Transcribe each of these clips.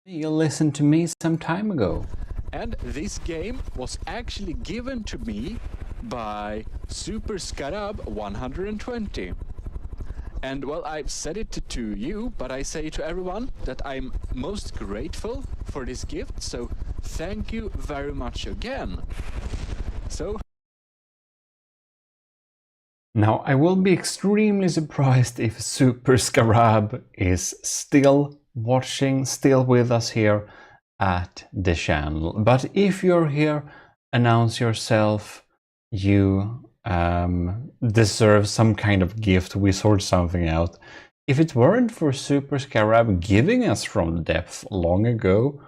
You listened to me some time ago. And this game was actually given to me by Super Scarab 120. And well, I've said it to you, but I say to everyone that I'm most grateful for this gift, so thank you very much again. So Now, I will be extremely surprised if Super Scarab is still watching, still with us here at the channel. But if you're here, announce yourself. You deserve some kind of gift. We sort something out. If it weren't for Super Scarab giving us from the depth long ago,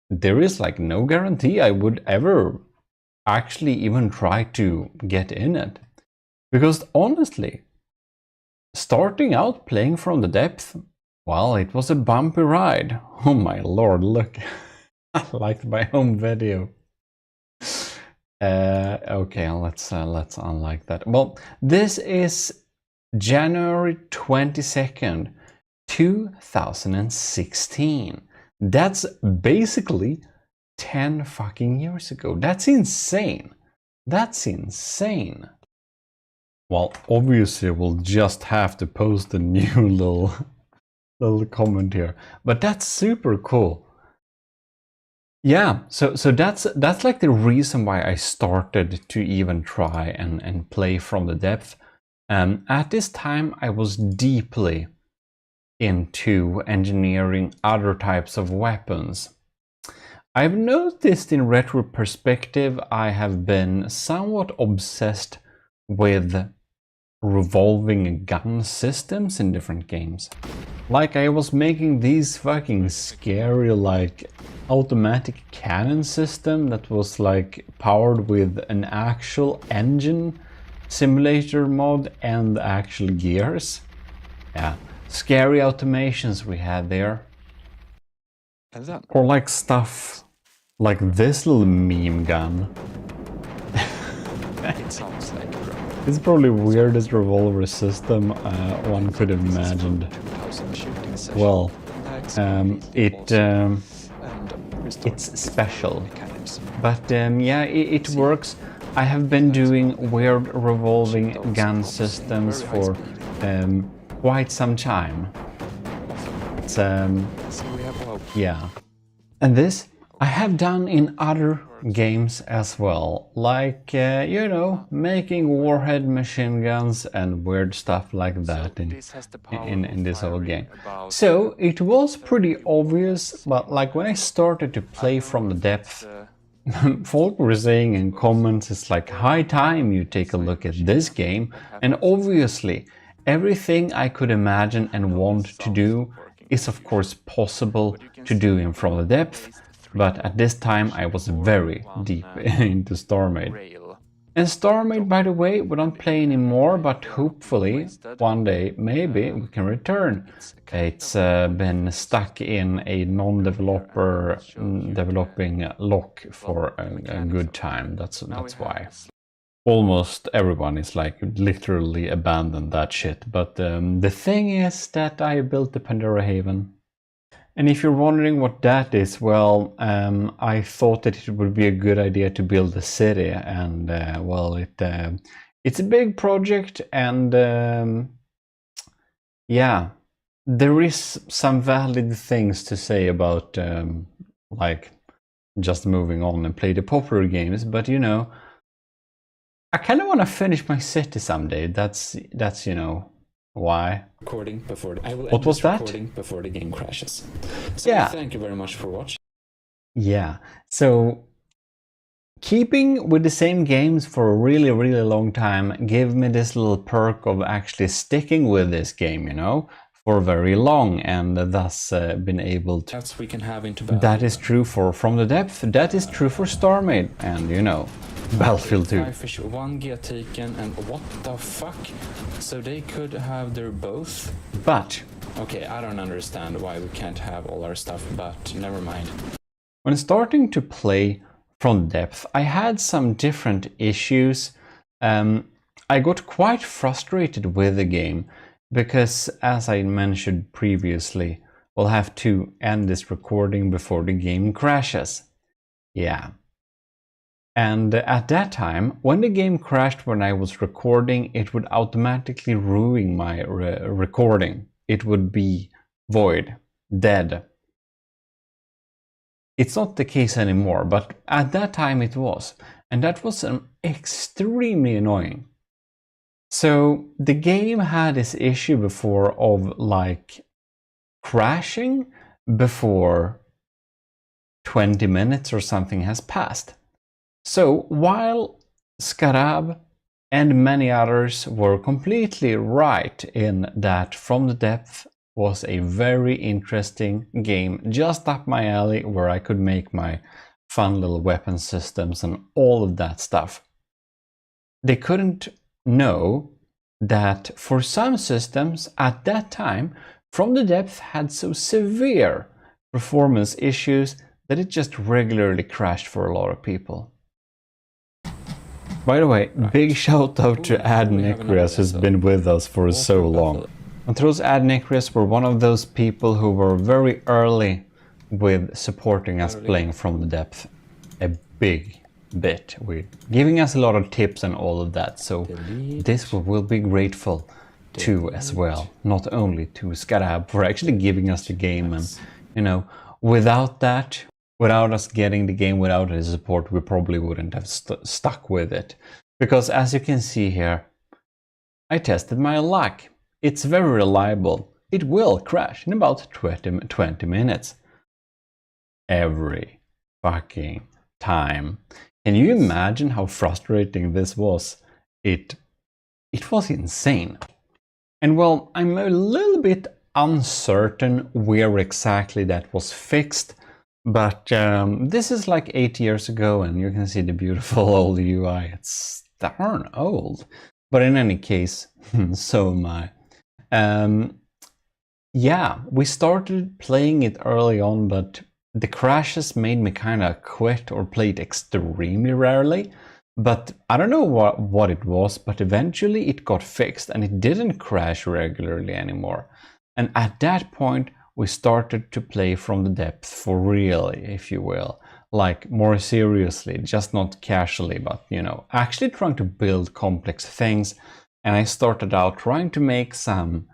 there is like no guarantee I would ever actually even try to get in it. Because honestly, starting out playing from the depth, well, it was a bumpy ride. Oh my lord, look. I liked my home video. Okay, let's unlike that. Well, this is January 22nd, 2016. That's basically 10 fucking years ago. That's insane. That's insane. Well, obviously we'll just have to post a new little comment here, but that's super cool. Yeah, so that's like the reason why I started to even try and play from the depth. At this time, I was deeply into engineering other types of weapons. I've noticed in retro perspective, I have been somewhat obsessed with revolving gun systems in different games. Like I was making these fucking scary like automatic cannon system that was like powered with an actual engine simulator mod and actual gears. Yeah, scary automations we had there. Or like stuff like this little meme gun. it sounds like It's probably the weirdest revolver system one could have imagined. Well, it's special, but yeah, it works. I have been doing weird revolving gun systems for quite some time. It's, yeah, and this I have done in other games as well, like, you know, making warhead machine guns and weird stuff like that in this whole game. So it was pretty obvious, but like when I started to play from the depth, folk were saying in comments, it's like high time you take a look at this game, and obviously everything I could imagine and want to do is of course possible to do in from the depth. But at this time I was very deep into StarMade. And StarMade, by the way, we don't play anymore, but hopefully one day maybe we can return. It's been stuck in a non-developer developing lock for a good time. That's why. Almost everyone is like literally abandoned that shit. But the thing is that I built the Pandora Haven. And if you're wondering what that is, well, I thought that it would be a good idea to build a city, and well, it's a big project, and yeah, there is some valid things to say about like just moving on and play the popular games, but you know, I kind of want to finish my city someday. That's you know. Why? Recording before I will what was that? Recording before the game crashes. So yeah. Thank you very much for watching. Yeah. So keeping with the same games for a really long time gave me this little perk of actually sticking with this game, you know, for very long, and thus been able to. That's we can have into battle. That is true for From the Depth. That is true for StarMade, and you know, Battlefield 2. Fish, 1 get taken, and what the fuck? So they could have their both. But okay, I don't understand why we can't have all our stuff, but never mind. When starting to play From Depth, I had some different issues. I got quite frustrated with the game because, as I mentioned previously, we'll have to end this recording before the game crashes. Yeah. And at that time, when the game crashed when I was recording, it would automatically ruin my recording. It would be void, dead. It's not the case anymore, but at that time it was. And that was extremely annoying. So the game had this issue before of like crashing before 20 minutes or something has passed. So while Scarab and many others were completely right in that From the Depth was a very interesting game, just up my alley, where I could make my fun little weapon systems and all of that stuff, they couldn't know that for some systems at that time, From the Depth had so severe performance issues that it just regularly crashed for a lot of people. By the way, big shout out to Adnicrius, who's been with us for so long. Antros Adnicrius were one of those people who were very early with supporting us playing From the Depth a big bit, with giving us a lot of tips and all of that, so this will be grateful to as well, not only to Scarab for actually giving us the game, and you know, without that, without us getting the game, without his support, we probably wouldn't have stuck with it, because as you can see here, I tested my luck. It's very reliable. It will crash in about 20 minutes every fucking time. Can you imagine how frustrating this was? It was insane. And well, I'm a little bit uncertain where exactly that was fixed, but this is like 8 years ago, and you can see the beautiful old UI. It's darn old. But in any case, so am I. Yeah, we started playing it early on, but the crashes made me kind of quit or play it extremely rarely. But I don't know what it was, but eventually it got fixed and it didn't crash regularly anymore. And at that point, we started to play From the Depth for real, if you will. Like more seriously, just not casually, but you know, actually trying to build complex things. And I started out trying to make some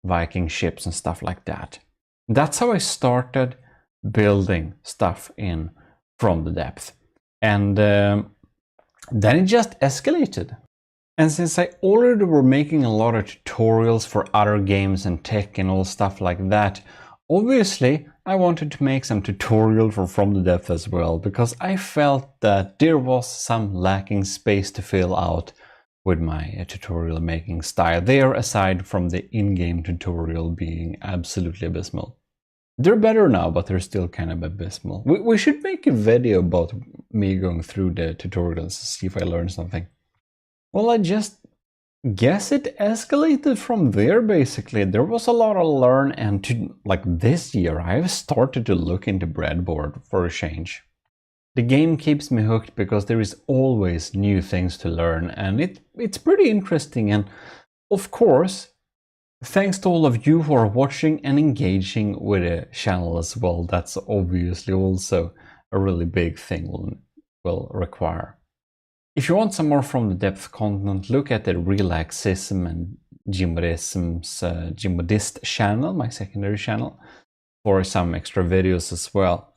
Viking ships and stuff like that. That's how I started building stuff in From the Depth. And then it just escalated. And since I already were making a lot of tutorials for other games and tech and all stuff like that, obviously I wanted to make some tutorial for From the Depth as well, because I felt that there was some lacking space to fill out with my tutorial making style there, aside from the in-game tutorial being absolutely abysmal. They're better now, but they're still kind of abysmal. We should make a video about me going through the tutorials to see if I learned something. Well, I just guess it escalated from there, basically. There was a lot to learn, and like this year, I've started to look into breadboard for a change. The game keeps me hooked because there is always new things to learn, and it's pretty interesting. And of course, thanks to all of you who are watching and engaging with the channel as well. That's obviously also a really big thing will require. If you want some more From the Depth content, look at the Relaxism and GMODISM's GMODIST channel, my secondary channel, for some extra videos as well.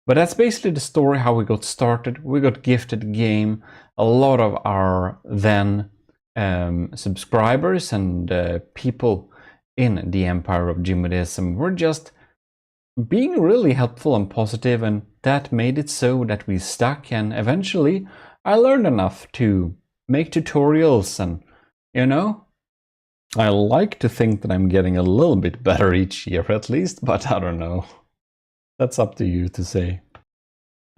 But that's basically the story how we got started. We got gifted the game. A lot of our then subscribers and people in the empire of GMODISM were just being really helpful and positive, and that made it so that we stuck, and eventually I learned enough to make tutorials, and you know, I like to think that I'm getting a little bit better each year at least, but I don't know. That's up to you to say.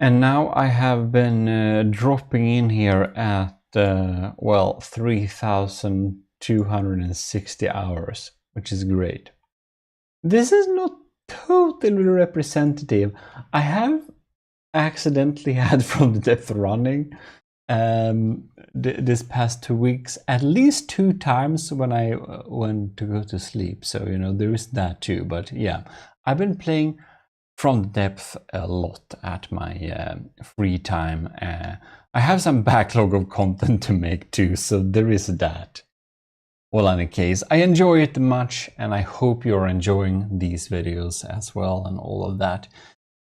And now I have been dropping in here at, well, 3,260 hours, which is great. This is not totally representative. I have accidentally had From the Depth running this past 2 weeks, at least 2 times when I went to go to sleep. So, you know, there is that too. But yeah, I've been playing From the Depth a lot at my free time. I have some backlog of content to make too, so there is that. Well, in any case, I enjoy it much, and I hope you're enjoying these videos as well and all of that.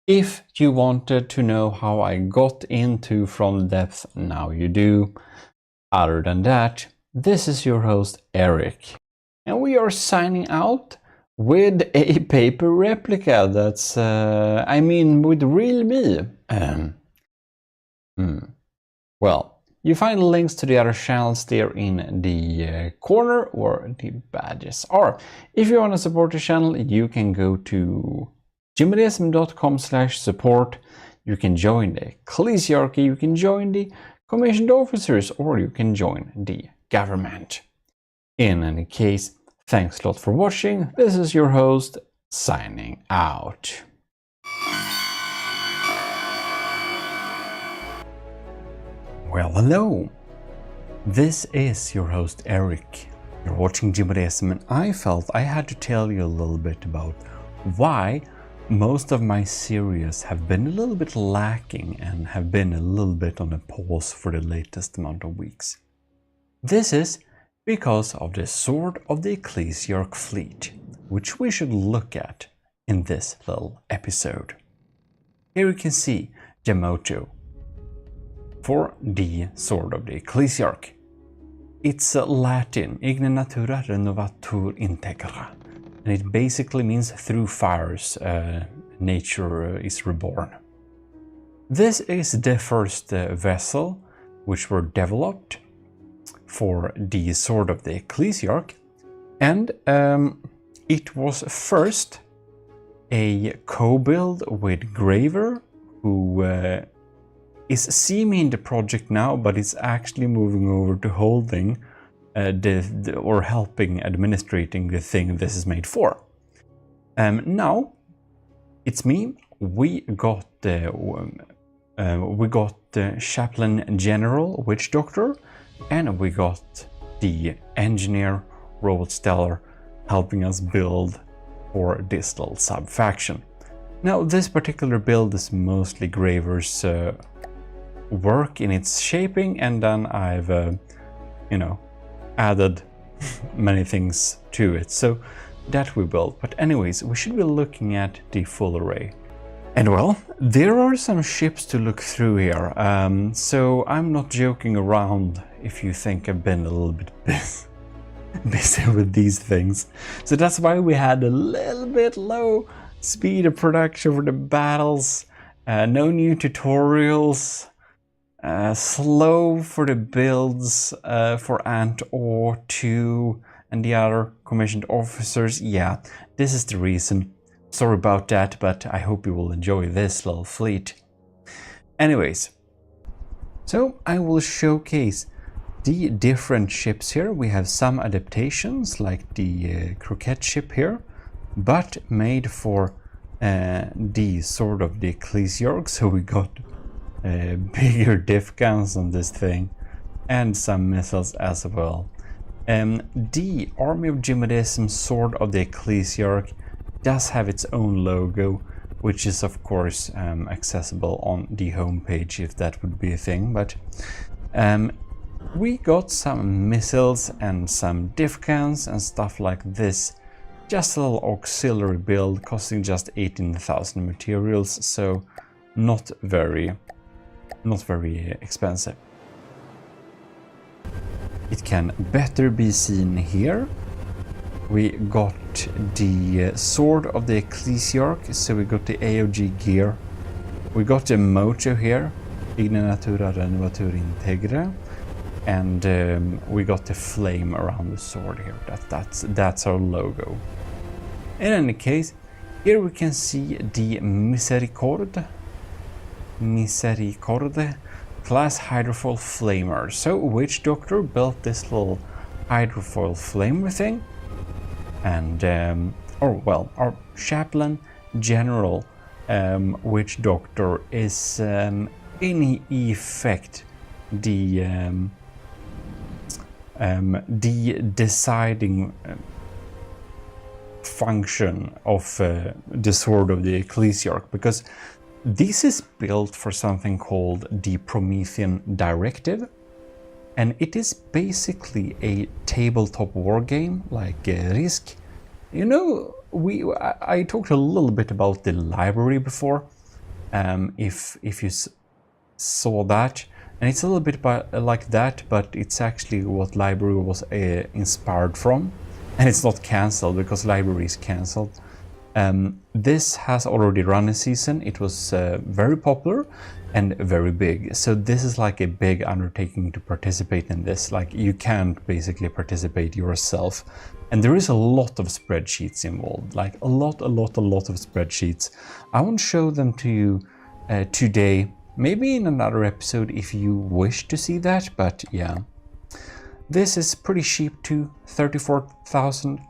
If you wanted to know how I got into From the Depth, now you do. Other than that, this is your host Eric, and we are signing out with a paper replica that's, I mean, with real me. Well, you find the links to the other channels there in the corner where the badges are. If you want to support the channel, you can go to gmodims.com/support. You can join the ECCLESIARCHY, you can join the commissioned officers, or you can join the government. In any case, thanks a lot for watching. This is your host, signing out. Well, hello. This is your host, Eric. You're watching GMODIST, and I felt I had to tell you a little bit about why most of my series have been a little bit lacking and have been a little bit on a pause for the latest amount of weeks. This is because of the Sword of the Ecclesiarch fleet, which we should look at in this little episode. Here you can see the motto for the Sword of the Ecclesiarch. It's Latin, Igni natura renovatur integra, and it basically means through fires nature is reborn. This is the first vessel which were developed for the Sword of the Ecclesiarch, and it was first a co-build with Graver, who is seeming the project now, but is actually moving over to holding or helping administrating the thing this is made for. Now it's me. We got the Chaplain General Witch Doctor, and we got the Engineer Robot Stellar helping us build for this little sub-faction. Now this particular build is mostly Graver's work in its shaping, and then I've you know, added many things to it, so that we built. But anyways, we should be looking at the full array. And well, there are some ships to look through here, so I'm not joking around if you think I've been a little bit busy with these things. So that's why we had a little bit low speed of production for the battles, no new tutorials, slow for the builds for Ant Or 2 and the other commissioned officers. Yeah, this is the reason. Sorry about that, but I hope you will enjoy this little fleet. Anyways, so I will showcase the different ships here. We have some adaptations like the Croquette ship here, but made for the Sword of the Ecclesiarch, so we got bigger diff guns on this thing and some missiles as well. The Army of GMODIST Sword of the Ecclesiarch does have its own logo, which is of course accessible on the homepage if that would be a thing, but we got some missiles and some diff guns and stuff like this. Just a little auxiliary build costing just 18,000 materials, so not very expensive. It can better be seen here. We got the Sword of the Ecclesiarch, so we got the AOG gear. We got the motto here, Igni natura renovatur integra, and we got the flame around the sword here. That's our logo. In any case, here we can see the Misericorde class hydrofoil flamer. So Witch Doctor built this little hydrofoil flamer thing, and our Chaplain General Witch Doctor is in effect the deciding function of the Sword of the Ecclesiarch, because this is built for something called the Promethean Directive, and it is basically a tabletop war game like Risk. You know, I talked a little bit about the library before, if you saw that, and it's a little bit like that, but it's actually what library was inspired from, and it's not cancelled because library is cancelled. This has already run a season. It was very popular and very big, so this is like a big undertaking to participate in this. Like, you can't basically participate yourself, and there is a lot of spreadsheets involved, like a lot of spreadsheets. I won't show them to you today, maybe in another episode if you wish to see that, but yeah. This is pretty cheap too, 34,000.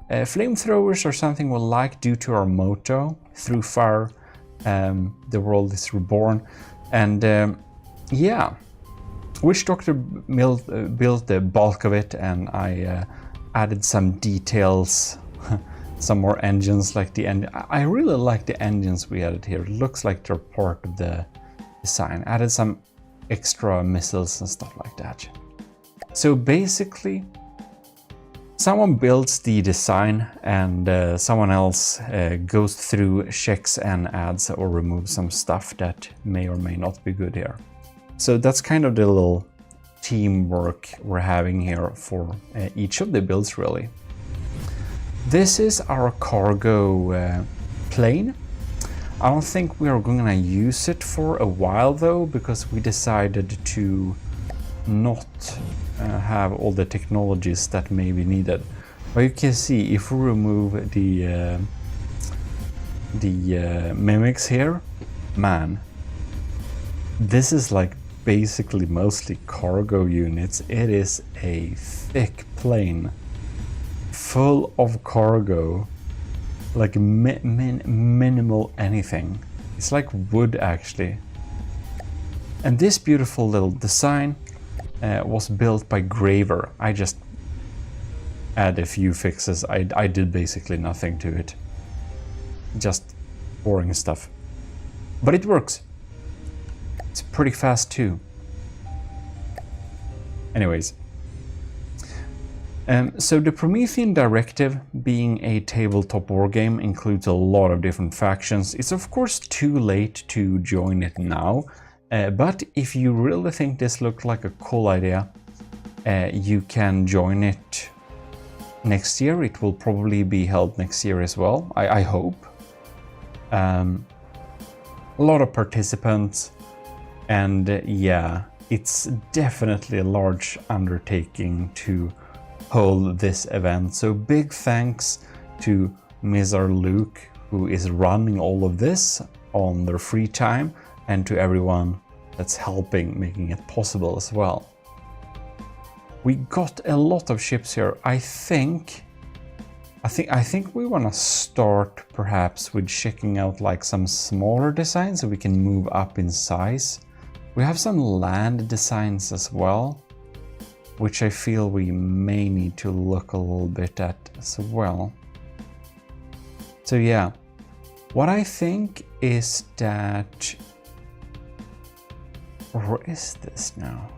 Flamethrowers are something we like due to our motto, through fire, the world is reborn. And yeah, Witch Doctor built the bulk of it, and I added some details, some more engines like the engine. I really like the engines we added here. It looks like they're part of the design. Added some extra missiles and stuff like that. So basically, someone builds the design and someone else goes through, checks and adds or removes some stuff that may or may not be good here. So that's kind of the little teamwork we're having here for each of the builds, really. This is our cargo plane. I don't think we are going to use it for a while though, because we decided to not have all the technologies that may be needed. But you can see if we remove the mimics here, man, this is like basically mostly cargo units. It is a thick plane full of cargo, like minimal anything. It's like wood actually. And this beautiful little design was built by Graver. I just add a few fixes. I did basically nothing to it. Just boring stuff. But it works. It's pretty fast too. Anyways. So the Promethean Directive, being a tabletop war game, includes a lot of different factions. It's of course too late to join it now, but if you really think this looked like a cool idea, you can join it next year. It will probably be held next year as well, I hope. A lot of participants, and yeah, it's definitely a large undertaking to hold this event. So big thanks to Mizar Luke, who is running all of this on their free time, and to everyone that's helping making it possible as well. We got a lot of ships here. I think we want to start perhaps with checking out like some smaller designs so we can move up in size. We have some land designs as well, which I feel we may need to look a little bit at as well. So yeah, what I think is that... Where is this now?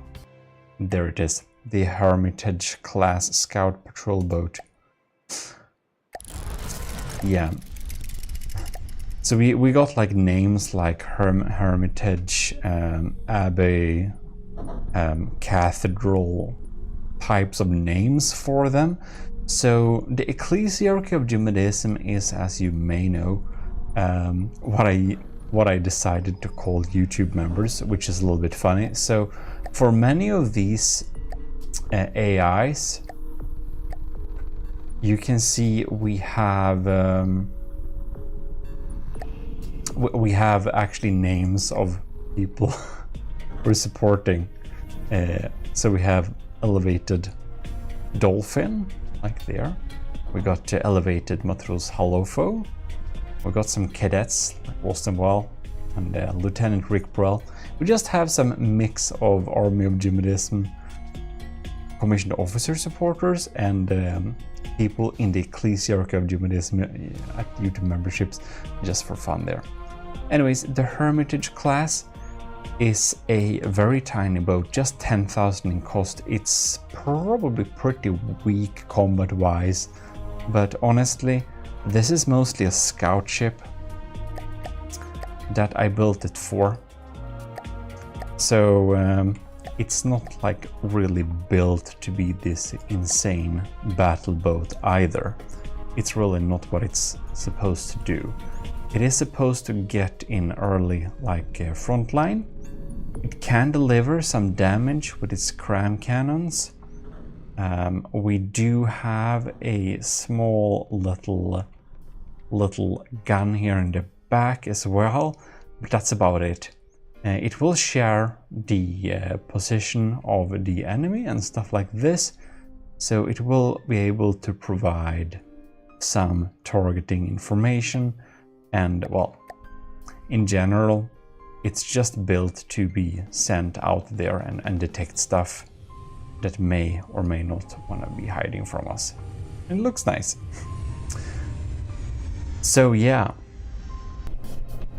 There it is, the Hermitage class scout patrol boat. Yeah. So we got like names like Hermitage, Abbey, Cathedral, types of names for them. So the Ecclesiarchy of GMODIST is, as you may know, what I decided to call YouTube members, which is a little bit funny. So for many of these AIs, you can see we have actually names of people we're supporting. So we have Elevated Dolphin, like there. We got Elevated Matros Halofo. We got some cadets like Austin Well and Lieutenant Rick Brell. We just have some mix of Army of GMODISM commissioned officer supporters and people in the Ecclesiarchy of GMODISM at YouTube memberships, just for fun there. Anyways, the Hermitage class is a very tiny boat, just 10,000 in cost. It's probably pretty weak combat-wise, but honestly, this is mostly a scout ship that I built it for. So it's not like really built to be this insane battle boat either. It's really not what it's supposed to do. It is supposed to get in early, like front line. It can deliver some damage with its cram cannons. We do have a small little gun here in the back as well, but that's about it. It will share the position of the enemy and stuff like this, so it will be able to provide some targeting information, and well, in general, it's just built to be sent out there and detect stuff that may or may not want to be hiding from us. It looks nice. So yeah,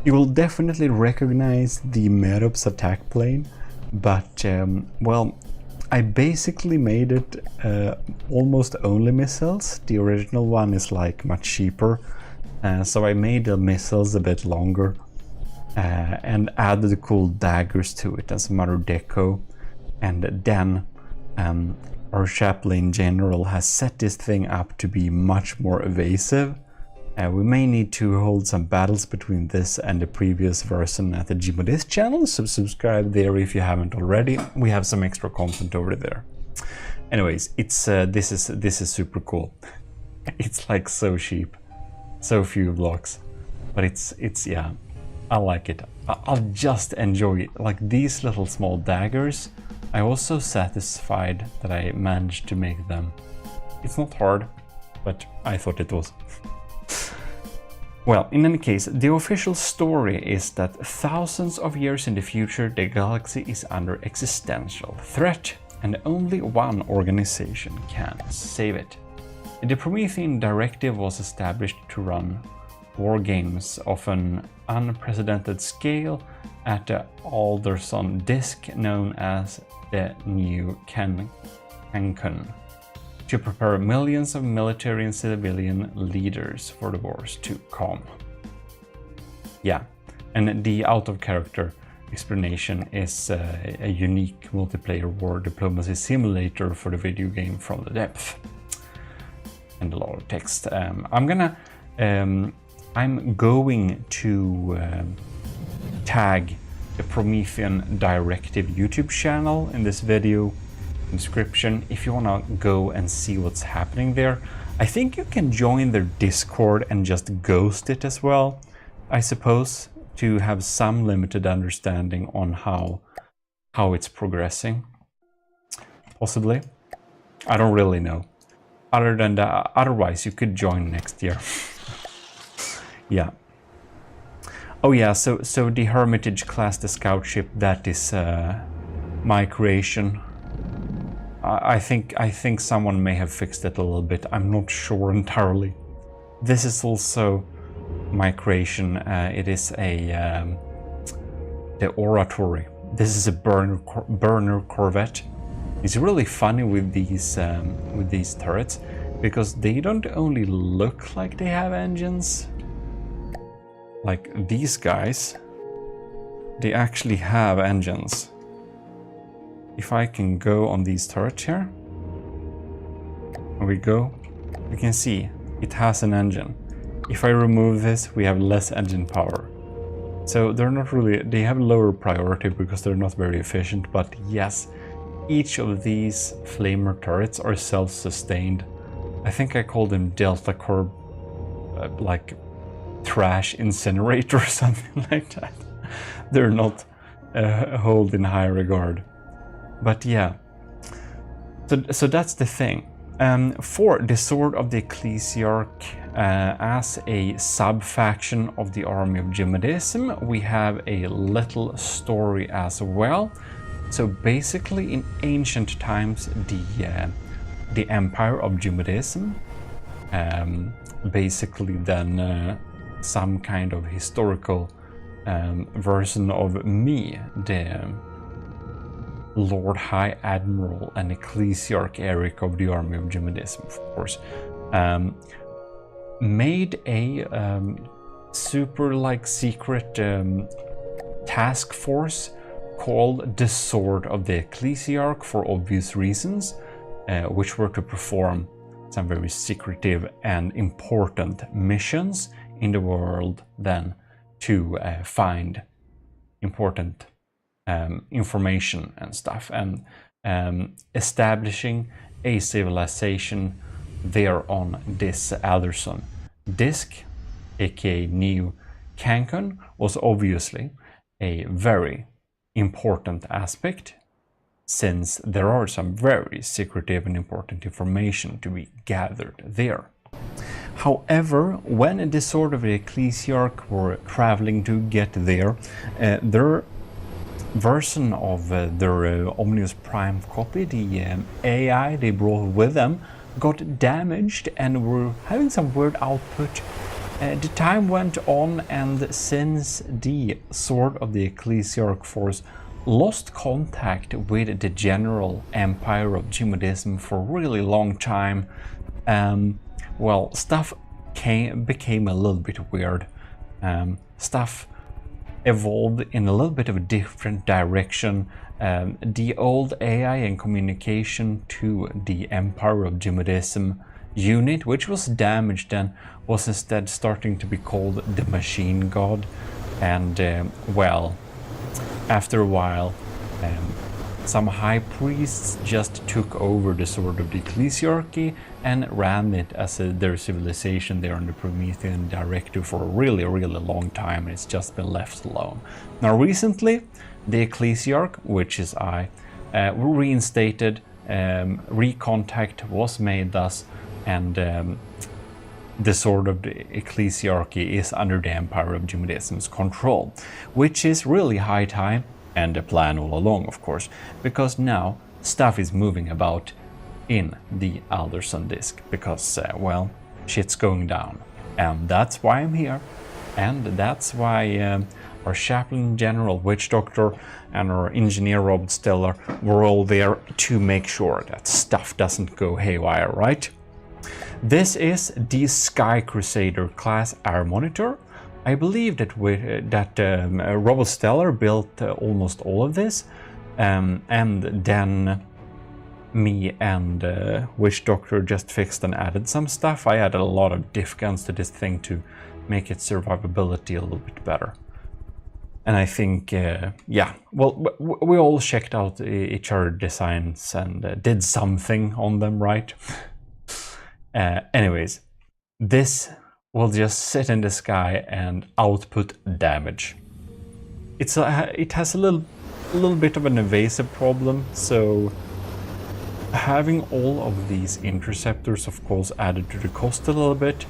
you will definitely recognize the Merops attack plane, but well, I basically made it almost only missiles. The original one is like much cheaper, so I made the missiles a bit longer and added cool daggers to it and some other deco, and then our chaplain general has set this thing up to be much more evasive. We may need to hold some battles between this and the previous version at the GMODIST channel, so subscribe there if you haven't already. We have some extra content over there. Anyways, it's this is super cool. It's like so cheap, so few blocks, but it's yeah, I like it. I'll just enjoy it. Like these little small daggers, I'm also satisfied that I managed to make them. It's not hard, but I thought it was. Well, in any case, the official story is that thousands of years in the future, the galaxy is under existential threat, and only one organization can save it. The Promethean Directive was established to run war games of an unprecedented scale at the Alderson disk known as the New Cancun, to prepare millions of military and civilian leaders for the wars to come. Yeah, and the out-of-character explanation is a unique multiplayer war diplomacy simulator for the video game From the Depth. And a lot of text. I'm going to tag the Promethean Directive YouTube channel in this video description if you want to go and see what's happening there. I think you can join their Discord and just ghost it as well, I suppose, to have some limited understanding on how it's progressing. Possibly. I don't really know. Other than that, otherwise you could join next year. Yeah. Oh yeah, so the Hermitage class, the scout ship, that is my creation. I think someone may have fixed it a little bit. I'm not sure entirely. This is also my creation. It is the oratory. This is a burner corvette. It's really funny with these turrets because they don't only look like they have engines. Like these guys, they actually have engines. If I can go on these turrets here, there we go, you can see it has an engine. If I remove this, we have less engine power. So they're not really, they have lower priority because they're not very efficient, but yes, each of these flamer turrets are self-sustained. I think I call them Delta Corp, like trash incinerator or something like that. They're not held in high regard. But yeah, so that's the thing. For the Sword of the Ecclesiarch as a sub-faction of the army of GMODISM, we have a little story as well. So basically, in ancient times, the empire of GMODISM, basically then some kind of historical version of me, the Lord High Admiral and Ecclesiarch Eric of the army of GMODISM, of course, made a super secret task force called the Sword of the Ecclesiarch for obvious reasons, which were to perform some very secretive and important missions in the world then to find important information and stuff, and establishing a civilization there on this Alderson disk, aka New Cancun, was obviously a very important aspect, since there are some very secretive and important information to be gathered there. However, when the Sword of the Ecclesiarch were traveling to get there, their version of their Omnius Prime copy, the AI they brought with them, got damaged and were having some weird output. The time went on, and since the Sword of the Ecclesiarch force lost contact with the general empire of GMODISM for a really long time, well, stuff became a little bit weird. Stuff evolved in a little bit of a different direction. The old AI and communication to the Empire of GMODISM unit, which was damaged and was instead starting to be called the Machine God. And well, after a while, some high priests just took over the Sword of the Ecclesiarchy and ran it as their civilization there on the Promethean Directive for a really, really long time, and it's just been left alone. Now recently, the Ecclesiarch, which is I, were reinstated, recontact was made thus, and the Sword of the Ecclesiarchy is under the Empire of GMODISM's control, which is really high time, and the plan all along, of course, because now stuff is moving about in the Alderson disk, because, well, shit's going down. And that's why I'm here, and that's why our Chaplain General, Witch Doctor, and our Engineer Robert Stellar were all there to make sure that stuff doesn't go haywire, right? This is the Sky Crusader class air monitor. I believe that Robert Stellar built almost all of this, and then me and Witch Doctor just fixed and added some stuff. I added a lot of diff guns to this thing to make its survivability a little bit better. And I think, yeah, well, we all checked out each other's designs and did something on them, right? Anyways, this will just sit in the sky and output damage. It has a little bit of an evasive problem, so having all of these interceptors, of course, added to the cost a little bit,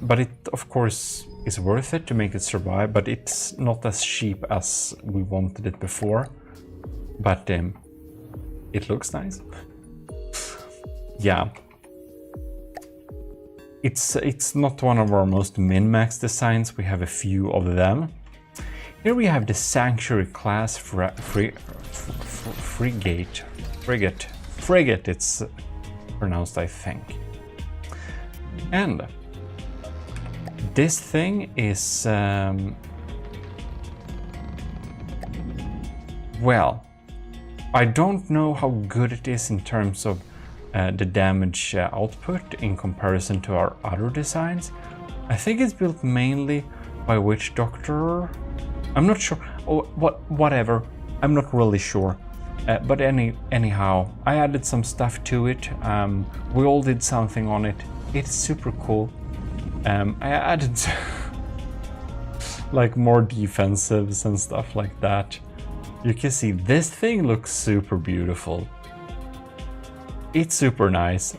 but it, of course, is worth it to make it survive, but it's not as cheap as we wanted it before. But it looks nice. Yeah. It's not one of our most min-max designs. We have a few of them. Here we have the Sanctuary class frigate. It's pronounced, I think. And this thing is well, I don't know how good it is in terms of the damage output in comparison to our other designs. I think it's built mainly by Witch Doctor. I'm not sure. Oh, whatever. I'm not really sure. But anyhow, I added some stuff to it. We all did something on it. It's super cool. I added like more defensives and stuff like that. You can see this thing looks super beautiful. It's super nice.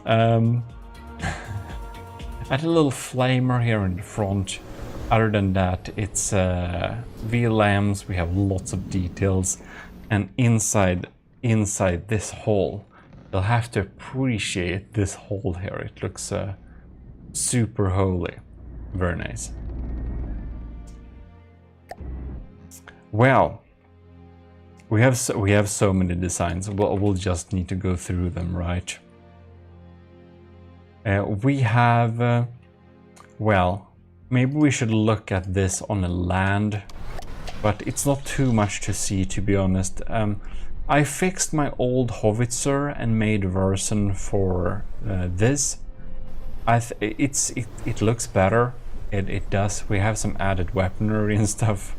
Add a little flamer here in the front. Other than that, it's VLMs. We have lots of details, and inside this hole, you'll have to appreciate this hole here. It looks super holy, very nice. Well, we have so many designs. We'll just need to go through them, right? We have well, maybe we should look at this on a land, but it's not too much to see, to be honest. I fixed my old howitzer and made a version for this. It looks better. It does. We have some added weaponry and stuff.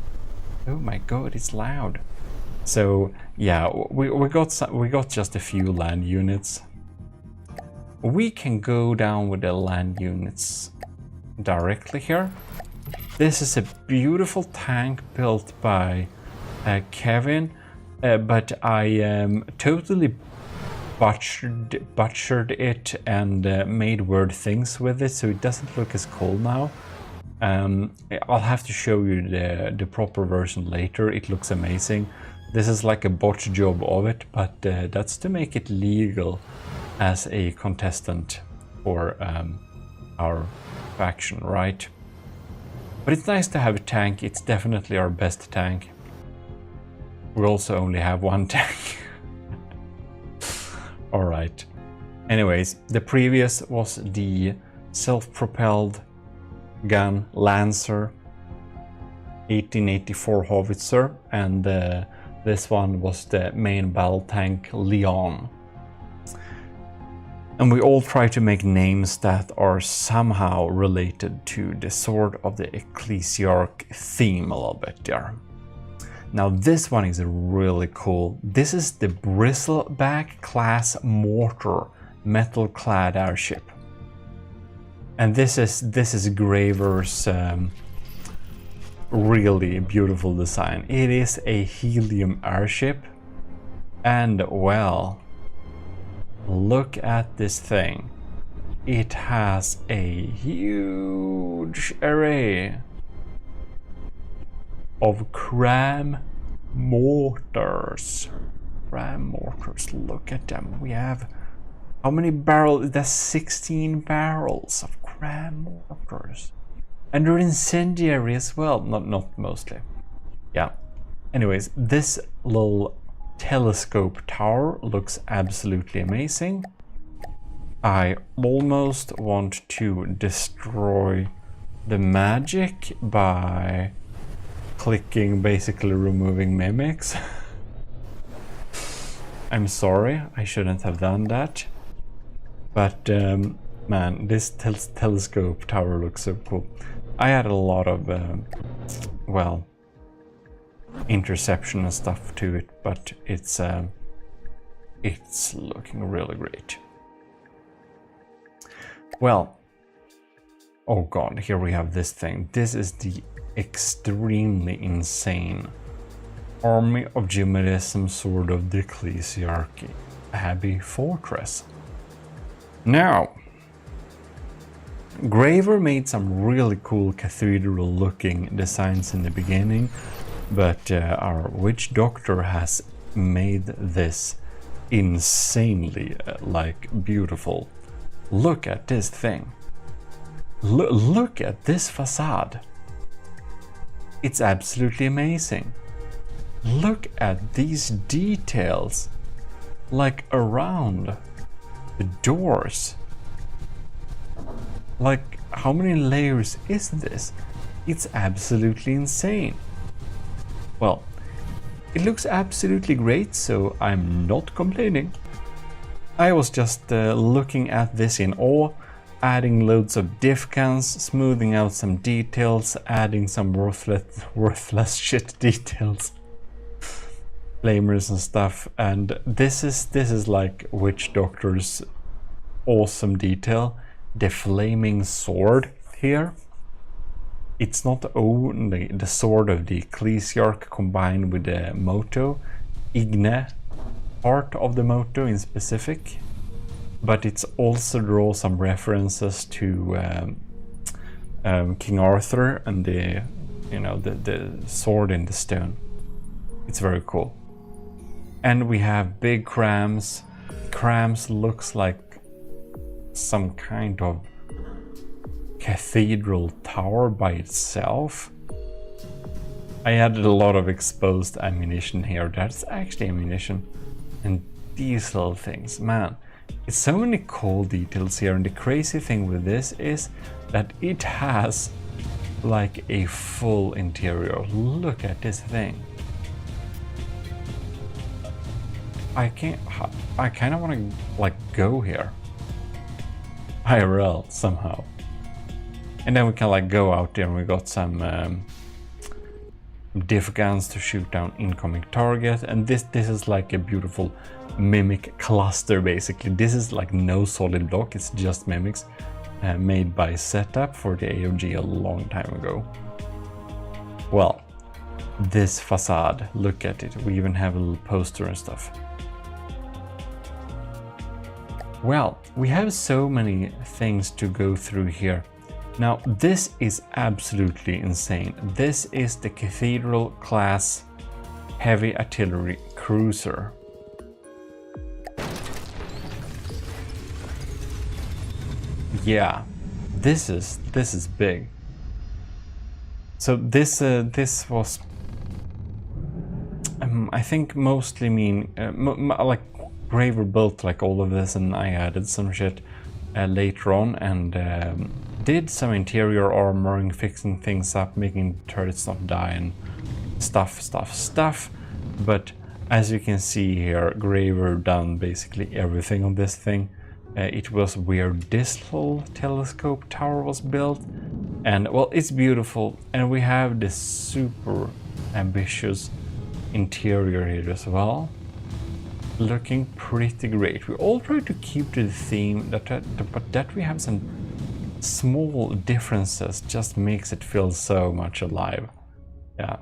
Oh my god, it's loud. So yeah, we got just a few land units. We can go down with the land units directly here. This is a beautiful tank built by Kevin, but I totally butchered it and made weird things with it, so it doesn't look as cool now. I'll have to show you the proper version later. It looks amazing. This is like a botch job of it, but that's to make it legal as a contestant for our faction, right? But it's nice to have a tank. It's definitely our best tank. We also only have one tank. Alright. Anyways, the previous was the self-propelled gun Lancer 1884 howitzer, and this one was the main battle tank Leon. And we all try to make names that are somehow related to the Sword of the Ecclesiarch theme a little bit there. Now this one is really cool. This is the Bristleback class mortar metal clad airship. And this is Graver's really beautiful design. It is a helium airship, and well, look at this thing. It has a huge array of cram mortars. Cram mortars, look at them. We have, how many barrels? That's 16 barrels of cram mortars. And they're incendiary as well. Not mostly. Yeah. Anyways, this little telescope tower looks absolutely amazing. I almost want to destroy the magic by clicking, basically removing mimics. I'm sorry, I shouldn't have done that. But man, this telescope tower looks so cool. I had a lot of, well, interception and stuff to it, but it's looking really great. Well, oh god, here we have this thing. This is the extremely insane Army of GMODIST Sword of the Ecclesiarchy Abbey Fortress. Now, Graver made some really cool cathedral looking designs in the beginning, but our witch doctor has made this insanely like beautiful. Look at this thing. Look at this facade. It's absolutely amazing. Look at these details, like around the doors. Like, how many layers is this? It's absolutely insane. Well, it looks absolutely great, so I'm not complaining. I was just looking at this in awe, adding loads of diff cans, smoothing out some details, adding some worthless shit details, flamers and stuff, and this is like Witch Doctor's awesome detail. The flaming sword here. It's not only the sword of the Ecclesiarch combined with the motto, Igne part of the motto in specific, but it's also draws some references to King Arthur and the, you know, the sword in the stone. It's very cool. And we have big crams. Crams looks like some kind of cathedral tower by itself. I added a lot of exposed ammunition here. That's actually ammunition. And these little things, man, it's so many cool details here. And the crazy thing with this is that it has like a full interior. Look at this thing. I kind of want to like go here IRL somehow, and then we can like go out there and we got some diff guns to shoot down incoming target. And this is like a beautiful mimic cluster. Basically this is like no solid block, it's just mimics made by Setup for the AOG a long time ago. Well, this facade, look at it, we even have a little poster and stuff. Well, we have so many things to go through here. Now, this is absolutely insane. This is the Cathedral class heavy artillery cruiser. Yeah, this is big. So this was, I think mostly like Graver built like all of this, and I added some shit later on, and did some interior armoring, fixing things up, making turrets not die and stuff. But as you can see here, Graver done basically everything on this thing. It was where this little telescope tower was built, and well, it's beautiful. And we have this super ambitious interior here as well, looking pretty great. We all try to keep to the theme, but that we have some small differences just makes it feel so much alive. Yeah,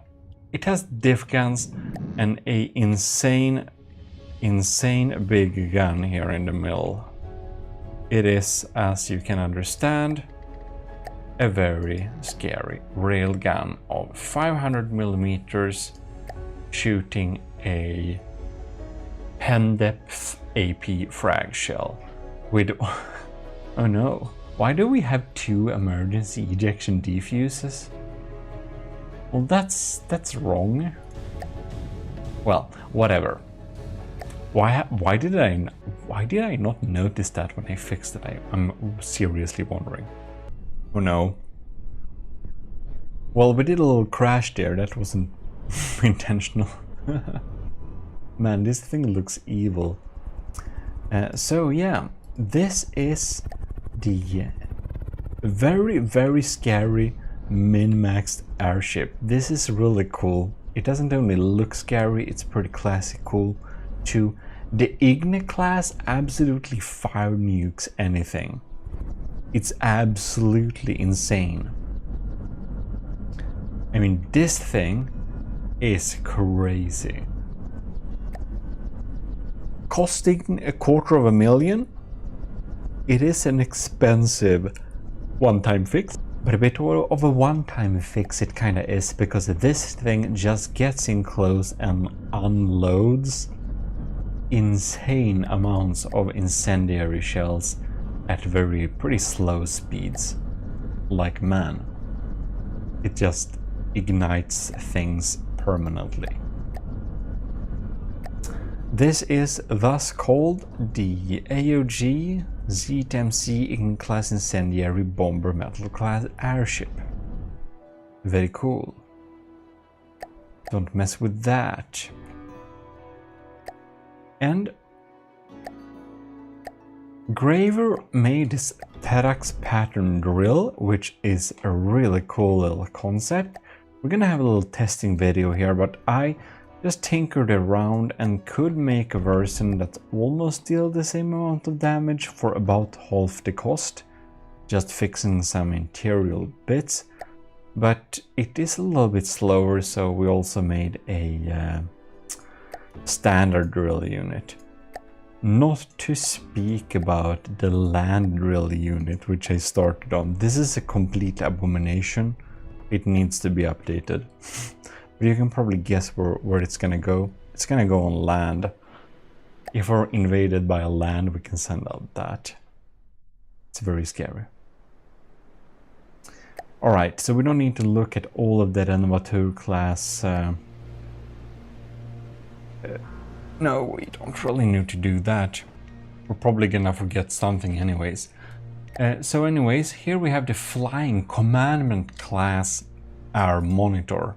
it has diff guns and a insane big gun here in the middle. It is, as you can understand, a very scary railgun of 500 millimeters shooting a pen depth AP frag shell with oh no, why do we have 2 emergency ejection defuses? Well, that's wrong. Well, whatever. Why did I not notice that when I fixed it? I'm seriously wondering. Oh no. Well, we did a little crash there. That wasn't intentional. Man, this thing looks evil. So yeah, this is the very scary min-maxed airship. This is really cool. It doesn't only look scary, it's pretty classy cool too. The Igni class absolutely fire nukes anything. It's absolutely insane. I mean, this thing is crazy. Costing $250,000, it is an expensive one-time fix, but a bit of a one-time fix it kind of is, because this thing just gets in close and unloads insane amounts of incendiary shells at pretty slow speeds. Like, man, it just ignites things permanently. This is thus called the AOG ZTMC Igni class incendiary bomber metal class airship. Very cool. Don't mess with that. And Graver made this Terax pattern drill, which is a really cool little concept. We're gonna have a little testing video here, but I just tinkered around and could make a version that almost deals the same amount of damage for about half the cost, just fixing some interior bits. But it is a little bit slower, so we also made a standard drill unit. Not to speak about the land drill unit, which I started on. This is a complete abomination. It needs to be updated. But you can probably guess where it's gonna go. It's gonna go on land. If we're invaded by a land, we can send out that. It's very scary. Alright, so we don't need to look at all of that Innovator class. No, we don't really need to do that. We're probably gonna forget something anyways. So anyways, here we have the Flying Commandment class Air Monitor.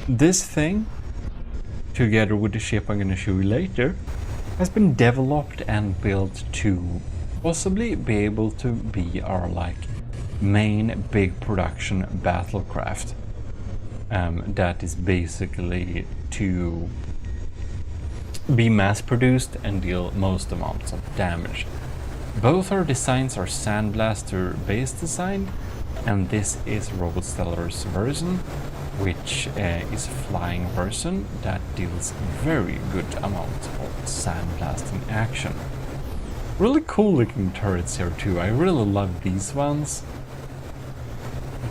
This thing, together with the ship I'm gonna show you later, has been developed and built to possibly be able to be our main big production battlecraft. That is basically to be mass produced and deal most amounts of damage. Both our designs are Sandblaster based design, and this is Robot Stellar's version, which is a flying version that deals very good amount of sandblasting action. Really cool looking turrets here too. I really love these ones.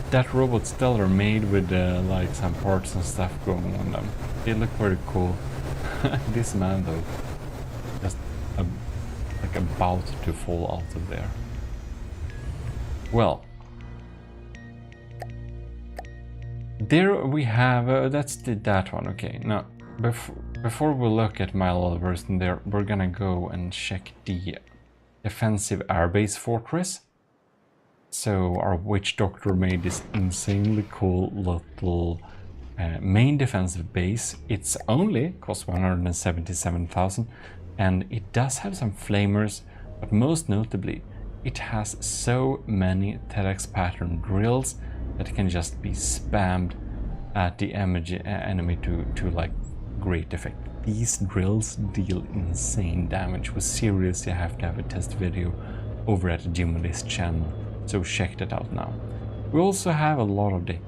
That Robot Stellar made with like some parts and stuff going on them. They look very cool. This man though, just like about to fall out of there. Well, there we have, that's that one. Okay, now before we look at my little version there, we're gonna go and check the defensive airbase fortress. So our Witch Doctor made this insanely cool little main defensive base. It's only costs 177,000, and it does have some flamers, but most notably it has so many TEDx pattern drills that can just be spammed at the enemy to like great effect. These drills deal insane damage. We seriously have to have a test video over at the GMODIST channel, so check that out now. We also have a lot of the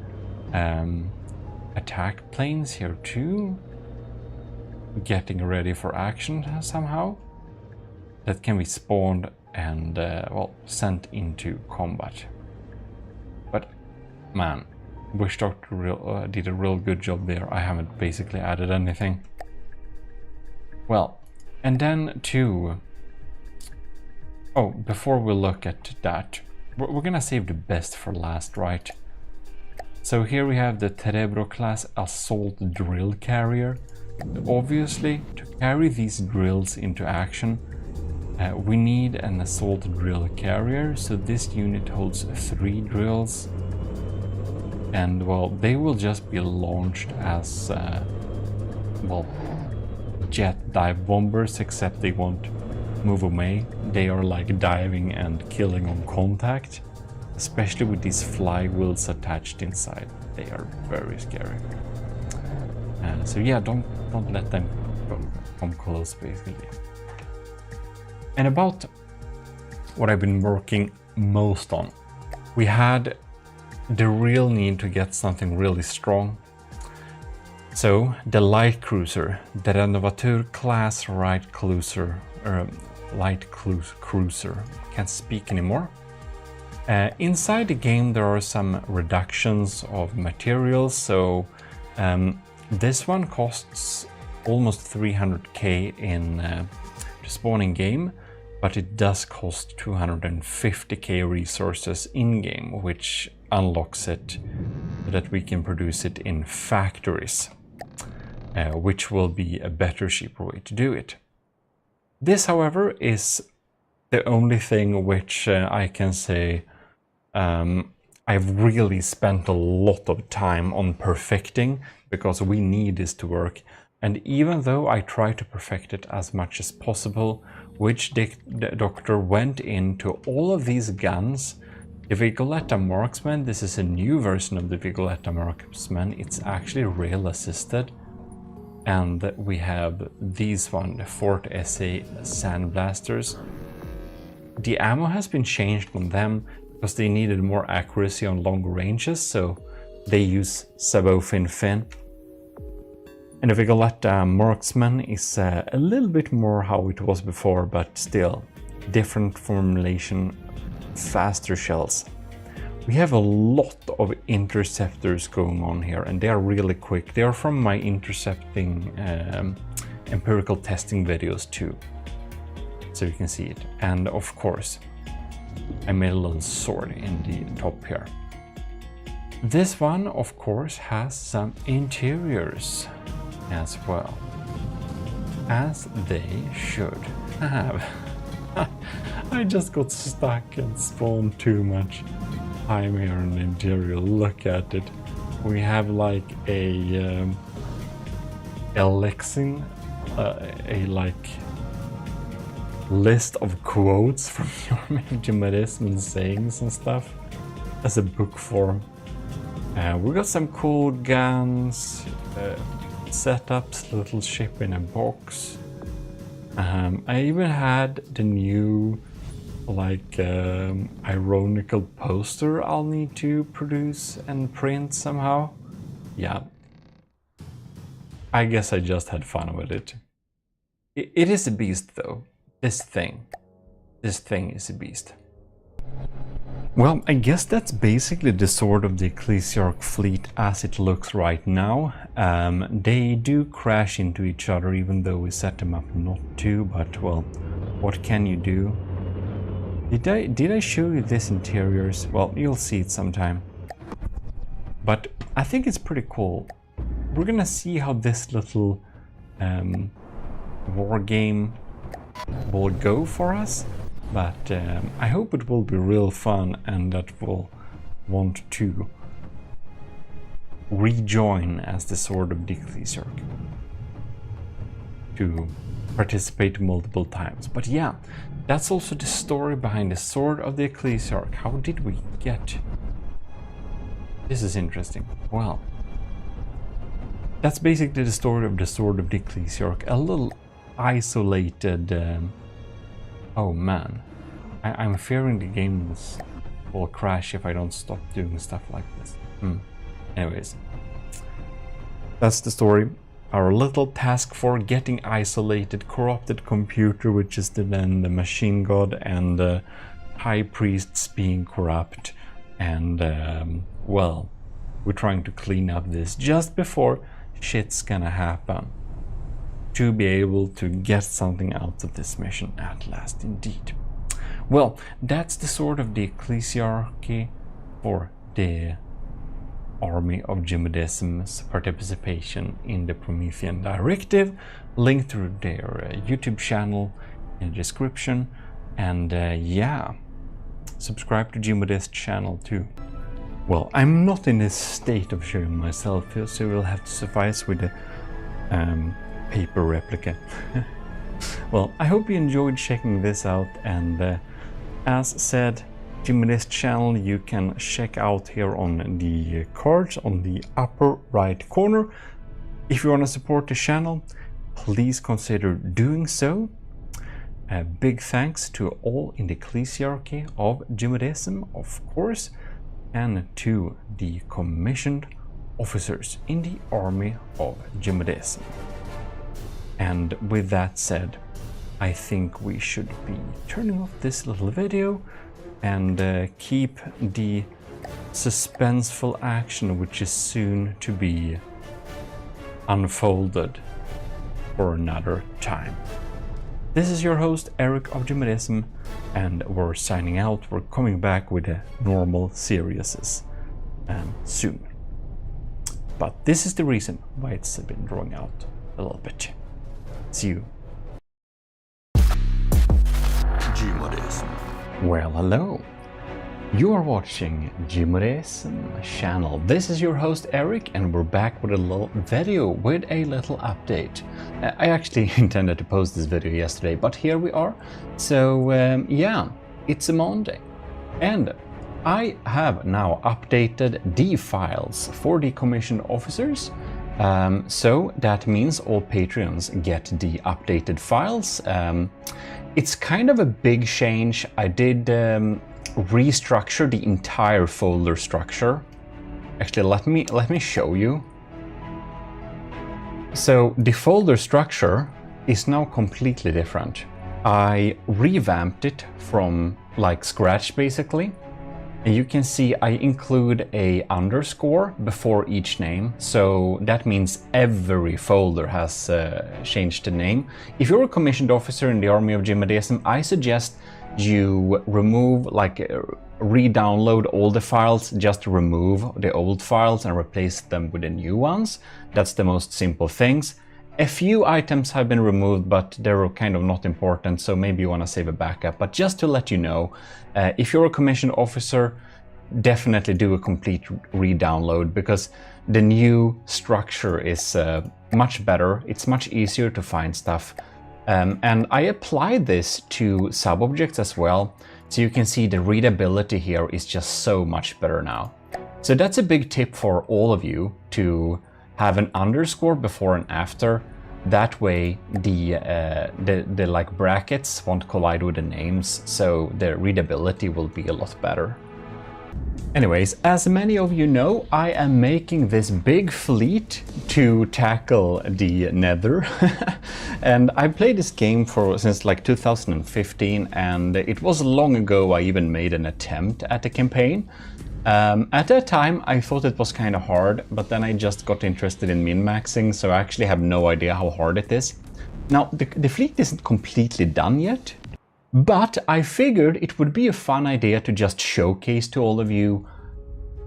attack planes here too, getting ready for action somehow, that can be spawned and well, sent into combat. But man, Witch Doctor did a real good job there. I haven't basically added anything. Well, and then to before we look at that, we're gonna save the best for last, right? So here we have the Cerebro class assault drill carrier. Obviously, to carry these drills into action, we need an assault drill carrier. So this unit holds 3 drills, and well, they will just be launched as well, jet dive bombers, except they won't move away. They are like diving and killing on contact. Especially with these flywheels attached inside, they are very scary. So yeah, don't let them come close, basically. And about what I've been working most on, we had the real need to get something really strong. So the light cruiser, the Renovateur class light cruiser, can't speak anymore. Inside the game there are some reductions of materials, so this one costs almost 300k in the spawning game, but it does cost 250k resources in game, which unlocks it so that we can produce it in factories, which will be a better, cheaper way to do it. This, however, is the only thing which I can say I've really spent a lot of time on perfecting, because we need this to work. And even though I try to perfect it as much as possible, Witch Doctor went into all of these guns. The Vigoletta Marksman, this is a new version of the Vigoletta Marksman. It's actually rail assisted. And we have these one, the Fort SA Sandblasters. The ammo has been changed on them because they needed more accuracy on long ranges, so they use Sabofin Fin. And the Vigoletta Marksman is a little bit more how it was before, but still different formulation, faster shells. We have a lot of interceptors going on here, and they are really quick. They are from my intercepting empirical testing videos too, so you can see it. And of course, I made a little sword in the top here. This one, of course, has some interiors as well, as they should have. I just got stuck and spawned too much time here in the interior. Look at it. We have like a lexing, a like list of quotes from your GMODIST and sayings and stuff as a book form. We got some cool guns, setups, little ship in a box. I even had the new like ironical poster I'll need to produce and print somehow. Yeah, I guess I just had fun with it. It is a beast though. This thing is a beast. Well, I guess that's basically the Sword of the Ecclesiarch fleet as it looks right now. They do crash into each other even though we set them up not to, but well, what can you do? Did I show you this interiors? Well, you'll see it sometime. But I think it's pretty cool. We're gonna see how this little war game will go for us. But I hope it will be real fun and that we'll want to rejoin as the Sword of the Ecclesiarch to participate multiple times. But yeah, that's also the story behind the Sword of the Ecclesiarch. How did we get? This is interesting. Well, that's basically the story of the Sword of the Ecclesiarch. A little isolated. Oh man, I'm fearing the game will crash if I don't stop doing stuff like this. Anyways, that's the story. Our little task for getting isolated, corrupted computer, which is then the machine god, and the high priests being corrupt. And well, we're trying to clean up this just before shit's gonna happen, to be able to get something out of this mission at last indeed. Well, that's the Sword of the Ecclesiarchy for the army of GMODISM's participation in the Promethean Directive. Link to their YouTube channel in the description. And yeah, subscribe to GMODIST channel too. Well, I'm not in a state of showing myself here, so we'll have to suffice with the paper replica. Well, I hope you enjoyed checking this out, and as said, GMODIST channel you can check out here on the cards on the upper right corner. If you want to support the channel, please consider doing so. A big thanks to all in the Ecclesiarchy of GMODISM, of course, and to the commissioned officers in the army of GMODISM. And with that said, I think we should be turning off this little video and keep the suspenseful action which is soon to be unfolded for another time. This is your host Eric of GMODISM, and we're signing out. We're coming back with a normal series soon. But this is the reason why it's been drawing out a little bit. See you. GMODISM. Well, hello. You are watching GMODISM channel. This is your host Eric, and we're back with a little video with a little update. I actually intended to post this video yesterday, but here we are. So yeah, it's a Monday, and I have now updated the files for the commissioned officers. So that means all Patreons get the updated files. It's kind of a big change. I did restructure the entire folder structure. Actually, let me show you. So the folder structure is now completely different. I revamped it from like scratch basically. And you can see I include a underscore before each name, so that means every folder has changed the name. If you're a commissioned officer in the army of GMODISM, I suggest you remove, re-download all the files, just remove the old files and replace them with the new ones. That's the most simple things. A few items have been removed, but they're kind of not important, so maybe you want to save a backup. But just to let you know, if you're a commissioned officer, definitely do a complete re-download, because the new structure is much better. It's much easier to find stuff. And I applied this to sub-objects as well, so you can see the readability here is just so much better now. So that's a big tip for all of you, to have an underscore before and after. That way the like brackets won't collide with the names, so the readability will be a lot better. Anyways, as many of you know, I am making this big fleet to tackle the Nether. And I played this game since like 2015, and it was long ago I even made an attempt at a campaign. At that time I thought it was kind of hard, but then I just got interested in min-maxing, so I actually have no idea how hard it is. Now the fleet isn't completely done yet, but I figured it would be a fun idea to just showcase to all of you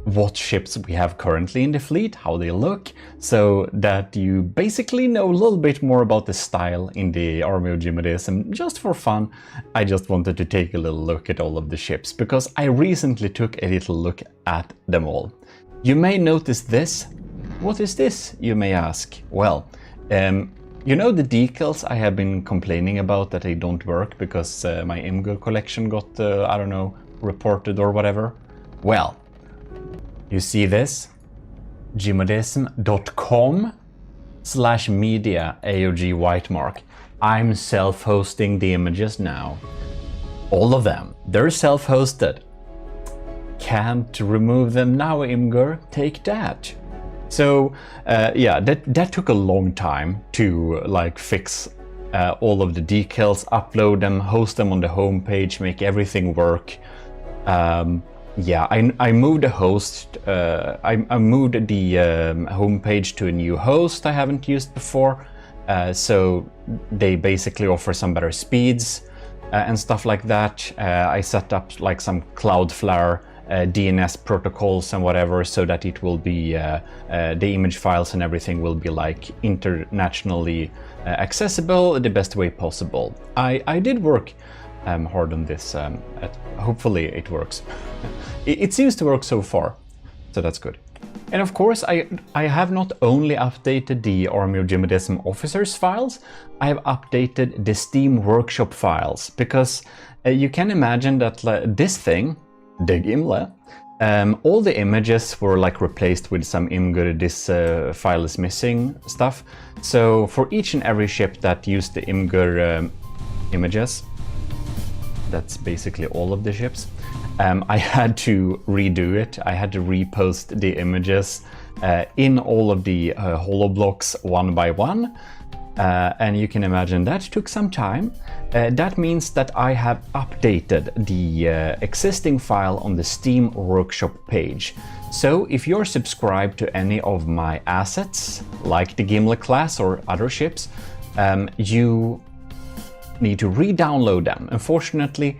what ships we have currently in the fleet, how they look, so that you basically know a little bit more about the style in the army of GMODISM. Just for fun, I just wanted to take a little look at all of the ships, because I recently took a little look at them all. You may notice this. What is this, you may ask? Well, you know the decals I have been complaining about, that they don't work because my Imgur collection got, I don't know, reported or whatever? Well, you see this? gmodism.com/media AOG whitemark. I'm self-hosting the images now. All of them. They're self-hosted. Can't remove them now, Imgur. Take that. So yeah, that took a long time to like fix all of the decals, upload them, host them on the homepage, make everything work. Yeah, I moved the host. I moved the homepage to a new host I haven't used before. So they basically offer some better speeds and stuff like that. I set up like some Cloudflare DNS protocols and whatever, so that it will be the image files and everything will be like internationally accessible the best way possible. I did work hard on this. Hopefully it works. It seems to work so far, so that's good. And of course, I have not only updated the Army of GMODISM officers files, I have updated the Steam Workshop files, because you can imagine that this thing, the Gimle, all the images were like replaced with some Imgur this file is missing stuff. So for each and every ship that used the Imgur images, that's basically all of the ships, I had to redo it. I had to repost the images in all of the holo blocks one by one. And you can imagine that took some time. That means that I have updated the existing file on the Steam Workshop page. So if you're subscribed to any of my assets, like the Gimle class or other ships, you need to re-download them. Unfortunately,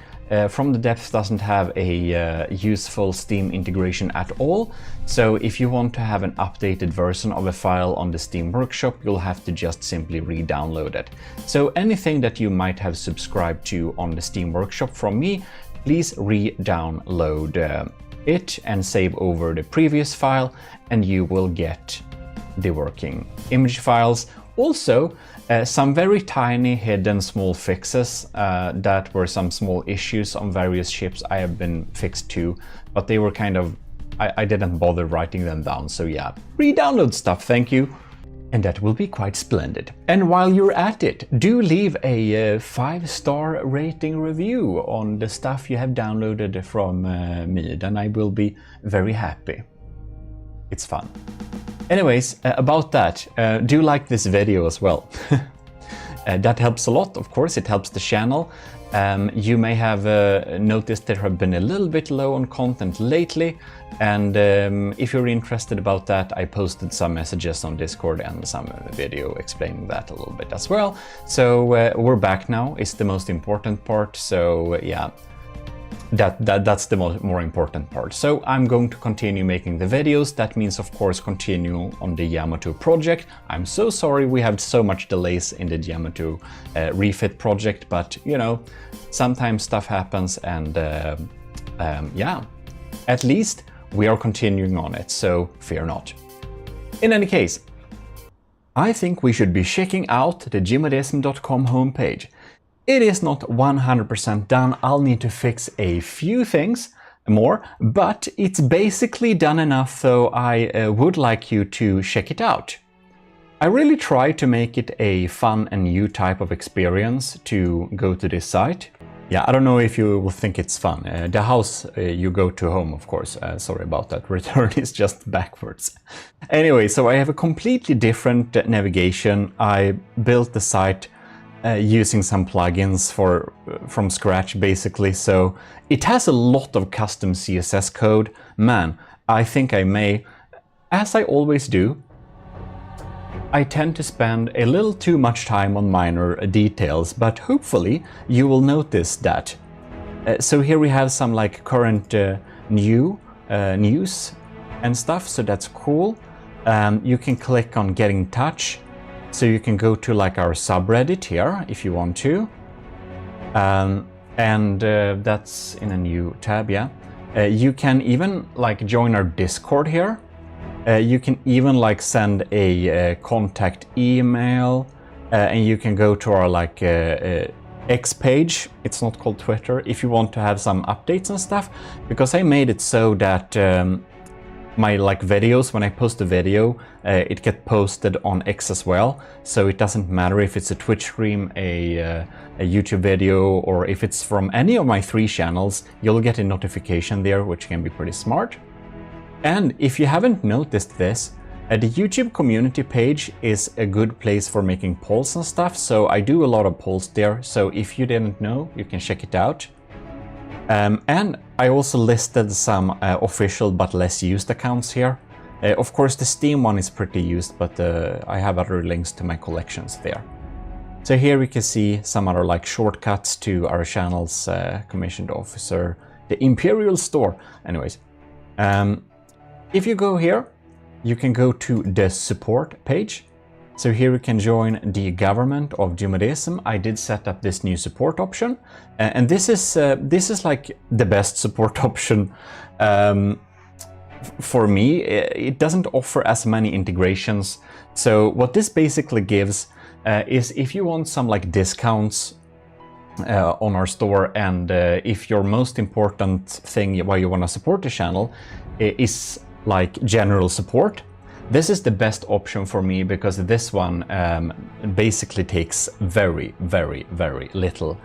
From the Depths doesn't have a useful Steam integration at all, so if you want to have an updated version of a file on the Steam Workshop, you'll have to just simply re-download it. So anything that you might have subscribed to on the Steam Workshop from me, please re-download it and save over the previous file, and you will get the working image files. Also, some very tiny hidden small fixes that were some small issues on various ships I have been fixed too, but they were kind of, I didn't bother writing them down, so yeah, re-download stuff, thank you. And that will be quite splendid. And while you're at it, do leave a 5-star rating review on the stuff you have downloaded from me, then I will be very happy. It's fun. Anyways, about that, do like this video as well. That helps a lot, of course, it helps the channel. You may have noticed there have been a little bit low on content lately, and if you're interested about that, I posted some messages on Discord and some video explaining that a little bit as well. So we're back now, it's the most important part, so yeah. That's the more important part. So I'm going to continue making the videos. That means, of course, continue on the Yamato project. I'm so sorry we have so much delays in the Yamato refit project, but you know, sometimes stuff happens, and yeah, at least we are continuing on it, so fear not. In any case, I think we should be checking out the gmodism.com homepage. It is not 100% done, I'll need to fix a few things more, but it's basically done enough, so I would like you to check it out. I really try to make it a fun and new type of experience to go to this site. Yeah, I don't know if you will think it's fun. The house you go to home, of course. Sorry about that, return is just backwards. Anyway, so I have a completely different navigation. I built the site using some plugins from scratch, basically, so it has a lot of custom CSS code. Man, I think I may, as I always do, I tend to spend a little too much time on minor details, but hopefully you will notice that. So here we have some like current news and stuff, so that's cool. You can click on Get in Touch. So you can go to like our subreddit here if you want to, and that's in a new tab, yeah. You can even like join our Discord here. You can even like send a contact email, and you can go to our like X page. It's not called Twitter, if you want to have some updates and stuff, because I made it so that my like videos, when I post a video, it gets posted on X as well, so it doesn't matter if it's a Twitch stream, a YouTube video, or if it's from any of my 3 channels, you'll get a notification there, which can be pretty smart. And if you haven't noticed this, the YouTube community page is a good place for making polls and stuff, so I do a lot of polls there, so if you didn't know, you can check it out. And I also listed some official but less used accounts here. Of course, the Steam one is pretty used, but I have other links to my collections there. So here we can see some other like shortcuts to our channel's commissioned officer, the Imperial store. Anyways, if you go here, you can go to the support page. So here you can join the government of GMODISM. I did set up this new support option, and this is like the best support option for me. It doesn't offer as many integrations. So what this basically gives is if you want some like discounts on our store, and if your most important thing why you want to support the channel is like general support, this is the best option for me, because this one basically takes very little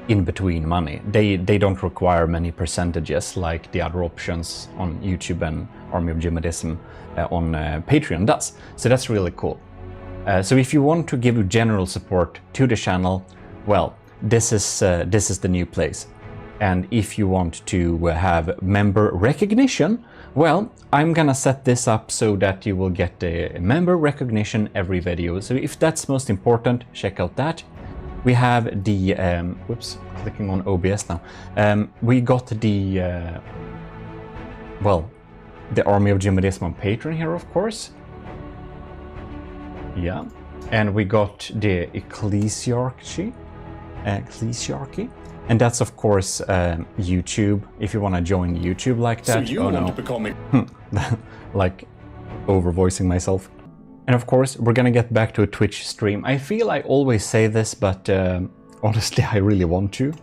in between money. They don't require many percentages like the other options on YouTube and Army of GMODISM on Patreon does. So that's really cool. So if you want to give general support to the channel, well, this is the new place. And if you want to have member recognition, well, I'm gonna set this up so that you will get a member recognition every video. So if that's most important, check out that. We have the, whoops, clicking on OBS now. We got the, well, the Army of GMODISM on Patreon here, of course. Yeah. And we got the ECCLESIARCHY. And that's, of course, YouTube, if you want to join YouTube like that. So you want to become a... like, over-voicing myself. And of course, we're gonna get back to a Twitch stream. I feel I always say this, but honestly, I really want to.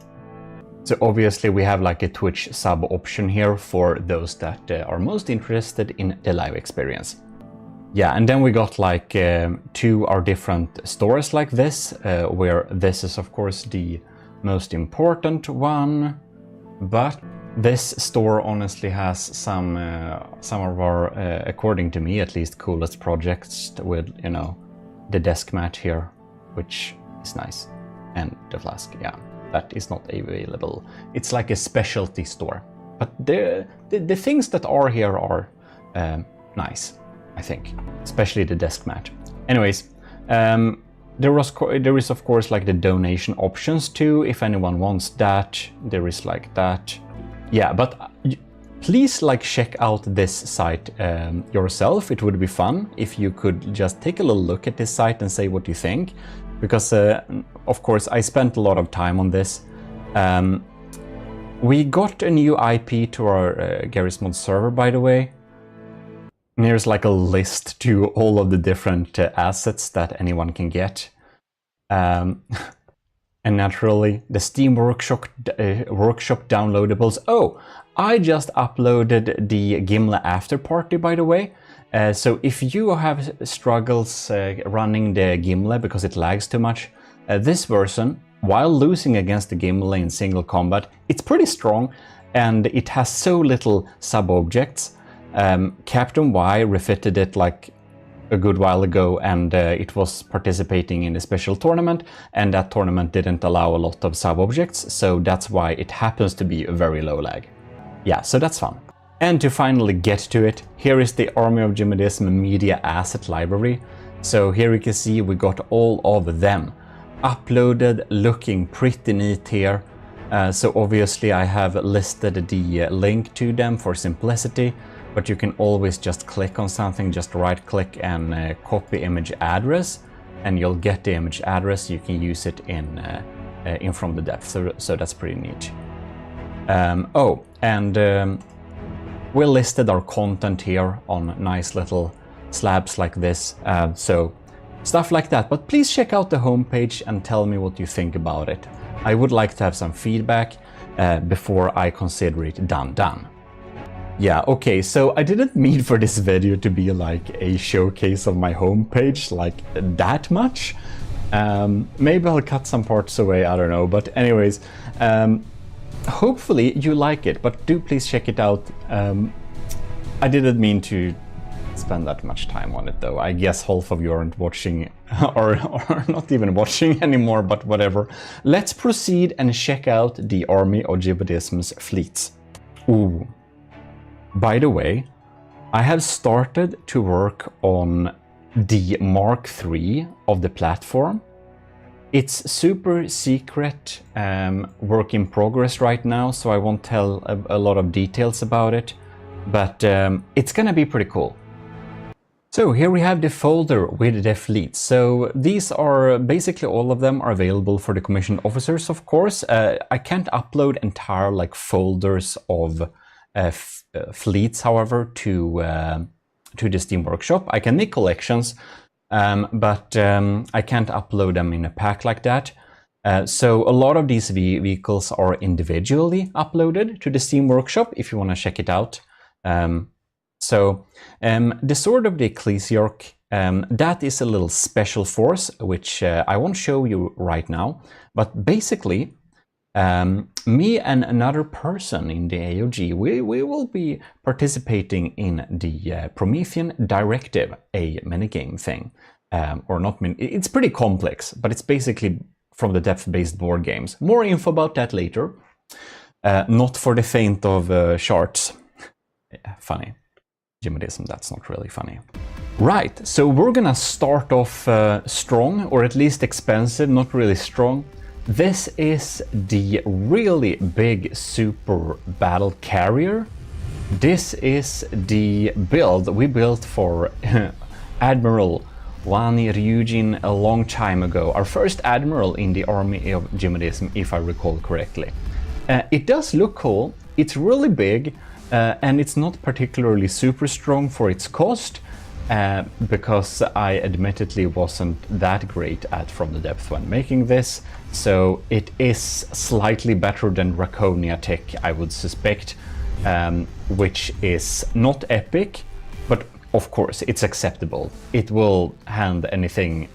So obviously, we have like a Twitch sub option here for those that are most interested in the live experience. Yeah, and then we got like 2 our different stores like this, where this is, of course, the most important one, but This store honestly has some of our, according to me at least, coolest projects with, you know, the desk mat here, which is nice, and the flask, yeah, that is not available. It's like a specialty store, but the things that are here are nice, I think, especially the desk mat. Anyways, there is of course like the donation options too, if anyone wants that. There is like that. Yeah, but please like check out this site yourself. It would be fun if you could just take a little look at this site and say what you think, because of course I spent a lot of time on this. We got a new IP to our Garry's Mod server, by the way. There's like a list to all of the different assets that anyone can get. And naturally, the Steam Workshop downloadables. Oh, I just uploaded the Gimle After Party, by the way. So if you have struggles running the Gimle because it lags too much, this version, while losing against the Gimle in single combat, it's pretty strong and it has so little sub-objects. Captain Y refitted it like a good while ago, and it was participating in a special tournament, and that tournament didn't allow a lot of sub-objects, so that's why it happens to be a very low lag. Yeah, so that's fun. And to finally get to it, here is the Army of GMODIST media asset library. So here you can see we got all of them uploaded, looking pretty neat here. So obviously I have listed the link to them for simplicity, but you can always just click on something, just right click and copy image address, and you'll get the image address. You can use it in from the depth, so that's pretty neat. Oh, and we listed our content here on nice little slabs like this, so stuff like that. But please check out the homepage and tell me what you think about it. I would like to have some feedback before I consider it done. Yeah, okay, so I didn't mean for this video to be like a showcase of my homepage, like that much. Maybe I'll cut some parts away, I don't know, but anyways, hopefully you like it, but do please check it out. I didn't mean to spend that much time on it though. I guess half of you aren't watching or not even watching anymore, but whatever. Let's proceed and check out the Army of GMODIST's fleets. Ooh. By the way, I have started to work on the Mark III of the platform. It's super secret, work in progress right now, so I won't tell a lot of details about it, but it's gonna be pretty cool. So here we have the folder with the fleets. So these are basically all of them are available for the commissioned officers, of course. I can't upload entire like folders of fleets, however, to the Steam Workshop. I can make collections, but I can't upload them in a pack like that. So a lot of these vehicles are individually uploaded to the Steam Workshop if you want to check it out. The Sword of the Ecclesiarch, that is a little special force, which I won't show you right now, but basically me and another person in the AOG, we will be participating in the Promethean Directive, a minigame thing. Or not mini, it's pretty complex, but it's basically from the depth-based board games. More info about that later. Not for the faint of charts. Yeah, funny. GMODISM, that's not really funny. Right, so we're gonna start off strong, or at least expensive, not really strong. This is the really big super battle carrier. This is the build we built for Admiral Wani Ryujin a long time ago. Our first admiral in the Army of GMODISM, if I recall correctly. It does look cool, it's really big, and it's not particularly super strong for its cost, because I admittedly wasn't that great at From the Depth when making this, so it is slightly better than Draconia tech, I would suspect, which is not epic, but of course it's acceptable. It will hand anything.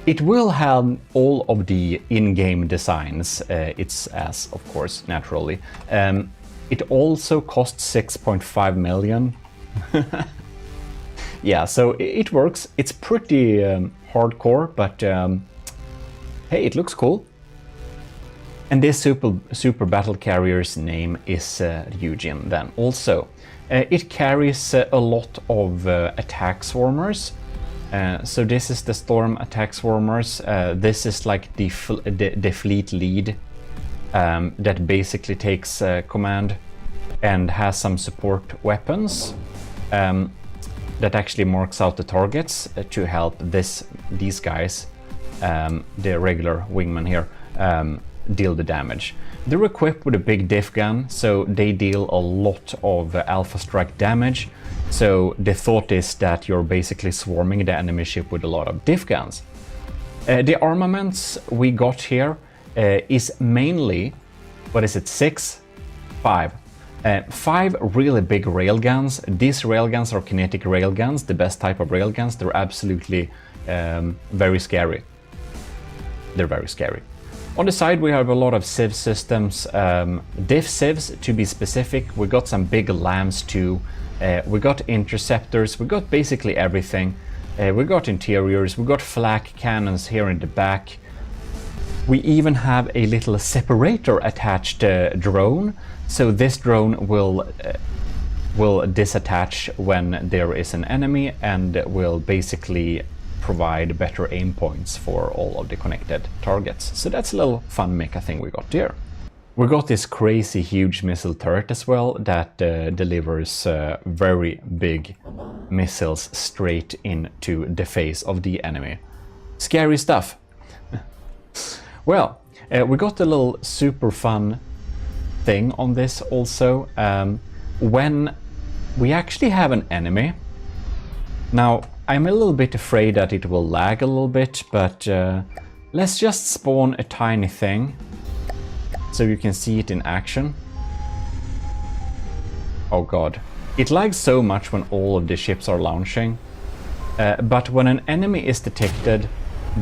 It will have all of the in-game designs, its as, of course, naturally. It also costs 6.5 million. Yeah, so it works. It's pretty hardcore, but hey, it looks cool. And this super battle carrier's name is Ryujin then also. It carries a lot of attack swarmers. So this is the storm attack swarmers. This is like the fleet lead that basically takes command and has some support weapons that actually marks out the targets to help these guys, the regular wingmen here, deal the damage. They're equipped with a big diff gun, so they deal a lot of alpha strike damage. So the thought is that you're basically swarming the enemy ship with a lot of diff guns. The armaments we got here is mainly, what is it, 5 really big railguns. These railguns are kinetic railguns, the best type of railguns. They're absolutely very scary. They're very scary. On the side we have a lot of sieve systems, diff sieves to be specific. We got some big lambs too. We got interceptors, we got basically everything. We got interiors, we got flak cannons here in the back. We even have a little separator attached drone. So this drone will disattach when there is an enemy and will basically provide better aim points for all of the connected targets. So that's a little fun mecha thing we got there. We got this crazy huge missile turret as well that delivers very big missiles straight into the face of the enemy. Scary stuff. Well, we got a little super fun thing on this also. When we actually have an enemy, now I'm a little bit afraid that it will lag a little bit, but let's just spawn a tiny thing so you can see it in action. Oh god, it lags so much when all of the ships are launching, but when an enemy is detected,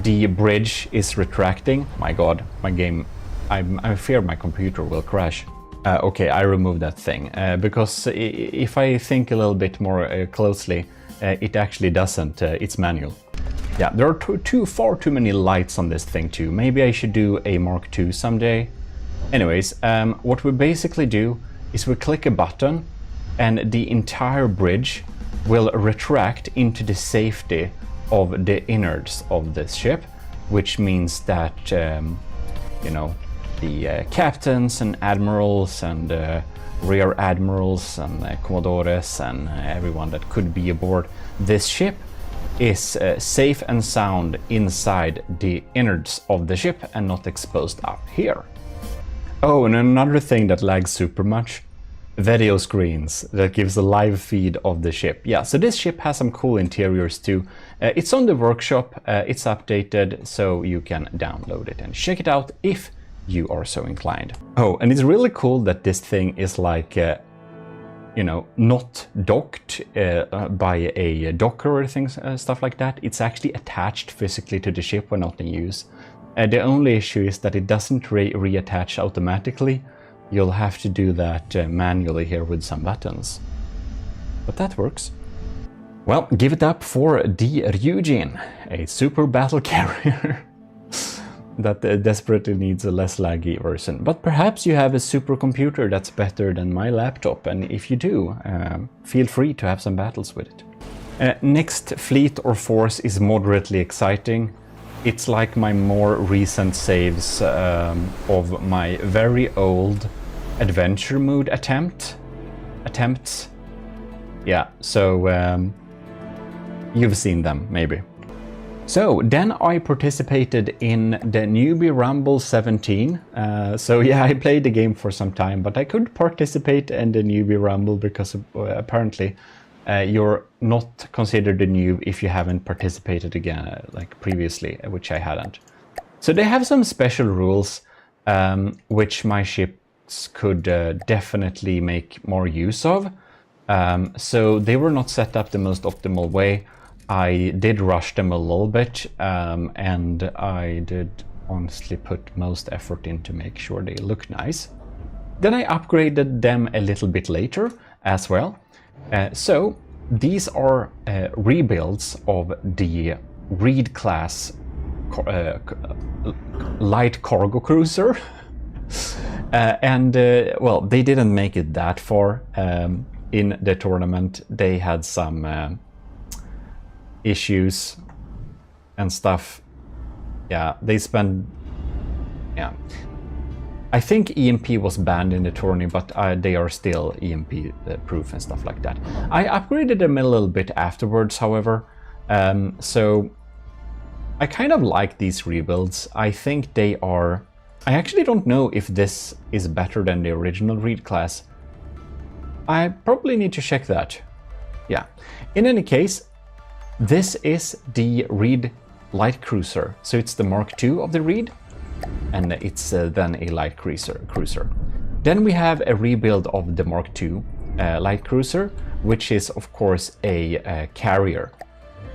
the bridge is retracting. My god, my game, I fear my computer will crash. Okay, I removed that thing, because if I think a little bit more closely, it actually doesn't, it's manual. Yeah, there are far too many lights on this thing too. Maybe I should do a Mark II someday. Anyways, what we basically do is we click a button and the entire bridge will retract into the safety of the innards of this ship, which means that, you know, the captains and admirals and rear admirals and commodores and everyone that could be aboard this ship is safe and sound inside the innards of the ship and not exposed up here. Oh, and another thing that lags super much, video screens that gives a live feed of the ship. Yeah, so this ship has some cool interiors too. It's on the workshop, it's updated, so you can download it and check it out if you are so inclined. Oh, and it's really cool that this thing is like, you know, not docked by a docker or things, stuff like that. It's actually attached physically to the ship when not in use. The only issue is that it doesn't reattach automatically. You'll have to do that manually here with some buttons. But that works. Well, give it up for the Ryujin, a super battle carrier that desperately needs a less laggy version. But perhaps you have a supercomputer that's better than my laptop, and if you do, feel free to have some battles with it. Next fleet or force is moderately exciting. It's like my more recent saves of my very old adventure mode attempts. Yeah, so you've seen them maybe. So then I participated in the Newbie Rumble 17. So yeah, I played the game for some time, but I couldn't participate in the Newbie Rumble because apparently you're not considered a noob if you haven't participated again like previously, which I hadn't. So they have some special rules which my ships could definitely make more use of. So they were not set up the most optimal way. I did rush them a little bit, and I did honestly put most effort in to make sure they look nice. Then I upgraded them a little bit later as well. So these are rebuilds of the Reed class light cargo cruiser. Well, they didn't make it that far in the tournament. They had some issues and stuff. Yeah, they spent... Yeah. I think EMP was banned in the tourney, but they are still EMP proof and stuff like that. I upgraded them a little bit afterwards, however. So I kind of like these rebuilds. I think they are... I actually don't know if this is better than the original Reed class. I probably need to check that. Yeah. In any case, this is the Reed light cruiser. So it's the Mark II of the Reed, and it's then a light cruiser. Then we have a rebuild of the Mark II light cruiser, which is of course a carrier.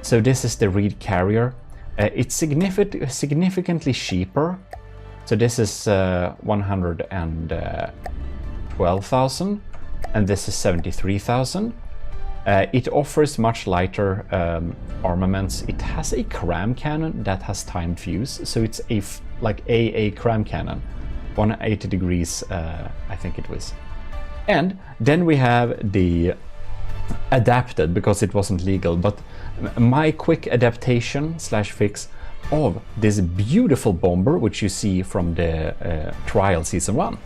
So this is the Reed carrier. It's significantly cheaper. So this is 112,000 and this is 73,000. It offers much lighter armaments. It has a cram cannon that has timed fuse, so it's like a cram cannon, 180 degrees, I think it was. And then we have the adapted, because it wasn't legal, but my quick adaptation slash fix of this beautiful bomber, which you see from the trial season 1.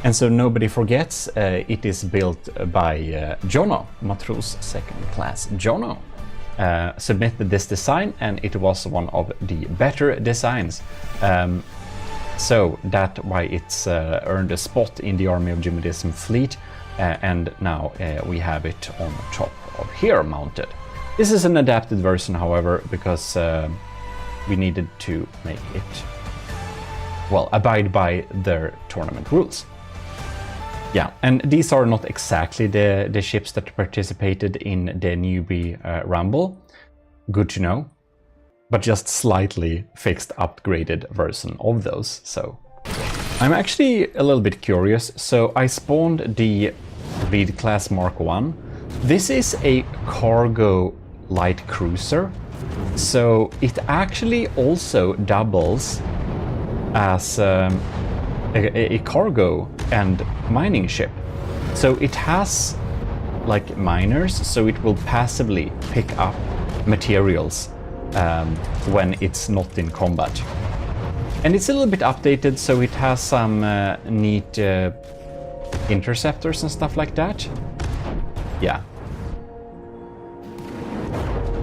And so nobody forgets, it is built by Jono, Matros second class Jono. Submitted this design, and it was one of the better designs. So that's why it's earned a spot in the Army of GMODISM fleet, and now we have it on top of here mounted. This is an adapted version, however, because we needed to make it, well, abide by their tournament rules. Yeah, and these are not exactly the ships that participated in the newbie Rumble. Good to know. But just slightly fixed, upgraded version of those, so. I'm actually a little bit curious. So I spawned the Reed class Mark I. This is a cargo light cruiser. So it actually also doubles as a cargo and mining ship. So it has like miners, so it will passively pick up materials when it's not in combat. And it's a little bit updated, so it has some neat interceptors and stuff like that. Yeah.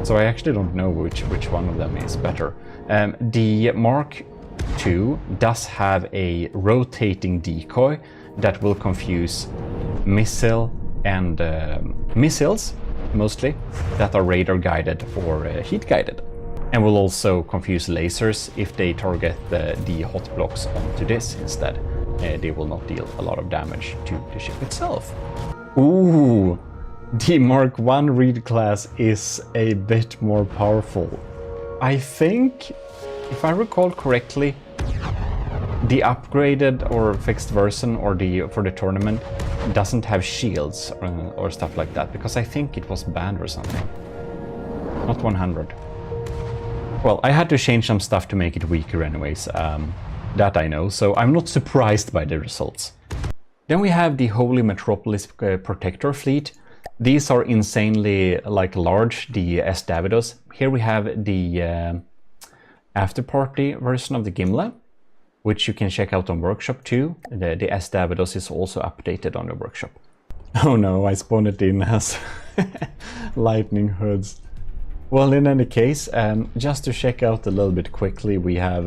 So I actually don't know which one of them is better. The Mark II does have a rotating decoy that will confuse missiles, mostly, that are radar guided or heat guided. And will also confuse lasers if they target the hot blocks onto this instead. They will not deal a lot of damage to the ship itself. Ooh, the Mark I Reed class is a bit more powerful. I think, if I recall correctly, the upgraded or fixed version or for the tournament doesn't have shields or stuff like that, because I think it was banned or something. Not 100. Well, I had to change some stuff to make it weaker anyways, that I know, so I'm not surprised by the results. Then we have the Holy Metropolis Protector fleet. These are insanely large, the S. Davidos. Here we have the afterparty version of the Gimle, which you can check out on Workshop too. The S. Davidos is also updated on the Workshop. Oh no, I spawned it in as lightning hoods. Well, in any case, just to check out a little bit quickly, we have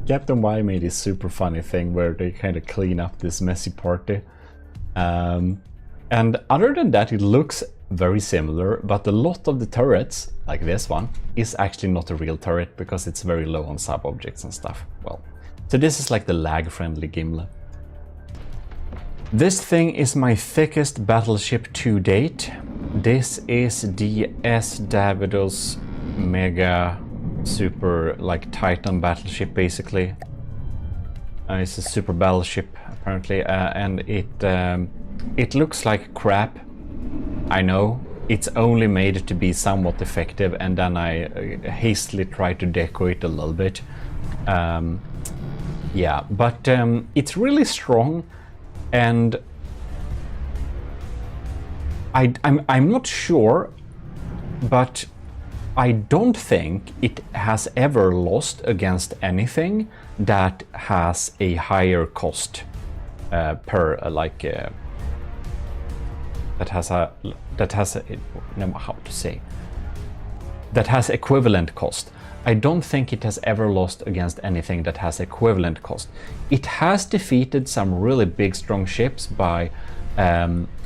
Captain Y made this super funny thing where they kind of clean up this messy party. And other than that, it looks very similar, but a lot of the turrets, like this one, is actually not a real turret because it's very low on sub-objects and stuff. Well, so this is like the lag-friendly Gimle. This thing is my thickest battleship to date. This is the S. Davidos Mega Super Titan battleship, basically. It's a super battleship apparently, and it looks like crap. I know. It's only made to be somewhat effective, and then I hastily try to deco it a little bit. Yeah, but it's really strong, and I'm not sure, but I don't think it has ever lost against anything that has a higher cost per that has equivalent cost. I don't think it has ever lost against anything that has equivalent cost. It has defeated some really big strong ships by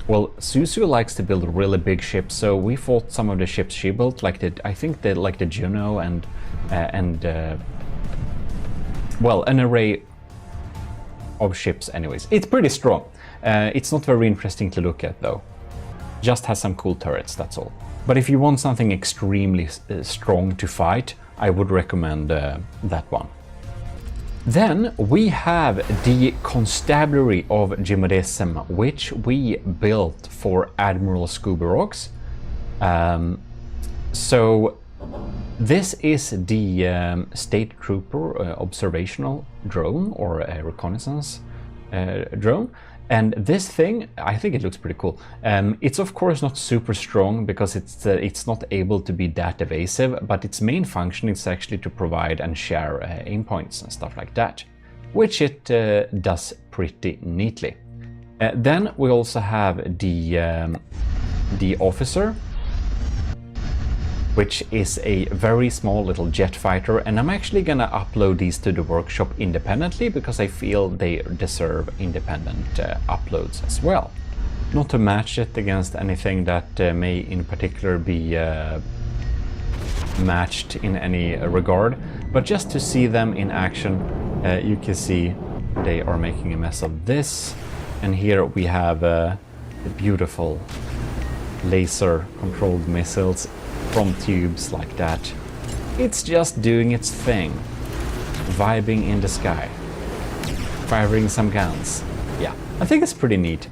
well, Suzu likes to build really big ships, so we fought some of the ships she built, like the Juno and well, an array of ships anyways. It's pretty strong. It's not very interesting to look at though. Just has some cool turrets, that's all. But if you want something extremely strong to fight, I would recommend that one. Then we have the Constabulary of GMODISM, which we built for Admiral Scooby-Rocks. So this is the State Trooper observational drone, or a reconnaissance drone. And this thing, I think it looks pretty cool. It's of course not super strong because it's not able to be that evasive, but its main function is actually to provide and share aim points and stuff like that, which it does pretty neatly. Then we also have the officer, which is a very small little jet fighter, and I'm actually gonna upload these to the workshop independently because I feel they deserve independent uploads as well. Not to match it against anything that may in particular be matched in any regard, but just to see them in action. You can see they are making a mess of this, and here we have the beautiful laser controlled missiles from tubes like that. It's just doing its thing, vibing in the sky, firing some guns. Yeah, I think it's pretty neat.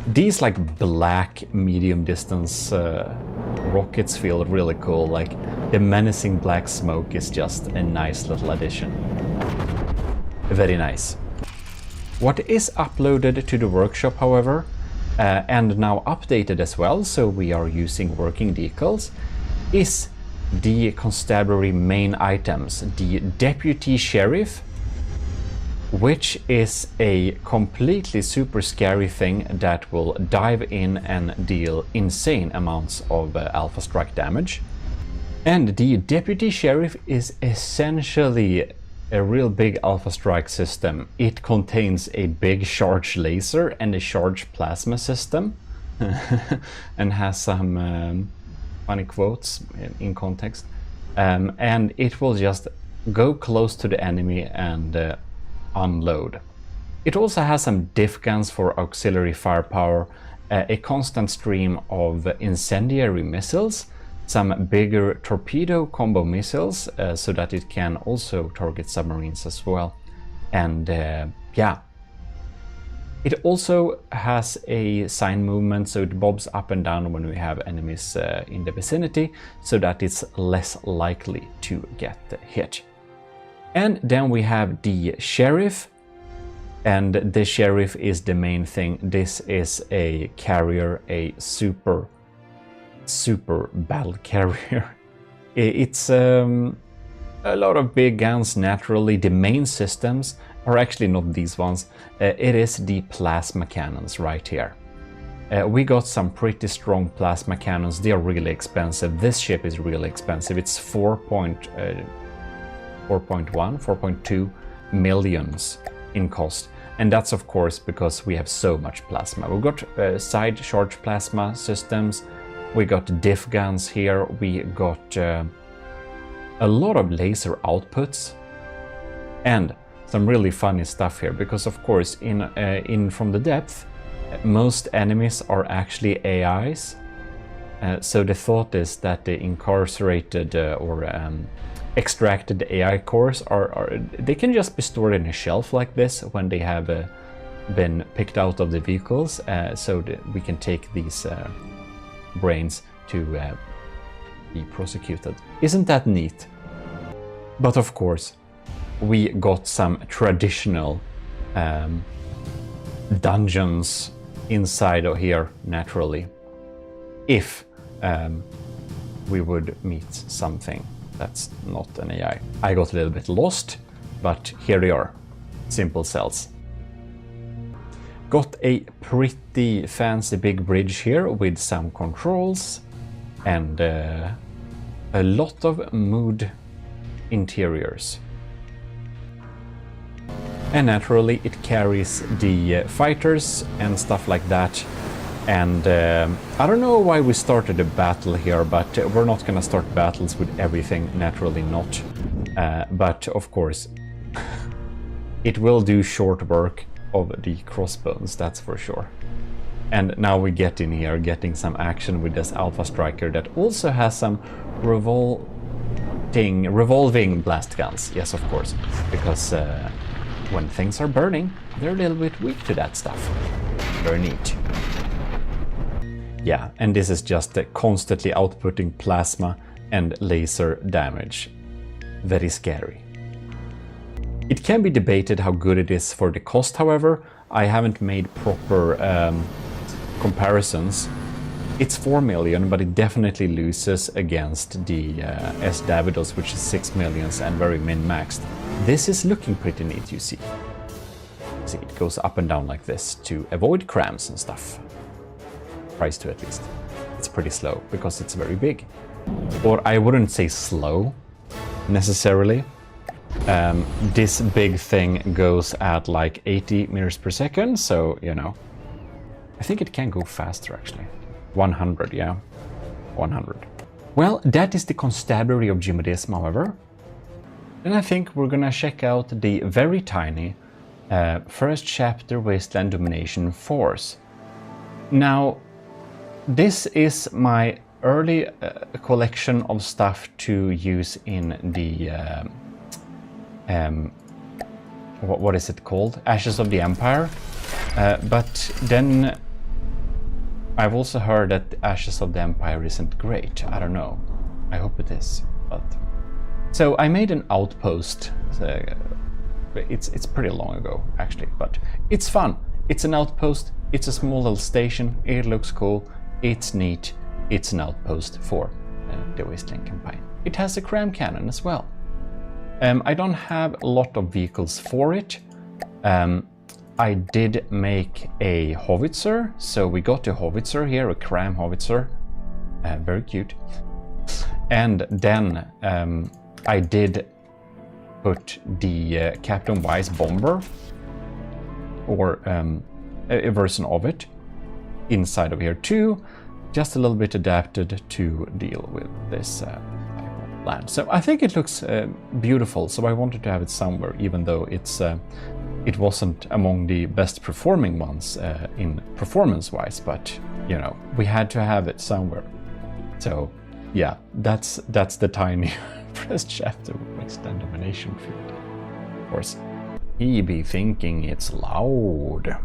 These like black medium distance rockets feel really cool. Like the menacing black smoke is just a nice little addition. Very nice. What is uploaded to the workshop, however, and now updated as well, so we are using working decals, is the Constabulary main items. The Deputy Sheriff, which is a completely super scary thing that will dive in and deal insane amounts of alpha strike damage. And the Deputy Sheriff is essentially a real big alpha strike system. It contains a big charge laser and a charge plasma system and has some funny quotes in context, and it will just go close to the enemy and unload. It also has some diff guns for auxiliary firepower, a constant stream of incendiary missiles, some bigger torpedo combo missiles so that it can also target submarines as well, and yeah. It also has a sign movement, so it bobs up and down when we have enemies in the vicinity, so that it's less likely to get hit. And then we have the Sheriff, and the Sheriff is the main thing. This is a carrier, a super battle carrier. It's a lot of big guns naturally. The main systems are actually not these ones. It is the plasma cannons right here. We got some pretty strong plasma cannons. They are really expensive. This ship is really expensive. It's 4.2 millions in cost. And that's of course because we have so much plasma. We've got side charge plasma systems. We got diff guns here. We got a lot of laser outputs. And some really funny stuff here, because of course in From the Depth most enemies are actually AIs, So the thought is that the incarcerated or extracted AI cores they can just be stored in a shelf like this when they have been picked out of the vehicles, so that we can take these brains to be prosecuted. Isn't that neat? But of course, we got some traditional dungeons inside of here naturally, if we would meet something that's not an AI. I got a little bit lost, but here they are, simple cells. Got a pretty fancy big bridge here with some controls and a lot of mood interiors. And naturally it carries the fighters and stuff like that. And I don't know why we started a battle here, but we're not gonna start battles with everything, naturally not. But of course, it will do short work of the crossbones, that's for sure. And now we get in here, getting some action with this Alpha Striker that also has some revolving blast guns. Yes, of course, because when things are burning, they're a little bit weak to that stuff. Very neat. Yeah, and this is just constantly outputting plasma and laser damage. Very scary. It can be debated how good it is for the cost, however. I haven't made proper comparisons. It's 4 million, but it definitely loses against the S Davidos, which is 6 millions and very min-maxed. This is looking pretty neat, you see. See, it goes up and down like this to avoid cramps and stuff. Tries to, at least. It's pretty slow because it's very big. Or I wouldn't say slow necessarily. This big thing goes at like 80 meters per second, so you know. I think it can go faster actually. 100, yeah. 100. Well, that is the constabulary of GMODISM, however. Then I think we're gonna check out the very tiny first chapter Wasteland Domination Force. Now, this is my early collection of stuff to use in the what is it called? Ashes of the Empire. But then I've also heard that Ashes of the Empire isn't great. I don't know. I hope it is. But so I made an outpost. It's pretty long ago actually, but it's fun. It's an outpost. It's a small little station. It looks cool. It's neat. It's an outpost for the Wasteland campaign. It has a cram cannon as well. I don't have a lot of vehicles for it. I did make a howitzer, so we got a howitzer here, a cram howitzer. Very cute. And then I did put the Captain Wise bomber, or a version of it, inside of here too, just a little bit adapted to deal with this land. So I think it looks beautiful, so I wanted to have it somewhere, even though it wasn't among the best performing ones in performance-wise, but you know, we had to have it somewhere. So yeah, that's the tiny first chapter of Wasteland Domination Field. Of course, he be thinking it's loud.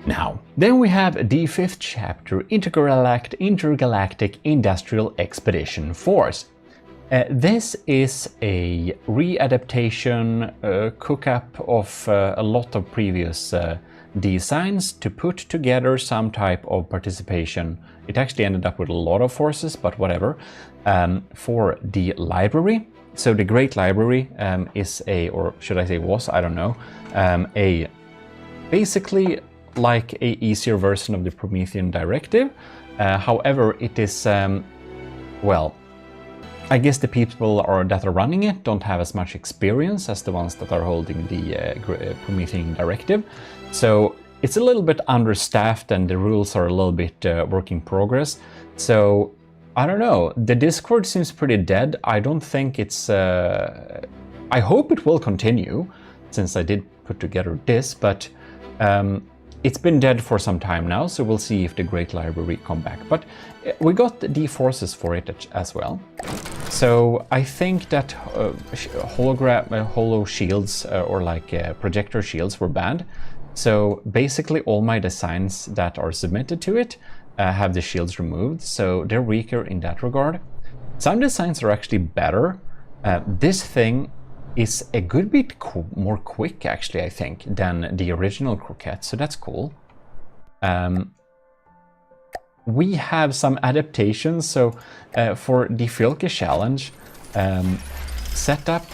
Now, then we have the 5th chapter, Intergalactic Industrial Expedition Force. This is a readaptation, cook-up of a lot of previous designs to put together some type of participation. It actually ended up with a lot of forces, but whatever, for the library. So the Great Library is or should I say was, I don't know, basically like a easier version of the Promethean Directive. However, it is, well, I guess the people that are running it don't have as much experience as the ones that are holding the Promethean Directive. So it's a little bit understaffed and the rules are a little bit work in progress. So I don't know, the Discord seems pretty dead. I don't think it's... I hope it will continue, since I did put together this, but it's been dead for some time now, so we'll see if the Great Library come back. But we got the forces for it as well. So I think that holo shields or like projector shields were banned. So basically all my designs that are submitted to it have the shields removed, so they're weaker in that regard. Some designs are actually better. This thing is a good bit more quick, actually, I think, than the original croquette, so that's cool. We have some adaptations, so for the Filke challenge, Setup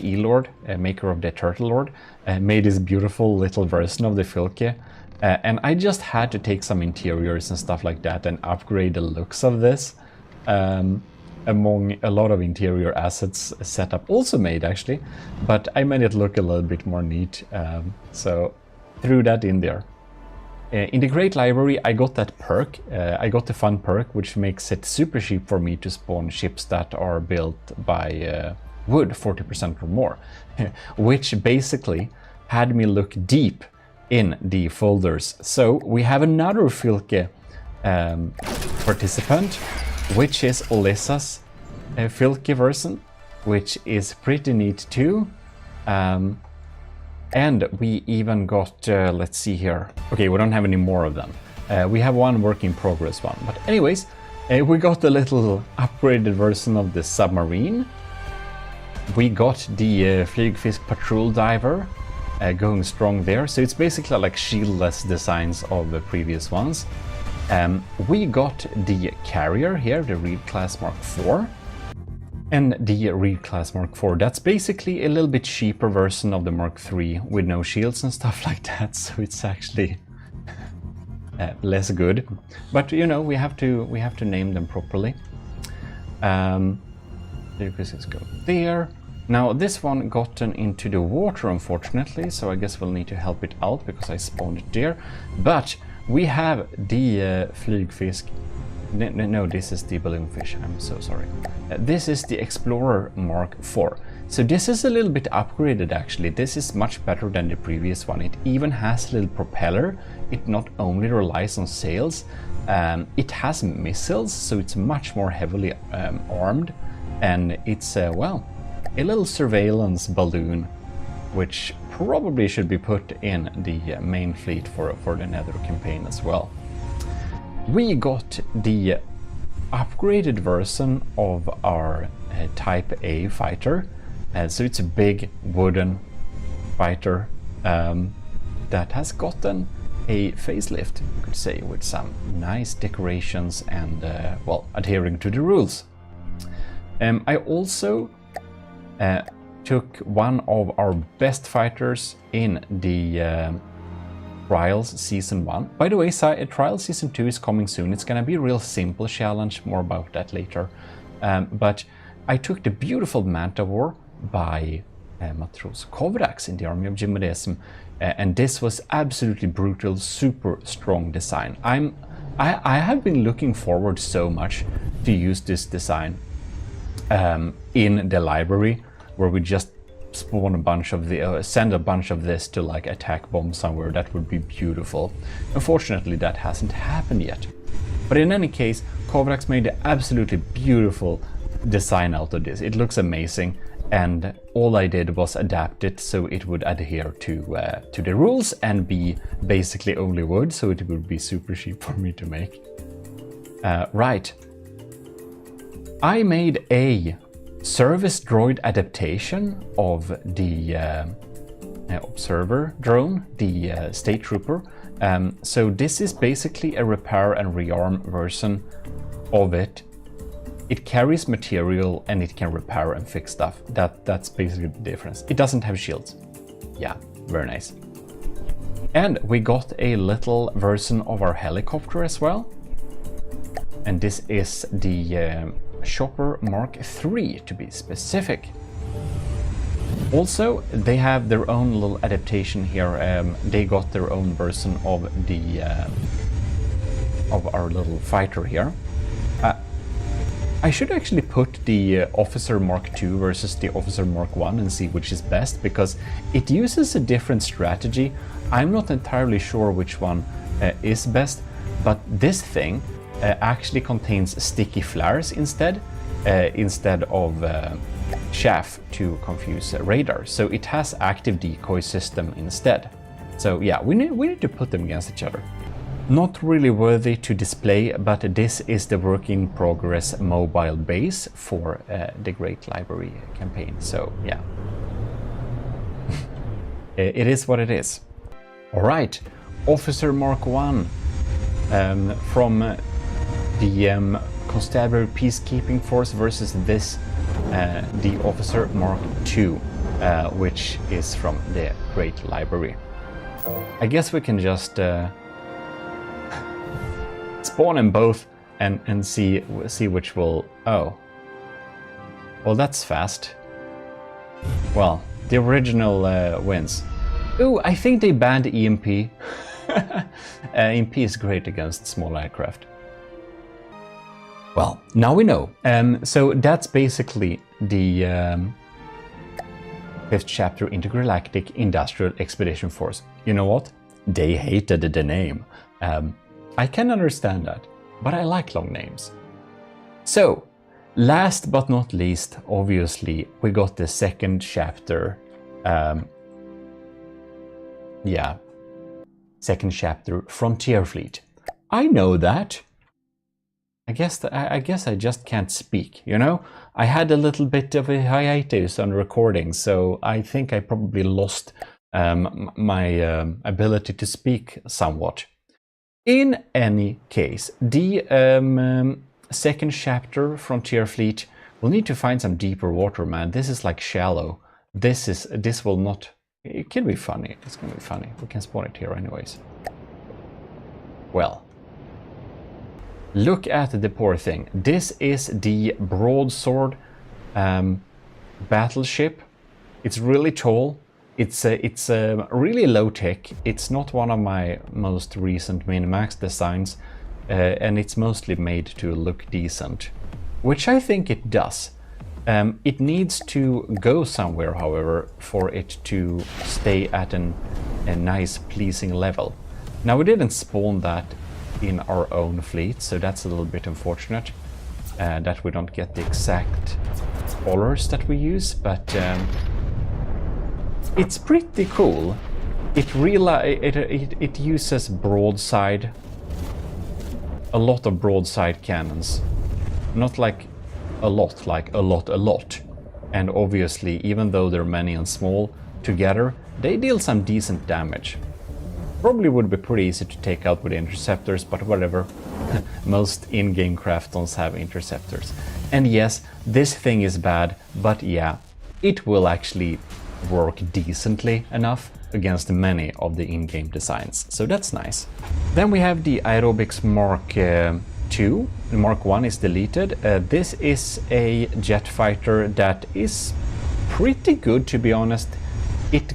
/ E-Lord, maker of the Turtle Lord, made this beautiful little version of the Filke, and I just had to take some interiors and stuff like that and upgrade the looks of this. Among a lot of interior assets Setup also made, actually, but I made it look a little bit more neat, so threw that in there. In the Great Library I got that perk, I got the fun perk which makes it super cheap for me to spawn ships that are built by wood 40% or more, which basically had me look deep in the folders. So we have another Filke participant, which is Olissa's Filke version, which is pretty neat too. And we even got, let's see here. Okay, we don't have any more of them. We have one work in progress one. But anyways, we got a little upgraded version of the submarine. We got the Flygfisk Patrol Diver going strong there. So it's basically like shieldless designs of the previous ones. We got the carrier here, the Reed Class Mark IV. And the Reed Class Mark IV, that's basically a little bit cheaper version of the Mark III with no shields and stuff like that, so it's actually less good. But you know, we have to name them properly. Let's go there. Now this one gotten into the water, unfortunately, so I guess we'll need to help it out because I spawned it there. But we have the Flygfisk. No, this is the balloonfish, I'm so sorry. This is the Explorer Mark IV. So this is a little bit upgraded, actually. This is much better than the previous one. It even has a little propeller. It not only relies on sails, it has missiles, so it's much more heavily armed. And it's, well, a little surveillance balloon, which probably should be put in the main fleet for the Nether campaign as well. We got the upgraded version of our Type A fighter. So it's a big wooden fighter that has gotten a facelift, you could say, with some nice decorations and, well, adhering to the rules. I also took one of our best fighters in the Trials Season 1. By the way, Trials Season 2 is coming soon. It's gonna be a real simple challenge, more about that later. But I took the beautiful Manta War by Matros Kovrax in the army of GMODIST, and this was absolutely brutal, super strong design. I have been looking forward so much to use this design in the library, where we just spawn a bunch of the send a bunch of this to like attack bomb somewhere. That would be beautiful. Unfortunately, that hasn't happened yet. But in any case, Kovrax made an absolutely beautiful design out of this. It looks amazing, and all I did was adapt it so it would adhere to the rules and be basically only wood, so it would be super cheap for me to make. Right. I made a service droid adaptation of the observer drone, the state trooper. So this is basically a repair and rearm version of it. It carries material and it can repair and fix stuff. That's basically the difference. It doesn't have shields. Yeah, very nice. And we got a little version of our helicopter as well. And this is the Chopper Mark III, to be specific. Also, they have their own little adaptation here. They got their own version of the of our little fighter here. I should actually put the Officer Mark II versus the Officer Mark I and see which is best, because it uses a different strategy. I'm not entirely sure which one is best, but this thing actually contains sticky flares instead of chaff to confuse radar. So it has active decoy system instead. So yeah, we need to put them against each other. Not really worthy to display, but this is the work in progress mobile base for the Great Library campaign. So yeah, it is what it is. All right, Officer Mark I from the Constabulary Peacekeeping Force versus this, the Officer Mark II, which is from the Great Library. I guess we can just spawn them both and see which will... Oh. Well, that's fast. Well, the original wins. Ooh, I think they banned EMP. EMP is great against small aircraft. Well, now we know. So that's basically the 5th chapter Intergalactic Industrial Expedition Force. You know what? They hated the name. I can understand that, but I like long names. So, last but not least, obviously, we got the 2nd chapter. Yeah, 2nd chapter Frontier Fleet. I know that. I guess I just can't speak, you know? I had a little bit of a hiatus on recording, so I think I probably lost my ability to speak somewhat. In any case, the 2nd chapter Frontier Fleet will need to find some deeper water, man. This is like shallow. This will not... It can be funny. It's gonna be funny. We can spawn it here anyways. Well. Look at the poor thing. This is the broadsword battleship. It's really tall. It's really low tech. It's not one of my most recent Minimax designs, and it's mostly made to look decent, which I think it does. It needs to go somewhere, however, for it to stay at a nice, pleasing level. Now, we didn't spawn that in our own fleet, so that's a little bit unfortunate that we don't get the exact colors that we use, but it's pretty cool. It uses broadside, a lot of broadside cannons, not like a lot, like a lot. And obviously, even though they're many and small together, they deal some decent damage. Probably would be pretty easy to take out with interceptors, but whatever. Most in-game craftons have interceptors. And yes, this thing is bad, but yeah, it will actually work decently enough against many of the in-game designs, so that's nice. Then we have the Aerobics Mark II. Mark I is deleted. This is a jet fighter that is pretty good, to be honest. It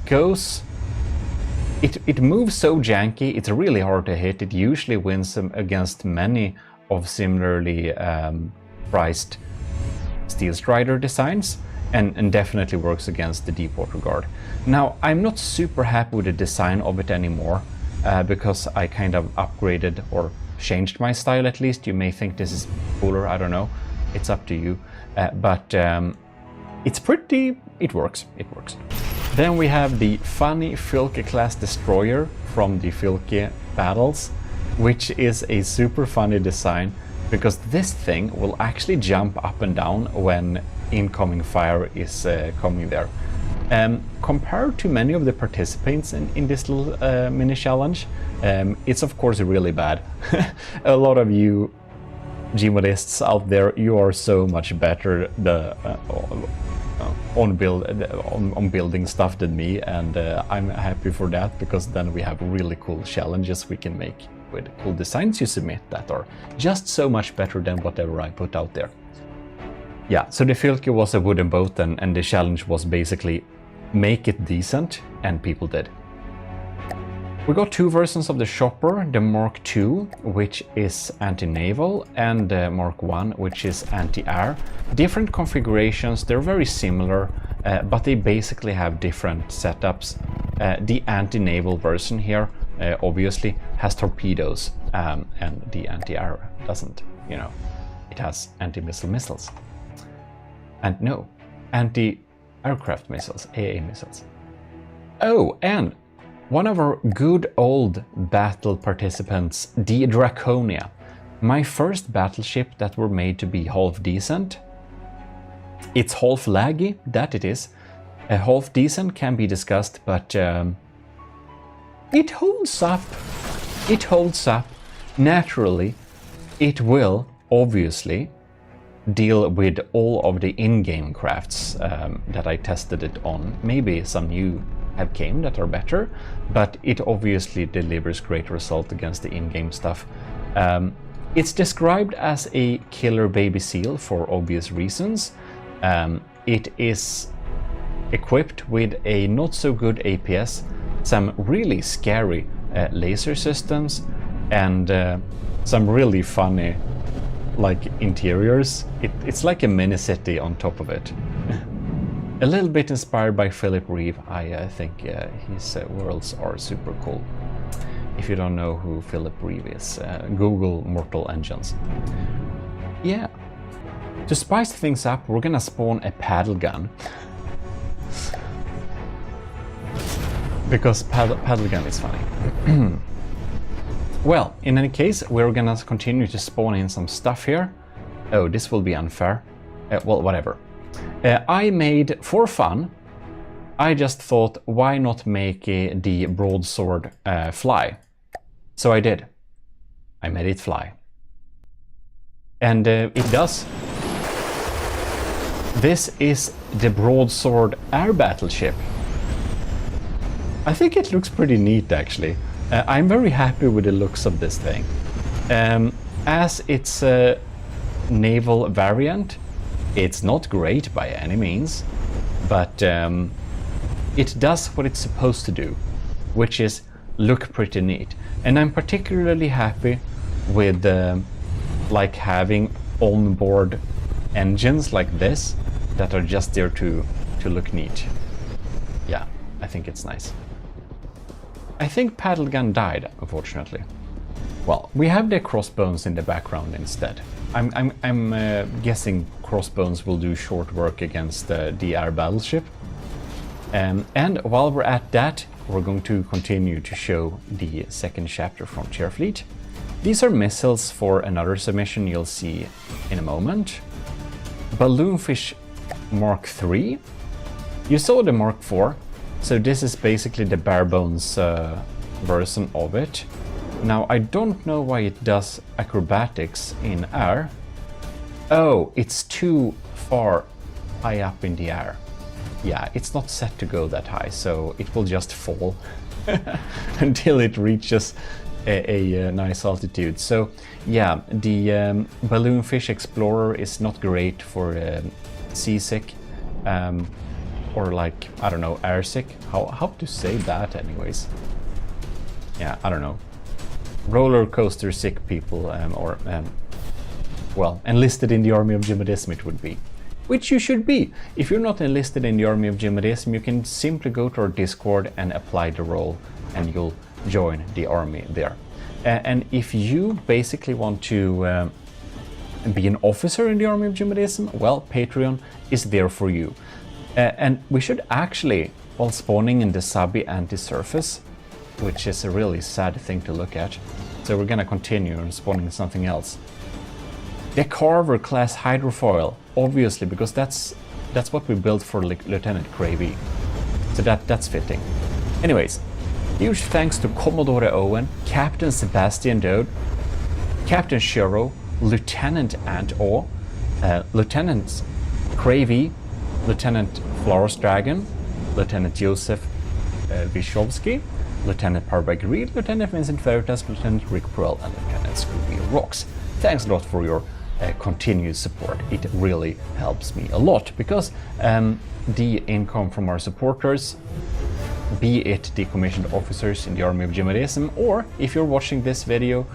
moves so janky, it's really hard to hit. It usually wins against many of similarly priced Steel Strider designs, and definitely works against the Deepwater Guard. Now, I'm not super happy with the design of it anymore, because I kind of upgraded or changed my style at least. You may think this is cooler, I don't know. It's up to you. But it's pretty... it works. Then we have the funny Filke class destroyer from the Filke battles, which is a super funny design, because this thing will actually jump up and down when incoming fire is coming there. Compared to many of the participants in this little mini challenge, it's of course really bad. A lot of you GMODists out there, you are so much better on building stuff than me, and I'm happy for that, because then we have really cool challenges we can make with cool designs you submit that are just so much better than whatever I put out there. Yeah, so the Filke was a wooden boat, and the challenge was basically make it decent, and people did. We got two versions of the chopper, the Mark II, which is anti-naval, and the Mark I, which is anti-air. Different configurations, they're very similar, but they basically have different setups. The anti-naval version here, obviously, has torpedoes, and the anti-air doesn't, you know. It has anti-missile missiles. And no, anti-aircraft missiles, AA missiles. Oh, and one of our good old battle participants, the Draconia. My first battleship that were made to be half decent. It's half laggy, that it is. Half decent can be discussed, but it holds up. It holds up. Naturally, it will, obviously, deal with all of the in-game crafts that I tested it on. Maybe some new have came that are better, but it obviously delivers great result against the in-game stuff. It's described as a killer baby seal for obvious reasons. It is equipped with a not so good APS, some really scary laser systems, and some really funny like interiors. It's like a mini city on top of it. A little bit inspired by Philip Reeve. I think his worlds are super cool. If you don't know who Philip Reeve is, Google Mortal Engines. Yeah. To spice things up, we're gonna spawn a paddle gun. Because paddle gun is funny. Well, in any case, we're gonna continue to spawn in some stuff here. Oh, this will be unfair. Well, whatever. I made, for fun, I just thought, why not make the broadsword fly? So I did. I made it fly. And it does. This is the broadsword air battleship. I think it looks pretty neat, actually. I'm very happy with the looks of this thing. As it's a naval variant, it's not great by any means, but it does what it's supposed to do, which is look pretty neat. And I'm particularly happy with like having on-board engines like this that are just there to look neat. Yeah, I think it's nice. I think paddle gun died, unfortunately. Well, we have the crossbones in the background instead. I'm guessing crossbones will do short work against the air battleship. And while we're at that, we're going to continue to show the second chapter from Chairfleet. These are missiles for another submission you'll see in a moment. Balloonfish Mark III. You saw the Mark IV, so this is basically the bare bones version of it. Now, I don't know why it does acrobatics in air. Oh, it's too far high up in the air. Yeah, it's not set to go that high, so it will just fall until it reaches a nice altitude. So, yeah, the Balloonfish Explorer is not great for seasick, or like, I don't know, airsick. How to say that anyways? Yeah, I don't know. Roller coaster sick people, or well, enlisted in the army of GMODISM it would be. Which you should be. If you're not enlisted in the army of GMODISM, you can simply go to our Discord and apply the role, and you'll join the army there. And if you basically want to be an officer in the army of GMODISM, well, Patreon is there for you. And we should actually, while spawning in the subby anti-surface, which is a really sad thing to look at, so we're gonna continue and spawning something else. The Carver class hydrofoil, obviously, because that's what we built for Lieutenant Cravey. So that's fitting. Anyways, huge thanks to Commodore Owen, Captain Sebastian Dode, Captain Shiro, Lieutenant Ant-O, Lieutenant Cravey, Lieutenant Flores Dragon, Lieutenant Joseph Vyshkovsky, Lieutenant Parberg Reed, Lieutenant Vincent Veritas, Lieutenant Rick Pearl, and Lieutenant Scooby Rocks. Thanks a lot for your continued support. It really helps me a lot, because the income from our supporters be it decommissioned officers in the army of GMODISM, or if you're watching this video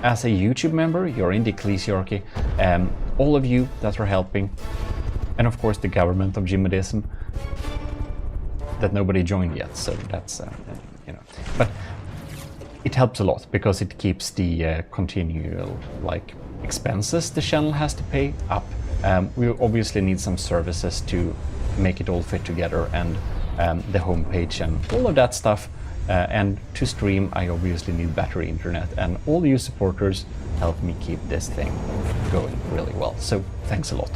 as a YouTube member, you're in the ECCLESIARCHY, all of you that are helping, and of course the government of GMODISM that nobody joined yet, so that's, you know, but it helps a lot because it keeps the continual like expenses the channel has to pay up. We obviously need some services to make it all fit together, and the homepage and all of that stuff. And to stream, I obviously need battery internet, and all you supporters help me keep this thing going really well. So thanks a lot.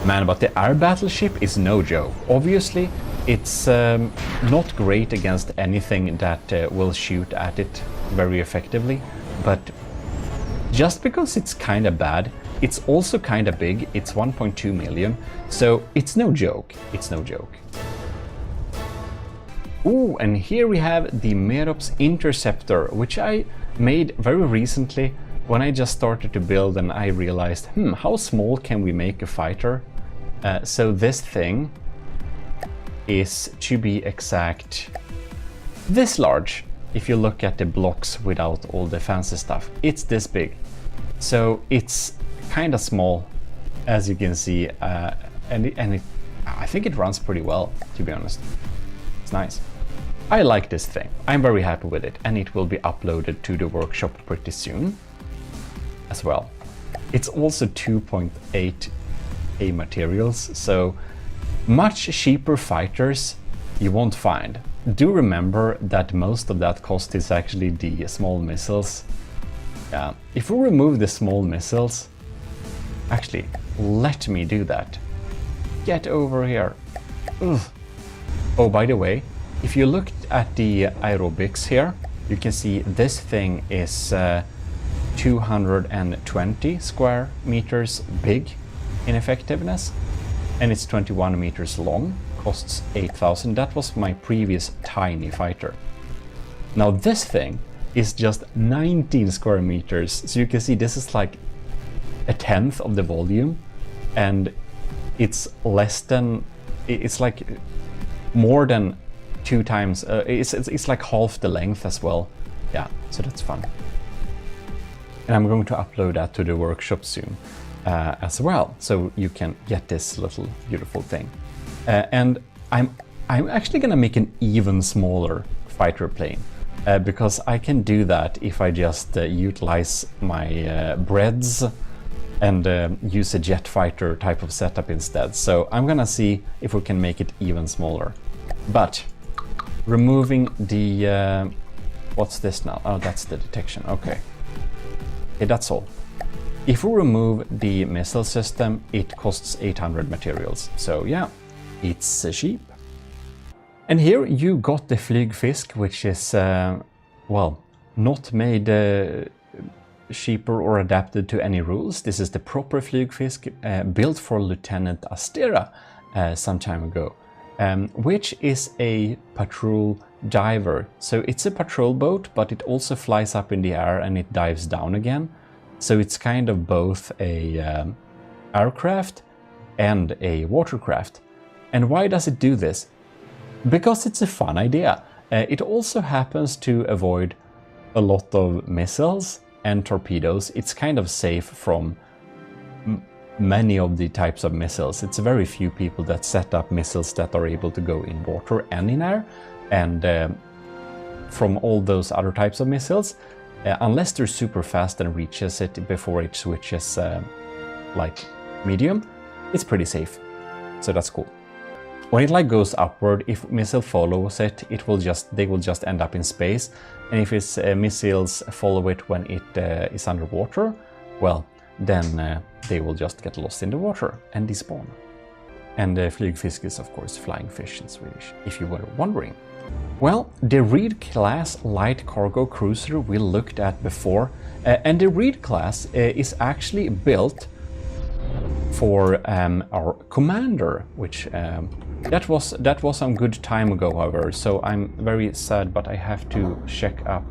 Man, but the air battleship is no joke. Obviously, it's not great against anything that will shoot at it very effectively, but just because it's kind of bad, it's also kind of big. It's 1.2 million, so it's no joke. It's no joke. Ooh, and here we have the Merops Interceptor, which I made very recently when I just started to build, and I realized, how small can we make a fighter? So this thing is, to be exact, this large. If you look at the blocks without all the fancy stuff, it's this big. So it's kind of small, as you can see, and I think it runs pretty well, to be honest. It's nice. I like this thing. I'm very happy with it, and it will be uploaded to the workshop pretty soon as well. It's also 2.8A materials, so much cheaper fighters you won't find. Do remember that most of that cost is actually the small missiles. Yeah, if we remove the small missiles, actually, let me do that. Get over here. Ugh. Oh, by the way, if you look at the aerobics here, you can see this thing is 220 square meters big in effectiveness, and it's 21 meters long, costs 8,000. That was my previous tiny fighter. Now this thing is just 19 square meters, so you can see this is like a tenth of the volume, and it's less than, it's like more than 2 times, it's like half the length as well. Yeah, so that's fun. And I'm going to upload that to the workshop soon as well, so you can get this little beautiful thing. And I'm actually gonna make an even smaller fighter plane, because I can do that if I just utilize my breads and use a jet fighter type of setup instead. So I'm gonna see if we can make it even smaller. But removing the what's this now? Oh, that's the detection. Okay, that's all. If we remove the missile system, it costs 800 materials. So yeah, it's cheap. And here you got the Flygfisk, which is well, not made cheaper or adapted to any rules. This is the proper Flygfisk, built for Lieutenant Astera some time ago, which is a patrol diver. So it's a patrol boat, but it also flies up in the air and it dives down again. So it's kind of both a aircraft and a watercraft. And why does it do this? Because it's a fun idea. It also happens to avoid a lot of missiles and torpedoes. It's kind of safe from many of the types of missiles. It's very few people that set up missiles that are able to go in water and in air. And from all those other types of missiles, unless they're super fast and reaches it before it switches like medium, it's pretty safe. So that's cool. When it like goes upward, if missile follows it, they will just end up in space. And if its missiles follow it when it is underwater, well, then they will just get lost in the water and despawn. And Flygfisk is of course flying fish in Swedish, if you were wondering. Well, the Reed class light cargo cruiser we looked at before, and the Reed class is actually built for our commander, which that was some good time ago, however. So I'm very sad, but I have to check up.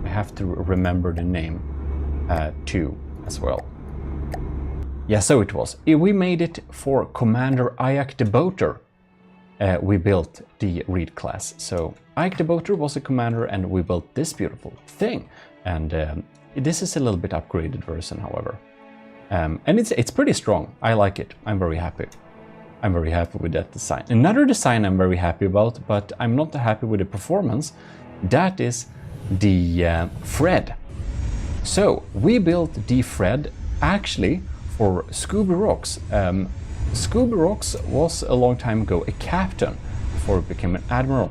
I have to remember the name too as well. Yeah, so it was. We made it for Commander Ayak the Boater. we built the Reed class. So Ike the Boater was a commander and we built this beautiful thing. And this is a little bit upgraded version, however. And it's pretty strong. I like it. I'm very happy. I'm very happy with that design. Another design I'm very happy about, but I'm not happy with the performance. That is the Fred. So we built the Fred actually for Scooby Rocks. Scooby Rocks was a long time ago a captain before he became an admiral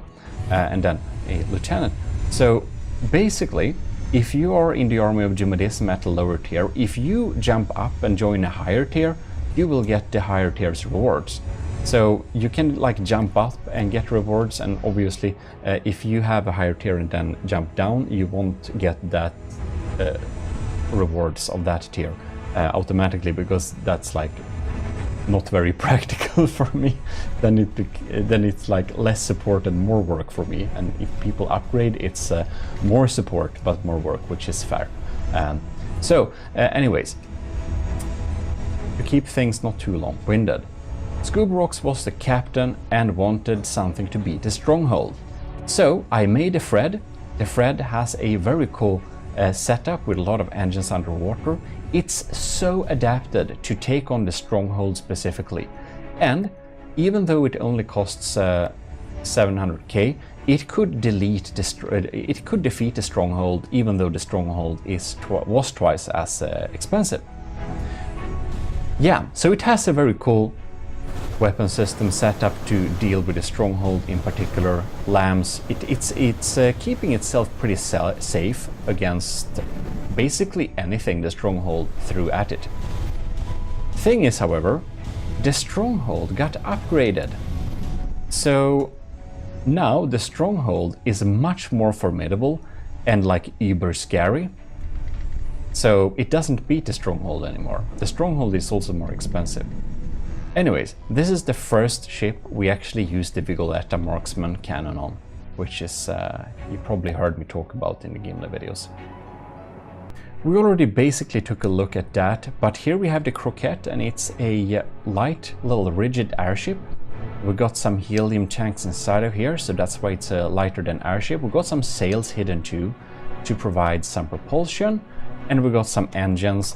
and then a lieutenant. So basically, if you are in the army of GMODISM at a lower tier, if you jump up and join a higher tier, you will get the higher tier's rewards. So you can like jump up and get rewards, and obviously if you have a higher tier and then jump down, you won't get that rewards of that tier automatically, because that's like not very practical for me. Then it's like less support and more work for me, and if people upgrade, it's more support but more work, which is fair. Anyways, to keep things not too long-winded, Scooby Rocks was the captain and wanted something to beat the stronghold. So I made a Fred. The Fred has a very cool setup with a lot of engines underwater. It's so adapted to take on the stronghold specifically. And even though it only costs 700k, it could defeat the stronghold, even though the stronghold was twice as expensive. Yeah, so it has a very cool weapon system set up to deal with the stronghold, in particular lambs. It's keeping itself pretty safe against basically anything the stronghold threw at it. Thing is, however, the stronghold got upgraded. So now the stronghold is much more formidable and like uber scary. So it doesn't beat the stronghold anymore. The stronghold is also more expensive. Anyways, this is the first ship we actually used the Vigoletta marksman cannon on, which is you probably heard me talk about in the Gimli videos. We already basically took a look at that, but here we have the Croquette, and it's a light, little rigid airship. We got some helium tanks inside of here, so that's why it's lighter than airship. We got some sails hidden too, to provide some propulsion, and we got some engines.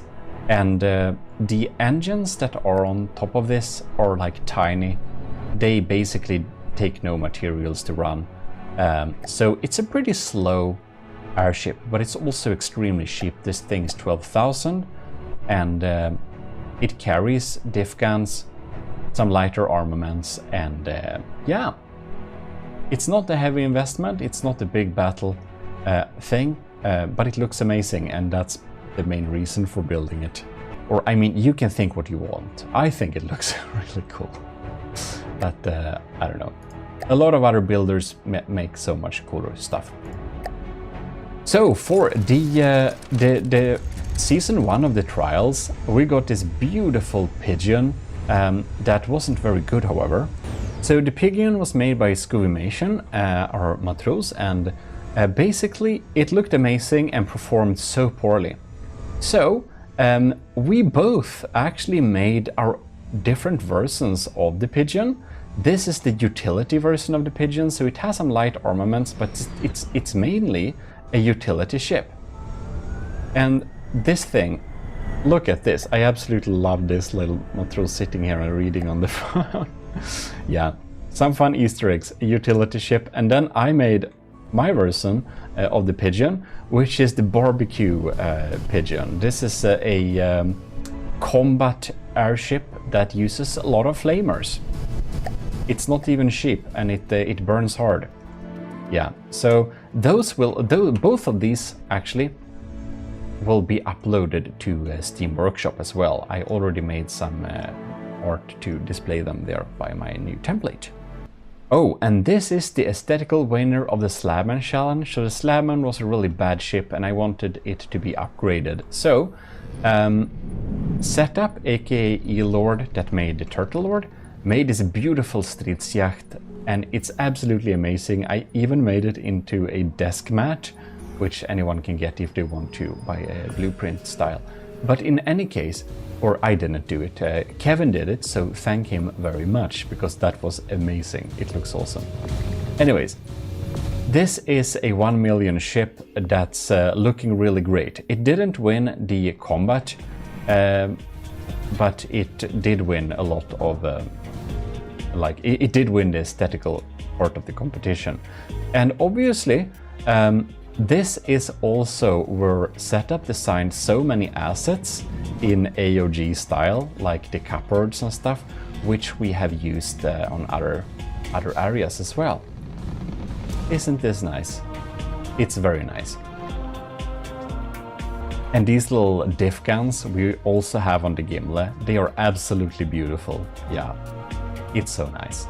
And the engines that are on top of this are like tiny. They basically take no materials to run. So it's a pretty slow airship, but it's also extremely cheap. This thing's 12,000, and it carries diff guns, some lighter armaments, and yeah, it's not a heavy investment. It's not a big battle thing, but it looks amazing, and that's the main reason for building it. Or I mean, you can think what you want. I think it looks really cool, but I don't know. A lot of other builders make so much cooler stuff. So for the season 1 of the trials, we got this beautiful pigeon that wasn't very good, however. So the pigeon was made by Scuvimation, our matros, and basically it looked amazing and performed so poorly. So we both actually made our different versions of the pigeon. This is the utility version of the pigeon, so it has some light armaments, but it's mainly a utility ship. And this thing, look at this. I absolutely love this little matros sitting here and reading on the phone. Yeah, some fun Easter eggs, a utility ship. And then I made my version of the pigeon, which is the barbecue pigeon. This is a combat airship that uses a lot of flamers. It's not even cheap, and it burns hard. Yeah, so both of these actually will be uploaded to Steam Workshop as well. I already made some art to display them there by my new template. Oh, and this is the aesthetical winner of the Slabman challenge. So the Slabman was a really bad ship, and I wanted it to be upgraded. So Setup, aka E-Lord, that made the Turtle Lord, made this beautiful stridsjacht, and it's absolutely amazing. I even made it into a desk mat, which anyone can get if they want to, by a blueprint style. But in any case, or I didn't do it, Kevin did it, so thank him very much, because that was amazing. It looks awesome. Anyways, this is a 1 million ship that's looking really great. It didn't win the combat, but it did win a lot of, it did win the aesthetical part of the competition. And obviously, this is also where Setup designed so many assets in AOG style, like the cupboards and stuff, which we have used on other areas as well. Isn't this nice? It's very nice. And these little diff guns we also have on the Gimle. They are absolutely beautiful. Yeah, it's so nice.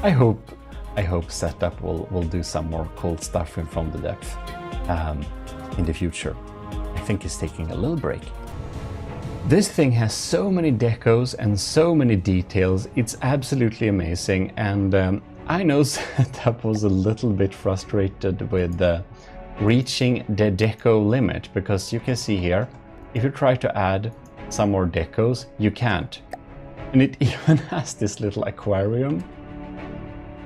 I hope Setup will do some more cool stuff from the depth in the future. I think he's taking a little break. This thing has so many decos and so many details. It's absolutely amazing. And I know Setup was a little bit frustrated with reaching the deco limit, because you can see here, if you try to add some more decos, you can't. And it even has this little aquarium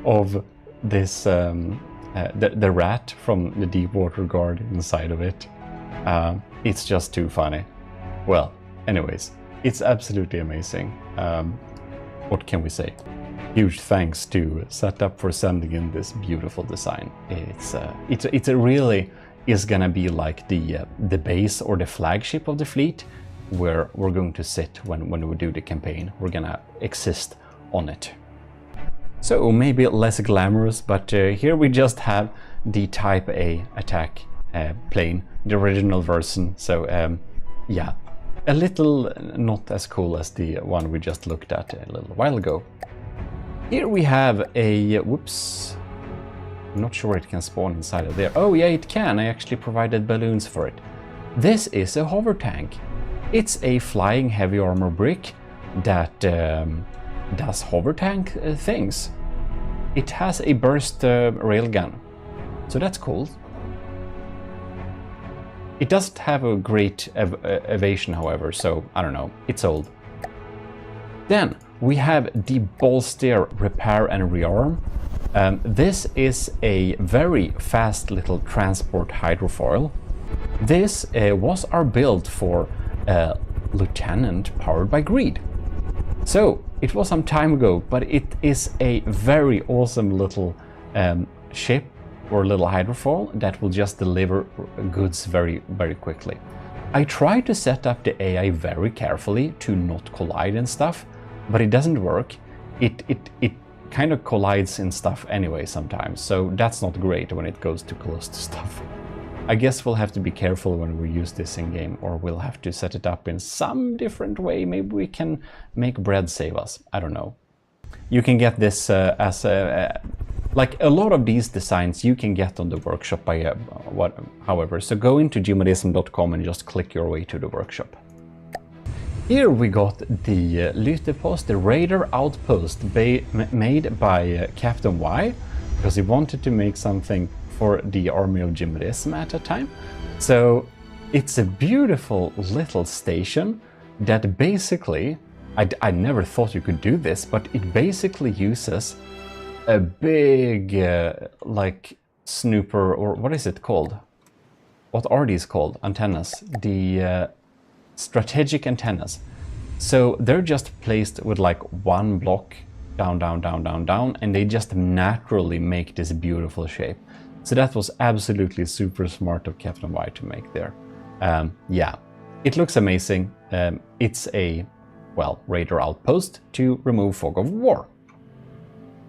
of this the rat from the Deepwater Guard inside of it. It's just too funny. Well, anyways, it's absolutely amazing. What can we say? Huge thanks to Setup for sending in this beautiful design. It's a really is gonna be like the base or the flagship of the fleet, where we're going to sit when we do the campaign. We're gonna exist on it. So maybe less glamorous, but here we just have the Type A attack plane, the original version. So yeah, a little not as cool as the one we just looked at a little while ago. Here we have a, whoops, I'm not sure it can spawn inside of there. Oh yeah, it can. I actually provided balloons for it. This is a hover tank. It's a flying heavy armor brick that does hover tank things. It has a burst railgun, so that's cool. It doesn't have a great evasion, however, so I don't know, it's old. Then we have the bolster repair and rearm. This is a very fast little transport hydrofoil. This was our build for Lieutenant powered by greed. So it was some time ago, but it is a very awesome little ship or little hydrofoil that will just deliver goods very, very quickly. I try to set up the AI very carefully to not collide and stuff, but it doesn't work. It kind of collides in stuff anyway sometimes, so that's not great when it goes too close to stuff. I guess we'll have to be careful when we use this in game, or we'll have to set it up in some different way. Maybe we can make bread save us. I don't know. You can get this as a like a lot of these designs you can get on the workshop by however. So go into gmodism.com and just click your way to the workshop. Here we got the Lytepost, the Raider Outpost made by Captain Y, because he wanted to make something for the army of GMODISM at a time. So it's a beautiful little station that basically, I never thought you could do this, but it basically uses a big like snooper, or what is it called? What are these called? Antennas. The strategic antennas. So they're just placed with like one block down, down, down, down, down, and they just naturally make this beautiful shape. So that was absolutely super smart of Captain Y to make there. Yeah, it looks amazing. It's a, well, Raider Outpost to remove fog of war.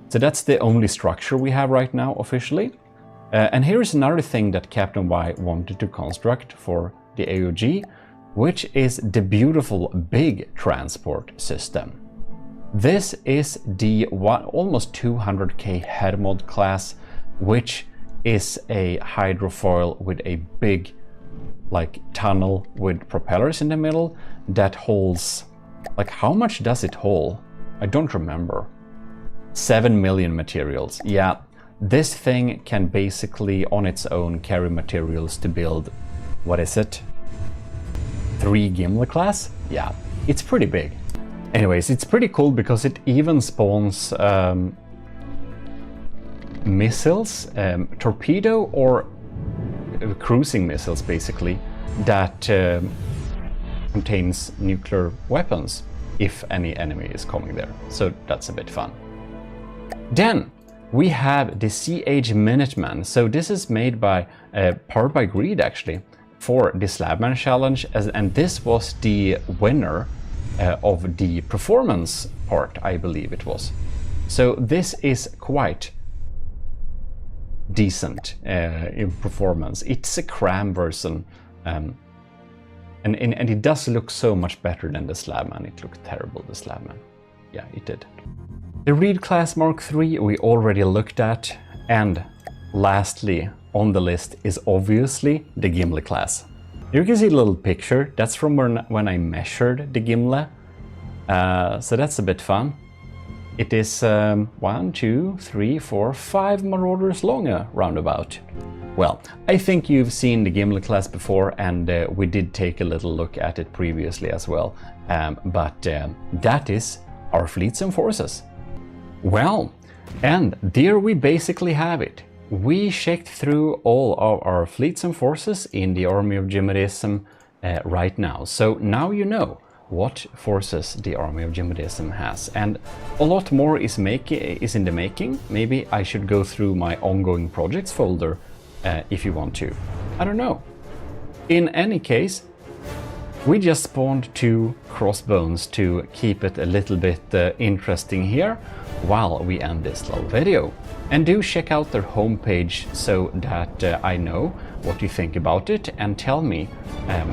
So that's the only structure we have right now officially. And here is another thing that Captain Y wanted to construct for the AOG, which is the beautiful big transport system. This is the almost 200k head mod class, which is a hydrofoil with a big like tunnel with propellers in the middle that holds, like, how much does it hold? I don't remember. 7 million materials. Yeah, this thing can basically on its own carry materials to build, what is it? 3 Gimli class, yeah, it's pretty big. Anyways, it's pretty cool because it even spawns missiles, torpedo or cruising missiles basically, that contains nuclear weapons if any enemy is coming there. So that's a bit fun. Then we have the Siege Minuteman. So this is made by powered by Greed actually for the Slabman challenge, and this was the winner of the performance part, I believe it was. So this is quite decent in performance. It's a cram version, and it does look so much better than the Slabman. It looked terrible, the Slabman. Yeah, it did. The Reed class Mark III we already looked at, and lastly on the list is obviously the Gimli class. You can see a little picture. That's from when I measured the Gimli, so that's a bit fun. It is 1, 2, 3, 4, 5 Marauders long roundabout. Well, I think you've seen the Gimli class before, and we did take a little look at it previously as well, but that is our fleets and forces. Well, and there we basically have it. We checked through all of our fleets and forces in the Army of GMODISM right now. So now you know what forces the Army of GMODISM has, and a lot more is in the making. Maybe I should go through my ongoing projects folder if you want to. I don't know. In any case, we just spawned 2 crossbones to keep it a little bit interesting here while we end this little video. And do check out their homepage so that I know what you think about it, and tell me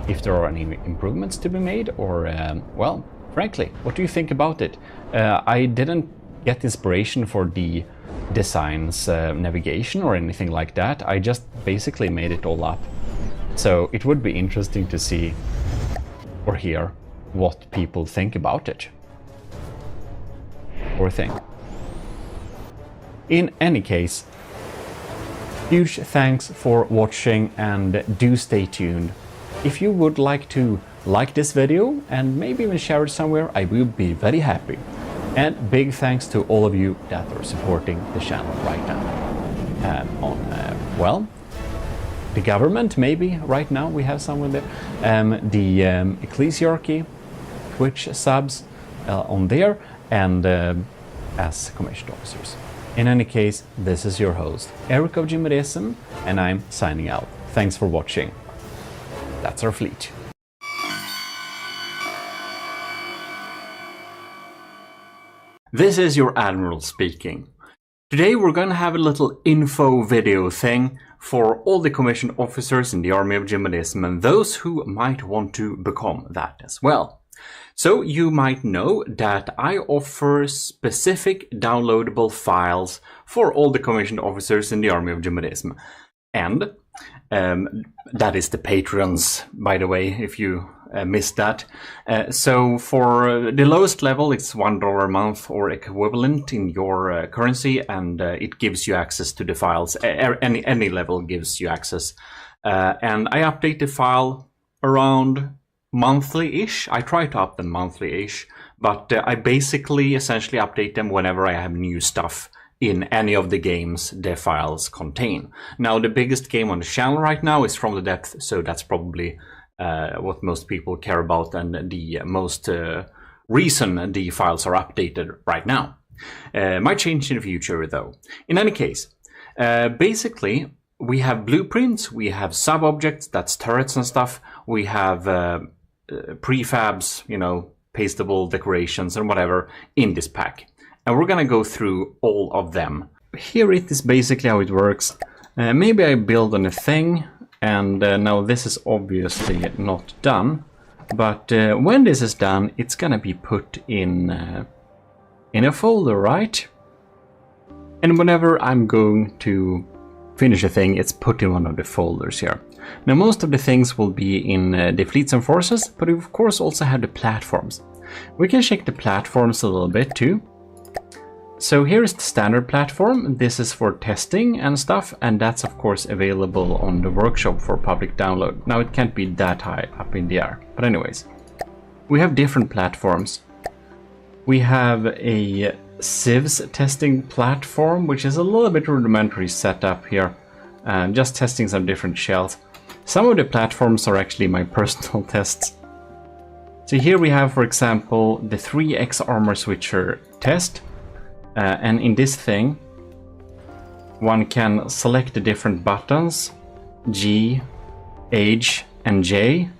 if there are any improvements to be made, or well, frankly, what do you think about it? I didn't get inspiration for the design's navigation or anything like that. I just basically made it all up. So it would be interesting to see or hear what people think about it. Or think. In any case, huge thanks for watching, and do stay tuned. If you would like to like this video and maybe even share it somewhere, I will be very happy. And big thanks to all of you that are supporting the channel right now. Well, the government, maybe right now we have someone there. The ECCLESIARCHY, Twitch subs on there, and as commissioned officers. In any case, this is your host, Eric of GMODISM, and I'm signing out. Thanks for watching. That's our fleet. This is your Admiral speaking. Today we're going to have a little info video thing for all the commissioned officers in the Army of GMODISM and those who might want to become that as well. So you might know that I offer specific downloadable files for all the commissioned officers in the Army of GMODISM. And that is the patrons, by the way, if you missed that. So for the lowest level, it's $1 a month or equivalent in your currency, and it gives you access to the files. Any level gives you access. And I update the file around monthly-ish. I try to up them monthly-ish, but I basically essentially update them whenever I have new stuff in any of the games the files contain. Now, the biggest game on the channel right now is From the Depth, so that's probably what most people care about, and the most reason the files are updated right now. Might change in the future though. In any case, basically we have blueprints, we have sub-objects, that's turrets and stuff, we have prefabs, you know, pastable decorations and whatever in this pack. And we're gonna go through all of them. Here it is basically how it works. Maybe I build on a thing, and now this is obviously not done, but when this is done, it's gonna be put in a folder, right? And whenever I'm going to finish a thing, it's put in one of the folders here. Now most of the things will be in the fleets and forces, but we of course also have the platforms. We can check the platforms a little bit too. So here is the standard platform. This is for testing and stuff, and that's of course available on the workshop for public download. Now it can't be that high up in the air, but anyways. We have different platforms. We have a civs testing platform, which is a little bit rudimentary setup here, just testing some different shells. Some of the platforms are actually my personal tests. So here we have, for example, the 3x armor switcher test. And in this thing, one can select the different buttons, G, H, and J,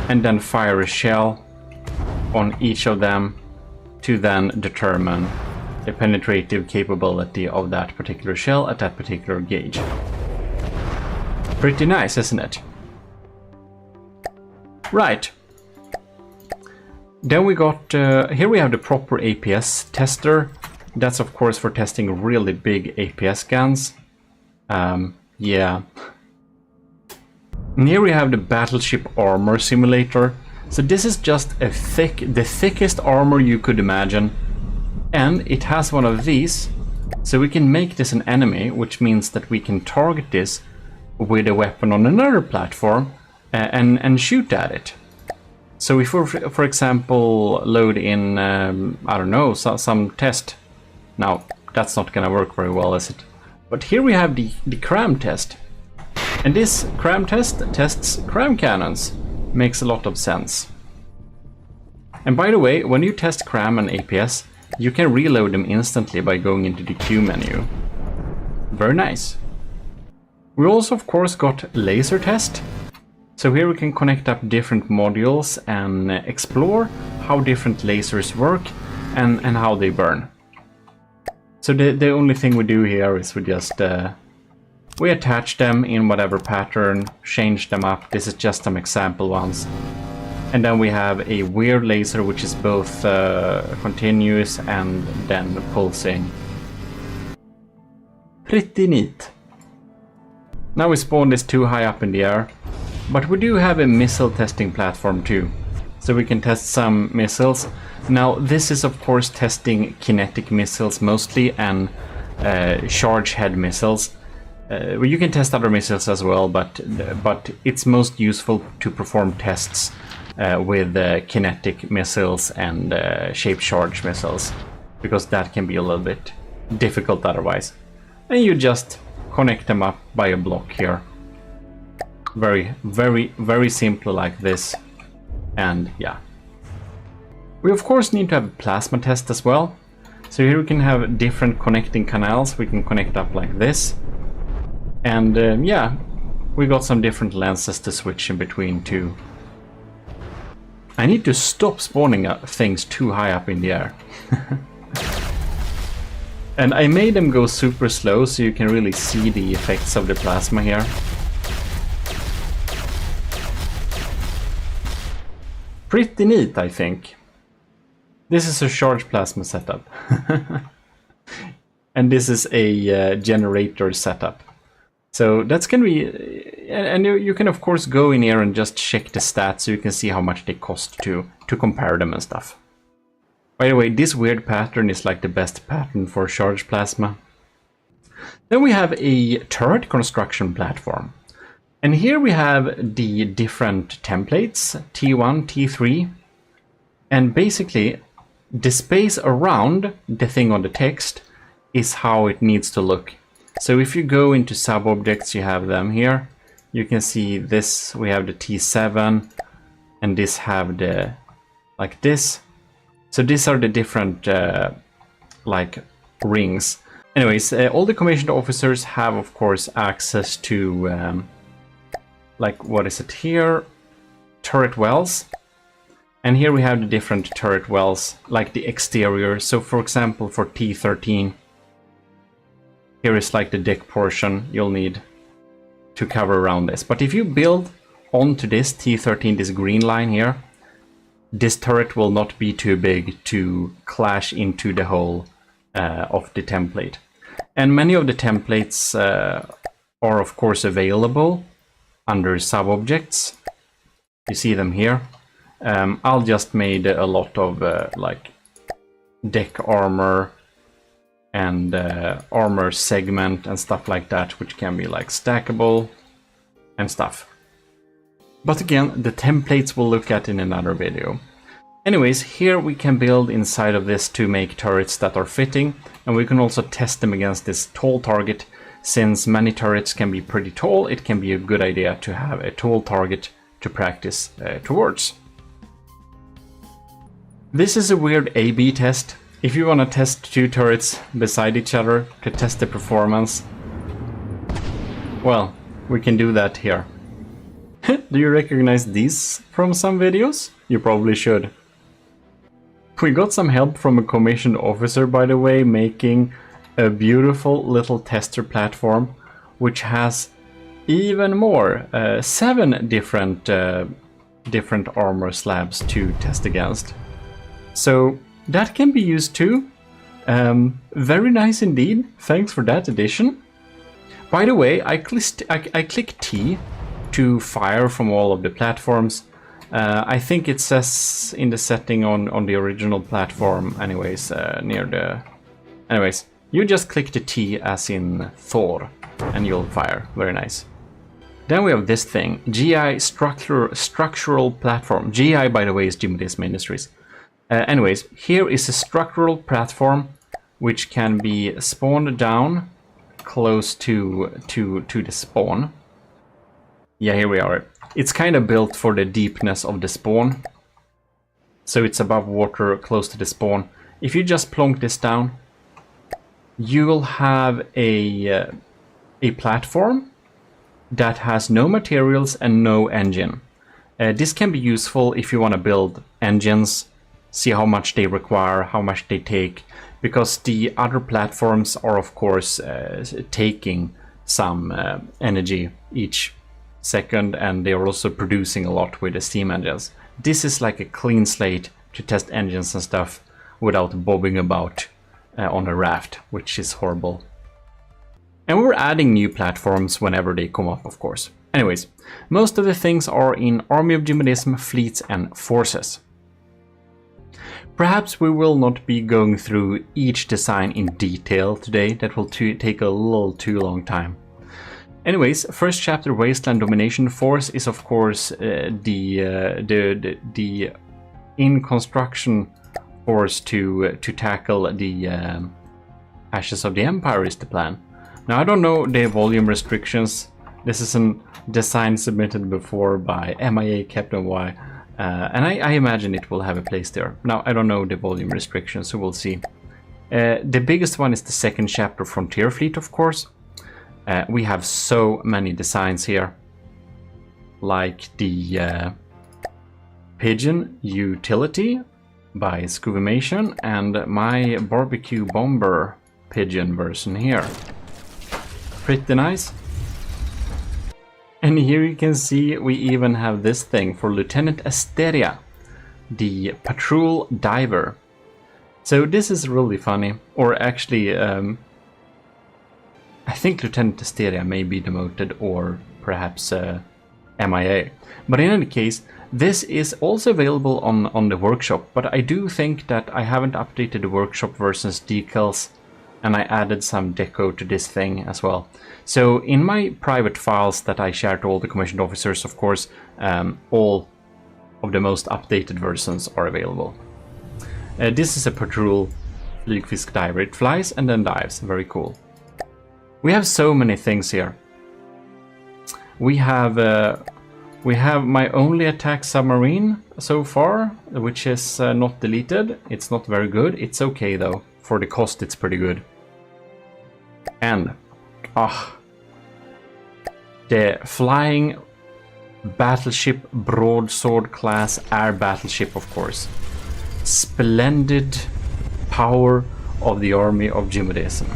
and then fire a shell on each of them to then determine the penetrative capability of that particular shell at that particular gauge. Pretty nice, isn't it? Right. Then we got, here we have the proper APS tester. That's of course for testing really big APS guns. Yeah. And here we have the battleship armor simulator. So this is just the thickest armor you could imagine. And it has one of these. So we can make this an enemy, which means that we can target this with a weapon on another platform and shoot at it. So if we, for example, load in, I don't know, some test. Now, that's not gonna work very well, is it? But here we have the cram test. And this cram test tests cram cannons. Makes a lot of sense. And by the way, when you test cram and APS, you can reload them instantly by going into the Q menu. Very nice. We also, of course, got laser test. So here we can connect up different modules and explore how different lasers work and how they burn. So the only thing we do here is we just we attach them in whatever pattern, change them up. This is just some example ones. And then we have a weird laser which is both continuous and then pulsing. Pretty neat. Now we spawn this too high up in the air. But we do have a missile testing platform too. So we can test some missiles. Now this is of course testing kinetic missiles mostly and charge head missiles. Well, you can test other missiles as well, but it's most useful to perform tests with kinetic missiles and shaped charge missiles, because that can be a little bit difficult otherwise. And you just connect them up by a block here. Very, very, very simple like this. And yeah. We of course need to have a plasma test as well. So here we can have different connecting canals. We can connect up like this. And yeah, we got some different lenses to switch in between too. I need to stop spawning things too high up in the air. And I made them go super slow so you can really see the effects of the plasma here. Pretty neat, I think. This is a charge plasma setup. And this is a generator setup. So that's gonna be, and you can of course go in here and just check the stats so you can see how much they cost to compare them and stuff. By the way, this weird pattern is like the best pattern for charge plasma. Then we have a turret construction platform. And here we have the different templates, T1, T3, and basically the space around the thing on the text is how it needs to look. So if you go into sub-objects, you have them here. You can see this, we have the T7, and this have the, like this. So these are the different, like, rings. Anyways, all the commissioned officers have, of course, access to, like, what is it here? Turret wells. And here we have the different turret wells, like the exterior. So for example, for T13, here is like the deck portion you'll need to cover around this. But if you build onto this T13, this green line here, this turret will not be too big to clash into the hole of the template. And many of the templates are of course available under sub-objects. You see them here. I'll just made a lot of like deck armor and armor segment and stuff like that, which can be like stackable and stuff. But again, the templates we'll look at in another video. Anyways, here we can build inside of this to make turrets that are fitting, and we can also test them against this tall target. Since many turrets can be pretty tall, it can be a good idea to have a tall target to practice towards. This is a weird A/B test. If you want to test two turrets beside each other to test the performance, well, we can do that here. Do you recognize these from some videos? You probably should. We got some help from a commissioned officer, by the way, making a beautiful little tester platform, which has even more, 7 different armor slabs to test against. So that can be used too. Very nice indeed. Thanks for that addition. By the way, I click T to fire from all of the platforms. I think it says in the setting on the original platform, anyways, near the... Anyways, you just click the T as in Thor, and you'll fire. Very nice. Then we have this thing, GI structural platform. GI, by the way, is GMODIST Industries. Anyways, here is a structural platform which can be spawned down close to the spawn. Yeah, here we are. It's kind of built for the deepness of the spawn. So it's above water, close to the spawn. If you just plonk this down, you will have a platform that has no materials and no engine. This can be useful if you want to build engines, see how much they require, how much they take, because the other platforms are of course taking some energy each second, and they are also producing a lot with the steam engines. This is like a clean slate to test engines and stuff without bobbing about on a raft, which is horrible. And we're adding new platforms whenever they come up, of course. Anyways, most of the things are in Army of GMODISM, Fleets and Forces. Perhaps we will not be going through each design in detail today. That will take a little too long time. Anyways, first chapter, Wasteland Domination Force, is of course the in construction force to tackle the Ashes of the Empire is the plan. Now I don't know the volume restrictions. This is a design submitted before by MIA Captain Y, and I imagine it will have a place there. Now I don't know the volume restrictions, so we'll see. The biggest one is the second chapter, Frontier Fleet, of course. We have so many designs here, like the Pigeon Utility by Scuvimation and my Barbecue Bomber Pigeon version here. Pretty nice. And here you can see we even have this thing for Lieutenant Asteria, the Patrol Diver. So this is really funny, or actually I think Lieutenant Asteria may be demoted, or perhaps MIA. But in any case, this is also available on the workshop, but I do think that I haven't updated the workshop versions decals, and I added some deco to this thing as well. So in my private files that I share to all the commissioned officers, of course, all of the most updated versions are available. This is a Patrol Flygfisk Diver. It flies and then dives. Very cool. We have so many things here. We have my only attack submarine so far, which is not deleted. It's not very good. It's okay though. For the cost, it's pretty good. And the flying battleship broadsword class air battleship, of course. Splendid power of the Army of GMODISM.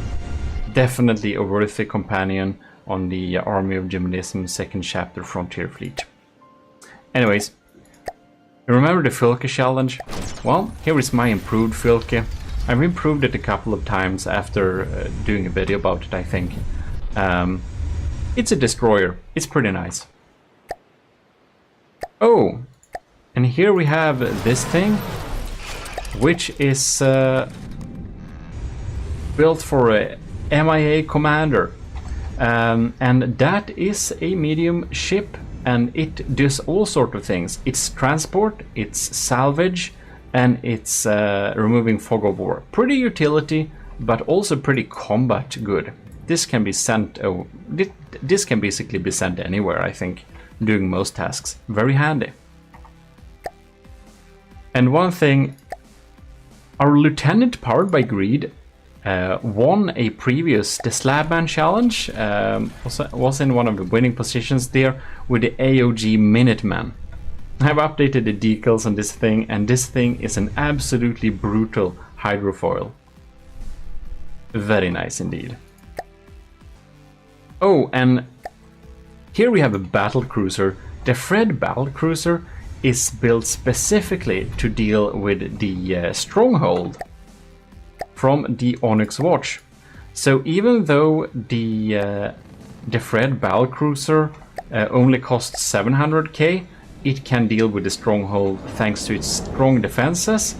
Definitely a worthy companion on the Army of GMODISM second chapter Frontier Fleet. Anyways, remember the Filke challenge? Well, here is my improved Filke. I've improved it a couple of times after doing a video about it, I think. It's a destroyer. It's pretty nice. Oh, and here we have this thing, which is built for a MIA commander. And that is a medium ship, and it does all sorts of things. It's transport, it's salvage, and it's removing fog of war. Pretty utility, but also pretty combat good. This can be sent. This can basically be sent anywhere, I think, doing most tasks. Very handy. And one thing, our lieutenant, powered by greed, won a previous the Slabman challenge. Was in one of the winning positions there with the AOG Minuteman. I've updated the decals on this thing, and this thing is an absolutely brutal hydrofoil. Very nice indeed. Oh, and here we have a battle cruiser. The Fred battle cruiser is built specifically to deal with the stronghold from the Onyx Watch. So even though the Fred battle cruiser only costs 700k, it can deal with the stronghold thanks to its strong defenses.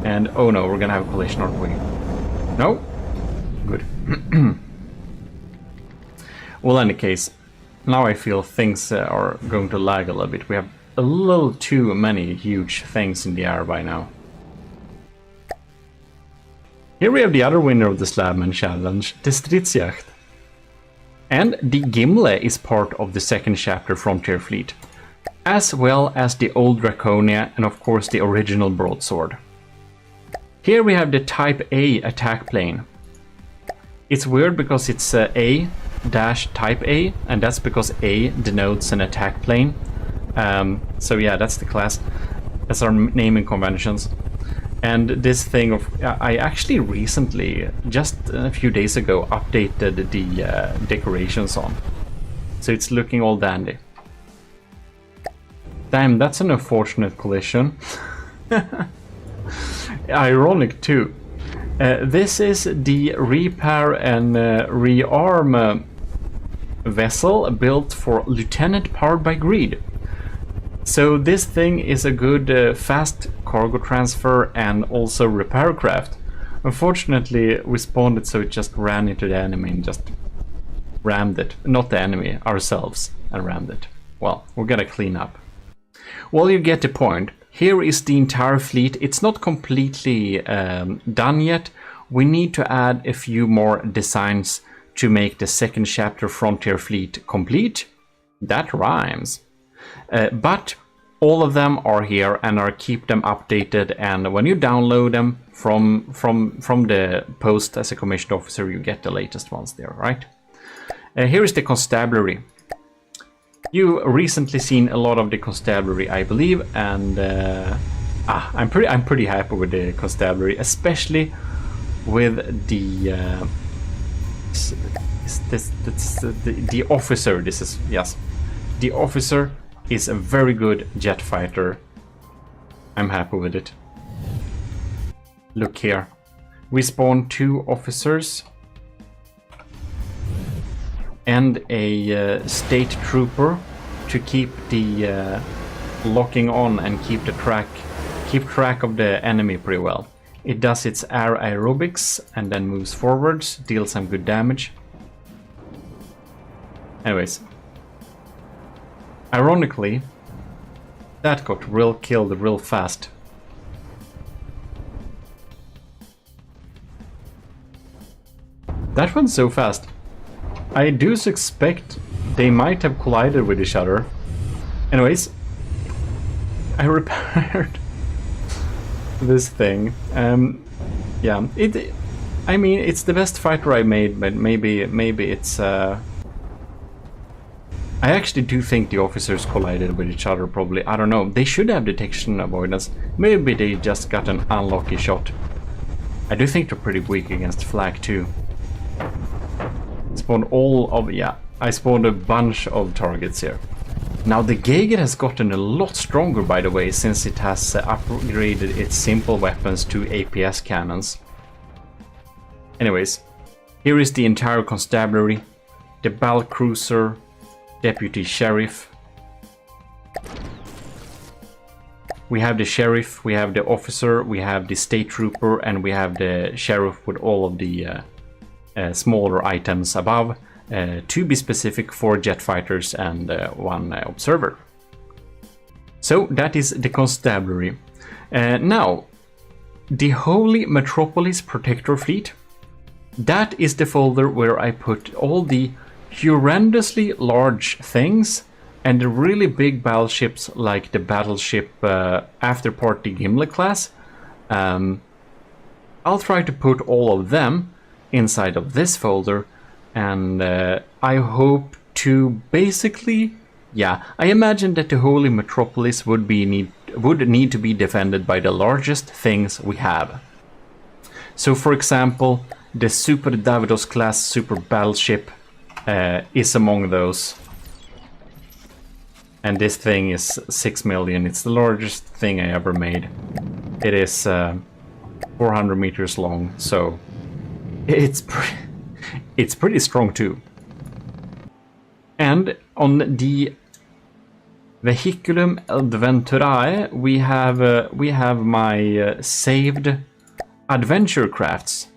And oh no, we're gonna have a collision, aren't we? No? Good. Well, in any case, now I feel things are going to lag a little bit. We have a little too many huge things in the air by now. Here we have the other winner of the Slabman challenge, the Stridsjacht. And the Gimle is part of the second chapter Frontier Fleet, as well as the old Draconia and of course the original broadsword. Here we have the Type A attack plane. It's weird because it's A-Type A, and that's because A denotes an attack plane. So yeah, that's the class. That's our naming conventions. And this thing I actually recently, just a few days ago, updated the decorations on. So it's looking all dandy. Damn, that's an unfortunate collision. Ironic too. This is the repair and rearm vessel built for Lieutenant, powered by greed. So this thing is a good fast cargo transfer and also repair craft. Unfortunately, we spawned it so it just ran into the enemy and just rammed it. Not the enemy, ourselves, and rammed it. Well, we're gonna clean up. Well, you get the point. Here is the entire fleet. It's not completely done yet. We need to add a few more designs to make the second chapter Frontier Fleet complete. That rhymes. But all of them are here, and keep them updated, and when you download them from the post as a commissioned officer, you get the latest ones there, right? Here is the constabulary. You recently seen a lot of the constabulary, I believe, and I'm pretty happy with the constabulary, especially with the the officer. This is, yes, the officer is a very good jet fighter. I'm happy with it. Look here, we spawned 2 officers and a state trooper to keep the locking on and keep track of the enemy pretty well. It does its air aerobics and then moves forwards, deals some good damage. Anyways, ironically, that got killed real fast. That went so fast. I do suspect they might have collided with each other. Anyways, I repaired this thing. Yeah, I mean, it's the best fighter I made, but maybe it's. I actually do think the officers collided with each other. Probably, I don't know. They should have detection avoidance. Maybe they just got an unlucky shot. I do think they're pretty weak against flak too. Spawned I spawned a bunch of targets here. Now the Geiger has gotten a lot stronger, by the way, since it has upgraded its simple weapons to APS cannons. Anyways, here is the entire constabulary, the battle cruiser, deputy sheriff, We have the sheriff, we have the officer, we have the state trooper, and we have the sheriff with all of the smaller items above, to be specific, 4 jet fighters and 1 observer. So that is the constabulary. Now, the Holy Metropolis Protector Fleet, that is the folder where I put all the horrendously large things and the really big battleships like the battleship After Party Gimli class. I'll try to put all of them inside of this folder, and I hope to basically, yeah, I imagine that the Holy Metropolis would need to be defended by the largest things we have. So for example, the Super Davidos class super battleship is among those. And this thing is 6 million. It's the largest thing I ever made. It is 400 meters long, so it's pretty strong too. And on the Vehiculum Adventurae, we have my saved adventure crafts.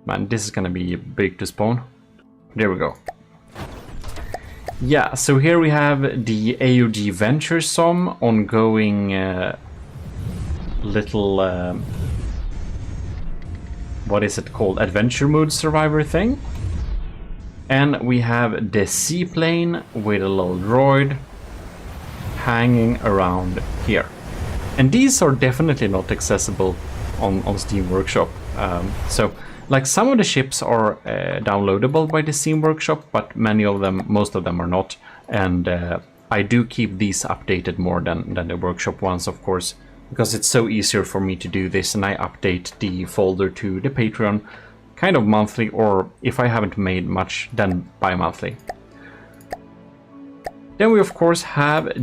Man, this is gonna be big to spawn. There we go. Yeah, so here we have the AOG Venture Som ongoing little what is it called? Adventure mode survivor thing. And we have the seaplane with a little droid hanging around here. And these are definitely not accessible on Steam Workshop. So, like, some of the ships are downloadable by the Steam Workshop, but most of them are not. And I do keep these updated more than the Workshop ones, of course, because it's so easier for me to do this, and I update the folder to the Patreon kind of monthly, or if I haven't made much, then bi-monthly. Then we of course have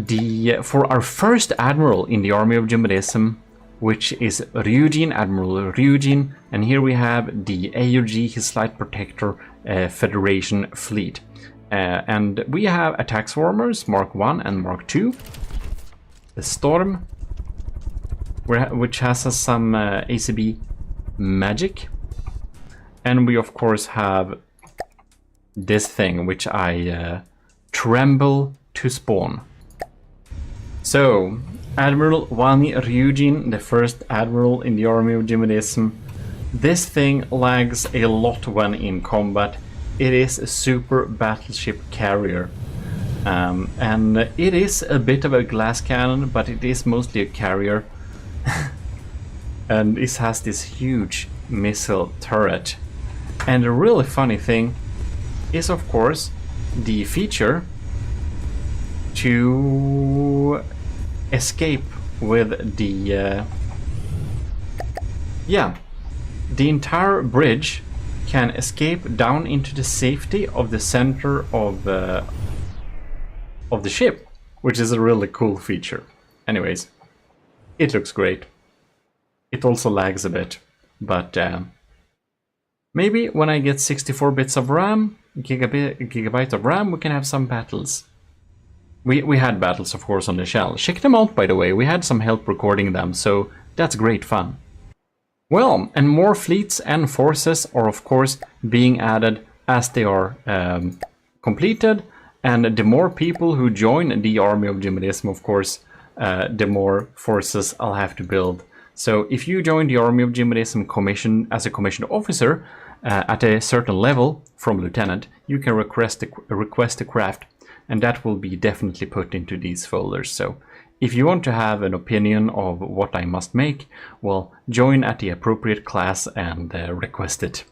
for our first admiral in the army of GMODISM, which is Ryujin, Admiral Ryujin, and here we have the AOG, his Light Protector Federation fleet. And we have attack swarmers, Mark 1 and Mark 2. The Storm, which has some ACB magic. And we of course have this thing, which I tremble to spawn. So, Admiral Wani Ryujin, the first admiral in the army of GMODISM. This thing lags a lot when in combat. It is a super battleship carrier. And it is a bit of a glass cannon, but it is mostly a carrier. And it has this huge missile turret. And the really funny thing is, of course, the feature to escape with the the entire bridge can escape down into the safety of the center of the ship, which is a really cool feature. Anyways, it looks great. It also lags a bit, but maybe when I get 64 bits of RAM, gigabyte of RAM, we can have some battles. We had battles, of course, on the Shell. Check them out, by the way. We had some help recording them, so that's great fun. Well, and more fleets and forces are, of course, being added as they are completed. And the more people who join the army of GMODISM, of course, the more forces I'll have to build. So if you join the army of GMODISM as a commissioned officer at a certain level from lieutenant, you can request a craft. And that will be definitely put into these folders. So if you want to have an opinion of what I must make, well, join at the appropriate class and request it.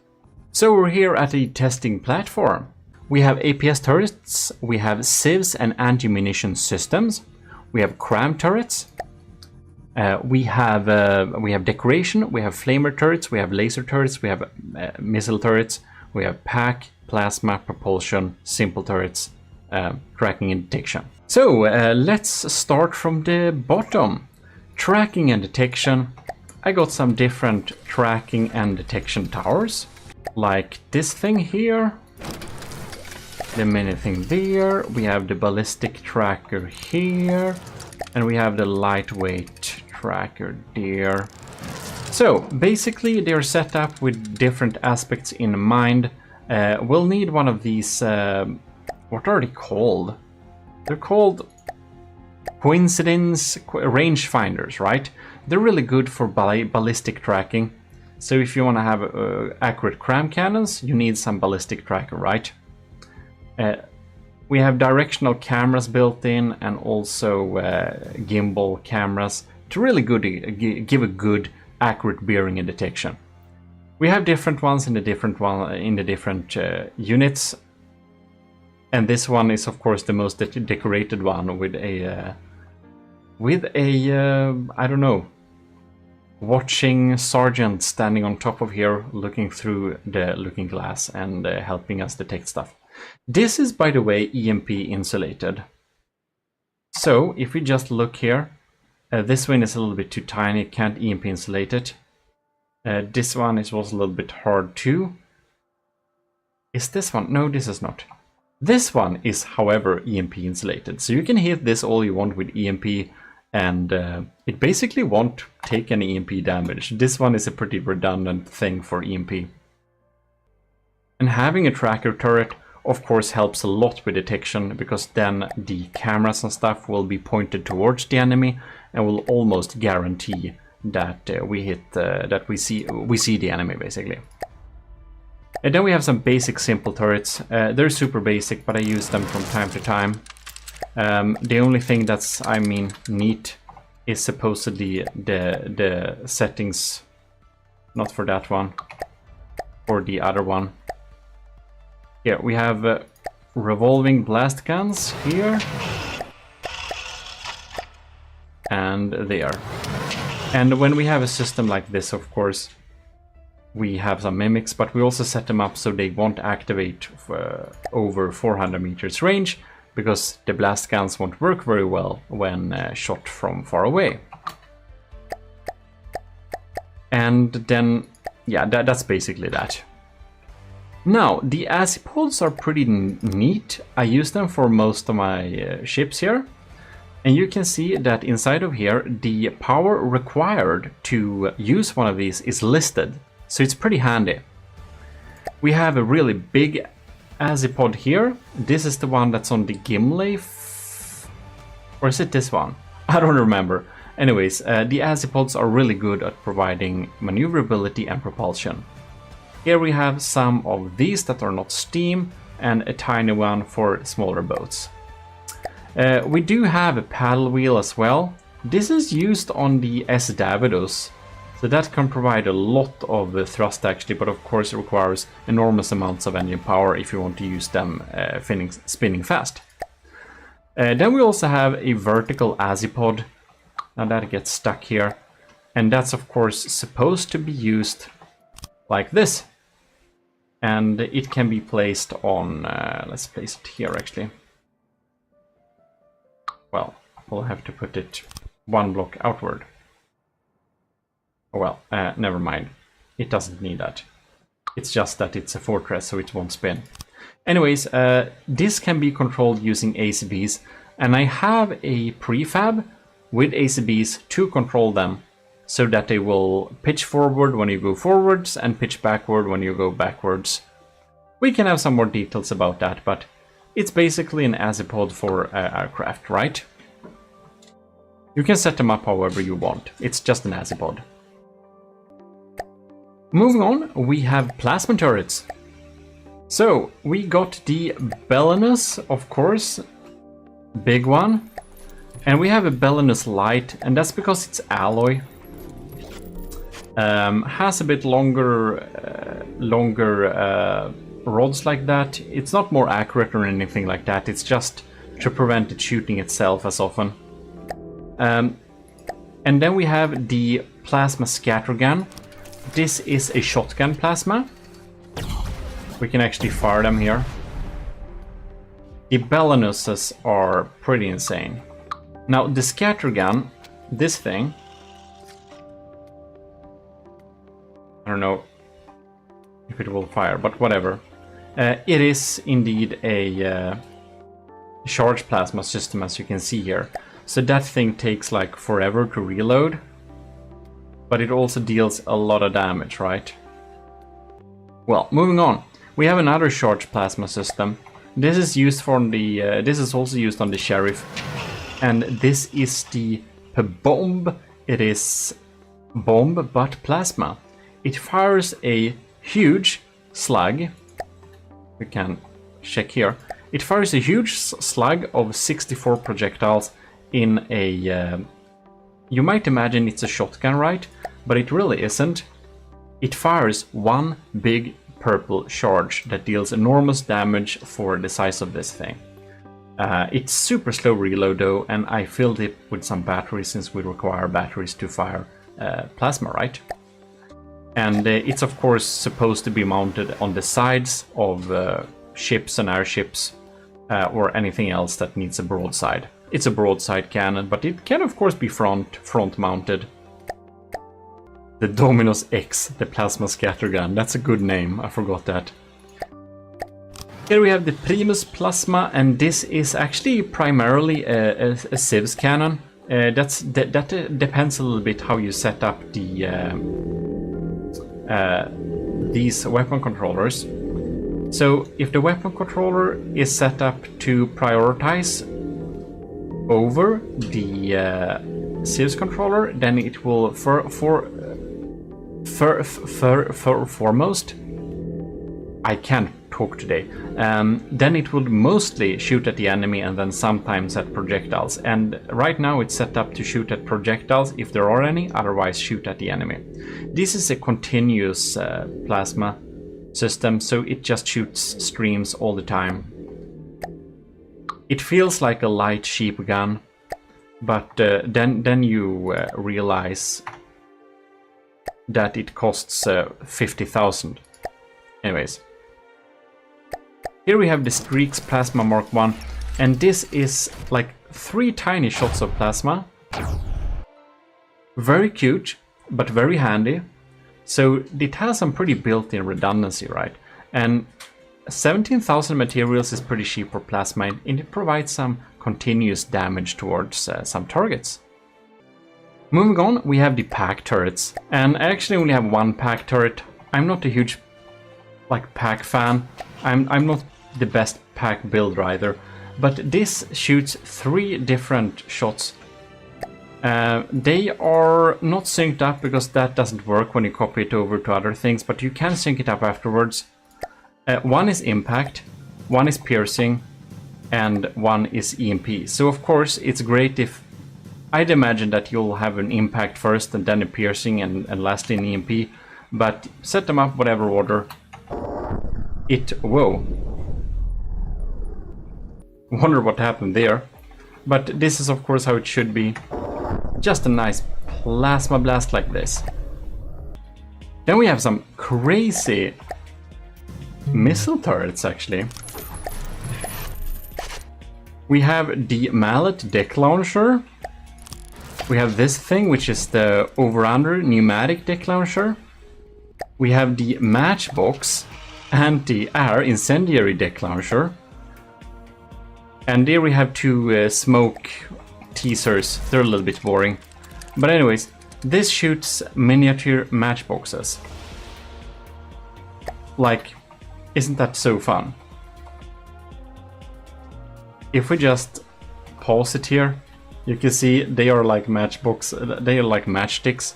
So we're here at the testing platform. We have APS turrets, we have civs and anti-munition systems, we have cram turrets, we have decoration, we have flamer turrets, we have laser turrets, we have missile turrets, we have pack, plasma, propulsion, simple turrets, tracking and detection. So let's start from the bottom. Tracking and detection. I got some different tracking and detection towers, like this thing here, the mini thing there. We have the ballistic tracker here, And we have the lightweight tracker there. So basically they're set up with different aspects in mind. We'll need one of these, what are they called? They're called coincidence rangefinders, right? They're really good for ballistic tracking. So if you want to have accurate cram cannons, you need some ballistic tracker, right? We have directional cameras built in and also gimbal cameras to really give a good accurate bearing and detection. We have different ones in the different units, and this one is of course the most decorated one with a I don't know, watching sergeant standing on top of here looking through the looking glass and helping us detect stuff. This is, by the way, EMP insulated. So if we just look here, this one is a little bit too tiny, can't EMP insulate it. This one was a little bit hard too. Is this one? No, this is not. This one is, however, EMP insulated. So you can hit this all you want with EMP and it basically won't take any EMP damage. This one is a pretty redundant thing for EMP. And having a tracker turret of course helps a lot with detection, because then the cameras and stuff will be pointed towards the enemy and will almost guarantee that we see the enemy basically. And then we have some basic simple turrets. They're super basic, but I use them from time to time. The only thing that's, I mean, neat is supposedly the settings, not for that one, for the other one. Here we have revolving blast guns here and there. And when we have a system like this, of course, we have some mimics, but we also set them up so they won't activate for over 400 meters range, because the blast guns won't work very well when shot from far away. And then, yeah, that's basically that. Now, the azipods are pretty neat. I use them for most of my ships here. And you can see that inside of here, the power required to use one of these is listed. So it's pretty handy. We have a really big azipod here. This is the one that's on the Gimli. Or is it this one? I don't remember. Anyways, the azipods are really good at providing maneuverability and propulsion. Here we have some of these that are not steam, and a tiny one for smaller boats. We do have a paddle wheel as well. This is used on the S. Davidos, so that can provide a lot of thrust actually, but of course it requires enormous amounts of engine power if you want to use them spinning fast. Then we also have a vertical azipod. Now that gets stuck here, and that's of course supposed to be used like this. And it can be placed on, let's place it here actually. Well, we'll have to put it one block outward. Oh well, never mind. It doesn't need that. It's just that it's a fortress, so it won't spin. Anyways, this can be controlled using ACBs, and I have a prefab with ACBs to control them, so that they will pitch forward when you go forwards and pitch backward when you go backwards. We can have some more details about that, but it's basically an azipod for aircraft, right? You can set them up however you want. It's just an azipod. Moving on, we have plasma turrets. So, we got the Belinus, of course, big one. And we have a Belinus Light, and that's because it's alloy. Has a bit longer rods like that. It's not more accurate or anything like that. It's just to prevent it shooting itself as often. And then we have the plasma scattergun. This is a shotgun plasma. We can actually fire them here. The Belinuses are pretty insane. Now the scattergun, this thing, I don't know if it will fire, but whatever. It is indeed a charge plasma system, as you can see here. So that thing takes like forever to reload. But it also deals a lot of damage, right? Well, moving on. We have another charge plasma system. This is used for the. This is also used on the Sheriff, and this is the bomb. It is bomb but plasma. It fires a huge slug. We can check here. It fires a huge slug of 64 projectiles in a. You might imagine it's a shotgun, right? But it really isn't. It fires one big purple charge that deals enormous damage for the size of this thing. It's super slow reload though, and I filled it with some batteries since we require batteries to fire plasma, right? And it's of course supposed to be mounted on the sides of ships and airships or anything else that needs a broadside. It's a broadside cannon, but it can of course be front mounted. The Dominus X, the plasma scattergun. That's a good name, I forgot that. Here we have the Primus Plasma, and this is actually primarily a Civs cannon. That depends a little bit how you set up the these weapon controllers. So if the weapon controller is set up to prioritize over the Civs controller, then it will foremost, I can't talk today, then it would mostly shoot at the enemy and then sometimes at projectiles. And right now it's set up to shoot at projectiles if there are any, otherwise shoot at the enemy. This is a continuous plasma system, so it just shoots streams all the time. It feels like a light sheep gun, but then you realize that it costs 50,000. Anyways. Here we have the Streaks Plasma Mark 1, and this is like 3 tiny shots of plasma. Very cute, but very handy. So it has some pretty built-in redundancy, right? And 17,000 materials is pretty cheap for plasma, and it provides some continuous damage towards some targets. Moving on, we have the pack turrets, and I actually only have one pack turret. I'm not a huge pack fan. I'm not the best pack builder either, but this shoots 3 different shots. They are not synced up because that doesn't work when you copy it over to other things, but you can sync it up afterwards. One is impact, one is piercing, and one is EMP. So of course it's great if I'd imagine that you'll have an impact first and then a piercing and lastly an EMP, but set them up whatever order. Whoa. Wonder what happened there. But this is of course how it should be. Just a nice plasma blast like this. Then we have some crazy missile turrets actually. We have the Mallet deck launcher. We have this thing, which is the over-under pneumatic deck launcher. We have the Matchbox anti-air incendiary deck launcher. And there we have 2 smoke teasers. They're a little bit boring. But anyways, this shoots miniature matchboxes. Like, isn't that so fun? If we just pause it here, you can see they are like they are like matchsticks,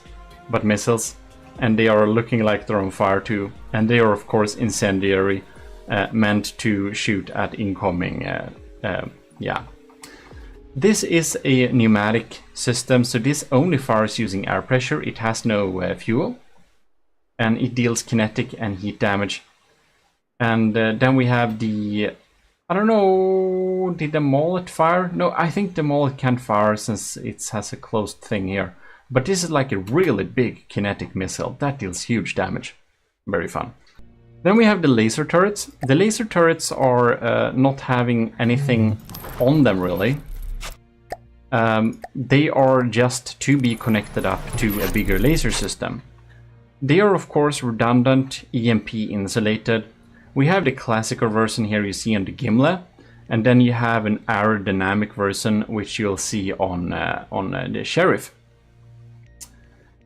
but missiles, and they are looking like they're on fire too. And they are of course incendiary, meant to shoot at incoming. Yeah. This is a pneumatic system, so this only fires using air pressure. It has no fuel, and it deals kinetic and heat damage. And then we have the, I don't know, did the mullet fire? No, I think the mullet can't fire since it has a closed thing here. But this is like a really big kinetic missile that deals huge damage. Very fun. Then we have the laser turrets. The laser turrets are not having anything on them really. They are just to be connected up to a bigger laser system. They are of course redundant, EMP insulated. We have the classical version here you see on the Gimle. and then you have an aerodynamic version, which you'll see on the Sheriff.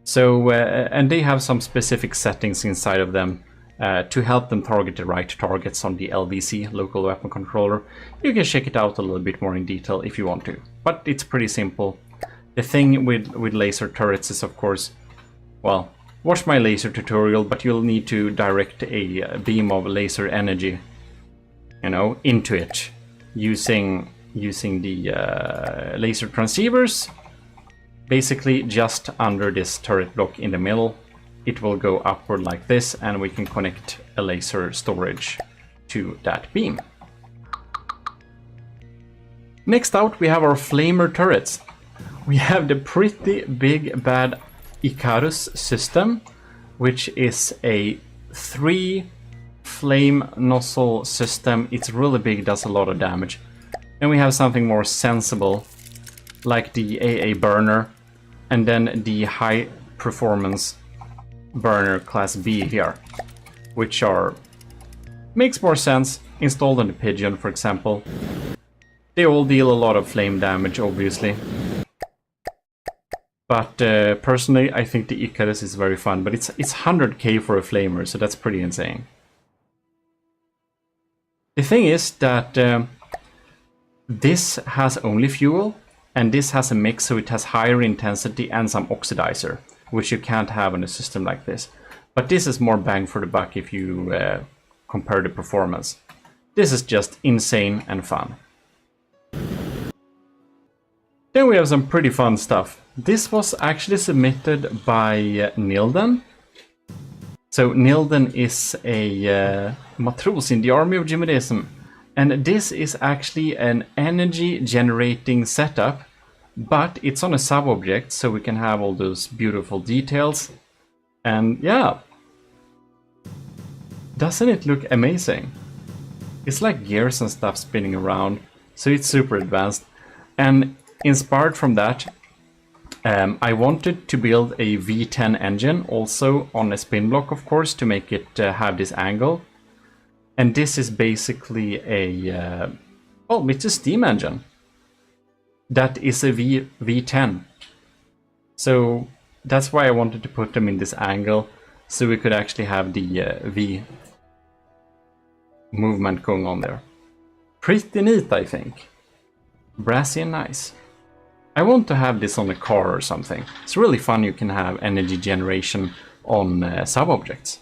So, and they have some specific settings inside of them to help them target the right targets on the LVC, local weapon controller. You can check it out a little bit more in detail if you want to, but it's pretty simple. The thing with laser turrets is, of course, well, watch my laser tutorial, but you'll need to direct a beam of laser energy, you know, into it using the laser transceivers. Basically, just under this turret block in the middle, it will go upward like this, and we can connect a laser storage to that beam. Next out, we have our flamer turrets. We have the pretty big bad Icarus system, which is a 3 flame nozzle system. It's really big, does a lot of damage. And we have something more sensible, like the AA burner, and then the high performance burner class B here, which makes more sense, installed on the Pigeon, for example. They all deal a lot of flame damage, obviously. But personally, I think the Icarus is very fun, but it's 100k for a flamer, so that's pretty insane. The thing is that this has only fuel, and this has a mix, so it has higher intensity and some oxidizer, which you can't have on a system like this. But this is more bang for the buck if you compare the performance. This is just insane and fun. Then we have some pretty fun stuff. This was actually submitted by Nilden. So Nilden is a matros in the army of GMODISM. And this is actually an energy generating setup, but it's on a sub-object, so we can have all those beautiful details. And yeah, doesn't it look amazing? It's like gears and stuff spinning around, so it's super advanced. And inspired from that, I wanted to build a V10 engine also on a spin block, of course, to make it have this angle. And this is basically a, well, it's a steam engine. That is a V10. So that's why I wanted to put them in this angle, so we could actually have the V movement going on there. Pretty neat, I think. Brassy and nice. I want to have this on a car or something. It's really fun, you can have energy generation on sub-objects.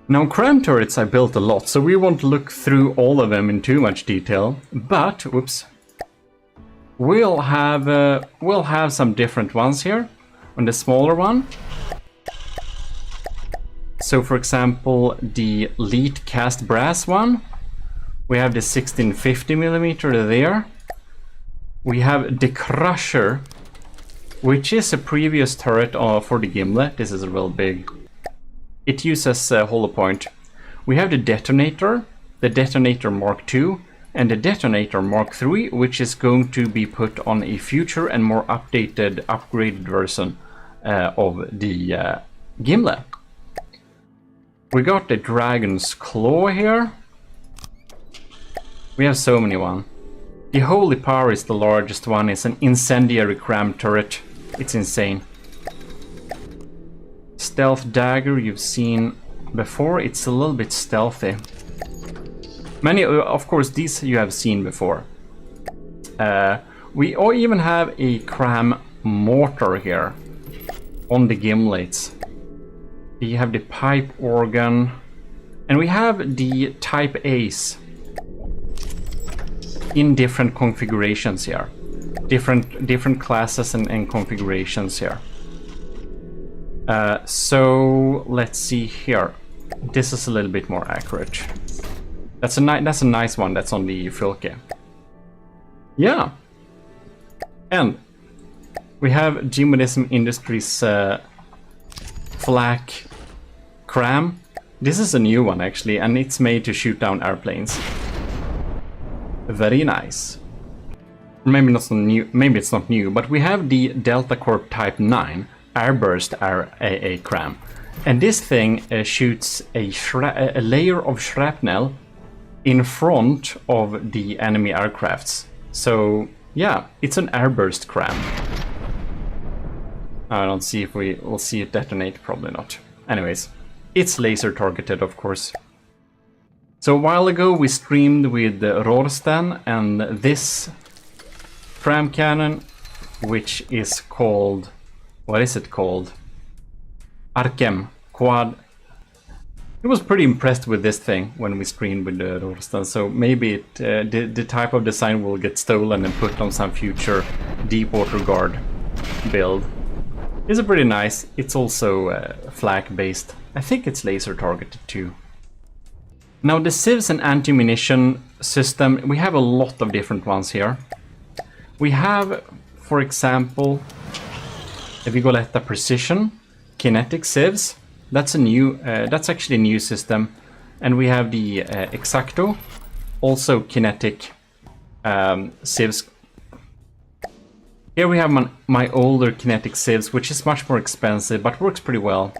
Now, cram turrets I built a lot, so we won't look through all of them in too much detail, but, whoops, we'll have some different ones here on the smaller one. So, for example, the Lead Cast Brass one, we have the 1650mm there. We have the Crusher, which is a previous turret for the Gimlet. This is real big. It uses hollow point. We have the Detonator Mark II, and the Detonator Mark III, which is going to be put on a future and more updated, upgraded version of the Gimlet. We got the Dragon's Claw here. We have so many ones. The Holy Power is the largest one. It's an incendiary cram turret. It's insane. Stealth Dagger you've seen before. It's a little bit stealthy. Many, of course, these you have seen before. We even have a cram mortar here on the gimlets. We have the pipe organ, and we have the Type A's in different configurations here. Different classes and configurations here. So let's see here. This is a little bit more accurate. That's a nice one. That's on the Filke. Yeah. And we have GMODISM Industries flak cram. This is a new one actually, and it's made to shoot down airplanes. Very nice. Maybe not so new. Maybe it's not new, but we have the Delta Corp Type 9 Airburst AA cram, and this thing shoots a layer of shrapnel in front of the enemy aircrafts. So yeah, it's an airburst cram. I don't see if we will see it detonate, probably not. Anyways, it's laser targeted, of course. So a while ago we streamed with Rorsten and this cram cannon, which is called, what is it called? Arkem Quad. I was pretty impressed with this thing when we streamed with Rorsten, so maybe it, the type of design will get stolen and put on some future Deepwater Guard build. It's a pretty nice. It's also flak based. I think it's laser targeted too. Now the civs and anti-munition system, we have a lot of different ones here. We have, for example, Vigoletta Precision, kinetic civs. That's a new, that's actually a new system. And we have the Exacto, also kinetic civs. Here we have my older kinetic civs, which is much more expensive, but works pretty well.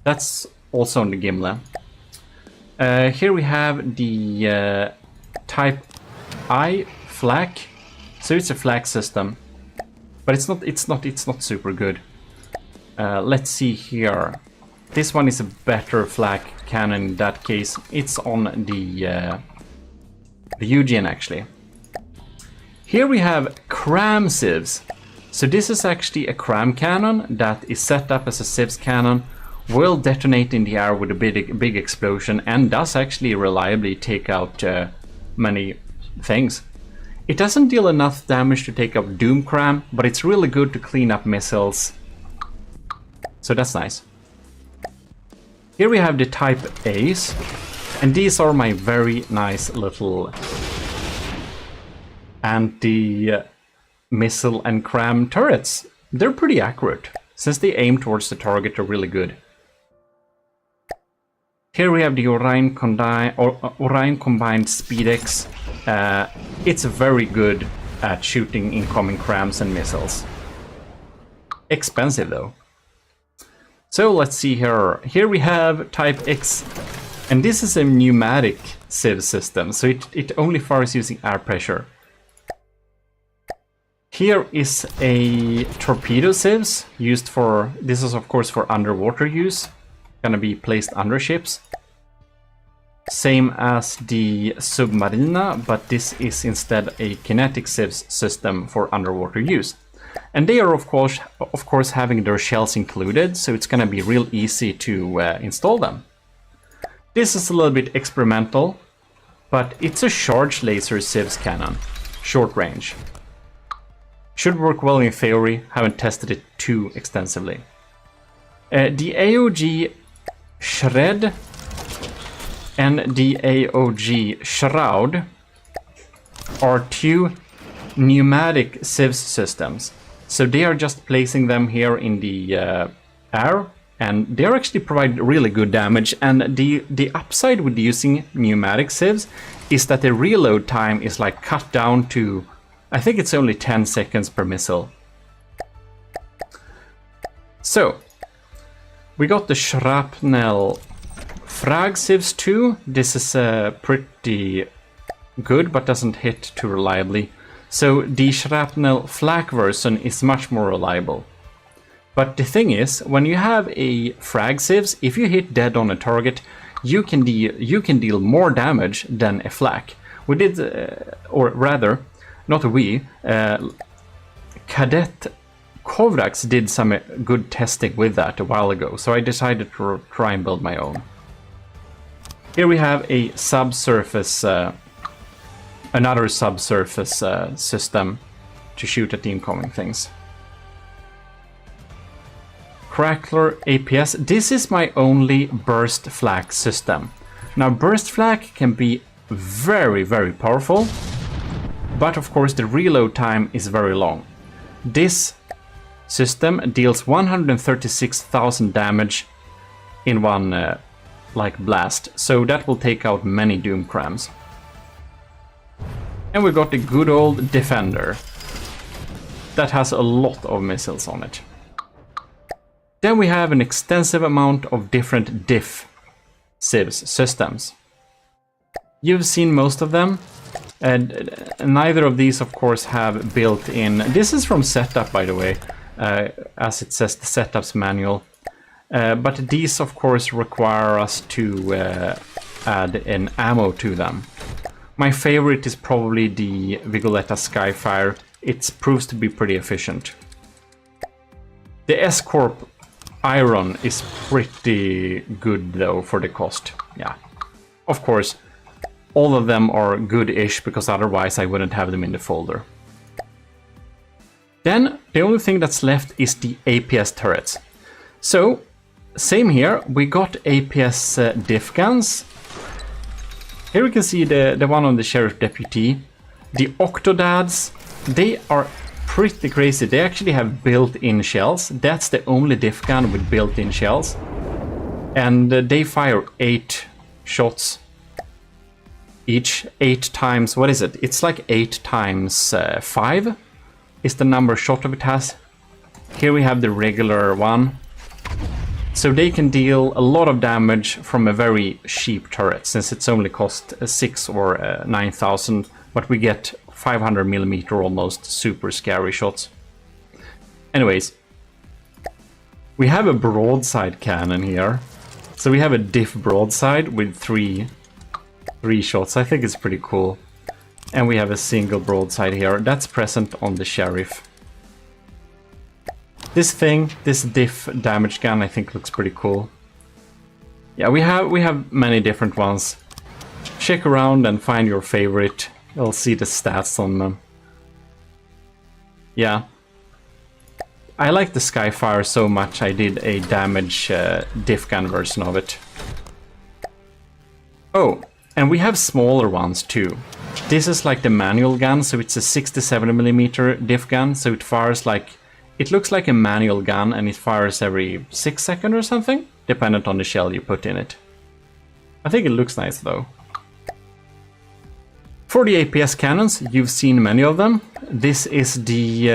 That's also on the Gimle. Here we have the Type I flak. So it's a flak system, but it's not super good. Let's see here. This one is a better flak cannon in that case. It's on the Eugen actually. Here we have cram civs. So this is actually a cram cannon that is set up as a civs cannon, will detonate in the air with a big explosion, and does actually reliably take out many things. It doesn't deal enough damage to take out Doom Cram, but it's really good to clean up missiles. So that's nice. Here we have the Type A's, and these are my very nice little anti-missile and cram turrets. They're pretty accurate. Since they aim towards the target, they're really good. Here we have the Orion Combined Speedex. It's very good at shooting incoming crams and missiles. Expensive though. So let's see here. Here we have Type X, and this is a pneumatic civ system, so it only fires using air pressure. Here is a torpedo civs used for, this is of course for underwater use, gonna be placed under ships. Same as the Submarina, but this is instead a kinetic civs system for underwater use. And they are of course having their shells included, so it's gonna be real easy to install them. This is a little bit experimental, but it's a charge laser civs cannon, short range. Should work well in theory, haven't tested it too extensively. The AOG Shred and the AOG Shroud are two pneumatic civs systems. So they are just placing them here in the air, and they are actually provide really good damage. And the upside with using pneumatic civs is that the reload time is like cut down to, I think it's only 10 seconds per missile. So we got the Shrapnel Frag civs too. This is pretty good, but doesn't hit too reliably. So the Shrapnel Flak version is much more reliable. But the thing is, when you have a frag civs, if you hit dead on a target, you can deal more damage than a flak. We did, or rather, not we, Cadet Kovraks did some good testing with that a while ago, so I decided to try and build my own. Here we have a subsurface, another subsurface system to shoot at the incoming things. Crackler APS. This is my only burst flak system. Now burst flak can be very, very powerful, but of course the reload time is very long. This system deals 136,000 damage in one blast, so that will take out many Doom Crams. And we got the good old Defender that has a lot of missiles on it. Then we have an extensive amount of different diff civs systems. You've seen most of them. And neither of these, of course, have built-in... This is from setup, by the way, as it says, the setup's manual. But these, of course, require us to add an ammo to them. My favorite is probably the Vigoletta Skyfire. It proves to be pretty efficient. The S-Corp Iron is pretty good, though, for the cost. Yeah. Of course, all of them are good-ish, because otherwise I wouldn't have them in the folder. Then, the only thing that's left is the APS turrets. So, same here, we got APS diff guns. Here we can see the one on the Sheriff Deputy. The Octodads, they are pretty crazy. They actually have built-in shells. That's the only diff gun with built-in shells. And they fire 8 shots each, 8 times, what is it? It's like 8 times 5 is the number of shot of it has. Here we have the regular one. So they can deal a lot of damage from a very cheap turret, since it's only cost 6 or 9,000, but we get 500mm almost super scary shots. Anyways, we have a broadside cannon here. So we have a diff broadside with 3 shots. I think it's pretty cool. And we have a single broadside here. That's present on the Sheriff. This thing, this diff damage gun, I think looks pretty cool. Yeah, we have many different ones. Check around and find your favorite. You'll see the stats on them. Yeah. I like the Skyfire so much I did a damage diff gun version of it. Oh, and we have smaller ones too. This is like the manual gun, so it's a 67mm diff gun, so it fires like... It looks like a manual gun, and it fires every 6 seconds or something, dependent on the shell you put in it. I think it looks nice though. For the APS cannons, you've seen many of them. This is the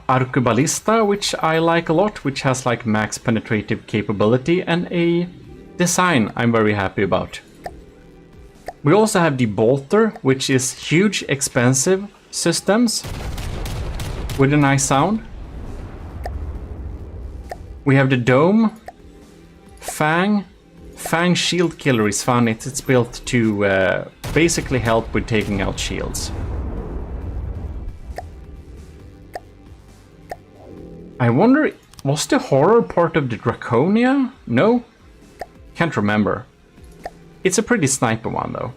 Arquebalista, which I like a lot, which has like max penetrative capability and a design I'm very happy about. We also have the Bolter, which is huge, expensive systems with a nice sound. We have the Dome, Fang. Fang Shield Killer is fun. It's built to basically help with taking out shields. I wonder, was the horror part of the Draconia? No? Can't remember. It's a pretty sniper one though.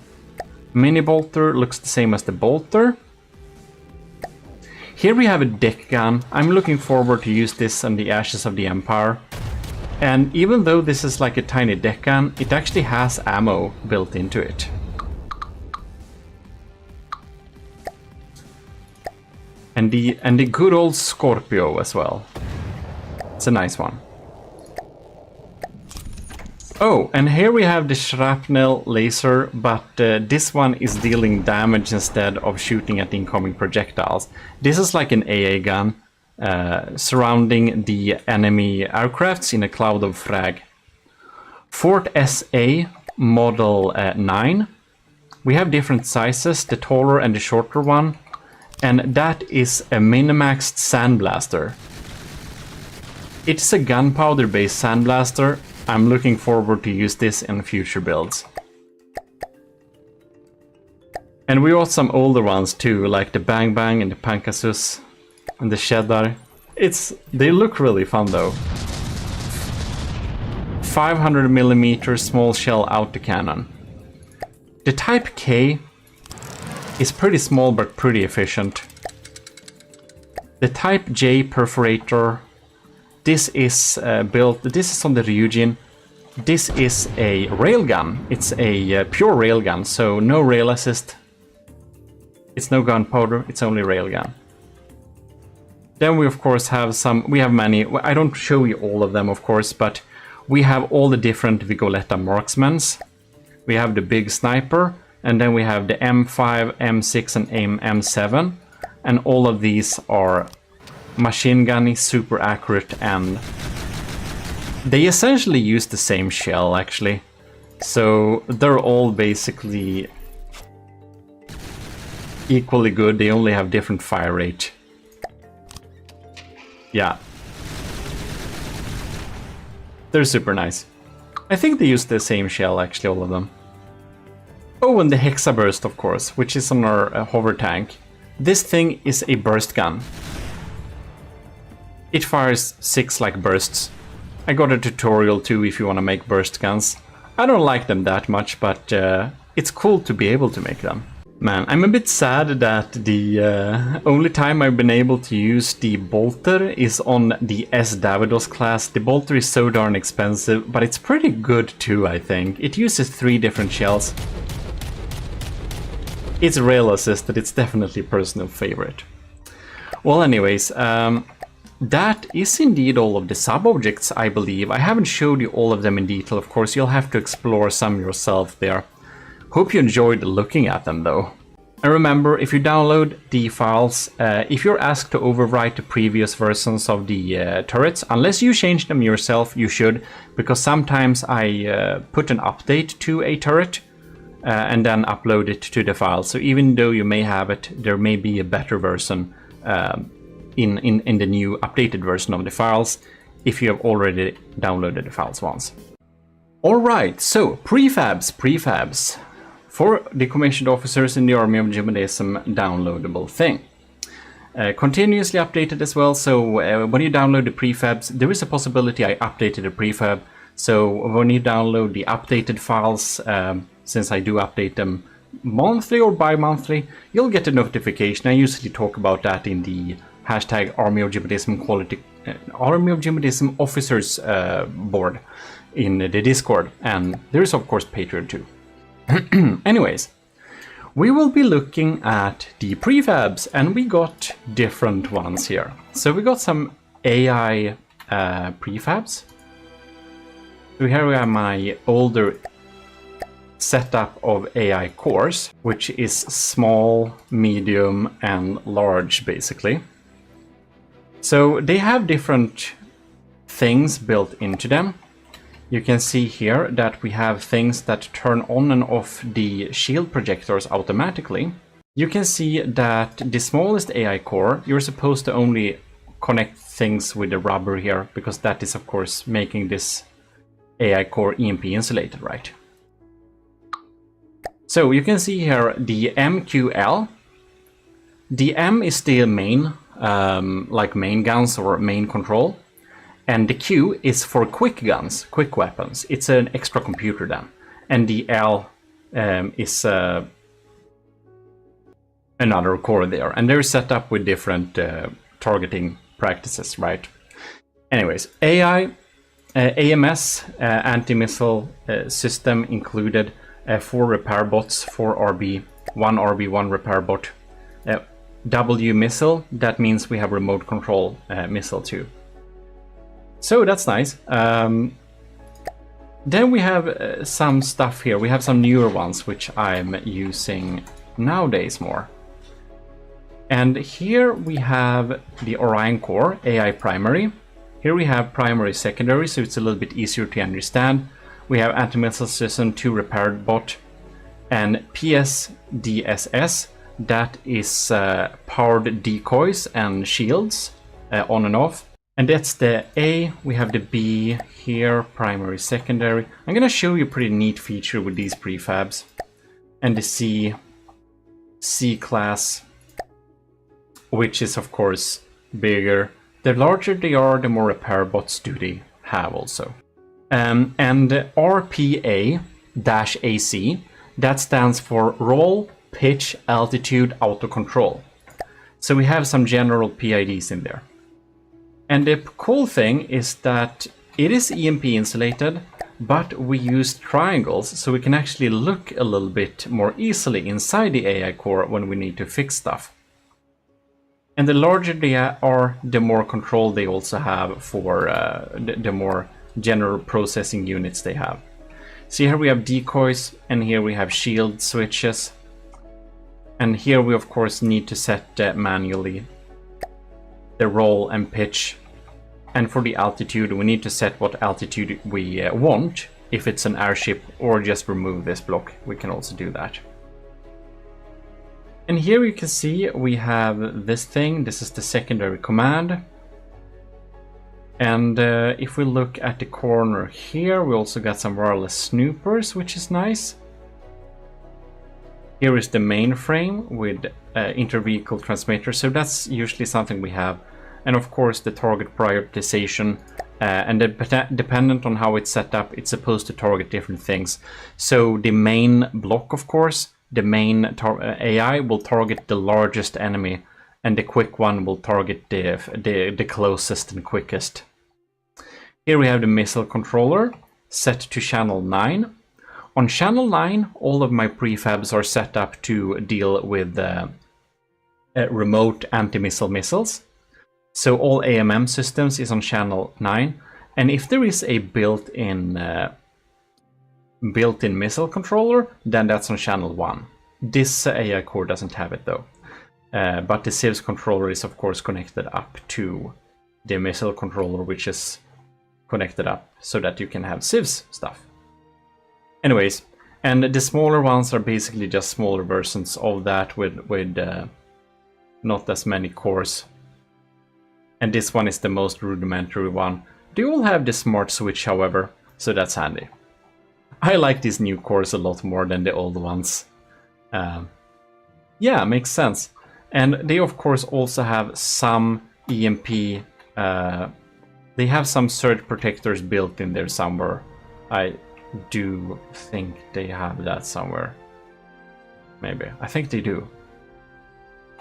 Mini Bolter looks the same as the Bolter. Here we have a deck gun. I'm looking forward to use this on the Ashes of the Empire. And even though this is like a tiny deck gun, it actually has ammo built into it. And the good old Scorpio as well. It's a nice one. Oh, and here we have the shrapnel laser, but this one is dealing damage instead of shooting at incoming projectiles. This is like an AA gun surrounding the enemy aircrafts in a cloud of frag. Fort SA Model 9. We have different sizes, the taller and the shorter one. And that is a minimaxed sandblaster. It's a gunpowder based sandblaster. I'm looking forward to use this in future builds. And we got some older ones too, like the Bang Bang and the Pancasus and the Cheddar. They look really fun though. 500mm small shell autocannon. The Type K is pretty small but pretty efficient. The Type J perforator. This is built. This is on the Ryujin. This is a railgun. It's a pure railgun, so no rail assist. It's no gunpowder. It's only railgun. Then we of course have some. We have many. I don't show you all of them, of course, but we have all the different Vigoletta marksmans. We have the big sniper, and then we have the M5, M6, and M7, and all of these are machine gunny, super accurate, and they essentially use the same shell actually. So they're all basically equally good, they only have different fire rate. Yeah. They're super nice. I think they use the same shell, actually, all of them. Oh, and the Hexa Burst, of course, which is on our hover tank. This thing is a burst gun. It fires 6 like bursts. I got a tutorial too if you want to make burst guns. I don't like them that much, but it's cool to be able to make them. Man, I'm a bit sad that the only time I've been able to use the bolter is on the S Davidos class. The bolter is so darn expensive, but it's pretty good too, I think. It uses 3 different shells. It's rail assisted, it's definitely a personal favorite. Well, anyways, that is indeed all of the sub-objects, I believe. I haven't showed you all of them in detail, of course. You'll have to explore some yourself there. Hope you enjoyed looking at them, though. And remember, if you download the files, if you're asked to overwrite the previous versions of the turrets, unless you change them yourself, you should, because sometimes I put an update to a turret and then upload it to the file. So even though you may have it, there may be a better version in the new updated version of the files if you have already downloaded the files once. Alright, so prefabs. For the commissioned officers in the Army of GMODISM downloadable thing. Continuously updated as well, so when you download the prefabs, there is a possibility I updated a prefab. So when you download the updated files, since I do update them monthly or bi-monthly, you'll get a notification. I usually talk about that in the hashtag Army of GMODISM quality, Army of GMODISM officers board in the Discord, and there is of course Patreon too. Anyways, we will be looking at the prefabs, and we got different ones here. So we got some AI prefabs. So here we have my older setup of AI cores, which is small, medium, and large, basically. So they have different things built into them. You can see here that we have things that turn on and off the shield projectors automatically. You can see that the smallest AI core, you're supposed to only connect things with the rubber here, because that is of course making this AI core EMP insulated, right? So you can see here the MQL. The M is the main, like main guns or main control. And the Q is for quick guns, quick weapons. It's an extra computer then. And the L is another core there. And they're set up with different targeting practices, right? Anyways, AI, AMS, anti-missile system included, 4 repair bots, 4 RB, 1 RB, 1 repair bot. W missile, that means we have remote control missile too. So that's nice. Then we have some stuff here. We have some newer ones which I'm using nowadays more. And here we have the Orion core, AI primary. Here we have primary secondary, so it's a little bit easier to understand. We have anti-missile system 2 repair bot and PSDSS. That is powered decoys and shields on and off. And that's the A. We have the B here, primary, secondary. I'm gonna show you a pretty neat feature with these prefabs. And the C class, which is of course bigger. The larger they are, the more repair bots do they have also. And RPA-AC, that stands for Roll, Pitch, Altitude, Auto Control. So we have some general PIDs in there. And the cool thing is that it is EMP insulated, but we use triangles, so we can actually look a little bit more easily inside the AI core when we need to fix stuff. And the larger they are, the more control they also have for the more general processing units they have. See, here we have decoys, and here we have shield switches. And here we of course need to set manually the roll and pitch. And for the altitude, we need to set what altitude we want. If it's an airship, or just remove this block, we can also do that. And here you can see we have this thing. This is the secondary command. And if we look at the corner here, we also got some wireless snoopers, which is nice. Here is the mainframe with inter-vehicle transmitter, so that's usually something we have. And of course the target prioritization, and dependent on how it's set up, it's supposed to target different things. So the main block, of course, the main AI will target the largest enemy, and the quick one will target the closest and quickest. Here we have the missile controller set to channel 9. On channel 9, all of my prefabs are set up to deal with remote anti-missile missiles. So all AMM systems is on channel 9. And if there is a built-in missile controller, then that's on channel 1. This AI core doesn't have it though. But the Civs controller is of course connected up to the missile controller, which is connected up so that you can have Civs stuff. Anyways, and the smaller ones are basically just smaller versions of that with not as many cores. And this one is the most rudimentary one. They all have the smart switch, however, so that's handy. I like these new cores a lot more than the old ones. Yeah, makes sense. And they of course also have some EMP, they have some surge protectors built in there somewhere. I do think they have that somewhere. Maybe. I think they do.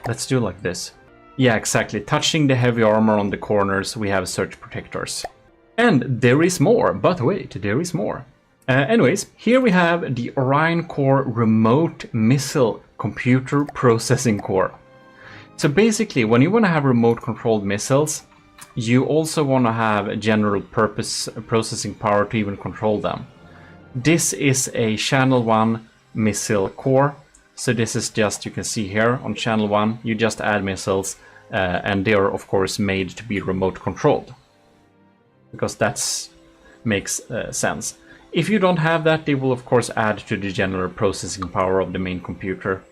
Let's do like this. Yeah, exactly. Touching the heavy armor on the corners, we have surge protectors. And there is more, but wait, there is more. Anyways, here we have the Orion Core Remote Missile Computer Processing Core. So basically, when you want to have remote controlled missiles, you also want to have general purpose processing power to even control them. This is a channel 1 missile core. So this is just, you can see here on channel 1, you just add missiles, and they are of course made to be remote controlled. Because that makes sense. If you don't have that, they will of course add to the general processing power of the main computer.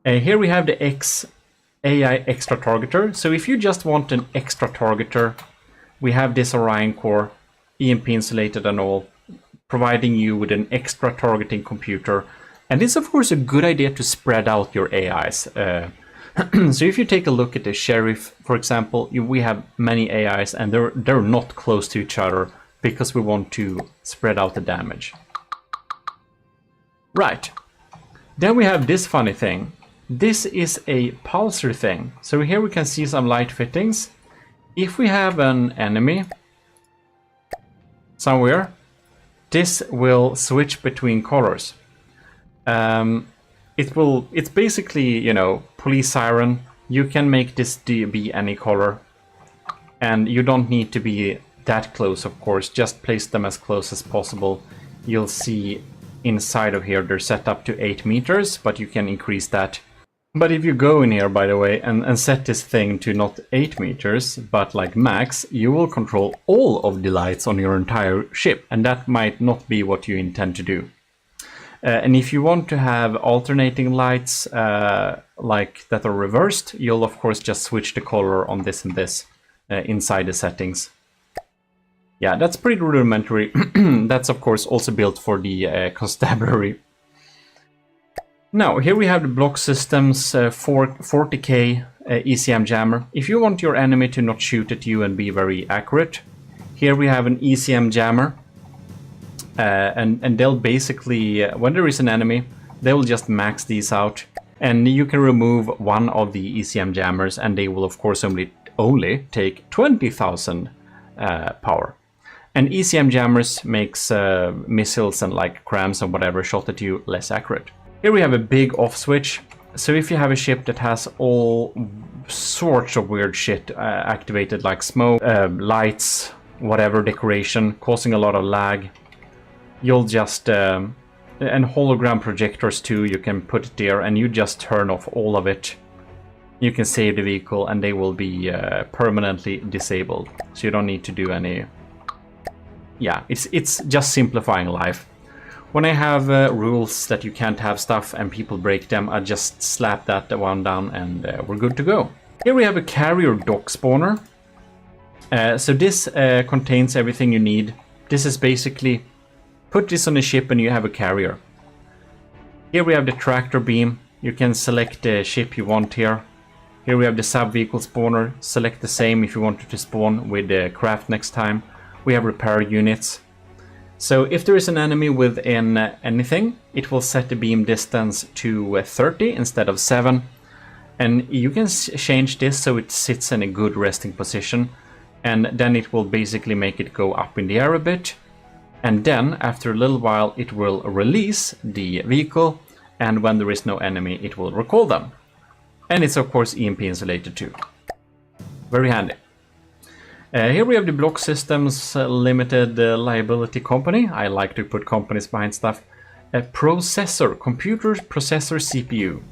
Here we have the AI extra targeter. So if you just want an extra targeter, we have this Orion core, EMP insulated and all, providing you with an extra targeting computer. And it's of course a good idea to spread out your AIs. So if you take a look at the Sheriff, for example, we have many AIs and they're not close to each other because we want to spread out the damage. Right. Then we have this funny thing. This is a pulsar thing. So here we can see some light fittings. If we have an enemy somewhere, this will switch between colors. It's basically, you know, police siren. You can make this be any color. And you don't need to be that close, of course. Just place them as close as possible. You'll see inside of here they're set up to 8 meters, but you can increase that. But if you go in here, by the way, and set this thing to not 8 meters, but like max, you will control all of the lights on your entire ship. And that might not be what you intend to do. And if you want to have alternating lights like that are reversed, you'll of course just switch the color on this and this inside the settings. Yeah, that's pretty rudimentary. That's of course also built for the constabulary. Now, here we have the block systems 40K ECM jammer. If you want your enemy to not shoot at you and be very accurate, here we have an ECM jammer. And they'll basically, when there is an enemy, they will just max these out. And you can remove one of the ECM jammers and they will of course only take 20,000 power. And ECM jammers makes missiles and like crams and whatever shot at you less accurate. Here we have a big off switch. So if you have a ship that has all sorts of weird shit activated, like smoke, lights, whatever decoration, causing a lot of lag, you'll just, and hologram projectors too, you can put it there and you just turn off all of it. You can save the vehicle and they will be permanently disabled. So you don't need to do any, yeah, it's just simplifying life. When I have rules that you can't have stuff and people break them, I just slap that one down and we're good to go. Here we have a carrier dock spawner. So this contains everything you need. This is basically, put this on a ship and you have a carrier. Here we have the tractor beam. You can select the ship you want here. Here we have the sub-vehicle spawner. Select the same if you wanted to spawn with the craft next time. We have repair units. So if there is an enemy within anything, it will set the beam distance to 30 instead of 7. And you can change this so it sits in a good resting position. And then it will basically make it go up in the air a bit. And then after a little while it will release the vehicle. And when there is no enemy, it will recall them. And it's of course EMP insulated too. Very handy. Here we have the Block Systems Limited Liability Company. I like to put companies behind stuff. A processor, computer processor CPU.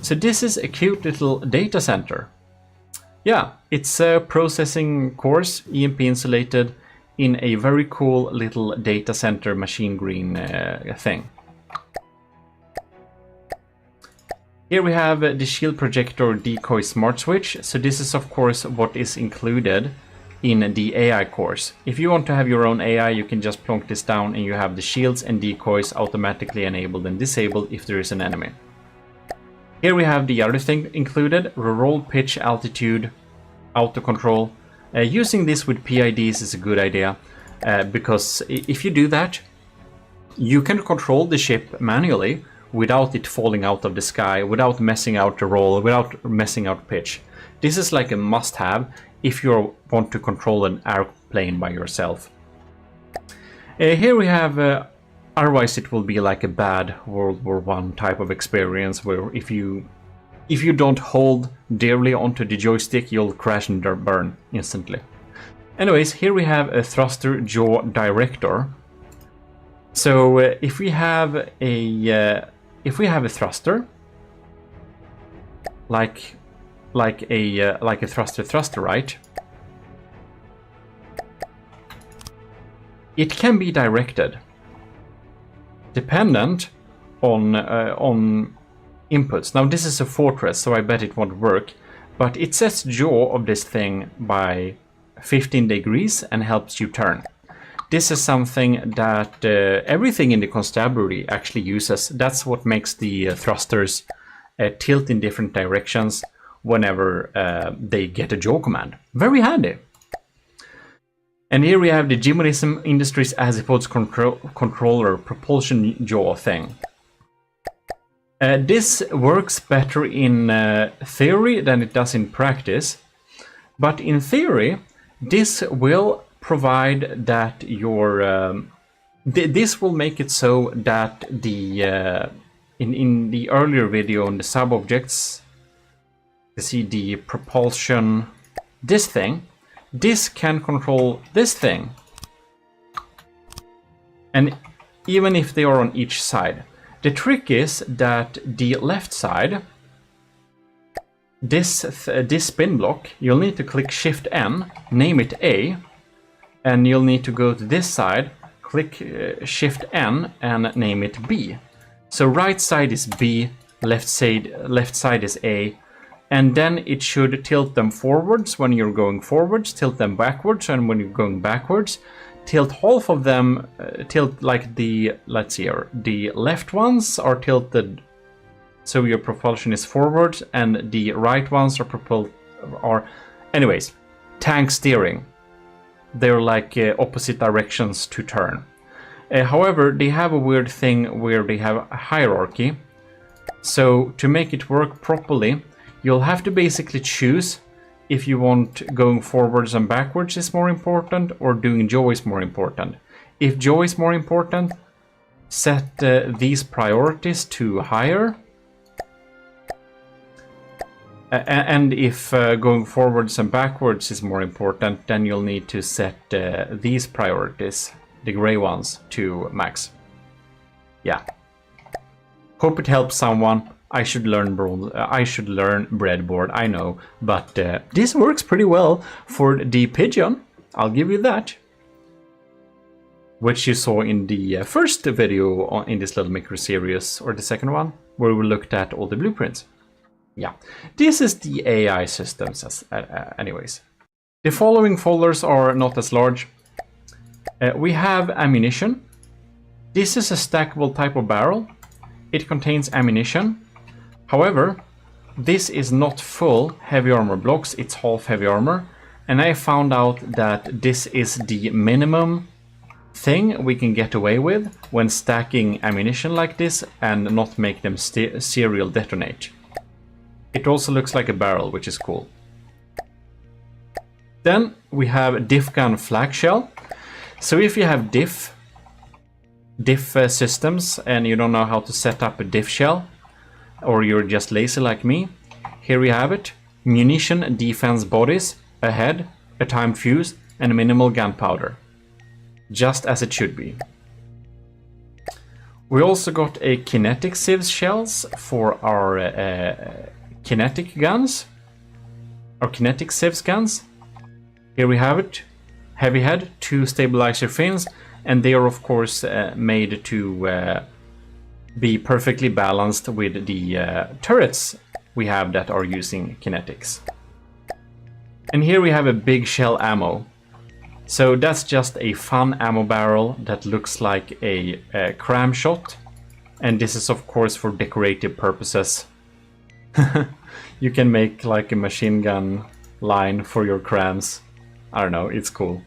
So this is a cute little data center. Yeah, it's a processing cores, EMP insulated, in a very cool little data center machine green thing. Here we have the shield projector decoy smart switch. So this is of course what is included in the AI course. If you want to have your own AI, you can just plonk this down and you have the shields and decoys automatically enabled and disabled if there is an enemy. Here we have the other thing included, roll, pitch, altitude, auto control. Using this with PIDs is a good idea because if you do that, you can control the ship manually without it falling out of the sky, without messing out the roll, without messing out pitch. This is like a must-have if you want to control an airplane by yourself. Here we have, otherwise it will be like a bad World War I type of experience where if you don't hold dearly onto the joystick, you'll crash and burn instantly. Anyways, here we have a thruster jaw director. So if we have a thruster, like a thruster, right? It can be directed, dependent on inputs. Now this is a fortress, so I bet it won't work, but it sets jaw of this thing by 15 degrees and helps you turn. This is something that everything in the constabulary actually uses. That's what makes the thrusters tilt in different directions whenever they get a jaw command. Very handy. And here we have the GMODIST Industries Azipods controller propulsion jaw thing. This works better in theory than it does in practice, but in theory this will provide that your this will make it so that the in the earlier video on the sub-objects, you see the propulsion, this thing, this can control this thing, and even if they are on each side. The trick is that the left side, this spin block, you'll need to click Shift N, name it A, and you'll need to go to this side, click Shift N and name it B. So right side is B, left side is A, and then it should tilt them forwards when you're going forwards, tilt them backwards, and when you're going backwards, tilt half of them, tilt like the, let's see here, the left ones are tilted so your propulsion is forward, and the right ones are anyways, tank steering. They're like opposite directions to turn. However, they have a weird thing where they have a hierarchy. So to make it work properly, you'll have to basically choose if you want going forwards and backwards is more important or doing jaw is more important. If jaw is more important, set these priorities to higher. And if going forwards and backwards is more important, then you'll need to set these priorities, the gray ones, to max. Yeah. Hope it helps someone. I should learn breadboard, I know, but this works pretty well for the pigeon. I'll give you that. which you saw in the first video in this little micro series, or the second one, where we looked at all the blueprints. Yeah, this is the AI systems anyways. The following folders are not as large. We have ammunition. This is a stackable type of barrel. It contains ammunition. However, this is not full heavy armor blocks, it's half heavy armor. And I found out that this is the minimum thing we can get away with when stacking ammunition like this and not make them serial detonate. It also looks like a barrel, which is cool. Then we have diff gun flak shell. So if you have diff systems and you don't know how to set up a diff shell, or you're just lazy like me, here we have it. Munition defense bodies, a head, a timed fuse, and minimal gunpowder. Just as it should be. We also got a kinetic sieves shells for our kinetic guns, or kinetic sieves guns. Here we have it. Heavy head, 2 stabilizer fins, and they are of course made to be perfectly balanced with the turrets we have that are using kinetics. And here we have a big shell ammo. So that's just a fun ammo barrel that looks like a cram shot. And this is of course for decorative purposes. You can make like a machine gun line for your crams. I don't know, it's cool.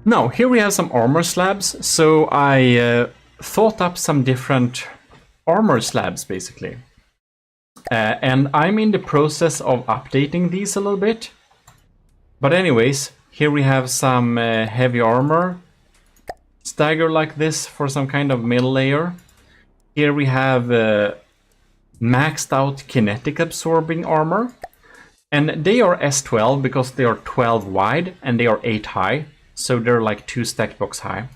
Now, here we have some armor slabs. So I thought up some different armor slabs basically. And I'm in the process of updating these a little bit. But anyways, here we have some heavy armor stagger like this for some kind of middle layer. Here we have maxed out kinetic absorbing armor. And they are S12 because they are 12 wide and they are 8 high. So they're like 2 stacked blocks high.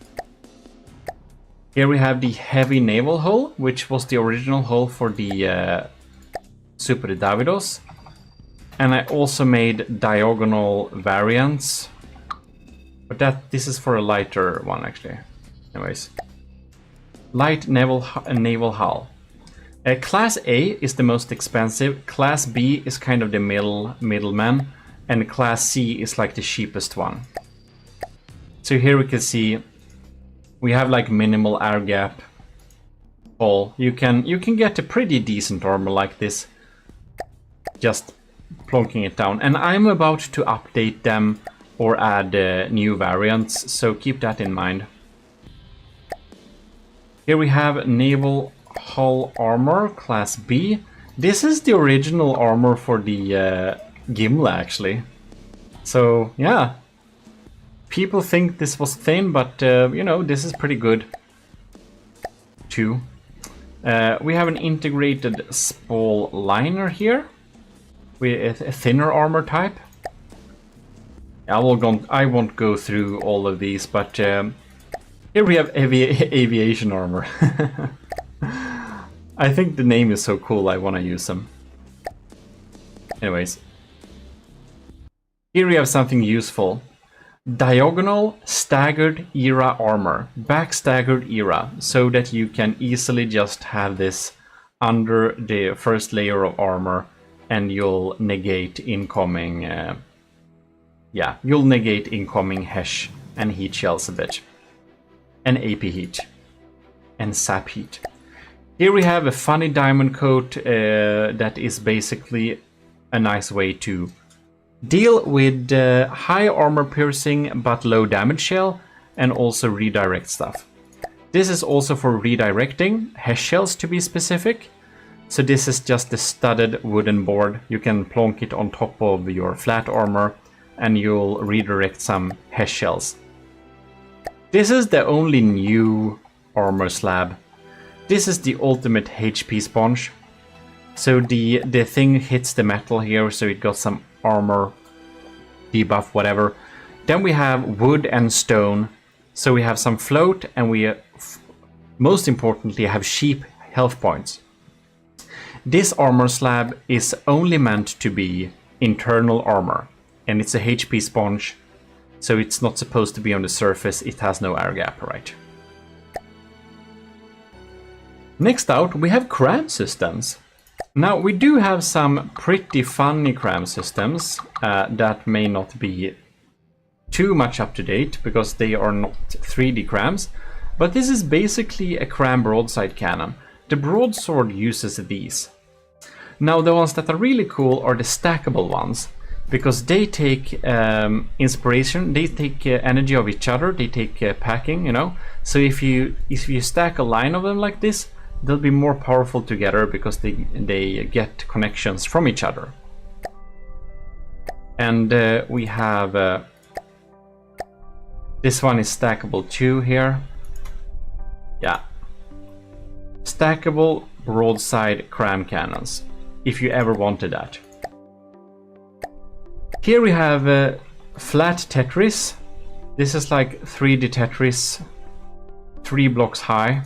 Here we have the heavy naval hull, which was the original hull for the Super Davidos. And I also made diagonal variants. But this is for a lighter one actually. Anyways. Light naval hull. Class A is the most expensive. Class B is kind of the middleman. And Class C is like the cheapest one. So here we can see we have like minimal air gap. Hull. You can get a pretty decent armor like this. Just plonking it down. And I'm about to update them or add new variants, so keep that in mind. Here we have naval hull armor, class B. This is the original armor for the Gimli, actually. So, yeah. People think this was thin, but, you know, this is pretty good, too. We have an integrated spall liner here. With a thinner armor type. I won't go through all of these, but here we have aviation armor. I think the name is so cool, I want to use them. Anyways. Here we have something useful. Diagonal staggered era armor. Back staggered era. So that you can easily just have this under the first layer of armor. And you'll negate incoming, you'll negate incoming HESH and heat shells a bit. And AP heat. And sap heat. Here we have a funny diamond coat that is basically a nice way to deal with high armor piercing but low damage shell and also redirect stuff. This is also for redirecting HESH shells to be specific. So this is just a studded wooden board. You can plonk it on top of your flat armor and you'll redirect some HESH shells. This is the only new armor slab. This is the ultimate HP sponge. So the thing hits the metal here, so it got some armor debuff, whatever. Then we have wood and stone. So we have some float and we, most importantly, have sheep health points. This armor slab is only meant to be internal armor, and it's a HP sponge. So it's not supposed to be on the surface, it has no air gap, right? Next out, we have cram systems. Now, we do have some pretty funny cram systems that may not be too much up to date because they are not 3D crams, but this is basically a cram broadside cannon. The broadsword uses these. Now, the ones that are really cool are the stackable ones, because they take inspiration, they take energy of each other, they take packing, you know. So if you stack a line of them like this, they'll be more powerful together because they get connections from each other. And we have this one is stackable too here. Yeah, stackable broadside cram cannons, if you ever wanted that. Here we have flat Tetris. This is like 3D Tetris, 3 blocks high.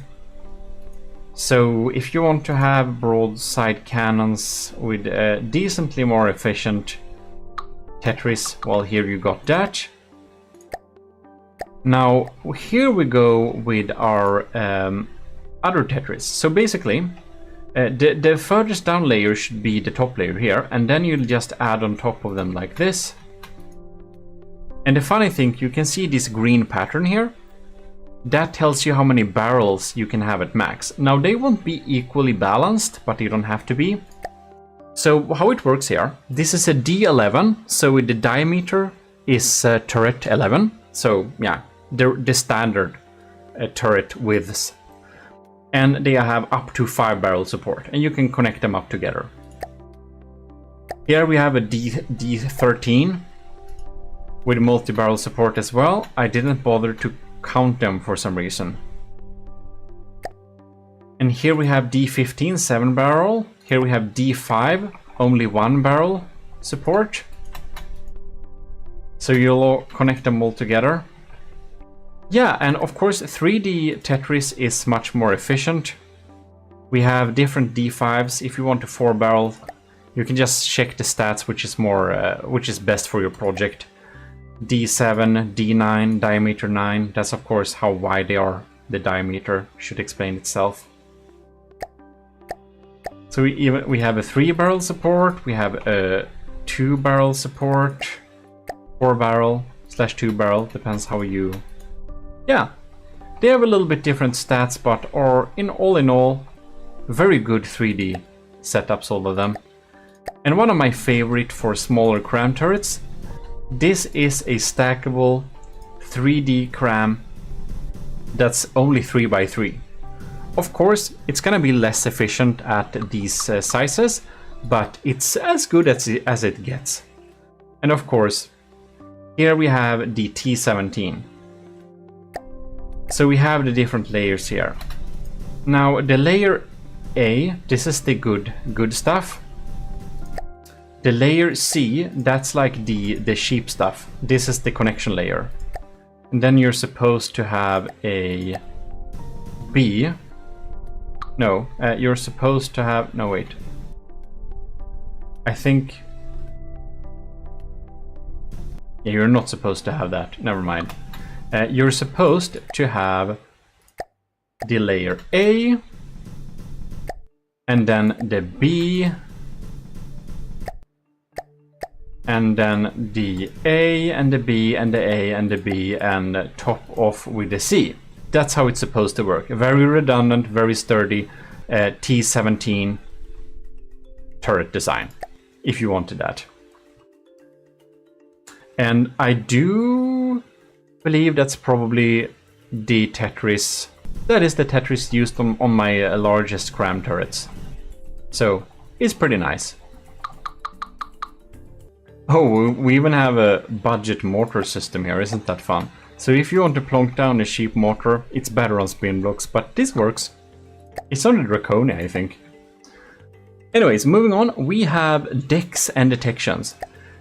So if you want to have broadside cannons with decently more efficient Tetris, well, here you got that. Now here we go with our other Tetris. So basically the furthest down layer should be the top layer here, and then you'll just add on top of them like this. And the funny thing, you can see this green pattern here. That tells you how many barrels you can have at max. Now they won't be equally balanced, but you don't have to be. So how it works here, this is a D11, so the diameter is turret 11. So yeah, the standard turret widths. And they have up to 5 barrel support, and you can connect them up together. Here we have a D13 with multi-barrel support as well. I didn't bother to count them for some reason. And here we have D15, 7 barrel. Here we have D5, only 1 barrel support. So you'll connect them all together. Yeah, and of course 3D Tetris is much more efficient. We have different D5s. If you want a 4 barrel, you can just check the stats, which is best for your project. D7, D9, diameter 9. That's of course how wide they are. The diameter should explain itself. So we have a 3 barrel support. We have a 2 barrel support. 4 barrel / 2 barrel, depends how you. Yeah, they have a little bit different stats, but are in all, very good 3D setups, all of them. And one of my favorite for smaller cram turrets, this is a stackable 3D cram that's only 3x3. Of course, it's gonna be less efficient at these sizes, but it's as good as it gets. And of course, here we have the T17. So we have the different layers here. Now the layer A, this is the good stuff. The layer C, that's like the cheap stuff. This is the connection layer. And then you're supposed to have a B. No, you're supposed to have, no wait. I think, yeah, you're not supposed to have that, never mind. You're supposed to have the layer A, and then the B, and then the A and the B and the A and the B, and top off with the C. That's how it's supposed to work. Very redundant, very sturdy T17 turret design, if you wanted that. And I do believe that's probably the Tetris. That is the Tetris used on my largest cram turrets. So it's pretty nice. Oh, we even have a budget mortar system here, isn't that fun? So if you want to plonk down a cheap mortar, it's better on spin blocks, but this works. It's on the Draconia, I think. Anyways, moving on, we have decks and detections.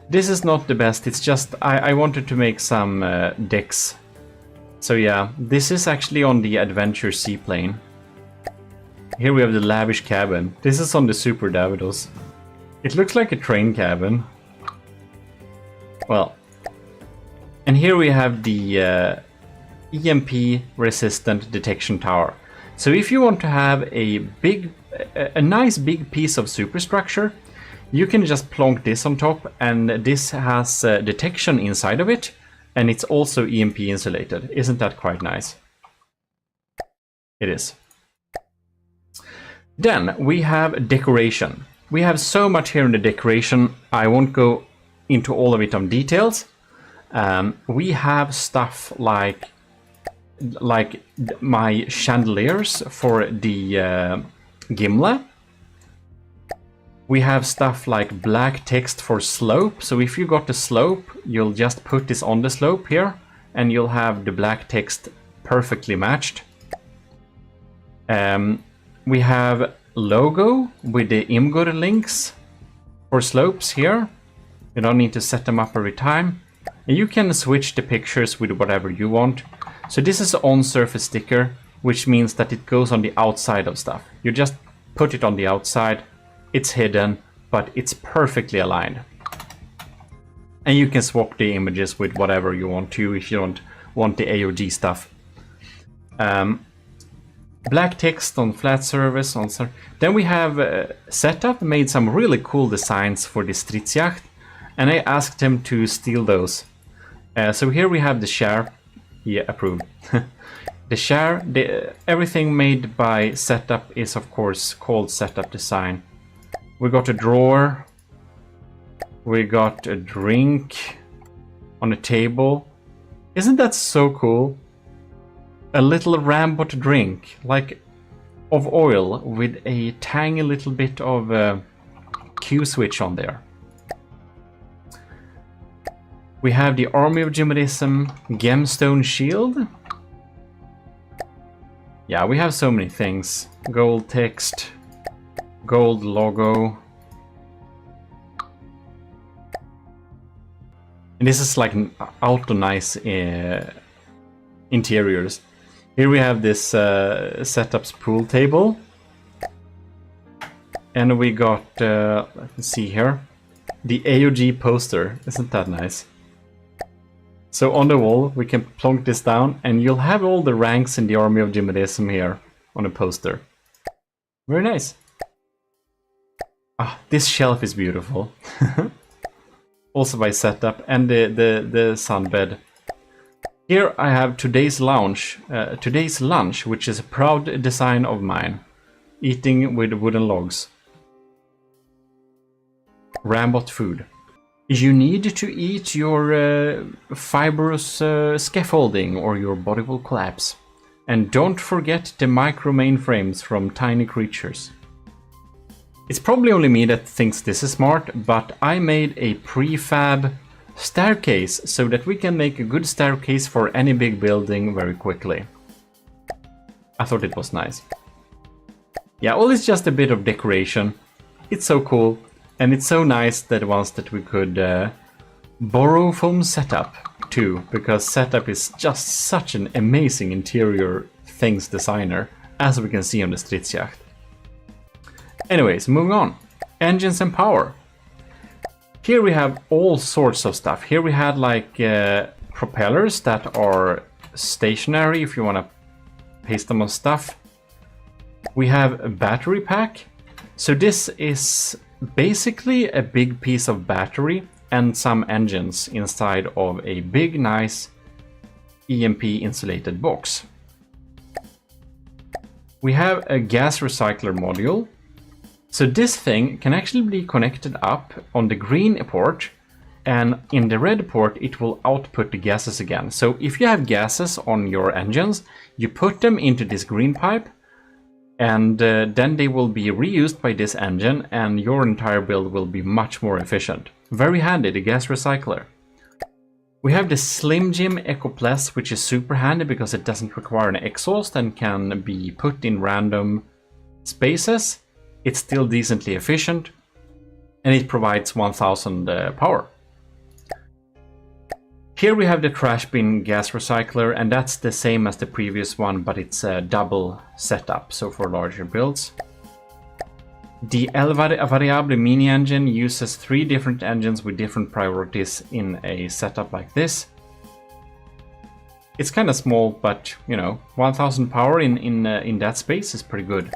This is not the best, it's just I wanted to make some decks. So yeah, this is actually on the Adventure Seaplane. Here we have the Lavish Cabin. This is on the Super Davidos. It looks like a train cabin. Well, And here we have the EMP resistant detection tower. So if you want to have a nice big piece of superstructure, you can just plonk this on top, and this has detection inside of it, and it's also EMP insulated. Isn't that quite nice? It is. Then we have decoration. We have so much here in the decoration, I won't go into all of it on details. We have stuff like my chandeliers for the gimlet. We have stuff like black text for slope. So if you got the slope, you'll just put this on the slope here, and you'll have the black text perfectly matched. We have logo with the IMGUR links for slopes here. You don't need to set them up every time. And you can switch the pictures with whatever you want. So this is an on-surface sticker, which means that it goes on the outside of stuff. You just put it on the outside, it's hidden, but it's perfectly aligned. And you can swap the images with whatever you want to if you don't want the AOG stuff. Black text on flat surface. Then we have Setup made some really cool designs for the Stridsjacht, and I asked him to steal those. So here we have the share. Yeah, approved. The share, everything made by Setup is of course called Setup Design. We got a drawer. We got a drink on a table. Isn't that so cool? A little Rambot drink, like of oil with a tiny little bit of Q switch on there. We have the Army of GMODISM gemstone shield. Yeah, we have so many things. Gold text, gold logo. And this is like auto nice interiors. Here we have this Setup's pool table. And we got, let's see here, the AOG poster. Isn't that nice? So on the wall, we can plonk this down, and you'll have all the ranks in the Army of GMODISM here on a poster. Very nice. Ah, this shelf is beautiful. Also by Setup, and the sunbed. Here I have today's lunch, which is a proud design of mine. Eating with wooden logs. Rambot food. You need to eat your fibrous scaffolding or your body will collapse. And don't forget the micro mainframes from tiny creatures. It's probably only me that thinks this is smart, but I made a prefab staircase so that we can make a good staircase for any big building very quickly. I thought it was nice. Yeah, all is just a bit of decoration. It's so cool. And it's so nice that once that we could borrow from Setup too, because Setup is just such an amazing interior things designer, as we can see on the Stridsjacht. Anyways, moving on. Engines and power. Here we have all sorts of stuff. Here we had like propellers that are stationary if you want to paste them on stuff. We have a battery pack. So this is basically a big piece of battery and some engines inside of a big nice EMP insulated box. We have a gas recycler module. So this thing can actually be connected up on the green port, and in the red port it will output the gases again. So if you have gases on your engines, you put them into this green pipe, and then they will be reused by this engine, and your entire build will be much more efficient. Very handy, the gas recycler. We have the Slim Jim Eco Plus, which is super handy because it doesn't require an exhaust and can be put in random spaces. It's still decently efficient, and it provides 1000 power. Here we have the trash bin gas recycler, and that's the same as the previous one, but it's a double setup, so for larger builds. The El Variable mini engine uses 3 different engines with different priorities in a setup like this. It's kind of small, but you know, 1000 power in that space is pretty good.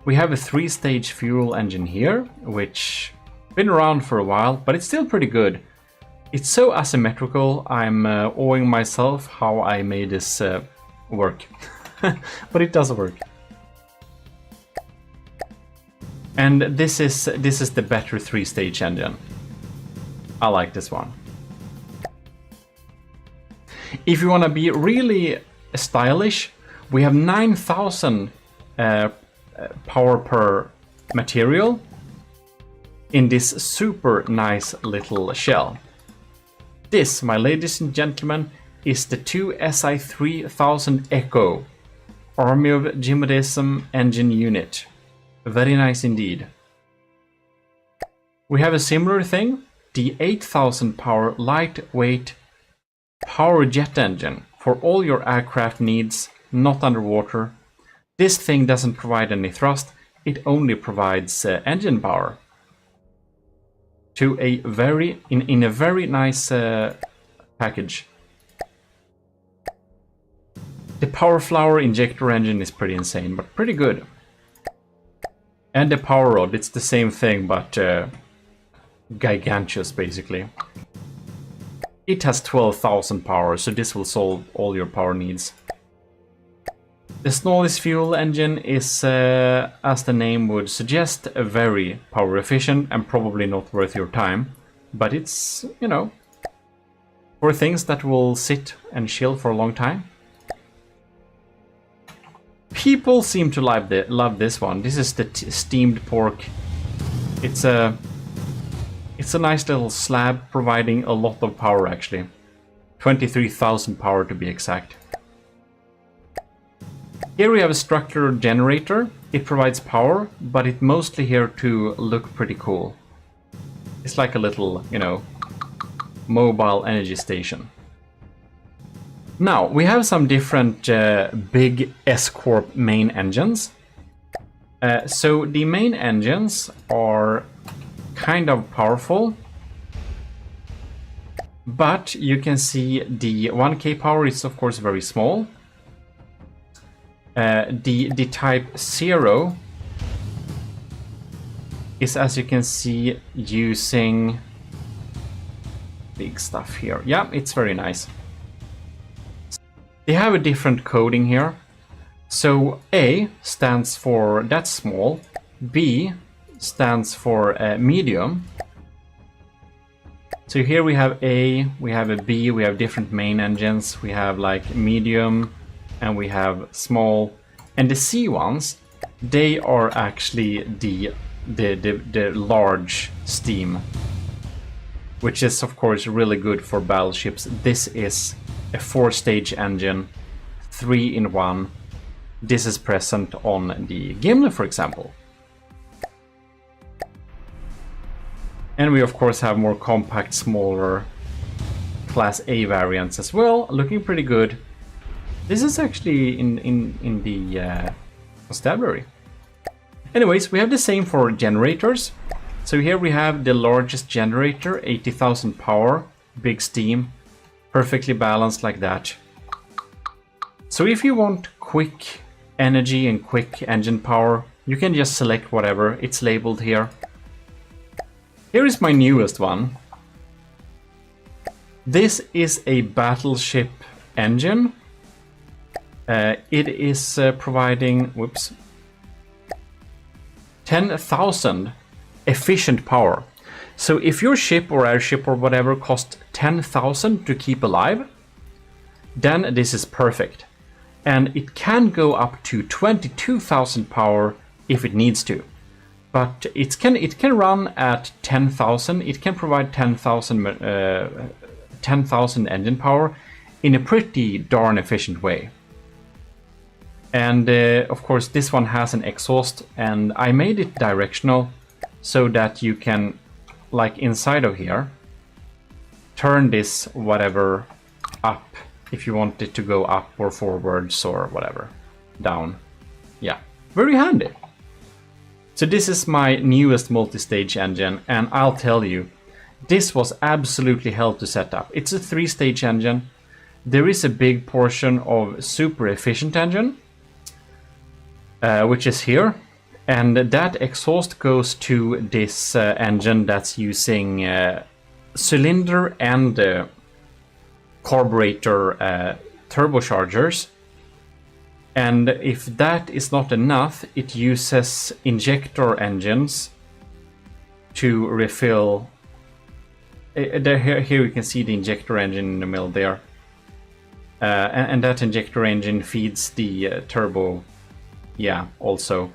We have a 3-stage fuel engine here, which been around for a while, but it's still pretty good. It's so asymmetrical, I'm awing myself how I made this work. But it does work. And this is the better 3-stage engine. I like this one. If you want to be really stylish, we have 9000 power per material in this super nice little shell. This, my ladies and gentlemen, is the 2 SI3000 Echo Army of GMODISM engine unit. Very nice indeed. We have a similar thing, the 8000 power lightweight power jet engine for all your aircraft needs, not underwater. This thing doesn't provide any thrust, it only provides engine power. To a very in a very nice package. The power flower injector engine is pretty insane, but pretty good. And the power rod, it's the same thing, but gigantuous basically. It has 12,000 power, so this will solve all your power needs. The smallest fuel engine is, as the name would suggest, very power efficient and probably not worth your time. But it's, you know, for things that will sit and chill for a long time. People seem to love this one. This is the steamed pork. It's a nice little slab providing a lot of power actually. 23,000 power to be exact. Here we have a structured generator. It provides power, but it's mostly here to look pretty cool. It's like a little, you know, mobile energy station. Now, we have some different big S-Corp main engines. So the main engines are kind of powerful, but you can see the 1K power is of course very small. The type 0 is, as you can see, using big stuff here. Yeah, it's very nice. They have a different coding here. So A stands for that's small, B stands for medium. So here we have A, we have a B, we have different main engines, we have like medium, and we have small, and the C ones, they are actually the large steam, which is of course really good for battleships. This is a 4-stage engine, 3-in-1. This is present on the Gimli, for example. And we of course have more compact, smaller Class A variants as well, looking pretty good. This is actually in the constabulary. Anyways, we have the same for generators. So here we have the largest generator, 80,000 power, big steam, perfectly balanced like that. So if you want quick energy and quick engine power, you can just select whatever, it's labeled here. Here is my newest one. This is a battleship engine. It is providing, 10,000 efficient power. So if your ship or airship or whatever costs 10,000 to keep alive, then this is perfect. And it can go up to 22,000 power if it needs to. But it can run at 10,000. It can provide 10,000 engine power in a pretty darn efficient way. And of course this one has an exhaust, and I made it directional so that you can, like inside of here, turn this whatever up if you want it to go up or forwards or whatever, down. Yeah, very handy. So this is my newest multi-stage engine, and I'll tell you, this was absolutely hell to set up. It's a 3-stage engine. there is a big portion of super efficient engine, which is here. And that exhaust goes to this engine that's using cylinder and carburetor turbochargers. And if that is not enough, it uses injector engines to refill. Here you can see the injector engine in the middle there. And that injector engine feeds the turbo. Yeah, also.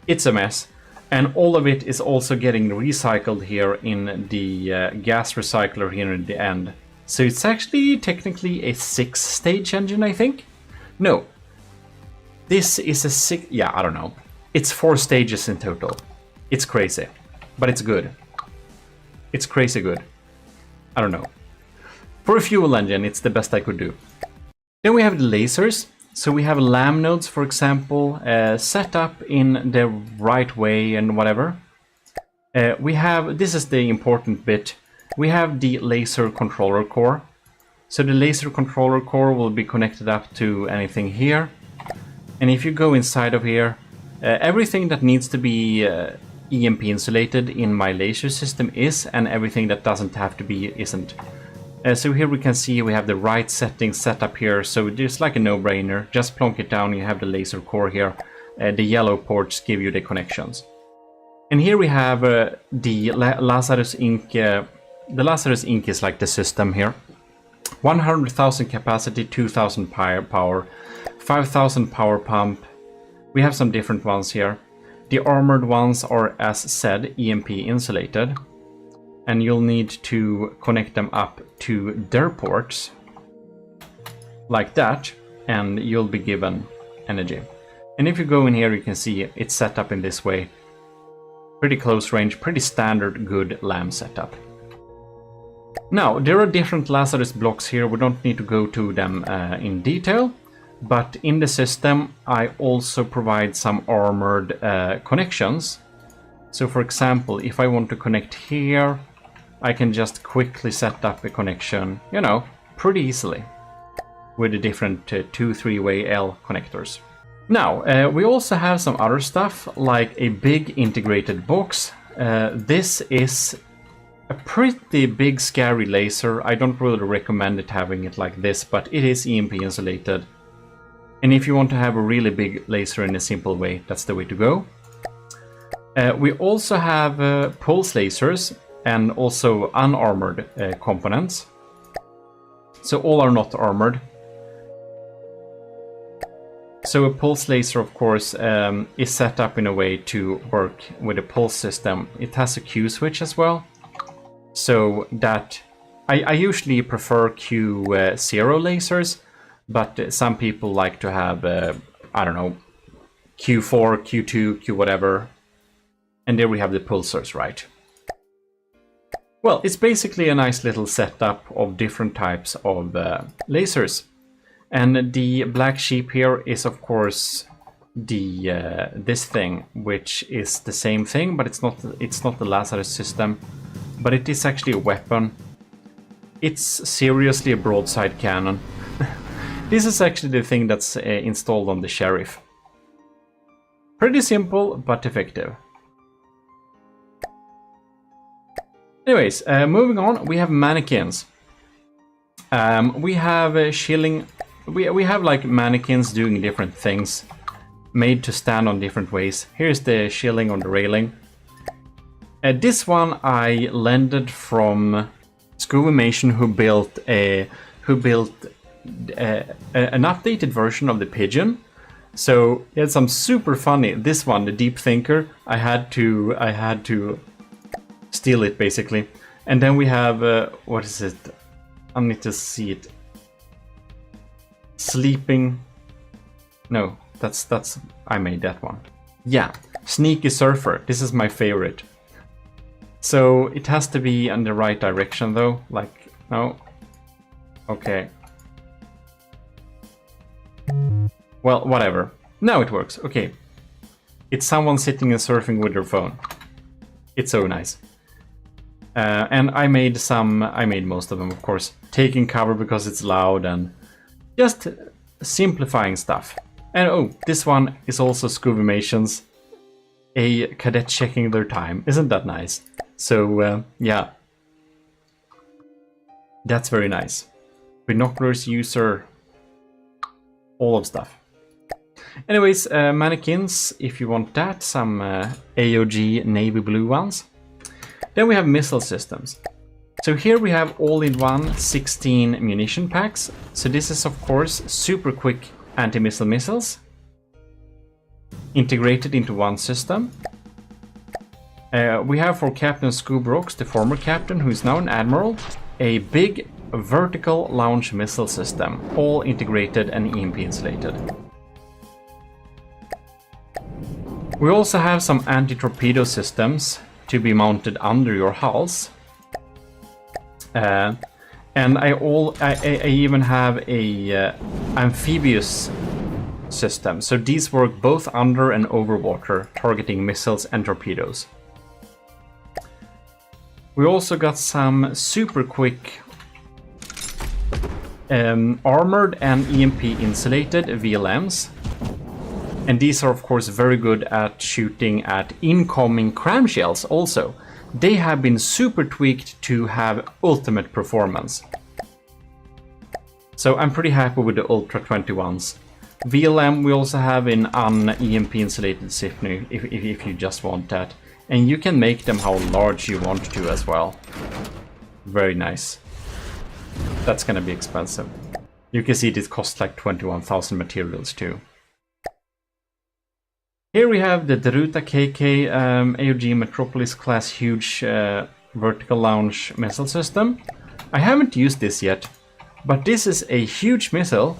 It's a mess. And all of it is also getting recycled here in the gas recycler here in the end. So it's actually technically a 6-stage engine, I think. No. This is a 6... Yeah, I don't know. It's 4 stages in total. It's crazy. But it's good. It's crazy good. I don't know. For a fuel engine, it's the best I could do. Then we have the lasers. So we have lamp nodes, for example, set up in the right way and whatever. We have, this is the important bit, we have the laser controller core. So the laser controller core will be connected up to anything here. And if you go inside of here, everything that needs to be EMP insulated in my laser system is, and everything that doesn't have to be isn't. So here we can see we have the right settings set up here, so it's like a no-brainer. Just plonk it down, you have the laser core here. The yellow ports give you the connections. And here we have the Lazarus Inc. The Lazarus Inc. is like the system here. 100,000 capacity, 2,000 power, 5,000 power pump. We have some different ones here. The armored ones are, as said, EMP insulated. And you'll need to connect them up to their ports, like that, and you'll be given energy. And if you go in here, you can see it's set up in this way. Pretty close range, pretty standard, good LAM setup. Now, there are different Lazarus blocks here. We don't need to go to them in detail, but in the system, I also provide some armored connections. So for example, if I want to connect here, I can just quickly set up a connection, you know, pretty easily with the different 2-3-way L connectors. Now, we also have some other stuff like a big integrated box. This is a pretty big scary laser. I don't really recommend it having it like this, but it is EMP insulated. And if you want to have a really big laser in a simple way, that's the way to go. We also have pulse lasers and also unarmored components. So all are not armored. So a pulse laser, of course, is set up in a way to work with a pulse system. It has a Q switch as well. So that I usually prefer Q0 lasers, but some people like to have, I don't know, Q4, Q2, Q whatever. And there we have the pulsars, right? Well, it's basically a nice little setup of different types of lasers. And the black sheep here is, of course, the this thing, which is the same thing, but it's not the Lazarus system, but it is actually a weapon. It's seriously a broadside cannon. This is actually the thing that's installed on the Sheriff. Pretty simple, but effective. Anyways, moving on, we have mannequins. We have shilling. We have like mannequins doing different things, made to stand on different ways. Here's the shilling on the railing. This one I lended from Screwimation, who built an updated version of the pigeon. So it's some super funny. This one, the Deep Thinker, I had to steal it basically. And then we have what is it? I need to see it. Sleeping. No, that's I made that one. Yeah, Sneaky Surfer. This is my favorite. So it has to be in the right direction though. Like, no. Okay. Well, whatever. Now it works. Okay. It's someone sitting and surfing with their phone. It's so nice. And I made most of them, of course, taking cover because it's loud and just simplifying stuff. And oh, this one is also Scuvimations, a cadet checking their time. Isn't that nice? So yeah, that's very nice. Binoculars, user, all of stuff. Anyways, mannequins, if you want that, some AOG navy blue ones. Then we have missile systems. So here we have all-in-one 16 munition packs. So this is of course super quick anti-missile missiles integrated into one system. We have for Captain Scoobrooks, the former captain who is now an admiral, a big vertical launch missile system, all integrated and EMP insulated. We also have some anti-torpedo systems to be mounted under your hulls. And I even have a amphibious system. So these work both under and over water, targeting missiles and torpedoes. We also got some super quick armored and EMP insulated VLMs. And these are of course very good at shooting at incoming cram shells also. They have been super tweaked to have ultimate performance. So I'm pretty happy with the Ultra 21s. VLM we also have in an EMP insulated Sifnu if you just want that. And you can make them how large you want to as well. Very nice. That's gonna be expensive. You can see this costs like 21,000 materials too. Here we have the Deruta KK AOG Metropolis class huge vertical launch missile system. I haven't used this yet, but this is a huge missile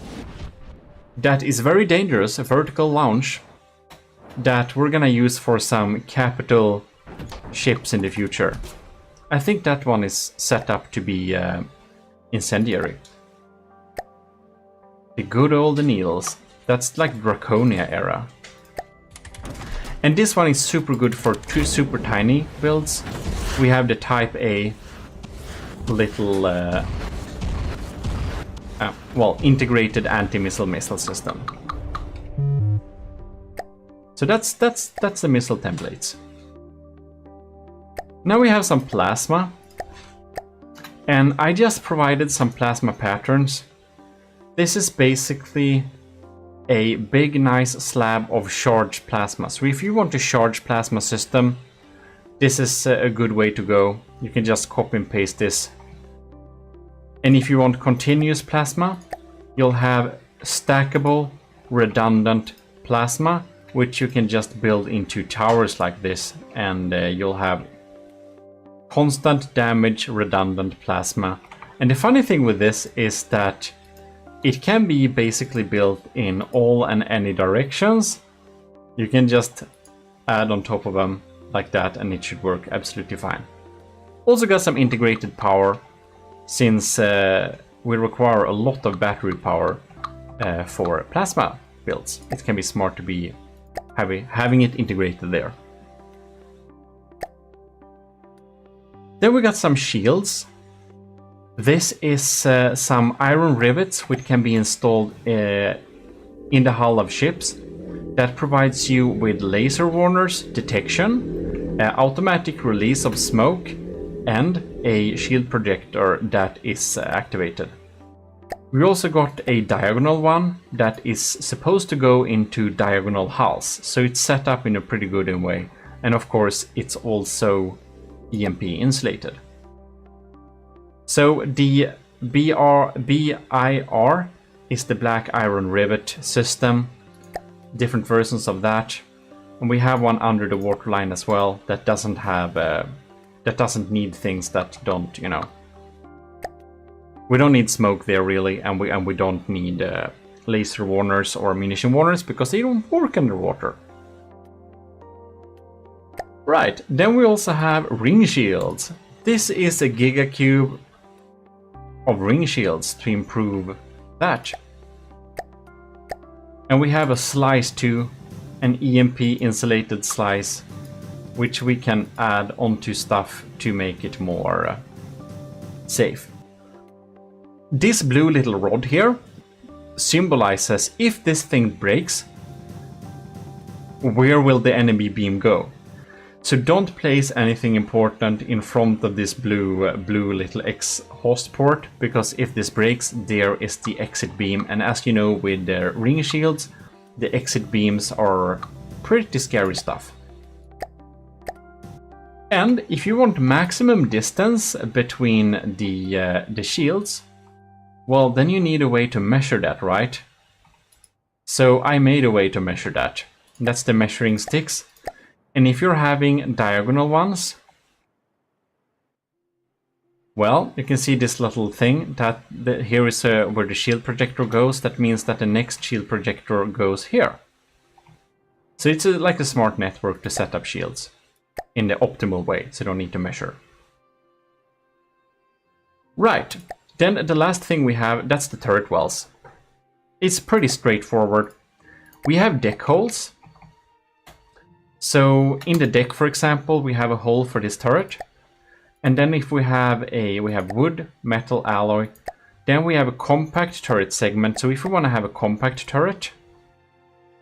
that is very dangerous, a vertical launch that we're gonna use for some capital ships in the future. I think that one is set up to be incendiary. The good old needles. That's like Draconia era. And this one is super good for two super tiny builds. We have the Type A little, well, integrated anti-missile missile system. So that's the missile templates. Now we have some plasma. And I just provided some plasma patterns. This is basically a big nice slab of charged plasma. So if you want to charge plasma system, this is a good way to go. You can just copy and paste this. And if you want continuous plasma, you'll have stackable redundant plasma, which you can just build into towers like this, and you'll have constant damage redundant plasma. And the funny thing with this is that it can be basically built in all and any directions. You can just add on top of them like that and it should work absolutely fine. Also got some integrated power, since we require a lot of battery power for plasma builds. It can be smart to be having it integrated there. Then we got some shields. This is some iron rivets which can be installed in the hull of ships. That provides you with laser warners, detection, automatic release of smoke, and a shield projector that is activated. We also got a diagonal one that is supposed to go into diagonal hulls, so it's set up in a pretty good way. And of course it's also EMP insulated. So the BIR is the black iron rivet system, different versions of that, and we have one under the waterline as well that doesn't have that doesn't need things that don't, you know. We don't need smoke there really, and we don't need laser warners or munition warners because they don't work underwater. Right, then we also have ring shields. This is a gigacube of ring shields to improve that. And we have a slice too, an EMP insulated slice which we can add onto stuff to make it more safe. This blue little rod here symbolizes if this thing breaks, where will the enemy beam go? So don't place anything important in front of this blue little exhaust port, because if this breaks, there is the exit beam. And as you know, with the ring shields, the exit beams are pretty scary stuff. And if you want maximum distance between the shields, well, then you need a way to measure that, right? So I made a way to measure that. That's the measuring sticks. And if you're having diagonal ones, well, you can see this little thing that here is where the shield projector goes. That means that the next shield projector goes here. So it's like a smart network to set up shields in the optimal way, so you don't need to measure. Right, then the last thing we have, that's the turret wells. It's pretty straightforward. We have deck holes. So in the deck, for example, we have a hole for this turret. And then if we have wood, metal, alloy, then we have a compact turret segment. So if we want to have a compact turret,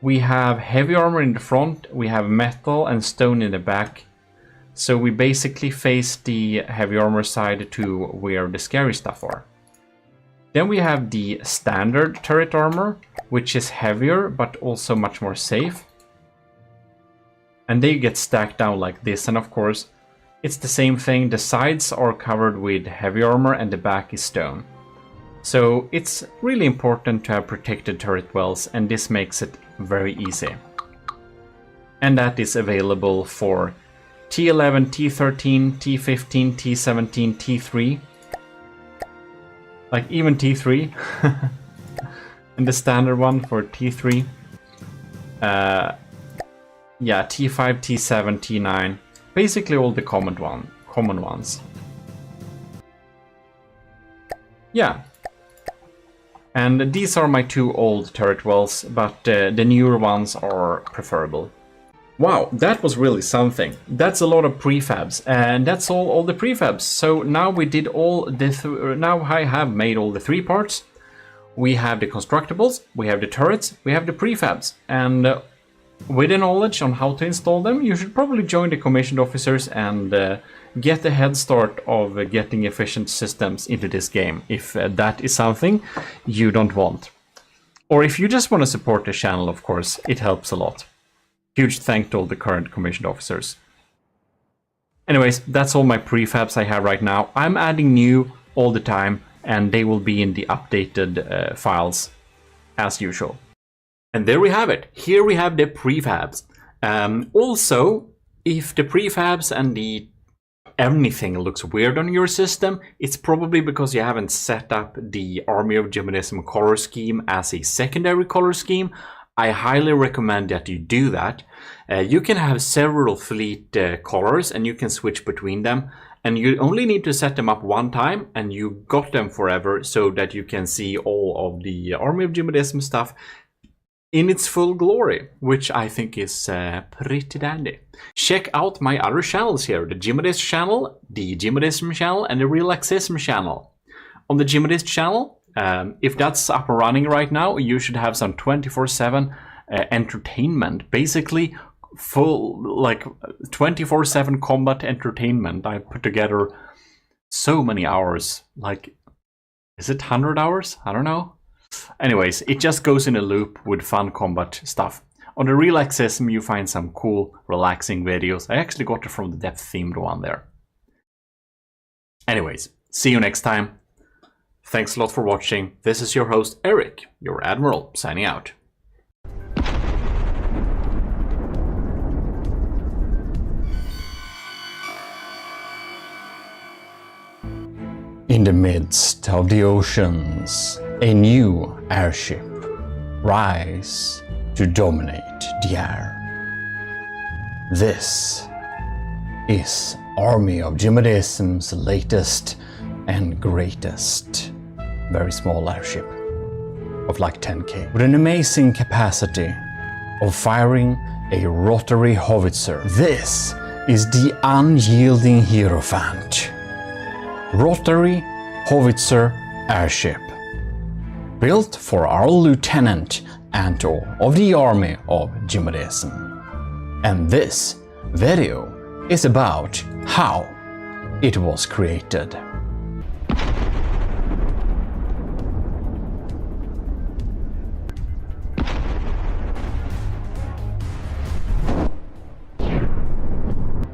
we have heavy armor in the front, we have metal and stone in the back. So we basically face the heavy armor side to where the scary stuff are. Then we have the standard turret armor, which is heavier but also much more safe. And they get stacked down like this, and of course it's the same thing. The sides are covered with heavy armor and the back is stone. So it's really important to have protected turret wells, and this makes it very easy. And that is available for T11, T13, T15, T17, T3. Like even T3. And the standard one for T3. Yeah, T5, T7, T9. Basically all the common ones. Yeah. And these are my two old turret wells, but the newer ones are preferable. Wow, that was really something. That's a lot of prefabs, and that's all the prefabs. So now we did all the now I have made all the three parts. We have the constructibles, we have the turrets, we have the prefabs, and with the knowledge on how to install them, you should probably join the commissioned officers and get a head start of getting efficient systems into this game, if that is something you don't want. Or if you just want to support the channel, of course, it helps a lot. Huge thank to all the current commissioned officers. Anyways, that's all my prefabs I have right now. I'm adding new all the time, and they will be in the updated files as usual. And there we have it. Here we have the prefabs. Also, if the prefabs and the anything looks weird on your system, it's probably because you haven't set up the Army of GMODISM color scheme as a secondary color scheme. I highly recommend that you do that. You can have several fleet colors and you can switch between them. And you only need to set them up one time and you got them forever, so that you can see all of the Army of GMODISM stuff in its full glory, which I think is pretty dandy. Check out my other channels here, the GMODIST channel, the GMODISM channel, and the Relaxism channel. On the GMODIST channel, if that's up and running right now, you should have some 24/7 entertainment. Basically, full, like 24/7 combat entertainment. I put together so many hours, like, is it 100 hours? I don't know. Anyways, it just goes in a loop with fun combat stuff. On the Relaxism, you find some cool, relaxing videos. I actually got it from the depth-themed one there. Anyways, see you next time. Thanks a lot for watching. This is your host, Eric, your Admiral, signing out. In the midst of the oceans, a new airship rise to dominate the air. This is Army of GMODISM's latest and greatest very small airship of like 10K, with an amazing capacity of firing a rotary howitzer. This is the unyielding Hierophant, rotary howitzer airship, built for our Lieutenant Anto of the Army of GMODIST. And this video is about how it was created.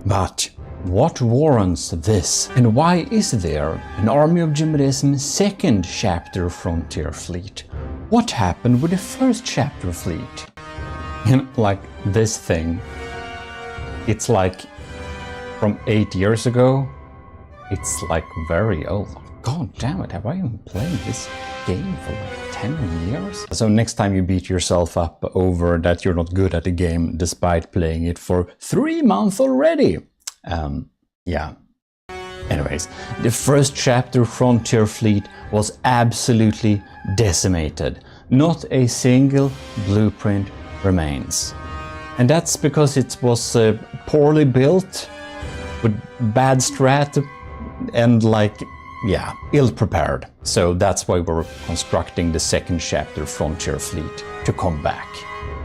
But what warrants this? And why is there an Army of GMODIST second chapter frontier fleet? What happened with the first chapter fleet? Like this thing, it's like from 8 years ago. It's like very old. God damn it, have I been playing this game for like 10 years? So next time you beat yourself up over that you're not good at the game despite playing it for 3 months already. Yeah. Anyways, the first chapter Frontier Fleet was absolutely decimated. Not a single blueprint remains. And that's because it was poorly built, with bad strat, and like, yeah, ill-prepared. So that's why we're constructing the second chapter Frontier Fleet to come back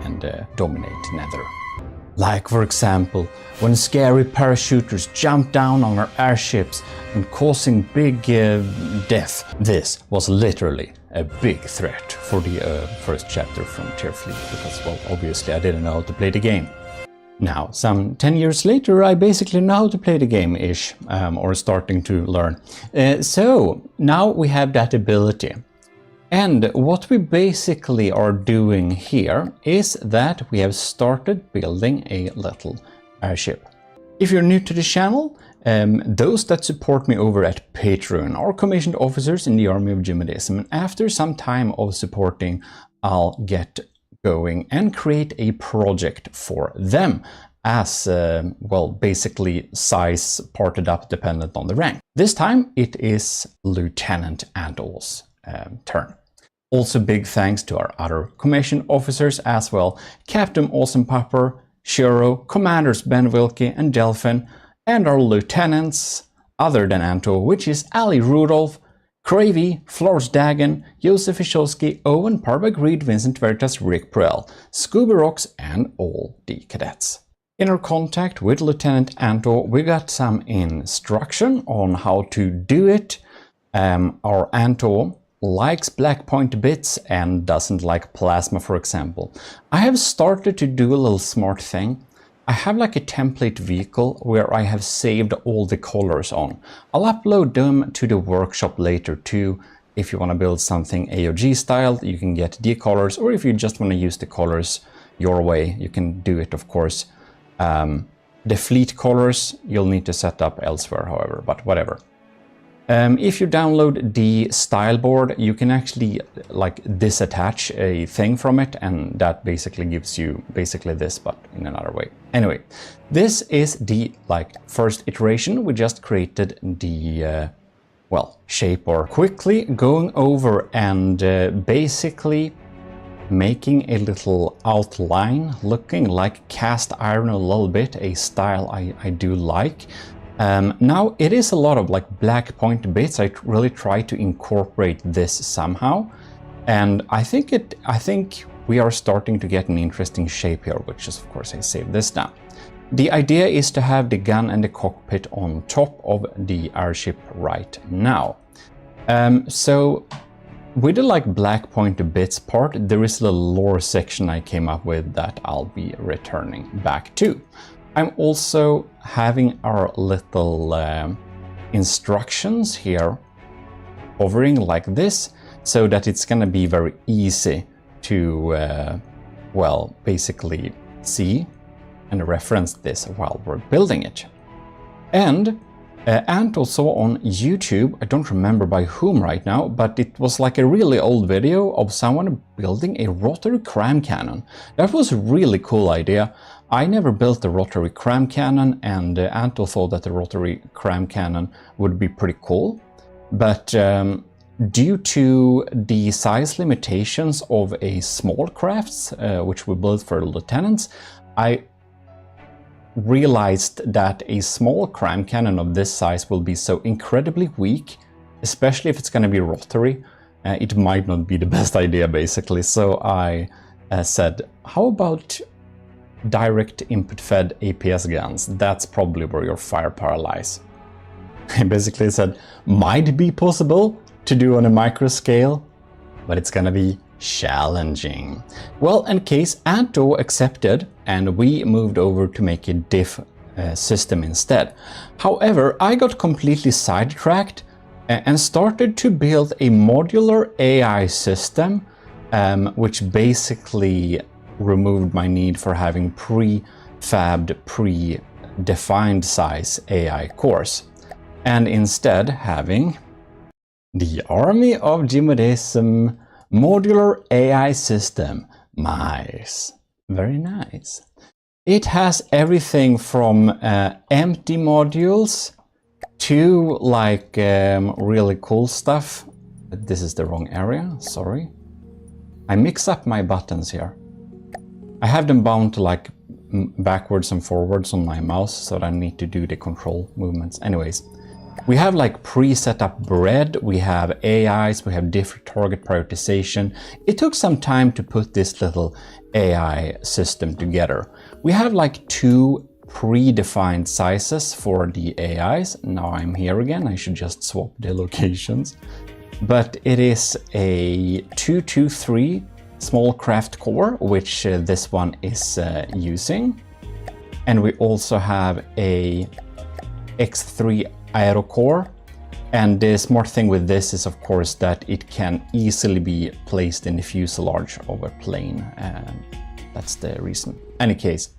and dominate Nether. Like, for example, when scary parachuters jump down on our airships and causing big death. This was literally a big threat for the first chapter Frontier Fleet, because, well, obviously I didn't know how to play the game. Now, some 10 years later, I basically know how to play the game-ish, or starting to learn. So, now we have that ability. And what we basically are doing here is that we have started building a little airship. If you're new to the channel, those that support me over at Patreon are commissioned officers in the Army of GMODIST, and after some time of supporting, I'll get going and create a project for them as, well, basically size parted up dependent on the rank. This time it is Lieutenant Anto's turn. Also big thanks to our other commissioned officers as well, Captain Awesome Pupper, Shiro, Commanders Ben Wilkie and Delphin, and our lieutenants, other than Anto, which is Ali Rudolph, Cravey, Flores Dagan, Josef Ishowski, Owen Parvag Reed, Vincent Veritas, Rick Prell, Scooby Rocks, and all the cadets. In our contact with Lieutenant Anto, we got some instruction on how to do it. Our Anto likes black point bits and doesn't like plasma, for example. I have started to do a little smart thing. I have like a template vehicle where I have saved all the colors on. I'll upload them to the workshop later too. If you want to build something AOG style, you can get the colors, or if you just want to use the colors your way, you can do it, of course. The fleet colors you'll need to set up elsewhere, however, but whatever. If you download the style board, you can actually like disattach a thing from it, and that basically gives you basically this, but in another way. Anyway, this is the like first iteration. We just created the well, shape, or quickly going over and basically making a little outline looking like cast iron a little bit, a style I do like. Now it is a lot of like black point bits. I really try to incorporate this somehow, and I think we are starting to get an interesting shape here, which is, of course, I saved this down. The idea is to have the gun and the cockpit on top of the airship right now. So with the like black point bits part, there is a little lore section I came up with that I'll be returning back to. I'm also having our little instructions here hovering like this, so that it's gonna be very easy to, well, basically see and reference this while we're building it. And Ant also on YouTube, I don't remember by whom right now, but it was like a really old video of someone building a rotary cram cannon. That was a really cool idea. I never built a rotary cram cannon, and Anto thought that the rotary cram cannon would be pretty cool. But due to the size limitations of a small crafts, which we built for lieutenants, I realized that a small crime cannon of this size will be so incredibly weak, especially if it's going to be rotary. It might not be the best idea, basically. So I said, how about direct input fed APS guns? That's probably where your firepower lies. I basically said, might be possible to do on a micro scale, but it's gonna be challenging. Well, in case Anto accepted, and we moved over to make a diff system instead. However, I got completely sidetracked and started to build a modular AI system, which basically removed my need for having prefabbed, pre-defined size AI cores, and instead having the Army of GMODIST modular AI system. Nice, very nice. It has everything from empty modules to like really cool stuff. This is the wrong area, sorry. I mix up my buttons here. I have them bound to like backwards and forwards on my mouse, so that I need to do the control movements. Anyways, we have like pre-set up bread, we have AIs, we have different target prioritization. It took some time to put this little AI system together. We have like 2 predefined sizes for the AIs. Now I'm here again, I should just swap the locations. But it is a 223 small craft core, which this one is using. And we also have a X3 aero core. And the smart thing with this is, of course, that it can easily be placed in the fuselage of a plane. That's the reason. Any case,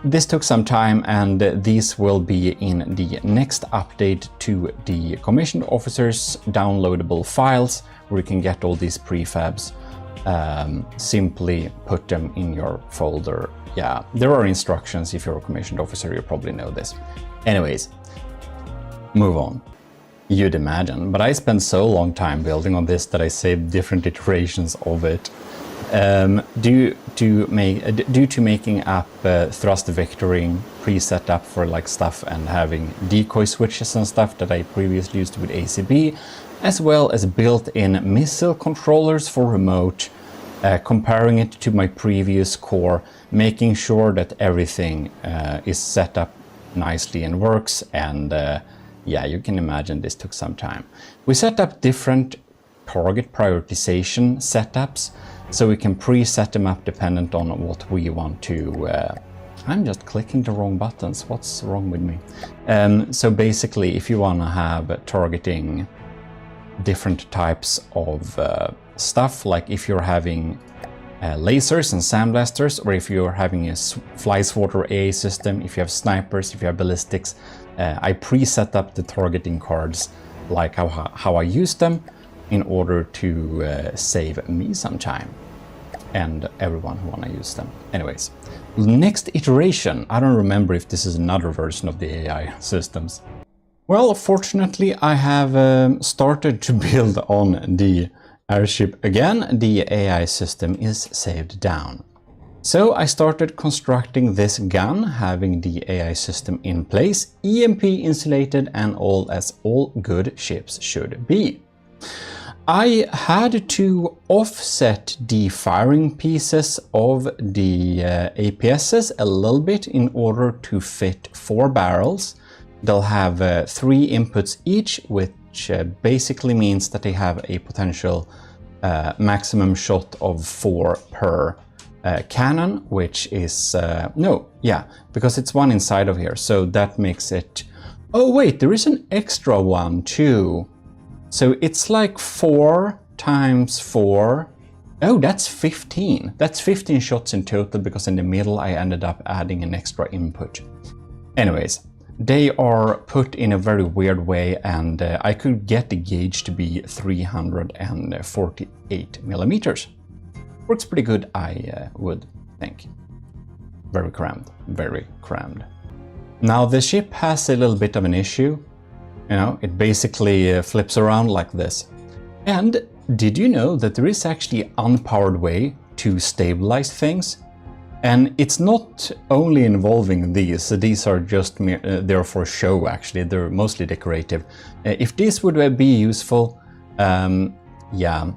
this took some time, and these will be in the next update to the commissioned officers' downloadable files, where you can get all these prefabs. Simply put them in your folder. Yeah, there are instructions. If you're a commissioned officer, you probably know this. Anyways, move on. You'd imagine, but I spent so long time building on this that I saved different iterations of it. Due to making up thrust vectoring pre-set up for like stuff and having decoy switches and stuff that I previously used with ACB, as well as built-in missile controllers for remote, comparing it to my previous core, making sure that everything is set up nicely and works, and yeah, you can imagine this took some time. We set up different target prioritization setups, so we can pre-set them up dependent on what we want to... I'm just clicking the wrong buttons, what's wrong with me? So basically, if you want to have targeting different types of stuff, like if you're having lasers and sandblasters, or if you're having a fly swatter AA system, if you have snipers, if you have ballistics, I pre-set up the targeting cards like how I use them, in order to save me some time and everyone who want to use them. Anyways, next iteration. I don't remember if this is another version of the AI systems. Well, fortunately, I have started to build on the airship again. The AI system is saved down. So I started constructing this gun, having the AI system in place, EMP insulated, and all as all good ships should be. I had to offset the firing pieces of the APSs a little bit in order to fit 4 barrels. They'll have 3 inputs each, which basically means that they have a potential maximum shot of 4 per cannon, which is... because it's 1 inside of here, so that makes it... Oh wait, there is an extra one too. So it's like 4 times 4. Oh, that's 15. That's 15 shots in total, because in the middle I ended up adding an extra input. Anyways, they are put in a very weird way, and I could get the gauge to be 348 millimeters. Works pretty good, I would think. Very crammed, very crammed. Now the ship has a little bit of an issue. You know, it basically flips around like this. And did you know that there is actually an unpowered way to stabilize things? And it's not only involving these are just there for show actually, they're mostly decorative. If this would be useful, yeah,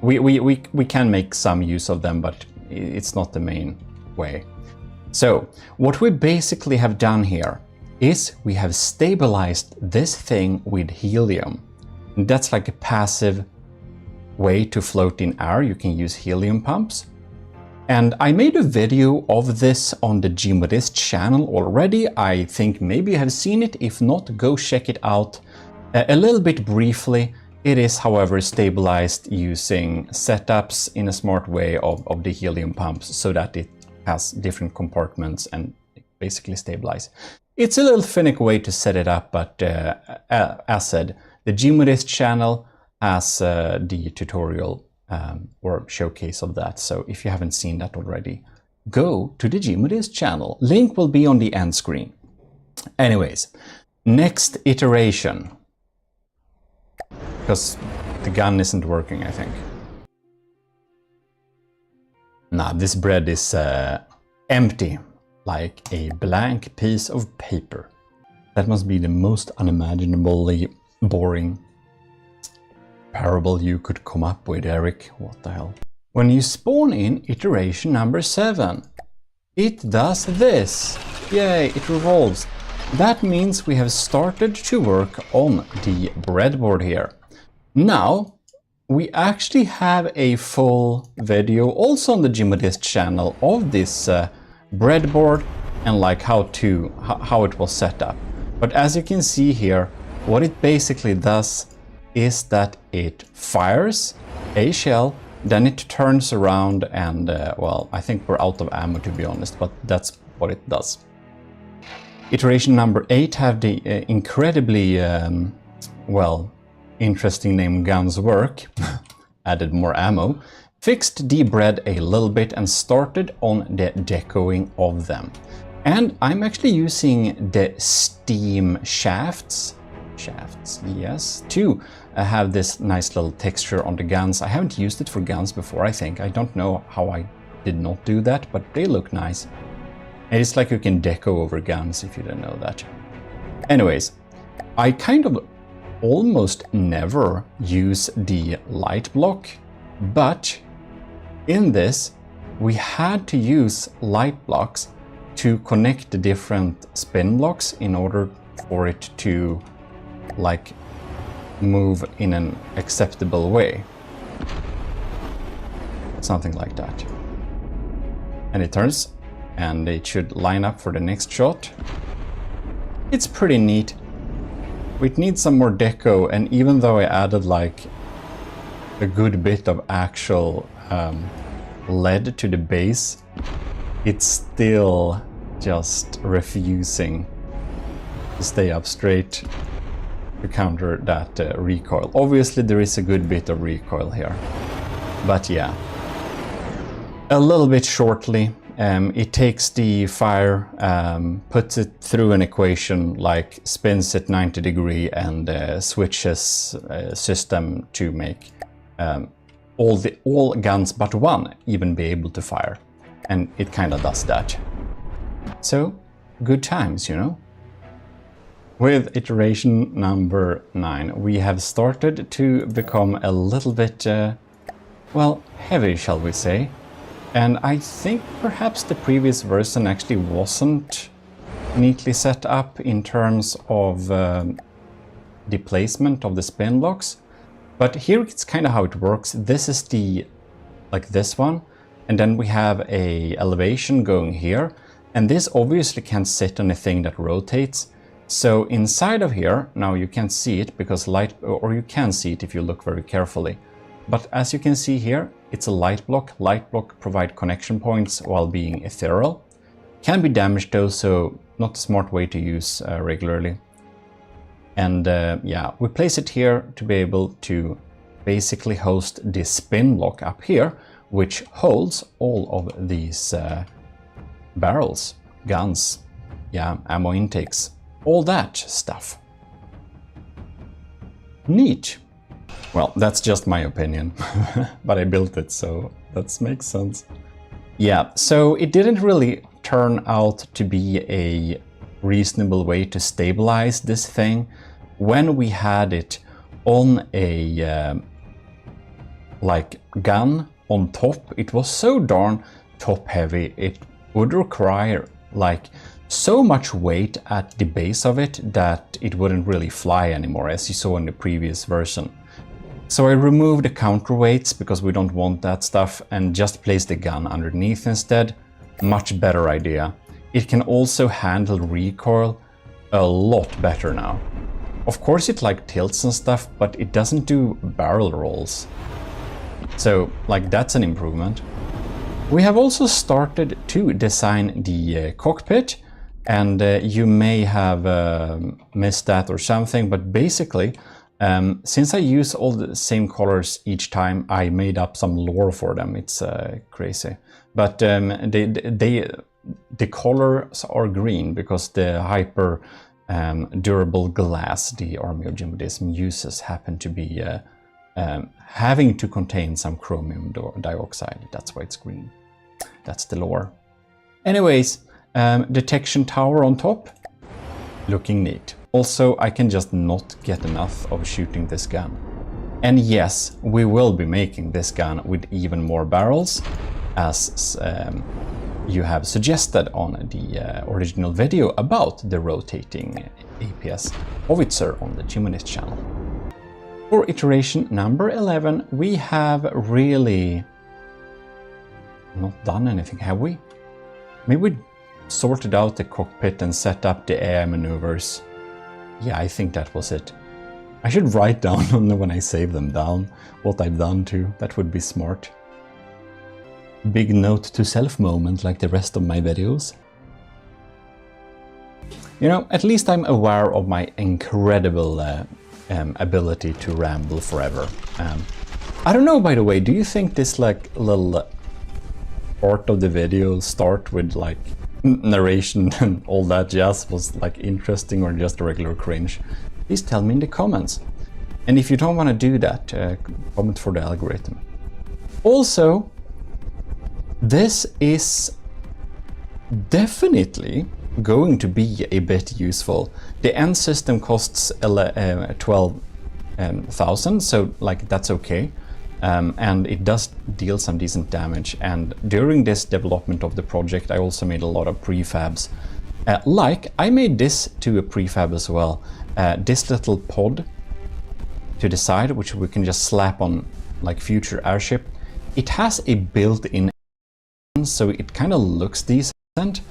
we can make some use of them, but it's not the main way. So what we basically have done here is we have stabilized this thing with helium. And that's like a passive way to float in air. You can use helium pumps. And I made a video of this on the GMODIST channel already. I think maybe you have seen it. If not, go check it out a little bit briefly. It is, however, stabilized using setups in a smart way of the helium pumps so that it has different compartments and basically stabilize. It's a little finicky way to set it up, but as said, the GMODIST channel has the tutorial or showcase of that. So if you haven't seen that already, go to the GMODIST channel. Link will be on the end screen. Anyways, next iteration. Because the gun isn't working, I think. Nah, this bread is empty, like a blank piece of paper. That must be the most unimaginably boring parable you could come up with, Eric. What the hell? When you spawn in iteration number 7, it does this. Yay, it revolves. That means we have started to work on the breadboard here. Now, we actually have a full video also on the GMODIST channel of this breadboard and like how it was set up. But as you can see here, what it basically does is that it fires a shell, then it turns around and, well, I think we're out of ammo to be honest, but that's what it does. Iteration number 8 have the incredibly, well, interesting name Guns Work, added more ammo, fixed the bread a little bit and started on the decoing of them. And I'm actually using the steam shafts, yes, to have this nice little texture on the guns. I haven't used it for guns before, I think. I don't know how I did not do that, but they look nice. And it's like you can deco over guns if you don't know that. Anyways, I kind of almost never use the light block, but in this we had to use light blocks to connect the different spin blocks in order for it to like move in an acceptable way. Something like that. And it turns and it should line up for the next shot. It's pretty neat. It needs some more deco, and even though I added like a good bit of actual lead to the base, it's still just refusing to stay up straight to counter that recoil. Obviously there is a good bit of recoil here, but yeah, a little bit shortly. It takes the fire, puts it through an equation, like spins it 90 degrees and switches system to make all guns but one even be able to fire. And it kind of does that. So, good times, you know? With iteration number 9, we have started to become a little bit, well, heavy, shall we say. And I think perhaps the previous version actually wasn't neatly set up in terms of the placement of the spin blocks. But here it's kind of how it works. This is the, like this one, and then we have a elevation going here. And this obviously can't sit on a thing that rotates. So inside of here, now you can't see it because light, or you can see it if you look very carefully. But as you can see here, it's a light block. Light block provide connection points while being ethereal. Can be damaged though, so not a smart way to use regularly. And yeah, we place it here to be able to basically host this spin block up here, which holds all of these barrels, guns, yeah, ammo intakes, all that stuff. Neat. Well, that's just my opinion, but I built it, so that makes sense. Yeah, so it didn't really turn out to be a reasonable way to stabilize this thing. When we had it on a like gun on top, it was so darn top heavy, it would require like so much weight at the base of it that it wouldn't really fly anymore, as you saw in the previous version. So I removed the counterweights because we don't want that stuff and just placed the gun underneath instead. Much better idea. It can also handle recoil a lot better now. Of course it like tilts and stuff, but it doesn't do barrel rolls. So like that's an improvement. We have also started to design the cockpit, and you may have missed that or something, but basically since I use all the same colors each time, I made up some lore for them. It's crazy. But the colors are green because the hyper durable glass the Army of GMODIST uses happen to be having to contain some chromium dioxide. That's why it's green. That's the lore. Anyways, detection tower on top, looking neat. Also, I can just not get enough of shooting this gun. And yes, we will be making this gun with even more barrels, as you have suggested on the original video about the rotating APS howitzer on the GMODIST channel. For iteration number 11, we have really not done anything, have we? Maybe we sorted out the cockpit and set up the AI maneuvers. Yeah, I think that was it. I should write down when I save them down what I've done too. That would be smart. Big note to self moment like the rest of my videos. You know, at least I'm aware of my incredible ability to ramble forever. I don't know, by the way, do you think this like little part of the video start with like narration and all that jazz was like interesting or just a regular cringe? Please tell me in the comments. And if you don't want to do that, comment for the algorithm. Also, this is definitely going to be a bit useful. The end system costs 12,000, so like that's okay. And it does deal some decent damage, and during this development of the project I also made a lot of prefabs. Like I made this to a prefab as well, this little pod to the side which we can just slap on like future airship. It has a built-in, so it kind of looks decent,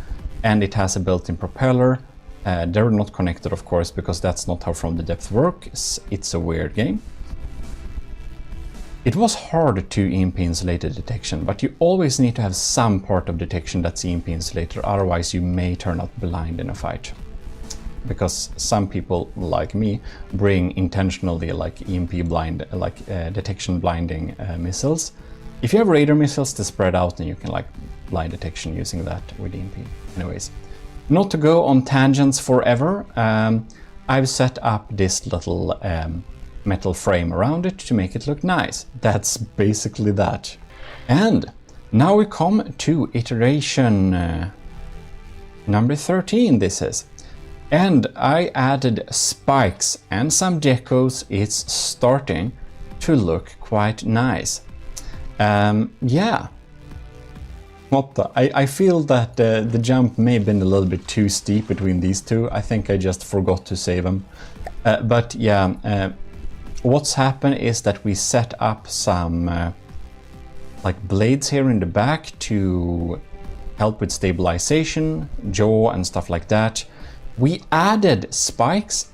and it has a built-in propeller. They're not connected of course because that's not how From the Depth works. It's a weird game. It was hard to EMP insulated detection, but you always need to have some part of detection that's EMP insulated, otherwise you may turn out blind in a fight. Because some people, like me, bring intentionally like EMP blind, like detection blinding missiles. If you have radar missiles to spread out, then you can like blind detection using that with EMP. Anyways, not to go on tangents forever, I've set up this little metal frame around it to make it look nice. That's basically that. And now we come to iteration number 13 this is. And I added spikes and some decos. It's starting to look quite nice. Yeah. What the? I feel that the jump may have been a little bit too steep between these two. I think I just forgot to save them. But yeah, what's happened is that we set up some like blades here in the back to help with stabilization, jaw and stuff like that. We added spikes,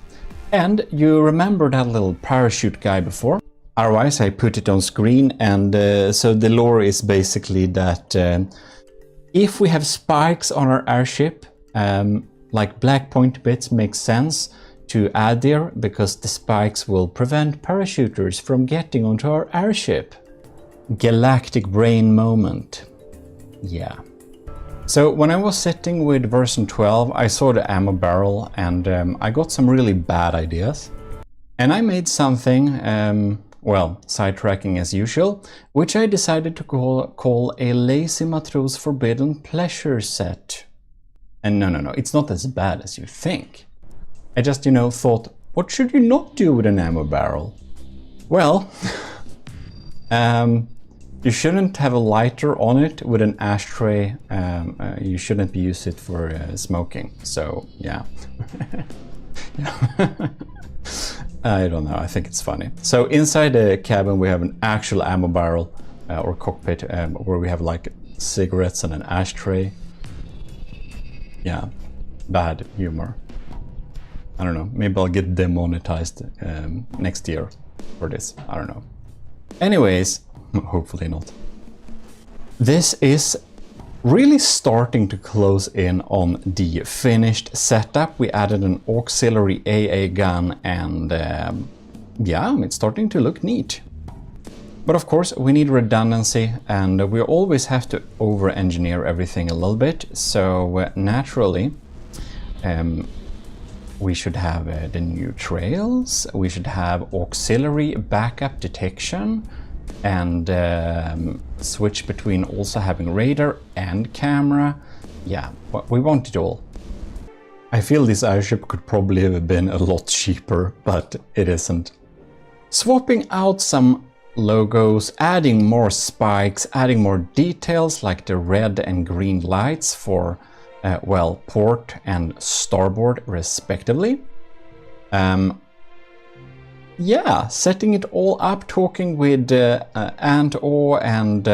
and you remember that little parachute guy before? Otherwise I put it on screen, and so the lore is basically that if we have spikes on our airship, like black point bits makes sense to add there, because the spikes will prevent parachuters from getting onto our airship. Galactic brain moment. Yeah. So when I was sitting with version 12, I saw the ammo barrel, and I got some really bad ideas. And I made something well, sidetracking as usual, which I decided to call a Lazy Matros Forbidden Pleasure set. And no, it's not as bad as you think. I just, thought, what should you not do with an ammo barrel? Well, you shouldn't have a lighter on it with an ashtray. You shouldn't use it for smoking. So, yeah. I don't know, I think it's funny. So inside the cabin we have an actual ammo barrel or cockpit where we have like cigarettes and an ashtray. Yeah, bad humor. I don't know, maybe I'll get demonetized next year for this, I don't know. Anyways, hopefully not. This is really starting to close in on the finished setup. We added an auxiliary AA gun and yeah, it's starting to look neat. But of course we need redundancy and we always have to over-engineer everything a little bit. So naturally we should have the new trails, we should have auxiliary backup detection, and switch between also having radar and camera. Yeah, we want it all. I feel this airship could probably have been a lot cheaper, but it isn't. Swapping out some logos, adding more spikes, adding more details like the red and green lights for, well, port and starboard respectively. Yeah, setting it all up, talking with Ant-O and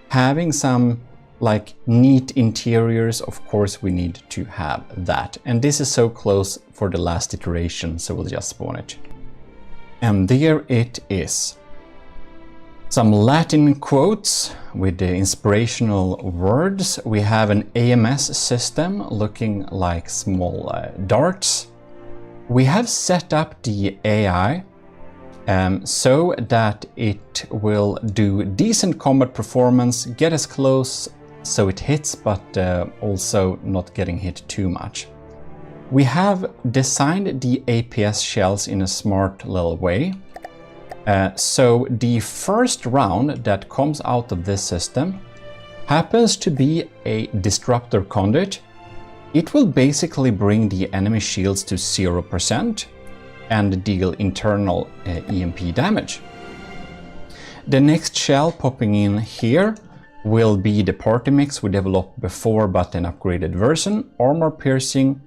having some like neat interiors. Of course we need to have that. And this is so close for the last iteration, so we'll just spawn it. And there it is. Some Latin quotes with the inspirational words. We have an AMS system looking like small darts. We have set up the AI so that it will do decent combat performance, get as close so it hits, but also not getting hit too much. We have designed the APS shells in a smart little way. So the first round that comes out of this system happens to be a disruptor conduit. It will basically bring the enemy shields to 0% and deal internal EMP damage. The next shell popping in here will be the party mix we developed before but an upgraded version. Armor piercing,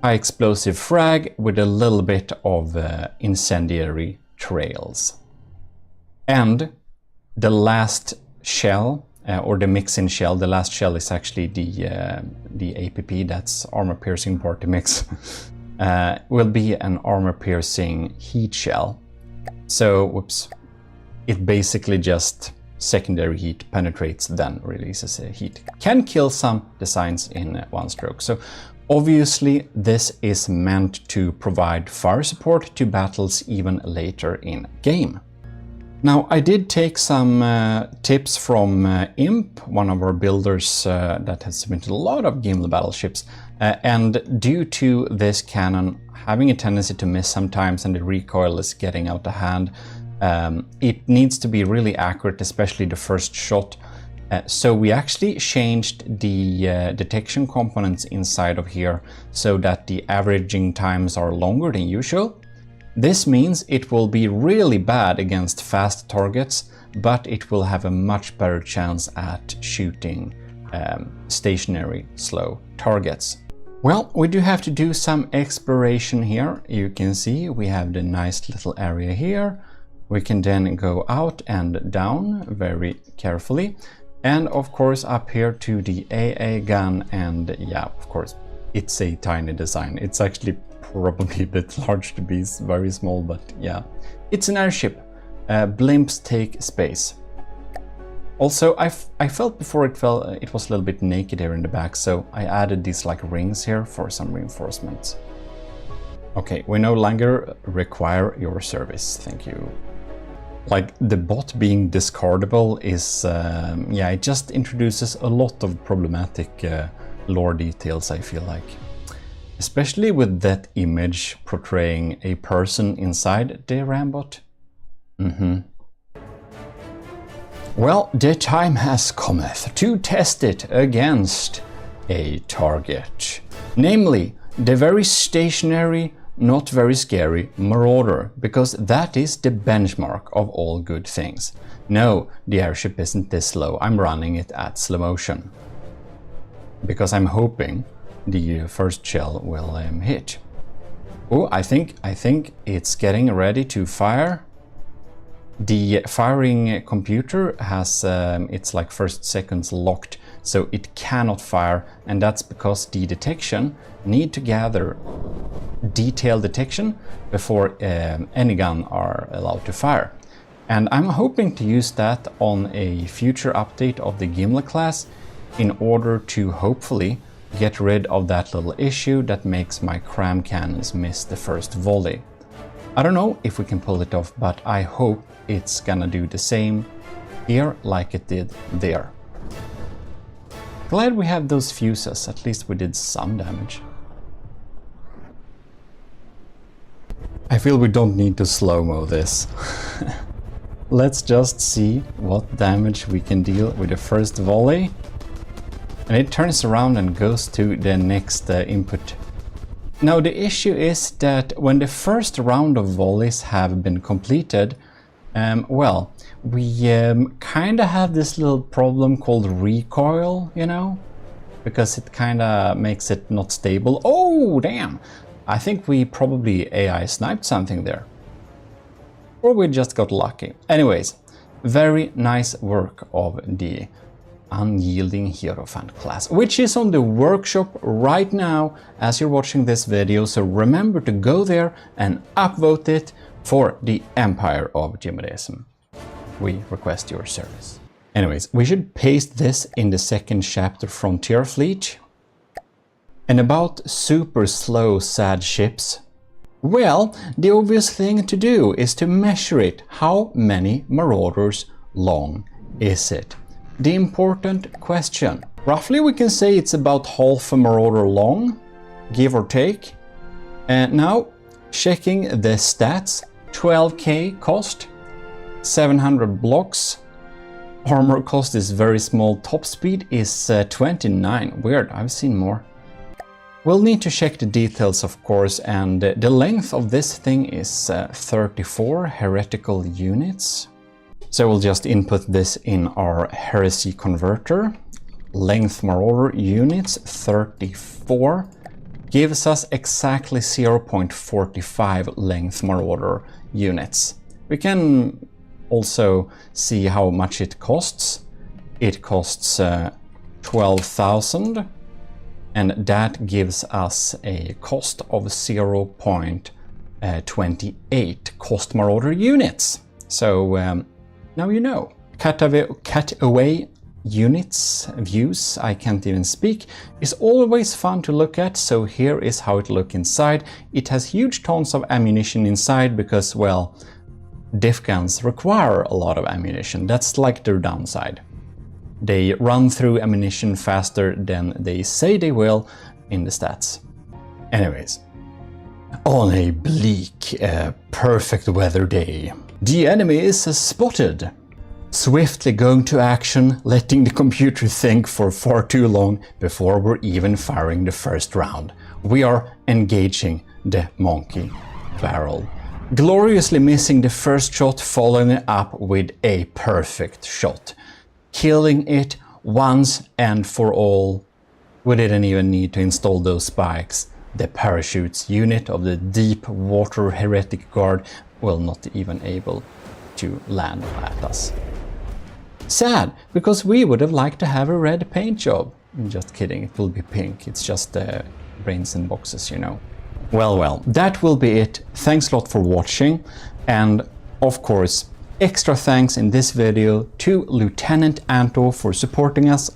high explosive frag with a little bit of incendiary trails. And the last shell, or the mix-in shell, the last shell is actually the APP, that's armor piercing party mix, will be an armor piercing heat shell. So, whoops, it basically just secondary heat penetrates, then releases heat. Can kill some designs in one stroke. So obviously this is meant to provide fire support to battles even later in game. Now, I did take some tips from Imp, one of our builders that has submitted a lot of game battleships, and due to this cannon having a tendency to miss sometimes and the recoil is getting out of hand, it needs to be really accurate, especially the first shot. So we actually changed the detection components inside of here so that the averaging times are longer than usual. This means it will be really bad against fast targets, but it will have a much better chance at shooting stationary, slow targets. Well, we do have to do some exploration here. You can see we have the nice little area here. We can then go out and down very carefully. And of course up here to the AA gun, and yeah, of course, it's a tiny design. It's actually probably a bit large to be very small, but yeah, it's an airship. Blimps take space. Also, I felt before it was a little bit naked here in the back, so I added these like rings here for some reinforcements. Okay, we no longer require your service, thank you. Like, the bot being discardable is, yeah, it just introduces a lot of problematic lore details, I feel like. Especially with that image portraying a person inside the Rambot. Well, the time has cometh to test it against a target. Namely, the very stationary, not very scary Marauder, because that is the benchmark of all good things. No, the airship isn't this slow. I'm running it at slow motion. Because I'm hoping the first shell will hit. Oh, I think it's getting ready to fire. The firing computer has its like first seconds locked, so it cannot fire, and that's because the detection need to gather detailed detection before any gun are allowed to fire. And I'm hoping to use that on a future update of the Gimli class in order to hopefully get rid of that little issue that makes my cram cannons miss the first volley. I don't know if we can pull it off, but I hope it's gonna do the same here like it did there. Glad we have those fuses, at least we did some damage. I feel we don't need to slow-mo this. Let's just see what damage we can deal with the first volley. And it turns around and goes to the next input. Now the issue is that when the first round of volleys have been completed, well, we kinda have this little problem called recoil, you know? Because it kinda makes it not stable. Oh, damn! I think we probably AI sniped something there. Or we just got lucky. Anyways, very nice work of the Unyielding Hierophant class, which is on the workshop right now as you're watching this video, so remember to go there and upvote it for the Empire of GMODISM. We request your service. Anyways, we should paste this in the second chapter Frontier Fleet. And about super slow sad ships, well, the obvious thing to do is to measure it. How many Marauders long is it? The important question. Roughly we can say it's about half a Marauder long, give or take. And now, checking the stats, 12k cost, 700 blocks, armor cost is very small, top speed is 29, weird, I've seen more. We'll need to check the details of course, and the length of this thing is 34 heretical units. So we'll just input this in our heresy converter. Length Marauder units 34 gives us exactly 0.45 length Marauder units. We can also see how much it costs. It costs 12,000, and that gives us a cost of 0.28 cost Marauder units. So now you know. Cutaway units, views, I can't even speak, is always fun to look at, so here is how it looks inside. It has huge tons of ammunition inside because, well, diff guns require a lot of ammunition. That's like their downside. They run through ammunition faster than they say they will in the stats. Anyways, on a bleak, perfect weather day, the enemy is spotted. Swiftly going to action, letting the computer think for far too long before we're even firing the first round. We are engaging the monkey barrel. Gloriously missing the first shot, following it up with a perfect shot. Killing it once and for all. We didn't even need to install those spikes. The parachutes unit of the deep water heretic guard will not even able to land at us. Sad, because we would have liked to have a red paint job. Just kidding, it will be pink. It's just brains and boxes, you know. Well, that will be it. Thanks a lot for watching. And of course, extra thanks in this video to Lieutenant Anto for supporting us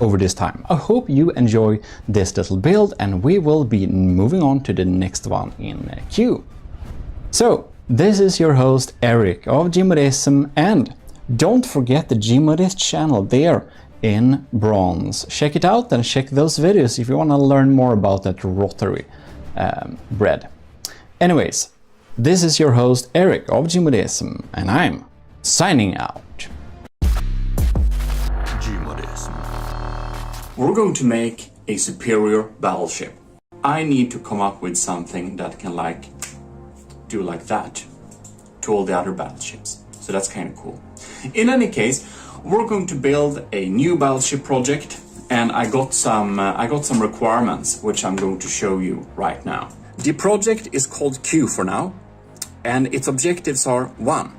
over this time. I hope you enjoy this little build, and we will be moving on to the next one in queue. So, this is your host Eric of GMODISM, and don't forget the GMODIST channel there in bronze. Check it out and check those videos if you want to learn more about that rotary bread. Anyways, This is your host Eric of GMODISM, and I'm signing out. GMODIST. We're going to make a superior battleship. I need to come up with something that can do like that to all the other battleships. So that's kind of cool. In any case, we're going to build a new battleship project, and I got some requirements which I'm going to show you right now. The project is called Q for now, and its objectives are 1.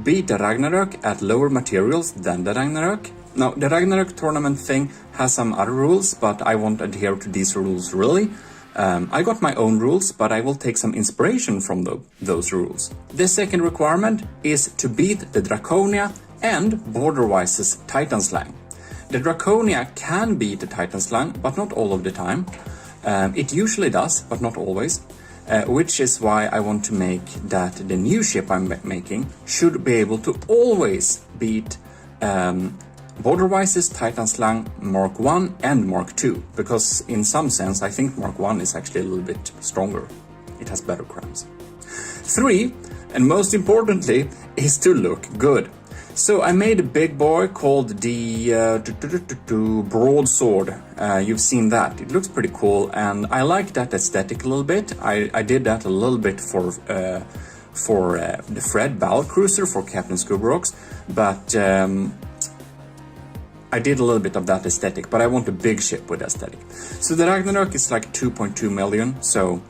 Beat the Ragnarok at lower materials than the Ragnarok. Now, the Ragnarok tournament thing has some other rules, but I won't adhere to these rules really. I got my own rules, but I will take some inspiration from those rules. The second requirement is to beat the Draconia and Borderwise's Titan Slang. The Draconia can beat the Titan Slang, but not all of the time. It usually does, but not always. Which is why I want to make that the new ship I'm making should be able to always beat Borderwise's Titan Slang Mark 1 and Mark 2, because in some sense I think Mark 1 is actually a little bit stronger. It has better crams. 3, and most importantly, is to look good. So I made a big boy called the Broadsword. You've seen that. It looks pretty cool, and I like that aesthetic a little bit. I did that a little bit for the Fred Battlecruiser for Captain Scoobrocks, but I did a little bit of that aesthetic, but I want a big ship with aesthetic. So the Ragnarok is like 2.2 million, so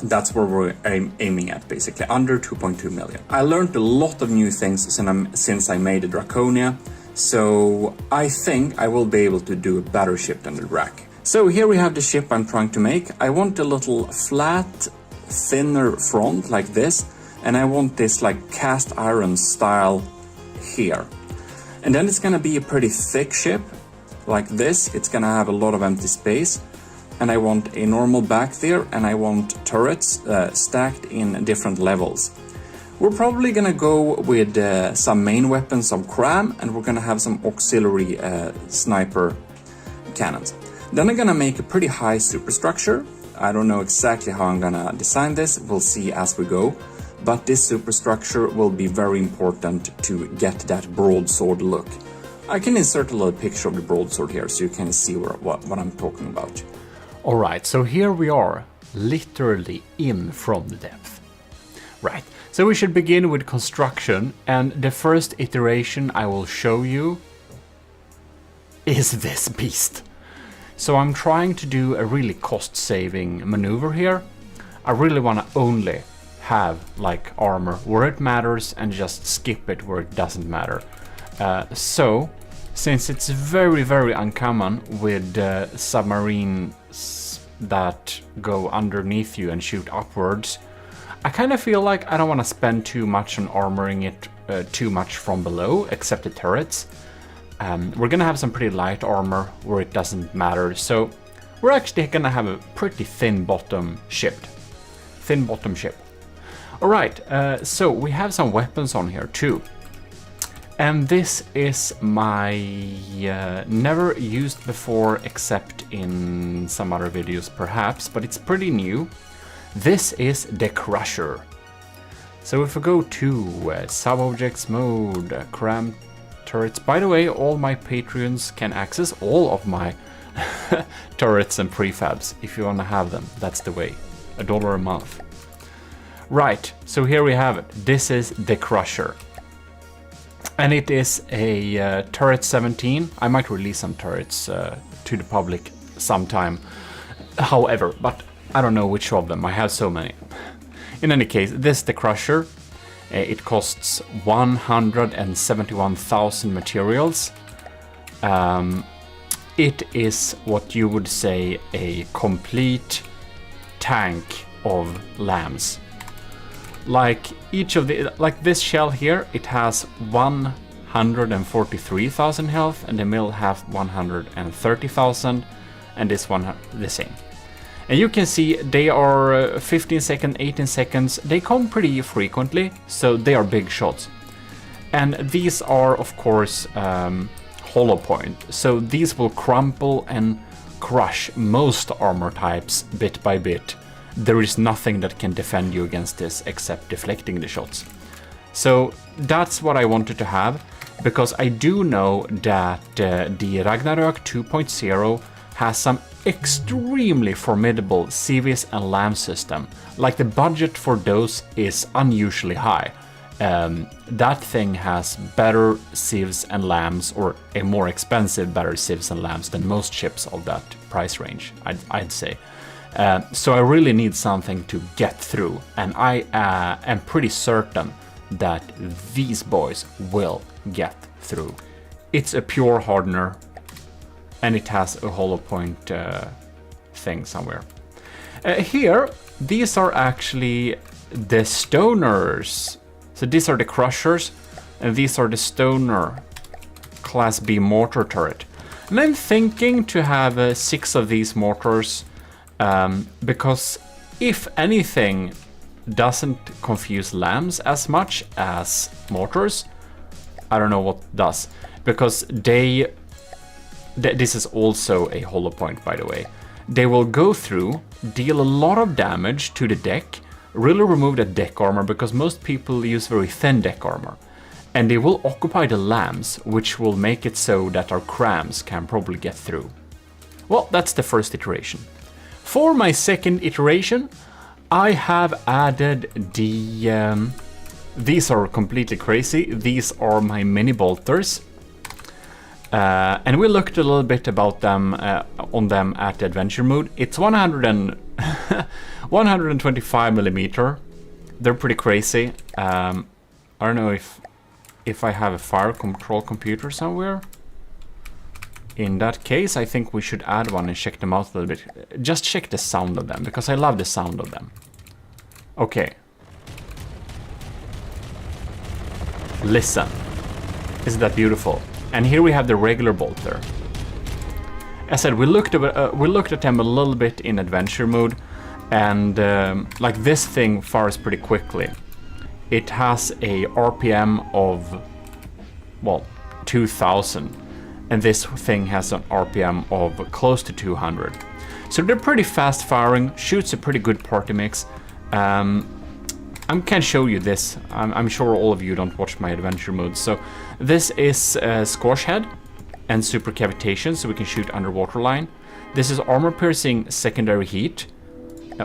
that's where we're aiming at, basically, under 2.2 million. I learned a lot of new things since I made the Draconia, so I think I will be able to do a better ship than the Drac. So here we have the ship I'm trying to make. I want a little flat, thinner front like this, and I want this like cast iron style here. And then it's gonna be a pretty thick ship, like this. It's gonna have a lot of empty space. And I want a normal back there, and I want turrets stacked in different levels. We're probably gonna go with some main weapons of Cram, and we're gonna have some auxiliary sniper cannons. Then I'm gonna make a pretty high superstructure. I don't know exactly how I'm gonna design this, we'll see as we go. But this superstructure will be very important to get that broadsword look. I can insert a little picture of the broadsword here so you can see what I'm talking about. Alright, so here we are, literally in from the depth. Right, so we should begin with construction, and the first iteration I will show you is this beast. So I'm trying to do a really cost-saving maneuver here. I really want to only have like armor where it matters and just skip it where it doesn't matter. So since it's very, very uncommon with submarines that go underneath you and shoot upwards, I kind of feel like I don't want to spend too much on armoring it too much from below, except the turrets. We're gonna have some pretty light armor where it doesn't matter, so we're actually gonna have a pretty thin bottom ship. Alright, so we have some weapons on here too. And this is my never used before except in some other videos perhaps, but it's pretty new. This is the Crusher. So if we go to sub-objects mode, cram turrets. By the way, all my Patreons can access all of my turrets and prefabs if you want to have them. That's the way. $1 a month. Right, so here we have it. This is the Crusher. And it is a turret 17. I might release some turrets to the public sometime. However, but I don't know which of them. I have so many. In any case, this is the Crusher. It costs 171,000 materials. It is what you would say a complete tank of lambs. Like each of the, like this shell here, it has 143,000 health, and the mill have 130,000, and this one the same. And you can see they are 15 seconds, 18 seconds. They come pretty frequently, so they are big shots. And these are, of course, hollow point. So these will crumple and crush most armor types bit by bit. there is nothing that can defend you against this except deflecting the shots. So that's what I wanted to have, because I do know that the Ragnarök 2.0 has some extremely formidable civs and LAM system. Like, the budget for those is unusually high. That thing has better civs and LAMs, or a more expensive better civs and LAMs than most ships of that price range, I'd say. So I really need something to get through, and I am pretty certain that these boys will get through. It's a pure hardener, and it has a hollow point thing somewhere. Here, these are actually the stoners. So these are the crushers, and these are the stoner class B mortar turret. And I'm thinking to have 6 of these mortars, because if anything doesn't confuse lambs as much as mortars, I don't know what does, because this is also a hollow point, by the way. They will go through, deal a lot of damage to the deck, really remove the deck armor, because most people use very thin deck armor, and they will occupy the lambs, which will make it so that our crams can probably get through. Well, that's the first iteration. For my second iteration, I have added the... these are completely crazy. These are my mini bolters. And we looked a little bit about them on them at the adventure mode. It's 125 millimeter. They're pretty crazy. I don't know if I have a fire control computer somewhere. In that case, I think we should add one and check them out a little bit. Just check the sound of them, because I love the sound of them. Okay. Listen. Isn't that beautiful? And here we have the regular bolter. As I said, we looked at them a little bit in adventure mode, and like, this thing fires pretty quickly. It has a RPM of, well, 2000, and this thing has an RPM of close to 200. So they're pretty fast firing, shoots a pretty good party mix. I can show you this. I'm sure all of you don't watch my adventure mode. So this is Squash Head and Super Cavitation, so we can shoot underwater line. This is Armor Piercing Secondary Heat,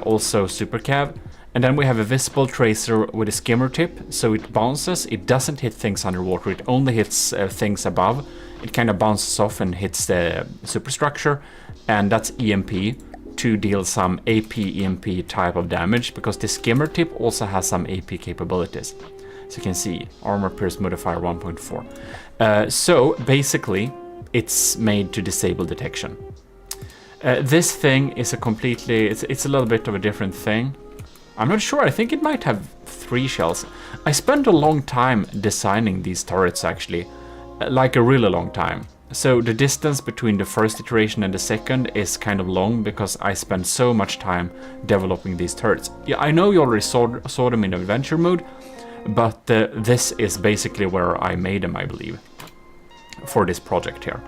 also Super Cav. And then we have a Visible Tracer with a skimmer tip, so it bounces. It doesn't hit things underwater, it only hits things above. It kind of bounces off and hits the superstructure, and that's EMP to deal some AP EMP type of damage, because the skimmer tip also has some AP capabilities. So you can see Armor Pierce Modifier 1.4. So basically, it's made to disable detection. This thing is a completely, it's a little bit of a different thing. I'm not sure, I think it might have 3 shells. I spent a long time designing these turrets, actually, like a really long time. So the distance between the first iteration and the second is kind of long, because I spent so much time developing these turrets. Yeah, I know you already saw them in adventure mode, but this is basically where I made them, I believe, for this project here.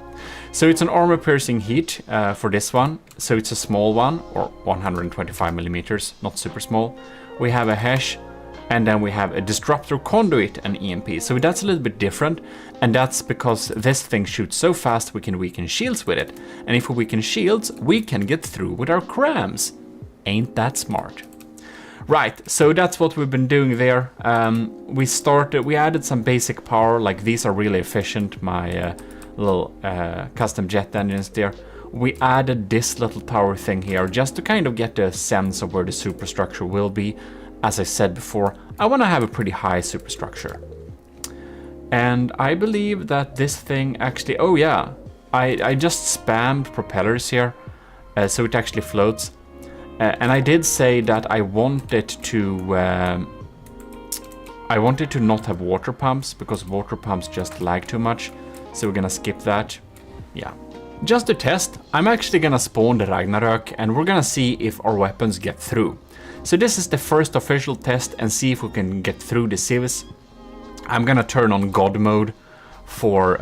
So it's an armor piercing heat for this one. So it's a small one, or 125 millimeters, not super small. We have a hash, and then we have a disruptor conduit and EMP. So that's a little bit different, and that's because this thing shoots so fast we can weaken shields with it. And if we weaken shields, we can get through with our crams. Ain't that smart? Right, so that's what we've been doing there. We added some basic power, like these are really efficient, my little custom jet engines there. We added this little tower thing here just to kind of get a sense of where the superstructure will be. As I said before, I want to have a pretty high superstructure. And I believe that this thing actually... Oh yeah, I just spammed propellers here, so it actually floats. And I did say that I wanted to not have water pumps, because water pumps just lag too much. So we're gonna skip that. Yeah. Just to test, I'm actually gonna spawn the Ragnarök, and we're gonna see if our weapons get through. So this is the first official test, and see if we can get through the civs. I'm gonna turn on God mode for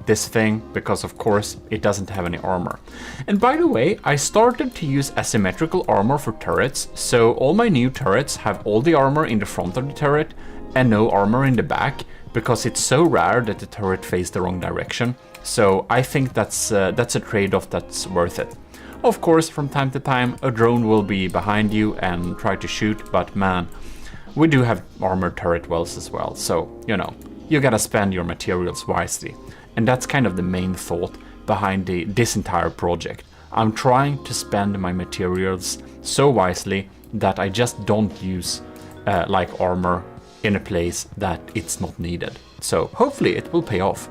this thing because of course it doesn't have any armor. And by the way, I started to use asymmetrical armor for turrets, so all my new turrets have all the armor in the front of the turret and no armor in the back, because it's so rare that the turret faces the wrong direction. So I think that's a trade-off that's worth it. Of course, from time to time a drone will be behind you and try to shoot, but man, we do have armored turret wells as well, so you know, you gotta spend your materials wisely. And that's kind of the main thought behind this entire project. I'm trying to spend my materials so wisely that I just don't use like armor in a place that it's not needed. So hopefully it will pay off.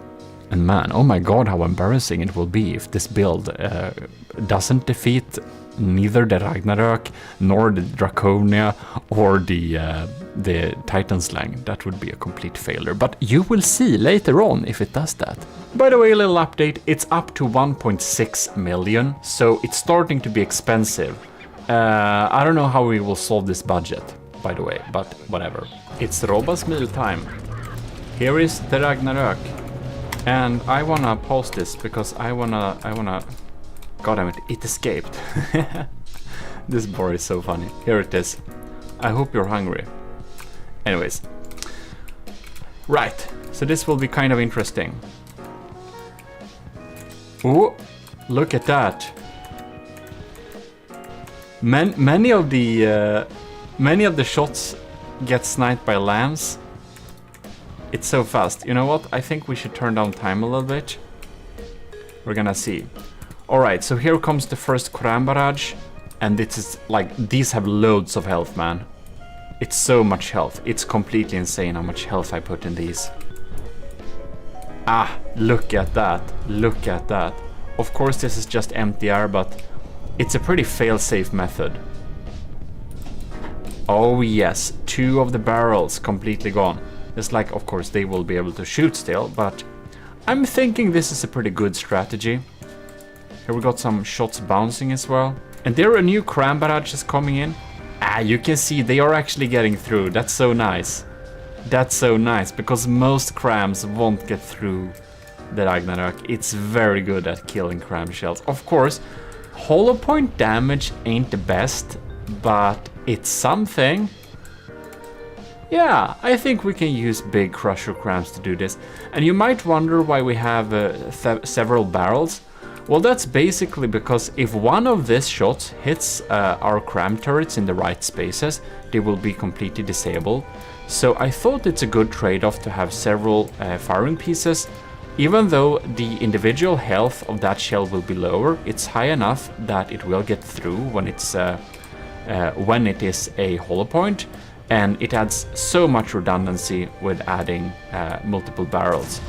And man, oh my god, how embarrassing it will be if this build doesn't defeat neither the Ragnarök nor the Draconia or the Titan Slang. That would be a complete failure, but you will see later on if it does that. By the way, a little update, it's up to 1.6 million, so it's starting to be expensive. I don't know how we will solve this budget, by the way, but whatever. It's Robas meal time. Here is the Ragnarök. And I wanna pause this because I wanna... God damn it, it escaped. This bar is so funny. Here it is. I hope you're hungry. Anyways. Right, so this will be kind of interesting. Oh, look at that. Many of the shots get sniped by lambs. It's so fast. You know what? I think we should turn down time a little bit. We're gonna see. Alright, so here comes the first Quran barrage. And this is like, these have loads of health, man. It's so much health. It's completely insane how much health I put in these. Ah, look at that. Look at that. Of course this is just empty air, but it's a pretty fail-safe method. Oh yes, 2 of the barrels completely gone. It's like, of course, they will be able to shoot still, but I'm thinking this is a pretty good strategy. Here we got some shots bouncing as well. And there a new cram barrage is coming in. Ah, you can see they are actually getting through. That's so nice. That's so nice, because most crams won't get through the Ragnarök. It's very good at killing cram shells. Of course, hollow point damage ain't the best, but it's something. Yeah, I think we can use big crusher crams to do this. And you might wonder why we have several barrels. Well, that's basically because if one of these shots hits our cram turrets in the right spaces, they will be completely disabled. So I thought it's a good trade-off to have several firing pieces. Even though the individual health of that shell will be lower, it's high enough that it will get through when it is a hollow point. And it adds so much redundancy with adding multiple barrels.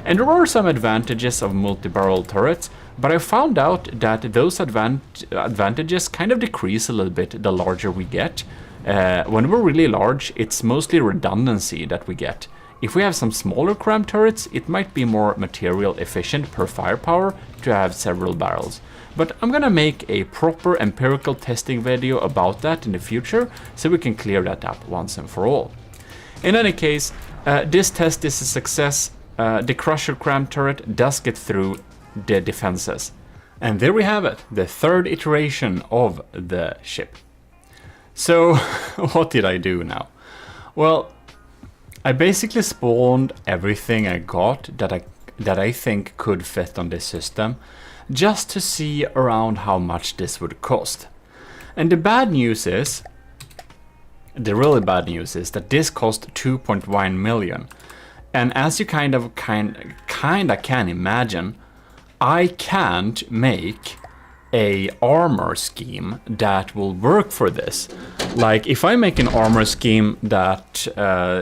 And there are some advantages of multi-barrel turrets, but I found out that those advantages kind of decrease a little bit the larger we get. When we're really large, it's mostly redundancy that we get. If we have some smaller cram turrets, it might be more material efficient per firepower to have several barrels. But I'm gonna make a proper empirical testing video about that in the future, so we can clear that up once and for all. In any case, this test is a success. The Crusher Cram turret does get through the defenses. And there we have it, the third iteration of the ship. So, what did I do now? Well, I basically spawned everything I got that I think could fit on this system, just to see around how much this would cost. And the really bad news is that this cost 2.1 million. And as you kinda can imagine, I can't make a armor scheme that will work for this. Like, if I make an armor scheme that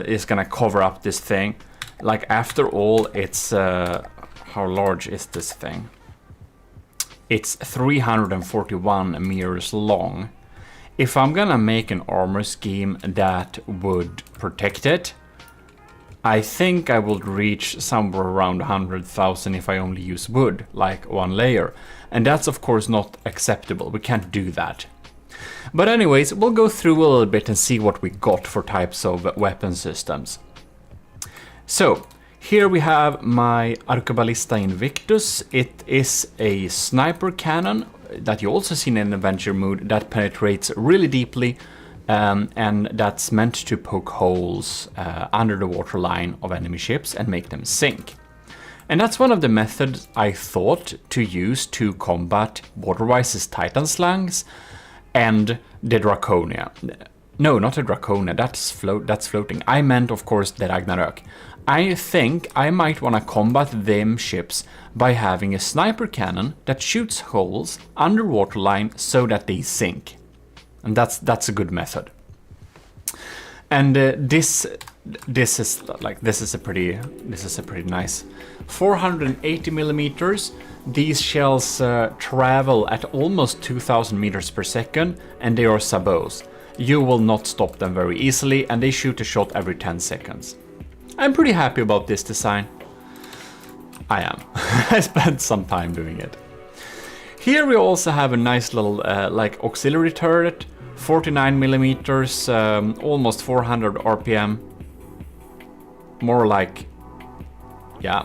is gonna cover up this thing, like, after all, it's how large is this thing? It's 341 meters long. If I'm gonna make an armor scheme that would protect it, I think I would reach somewhere around 100,000 if I only use wood, like one layer. And that's of course not acceptable, we can't do that. But anyways, we'll go through a little bit and see what we got for types of weapon systems. So, Here we have my Arquebalista Invictus. It is a sniper cannon that you also see in adventure mode that penetrates really deeply, and that's meant to poke holes under the waterline of enemy ships and make them sink. And that's one of the methods I thought to use to combat Waterwise's Titan Slangs and the Draconia. No, not the Draconia, that's floating. I meant, of course, the Ragnarök. I think I might want to combat them ships by having a sniper cannon that shoots holes under waterline so that they sink. And that's a good method. And this is a pretty nice 480 millimeters. These shells travel at almost 2000 meters per second, and they are sabots. You will not stop them very easily, and they shoot a shot every 10 seconds. I'm pretty happy about this design. I am. I spent some time doing it. Here we also have a nice little like auxiliary turret, 49 millimeters, almost 400 RPM. More like, yeah,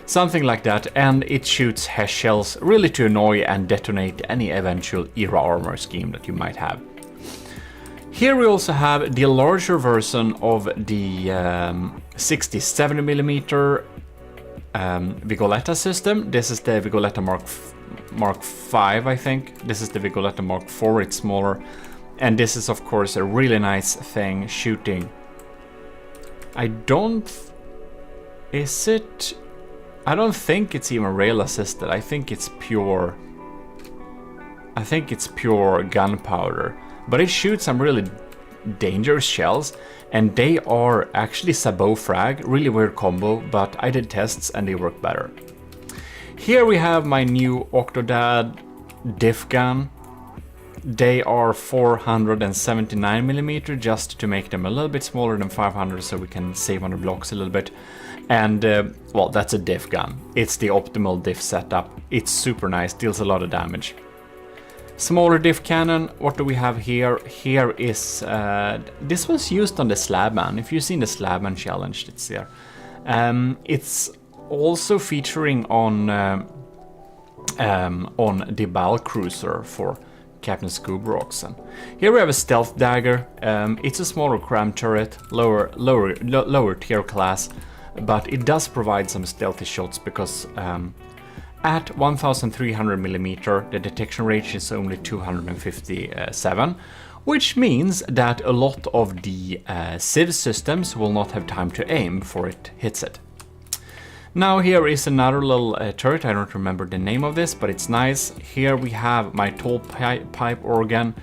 something like that. And it shoots HESH shells really to annoy and detonate any eventual era armor scheme that you might have. Here we also have the larger version of the 60-70mm Vigoletta system. This is the Vigoletta Mark 5, I think. This is the Vigoletta Mark 4, it's smaller. And this is, of course, a really nice thing shooting. I don't think it's even rail assisted. I think it's pure gunpowder. But it shoots some really dangerous shells, and they are actually sabot frag, really weird combo, but I did tests and they work better. Here we have my new Octodad diff gun. They are 479mm, just to make them a little bit smaller than 500 so we can save on the blocks a little bit. And well, that's a diff gun. It's the optimal diff setup. It's super nice, deals a lot of damage. Smaller diff cannon, what do we have here? Here is, this was used on the Slabman. If you've seen the Slabman challenge, it's there. It's also featuring on the Battle Cruiser for Captain Scuba Oxen. Here we have a stealth dagger. It's a smaller cram turret, lower tier class, but it does provide some stealthy shots because at 1300mm, the detection range is only 257, which means that a lot of the Civ systems will not have time to aim before it hits it. Now here is another little turret. I don't remember the name of this, but it's nice. Here we have my tall pipe organ.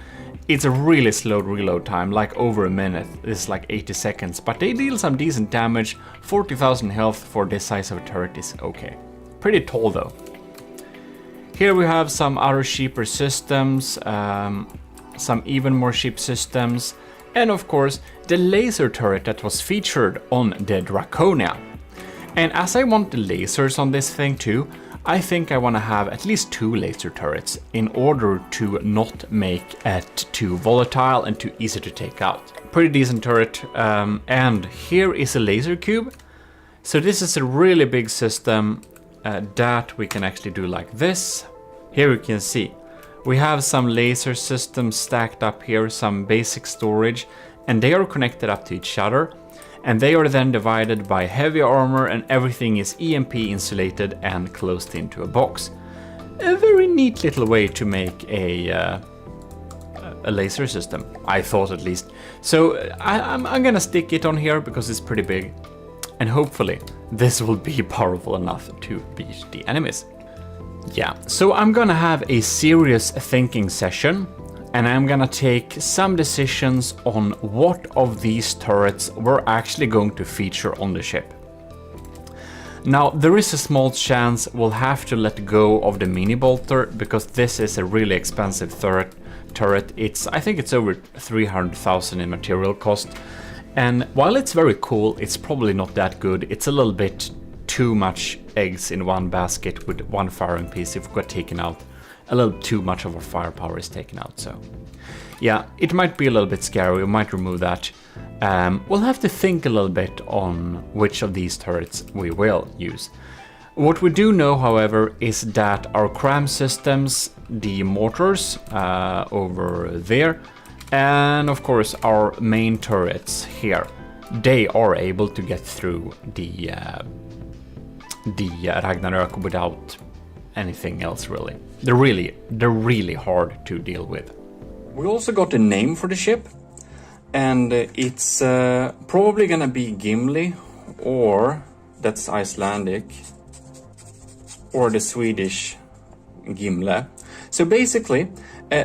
It's a really slow reload time, like over a minute. It's like 80 seconds, but they deal some decent damage. 40,000 health for this size of a turret is okay. Pretty tall though. Here we have some other cheaper systems, some even more cheap systems, and of course the laser turret that was featured on the Draconia. And as I want the lasers on this thing too, I think I want to have at least 2 laser turrets in order to not make it too volatile and too easy to take out. Pretty decent turret, and here is a laser cube. So this is a really big system that we can actually do like this. Here you can see we have some laser systems stacked up here, some basic storage, and they are connected up to each other, and they are then divided by heavy armor, and everything is EMP insulated and closed into a box. A very neat little way to make a laser system, I thought at least. So I'm gonna stick it on here because it's pretty big. And hopefully this will be powerful enough to beat the enemies. Yeah, so I'm gonna have a serious thinking session, and I'm gonna take some decisions on what of these turrets we're actually going to feature on the ship. Now, there is a small chance we'll have to let go of the mini bolter because this is a really expensive turret. I think it's over 300,000 in material cost. And while it's very cool, it's probably not that good. It's a little bit too much eggs in one basket with one firing piece if we got taken out. A little too much of our firepower is taken out, so. yeah, it might be a little bit scary, we might remove that. We'll have to think a little bit on which of these turrets we will use. What we do know, however, is that our cram systems, the mortars over there, and of course our main turrets here, they are able to get through the Ragnarök without anything else really. They're really hard to deal with. We also got a name for the ship, and it's probably gonna be Gimli, or that's Icelandic, or the Swedish Gimle. So basically,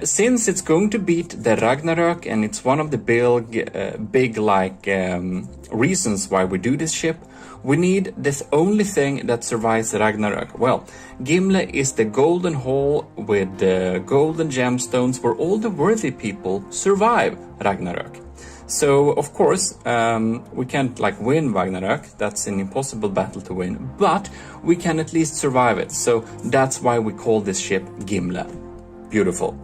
since it's going to beat the Ragnarök, and it's one of the big reasons why we do this ship, we need this only thing that survives Ragnarök. Well, Gimle is the golden hall with the golden gemstones where all the worthy people survive Ragnarök. So, of course, we can't win Ragnarök, that's an impossible battle to win, but we can at least survive it, so that's why we call this ship Gimle. Beautiful.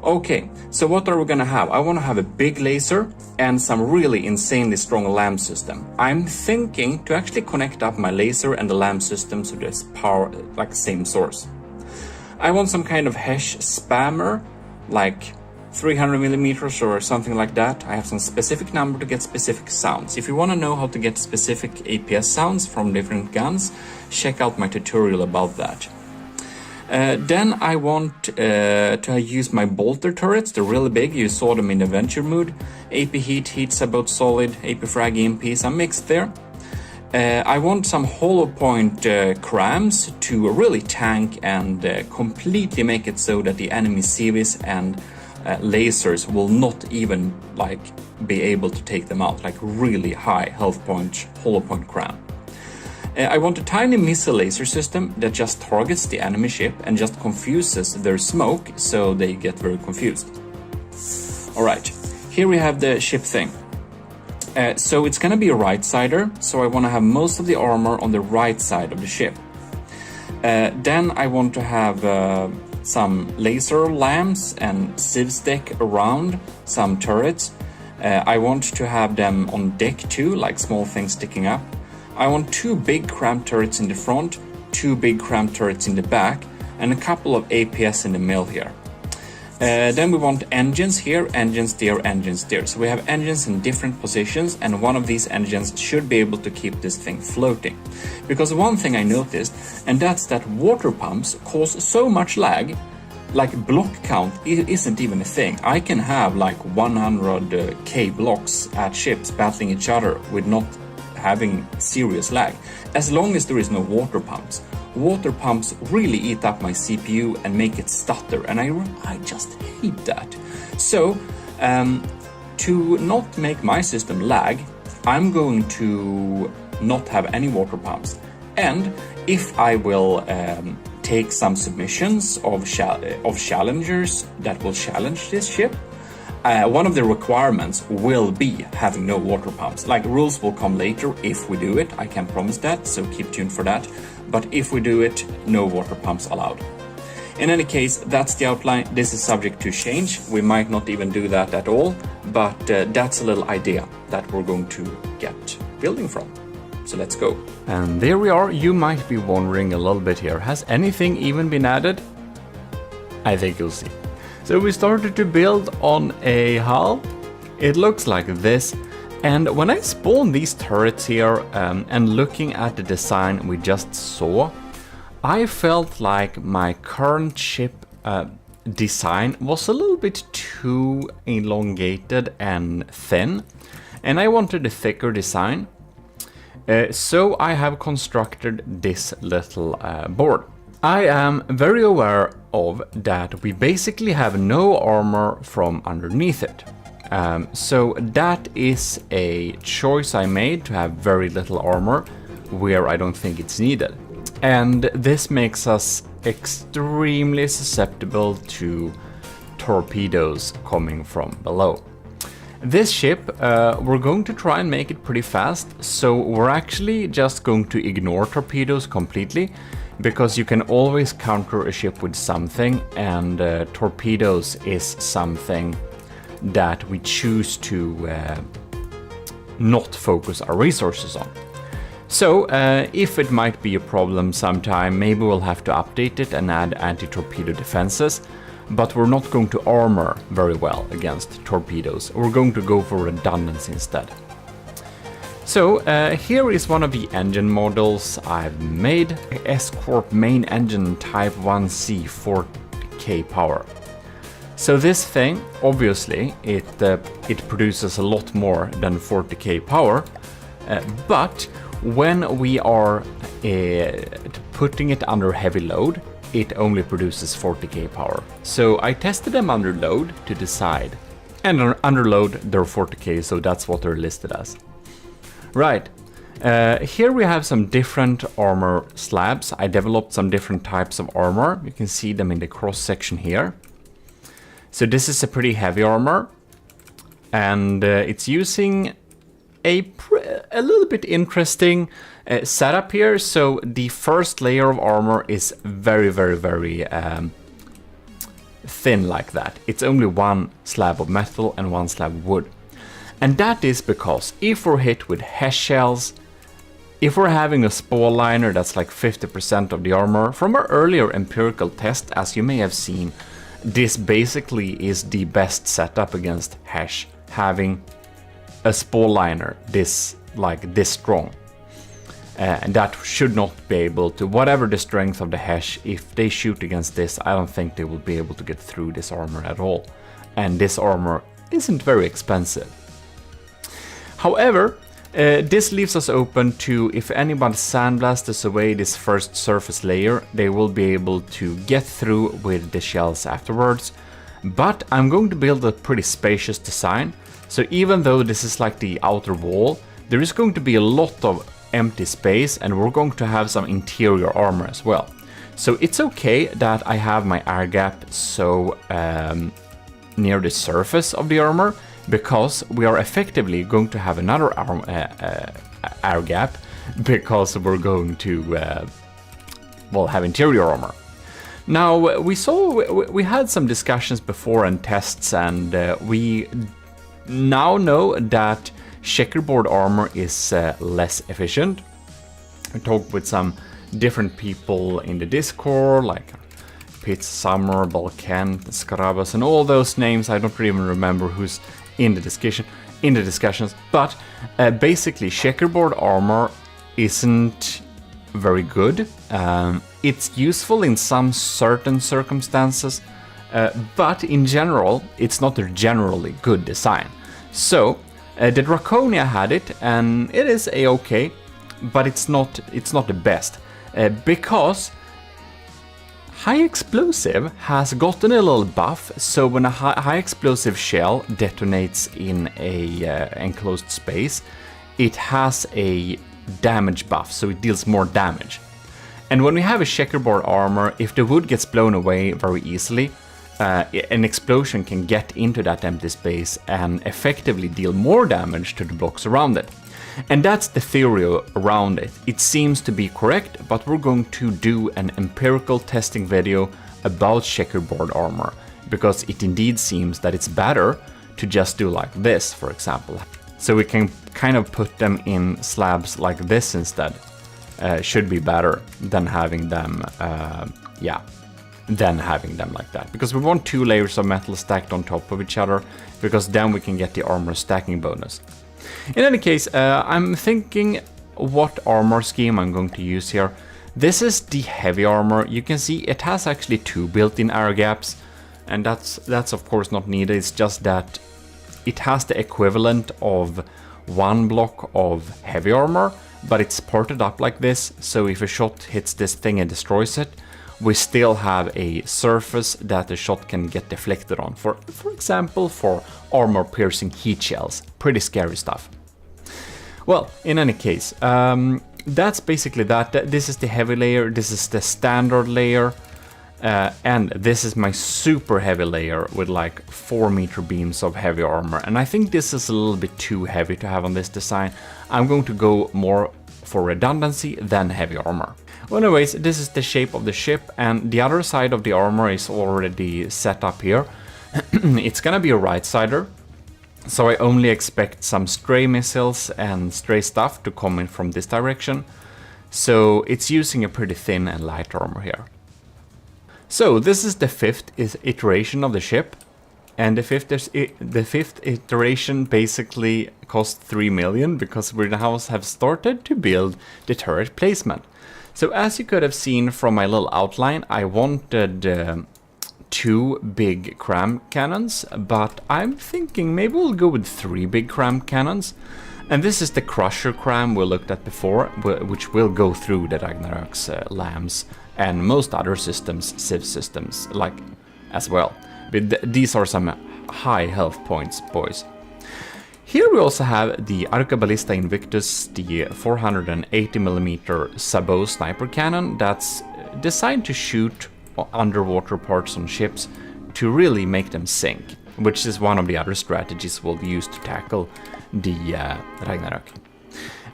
Okay, so what are we gonna have? I wanna have a big laser and some really insanely strong lamp system. I'm thinking to actually connect up my laser and the lamp system so there's power, same source. I want some kind of Hesh spammer, 300 millimeters or something like that. I have some specific number to get specific sounds. If you want to know how to get specific APS sounds from different guns, check out my tutorial about that. Then I want to use my bolter turrets. They're really big, you saw them in the adventure mode. AP heat, heat about solid, AP frag EMPs, I'm mixed there. I want some hollow point crams to really tank and completely make it so that the enemy CVs and lasers will not even be able to take them out, really high health point hollow point cram. I want a tiny missile laser system that just targets the enemy ship and just confuses their smoke so they get very confused. Alright, here we have the ship thing. So it's gonna be a right-sider, so I want to have most of the armor on the right side of the ship. Then I want to have some laser lamps and sieve stick around some turrets. I want to have them on deck too, small things sticking up. I want 2 big cram turrets in the front, 2 big cram turrets in the back, and a couple of APS in the middle here. Then we want engines here, engines there, engines there. So we have engines in different positions, and one of these engines should be able to keep this thing floating. Because one thing I noticed, and that's that water pumps cause so much lag, block count isn't even a thing. I can have 100k blocks at ships battling each other with not having serious lag, as long as there is no water pumps. Water pumps really eat up my CPU and make it stutter, and I just hate that. So, to not make my system lag, I'm going to not have any water pumps. And if I will take some submissions of challengers that will challenge this ship, one of the requirements will be having no water pumps. Rules will come later if we do it, I can't promise that, so keep tuned for that. But if we do it, no water pumps allowed. In any case, that's the outline. This is subject to change. We might not even do that at all, but that's a little idea that we're going to get building from. So let's go. And there we are. You might be wondering a little bit here. Has anything even been added? I think you'll see. So we started to build on a hull. It looks like this. And when I spawned these turrets here and looking at the design we just saw, I felt like my current ship design was a little bit too elongated and thin, and I wanted a thicker design. So I have constructed this little board. I am very aware of that we basically have no armor from underneath it. So that is a choice I made, to have very little armor where I don't think it's needed. And this makes us extremely susceptible to torpedoes coming from below. This ship, we're going to try and make it pretty fast, so we're actually just going to ignore torpedoes completely, because you can always counter a ship with something, and torpedoes is something that we choose to not focus our resources on. So if it might be a problem sometime, maybe we'll have to update it and add anti-torpedo defenses, but we're not going to armor very well against torpedoes. We're going to go for redundancy instead. So here is one of the engine models I've made. S-Corp main engine Type 1C 40k power. So this thing, obviously, it produces a lot more than 40k power, but when we are putting it under heavy load, it only produces 40k power. So I tested them under load to decide. And under load, they're 40k, so that's what they're listed as. Right, here we have some different armor slabs. I developed some different types of armor. You can see them in the cross section here. So this is a pretty heavy armor, and it's using a little bit interesting setup here. So the first layer of armor is very thin like that. It's only one slab of metal and one slab of wood. And that is because if we're hit with HESH shells, if we're having a spall liner that's like 50% of the armor, from our earlier empirical test, as you may have seen, this basically is the best setup against HESH, having a spall liner this strong. And that should not be able to, whatever the strength of the HESH, if they shoot against this, I don't think they will be able to get through this armor at all. And this armor isn't very expensive. However, this leaves us open to, if anybody sandblasts away this first surface layer, they will be able to get through with the shells afterwards. But I'm going to build a pretty spacious design, so even though this is like the outer wall, there is going to be a lot of empty space, and we're going to have some interior armor as well. So it's okay that I have my air gap so near the surface of the armor, because we are effectively going to have another air gap, because we're going to have interior armor. Now we had some discussions before and tests, and we now know that checkerboard armor is less efficient. I talked with some different people in the Discord, like Pitts, Summer, Balkan, Scarabas, and all those names. I don't even remember who's in the discussions, but basically checkerboard armor isn't very good. It's useful in some certain circumstances, but in general it's not a generally good design. So the Draconia had it, and it is a-okay, but it's not the best, because high explosive has gotten a little buff, so when a high explosive shell detonates in a enclosed space, it has a damage buff, so it deals more damage. And when we have a checkerboard armor, if the wood gets blown away very easily, an explosion can get into that empty space and effectively deal more damage to the blocks around it. And that's the theory around it. It seems to be correct, but we're going to do an empirical testing video about checkerboard armor, because it indeed seems that it's better to just do like this, for example. So we can kind of put them in slabs like this instead. Should be better than having them, like that. Because we want 2 layers of metal stacked on top of each other, because then we can get the armor stacking bonus. In any case, I'm thinking what armor scheme I'm going to use here. This is the heavy armor. You can see it has actually 2 built-in air gaps, and that's of course not needed. It's just that it has the equivalent of 1 block of heavy armor, but it's ported up like this, so if a shot hits this thing and destroys it, we still have a surface that the shot can get deflected on. For example, for armor-piercing heat shells. Pretty scary stuff. Well, in any case, that's basically that. This is the heavy layer, this is the standard layer, and this is my super heavy layer with like 4-meter beams of heavy armor. And I think this is a little bit too heavy to have on this design. I'm going to go more for redundancy than heavy armor. Well, anyways, this is the shape of the ship, and the other side of the armor is already set up here. It's gonna be a right-sider, So I only expect some stray missiles and stray stuff to come in from this direction. So it's using a pretty thin and light armor here. So this is the 5th iteration of the ship. And the fifth iteration basically cost 3 million because we now have started to build the turret placement. So as you could have seen from my little outline, I wanted 2 big cram cannons, but I'm thinking maybe we'll go with 3 big cram cannons. And this is the crusher cram we looked at before, which will go through the Ragnarok's lambs and most other systems, civ systems, like as well. But these are some high health points, boys. Here we also have the Arcaballista Invictus, the 480mm sabot sniper cannon that's designed to shoot underwater parts on ships to really make them sink, which is one of the other strategies we'll use to tackle the Ragnarok.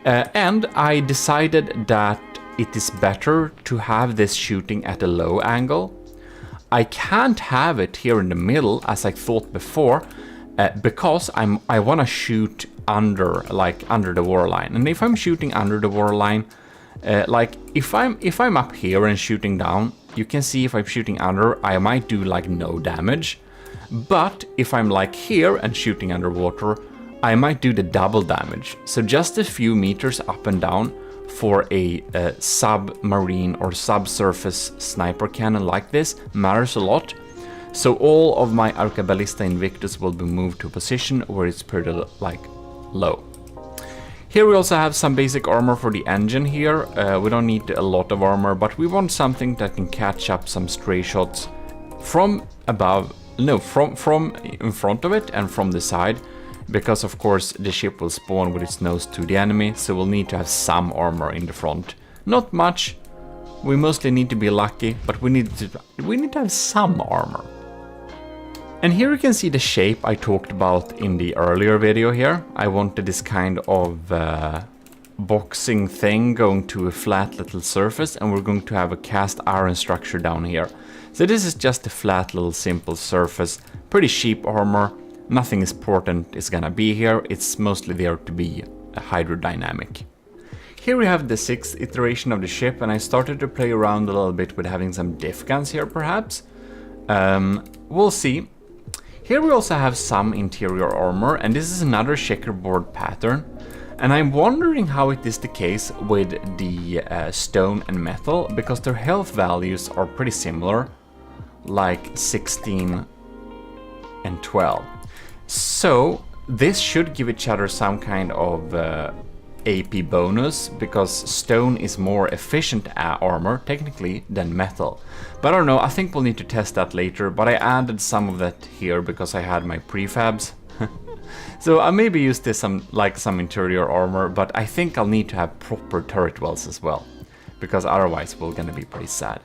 And I decided that it is better to have this shooting at a low angle. I can't have it here in the middle as I thought before, because I want to shoot under the waterline. And if I'm shooting under the waterline, like if I'm up here and shooting down, you can see if I'm shooting under, I might do like no damage. But if I'm like here and shooting underwater, I might do the double damage. So just a few meters up and down for a submarine or subsurface sniper cannon like this matters a lot. So all of my Arcaballista Invictus will be moved to a position where it's pretty like low. Here we also have some basic armor for the engine here. We don't need a lot of armor, but we want something that can catch up some stray shots from above, no, from in front of it and from the side. Because of course the ship will spawn with its nose to the enemy, so we'll need to have some armor in the front. Not much, we mostly need to be lucky, but we need to have some armor. And here you can see the shape I talked about in the earlier video here. I wanted this kind of boxing thing going to a flat little surface, and we're going to have a cast iron structure down here. So this is just a flat little simple surface, pretty cheap armor. Nothing important is gonna be here, it's mostly there to be hydrodynamic. Here we have the 6th iteration of the ship, and I started to play around a little bit with having some diff guns here perhaps. We'll see. Here we also have some interior armor, and this is another checkerboard pattern. And I'm wondering how it is the case with the stone and metal, because their health values are pretty similar, like 16 and 12. So this should give each other some kind of AP bonus, because stone is more efficient armor technically than metal. But I don't know, I think we'll need to test that later, but I added some of that here because I had my prefabs. So I maybe use this some interior armor, but I think I'll need to have proper turret wells as well, because otherwise we're gonna be pretty sad.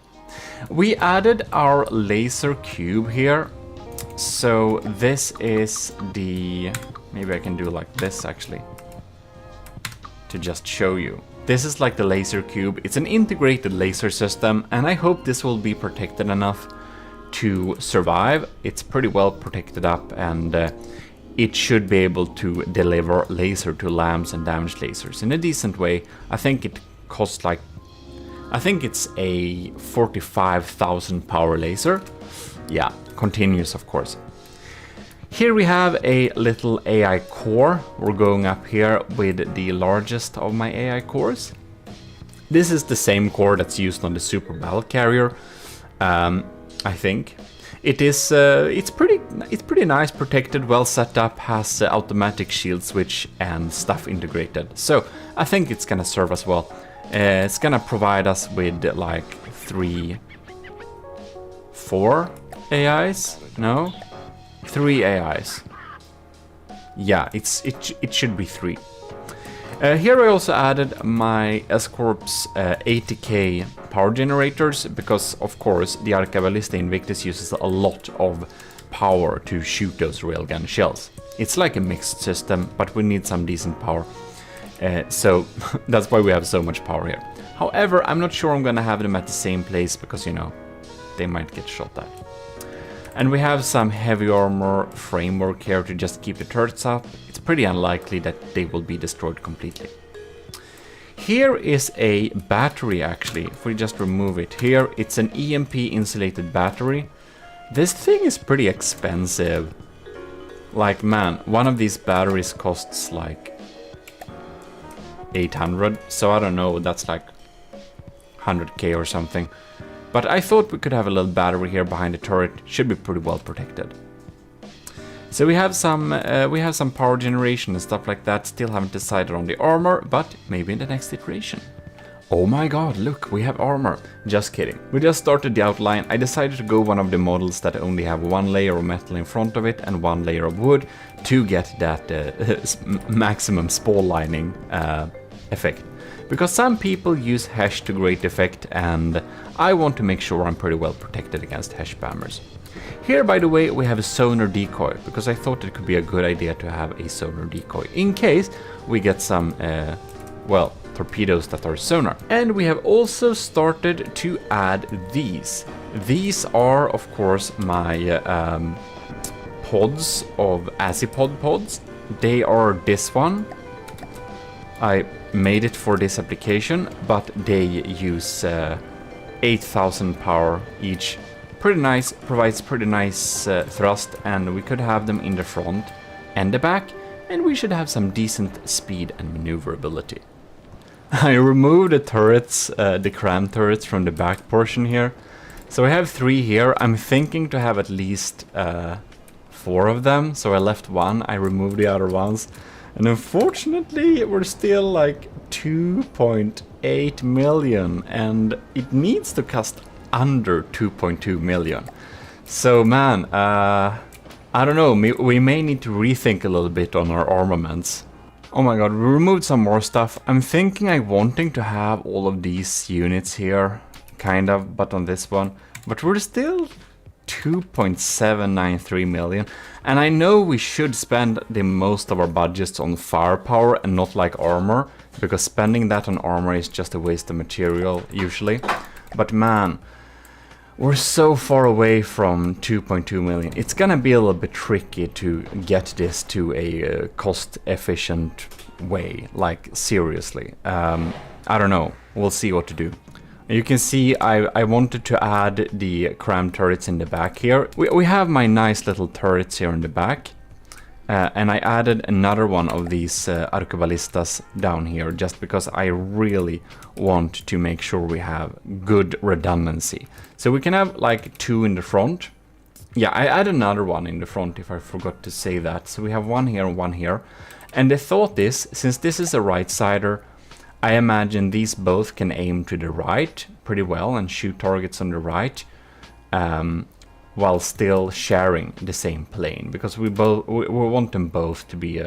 We added our laser cube here. So this is the, maybe I can do like this actually, to just show you. This is like the laser cube. It's an integrated laser system, and I hope this will be protected enough to survive. It's pretty well protected up, and it should be able to deliver laser to lambs and damaged lasers in a decent way. I think it costs like, I think it's a 45,000 power laser. Yeah, continuous of course. Here we have a little AI core. We're going up here with the largest of my AI cores. This is the same core that's used on the Super Battle Carrier, I think. It is, it's pretty nice, protected, well set up, has automatic shield switch and stuff integrated. So I think it's gonna serve us well. It's gonna provide us with like 4 AIs? No? 3 AIs. Yeah, it should be 3. Here I also added my S-Corp's 80k power generators, because of course the Arcaballista Invictus uses a lot of power to shoot those railgun shells. It's like a mixed system, but we need some decent power. So that's why we have so much power here. However, I'm not sure I'm gonna have them at the same place, because you know, they might get shot at. And we have some heavy armor framework here to just keep the turrets up. It's pretty unlikely that they will be destroyed completely. Here is a battery actually, if we just remove it here, it's an EMP insulated battery. This thing is pretty expensive. Like man, one of these batteries costs like 800, so I don't know, that's like 100k or something. But I thought we could have a little battery here behind the turret, should be pretty well protected. So we have some power generation and stuff like that. Still haven't decided on the armor, but maybe in the next iteration. Oh my god, look, we have armor. Just kidding. We just started the outline. I decided to go one of the models that only have one layer of metal in front of it and one layer of wood to get that maximum spall lining effect. Because some people use hash to great effect, and I want to make sure I'm pretty well protected against hash spammers. Here, by the way, we have a sonar decoy, because I thought it could be a good idea to have a sonar decoy in case we get some, well, torpedoes that are sonar. And we have also started to add these. These are, of course, my pods of Azipod pods. They are this one. I made it for this application, but they use 8,000 power each. Pretty nice, provides pretty nice thrust, and we could have them in the front and the back, and we should have some decent speed and maneuverability. I removed the turrets, the cram turrets from the back portion here. So I have 3 here. I'm thinking to have at least 4 of them, so I left one, I removed the other ones. And unfortunately, we're still like 2.8 million, and it needs to cost under 2.2 million. So man, I don't know, we may need to rethink a little bit on our armaments. Oh my god, we removed some more stuff. I'm thinking I'm wanting to have all of these units here, kind of, but on this one. But we're still 2.793 million. And I know we should spend the most of our budgets on firepower and not like armor, because spending that on armor is just a waste of material, usually. But man, we're so far away from 2.2 million. It's gonna be a little bit tricky to get this to a cost-efficient way, like seriously. I don't know, we'll see what to do. You can see I wanted to add the cram turrets in the back here. We have my nice little turrets here in the back. And I added another one of these arquebalistas down here just because I really want to make sure we have good redundancy. So we can have like 2 in the front. Yeah, I added another one in the front if I forgot to say that. So we have 1 here and 1 here. And the thought is, since this is a right-sider, I imagine these both can aim to the right pretty well and shoot targets on the right. While still sharing the same plane, because we want them both to be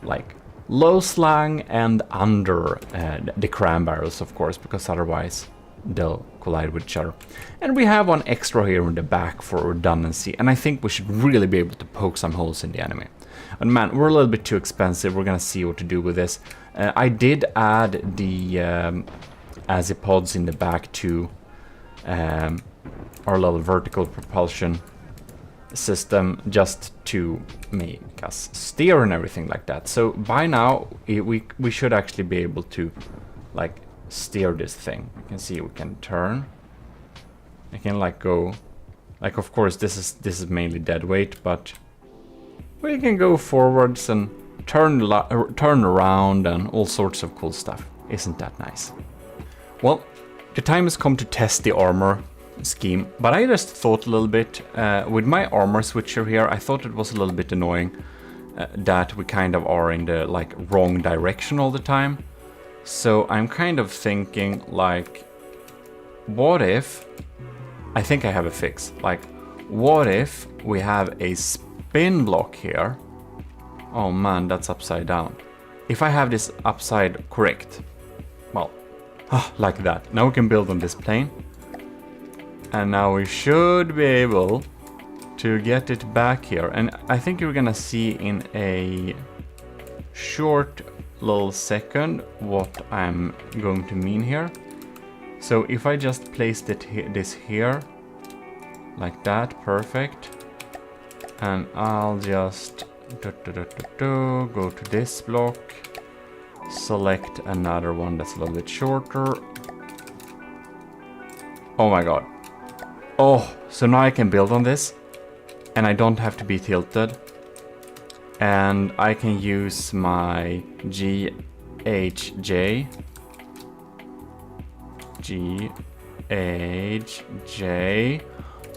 like low slang and under the cram barrels, of course, because otherwise they'll collide with each other. And we have 1 extra here in the back for redundancy, and I think we should really be able to poke some holes in the enemy. And man, we're a little bit too expensive. We're gonna see what to do with this. I did add the Azipods in the back to our little vertical propulsion system just to make us steer and everything like that. So by now we should actually be able to like steer this thing. You can see we can turn. I can like go, like of course this is mainly dead weight, but we can go forwards and turn around and all sorts of cool stuff. Isn't that nice? Well, the time has come to test the armor scheme, but I just thought a little bit with my armor switcher here. I thought it was a little bit annoying that we kind of are in the like wrong direction all the time. So I'm kind of thinking like, what if, I think I have a fix, like what if we have a spin block here? Oh man, that's upside down. If I have this upside correct, well, like that. Now we can build on this plane. And now we should be able to get it back here. And I think you're gonna see in a short little second what I'm going to mean here. So if I just placed it this here, Like that, perfect. And I'll just go to this block, select another one that's a little bit shorter. Oh my god. Oh, so now I can build on this, and I don't have to be tilted. And I can use my GHJ.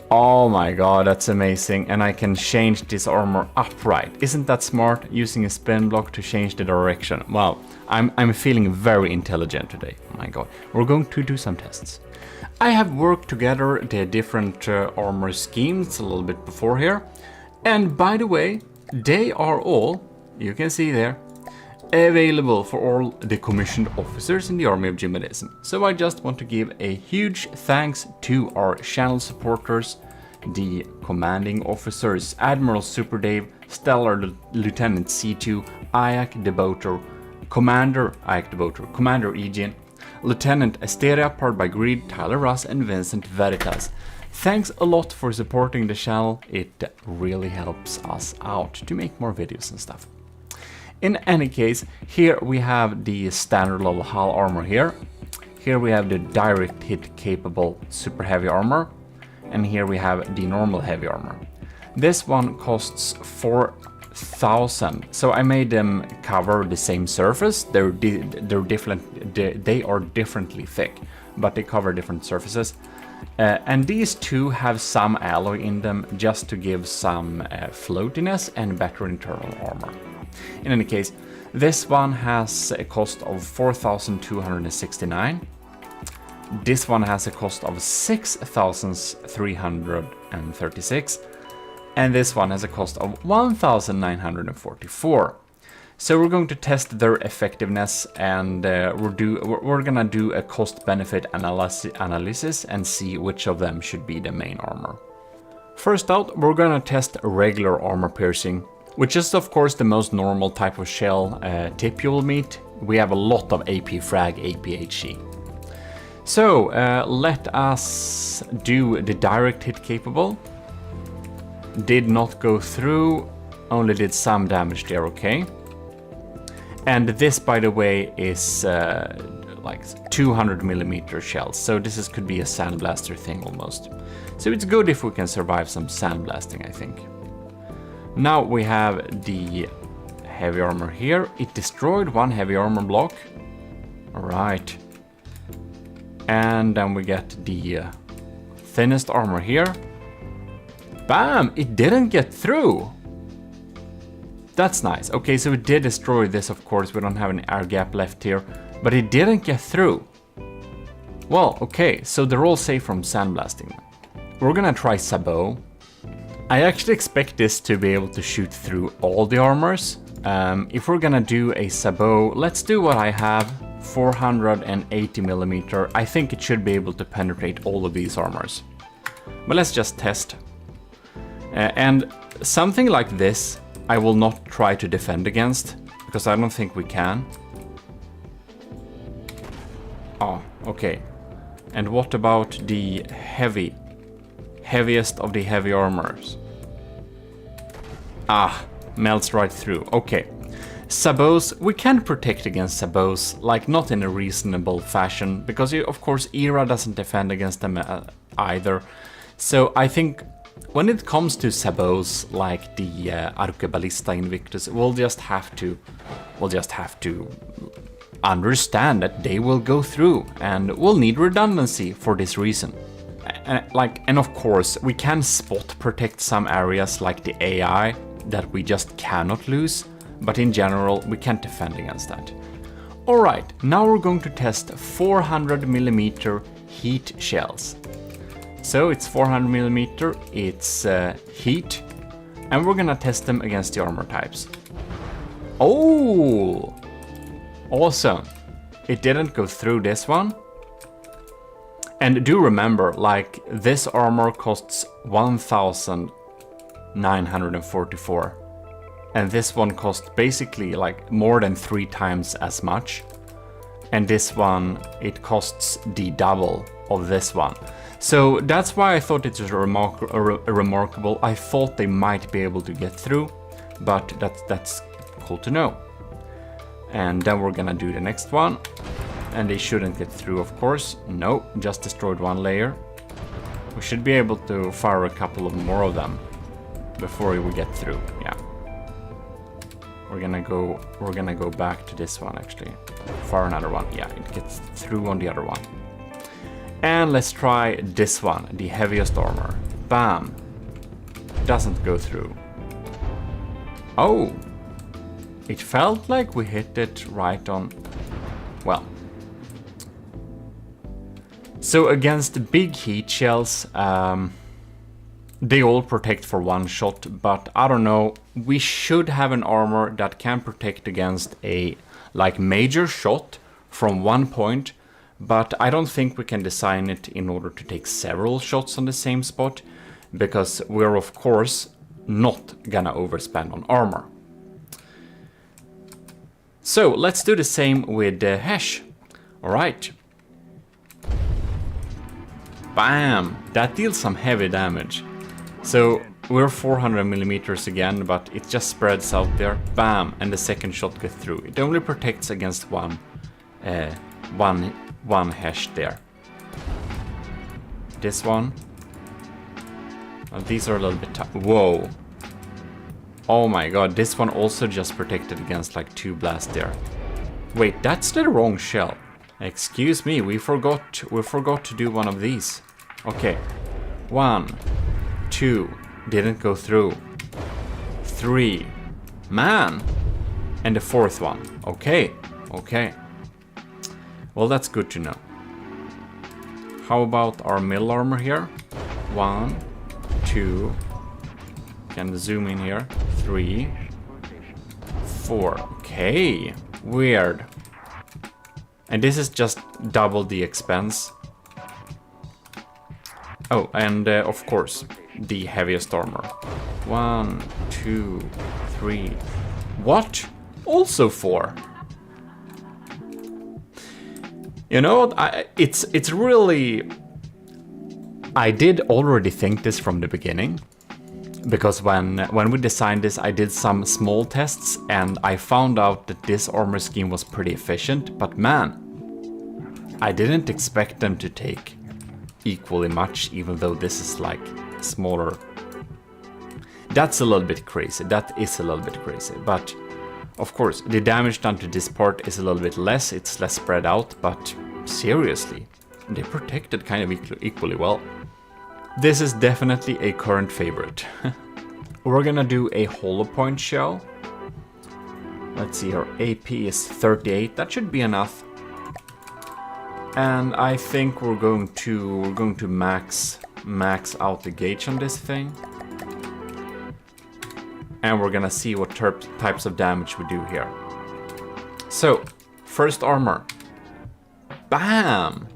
Oh my god, that's amazing. And I can change this armor upright. Isn't that smart? Using a spin block to change the direction. Wow, I'm feeling very intelligent today. Oh my god. We're going to do some tests. I have worked together the different armor schemes a little bit before here. And by the way, they are all, you can see there, available for all the commissioned officers in the army of GMODIST. So I just want to give a huge thanks to our channel supporters, the commanding officers, Admiral Super Dave, Stellar Lieutenant C2, Ayak the Boater, Commander Ayak the Boater, Commander Eugene, Lieutenant Asteria, powered by Greed, Tyler Russ, and Vincent Veritas. Thanks a lot for supporting the channel. It really helps us out to make more videos and stuff. In any case, here we have the standard level hull armor here. Here we have the direct hit capable super heavy armor. And here we have the normal heavy armor. This one costs 4,000. So I made them cover the same surface. They're different. They are differently thick, but they cover different surfaces. And these two have some alloy in them just to give some floatiness and better internal armor. In any case, this one has a cost of 4,269. This one has a cost of 6,336. And this one has a cost of 1,944. So we're going to test their effectiveness, and we're gonna do a cost-benefit analysis and see which of them should be the main armor. First out, we're gonna test regular armor piercing, which is of course the most normal type of shell tip you will meet. We have a lot of AP frag, APHE. So let us do the direct hit capable. Did not go through, only did some damage there, okay. And this, by the way, is like 200mm shells, so this could be a sandblaster thing almost. So it's good if we can survive some sandblasting, I think. Now we have the heavy armor here. It destroyed one heavy armor block. Alright. And then we get the thinnest armor here. Bam! It didn't get through! That's nice. Okay, so it did destroy this, of course. We don't have an air gap left here, but it didn't get through. Well, okay, so they're all safe from sandblasting. We're gonna try Sabot. I actually expect this to be able to shoot through all the armors. If we're gonna do a Sabot, let's do what I have, 480mm. I think it should be able to penetrate all of these armors. But let's just test. And something like this, I will not try to defend against, because I don't think we can. Oh, okay. And what about the heaviest of the heavy armors? Ah, melts right through. Okay. Sabots, we can protect against Sabots, like not in a reasonable fashion, because of course ERA doesn't defend against them either. So I think when it comes to Sabots like the Arqueballista Invictus, we'll just have to understand that they will go through, and we'll need redundancy for this reason. And of course, we can spot protect some areas like the AI that we just cannot lose, but in general, we can't defend against that. Alright, now we're going to test 400mm heat shells. So it's 400mm, it's heat, and we're gonna test them against the armor types. Oh! Awesome! It didn't go through this one. And do remember, like, this armor costs 1,944. And this one costs basically like more than 3 times as much. And this one, it costs the double. of this one. So that's why I thought it was remarkable. I thought they might be able to get through, but that's cool to know. And then we're gonna do the next one. And they shouldn't get through, of course. No, just destroyed one layer. We should be able to fire a couple of more of them before we get through. Yeah. We're gonna go back to this one actually. Fire another one. Yeah, it gets through on the other one. And let's try this one, the heaviest armor. Bam. Doesn't go through. Oh. It felt like we hit it right on. Well. So against big heat shells, they all protect for one shot, but I don't know, we should have an armor that can protect against a like major shot from one point, but I don't think we can design it in order to take several shots on the same spot, because we're of course not gonna overspend on armor. So let's do the same with the Hesh. Alright. Bam! That deals some heavy damage. So we're 400 millimeters again, but it just spreads out there. Bam! And the second shot gets through. It only protects against one Hesh there. This one. These are a little bit tough. Whoa! Oh my god! This one also just protected against like 2 blasts there. Wait, that's the wrong shell. Excuse me, we forgot to do one of these. Okay, 1, 2, didn't go through. 3, man, and the 4th one. Okay, okay. Well, that's good to know. How about our middle armor here? 1, 2. Can zoom in here. 3, 4. Okay, weird. And this is just double the expense. Oh, and of course, the heaviest armor. 1, 2, 3. What? Also 4. You know what? It's really. I did already think this from the beginning, because when we designed this, I did some small tests and I found out that this armor scheme was pretty efficient. But man, I didn't expect them to take equally much, even though this is like smaller. That's a little bit crazy. That is a little bit crazy. But of course, the damage done to this part is a little bit less. It's less spread out. But seriously, they protected kind of equally well. This is definitely a current favorite. We're gonna do a hollow point shell. Let's see, our AP is 38. That should be enough. And I think we're going to max out the gauge on this thing. And we're gonna see what types of damage we do here. So, first armor. Bam!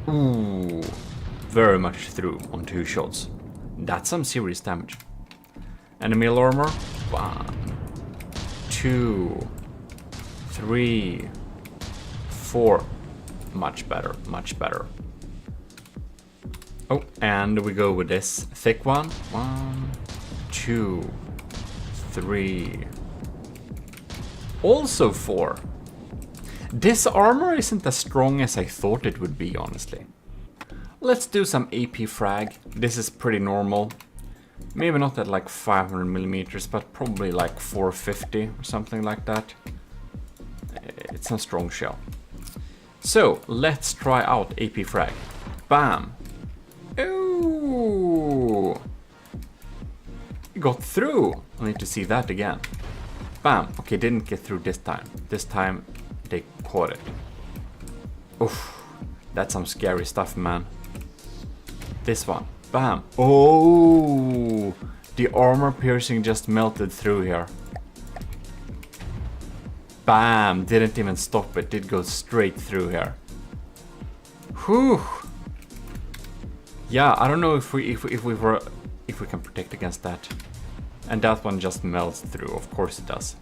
Ooh, very much through on 2 shots. That's some serious damage. And the middle armor. 1, 2, 3, 4. Much better, much better. Oh, and we go with this thick one. 1, 2, 3. Also 4. This armor isn't as strong as I thought it would be, honestly. Let's do some AP frag. This is pretty normal. Maybe not at like 500 millimeters, but probably like 450 or something like that. It's a strong shell. So, let's try out AP frag. Bam! Ooh! It got through! I need to see that again. Bam! Okay, didn't get through this time. This time, they caught it. Oof, that's some scary stuff, man. This one, bam. Oh, the armor piercing just melted through here. Bam, didn't even stop it. Did go straight through here. Whew. Yeah, I don't know if we can protect against that. And that one just melts through. Of course it does.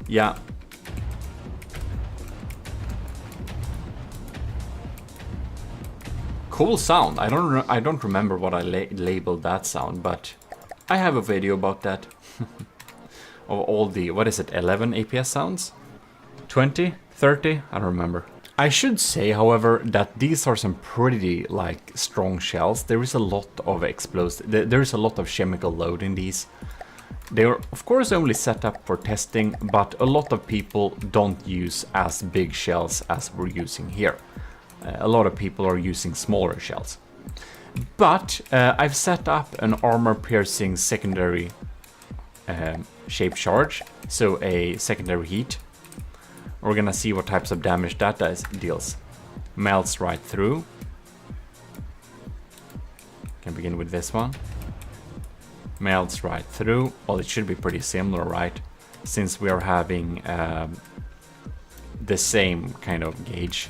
Yeah. cool sound. I don't remember what I labeled that sound, but I have a video about that. Of all the, what is it, 11 APS sounds? 20? 30? I don't remember. I should say, however, that these are some pretty, like, strong shells. There is a lot of there is a lot of chemical load in these. They're, of course, only set up for testing, but a lot of people don't use as big shells as we're using here. A lot of people are using smaller shells. But I've set up an armor-piercing secondary shape charge, so a secondary heat. We're gonna see what types of damage that deals. Melts right through. Can begin with this one. Melts right through. Well, it should be pretty similar, right? Since we are having the same kind of gauge.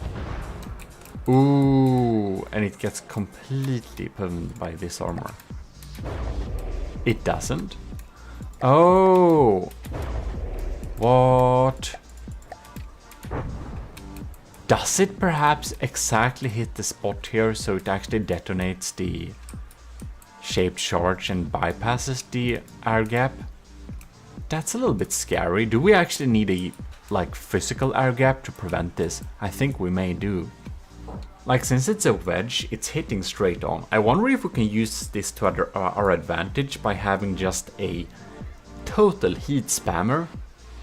Ooh, and it gets completely pwned by this armor. It doesn't. Oh, what? Does it perhaps exactly hit the spot here so it actually detonates the shaped charge and bypasses the air gap? That's a little bit scary. Do we actually need a like physical air gap to prevent this? I think we may do. Like, since it's a wedge, it's hitting straight on. I wonder if we can use this to our advantage by having just a total heat spammer.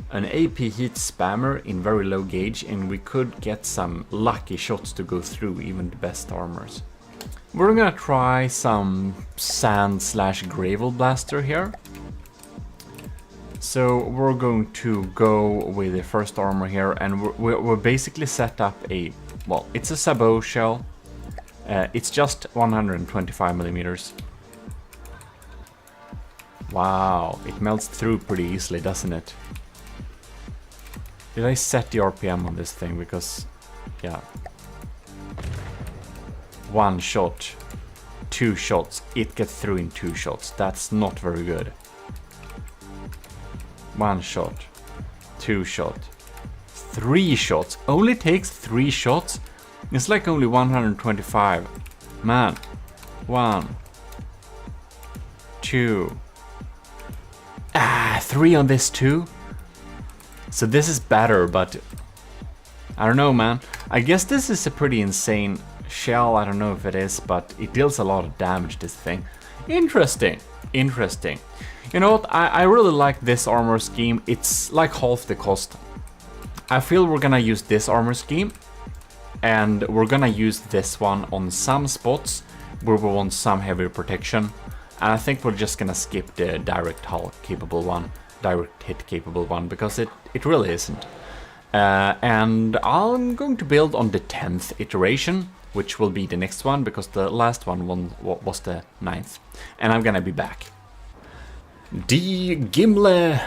An AP heat spammer in very low gauge, and we could get some lucky shots to go through even the best armors. We're gonna try some sand/gravel blaster here. So we're going to go with the first armor here, and we're basically set up a, well, it's a sabot shell. It's just 125 millimeters. Wow, it melts through pretty easily, doesn't it? Did I set the RPM on this thing? Because, yeah. 1 shot, 2 shots, it gets through in 2 shots. That's not very good. 1 shot, 2 shot, 3 shots. Only takes 3 shots? It's like only 125. Man. 1, 2. 3 on this too? So this is better, but I don't know, man. I guess this is a pretty insane shell. I don't know if it is, but it deals a lot of damage, this thing. Interesting. Interesting. You know what? I really like this armor scheme. It's like half the cost. I feel we're gonna use this armor scheme, and we're gonna use this one on some spots where we want some heavier protection. And I think we're just gonna skip the direct hull capable one. Direct hit capable one, because it really isn't. And I'm going to build on the 10th iteration, which will be the next one, because the last one was the 9th. And I'm gonna be back. The Gimle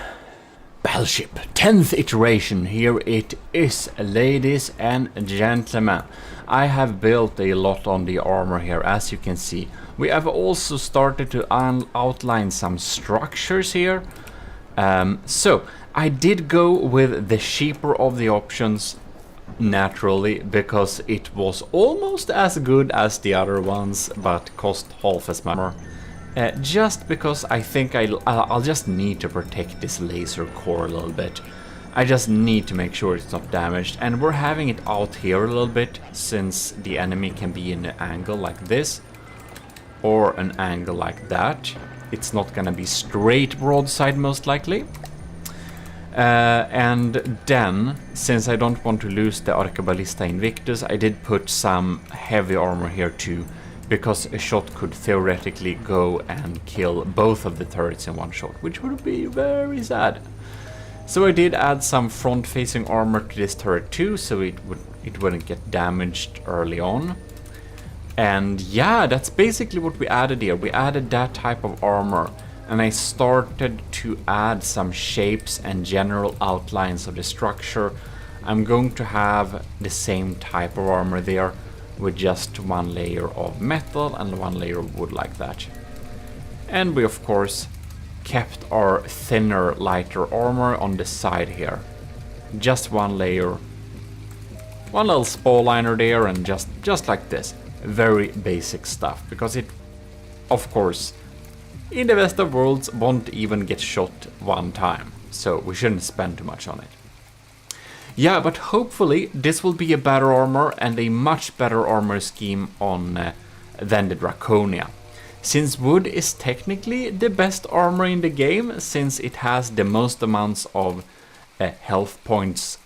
battleship, 10th iteration. Here it is, ladies and gentlemen. I have built a lot on the armor here, as you can see. We have also started to outline some structures here. So I did go with the cheaper of the options, naturally, because it was almost as good as the other ones, but cost half as much more. Just because I think I'll just need to protect this laser core a little bit. I just need to make sure it's not damaged, and we're having it out here a little bit, since the enemy can be in an angle like this, or an angle like that. It's not gonna be straight broadside, most likely. And then, since I don't want to lose the Arcaballista Invictus, I did put some heavy armor here too, because a shot could theoretically go and kill both of the turrets in one shot, which would be very sad. So I did add some front-facing armor to this turret too, so it wouldn't get damaged early on. And yeah, that's basically what we added here. We added that type of armor, and I started to add some shapes and general outlines of the structure. I'm going to have the same type of armor there, with just 1 layer of metal and 1 layer of wood like that. And we of course kept our thinner, lighter armor on the side here. Just 1 layer. 1 little spoil liner there, and just like this. very basic stuff, because it, of course, in the best of worlds, won't even get shot one time, so we shouldn't spend too much on it. Yeah, but hopefully this will be a better armor and a much better armor scheme on than the Draconia. Since wood is technically the best armor in the game, since it has the most amounts of health points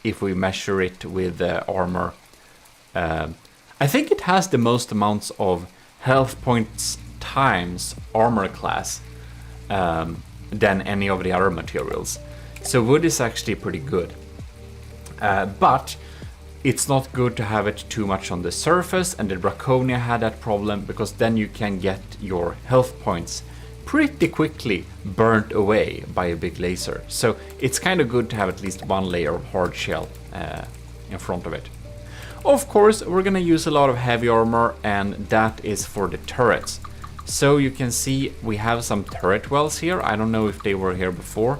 if we measure it with armor. I think it has the most amounts of health points times armor class than any of the other materials. So wood is actually pretty good. But it's not good to have it too much on the surface, and the Draconia had that problem, because then you can get your health points pretty quickly burnt away by a big laser. So it's kind of good to have at least one layer of hard shell in front of it. Of course, we're gonna use a lot of heavy armor, and that is for the turrets. So you can see we have some turret wells here. I don't know if they were here before,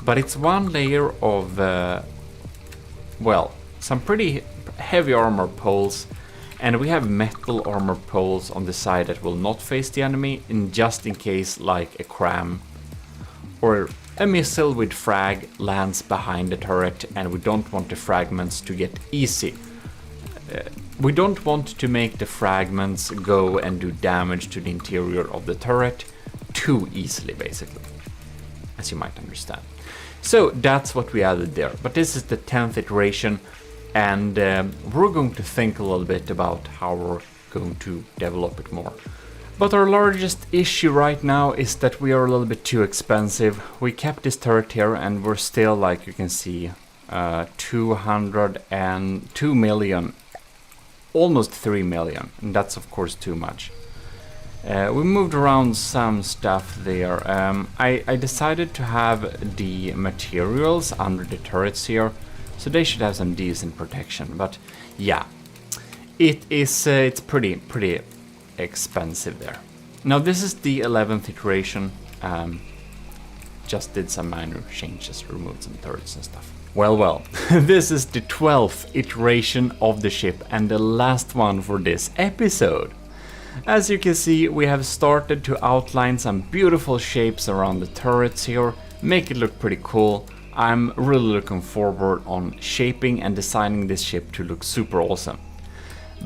but it's one layer of well, some pretty heavy armor poles, and we have metal armor poles on the side that will not face the enemy, in just in case like a cram or a missile with frag lands behind the turret and we don't want the fragments to get easy. We don't want to make the fragments go and do damage to the interior of the turret too easily, basically, as you might understand. So that's what we added there, but this is the 10th iteration, and we're going to think a little bit about how we're going to develop it more. But our largest issue right now is that we are a little bit too expensive. We kept this turret here and we're still, like you can see, 202 million, almost 3 million, and that's of course too much. We moved around some stuff there. I decided to have the materials under the turrets here, so they should have some decent protection. But yeah, it's pretty expensive there. Now this is the 11th iteration. Just did some minor changes, removed some turrets and stuff. Well, this is the 12th iteration of the ship and the last one for this episode. As you can see, we have started to outline some beautiful shapes around the turrets here, make it look pretty cool. I'm really looking forward on shaping and designing this ship to look super awesome.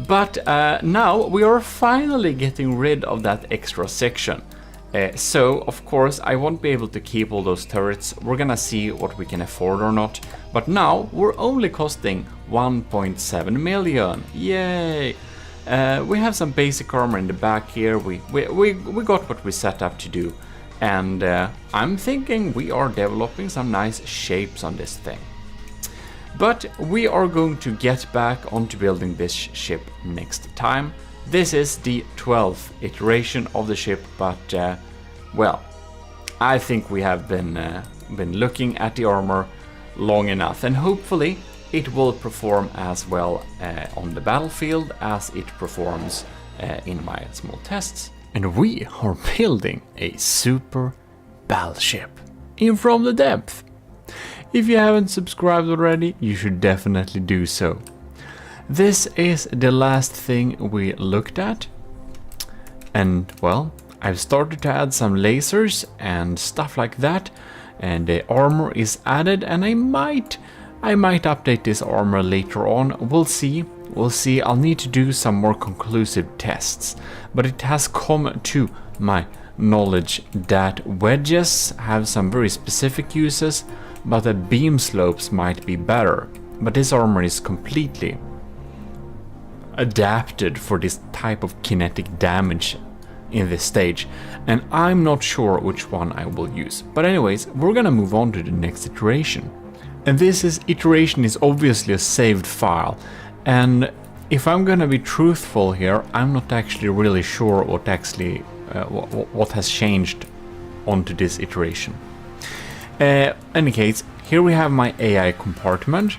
But now we are finally getting rid of that extra section. So, of course, I won't be able to keep all those turrets. We're gonna see what we can afford or not. But now we're only costing 1.7 million. Yay! We have some basic armor in the back here. We got what we set up to do, and I'm thinking we are developing some nice shapes on this thing. But we are going to get back onto building this ship next time. This is the 12th iteration of the ship, but well, I think we have been looking at the armor long enough, and hopefully it will perform as well on the battlefield as it performs in my small tests. And we are building a super battleship in From the Depth. If you haven't subscribed already, you should definitely do so. This is the last thing we looked at, and well, I've started to add some lasers and stuff like that, and the armor is added, and I might update this armor later on. We'll see. I'll need to do some more conclusive tests, but it has come to my knowledge that wedges have some very specific uses, but that beam slopes might be better. But this armor is completely adapted for this type of kinetic damage in this stage, and I'm not sure which one I will use. But anyways, we're gonna move on to the next iteration. And this iteration is obviously a saved file, and if I'm gonna be truthful here, I'm not actually really sure what has changed onto this iteration. Any case, here we have my AI compartment.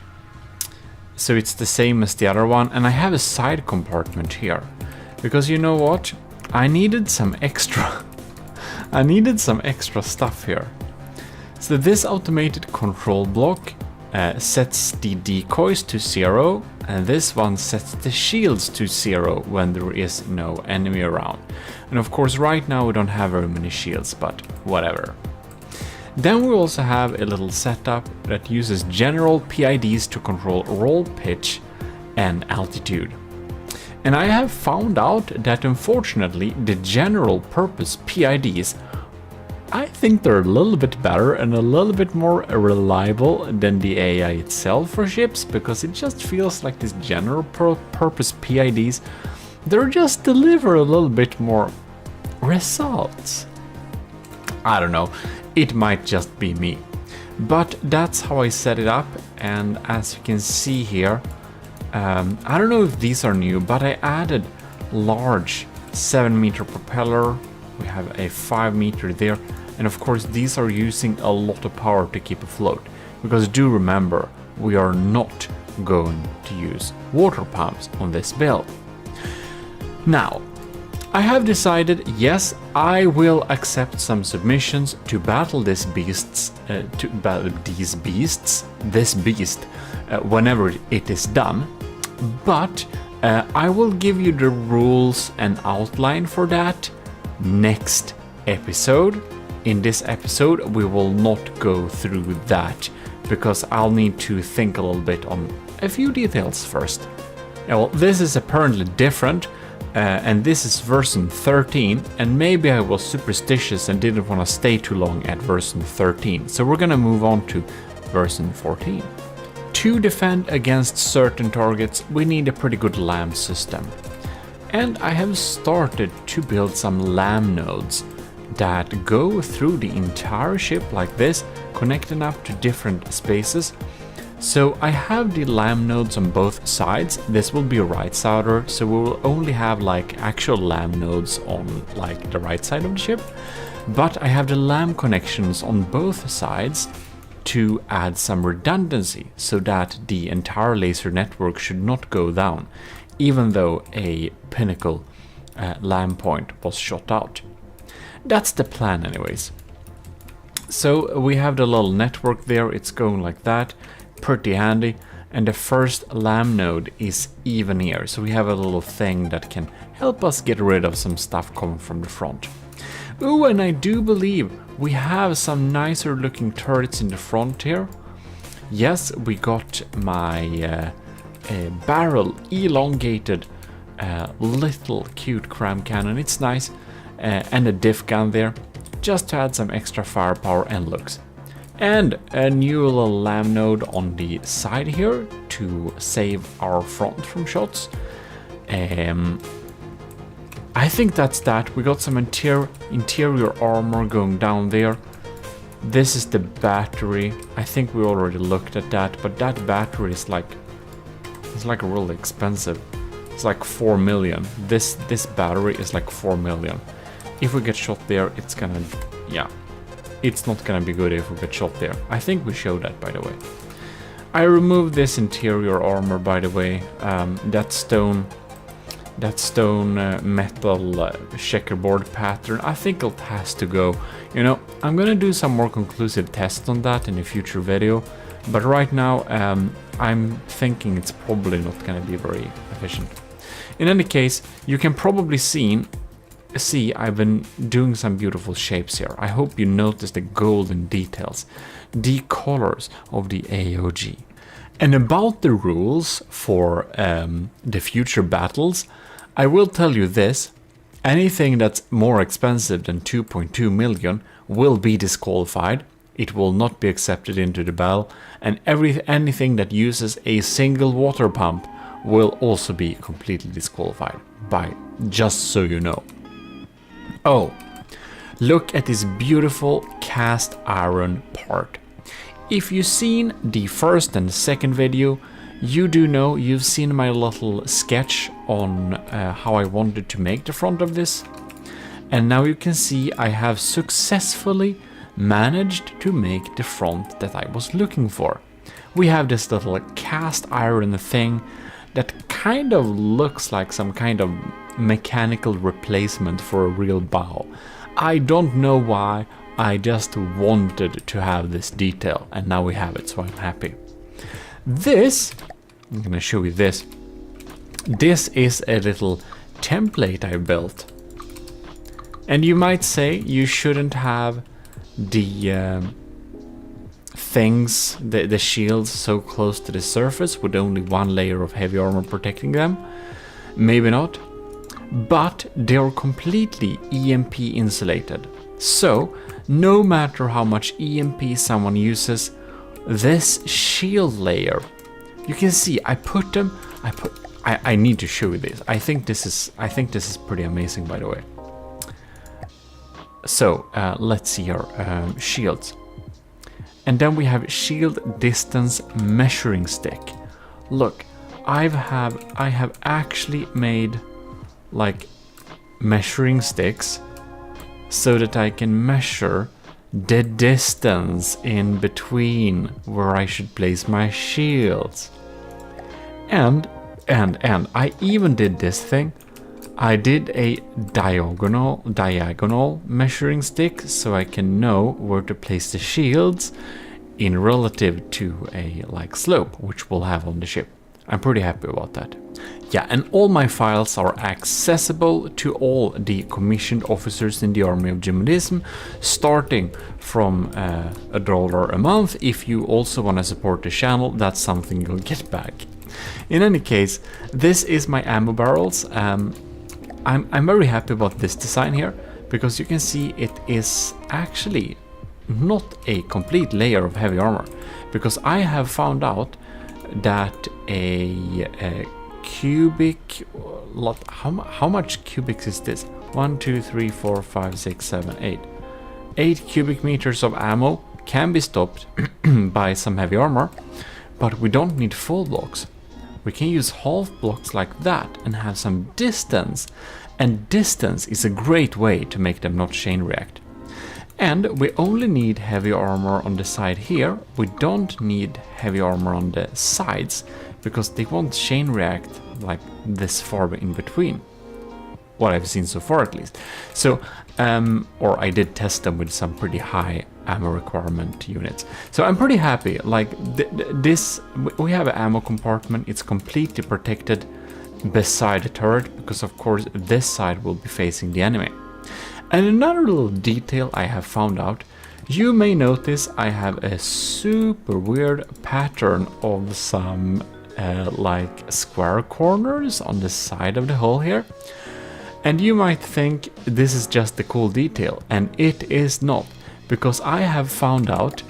So it's the same as the other one, and I have a side compartment here. Because you know what? I needed some extra stuff here. So this automated control block sets the decoys to 0, and this one sets the shields to 0 when there is no enemy around. And of course right now we don't have very many shields, but whatever. Then we also have a little setup that uses general PIDs to control roll pitch and altitude. And I have found out that unfortunately the general purpose PIDs, I think they're a little bit better and a little bit more reliable than the AI itself for ships, because it just feels like these general purpose PIDs, they're just deliver a little bit more results. I don't know, it might just be me. But that's how I set it up, and as you can see here, I don't know if these are new, but I added large 7-meter propeller, we have a 5-meter there, and of course these are using a lot of power to keep afloat, because do remember, we are not going to use water pumps on this build. Now, I have decided, yes, I will accept some submissions to battle this beast, whenever it is done, but I will give you the rules and outline for that next episode. In this episode we will not go through that, because I'll need to think a little bit on a few details first. Well, this is apparently different, and this is version 13, and maybe I was superstitious and didn't want to stay too long at version 13, so we're gonna move on to version 14. To defend against certain targets we need a pretty good LAM system, and I have started to build some LAM nodes that go through the entire ship like this, connecting up to different spaces. So I have the LAM nodes on both sides. This will be a right sider, so we will only have like actual LAM nodes on like the right side of the ship, but I have the LAM connections on both sides to add some redundancy so that the entire laser network should not go down, even though a pinnacle LAM point was shot out. That's the plan anyways. So we have the little network there, it's going like that, pretty handy, and the first LAM node is even here, so we have a little thing that can help us get rid of some stuff coming from the front. Ooh, and I do believe we have some nicer looking turrets in the front here. Yes, we got my barrel elongated little cute cram cannon, it's nice. And a diff gun there, just to add some extra firepower and looks. And a new little LAM node on the side here to save our front from shots. I think that's that. We got some interior armor going down there. This is the battery. I think we already looked at that, but that battery is like, it's like really expensive. It's like 4 million. This battery is like 4 million. If we get shot there, it's gonna, yeah, it's not gonna be good if we get shot there. I think we showed that, by the way. I removed this interior armor, by the way. That stone metal checkerboard pattern, I think it has to go. You know, I'm gonna do some more conclusive tests on that in a future video, but right now I'm thinking it's probably not gonna be very efficient. In any case, you can probably see I've been doing some beautiful shapes here. I hope you notice the golden details, the colors of the AOG. And about the rules for the future battles, I will tell you this: anything that's more expensive than 2.2 million will be disqualified. It will not be accepted into the battle, and anything that uses a single water pump will also be completely disqualified, just so you know. Oh, look at this beautiful cast iron part. If you've seen the first and second video, you do know, you've seen my little sketch on how I wanted to make the front of this. And now you can see I have successfully managed to make the front that I was looking for. We have this little cast iron thing that kind of looks like some kind of mechanical replacement for a real bow. I don't know why, I just wanted to have this detail, and now we have it, so I'm happy. This, I'm gonna show you this. This is a little template I built. And you might say you shouldn't have the things, the shields so close to the surface with only one layer of heavy armor protecting them. Maybe not. But they're completely EMP insulated. So, no matter how much EMP someone uses, this shield layer, you can see I need to show you this. I think this is pretty amazing, by the way. So let's see here, shields. And then we have shield distance measuring stick. Look, I have actually made like measuring sticks so that I can measure the distance in between where I should place my shields. And I even did this thing. I did a diagonal measuring stick so I can know where to place the shields in relative to a like slope, which we'll have on the ship. I'm pretty happy about that. Yeah, and all my files are accessible to all the commissioned officers in the Army of GMODISM, starting from $1 a month. If you also want to support the channel, that's something you'll get back. In any case, this is my ammo barrels. I'm very happy about this design here, because you can see it is actually not a complete layer of heavy armor, because I have found out that a cubic lot, how much cubics is this? 1, 2, 3, 4, 5, 6, 7, 8. 8 cubic meters of ammo can be stopped by some heavy armor, but we don't need full blocks. We can use half blocks like that and have some distance, and distance is a great way to make them not chain react. And we only need heavy armor on the side here. We don't need heavy armor on the sides, because they won't chain react like this far in between. What I've seen so far, at least. So, or I did test them with some pretty high ammo requirement units. So I'm pretty happy. Like this, we have an ammo compartment. It's completely protected beside the turret, because of course this side will be facing the enemy. And another little detail I have found out, you may notice I have a super weird pattern of some like square corners on the side of the hull here. And you might think this is just a cool detail, and it is not, because I have found out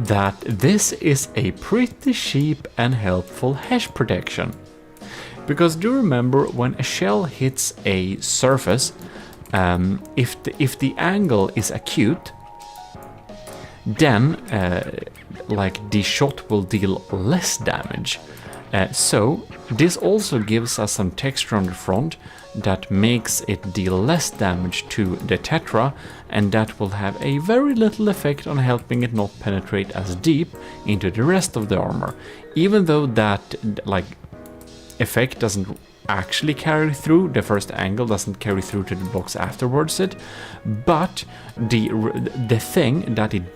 that this is a pretty cheap and helpful hash protection. Because do remember, when a shell hits a surface, if the angle is acute, then like the shot will deal less damage. So this also gives us some texture on the front that makes it deal less damage to the tetra, and that will have a very little effect on helping it not penetrate as deep into the rest of the armor, even though that like effect doesn't actually carry through. The first angle doesn't carry through to the blocks afterwards it, but the thing that it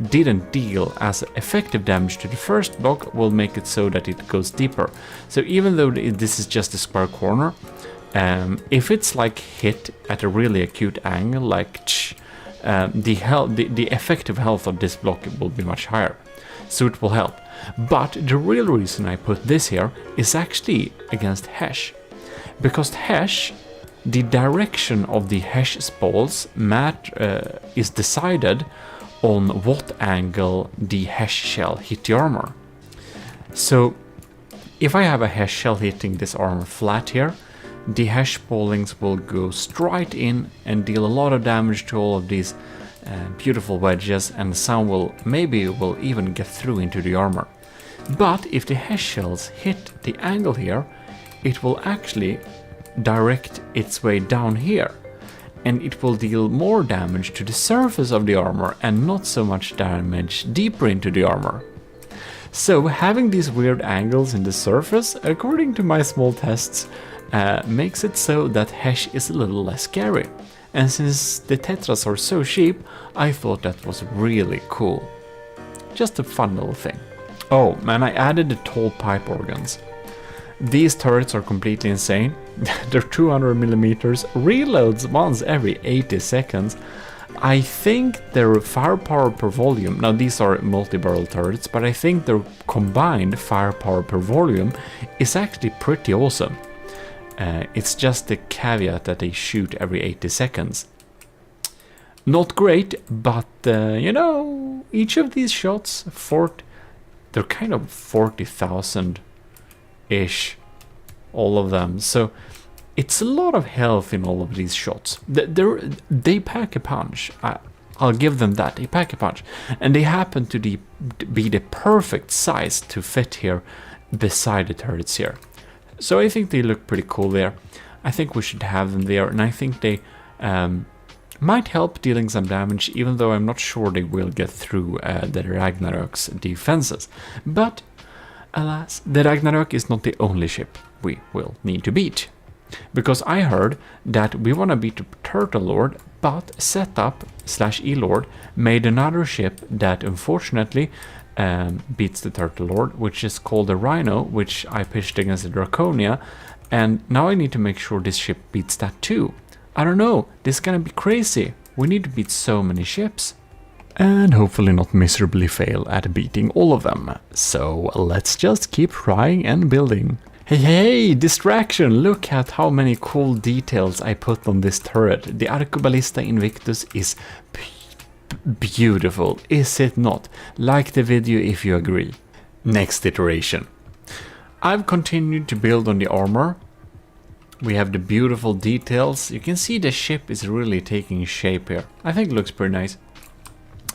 didn't deal as effective damage to the first block will make it so that it goes deeper. So even though this is just a square corner, if it's like hit at a really acute angle, like the effective health of this block will be much higher, so it will help. But the real reason I put this here is actually against hash, because hash, the direction of the hash spalls is decided on what angle the hash shell hit the armor. So if I have a hash shell hitting this armor flat here, the hash spallings will go straight in and deal a lot of damage to all of these beautiful wedges, and some will even get through into the armor. But if the hash shells hit the angle here, it will actually direct its way down here, and it will deal more damage to the surface of the armor and not so much damage deeper into the armor. So having these weird angles in the surface, according to my small tests, makes it so that hash is a little less scary. And since the tetras are so cheap, I thought that was really cool. just a fun little thing. Oh, man, I added the tall pipe organs. These turrets are completely insane. They're 200 millimeters, reloads once every 80 seconds. I think their firepower per volume, now these are multi-barrel turrets, but I think their combined firepower per volume is actually pretty awesome. It's just the caveat that they shoot every 80 seconds. Not great, but you know, each of these shots, they're kind of 40,000-ish, all of them. So it's a lot of health in all of these shots. They pack a punch. I'll give them that. They pack a punch. And they happen to be the perfect size to fit here beside the turrets here. So I think they look pretty cool there. I think we should have them there. And I think they might help dealing some damage, even though I'm not sure they will get through the Ragnarok's defenses. But alas, the Ragnarok is not the only ship we will need to beat. Because I heard that we want to beat the Turtle Lord, but Setup/E-Lord made another ship that unfortunately beats the Turtle Lord, which is called the Rhino, which I pitched against the Draconia, and now I need to make sure this ship beats that too. I don't know, this is gonna be crazy. We need to beat so many ships. And hopefully not miserably fail at beating all of them. So let's just keep trying and building. Hey, distraction! Look at how many cool details I put on this turret. The Arcoballista Invictus is beautiful, is it not? Like the video if you agree. Next iteration. I've continued to build on the armor. We have the beautiful details. You can see the ship is really taking shape here. I think it looks pretty nice.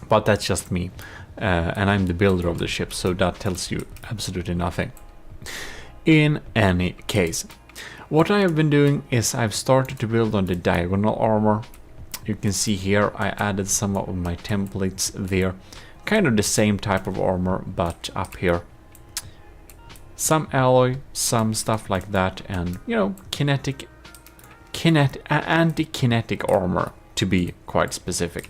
But that's just me. And I'm the builder of the ship, so that tells you absolutely nothing. In any case, what I have been doing is I've started to build on the diagonal armor. You can see here I added some of my templates there. Kind of the same type of armor, but up here. Some alloy, some stuff like that, and you know, anti-kinetic armor, to be quite specific.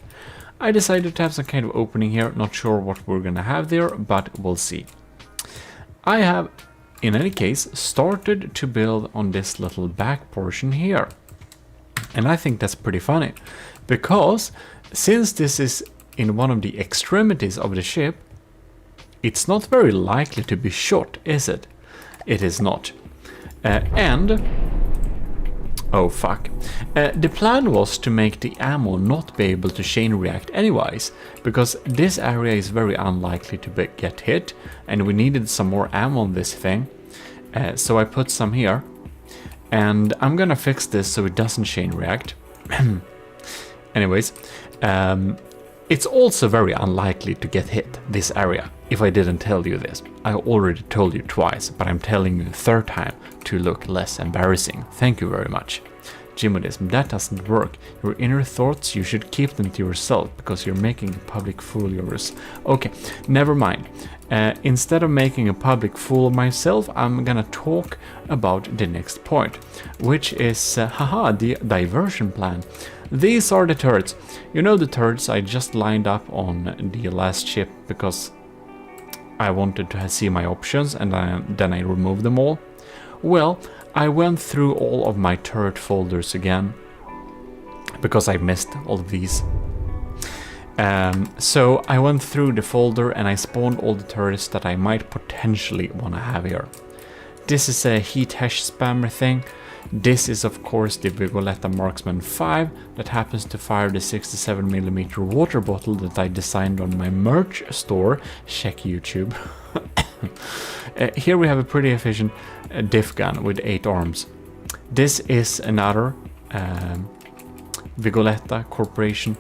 I decided to have some kind of opening here, not sure what we're gonna have there, but we'll see. I have, in any case, started to build on this little back portion here. And I think that's pretty funny, because since this is in one of the extremities of the ship, it's not very likely to be shot, is it? It is not. Oh fuck. The plan was to make the ammo not be able to chain react anyways, because this area is very unlikely to get hit, and we needed some more ammo on this thing. So I put some here, and I'm gonna fix this so it doesn't chain react. Anyways, it's also very unlikely to get hit, this area, if I didn't tell you this. I already told you twice, but I'm telling you a third time to look less embarrassing. Thank you very much. GMODISM, that doesn't work. Your inner thoughts, you should keep them to yourself, because you're making a public fool of yours. Okay, never mind. Instead of making a public fool of myself, I'm gonna talk about the next point, which is, the diversion plan. These are the turrets. You know the turrets I just lined up on the last ship because I wanted to see my options, and then I removed them all. Well, I went through all of my turret folders again because I missed all of these. So I went through the folder and I spawned all the turrets that I might potentially want to have here. This is a heat hash spammer thing. This is of course the Vigoletta Marksman 5 that happens to fire the 67mm water bottle that I designed on my merch store. Check YouTube. Here we have a pretty efficient diff gun with 8 arms. This is another Vigoletta Corporation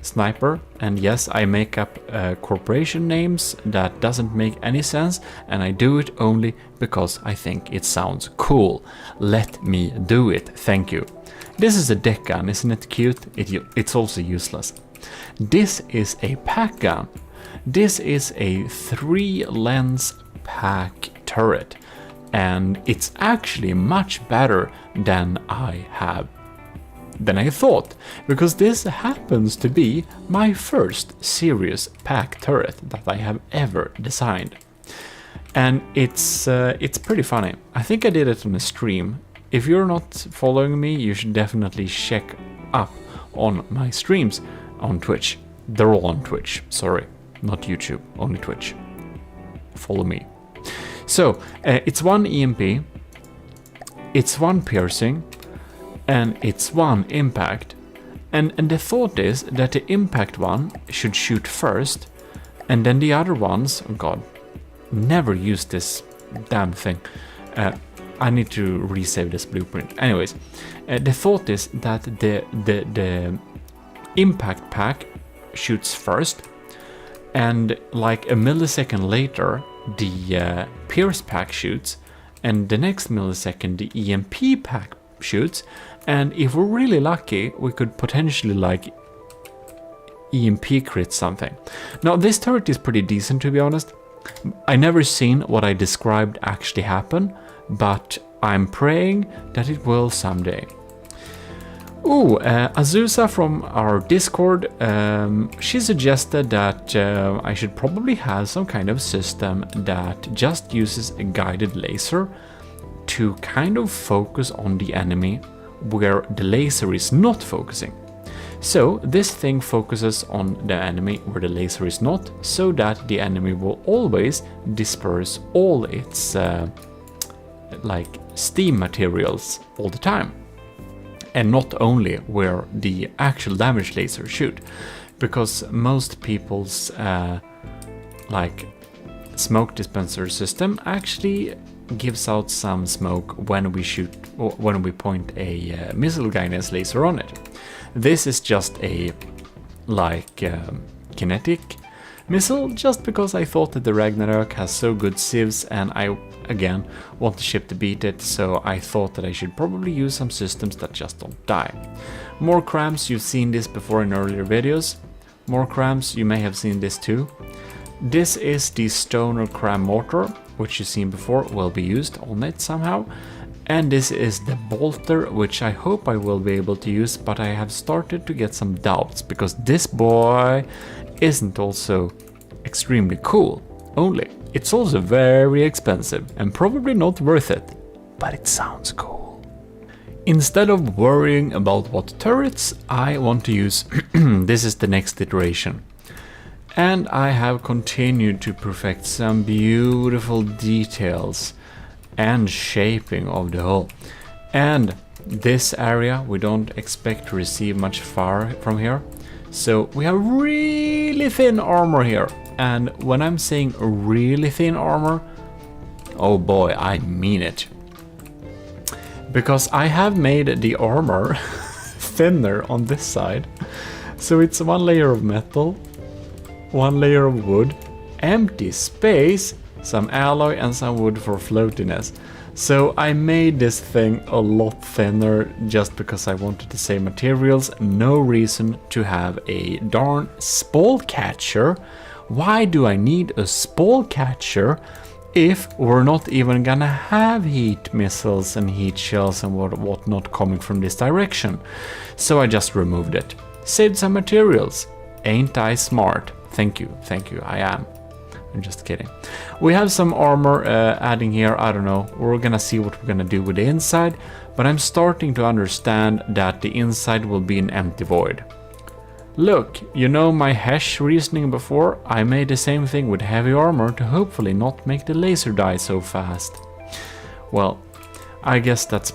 sniper, and yes, I make up corporation names that doesn't make any sense, and I do it only because I think it sounds cool. Let me do it, thank you. This is a deck gun, isn't it cute? It's also useless. This is a pack gun. This is a 3-lens pack turret, and it's actually much better than I have than I thought, because this happens to be my first serious pack turret that I have ever designed. And it's pretty funny. I think I did it on a stream. If you're not following me, you should definitely check up on my streams on Twitch. They're all on Twitch, sorry, not YouTube, only Twitch. Follow me. So, it's 1 EMP, it's 1 piercing, and it's 1 impact. And the thought is that the impact one should shoot first, and then the other ones, oh god, never use this damn thing. I need to resave this blueprint. Anyways, the thought is that the impact pack shoots first, and like a millisecond later, the pierce pack shoots, and the next millisecond, the EMP pack shoots, and if we're really lucky, we could potentially like EMP crit something. Now, this turret is pretty decent, to be honest. I never seen what I described actually happen, but I'm praying that it will someday. Ooh, Azusa from our Discord, she suggested that I should probably have some kind of system that just uses a guided laser to kind of focus on the enemy where the laser is not focusing. So this thing focuses on the enemy where the laser is not, so that the enemy will always disperse all its like steam materials all the time, and not only where the actual damage lasers shoot, because most people's like smoke dispenser system actually gives out some smoke when we shoot or when we point a missile guidance laser on it. This is just a like kinetic missile, just because I thought that the Ragnarok has so good civs, and I again want the ship to beat it, so I thought that I should probably use some systems that just don't die. More cramps, you've seen this before in earlier videos. More cramps, you may have seen this too. This is the Stoner Cram Mortar, which you've seen before, will be used on it somehow. And this is the bolter, which I hope I will be able to use, but I have started to get some doubts, because this boy isn't also extremely cool. Only, it's also very expensive and probably not worth it, but it sounds cool. Instead of worrying about what turrets, I want to use this is the next iteration. And I have continued to perfect some beautiful details and shaping of the hull. And this area we don't expect to receive much fire from here, so we have really thin armor here. And when I'm saying really thin armor, oh boy, I mean it, because I have made the armor thinner on this side. So it's 1 layer of metal, 1 layer of wood, empty space, some alloy and some wood for floatiness. So I made this thing a lot thinner just because I wanted to save materials. No reason to have a darn spall catcher. Why do I need a spall catcher if we're not even gonna have heat missiles and heat shells and whatnot coming from this direction? So I just removed it. Saved some materials. Ain't I smart? Thank you, I am. I'm just kidding. We have some armor adding here, I don't know. We're gonna see what we're gonna do with the inside, but I'm starting to understand that the inside will be an empty void. Look, you know my Hesh reasoning before? I made the same thing with heavy armor to hopefully not make the laser die so fast. Well, I guess that's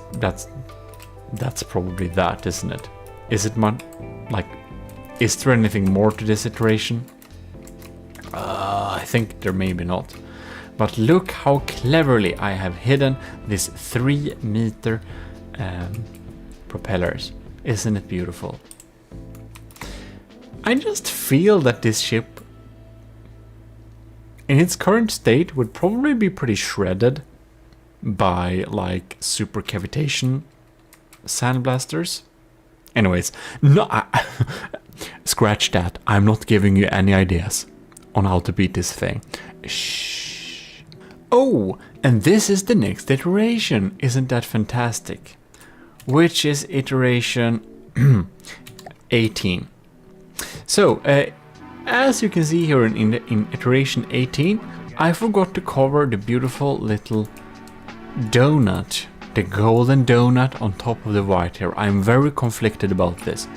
probably that, isn't it? Is it like, is there anything more to this iteration? I think there may be not. But look how cleverly I have hidden these 3-meter propellers. Isn't it beautiful? I just feel that this ship, in its current state, would probably be pretty shredded by like super cavitation sandblasters. Anyways, no, scratch that. I'm not giving you any ideas on how to beat this thing. Shh. Oh, and this is the next iteration. Isn't that fantastic? Which is iteration 18. So, as you can see here in iteration 18, I forgot to cover the beautiful little donut, the golden donut on top of the white here. I'm very conflicted about this.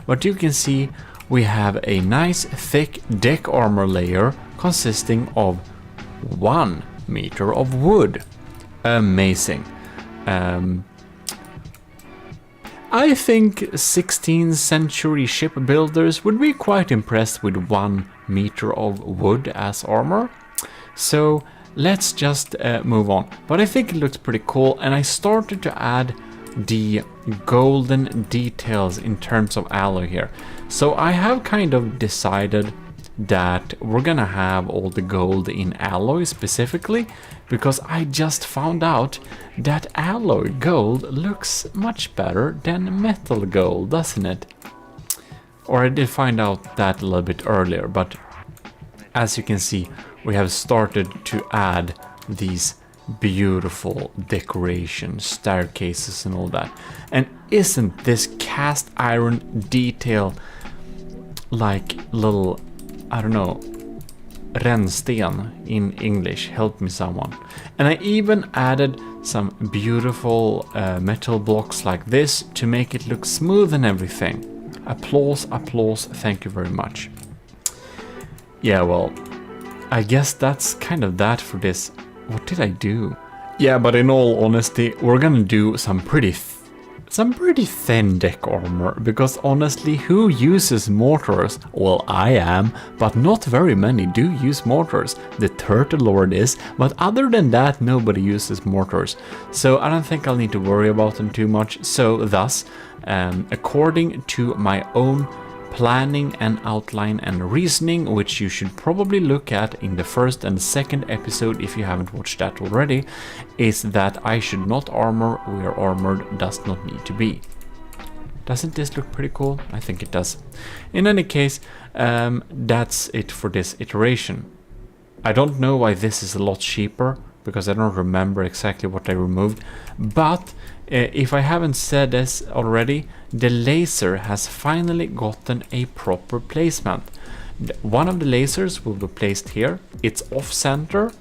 But you can see we have a nice thick deck armor layer consisting of 1 meter of wood. Amazing. I think 16th century shipbuilders would be quite impressed with 1 meter of wood as armor. So let's just move on. But I think it looks pretty cool, and I started to add the golden details in terms of alloy here. So I have kind of decided that we're gonna have all the gold in alloy specifically, because I just found out that alloy gold looks much better than metal gold, doesn't it? Or I did find out that a little bit earlier, but as you can see, we have started to add these beautiful decorations, staircases and all that. And isn't this cast iron detail like little, I don't know, rännsten in English? Help me someone. And I even added some beautiful metal blocks like this to make it look smooth and everything. Applause, applause, thank you very much. Yeah, well, I guess that's kind of that for this. What did I do? Yeah, but in all honesty, we're gonna do some pretty thin deck armor, because honestly, who uses mortars? Well, I am, but not very many do use mortars. The Turtle Lord is, but other than that, nobody uses mortars. So I don't think I'll need to worry about them too much. So thus, according to my own planning and outline and reasoning, which you should probably look at in the first and second episode if you haven't watched that already, is that I should not armor where armored does not need to be. Doesn't this look pretty cool? I think it does. In any case, that's it for this iteration. I don't know why this is a lot cheaper, because I don't remember exactly what I removed, but if I haven't said this already, the laser has finally gotten a proper placement. One of the lasers will be placed here. It's off center,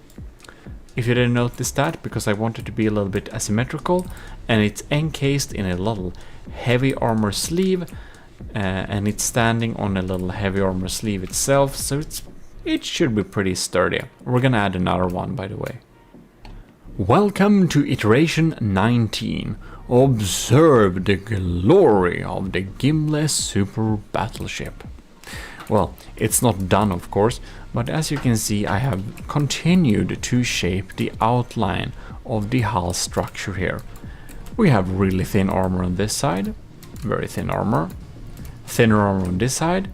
if you didn't notice that, because I wanted to be a little bit asymmetrical, and it's encased in a little heavy armor sleeve, and it's standing on a little heavy armor sleeve itself, so it should be pretty sturdy. We're gonna add another one, by the way. Welcome to iteration 19. Observe the glory of the Gimli super battleship. Well, it's not done, of course, but as you can see, I have continued to shape the outline of the hull structure here. We have really thin armor on this side, very thin armor, thinner armor on this side.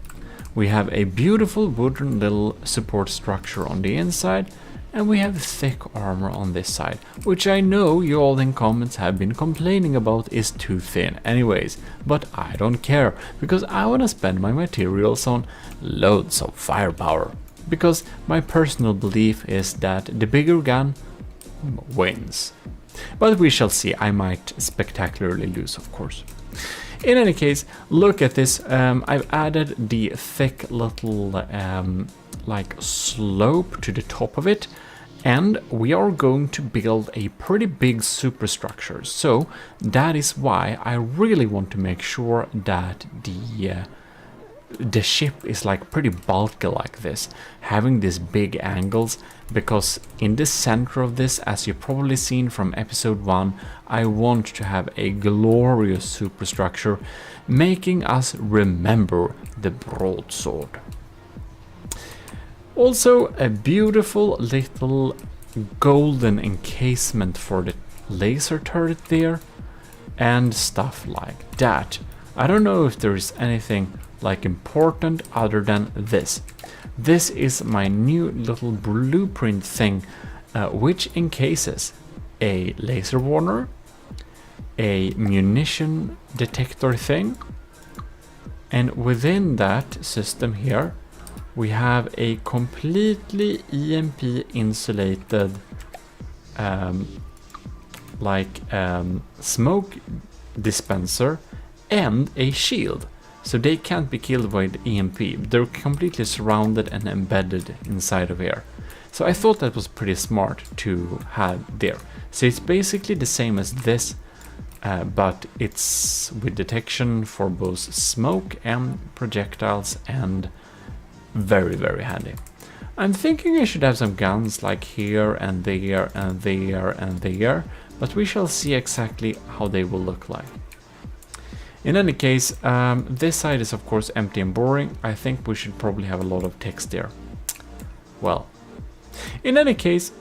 We have a beautiful wooden little support structure on the inside, and we have thick armor on this side, which I know you all in comments have been complaining about is too thin anyways, but I don't care, because I want to spend my materials on loads of firepower, because my personal belief is that the bigger gun wins. But we shall see. I might spectacularly lose, of course. In any case, look at this. I've added the thick little like slope to the top of it, and we are going to build a pretty big superstructure. So that is why I really want to make sure that the ship is like pretty bulky like this, having these big angles, because in the center of this, as you've probably seen from episode 1, I want to have a glorious superstructure, making us remember the broadsword. Also, a beautiful little golden encasement for the laser turret there, and stuff like that. I don't know if there is anything like important other than this. This is my new little blueprint thing, which encases a laser warner, a munition detector thing, and within that system here we have a completely EMP insulated smoke dispenser and a shield. So they can't be killed by the EMP. They're completely surrounded and embedded inside of here. So I thought that was pretty smart to have there. So it's basically the same as this, but it's with detection for both smoke and projectiles, and very, very handy. I'm thinking I should have some guns like here and there and there and there, but we shall see exactly how they will look like. In any case, this side is of course empty and boring. I think we should probably have a lot of text there. Well, in any case,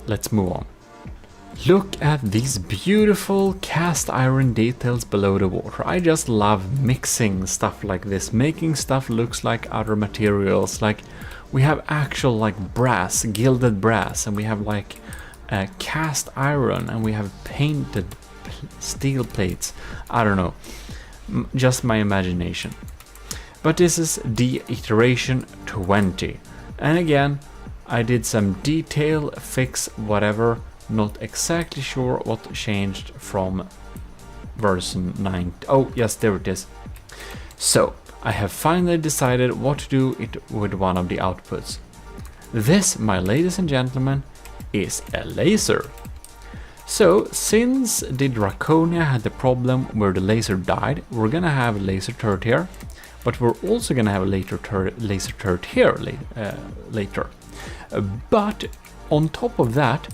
let's move on. Look at these beautiful cast iron details below the water. I just love mixing stuff like this, making stuff looks like other materials. Like we have actual like brass, gilded brass, and we have like cast iron, and we have painted steel plates. I don't know, just my imagination. But this is the iteration 20, and again I did some detail fix whatever. Not exactly sure what changed from version 9. Oh yes, there it is. So I have finally decided what to do it with one of the outputs. This, my ladies and gentlemen, is a laser. So since the Draconia had the problem where the laser died, we're gonna have a laser turret here, but we're also gonna have a laser turret here later. But on top of that,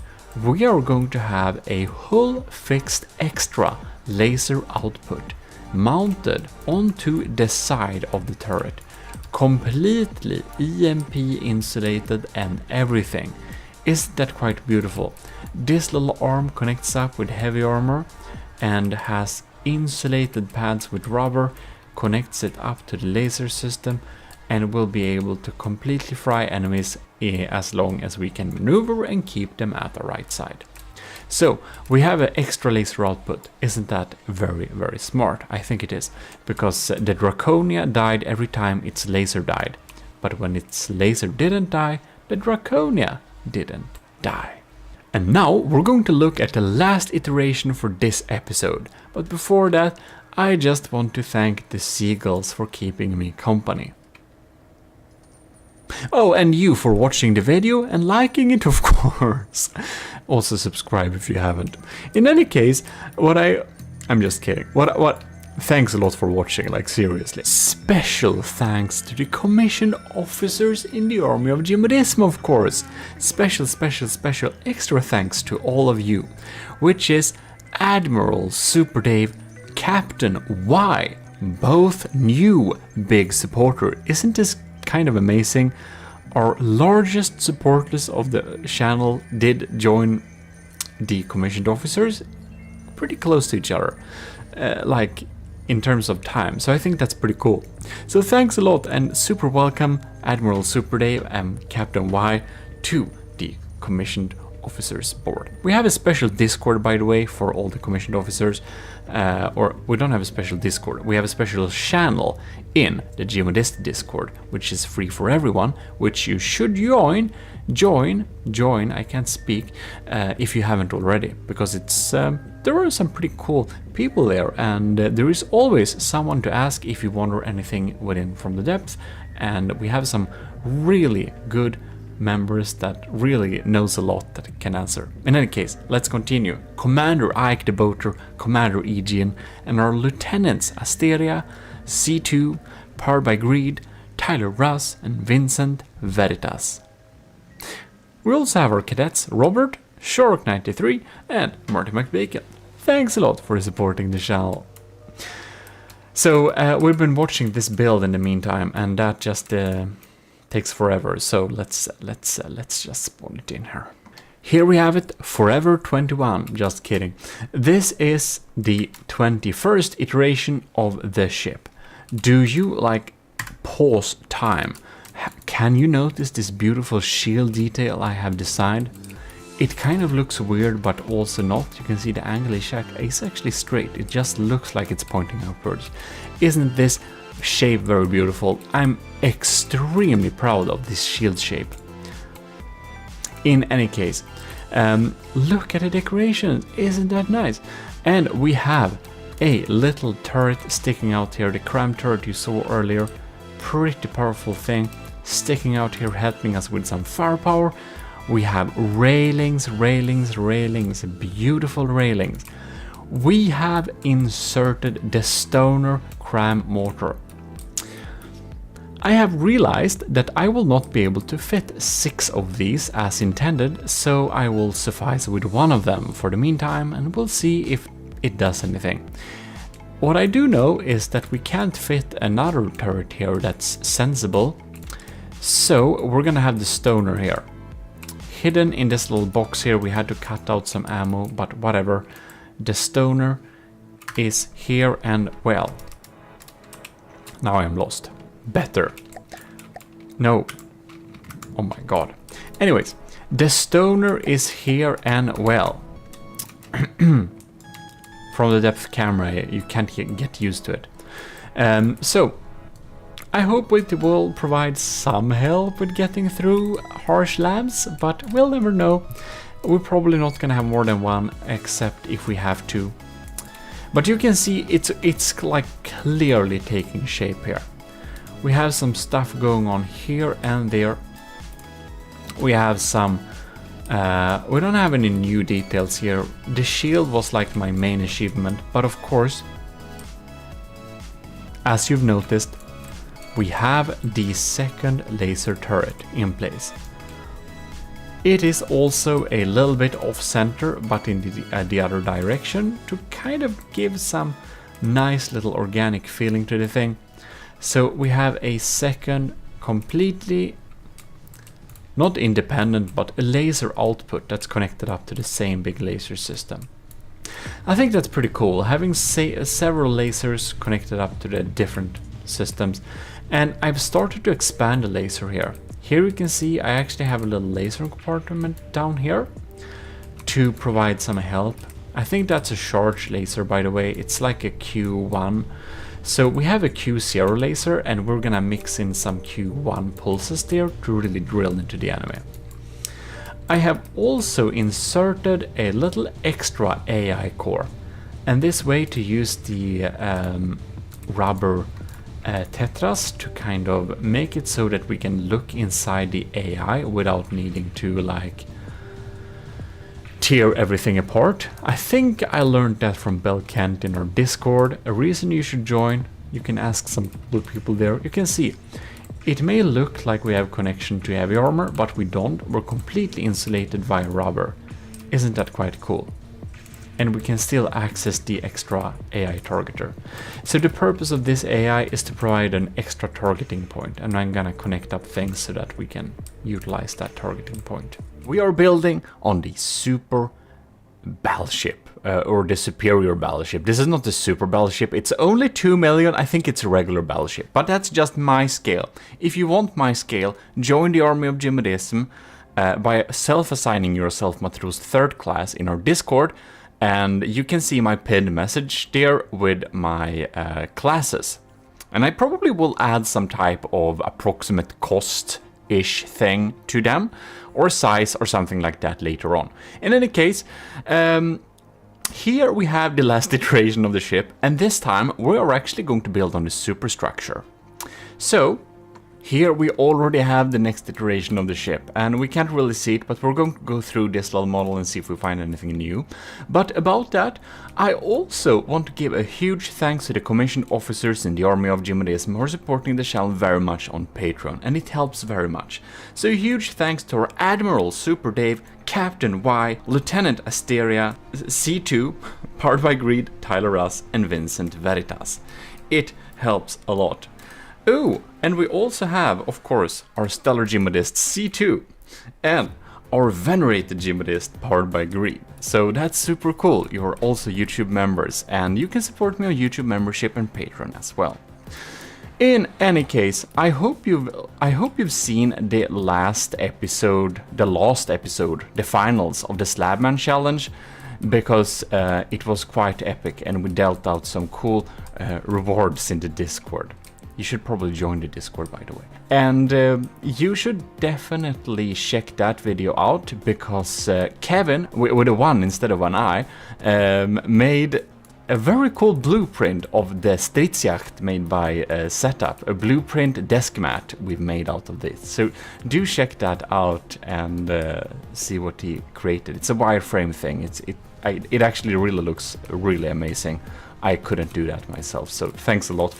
we are going to have a hull fixed extra laser output mounted onto the side of the turret, completely EMP insulated and everything. Isn't that quite beautiful? This little arm connects up with heavy armor and has insulated pads with rubber, connects it up to the laser system, and will be able to completely fry enemies as long as we can maneuver and keep them at the right side. So we have an extra laser output. Isn't that very, very smart? I think it is, because the Draconia died every time its laser died, but when its laser didn't die, the Draconia didn't die. And now we're going to look at the last iteration for this episode, but before that I just want to thank the seagulls for keeping me company. Oh, and you for watching the video and liking it, of course. Also subscribe if you haven't. In any case, I'm just kidding. Thanks a lot for watching, like seriously. Special thanks to the commissioned officers in the army of GMODIST, of course. Special extra thanks to all of you, which is Admiral Super Dave, Captain Y, both new big supporter. Isn't this kind of amazing? Our largest supporters of the channel did join the commissioned officers, pretty close to each other, like in terms of time, so I think that's pretty cool. So thanks a lot and super welcome Admiral Super Dave and Captain Y to the commissioned officers board. We have a special Discord, by the way, for all the commissioned officers, or we don't have a special Discord, we have a special channel in the GMODIST Discord, which is free for everyone, which you should join, I can't speak, if you haven't already, because it's there are some pretty cool people there, and there is always someone to ask if you wonder anything within From the Depth, and we have some really good members that really knows a lot that can answer. In any case, let's continue. Commander Ike the Boater, Commander Aegean, and our lieutenants Asteria, C2, Powered by Greed, Tyler Russ, and Vincent Veritas. We also have our cadets Robert, Shark93, and Marty McBacon. Thanks a lot for supporting the channel. So we've been watching this build in the meantime, and that just takes forever, so let's just spawn it in here. Here we have it, Forever 21, just kidding. This is the 21st iteration of the ship. Do you like pause time? Can you notice this beautiful shield detail I have designed? It kind of looks weird, but also not. You can see the angle is actually straight. It just looks like it's pointing upwards. Isn't this shape very beautiful? I'm extremely proud of this shield shape. In any case, look at the decorations. Isn't that nice? And we have a little turret sticking out here. The cram turret you saw earlier, pretty powerful thing, sticking out here, helping us with some firepower. We have railings, beautiful railings. We have inserted the Stoner cram mortar. I have realized that I will not be able to fit 6 of these as intended, so I will suffice with 1 of them for the meantime, and we'll see if it does anything. What I do know is that we can't fit another turret here that's sensible, so we're gonna have the Stoner here. Hidden in this little box here, we had to cut out some ammo, but whatever. The Stoner is here, and well, now I am lost. Better. No. Oh my god. Anyways, the Stoner is here, and well, from the depth camera you can't get used to it. So I hope it will provide some help with getting through harsh labs, but we'll never know. We're probably not gonna have more than 1, except if we have to. But you can see it's like clearly taking shape here. We have some stuff going on here and there. We have some... we don't have any new details here. The shield was like my main achievement, but of course, as you've noticed, we have the second laser turret in place. It is also a little bit off center, but in the other direction, to kind of give some nice little organic feeling to the thing. So we have a second completely not independent, but a laser output that's connected up to the same big laser system. I think that's pretty cool, having several lasers connected up to the different systems. And I've started to expand the laser here. Here you can see I actually have a little laser compartment down here to provide some help. I think that's a charge laser, by the way. It's like a Q1. So we have a Q0 laser, and we're gonna mix in some Q1 pulses there to really drill into the enemy. I have also inserted a little extra AI core, and this way to use the rubber tetras to kind of make it so that we can look inside the AI without needing to like tear everything apart. I think I learned that from Bell Kent in our Discord. A reason you should join. You can ask some people there. You can see it may look like we have connection to heavy armor, but we don't. We're completely insulated via rubber. Isn't that quite cool? And we can still access the extra AI targeter. So the purpose of this AI is to provide an extra targeting point, and I'm gonna connect up things so that we can utilize that targeting point. We are building on the super battleship, or the superior battleship. This is not the super battleship, it's only 2 million, I think it's a regular battleship, but that's just my scale. If you want my scale, join the army of GMODISM by self-assigning yourself Matros 3rd class in our Discord, and you can see my pinned message there with my classes. And I probably will add some type of approximate cost-ish thing to them, or size or something like that later on. In any case, here we have the last iteration of the ship, and this time we are actually going to build on the superstructure. So here we already have the next iteration of the ship, and we can't really see it, but we're going to go through this little model and see if we find anything new. But about that, I also want to give a huge thanks to the commissioned officers in the Army of GMODISM who are supporting the channel very much on Patreon, and it helps very much. So a huge thanks to our Admiral Super Dave, Captain Y, Lieutenant Asteria, C2, Powered by Greed, Tyler Russ, and Vincent Veritas. It helps a lot. Oh, and we also have, of course, our stellar GMODIST C2 and our venerated GMODIST Powered by Greed. So that's super cool. You're also YouTube members, and you can support me on YouTube membership and Patreon as well. In any case, I hope you've seen the last episode, the finals of the Slabman challenge, because it was quite epic, and we dealt out some cool rewards in the Discord. You should probably join the Discord, by the way. And you should definitely check that video out, because Kevin, with a 1 instead of an I, made a very cool blueprint of the Stridsjacht made by Setup, a blueprint desk mat we've made out of this. So do check that out and see what he created. It's a wireframe thing. It actually really looks really amazing. I couldn't do that myself, so thanks a lot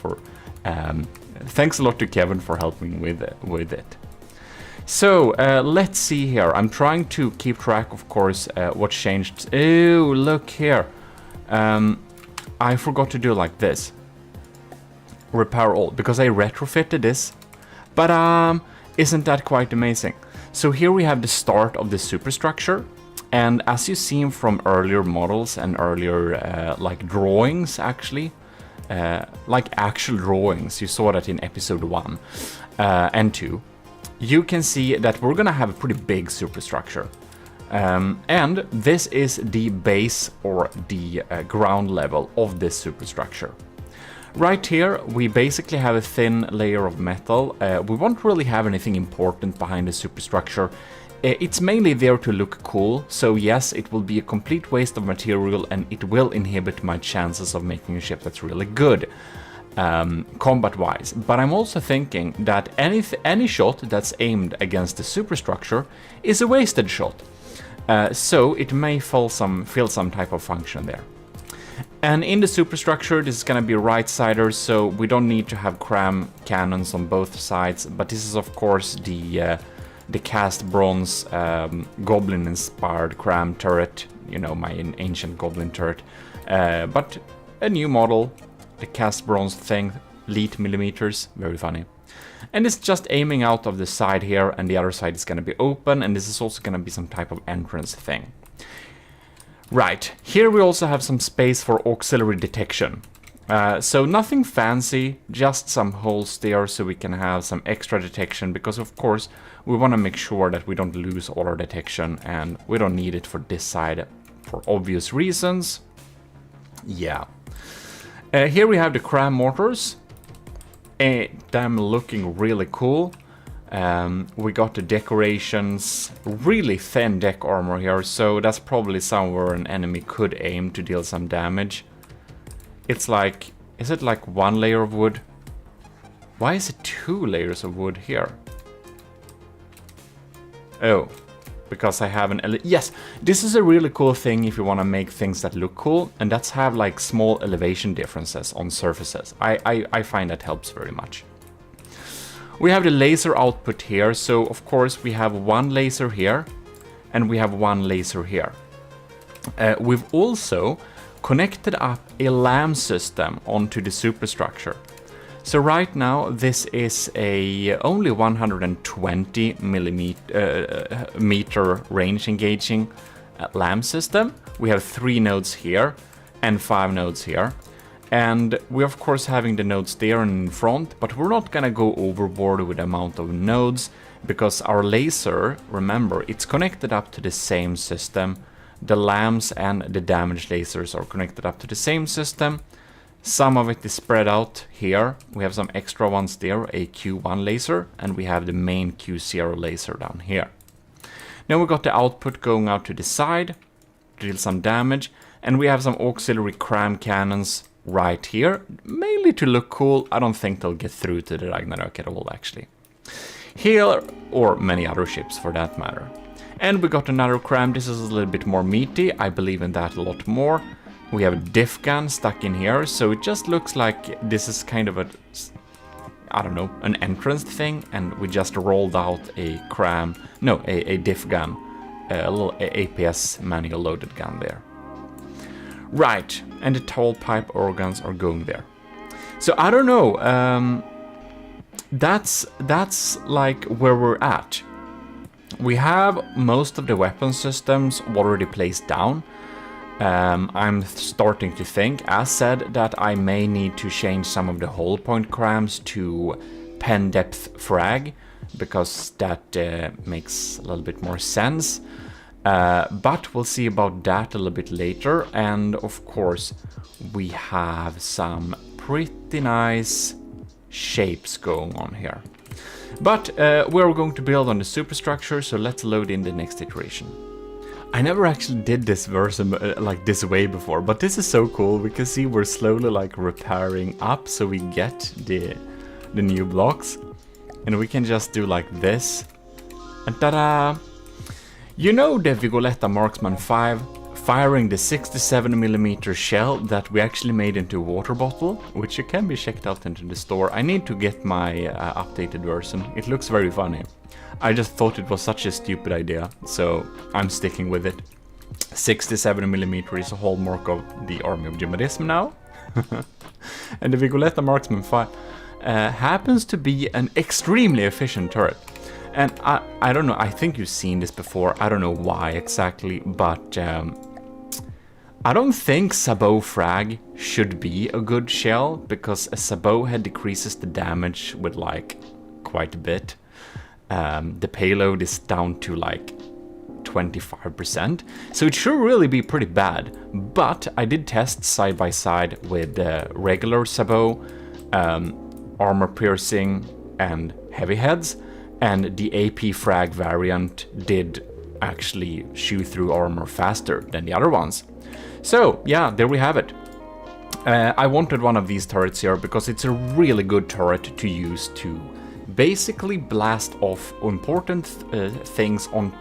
to Kevin for helping with it. So let's see here. I'm trying to keep track, of course, what changed. Oh, look here. I forgot to do like this. Repair all, because I retrofitted this. But isn't that quite amazing? So here we have the start of the superstructure. And as you've seen from earlier models and earlier like drawings, actually, like actual drawings, you saw that in episode 1 and 2, you can see that we're gonna have a pretty big superstructure. And this is the base or the ground level of this superstructure. Right here, we basically have a thin layer of metal. We won't really have anything important behind the superstructure. It's mainly there to look cool, so yes, it will be a complete waste of material and it will inhibit my chances of making a ship that's really good combat-wise. But I'm also thinking that any shot that's aimed against the superstructure is a wasted shot. So it may fill some type of function there. And in the superstructure, this is going to be right-sider, so we don't need to have cram cannons on both sides. But this is, of course, the cast bronze goblin-inspired cram turret. You know, my ancient goblin turret. But a new model, the cast bronze thing, elite millimeters, very funny. And it's just aiming out of the side here, and the other side is going to be open, and this is also going to be some type of entrance thing. Right, here we also have some space for auxiliary detection. So nothing fancy, just some holes there so we can have some extra detection, because of course we want to make sure that we don't lose all our detection, and we don't need it for this side for obvious reasons. Yeah. Here we have the cram mortars. Them looking really cool. We got the decorations, really thin deck armor here, so that's probably somewhere an enemy could aim to deal some damage. It's like, is it like one layer of wood? Why is it 2 layers of wood here? Oh, because I have an... Yes, this is a really cool thing if you want to make things that look cool, and that's have like small elevation differences on surfaces. I find that helps very much. We have the laser output here, so of course we have one laser here, and we have one laser here. We've also connected up a LAM system onto the superstructure. So right now this is a only 120 meter range engaging LAM system. We have 3 nodes here and 5 nodes here. And we're of course having the nodes there and in front, but we're not gonna go overboard with the amount of nodes, because our laser, remember, it's connected up to the same system. The LAMs and the damage lasers are connected up to the same system. Some of it is spread out here. We have some extra ones there, a Q1 laser, and we have the main Q0 laser down here. Then we got the output going out to the side to deal some damage, and we have some auxiliary cram cannons right here, mainly to look cool. I don't think they'll get through to the Ragnarök at all, actually. Here, or many other ships for that matter. And we got another cram. This is a little bit more meaty. I believe in that a lot more. We have a diff gun stuck in here, so it just looks like this is kind of a, I don't know, an entrance thing, and we just rolled out a cram, no, a diff gun, a little APS manual loaded gun there. Right, and the tall pipe organs are going there. So I don't know, that's like where we're at. We have most of the weapon systems already placed down. I'm starting to think, as said, that I may need to change some of the hull point crams to pen depth frag, because that makes a little bit more sense. But we'll see about that a little bit later. And of course, we have some pretty nice shapes going on here. But we're going to build on the superstructure, so let's load in the next iteration. I never actually did this version like this way before, but this is so cool. We can see we're slowly like repairing up so we get the new blocks. And we can just do like this. And ta-da! You know the Vigoletta Marksman 5 firing the 67mm shell that we actually made into a water bottle, which you can be checked out into the store. I need to get my updated version. It looks very funny. I just thought it was such a stupid idea, so I'm sticking with it. 67mm is a hallmark of the army of GMODIST now. And the Vigoletta Marksman 5 happens to be an extremely efficient turret. And I don't know, I think you've seen this before, I don't know why exactly, but I don't think sabot frag should be a good shell, because a sabot head decreases the damage with like quite a bit. The payload is down to like 25%, so it should really be pretty bad. But I did test side by side with regular sabot, armor piercing and heavy heads, and the AP frag variant did actually shoot through armor faster than the other ones. So yeah, there we have it. I wanted one of these turrets here because it's a really good turret to use to basically blast off important things on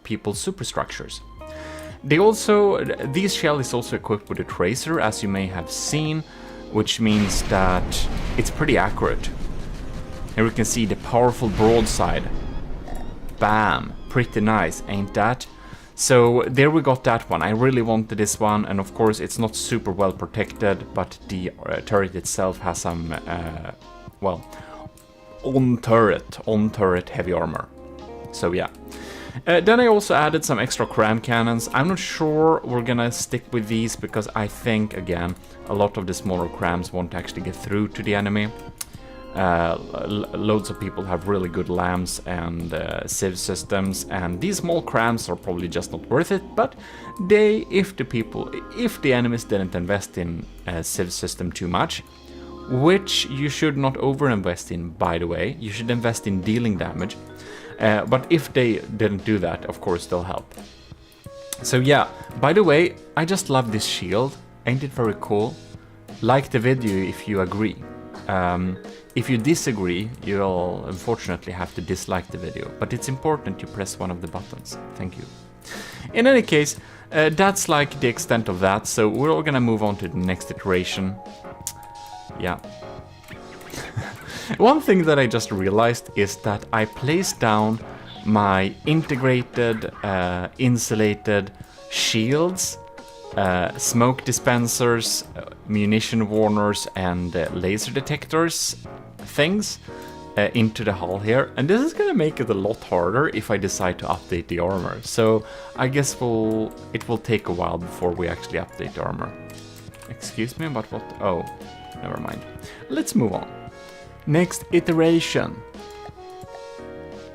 people's superstructures. This shell is also equipped with a tracer, as you may have seen, which means that it's pretty accurate. Here we can see the powerful broadside. Bam! Pretty nice, ain't that? So there we got that one. I really wanted this one, and of course it's not super well protected, but the turret itself has some, well, on turret heavy armor. So yeah. Then I also added some extra cram cannons. I'm not sure we're gonna stick with these because I think, again, a lot of the smaller crams won't actually get through to the enemy. Loads of people have really good LAMs and sieve systems, and these small crams are probably just not worth it, but if the enemies didn't invest in a sieve system too much, which you should not overinvest in, by the way, you should invest in dealing damage, but if they didn't do that, of course they'll help. So yeah, by the way, I just love this shield, ain't it very cool? Like the video if you agree. If you disagree, you'll unfortunately have to dislike the video, but it's important you press one of the buttons. Thank you. In any case, that's like the extent of that, so we're all gonna move on to the next iteration. Yeah. One thing that I just realized is that I placed down my integrated, insulated shields, smoke dispensers, munition warners, and laser detectors things into the hull here, and this is gonna make it a lot harder if I decide to update the armor. So I guess it will take a while before we actually update the armor. Excuse me, but what? Oh, never mind. Let's move on. Next iteration.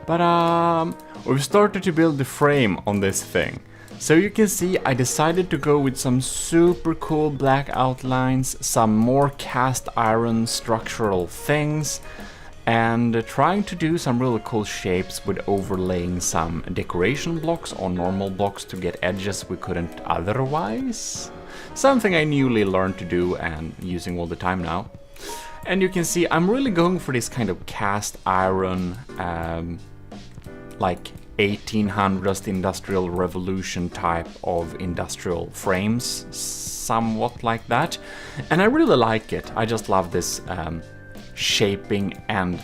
But we've started to build the frame on this thing. So you can see I decided to go with some super cool black outlines, some more cast iron structural things, and trying to do some really cool shapes with overlaying some decoration blocks on normal blocks to get edges we couldn't otherwise. Something I newly learned to do and using all the time now. And you can see I'm really going for this kind of cast iron, like 1800s Industrial Revolution type of industrial frames, somewhat like that. And I really like it. I just love this shaping and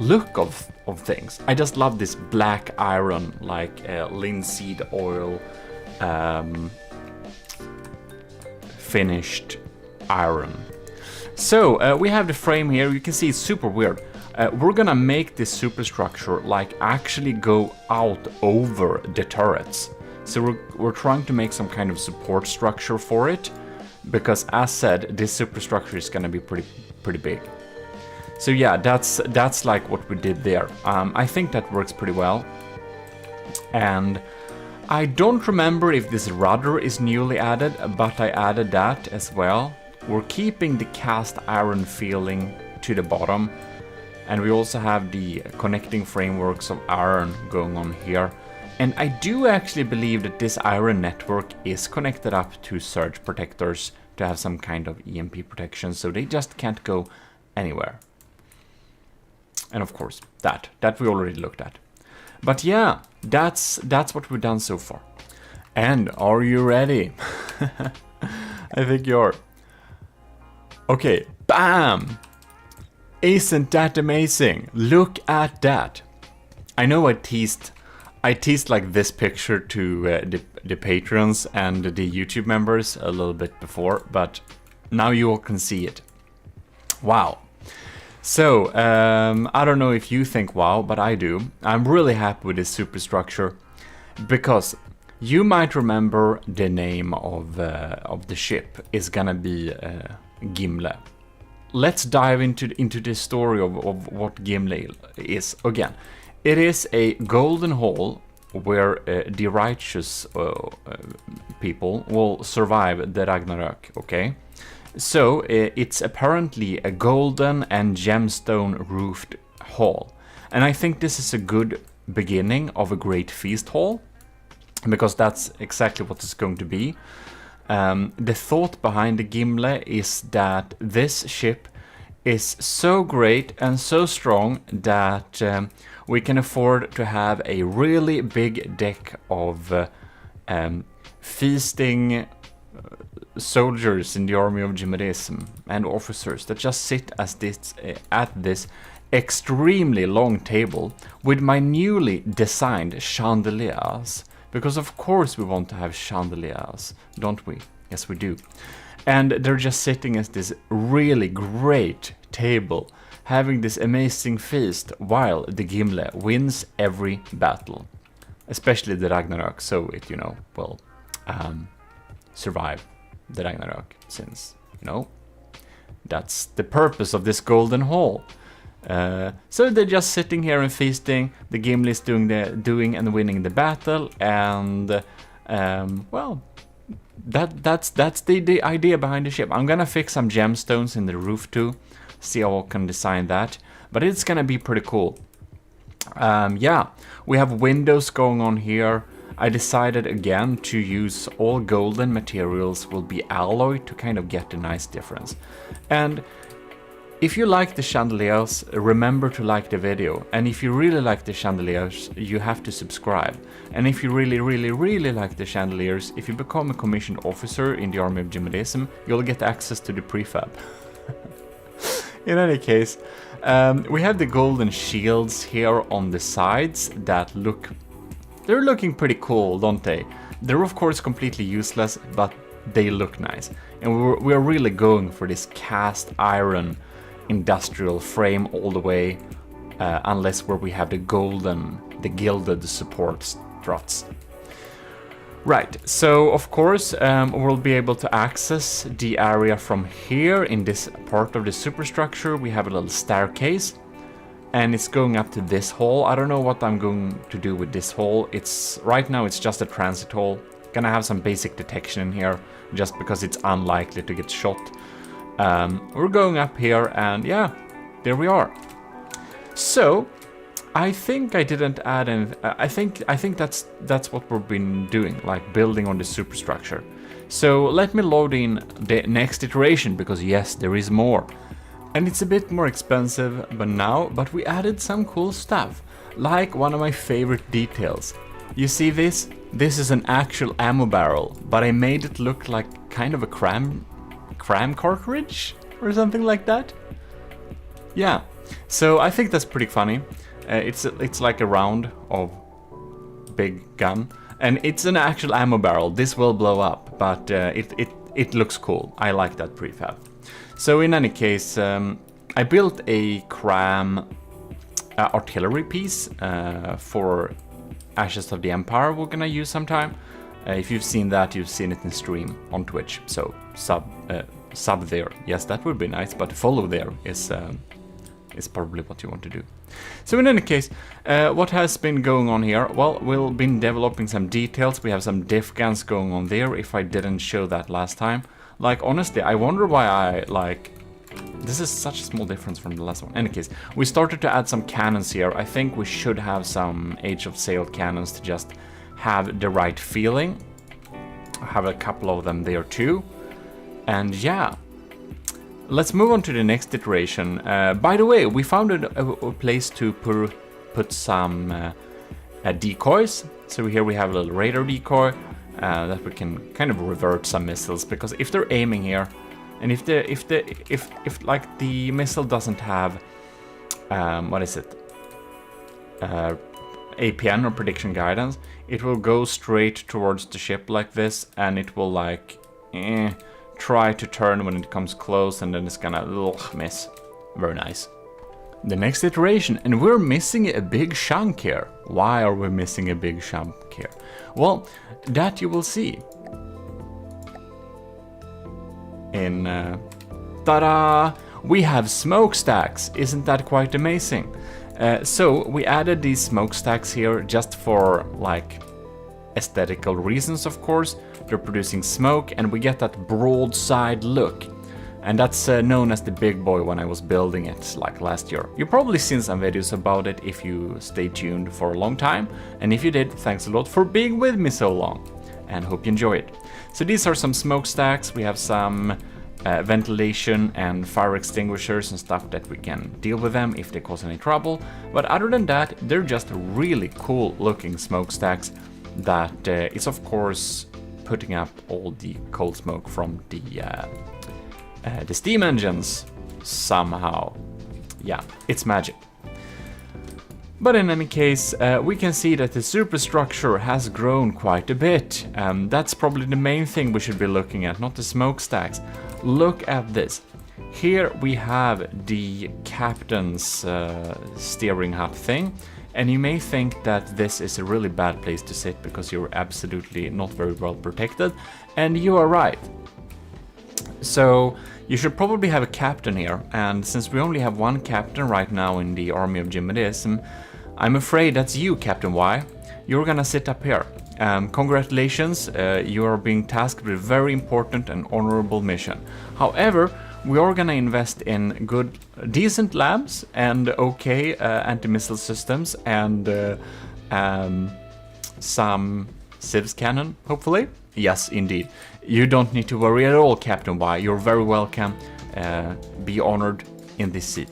look of things. I just love this black iron, like linseed oil finished iron. So we have the frame here. You can see it's super weird. We're gonna make this superstructure like actually go out over the turrets. So we're trying to make some kind of support structure for it, because as said, this superstructure is gonna be pretty big. So yeah, that's like what we did there. I think that works pretty well. And I don't remember if this rudder is newly added, but I added that as well. We're keeping the cast iron feeling to the bottom. And we also have the connecting frameworks of iron going on here. And I do actually believe that this iron network is connected up to surge protectors to have some kind of EMP protection, so they just can't go anywhere. And of course, that we already looked at. But yeah, that's what we've done so far. And are you ready? I think you're. Okay, bam! Isn't that amazing? Look at that. I know I teased like this picture to the patrons and the YouTube members a little bit before, but now you all can see it. Wow. So, I don't know if you think wow, but I do. I'm really happy with this superstructure because you might remember the name of the ship is gonna be Gimle. Let's dive into the story of what Gimle is. Again, it is a golden hall where the righteous people will survive the Ragnarok, okay? So it's apparently a golden and gemstone roofed hall. And I think this is a good beginning of a great feast hall, because that's exactly what it's going to be. The thought behind the Gimle is that this ship is so great and so strong that we can afford to have a really big deck of feasting soldiers in the army of GMODISM and officers that just sit as at this extremely long table with my newly designed chandeliers. Because of course we want to have chandeliers, don't we? Yes, we do. And they're just sitting at this really great table, having this amazing feast while the Gimle wins every battle. Especially the Ragnarok, so it, will survive the Ragnarok, since, that's the purpose of this golden hall. So they're just sitting here and feasting. The Gimli is doing and winning the battle, and well, that's the idea behind the ship. I'm gonna fix some gemstones in the roof too, see how I can design that, but it's gonna be pretty cool. Yeah, we have windows going on here. I decided again to use all golden materials will be alloyed to kind of get a nice difference. And if you like the chandeliers, remember to like the video. And if you really like the chandeliers, you have to subscribe. And if you really like the chandeliers, if you become a commissioned officer in the army of GMODISM, you'll get access to the prefab. In any case, we have the golden shields here on the sides that they're looking pretty cool, don't they? They're of course completely useless, but they look nice. And we're really going for this cast iron industrial frame all the way, unless where we have the gilded support struts. Right, so of course we'll be able to access the area from here. In this part of the superstructure we have a little staircase, and it's going up to this hall. I don't know what I'm going to do with this hall. Right now it's just a transit hall. Gonna have some basic detection in here, just because it's unlikely to get shot. We're going up here, and yeah, there we are. So I think I didn't add any. I think that's what we've been doing, like building on the superstructure. So let me load in the next iteration, because yes, there is more, and it's a bit more expensive, but we added some cool stuff, like one of my favorite details. You see this? This is an actual ammo barrel, but I made it look like kind of a cram cartridge or something like that. Yeah, so I think that's pretty funny. It's like a round of big gun, and it's an actual ammo barrel. This will blow up, but it looks cool. I like that prefab. So in any case, I built a cram artillery piece for Ashes of the Empire we're gonna use sometime. If you've seen that, you've seen it in stream on Twitch, so sub there. Yes, that would be nice, but follow there is probably what you want to do. So in any case, what has been going on here? Well, we've been developing some details. We have some diff guns going on there, if I didn't show that last time. Like, honestly, I wonder why I This is such a small difference from the last one. In any case, we started to add some cannons here. I think we should have some Age of Sail cannons to just have the right feeling. I have a couple of them there too. And yeah, let's move on to the next iteration. By the way, we found a place to put some decoys. So here we have a little radar decoy that we can kind of revert some missiles, because if they're aiming here, and if like the missile doesn't have what is it, APN or prediction guidance, it will go straight towards the ship like this, and it will like try to turn when it comes close, and then it's gonna miss. Very nice. The next iteration, and we're missing a big chunk here. Why are we missing a big chunk here? Well, that you will see in ta-da! We have smokestacks. Isn't that quite amazing? So we added these smokestacks here just for like aesthetical reasons, of course. They're producing smoke, and we get that broadside look. And that's known as the big boy when I was building it like last year. You've probably seen some videos about it if you stayed tuned for a long time. And if you did, thanks a lot for being with me so long. And hope you enjoy it. So these are some smokestacks. We have some ventilation and fire extinguishers and stuff that we can deal with them if they cause any trouble. But other than that, they're just really cool looking smokestacks that is of course putting up all the cold smoke from the steam engines somehow. Yeah, it's magic. But in any case, we can see that the superstructure has grown quite a bit. That's probably the main thing we should be looking at, not the smokestacks. Look at this. Here we have the captain's steering hut thing. And you may think that this is a really bad place to sit because you're absolutely not very well protected. And you are right. So you should probably have a captain here, and since we only have one captain right now in the army of GMODIST, I'm afraid that's you, Captain Y. You're gonna sit up here. Congratulations, you are being tasked with a very important and honorable mission. However, we are gonna invest in decent labs and okay anti-missile systems and some civs cannon, hopefully. Yes, indeed. You don't need to worry at all, Captain Y. You're very welcome. Be honored in this seat.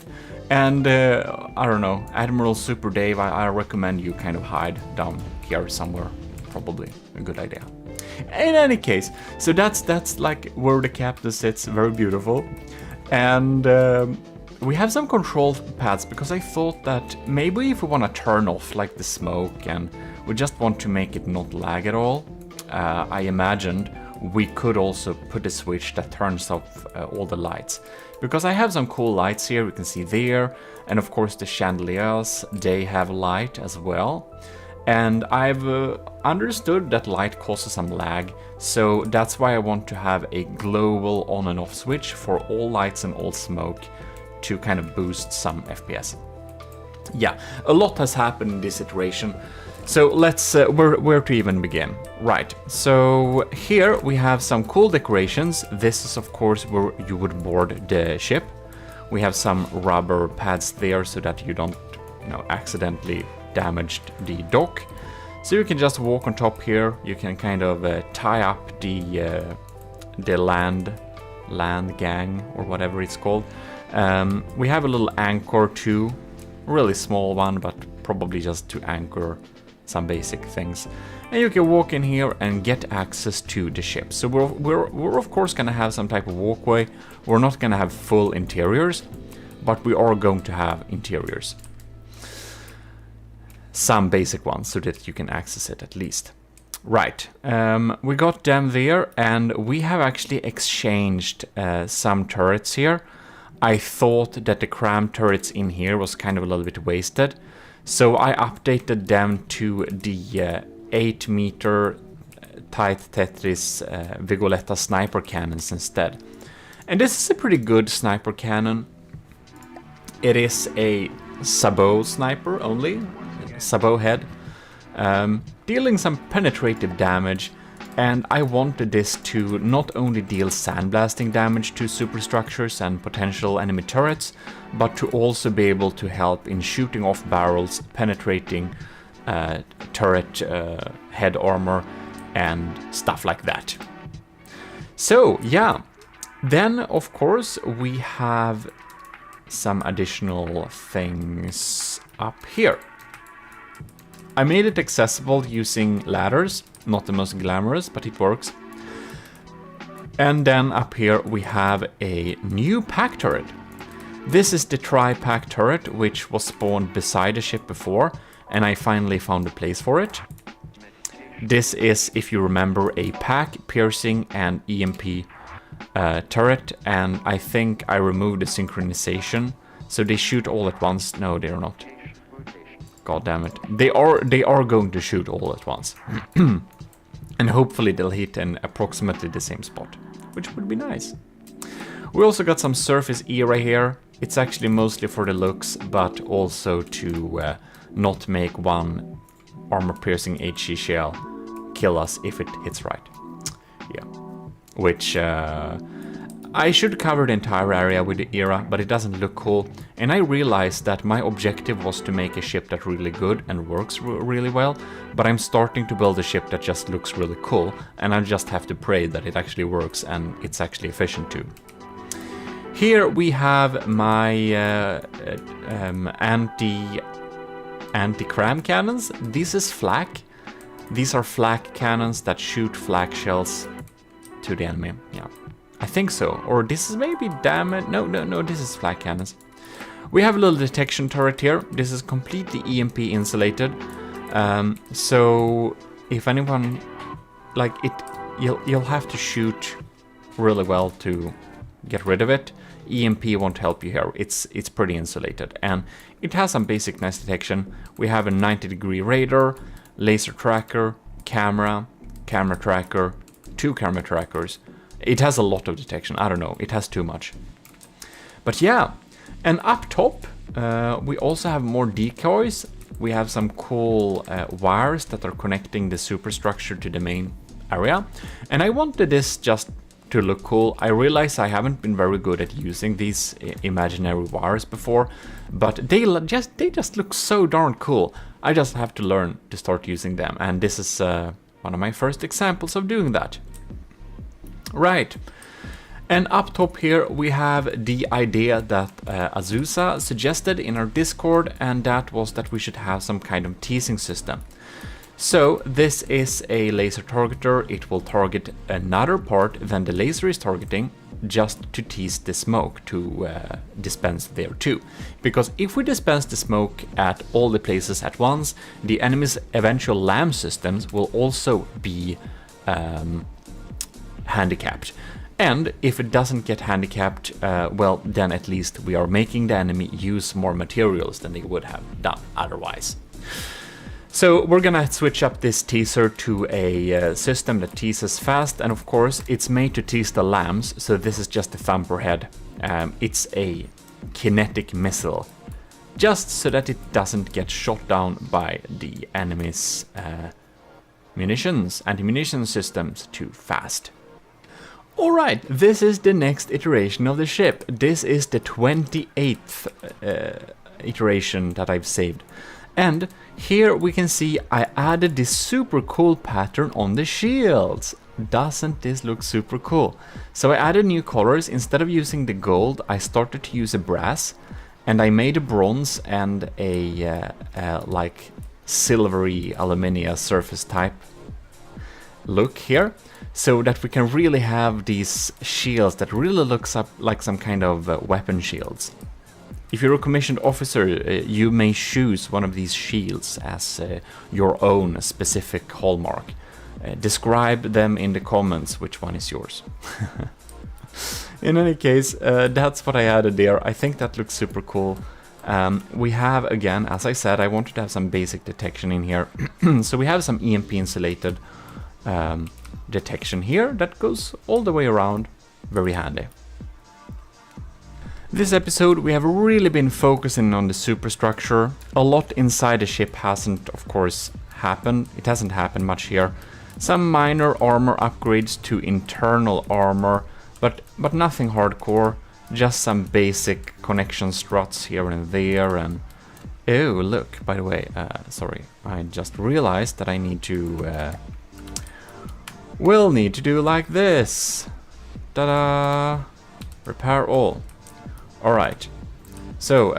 And I don't know, Admiral Super Dave, I recommend you kind of hide down here somewhere. Probably a good idea. In any case, so that's like where the captain sits. Very beautiful. And we have some control pads because I thought that maybe if we want to turn off like the smoke and we just want to make it not lag at all, I imagined we could also put a switch that turns off all the lights. Because I have some cool lights here, we can see there, and of course the chandeliers, they have light as well. And I've understood that light causes some lag, so that's why I want to have a global on and off switch for all lights and all smoke to kind of boost some FPS. Yeah, a lot has happened in this iteration. So let's, where to even begin? Right, so here we have some cool decorations. This is of course where you would board the ship. We have some rubber pads there so that you don't, accidentally damage the dock. So you can just walk on top here. You can kind of tie up the land gang or whatever it's called. We have a little anchor too, really small one, but probably just to anchor some basic things. And you can walk in here and get access to the ship. So we're of course gonna have some type of walkway. We're not gonna have full interiors, but we are going to have interiors. Some basic ones so that you can access it at least. Right, we got them there, and we have actually exchanged some turrets here. I thought that the cram turrets in here was kind of a little bit wasted. So I updated them to the 8-meter tight Tetris Vigoletta sniper cannons instead. And this is a pretty good sniper cannon. It is a sabot sniper only, sabot head, dealing some penetrative damage, And I wanted this to not only deal sandblasting damage to superstructures and potential enemy turrets, but to also be able to help in shooting off barrels, penetrating turret head armor, and stuff like that. So yeah, then of course we have some additional things up here. I made it accessible using ladders. Not the most glamorous, but it works. And then up here we have a new pack turret. This is the tri-pack turret, which was spawned beside the ship before, and I finally found a place for it. This is, if you remember, a pack, piercing, and EMP turret, and I think I removed the synchronization, so they shoot all at once. No, they're not. God damn it. They are going to shoot all at once. And hopefully they'll hit in approximately the same spot, which would be nice. We also got some surface era here. It's actually mostly for the looks, but also to not make one armor-piercing HE shell kill us if it hits right. Yeah. Which I should cover the entire area with the era, but it doesn't look cool. And I realized that my objective was to make a ship that's really good and works really well, but I'm starting to build a ship that just looks really cool, and I just have to pray that it actually works and it's actually efficient too. Here we have my anti-cram cannons. This is flak. These are flak cannons that shoot flak shells to the enemy. Yeah. I think so, or this is maybe damage. No, this is flak cannons. We have a little detection turret here. This is completely EMP insulated, so if anyone like it, you'll have to shoot really well to get rid of it. EMP won't help you here. It's pretty insulated, and it has some basic nice detection. We have a 90-degree radar, laser tracker, camera tracker, 2 camera trackers. It has a lot of detection. I don't know, it has too much. But yeah, and up top we also have more decoys. We have some cool wires that are connecting the superstructure to the main area. And I wanted this just to look cool. I realize I haven't been very good at using these imaginary wires before, but they just look so darn cool. I just have to learn to start using them, and this is one of my first examples of doing that. Right, and up top here we have the idea that Azusa suggested in our Discord, and that was that we should have some kind of teasing system. So this is a laser targeter. It will target another part than the laser is targeting, just to tease the smoke to dispense there too. Because if we dispense the smoke at all the places at once, the enemy's eventual LAM systems will also be handicapped. And if it doesn't get handicapped, well, then at least we are making the enemy use more materials than they would have done otherwise. So we're gonna switch up this teaser to a system that teases fast, and of course it's made to tease the lambs, so this is just a thumper head. It's a kinetic missile, just so that it doesn't get shot down by the enemy's anti-munition systems too fast. Alright, this is the next iteration of the ship. This is the 28th iteration that I've saved. And here we can see I added this super cool pattern on the shields. Doesn't this look super cool? So I added new colors. Instead of using the gold, I started to use a brass, and I made a bronze and a like silvery aluminium surface type look here, so that we can really have these shields that really looks up like some kind of weapon shields. If you're a commissioned officer, you may choose one of these shields as your own specific hallmark. Describe them in the comments which one is yours. In any case, that's what I added there. I think that looks super cool. We have, again, as I said, I wanted to have some basic detection in here. So we have some EMP insulated detection here that goes all the way around. Very handy. This episode we have really been focusing on the superstructure. A lot inside the ship hasn't, of course, happened. It hasn't happened much here. Some minor armor upgrades to internal armor, but nothing hardcore. Just some basic connection struts here and there. And oh, look, by the way, sorry, I just realized that I need to will need to do like this. Ta-da! Repair all. All right. So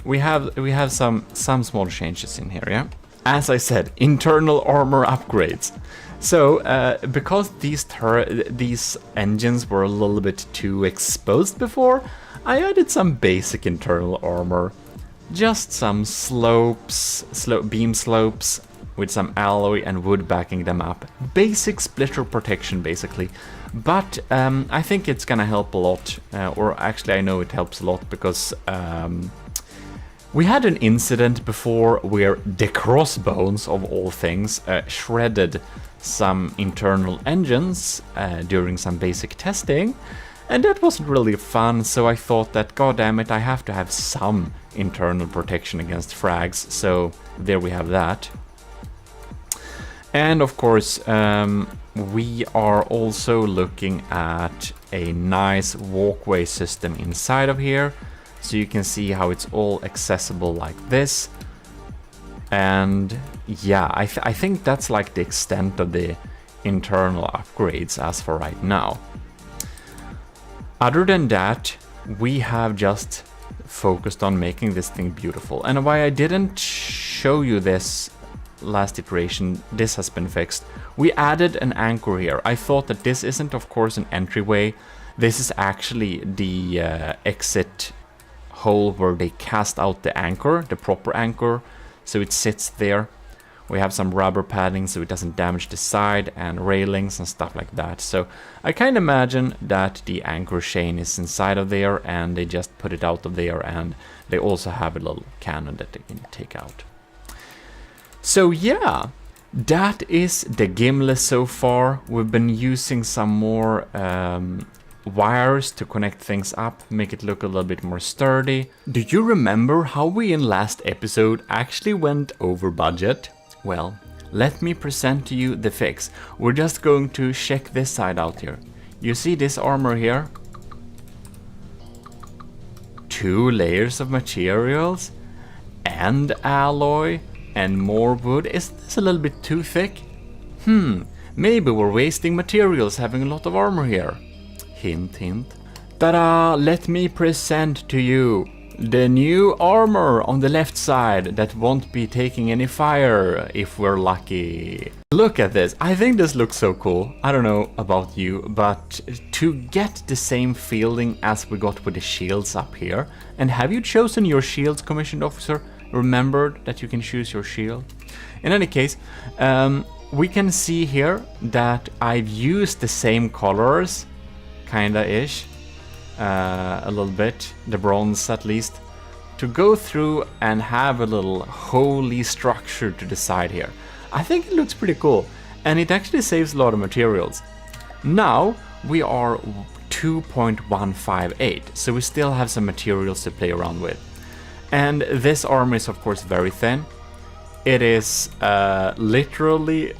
we have some small changes in here, yeah. As I said, internal armor upgrades. So because these engines were a little bit too exposed before, I added some basic internal armor. Just some beam slopes with some alloy and wood backing them up. Basic splitter protection, basically. But I think it's gonna help a lot, or actually I know it helps a lot because we had an incident before where the crossbones, of all things, shredded some internal engines during some basic testing, and that wasn't really fun, so I thought that, god damn it, I have to have some internal protection against frags, so there we have that. And of course, we are also looking at a nice walkway system inside of here, so you can see how it's all accessible like this. And yeah, I think that's like the extent of the internal upgrades as for right now. Other than that, we have just focused on making this thing beautiful. And why I didn't show you this last iteration, this has been fixed. We added an anchor here. I thought that this isn't, of course, an entryway. This is actually the exit hole where they cast out the anchor, the proper anchor, so it sits there. We have some rubber padding so it doesn't damage the side, and railings and stuff like that. So I kind of imagine that the anchor chain is inside of there and they just put it out of there, and they also have a little cannon that they can take out. So yeah, that is the gimlet so far. We've been using some more wires to connect things up, make it look a little bit more sturdy. Do you remember how we in last episode actually went over budget? Well, let me present to you the fix. We're just going to check this side out here. You see this armor here? 2 layers of materials and alloy and more wood. Is this a little bit too thick? Maybe we're wasting materials having a lot of armor here. Hint, hint. Ta-da! Let me present to you the new armor on the left side that won't be taking any fire if we're lucky. Look at this. I think this looks so cool. I don't know about you, but to get the same feeling as we got with the shields up here. And have you chosen your shields, commissioned officer? Remembered that you can choose your shield. In any case, we can see here that I've used the same colors, kinda-ish, a little bit, the bronze at least, to go through and have a little holy structure to the side here. I think it looks pretty cool, and it actually saves a lot of materials. Now we are 2.158, so we still have some materials to play around with. And this armor is of course very thin. It is literally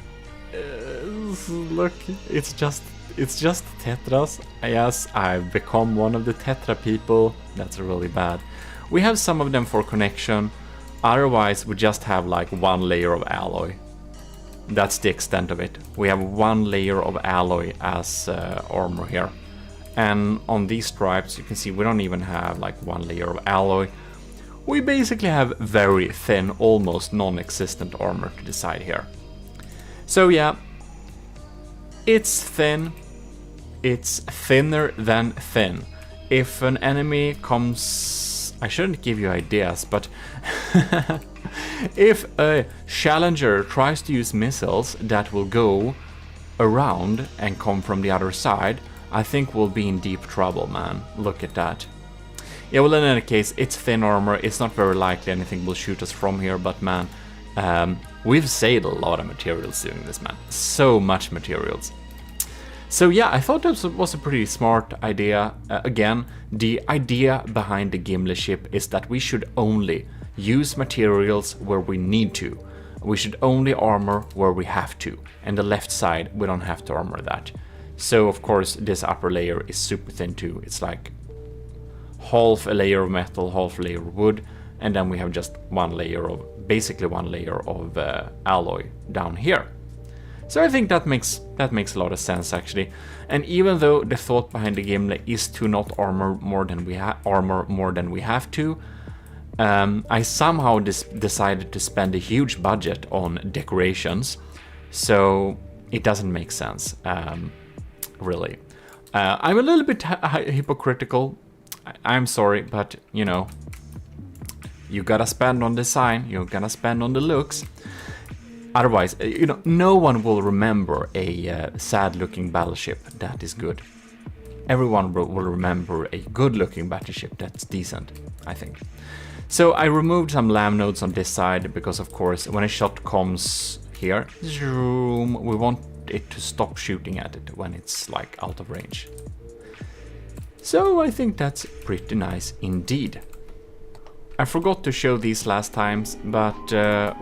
look, it's just tetras. Yes, I've become one of the tetra people. That's really bad. We have some of them for connection. Otherwise we just have like 1 layer of alloy. That's the extent of it. We have 1 layer of alloy as armor here. And on these stripes you can see we don't even have like 1 layer of alloy. We basically have very thin, almost non-existent armor to the side here. So yeah, it's thin. It's thinner than thin. If an enemy comes... I shouldn't give you ideas, but if a challenger tries to use missiles that will go around and come from the other side, I think we'll be in deep trouble, man. Look at that. Yeah, well, in any case, it's thin armor. It's not very likely anything will shoot us from here, but man, we've saved a lot of materials doing this, man. So much materials. So yeah, I thought this was a pretty smart idea. Again, the idea behind the gimlet ship is that we should only use materials where we need to. We should only armor where we have to, and the left side we don't have to armor that. So of course this upper layer is super thin too. It's like half a layer of metal, half a layer of wood, and then we have just one layer of, basically one layer of alloy down here. So I think that makes a lot of sense actually. And even though the thought behind the game is to not armor more than we have to, I somehow decided to spend a huge budget on decorations, so it doesn't make sense, really. I'm a little bit hypocritical. I'm sorry, but you know, you gotta spend on design, you gotta spend on the looks. Otherwise, you know, no one will remember a sad-looking battleship that is good. Everyone will remember a good-looking battleship that's decent, I think. So I removed some lam nodes on this side because, of course, when a shot comes here, zoom, we want it to stop shooting at it when it's like out of range. So I think that's pretty nice indeed. I forgot to show these last times, but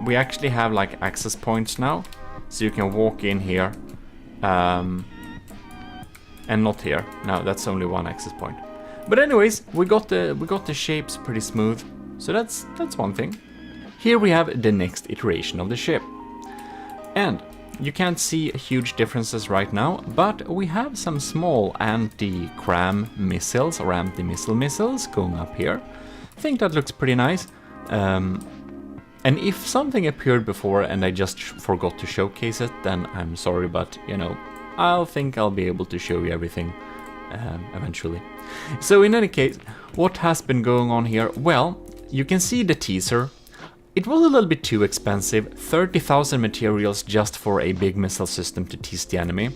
we actually have like access points now, so you can walk in here, and not here. No, that's only one access point. But anyways, we got the shapes pretty smooth, so that's one thing. Here we have the next iteration of the ship, and you can't see huge differences right now, but we have some small anti-cram missiles or anti-missile missiles going up here. I think that looks pretty nice. And if something appeared before and I just forgot to showcase it, then I'm sorry, but you know, I'll be able to show you everything eventually. So in any case, what has been going on here? Well, you can see the teaser. It was a little bit too expensive, 30,000 materials just for a big missile system to tease the enemy.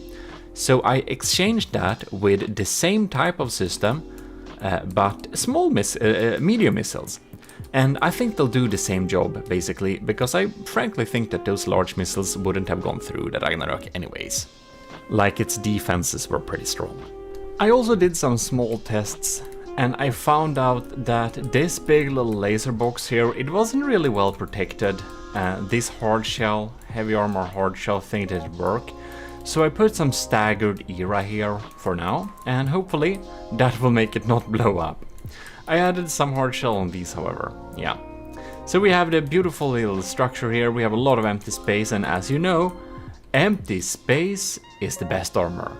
So I exchanged that with the same type of system, but small medium missiles. And I think they'll do the same job, basically, because I frankly think that those large missiles wouldn't have gone through the Ragnarok anyways. Like, its defenses were pretty strong. I also did some small tests, and I found out that this big little laser box here, it wasn't really well protected. This hard shell, heavy armor hard shell thing didn't work. So I put some staggered era here for now, and hopefully that will make it not blow up. I added some hard shell on these, however, yeah. So we have the beautiful little structure here, we have a lot of empty space, and as you know, empty space is the best armor.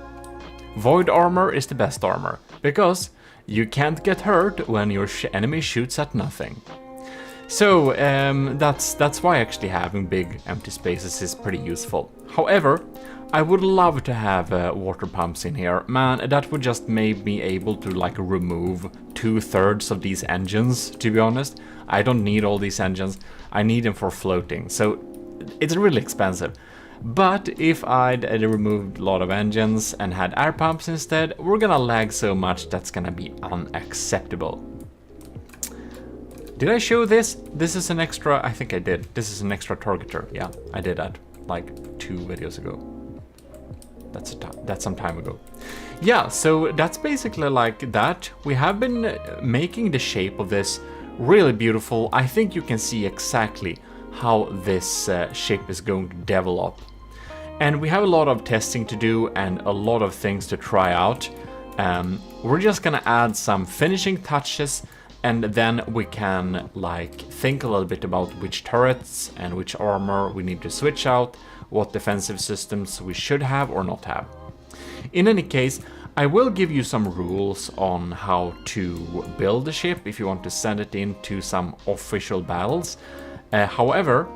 Void armor is the best armor, because you can't get hurt when your enemy shoots at nothing. So that's why actually having big empty spaces is pretty useful. However, I would love to have water pumps in here. Man, that would just make me able to like remove 2/3 of these engines, to be honest. I don't need all these engines, I need them for floating, so it's really expensive. But if I'd removed a lot of engines and had air pumps instead, we're gonna lag so much that's gonna be unacceptable. Did I show this? This is an extra, I think I did. This is an extra targeter. Yeah, I did that like 2 videos ago. That's some time ago. Yeah, so that's basically like that. We have been making the shape of this really beautiful. I think you can see exactly how this ship is going to develop. And we have a lot of testing to do and a lot of things to try out. We're just gonna add some finishing touches, and then we can like think a little bit about which turrets and which armor we need to switch out, what defensive systems we should have or not have. In any case, I will give you some rules on how to build the ship if you want to send it into some official battles. However,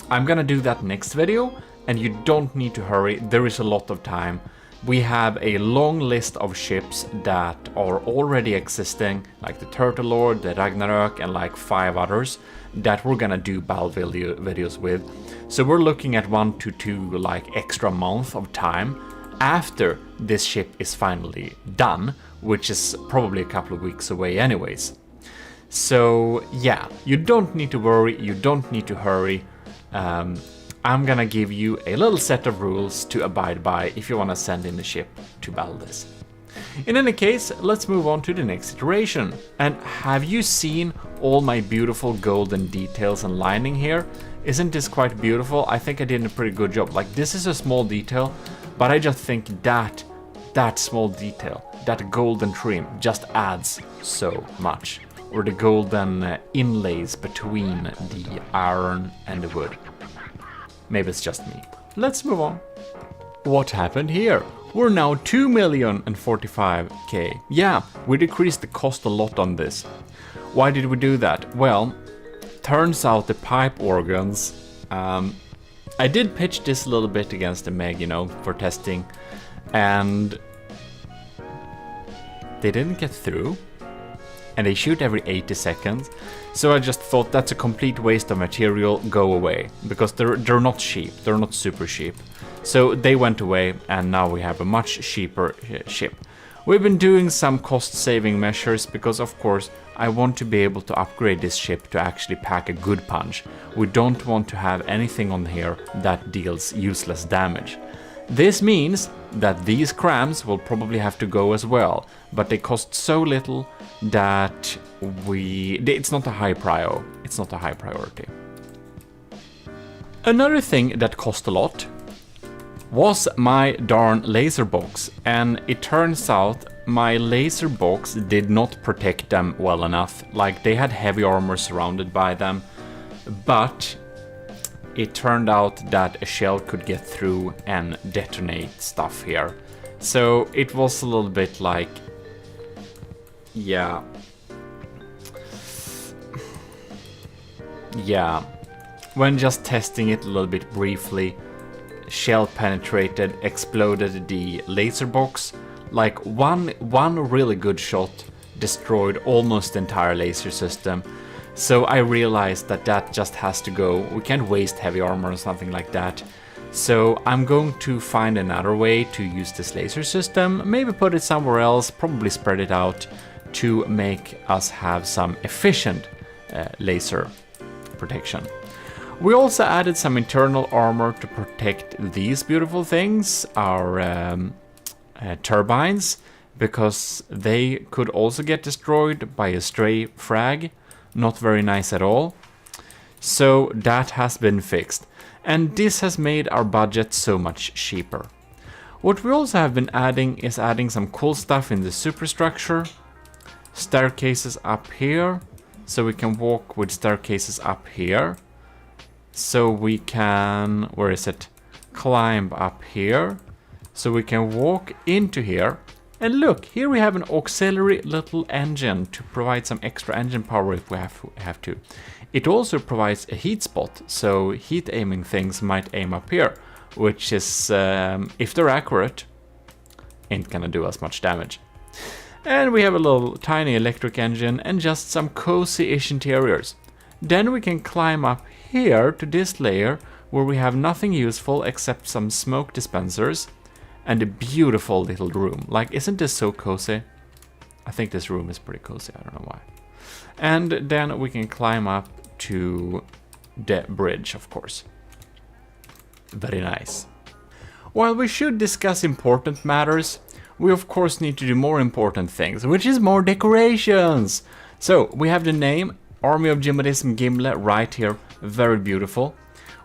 I'm gonna do that next video, and you don't need to hurry, there is a lot of time. We have a long list of ships that are already existing, like the Turtle Lord, the Ragnarok, and like 5 others that we're gonna do battle videos with. So we're looking at 1 to 2 like extra month of time after this ship is finally done, which is probably a couple of weeks away anyways. So yeah, you don't need to worry, you don't need to hurry. I'm gonna give you a little set of rules to abide by if you wanna send in the ship to battle this. In any case, let's move on to the next iteration. And have you seen all my beautiful golden details and lining here? Isn't this quite beautiful? I think I did a pretty good job. Like, this is a small detail, but I just think that small detail, that golden trim, just adds so much. Or the golden inlays between the iron and the wood. Maybe it's just me. Let's move on. What happened here? We're now 2,045,000. Yeah, we decreased the cost a lot on this. Why did we do that? Well, turns out the pipe organs, I did pitch this a little bit against the Meg, you know, for testing, and they didn't get through, and they shoot every 80 seconds, so I just thought that's a complete waste of material, go away, because they're not cheap, they're not super cheap. So they went away, and now we have a much cheaper ship. We've been doing some cost-saving measures because, of course, I want to be able to upgrade this ship to actually pack a good punch. We don't want to have anything on here that deals useless damage. This means that these crams will probably have to go as well, but they cost so little that it's not a high prio. It's not a high priority. Another thing that cost a lot was my darn laser box, and it turns out my laser box did not protect them well enough. Like, they had heavy armor surrounded by them, but it turned out that a shell could get through and detonate stuff here. So it was a little bit like, yeah, when just testing it a little bit briefly, shell penetrated, exploded the laser box. Like, one really good shot destroyed almost the entire laser system. So I realized that just has to go. We can't waste heavy armor or something like that. So I'm going to find another way to use this laser system, maybe put it somewhere else, probably spread it out to make us have some efficient laser protection. We also added some internal armor to protect these beautiful things, our turbines, because they could also get destroyed by a stray frag. Not very nice at all. So that has been fixed. And this has made our budget so much cheaper. What we also have been adding is adding some cool stuff in the superstructure. Staircases up here, so we can walk with staircases up here. So we can, where is it? Climb up here. So we can walk into here. And look, here we have an auxiliary little engine to provide some extra engine power if we have to. It also provides a heat spot, so heat aiming things might aim up here, which is, if they're accurate, ain't gonna do us much damage. And we have a little tiny electric engine and just some cozy-ish interiors. Then we can climb up here to this layer where we have nothing useful except some smoke dispensers and a beautiful little room. Like, isn't this so cozy? I think this room is pretty cozy, I don't know why. And then we can climb up to the bridge, of course. Very nice. While we should discuss important matters, we of course need to do more important things, which is more decorations. So we have the name Army of GMODIST Gimle right here, very beautiful.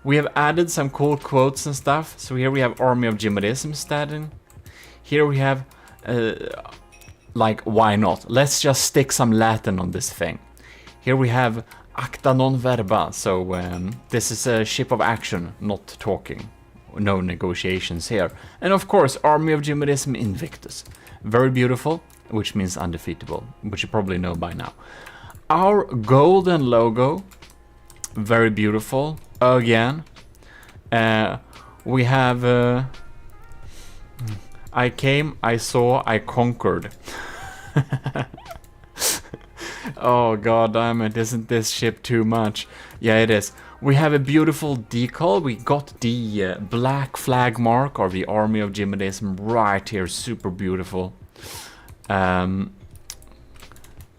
We have added some cool quotes and stuff. So here we have Army of GMODIST standing. Here we have, like, why not? Let's just stick some Latin on this thing. Here we have Acta non verba. So this is a ship of action, not talking. No negotiations here. And of course, Army of GMODIST Invictus. Very beautiful, which means undefeatable, which you probably know by now. Our golden logo, very beautiful. Again, we have I came, I saw, I conquered. Oh god damn it, isn't this ship too much? Yeah, it is. We have a beautiful decal. We got the black flag mark of the Army of GMODIST right here, super beautiful.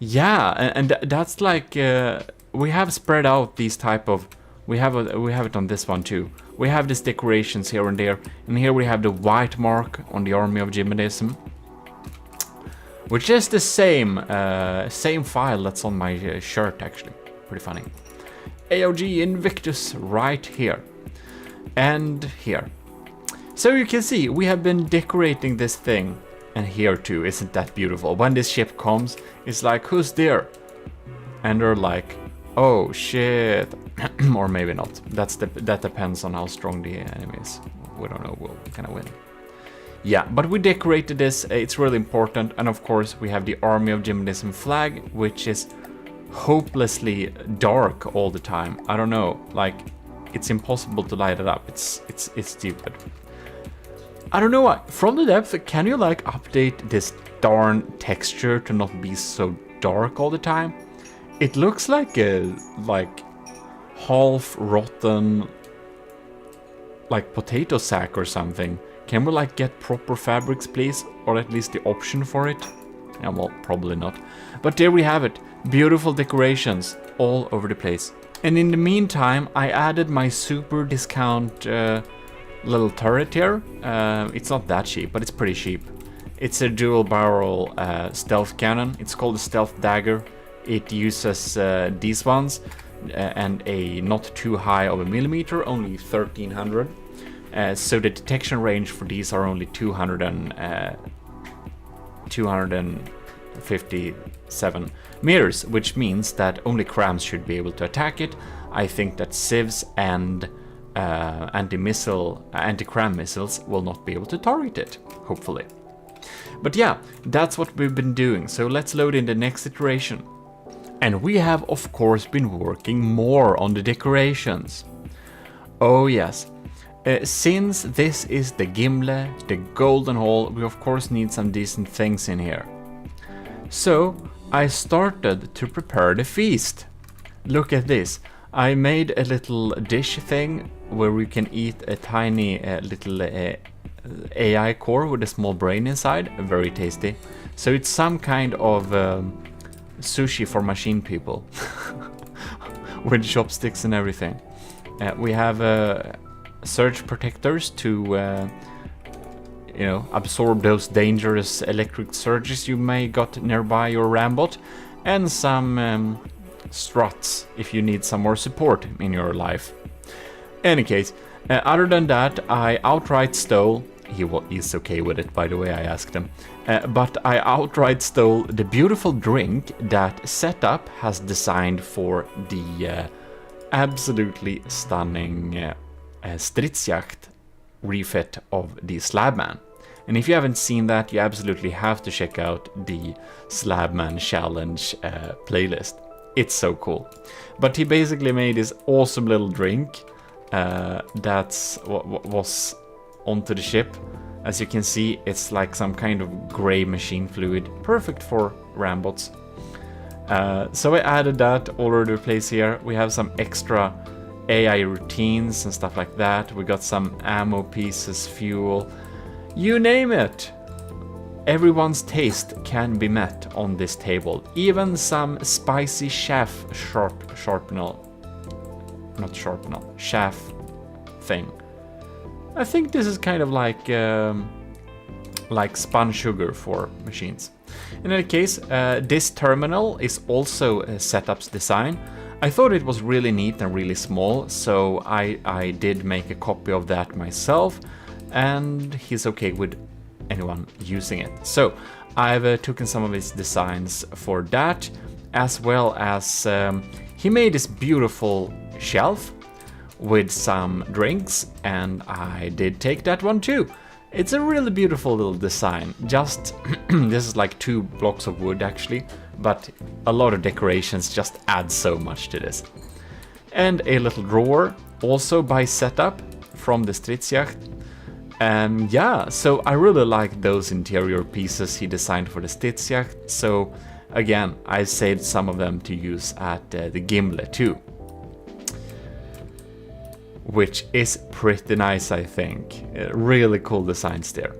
Yeah, and that's like we have spread out these type of. We have it on this one too. We have these decorations here and there, and here we have the white mark on the Army of GMODIST. which is the same file that's on my shirt actually. Pretty funny. AOG Invictus right here. And here. So you can see, we have been decorating this thing. And here too, isn't that beautiful? When this ship comes, it's like, who's there? And they're like, oh shit. Or maybe not. That depends on how strong the enemy is. We don't know, we'll kind of win. Yeah, but we decorated this, it's really important. And of course, we have the Army of GMODISM flag, which is hopelessly dark all the time. I don't know, like, it's impossible to light it up. It's stupid. I don't know what. From the depth, can you like update this darn texture to not be so dark all the time? It looks like a half rotten like potato sack or something. Can we like get proper fabrics, please, or at least the option for it? Yeah, well, probably not. But there we have it. Beautiful decorations all over the place. And in the meantime, I added my super discount little turret here. It's not that cheap, but it's pretty cheap. It's a dual barrel stealth cannon. It's called a stealth dagger. It uses these ones and a not too high of a millimeter, only 1300. So the detection range for these are only 257 meters, which means that only crams should be able to attack it. I think that civs and anti-cram missiles will not be able to target it, hopefully. But yeah, that's what we've been doing, so let's load in the next iteration. And we have of course been working more on the decorations. Oh yes, since this is the Gimle, the Golden Hall, we of course need some decent things in here. So I started to prepare the feast. Look at this. I made a little dish thing where we can eat a tiny little AI core with a small brain inside. Very tasty. So it's some kind of sushi for machine people. With chopsticks and everything. We have surge protectors to you know, absorb those dangerous electric surges you may got nearby your Rambot. And some struts if you need some more support in your life. Any case, other than that, I outright stole. He's okay with it, by the way, I asked him. But I outright stole the beautiful drink that Setup has designed for the absolutely stunning Stridsjakt refit of the Slabman. And if you haven't seen that, you absolutely have to check out the Slabman Challenge playlist. It's so cool. But he basically made this awesome little drink that's what was onto the ship. As you can see, it's like some kind of gray machine fluid, perfect for Rambots. So I added that all over the place here. We have some extra AI routines and stuff like that. We got some ammo pieces, fuel, you name it. Everyone's taste can be met on this table. Even some spicy chaff thing. I think this is kind of like spun sugar for machines. In any case, this terminal is also Setup's design. I thought it was really neat and really small, so I did make a copy of that myself, and he's okay with anyone using it. So I've taken some of his designs for that, as well as he made this beautiful shelf with some drinks, and I did take that one too. It's a really beautiful little design. Just this is like 2 blocks of wood actually, but a lot of decorations just add so much to this. And a little drawer, also by Setup from the Stridsjakt. Yeah, so I really like those interior pieces he designed for the Stridsjakt. So again, I saved some of them to use at the Gimle too. Which is pretty nice, I think. Really cool designs there.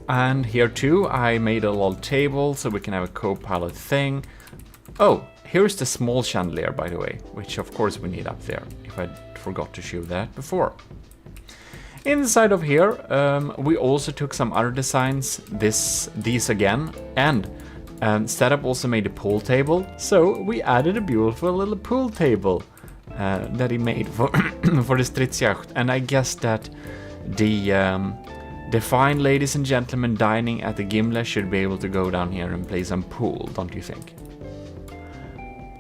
And here too, I made a little table so we can have a co-pilot thing. Oh, here's the small chandelier, by the way, which of course we need up there, if I forgot to show that before. Inside of here, we also took some other designs, these again, and Setup also made a pool table, so we added a beautiful little pool table that he made for for the Stridsjacht, and I guess that the fine ladies and gentlemen dining at the Gimle should be able to go down here and play some pool, don't you think?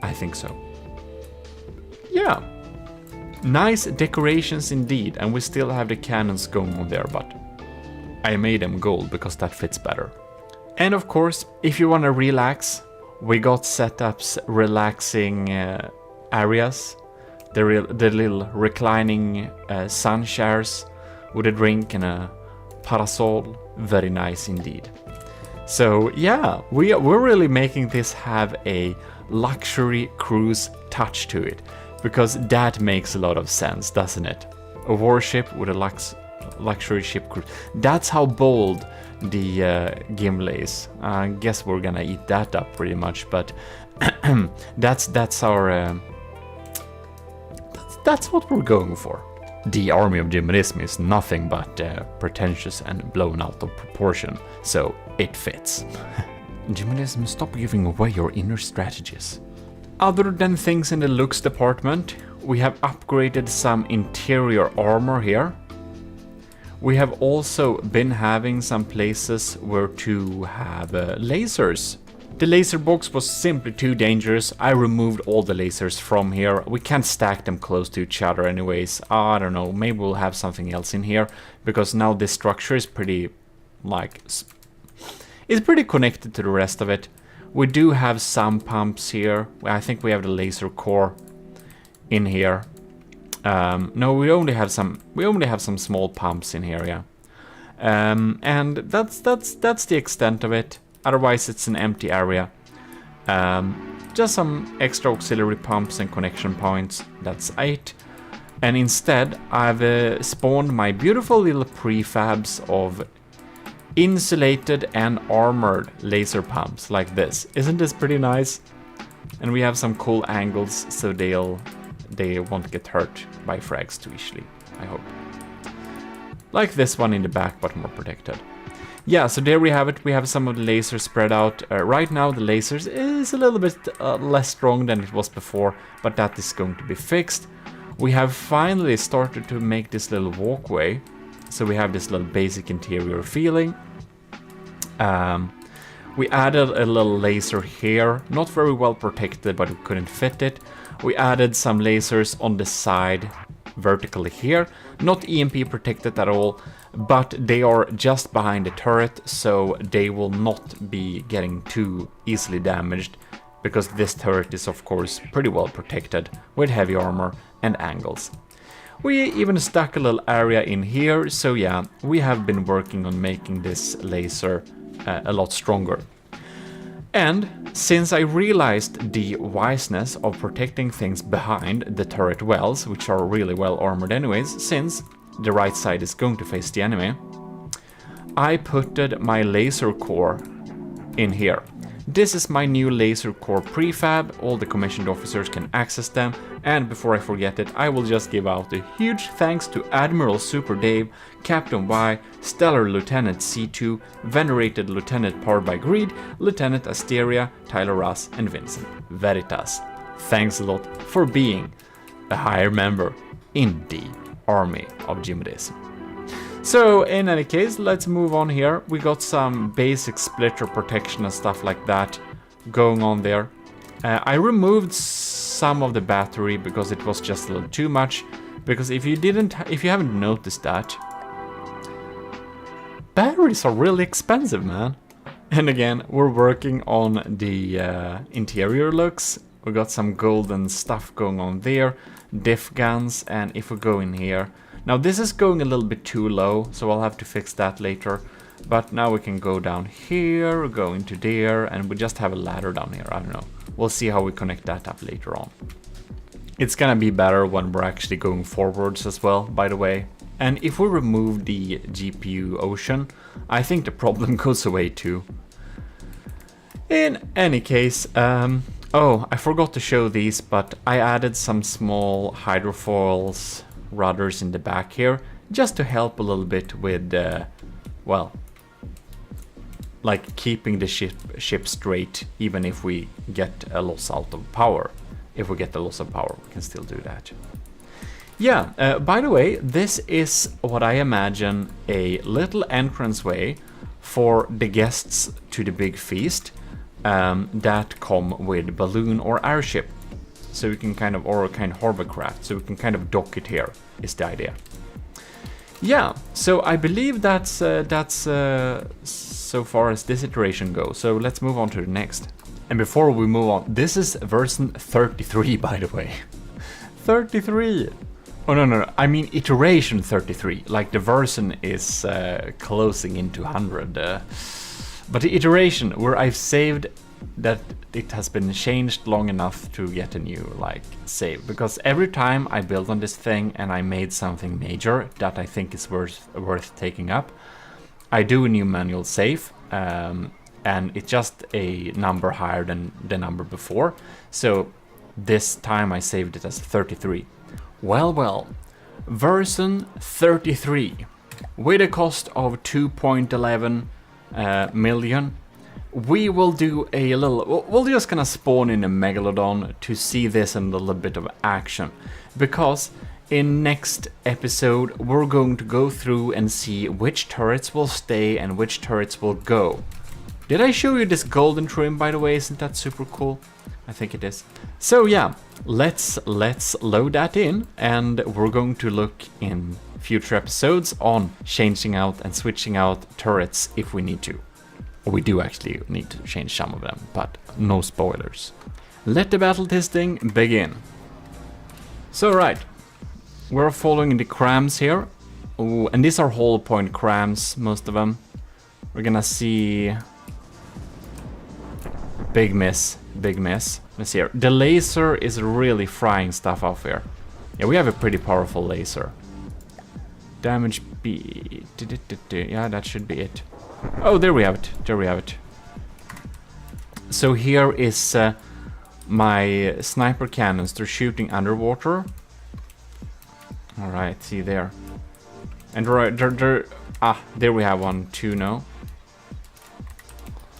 I think so. Yeah. Nice decorations indeed, and we still have the cannons going on there, but I made them gold because that fits better. And of course, if you want to relax, we got Setup's relaxing areas. The little reclining sun chairs with a drink and a parasol. Very nice indeed. So yeah, we're really making this have a luxury cruise touch to it, because that makes a lot of sense, doesn't it? A warship with a luxury ship cruise. That's how bold the Gimle is. I guess we're gonna eat that up pretty much, but that's our that's what we're going for. The army of GMODIST is nothing but pretentious and blown out of proportion, so it fits. GMODIST, stop giving away your inner strategies. Other than things in the looks department, we have upgraded some interior armor here. We have also been having some places where to have lasers. The laser box was simply too dangerous. I removed all the lasers from here. We can't stack them close to each other anyways. I don't know, maybe we'll have something else in here, because now this structure is pretty, like, it's pretty connected to the rest of it. We do have some pumps here. I think we have the laser core in here. No, we only have some small pumps in here, yeah. And that's the extent of it. Otherwise, it's an empty area. Just some extra auxiliary pumps and connection points. That's 8. And instead, I've spawned my beautiful little prefabs of insulated and armored laser pumps like this. Isn't this pretty nice? And we have some cool angles, so they won't get hurt by frags too easily, I hope. Like this one in the back, but more protected. Yeah, so there we have it. We have some of the lasers spread out. Right now the lasers is a little bit less strong than it was before, but that is going to be fixed. We have finally started to make this little walkway, so we have this little basic interior feeling. We added a little laser here, not very well protected, but we couldn't fit it. We added some lasers on the side vertically here, not EMP protected at all, but they are just behind the turret, so they will not be getting too easily damaged, because this turret is of course pretty well protected with heavy armor and angles. We even stuck a little area in here, so yeah, we have been working on making this laser a lot stronger. And since I realized the wiseness of protecting things behind the turret wells, which are really well armored anyways, since the right side is going to face the enemy, I putted my laser core in here. This is my new laser core prefab. All the commissioned officers can access them. And before I forget it, I will just give out a huge thanks to Admiral Super Dave, Captain Y, Stellar Lieutenant C2, Venerated Lieutenant Powered by Greed, Lieutenant Asteria, Tyler Russ, and Vincent Veritas. Thanks a lot for being a higher member in the army of GMODIST. So in any case, let's move on here. We got some basic splitter protection and stuff like that going on there. I removed some of the battery because it was just a little too much. Because if you haven't noticed that, batteries are really expensive, man. And again, we're working on the interior looks. We got some golden stuff going on there, diff guns, and if we go in here. Now this is going a little bit too low, so I'll have to fix that later. But now we can go down here, go into there, and we just have a ladder down here, I don't know. We'll see how we connect that up later on. It's gonna be better when we're actually going forwards as well, by the way. And if we remove the GPU ocean, I think the problem goes away too. In any case, oh, I forgot to show these, but I added some small hydrofoils rudders in the back here. just to help a little bit with, well, like keeping the ship straight, even if we get a loss out of power. If we get the loss of power, we can still do that. Yeah, by the way, this is what I imagine a little entranceway for the guests to the big feast that come with balloon or airship. So we can kind of, or a kind of hovercraft, so we can kind of dock it here, is the idea. Yeah, so I believe that's so far as this iteration goes. So let's move on to the next. And before we move on, this is version 33, by the way. 33! Oh, no, I mean iteration 33. Like the version is closing into 100. But the iteration where I've saved that it has been changed long enough to get a new like save, because every time I build on this thing and I made something major that I think is worth taking up, I do a new manual save, and it's just a number higher than the number before. So this time I saved it as 33. Well, version 33 with a cost of 2.11 million. We will do a little, we're just gonna spawn in a Megalodon to see this in a little bit of action, because in next episode we're going to go through and see which turrets will stay and which turrets will go. Did I show you this golden trim, by the way? Isn't that super cool? I think it is. So yeah, let's load that in, and we're going to look in future episodes on changing out and switching out turrets if we need to. We do actually need to change some of them, but no spoilers. Let the battle testing begin. So right, we're following the crams here. Ooh, and these are whole point crams, most of them. We're gonna see... Big miss. Let's see here. The laser is really frying stuff off here. Yeah, we have a pretty powerful laser. Damage B... Yeah, that should be it. Oh, there we have it. So here is my sniper cannons. They're shooting underwater. Alright, see there. And there we have one, two, no.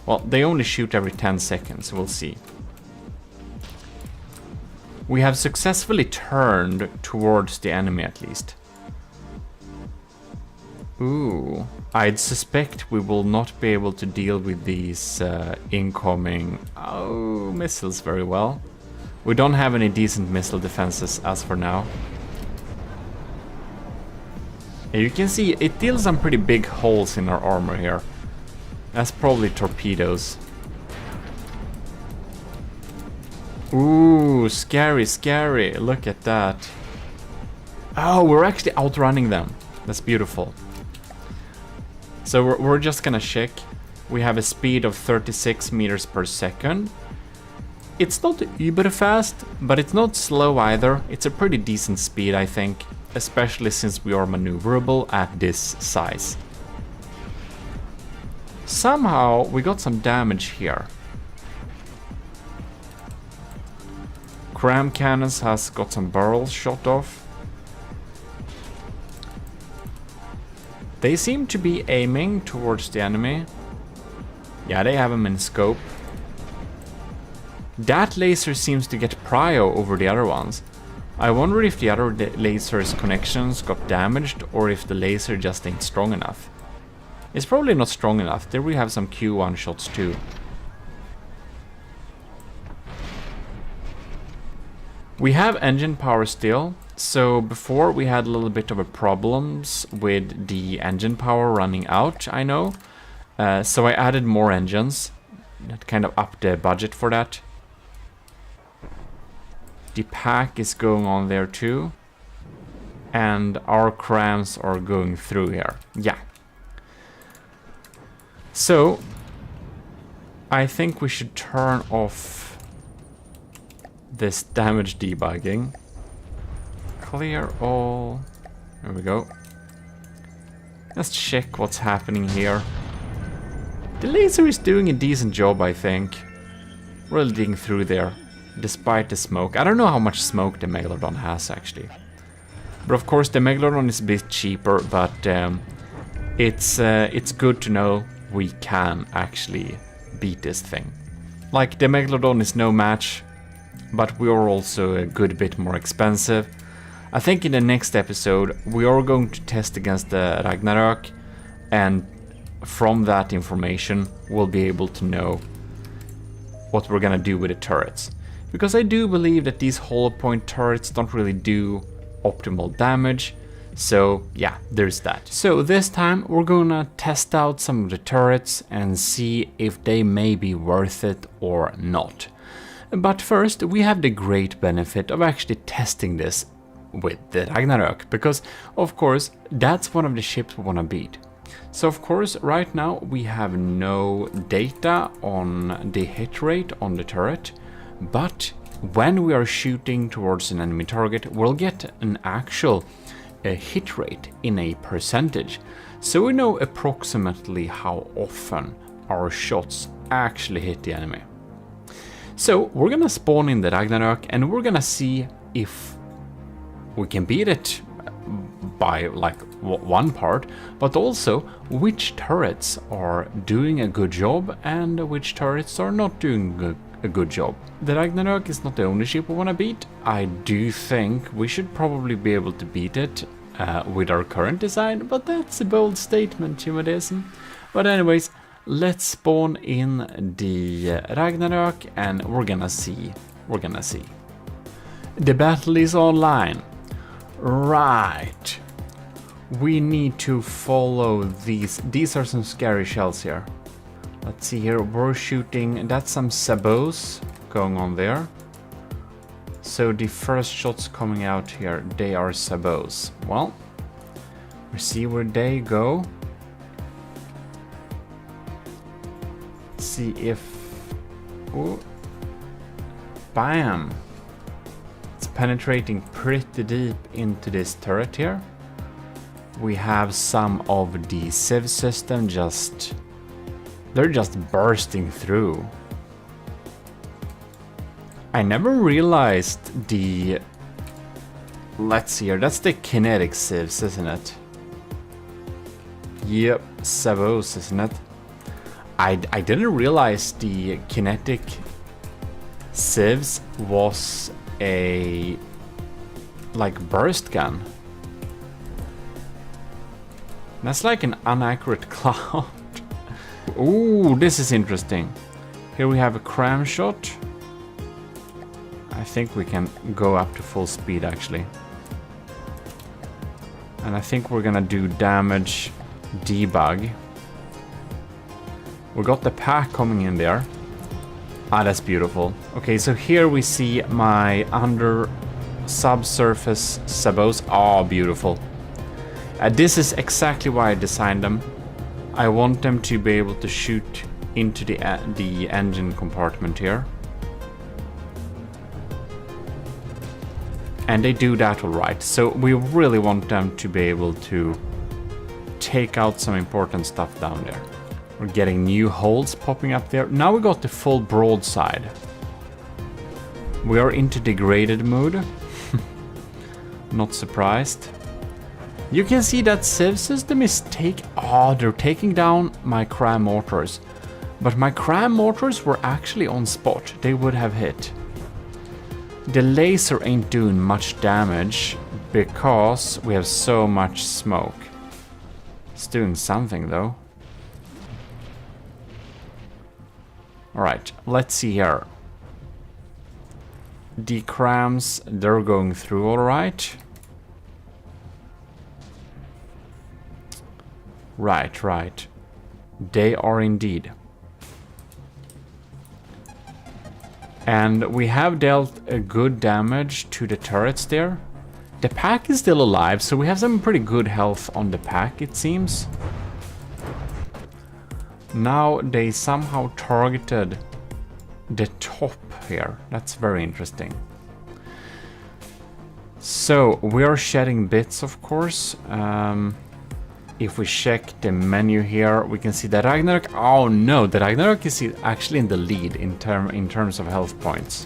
Well, they only shoot every 10 seconds, we'll see. We have successfully turned towards the enemy at least. Ooh, I'd suspect we will not be able to deal with these incoming missiles very well. We don't have any decent missile defenses as for now. You can see it deals some pretty big holes in our armor here. That's probably torpedoes. Ooh, scary. Look at that. Oh, we're actually outrunning them. That's beautiful. So we're just gonna check. We have a speed of 36 meters per second. It's not uber fast, but it's not slow either. It's a pretty decent speed, I think, especially since we are maneuverable at this size. Somehow we got some damage here. Cram cannons has got some barrels shot off. They seem to be aiming towards the enemy. Yeah, they have them in scope. That laser seems to get prio over the other ones. I wonder if the other laser's connections got damaged, or if the laser just ain't strong enough. It's probably not strong enough. There we have some Q1 shots too. We have engine power still. So before we had a little bit of a problems with the engine power running out, I know. So I added more engines. That kind of upped the budget for that. The pack is going on there too. And our crams are going through here. Yeah. So I think we should turn off this damage debugging. Clear all. There we go. Let's check what's happening here. The laser is doing a decent job, I think. Really digging through there, despite the smoke. I don't know how much smoke the Megalodon has, actually. But of course the Megalodon is a bit cheaper, but it's good to know we can actually beat this thing. Like, the Megalodon is no match, but we are also a good bit more expensive. I think in the next episode we are going to test against the Ragnarok, and from that information we'll be able to know what we're gonna do with the turrets. Because I do believe that these hollow point turrets don't really do optimal damage. So yeah, there's that. So this time we're gonna test out some of the turrets and see if they may be worth it or not. But first we have the great benefit of actually testing this with the Ragnarok, because of course that's one of the ships we wanna beat. So of course right now we have no data on the hit rate on the turret, but when we are shooting towards an enemy target we'll get an actual hit rate in a percentage, so we know approximately how often our shots actually hit the enemy. So we're gonna spawn in the Ragnarok and we're gonna see if we can beat it by like one part, but also which turrets are doing a good job and which turrets are not doing a good job. The Ragnarok is not the only ship we want to beat. I do think we should probably be able to beat it with our current design, but that's a bold statement, GMODIST. But anyways, let's spawn in the Ragnarok and we're gonna see. The battle is online. Right. We need to follow these. These are some scary shells here. Let's see here, we're shooting, that's some sabots going on there. So the first shots coming out here, they are sabots. Well, we see where they go. Let's see if... Oh, bam! It's penetrating pretty deep into this turret here. We have some of the sieve system just... They're just bursting through. I never realized the... Let's see here, that's the kinetic sieves, isn't it? Yep, sabots, isn't it? I didn't realize the kinetic sieves was a... like burst gun. That's like an inaccurate cloud. Ooh, this is interesting. Here we have a cram shot. I think we can go up to full speed actually. And I think we're gonna do damage debug. We got the pack coming in there. Ah, that's beautiful. Okay, so here we see my under subsurface sabots. Oh, beautiful. This is exactly why I designed them. I want them to be able to shoot into the engine compartment here. And they do that alright. So we really want them to be able to take out some important stuff down there. We're getting new holes popping up there. Now we got the full broadside. We are into degraded mode. Not surprised. You can see that sieve system is they're taking down my cram mortars. But my cram mortars were actually on spot. They would have hit. The laser ain't doing much damage because we have so much smoke. It's doing something though. Alright, let's see here. The crams, they're going through alright. Right. They are indeed. And we have dealt a good damage to the turrets there. The pack is still alive, so we have some pretty good health on the pack, it seems. Now they somehow targeted the top here. That's very interesting. So we are shedding bits, of course. If we check the menu here, we can see that Ragnarok. Oh no, the Ragnarok is actually in the lead in terms of health points.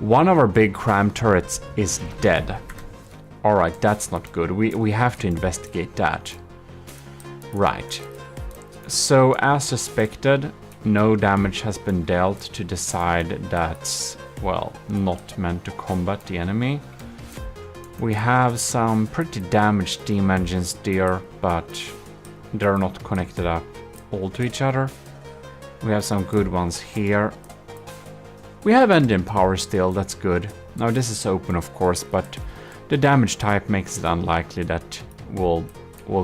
One of our big cram turrets is dead. Alright, that's not good. We have to investigate that. Right. So, as suspected, no damage has been dealt to the side that's, well, not meant to combat the enemy. We have some pretty damaged steam engines there, but they're not connected up all to each other. We have some good ones here. We have engine power still, that's good. Now this is open of course, but the damage type makes it unlikely that we'll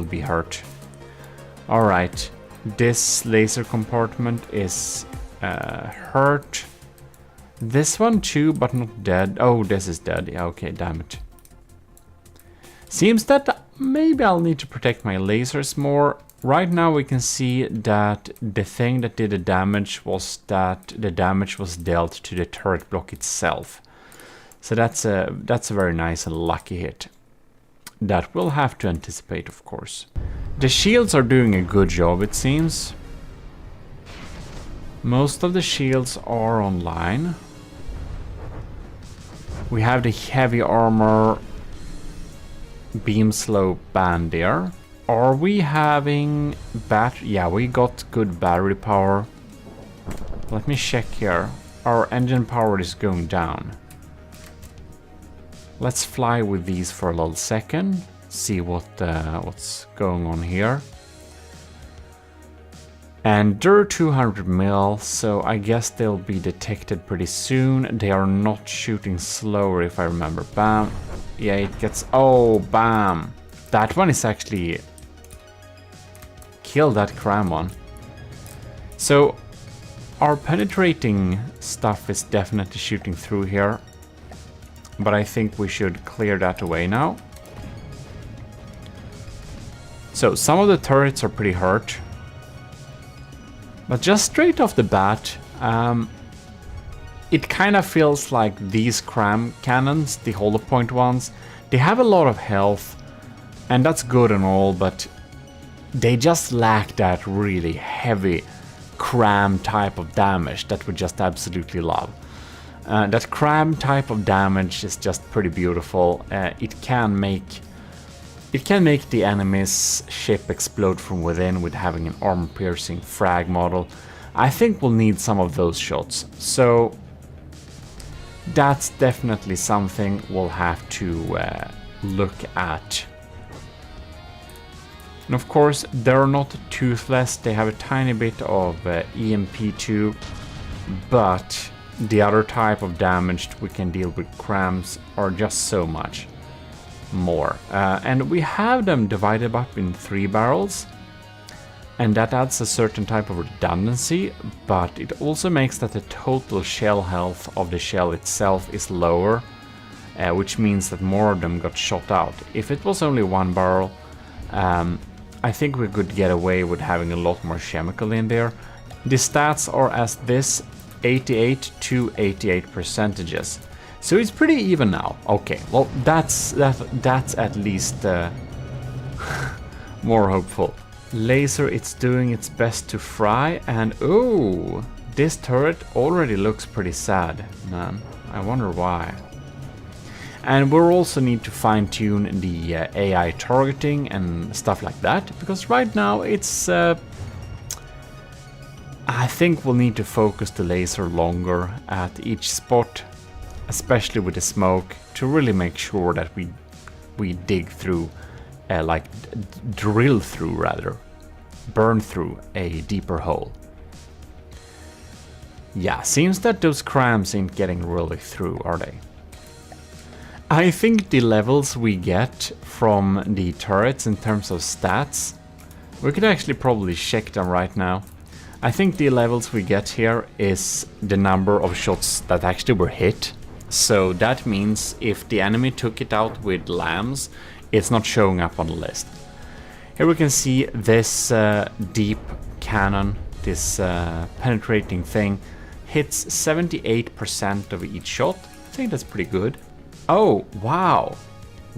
be hurt. Alright, this laser compartment is hurt. This one too, but not dead. Oh, this is dead. Yeah, okay, damn it. Seems that maybe I'll need to protect my lasers more. Right now we can see that the thing that did the damage was that the damage was dealt to the turret block itself. So that's a very nice and lucky hit. That we'll have to anticipate, of course. The shields are doing a good job, it seems. Most of the shields are online. We have the heavy armor beam slow band there. Are we having yeah, we got good battery power. Let me check here. Our engine power is going down. Let's fly with these for a little second. See what's going on here. And they're 200 mil, so I guess they'll be detected pretty soon. They are not shooting slower if I remember. Bam. Yeah, it gets... Oh, bam. That one is actually... Kill that cram one. So, our penetrating stuff is definitely shooting through here. But I think we should clear that away now. So, some of the turrets are pretty hurt. But just straight off the bat, it kind of feels like these cram cannons, the hollow point ones, they have a lot of health, and that's good and all, but they just lack that really heavy cram type of damage that we just absolutely love. That cram type of damage is just pretty beautiful. It can make the enemy's ship explode from within with having an armor-piercing frag model. I think we'll need some of those shots. So that's definitely something we'll have to look at. And of course, they're not toothless. They have a tiny bit of EMP2, but the other type of damage we can deal with crams are just so much more. And we have them divided up in 3 barrels, and that adds a certain type of redundancy, but it also makes that the total shell health of the shell itself is lower, which means that more of them got shot out. If it was only 1 barrel, I think we could get away with having a lot more chemical in there. The stats are as this, 88 to 88 percentages. So it's pretty even now. Okay, well that's at least more hopeful. Laser, it's doing its best to fry, and oh, this turret already looks pretty sad, man. I wonder why. And we'll also need to fine-tune the AI targeting and stuff like that, because right now it's... I think we'll need to focus the laser longer at each spot, especially with the smoke, to really make sure that we dig through, drill through rather, burn through a deeper hole. Yeah, seems that those crams ain't getting really through, are they? I think the levels we get from the turrets in terms of stats, we could actually probably check them right now. I think the levels we get here is the number of shots that actually were hit. So that means if the enemy took it out with lambs, it's not showing up on the list. Here we can see this deep cannon, this penetrating thing, hits 78% of each shot. I think that's pretty good. Oh, wow.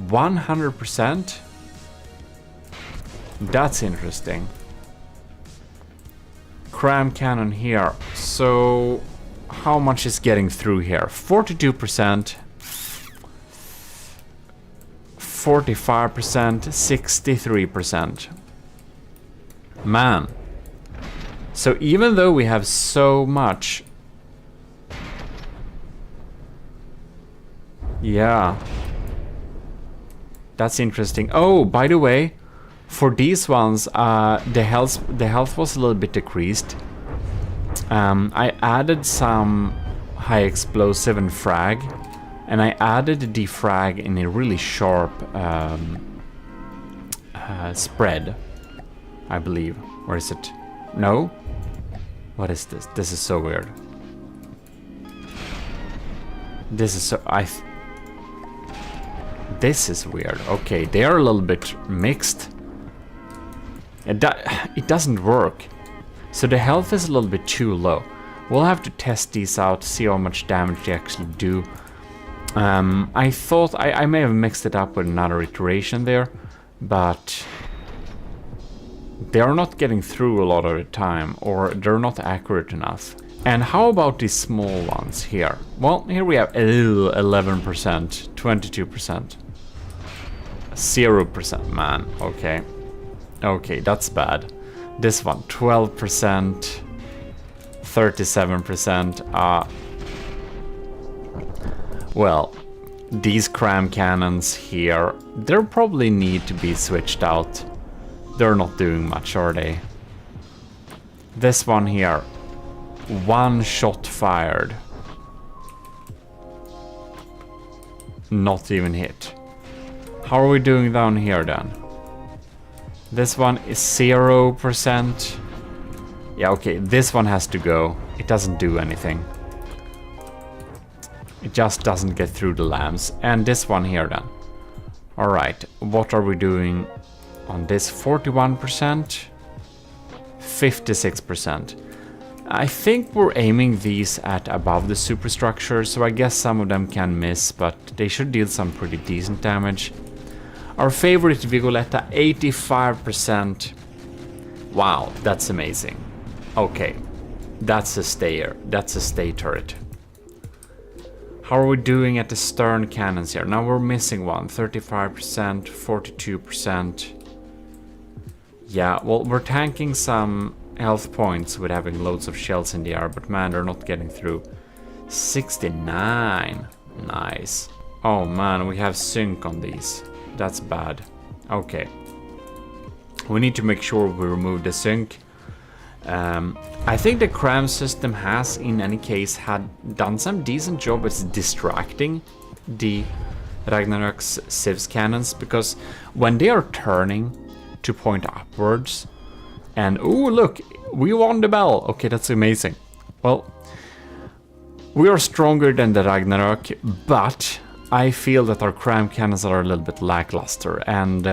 100%? That's interesting. Cram cannon here. So, how much is getting through here? 42%. 45%, 63%. Man. So even though we have so much... Yeah. That's interesting. Oh, by the way, for these ones, the health was a little bit decreased. I added some high explosive and frag, and I added the defrag in a really sharp spread, I believe. Or is it? No? What is this? This is so weird. This is so... This is weird. Okay, they are a little bit mixed. It doesn't work. So the health is a little bit too low. We'll have to test these out, see how much damage they actually do. I thought I may have mixed it up with another iteration there, but they are not getting through a lot of the time, or they're not accurate enough. And how about these small ones here? Well, here we have 11%, 22%, 0%, man, okay. Okay, that's bad. This one, 12%, 37%. Well, these cram cannons here, they probably need to be switched out. They're not doing much, are they? This one here, 1 shot fired. Not even hit. How are we doing down here then? This one is 0%. Yeah, okay, this one has to go. It doesn't do anything. It just doesn't get through the lamps. And this one here then. Alright, what are we doing on this? 41%? 56%. I think we're aiming these at above the superstructure, so I guess some of them can miss, but they should deal some pretty decent damage. Our favorite Vigoletta, 85%. Wow, that's amazing. Okay, that's a stayer. That's a stay turret. How are we doing at the stern cannons here? Now we're missing one. 35%, 42%. Yeah, well, we're tanking some health points with having loads of shells in the air, but man, they're not getting through. 69. Nice. Oh man, we have sync on these. That's bad. Okay. We need to make sure we remove the sync. I think the cram system has, in any case, done some decent job at distracting the Ragnarok's Civs cannons, because when they are turning to point upwards, and oh look, we won the bell. Okay, that's amazing. Well, we are stronger than the Ragnarok, but I feel that our cram cannons are a little bit lackluster, and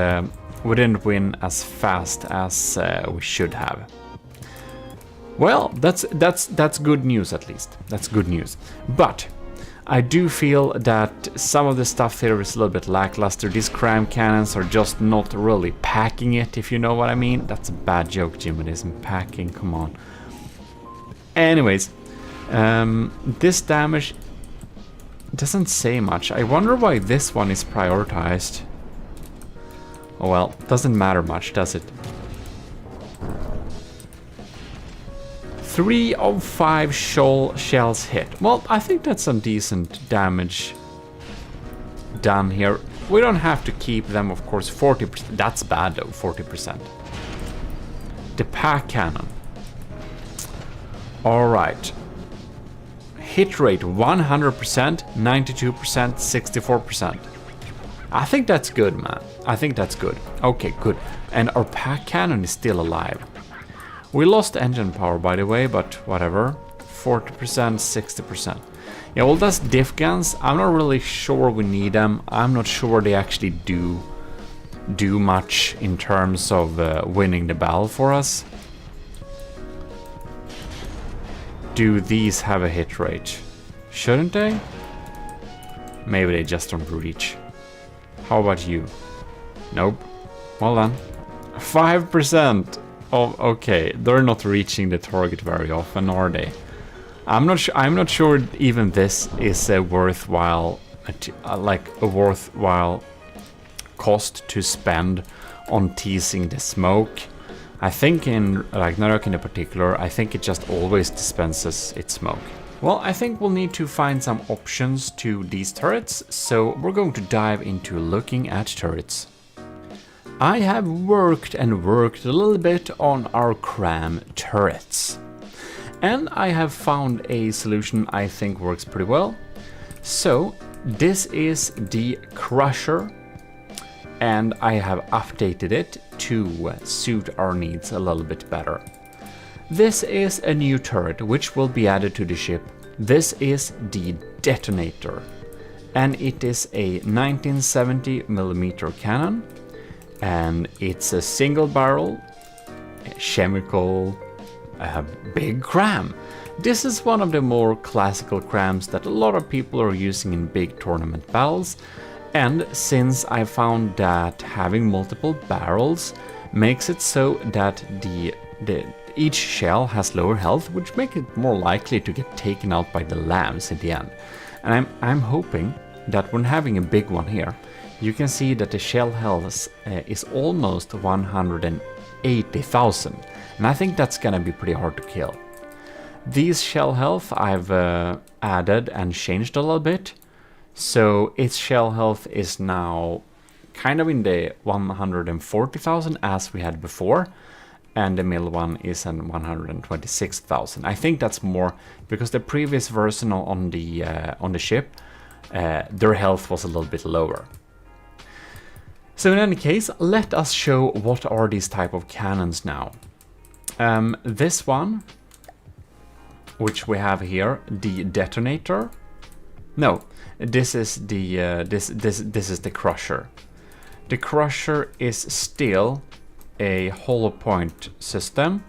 we didn't win as fast as we should have. Well, that's good news, at least. That's good news. But I do feel that some of the stuff here is a little bit lackluster. These cram cannons are just not really packing it, if you know what I mean. That's a bad joke, GMODIST. Packing, come on. Anyways, this damage doesn't say much. I wonder why this one is prioritized. Oh well, doesn't matter much, does it? 3 of 5 shells hit. Well, I think that's some decent damage done here. We don't have to keep them, of course. 40%. That's bad though, 40%. The pack cannon. Alright. Hit rate 100%, 92%, 64%. I think that's good, man. I think that's good. Okay, good. And our pack cannon is still alive. We lost engine power, by the way, but whatever. 40%, 60%. Yeah, well, that's diff guns. I'm not really sure we need them. I'm not sure they actually do much in terms of winning the battle for us. Do these have a hit rate? Shouldn't they? Maybe they just don't reach. How about you? Nope. Well done. 5%. Oh, okay. They're not reaching the target very often, are they? I'm not sure even this is a worthwhile, worthwhile cost to spend on teasing the smoke. I think in Ragnarok in particular, I think it just always dispenses its smoke. Well, I think we'll need to find some options to these turrets, so we're going to dive into looking at turrets. I have worked a little bit on our cram turrets, and I have found a solution I think works pretty well. So this is the Crusher, and I have updated it to suit our needs a little bit better. This is a new turret which will be added to the ship. This is the Detonator, and it is a 1970mm cannon, and it's a single barrel, chemical, big cram. This is one of the more classical crams that a lot of people are using in big tournament battles, and since I found that having multiple barrels makes it so that each shell has lower health, which makes it more likely to get taken out by the lambs in the end. And I'm hoping that when having a big one here, you can see that the shell health is almost 180,000, and I think that's gonna be pretty hard to kill. These shell health I've added and changed a little bit, so its shell health is now kind of in the 140,000 as we had before, and the middle one is in 126,000. I think that's more because the previous version on the ship, their health was a little bit lower. So in any case, let us show what are these type of cannons now. This one, which we have here, the Detonator. No, this is the this is the Crusher. The Crusher is still a hollow point system,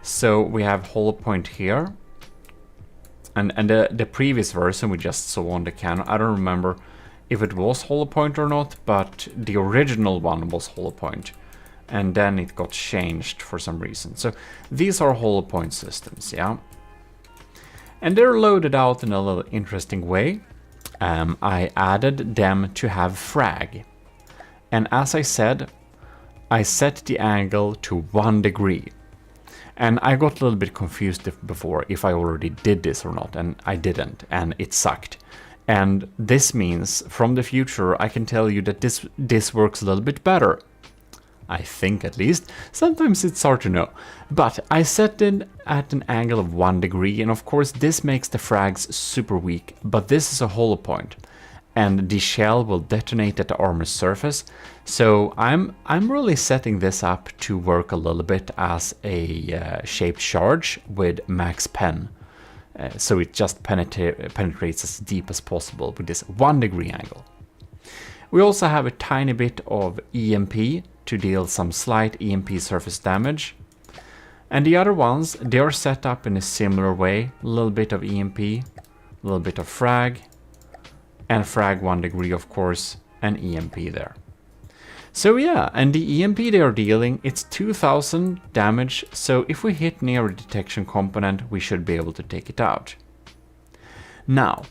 so we have hollow point here, and the previous version we just saw on the cannon, I don't remember if it was hollow point or not, but the original one was hollow point, and then it got changed for some reason. So these are hollow point systems, yeah, and they're loaded out in a little interesting way. I added them to have frag, and as I said, I set the angle to 1 degree, and I got a little bit confused before if I already did this or not, and I didn't, and it sucked. And this means from the future I can tell you that this works a little bit better. I think, at least. Sometimes it's hard to know. But I set it at an angle of 1 degree, and of course this makes the frags super weak, but this is a hollow point, and the shell will detonate at the armor surface. So I'm really setting this up to work a little bit as a shaped charge with max pen. So it just penetrates as deep as possible with this 1 degree angle. We also have a tiny bit of EMP to deal some slight EMP surface damage. And the other ones, they are set up in a similar way. A little bit of EMP, a little bit of frag, and frag 1 degree of course, and EMP there. So yeah, and the EMP they are dealing, it's 2000 damage, so if we hit near a detection component, we should be able to take it out. Now,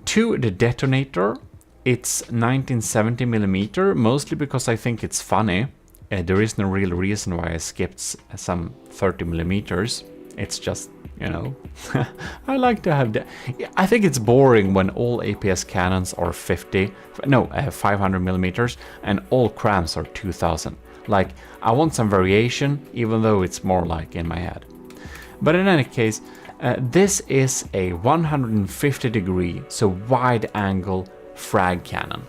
to the Detonator, it's 1970mm, mostly because I think it's funny. There is no real reason why I skipped some 30mm. It's just, you know, I like to have that. I think it's boring when all APS cannons are 500mm and all crams are 2000. Like, I want some variation, even though it's more like in my head. But in any case, this is a 150 degree, so wide angle frag cannon.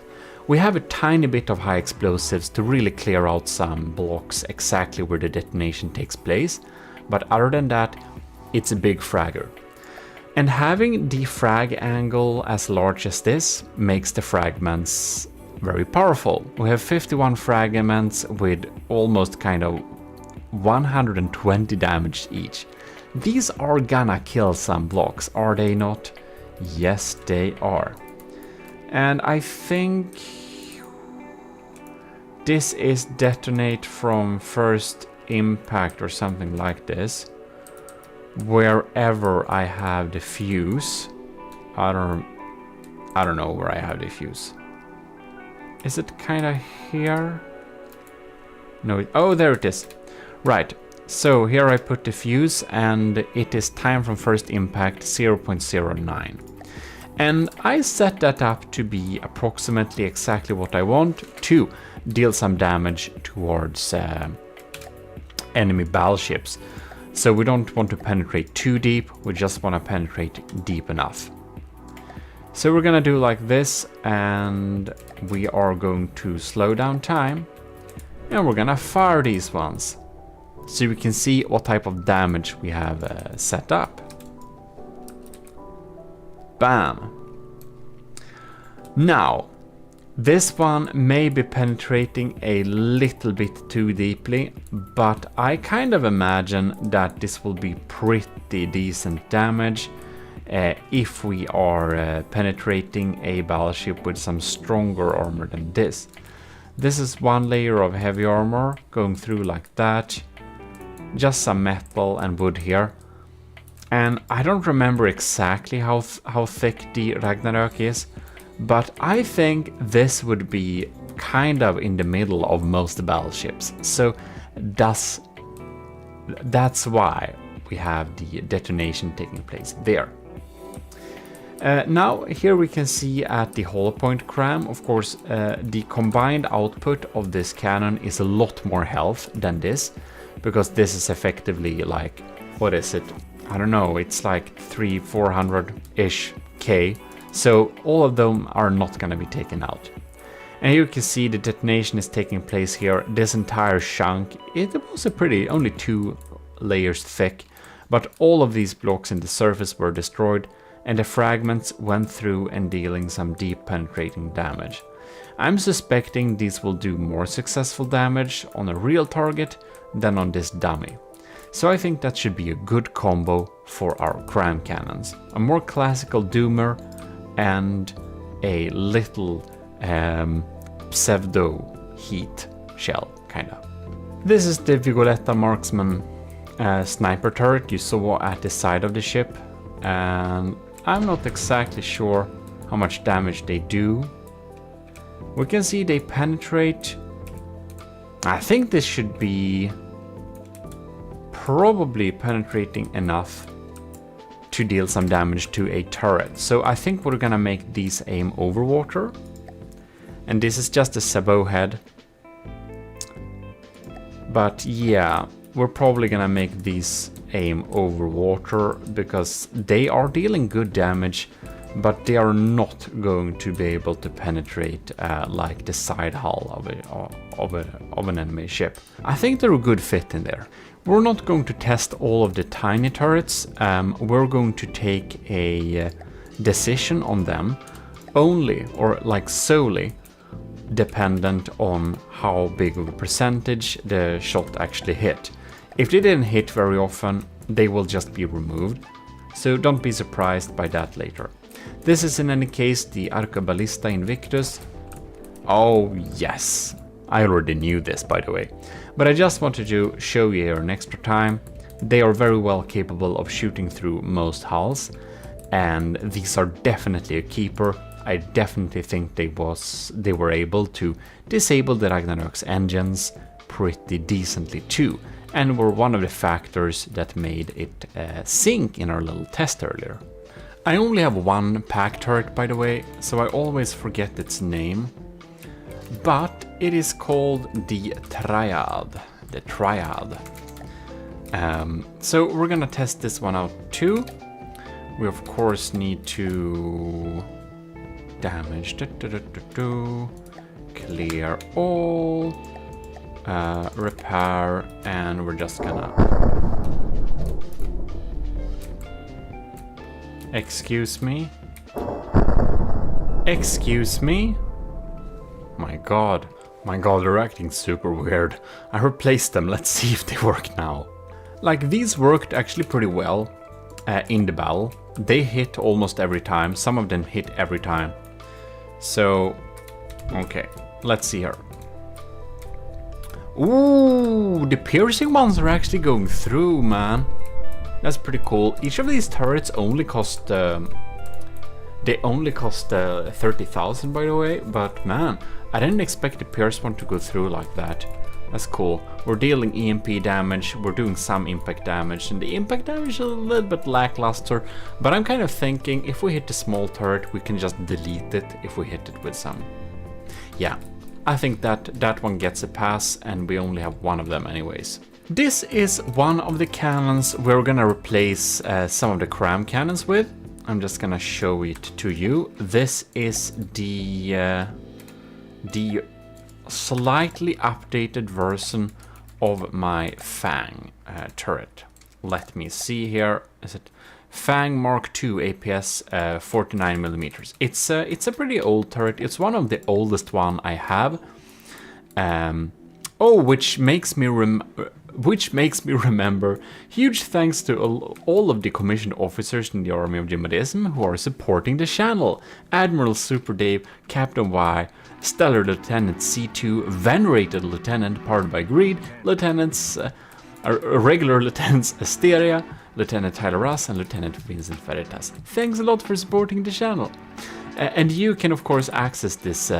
We have a tiny bit of high explosives to really clear out some blocks exactly where the detonation takes place. But other than that, it's a big fragger. And having the frag angle as large as this makes the fragments very powerful. We have 51 fragments with almost kind of 120 damage each. These are gonna kill some blocks, are they not? Yes, they are. And I think this is detonate from first impact or something like this. Wherever I have the fuse, I don't know where I have the fuse. Is it kind of here? No, oh, there it is. Right, so here I put the fuse, and it is time from first impact 0.09. And I set that up to be approximately exactly what I want to deal some damage towards enemy battleships. So we don't want to penetrate too deep, we just want to penetrate deep enough. So we're gonna do like this, and we are going to slow down time, and we're gonna fire these ones, so we can see what type of damage we have set up. Bam! Now, this one may be penetrating a little bit too deeply, but I kind of imagine that this will be pretty decent damage if we are penetrating a battleship with some stronger armor than this. This is one layer of heavy armor going through like that, just some metal and wood here. And I don't remember exactly how thick the Ragnarök is, but I think this would be kind of in the middle of most battleships. So that's why we have the detonation taking place there. Now here we can see at the hollow point cram, of course, the combined output of this cannon is a lot more health than this, because this is effectively like, what is it? I don't know, it's like 300-400-ish K. So all of them are not going to be taken out. And here you can see the detonation is taking place here. This entire chunk, it was a pretty, only 2 layers thick, but all of these blocks in the surface were destroyed, and the fragments went through and dealing some deep penetrating damage. I'm suspecting these will do more successful damage on a real target than on this dummy. So I think that should be a good combo for our cram cannons. A more classical doomer and a little pseudo heat shell, kind of. This is the Vigoletta Marksman sniper turret you saw at the side of the ship, and I'm not exactly sure how much damage they do. We can see they penetrate. I think this should be probably penetrating enough to deal some damage to a turret. So I think we're gonna make these aim over water. And this is just a sabot head. But yeah, we're probably gonna make these aim over water because they are dealing good damage, but they are not going to be able to penetrate like the side hull of an enemy ship. I think they're a good fit in there. We're not going to test all of the tiny turrets. We're going to take a decision on them only, or like solely, dependent on how big of a percentage the shot actually hit. If they didn't hit very often, they will just be removed. So don't be surprised by that later. This is in any case the Arqueballista Invictus. Oh yes, I already knew this, by the way. But I just wanted to show you here an extra time. They are very well capable of shooting through most hulls, and these are definitely a keeper. I definitely think they were able to disable the Ragnarök's engines pretty decently too, and were one of the factors that made it sink in our little test earlier. I only have one pack turret, by the way, so I always forget its name. But it is called the Triad. So we're gonna test this one out too. We of course need to damage, clear all, repair, and we're just gonna... Excuse me? Excuse me? My god, they're acting super weird. I replaced them, let's see if they work now. Like, these worked actually pretty well in the battle. They hit almost every time, some of them hit every time. So, okay, let's see here. Ooh, the piercing ones are actually going through, man. That's pretty cool. Each of these turrets only cost They only cost 30,000 by the way, but man, I didn't expect the Pierce one to go through like that. That's cool. We're dealing EMP damage, we're doing some impact damage, and the impact damage is a little bit lackluster, but I'm kind of thinking if we hit the small turret, we can just delete it if we hit it with some. Yeah, I think that one gets a pass, and we only have one of them anyways. This is one of the cannons we're gonna replace some of the cram cannons with. I'm just gonna show it to you. This is the slightly updated version of my Fang turret. Let me see here. Is it Fang Mark II APS 49mm? It's a pretty old turret. It's one of the oldest one I have. Which makes me remember, huge thanks to all of the commissioned officers in the Army of GMODISM who are supporting the channel. Admiral Super Dave, Captain Y, Stellar Lieutenant C2, Venerated Lieutenant Powered by Greed, Lieutenants, Regular Lieutenants Asteria, Lieutenant Tyler Russ, and Lieutenant Vincent Veritas. Thanks a lot for supporting the channel. And you can of course access this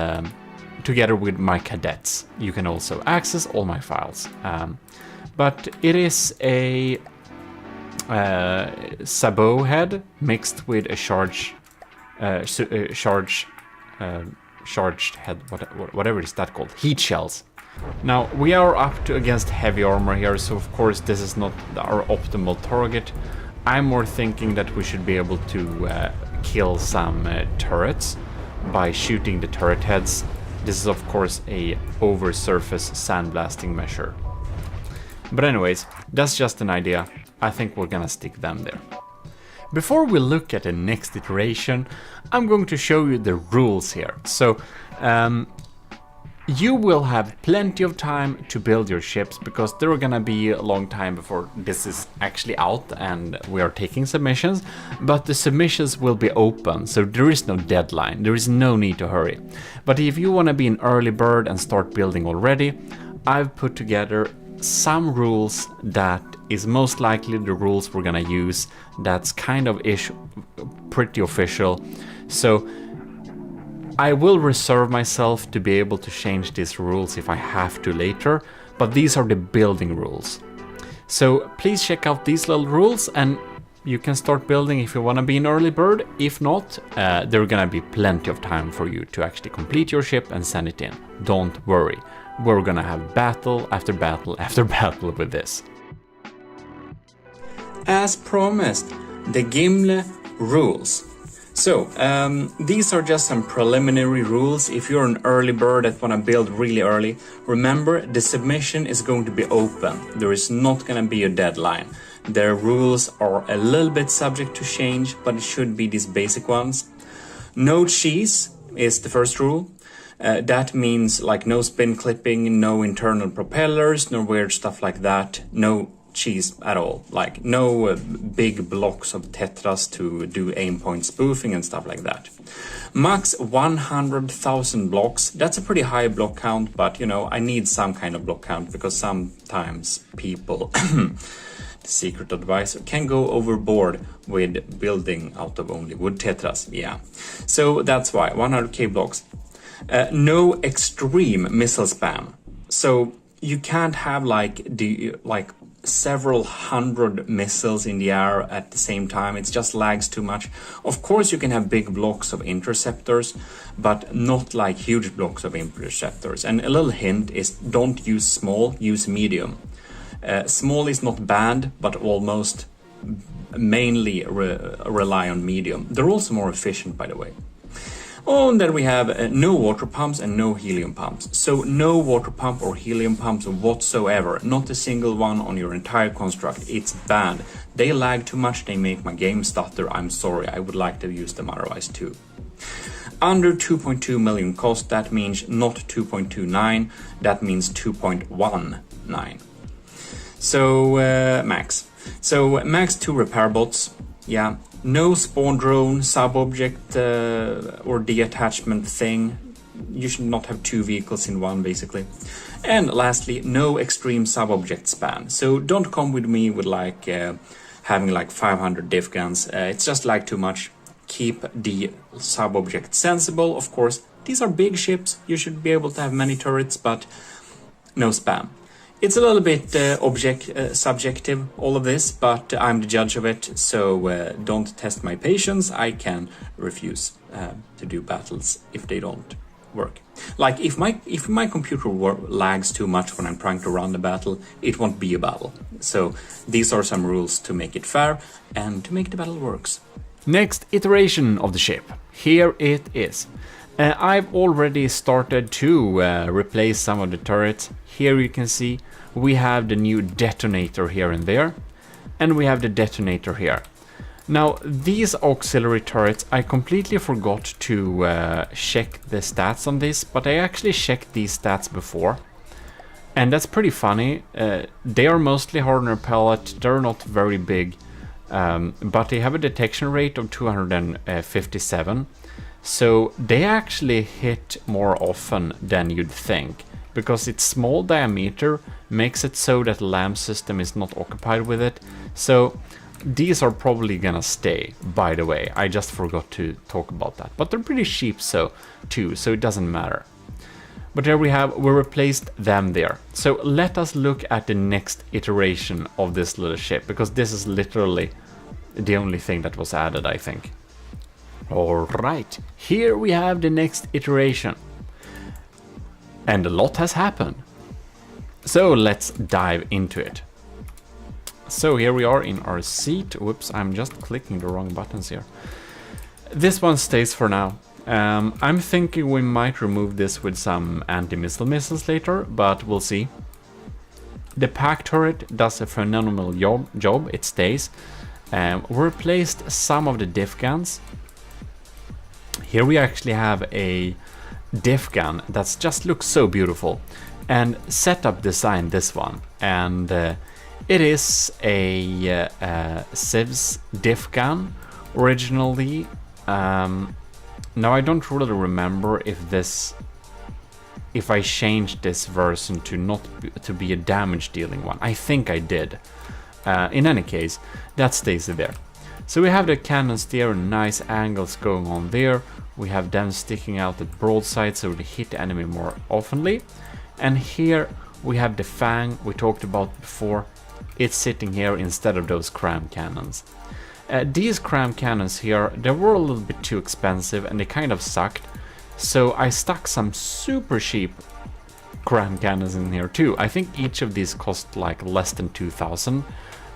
together with my cadets. You can also access all my files. But it is a sabot head mixed with a charged head, whatever is that called, heat shells. Now we are up to against heavy armor here, so of course this is not our optimal target. I'm more thinking that we should be able to kill some turrets by shooting the turret heads. This is of course a over surface sandblasting measure. But anyways, that's just an idea. I think we're gonna stick them there. Before we look at the next iteration, I'm going to show you the rules here. So you will have plenty of time to build your ships, because there are gonna be a long time before this is actually out and we are taking submissions, but the submissions will be open, so there is no deadline, there is no need to hurry. But if you want to be an early bird and start building already, I've put together some rules that is most likely the rules we're gonna use. That's kind of pretty official. So I will reserve myself to be able to change these rules if I have to later, but these are the building rules. So please check out these little rules and you can start building if you want to be an early bird. If not, there are gonna be plenty of time for you to actually complete your ship and send it in. Don't worry. We're gonna have battle after battle after battle with this. As promised, the Gimli rules. So, these are just some preliminary rules. If you're an early bird that wanna build really early, remember the submission is going to be open. There is not gonna be a deadline. Their rules are a little bit subject to change, but it should be these basic ones. No cheese is the first rule. That means like no spin clipping, no internal propellers, no weird stuff like that, no cheese at all, like no big blocks of tetras to do aim point spoofing and stuff like that. Max 100,000 blocks, that's a pretty high block count, but you know, I need some kind of block count because sometimes people, the secret advisor, can go overboard with building out of only wood tetras, yeah. So that's why, 100k blocks. No extreme missile spam. So you can't have like several hundred missiles in the air at the same time. It just lags too much. Of course you can have big blocks of interceptors, but not like huge blocks of interceptors. And a little hint is don't use small, use medium. Small is not bad, but almost mainly rely on medium. They're also more efficient, by the way. Oh, and then we have no water pumps and no helium pumps. So no water pump or helium pumps whatsoever. Not a single one on your entire construct. It's banned. They lag too much. They make my game stutter. I'm sorry. I would like to use them otherwise too. Under 2.2 million cost, that means not 2.29. That means 2.19. So max. So max 2 repair bots. Yeah. No spawn drone, sub-object or detachment thing. You should not have 2 vehicles in one, basically. And lastly, no extreme sub-object span. So don't come with me with like having like 500 diff guns. It's just like too much. keep the sub-object sensible. Of course, these are big ships, you should be able to have many turrets, but no spam. It's a little bit subjective, all of this, but I'm the judge of it, so don't test my patience. I can refuse to do battles if they don't work. Like, if my computer lags too much when I'm trying to run the battle, it won't be a battle. So these are some rules to make it fair and to make the battle works. Next iteration of the ship. Here it is. I've already started to replace some of the turrets. Here you can see we have the new detonator here and there, and we have the detonator here. Now, these auxiliary turrets, I completely forgot to check the stats on this, but I actually checked these stats before. And that's pretty funny. They are mostly hardener pellet, they're not very big, but they have a detection rate of 257. So they actually hit more often than you'd think, because its small diameter makes it so that the LAM system is not occupied with it. So these are probably gonna stay, by the way. I just forgot to talk about that. But they're pretty cheap too, so it doesn't matter. But there we replaced them there. So let us look at the next iteration of this little ship, because this is literally the only thing that was added, I think. Alright, here we have the next iteration. And a lot has happened. So let's dive into it. So here we are in our seat. Whoops, I'm just clicking the wrong buttons here. This one stays for now. I'm thinking we might remove this with some anti-missile missiles later, but we'll see. The pack turret does a phenomenal job, it stays. We replaced some of the diff guns. Here we actually have a diff gun that just looks so beautiful, and Setup designed this one, and it is a Civs diff gun originally. Now I don't really remember if I changed this version to be a damage dealing one. I think I did. In any case, that stays there. So we have the cannons there, nice angles going on there. We have them sticking out at broadside so they hit the enemy more oftenly. And here we have the Fang we talked about before. It's sitting here instead of those cram cannons. These cram cannons here, they were a little bit too expensive and they kind of sucked. So I stuck some super cheap cram cannons in here too. I think each of these cost like less than 2,000.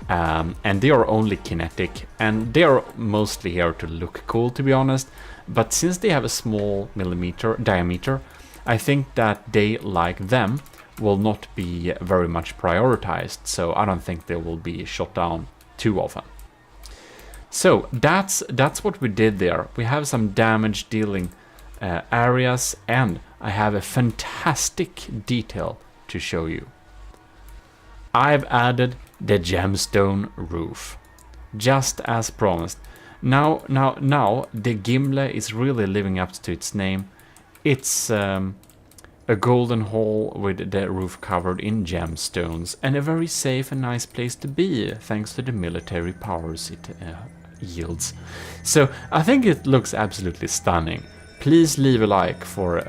And they are only kinetic, and they are mostly here to look cool, to be honest. But since they have a small diameter, I think that they, like them, will not be very much prioritized, so I don't think they will be shot down too often. So that's what we did there. We have some damage dealing areas, and I have a fantastic detail to show you. I've added the gemstone roof, just as promised. Now the Gimle is really living up to its name. It's a golden hall with the roof covered in gemstones, and a very safe and nice place to be, thanks to the military powers it yields. So I think it looks absolutely stunning. Please leave a like for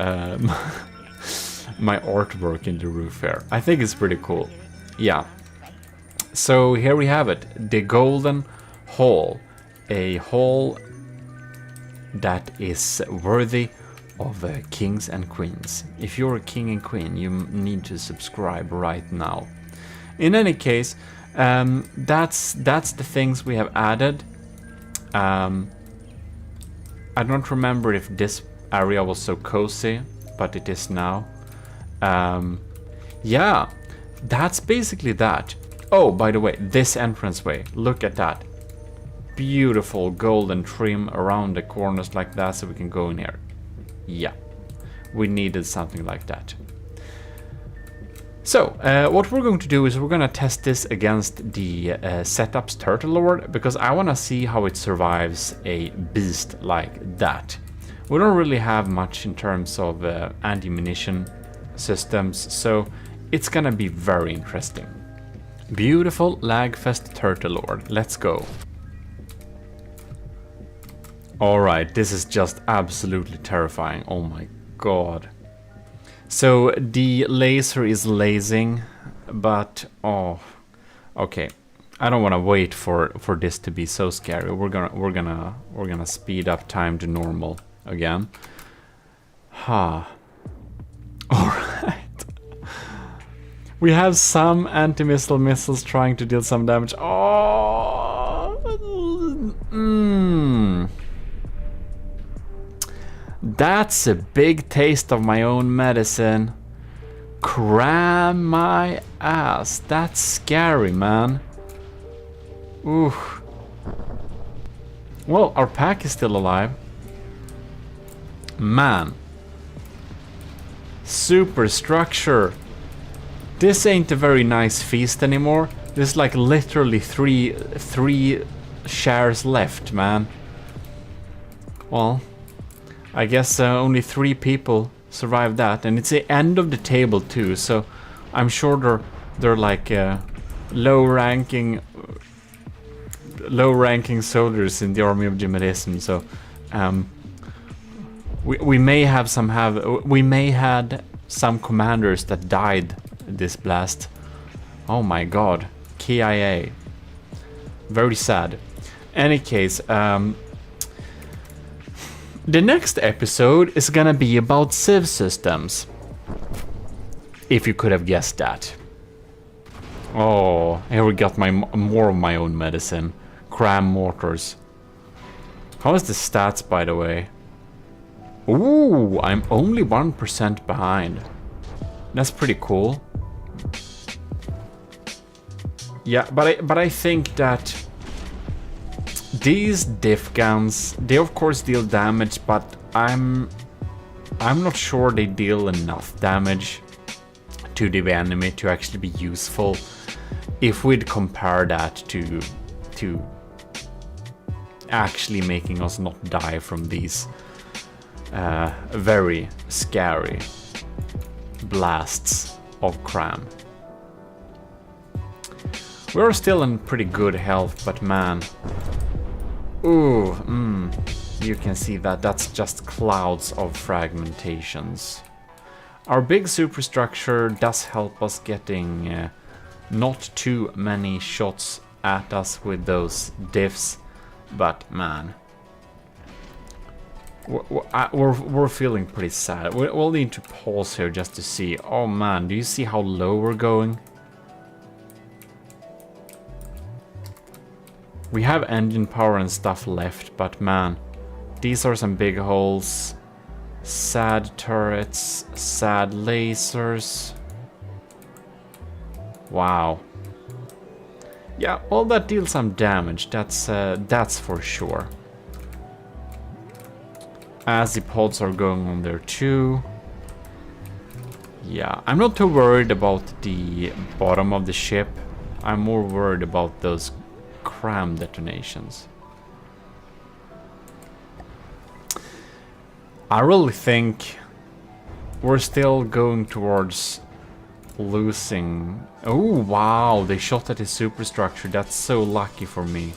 my artwork in the roof here. I think it's pretty cool. Yeah. So here we have it, the golden hall, a hall that is worthy of kings and queens. If you're a king and queen, you need to subscribe right now. In any case, that's the things we have added. I don't remember if this area was so cozy, but it is now. Yeah, that's basically that. Oh, by the way, this entranceway, look at that. Beautiful golden trim around the corners like that so we can go in here. Yeah, we needed something like that. So, what we're going to do is we're going to test this against the Setup's Turtle Lord, because I want to see how it survives a beast like that. We don't really have much in terms of anti-munition systems, so it's going to be very interesting. Beautiful Lagfest Turtle Lord, let's go. Alright, this is just absolutely terrifying. Oh my god. So the laser is lasing, but oh, okay. I don't want to wait for this to be so scary. We're gonna speed up time to normal again. Ha. Alright. We have some anti-missile missiles trying to deal some damage. Oh. That's a big taste of my own medicine. Cram my ass. That's scary, man. Ooh. Well, our pack is still alive. Man. Superstructure. This ain't a very nice feast anymore. There's like literally three shares left, man. Well, I guess only 3 people survived that, and it's the end of the table too. So I'm sure they're like low-ranking soldiers in the army of GMODIST. So we may had some commanders that died this blast. Oh my god, KIA. Very sad. Any case, the next episode is gonna be about Civ systems. If you could have guessed that. Oh, here we got more of my own medicine. Cram mortars. How is the stats, by the way? Ooh, I'm only 1% behind. That's pretty cool. Yeah, but I think that these diff guns, they of course deal damage, but I'm not sure they deal enough damage to the enemy to actually be useful. If we'd compare that to actually making us not die from these very scary blasts of cram. We're still in pretty good health, but man. Ooh, you can see that that's just clouds of fragmentations. Our big superstructure does help us getting not too many shots at us with those diffs, but man, we're feeling pretty sad. We'll need to pause here just to see. Oh man, do you see how low we're going? We have engine power and stuff left, but man, these are some big holes. Sad turrets, sad lasers. Wow. Yeah, well, that deals some damage. That's for sure. As the pods are going on there too. Yeah, I'm not too worried about the bottom of the ship. I'm more worried about those cram detonations. I really think we're still going towards losing. Oh wow, they shot at his superstructure. That's so lucky for me.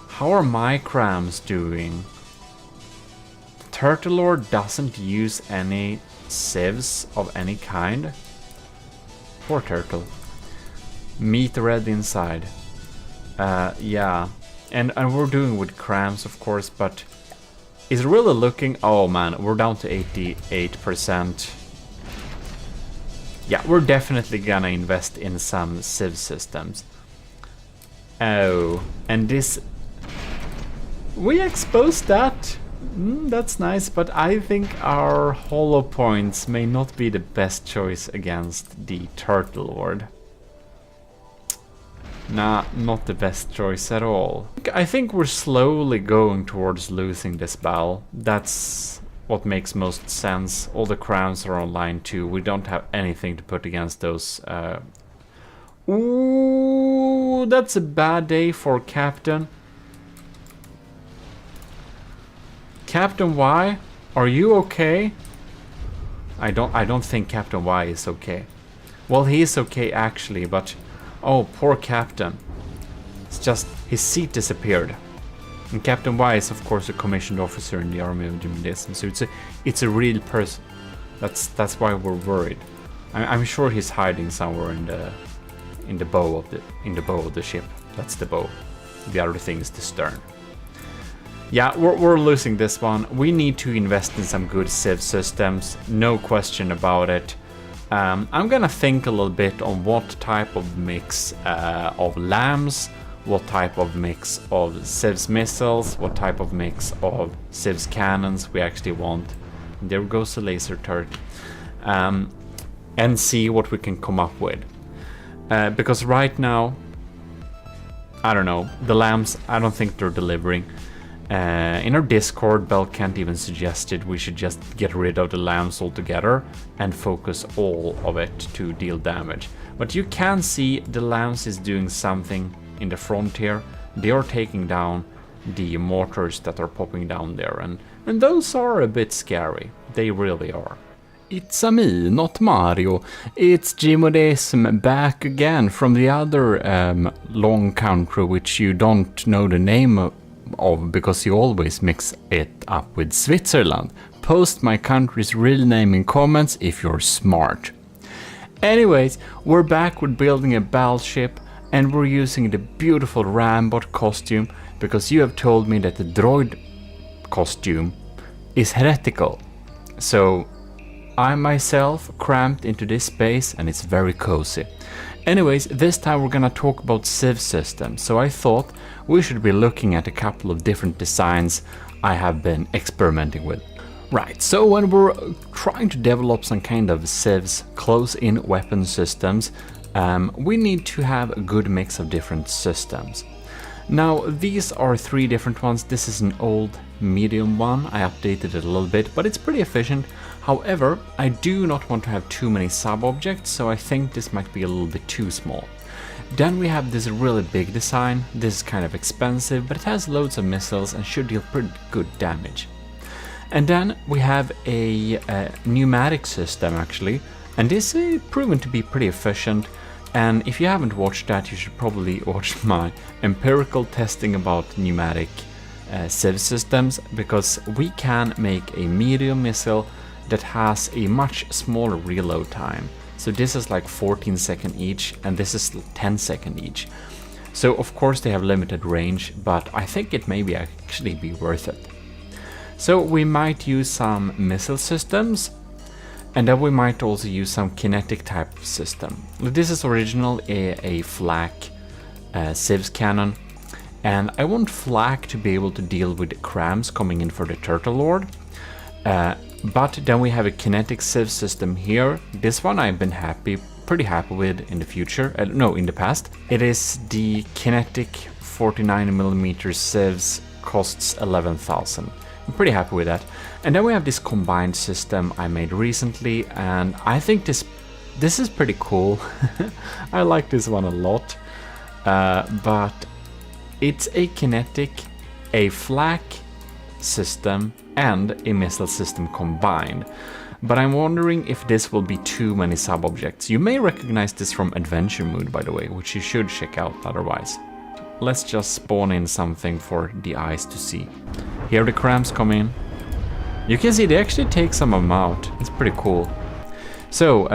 How are my crams doing? Turtle Lord doesn't use any civs of any kind. Poor turtle. Meat red inside. Yeah, and we're doing with crams, of course, but it's really looking. Oh man, we're down to 88%. Yeah, we're definitely gonna invest in some civ systems. Oh, and this, we exposed that. That's nice, but I think our hollow points may not be the best choice against the Turtle Lord. Nah, not the best choice at all. I think we're slowly going towards losing this battle. That's what makes most sense. All the crowns are online too. We don't have anything to put against those. Ooh, that's a bad day for Captain. Captain Y, are you okay? I don't think Captain Y is okay. Well, he is okay actually, but oh, poor Captain. It's just his seat disappeared. And Captain Y is of course a commissioned officer in the army of GMODIST, so it's a real person. That's why we're worried. I'm sure he's hiding somewhere in the bow of the ship. That's the bow. The other thing is the stern. Yeah, we're losing this one. We need to invest in some good civ systems, no question about it. I'm gonna think a little bit on what type of mix of lambs, what type of mix of civs missiles, what type of mix of civs cannons we actually want. There goes the laser turret. And see what we can come up with. Because right now, I don't know, the lambs, I don't think they're delivering. In our Discord, Belkant even suggested we should just get rid of the lambs altogether and focus all of it to deal damage. But you can see the lambs is doing something in the front here. They are taking down the mortars that are popping down there, and those are a bit scary. They really are. It's me, not Mario. It's GMODIST back again from the other long country which you don't know the name of because you always mix it up with Switzerland. Post my country's real name in comments if you're smart. Anyways, we're back with building a battleship and we're using the beautiful Rambot costume because you have told me that the droid costume is heretical. So I myself cramped into this space and it's very cozy. Anyways, this time we're gonna talk about civ systems, so I thought we should be looking at a couple of different designs I have been experimenting with. Right, so when we're trying to develop some kind of civs, close-in weapon systems, we need to have a good mix of different systems. Now, these are 3 different ones. This is an old medium one. I updated it a little bit, but it's pretty efficient. However, I do not want to have too many sub-objects, so I think this might be a little bit too small. Then we have this really big design. This is kind of expensive, but it has loads of missiles and should deal pretty good damage. And then we have a pneumatic system actually, and this is proven to be pretty efficient. And if you haven't watched that, you should probably watch my empirical testing about pneumatic civ systems, because we can make a medium missile that has a much smaller reload time. So this is like 14 seconds each, and this is 10 seconds each. So of course they have limited range, but I think it may actually be worth it. So we might use some missile systems, and then we might also use some kinetic type system. This is original a flak civs cannon, and I want flak to be able to deal with crams coming in for the Turtle Lord. But then we have a kinetic civ system here. This one I've been pretty happy with in the future. No, in the past. It is the kinetic 49mm civs, costs 11,000. I'm pretty happy with that. And then we have this combined system I made recently, and I think this is pretty cool. I like this one a lot. But it's a kinetic, a flak system, and a missile system combined. But I'm wondering if this will be too many sub-objects. You may recognize this from Adventure Mode, by the way, which you should check out otherwise. Let's just spawn in something for the eyes to see. Here the crams come in. You can see they actually take some of them out. It's pretty cool. So,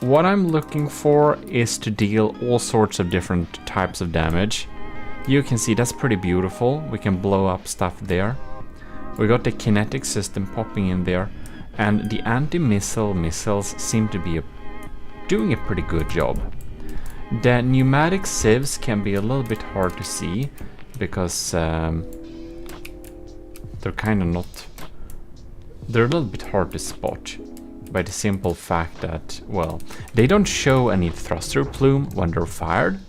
what I'm looking for is to deal all sorts of different types of damage. You can see that's pretty beautiful. We can blow up stuff there. We got the kinetic system popping in there, and the anti-missile missiles seem to be doing a pretty good job. The pneumatic civs can be a little bit hard to see because they're kind of not. They're a little bit hard to spot by the simple fact that, well, they don't show any thruster plume when they're fired.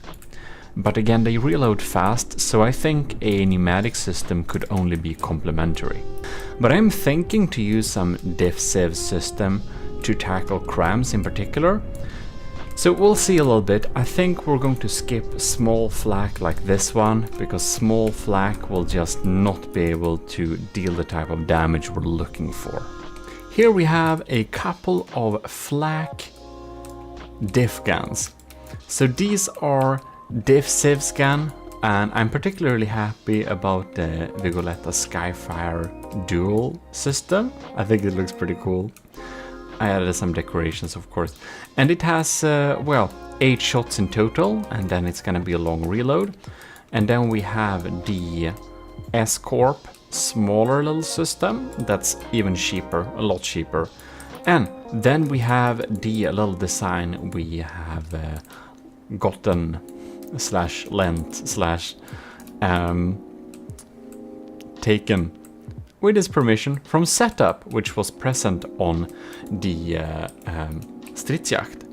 But again, they reload fast, so I think a pneumatic system could only be complementary. But I'm thinking to use some diff civ system to tackle crams in particular. So we'll see a little bit. I think we're going to skip small flak like this one, because small flak will just not be able to deal the type of damage we're looking for. Here we have a couple of flak diff guns. So these are diff civs gun And I'm particularly happy about the Vigoletta Skyfire dual system. I think it looks pretty cool. I added some decorations, of course. And it has, well, 8 shots in total, and then it's gonna be a long reload. And then we have the S-Corp smaller little system that's even cheaper, a lot cheaper. And then we have the little design we have gotten / lent / taken with his permission from Setup, which was present on the Stridsjagd.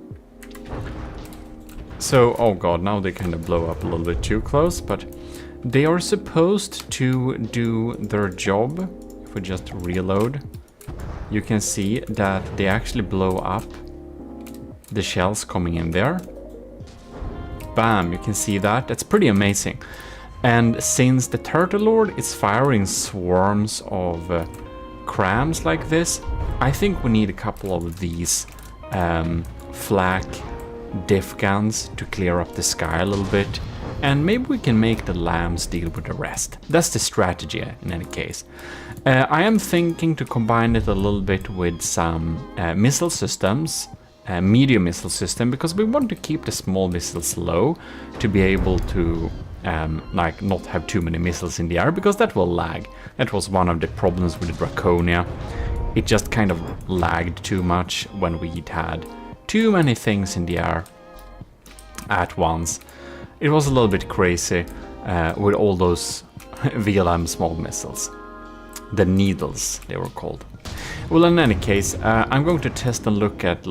So, oh god, now they kind of blow up a little bit too close, but they are supposed to do their job. If we just reload, you can see that they actually blow up the shells coming in there. Bam, you can see that. That's pretty amazing. And since the Turtle Lord is firing swarms of crams like this, I think we need a couple of these flak diff guns to clear up the sky a little bit, and maybe we can make the lambs deal with the rest. That's the strategy in any case. I am thinking to combine it a little bit with some missile systems, medium missile system, because we want to keep the small missiles low to be able to like not have too many missiles in the air, because that will lag. That was one of the problems with the Draconia. It just kind of lagged too much when we had too many things in the air at once. It was a little bit crazy with all those VLM small missiles. The needles, they were called. Well, in any case, I'm going to test and look at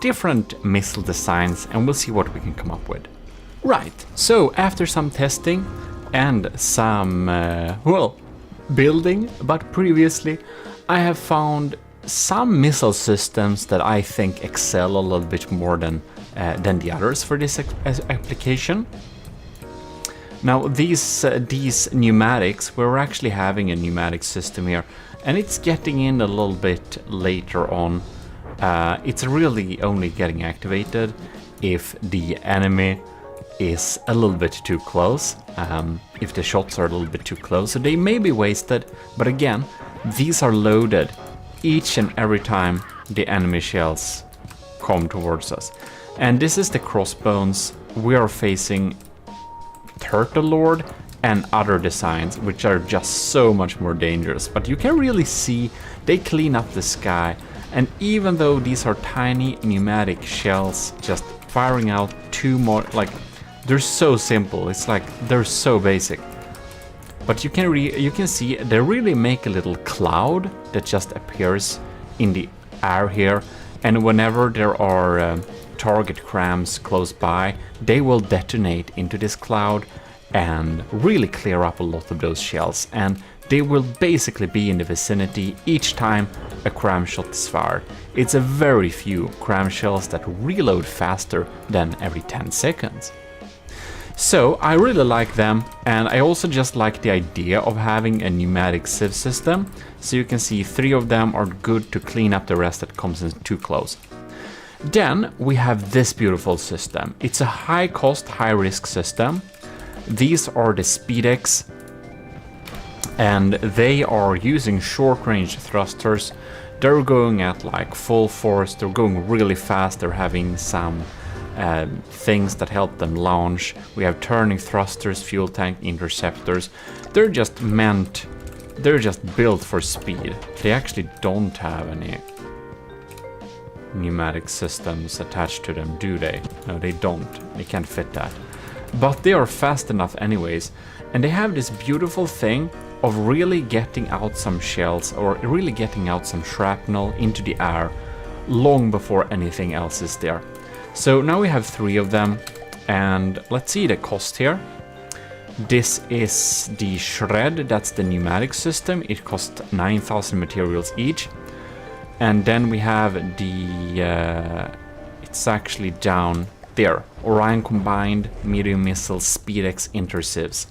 different missile designs, and we'll see what we can come up with. Right, so after some testing and some, well, building, but previously, I have found some missile systems that I think excel a little bit more than the others for this application. Now, these pneumatics, we're actually having a pneumatic system here, and it's getting in a little bit later on. It's really only getting activated if the enemy is a little bit too close, if the shots are a little bit too close, so they may be wasted, but again, these are loaded each and every time the enemy shells come towards us. And this is the crossbones. We are facing Turtle Lord and other designs, which are just so much more dangerous, but you can really see they clean up the sky, and even though these are tiny pneumatic shells just firing out two more, like, they're so simple, it's like they're so basic, but you can see they really make a little cloud that just appears in the air here, and whenever there are target crams close by, they will detonate into this cloud and really clear up a lot of those shells, and they will basically be in the vicinity each time a cram shot is fired. It's a very few cram shells that reload faster than every 10 seconds. So I really like them, and I also just like the idea of having a pneumatic sieve system. So you can see 3 of them are good to clean up the rest that comes in too close. Then we have this beautiful system. It's a high cost, high risk system. These are the Speedex, and they are using short range thrusters. They're going at like full force, they're going really fast, they're having some things that help them launch. We have turning thrusters, fuel tank interceptors. They're just built for speed. They actually don't have any pneumatic systems attached to them, do they? No, they don't. They can't fit that. But they are fast enough anyways, and they have this beautiful thing of really getting out some shells or really getting out some shrapnel into the air long before anything else is there. So now we have 3 of them, and let's see the cost here. This is the Shred, that's the pneumatic system. It costs 9,000 materials each. And then we have the, it's actually down there, Orion Combined Medium Missile Speedex Intersieves.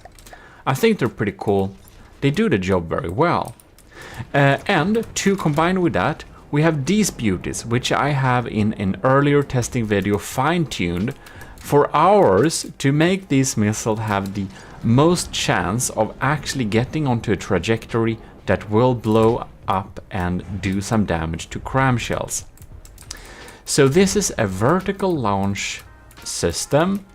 I think they're pretty cool. They do the job very well. And to combine with that, we have these beauties, which I have in an earlier testing video fine-tuned for ours to make these missiles have the most chance of actually getting onto a trajectory that will blow up and do some damage to cramshells. So this is a vertical launch system,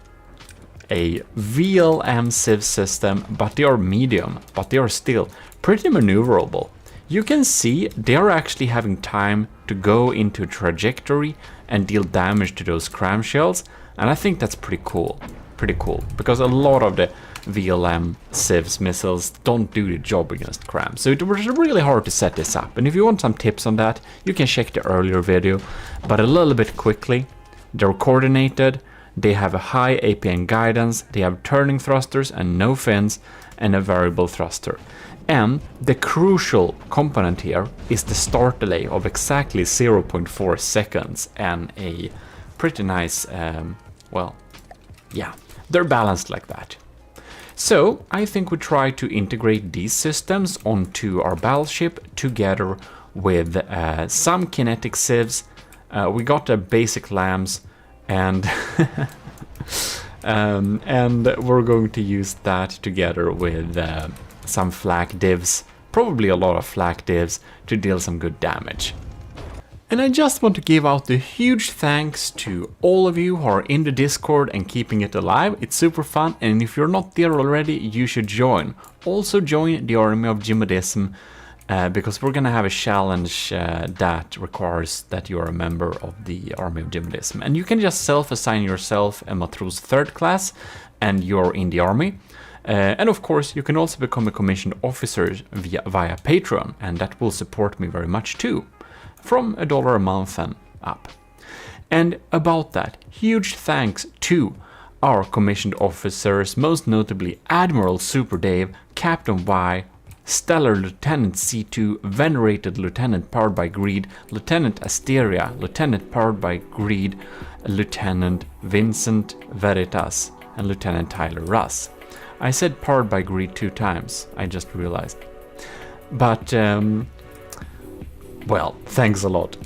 a VLM sieve system, but they are medium, but they are still pretty maneuverable. You can see they're actually having time to go into a trajectory and deal damage to those cramshells, and I think that's pretty cool, because a lot of the VLM sieves missiles don't do the job against crams, so it was really hard to set this up. And if you want some tips on that, you can check the earlier video, but a little bit quickly. They're coordinated, they have a high APN guidance, they have turning thrusters and no fins, and a variable thruster. And the crucial component here is the start delay of exactly 0.4 seconds and a pretty nice, well, yeah, they're balanced like that. So I think we try to integrate these systems onto our battleship together with some kinetic sieves. We got the basic lambs, and and we're going to use that together with some flak divs, probably a lot of flak divs, to deal some good damage. And I just want to give out a huge thanks to all of you who are in the Discord and keeping it alive. It's super fun, and if you're not there already, you should join. Also join the Army of GMODISM, because we're gonna have a challenge that requires that you're a member of the Army of GMODISM. And you can just self-assign yourself a Matros 3rd class, and you're in the army. And of course, you can also become a commissioned officer via Patreon, and that will support me very much too, from $1 a month and up. And about that, huge thanks to our commissioned officers, most notably Admiral Super Dave, Captain Y, Stellar Lieutenant C2, Venerated Lieutenant powered by Greed, Lieutenant Asteria, Lieutenant powered by Greed, Lieutenant Vincent Veritas, and Lieutenant Tyler Russ. I said powered by Greed 2 times, I just realized. But, well, thanks a lot.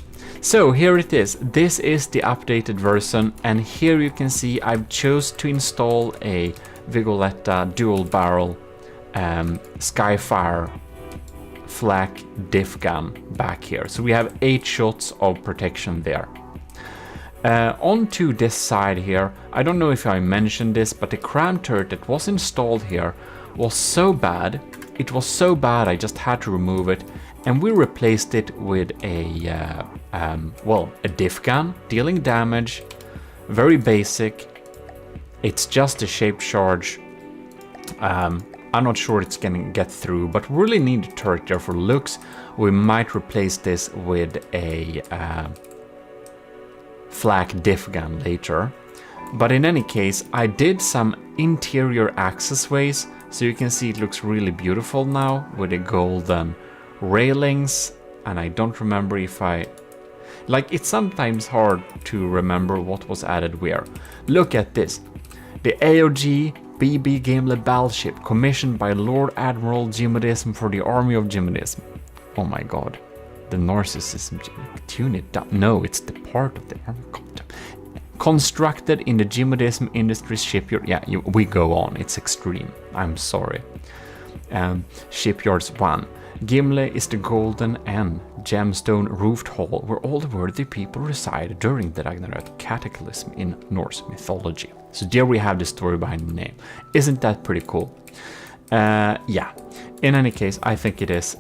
So here it is. This is the updated version, and here you can see I've chose to install a Vigoletta dual barrel Skyfire flak diff gun back here. So we have 8 shots of protection there. Onto this side here, I don't know if I mentioned this, but the cram turret that was installed here was so bad. It was so bad I just had to remove it, and we replaced it with a well, a diff gun dealing damage, very basic. It's just a shape charge. I'm not sure it's gonna get through, but we really need a turret there for looks. We might replace this with a flak diff gun later. But in any case, I did some interior accessways, so you can see it looks really beautiful now with the golden railings. And I don't remember if it's sometimes hard to remember what was added where. Look at this. The AOG BB Gimli battleship commissioned by Lord Admiral GMODISM for the Army of GMODISM. Oh my god. The narcissism. Tune it down. No, it's the part of the army. Constructed in the GMODISM Industries shipyard. Yeah, we go on. It's extreme. I'm sorry. Shipyards 1. Gimli is the golden and gemstone roofed hall where all the worthy people reside during the Ragnarök cataclysm in Norse mythology. So there we have the story behind the name. Isn't that pretty cool? Yeah. In any case, I think it is.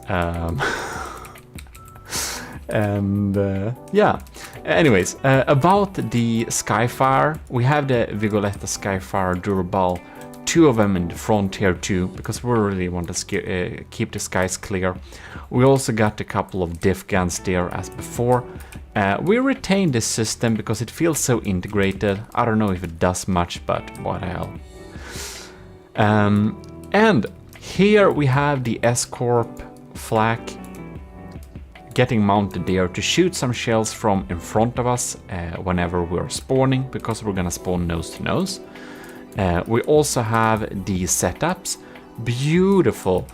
And yeah. Anyways, about the Skyfire, we have the Vigoletta Skyfire Durable. 2 of them in the front here too, because we really want to keep the skies clear. We also got a couple of diff guns there as before. We retained this system because it feels so integrated. I don't know if it does much, but what the hell. And here we have the S-Corp flak getting mounted there to shoot some shells from in front of us whenever we're spawning, because we're gonna spawn nose to nose. We also have the setups, beautiful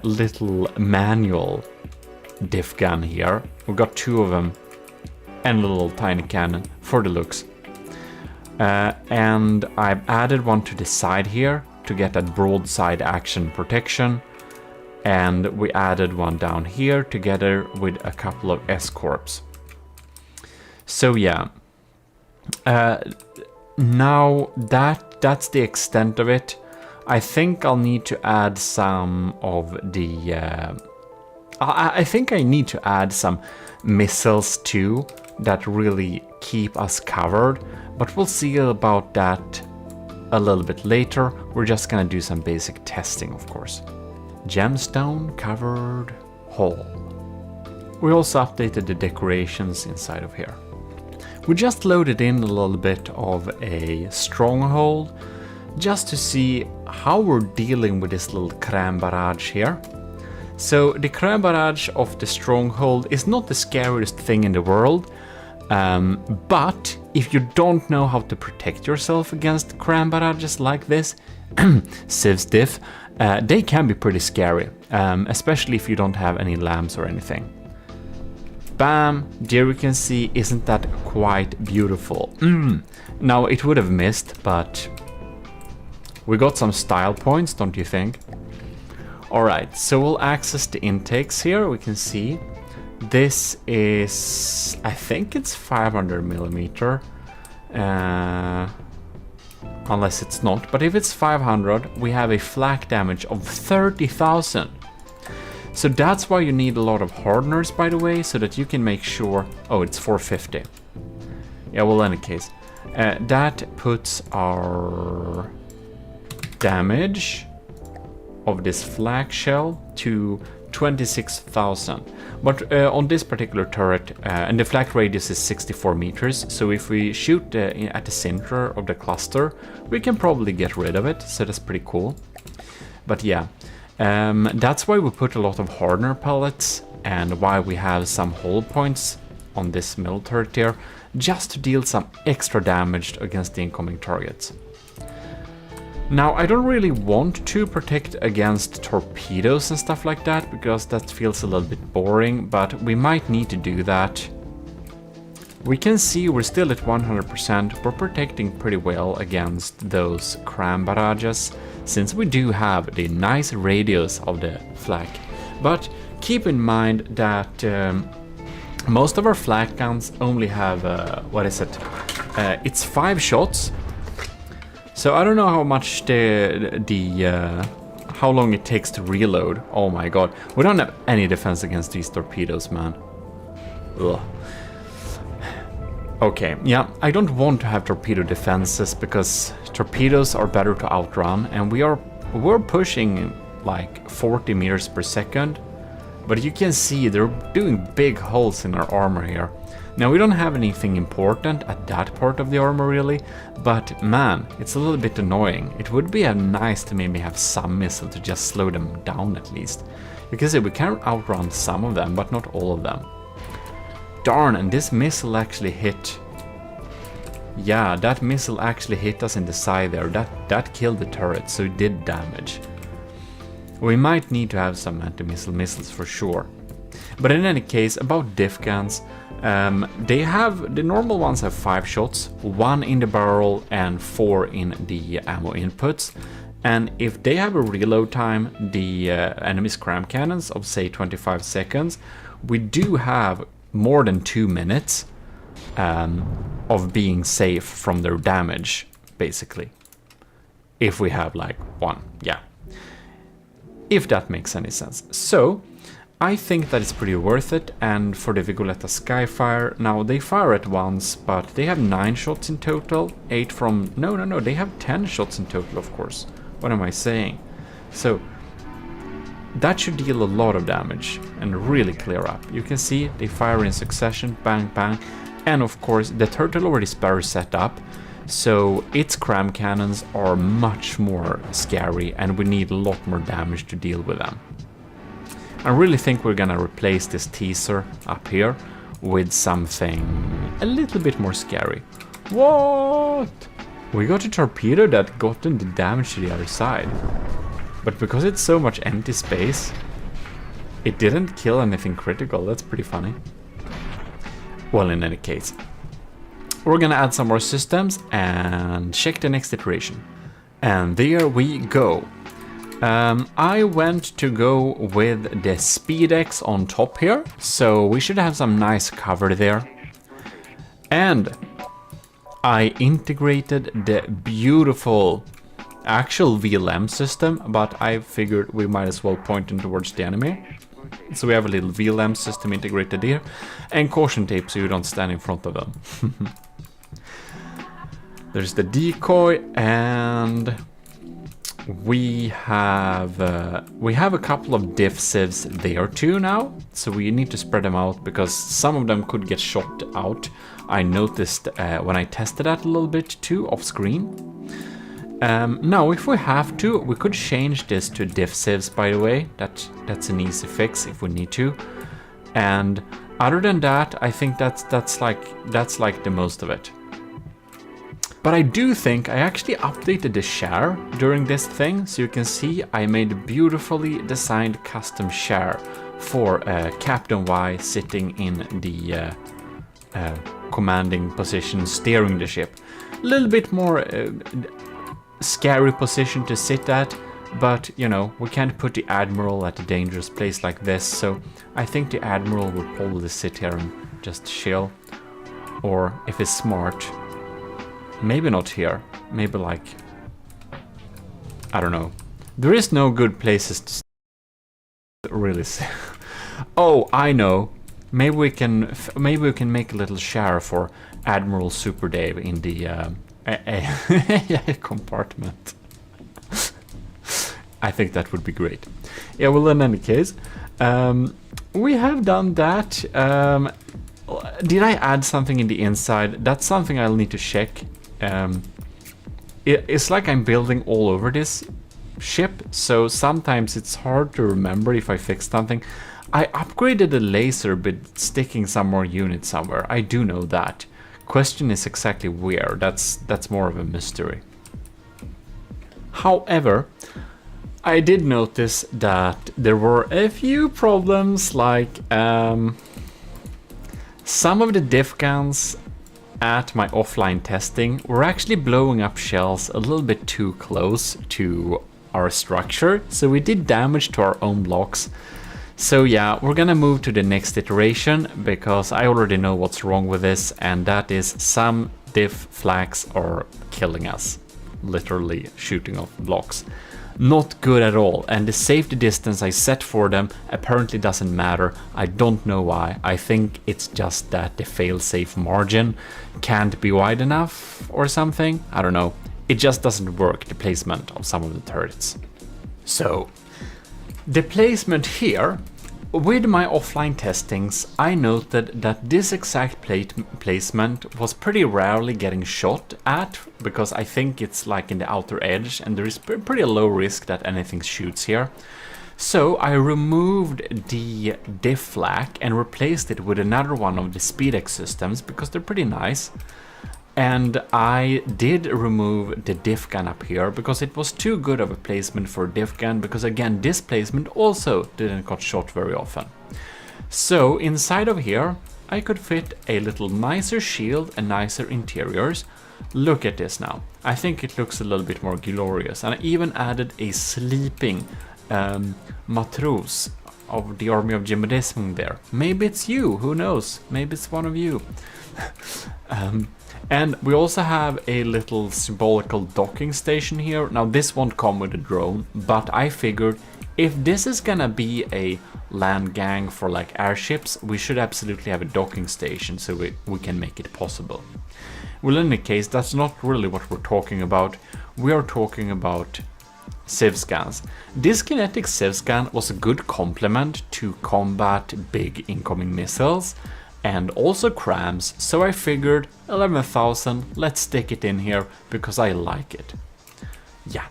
little manual diff gun here. We got 2 of them and a little tiny cannon for the looks. And I've added one to the side here to get that broadside action protection. And we added one down here together with a couple of S-corps. So yeah, now that's the extent of it. I think I'll need to add some of the... I think I need to add some missiles too that really keep us covered, but we'll see about that a little bit later. We're just gonna do some basic testing, of course. Gemstone covered hull. We also updated the decorations inside of here. We just loaded in a little bit of a stronghold just to see how we're dealing with this little crème barrage here. So the crème barrage of the stronghold is not the scariest thing in the world, but if you don't know how to protect yourself against crème barrages like this, Civs diff, they can be pretty scary, especially if you don't have any lamps or anything. Bam, there we can see, isn't that quite beautiful? Now it would have missed, but we got some style points, don't you think? Alright, so we'll access the intakes here. We can see this is, I think it's 500 millimeter, unless it's not, but if it's 500, we have a flak damage of 30,000. So that's why you need a lot of hardeners, by the way, so that you can make sure... Oh, it's 450. Yeah, well, in any case, that puts our damage of this flak shell to 26,000. But on this particular turret, and the flak radius is 64 meters, so if we shoot at the center of the cluster, we can probably get rid of it, so that's pretty cool. But yeah, that's why we put a lot of hardener pellets, and why we have some hull points on this middle turret here, just to deal some extra damage against the incoming targets. Now, I don't really want to protect against torpedoes and stuff like that, because that feels a little bit boring, but we might need to do that. We can see we're still at 100%, we're protecting pretty well against those crème barrages, since we do have the nice radius of the flak. But keep in mind that most of our flak guns only have, it's 5 shots. So I don't know how much how long it takes to reload. Oh my god, we don't have any defense against these torpedoes, man. Ugh. Okay, yeah, I don't want to have torpedo defenses because torpedoes are better to outrun, and we're pushing like 40 meters per second. But you can see they're doing big holes in our armor here. Now, we don't have anything important at that part of the armor really, but man, it's a little bit annoying. It would be nice to maybe have some missile to just slow them down at least. You can see we can outrun some of them, but not all of them. Darn, and this missile actually hit... Yeah, that missile actually hit us in the side there. That killed the turret, so it did damage. We might need to have some anti-missile missiles for sure. But in any case, about diff guns, the normal ones have 5 shots, 1 in the barrel and 4 in the ammo inputs. And if they have a reload time, the enemy's cram cannons of say 25 seconds, we do have more than 2 minutes of being safe from their damage, basically. If we have like 1, yeah. If that makes any sense. So, I think that it's pretty worth it, and for the Vigoletta Skyfire, now they fire at once, but they have 9 shots in total, 8 from... No, they have 10 shots in total, of course. What am I saying? So, that should deal a lot of damage and really clear up. You can see they fire in succession, bang, bang, and of course the turtle already is better set up, so its cram cannons are much more scary and we need a lot more damage to deal with them. I really think we're gonna replace this teaser up here with something a little bit more scary. What? We got a torpedo that got the damage to the other side. But because it's so much empty space, it didn't kill anything critical. That's pretty funny. Well, in any case. we're gonna add some more systems and check the next iteration. And there we go. I went to go with the SpeedX on top here, so we should have some nice cover there. And I integrated the beautiful actual VLM system, but I figured we might as well point in towards the enemy. So we have a little VLM system integrated here, and caution tape so you don't stand in front of them. There's the decoy, and we have a couple of diff civs there too now, so we need to spread them out because some of them could get shot out. I noticed when I tested that a little bit too off screen. Now, if we have to, we could change this to diff civs, by the way. That's an easy fix if we need to. And other than that, I think that's like the most of it. But I do think I actually updated the share during this thing, so you can see I made a beautifully designed custom share for Captain Y sitting in the commanding position, steering the ship. A little bit more scary position to sit at, but you know, we can't put the Admiral at a dangerous place like this, so I think the Admiral will probably sit here and just chill. Or if it's smart, maybe not here, maybe like, I don't know. There is no good places to really sit. Oh, I know. Maybe we can make a little share for Admiral Super Dave in the compartment. I think that would be great. Yeah, well, in any case, we have done that. Did I add something in the inside? That's something I'll need to check. It's like I'm building all over this ship, so sometimes it's hard to remember if I fixed something. I upgraded the laser but sticking some more units somewhere. I do know that. Question is exactly where. That's more of a mystery. However, I did notice that there were a few problems, like some of the diff guns at my offline testing were actually blowing up shells a little bit too close to our structure, so we did damage to our own blocks. So yeah, we're gonna move to the next iteration because I already know what's wrong with this, and that is some diff flags are killing us, literally shooting off blocks. Not good at all, and the safety distance I set for them apparently doesn't matter. I don't know why. I think it's just that the failsafe margin can't be wide enough or something. I don't know. It just doesn't work, the placement of some of the turrets. So the placement here, with my offline testings, I noted that this exact placement was pretty rarely getting shot at, because I think it's like in the outer edge and there is pretty low risk that anything shoots here. So I removed the diff flag and replaced it with another one of the SpeedX systems because they're pretty nice. And I did remove the diff gun up here because it was too good of a placement for a diff gun, because again, this placement also didn't got shot very often. So inside of here, I could fit a little nicer shield and nicer interiors. Look at this now. I think it looks a little bit more glorious. And I even added a sleeping matros of the army of GMODIST there. Maybe it's you, who knows? Maybe it's one of you. And we also have a little symbolical docking station here. Now this won't come with a drone, but I figured if this is gonna be a land gang for like airships, we should absolutely have a docking station so we can make it possible. Well, in any case, that's not really what we're talking about. We are talking about Civ scans. This kinetic Civ scan was a good complement to combat big incoming missiles and also crams, so I figured 11,000, let's stick it in here because I like it. Yeah.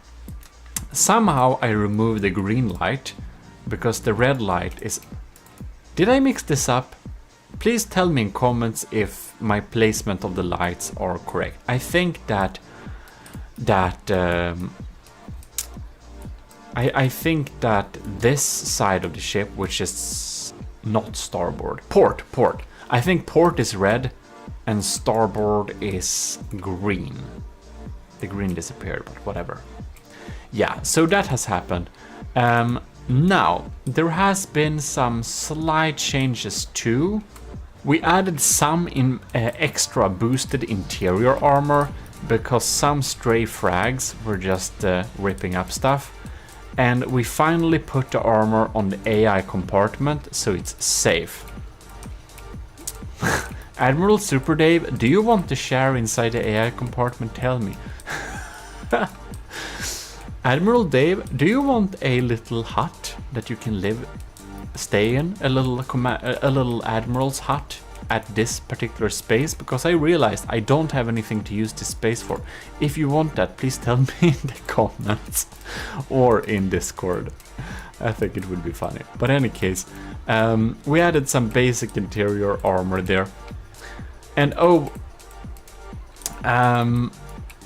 Somehow I removed the green light because the red light is... Did I mix this up? Please tell me in comments if my placement of the lights are correct. I think that I think that this side of the ship, which is not starboard, port. I think port is red and starboard is green. The green disappeared, but whatever. Yeah, so that has happened. Now, there has been some slight changes too. We added some extra boosted interior armor because some stray frags were just ripping up stuff. And we finally put the armor on the AI compartment so it's safe. Admiral Super Dave, do you want to share inside the AI compartment? Tell me. Admiral Dave, do you want a little hut that you can stay in? A little admiral's hut at this particular space? Because I realized I don't have anything to use this space for. If you want that, please tell me in the comments or in Discord. I think it would be funny. But in any case, we added some basic interior armor there. And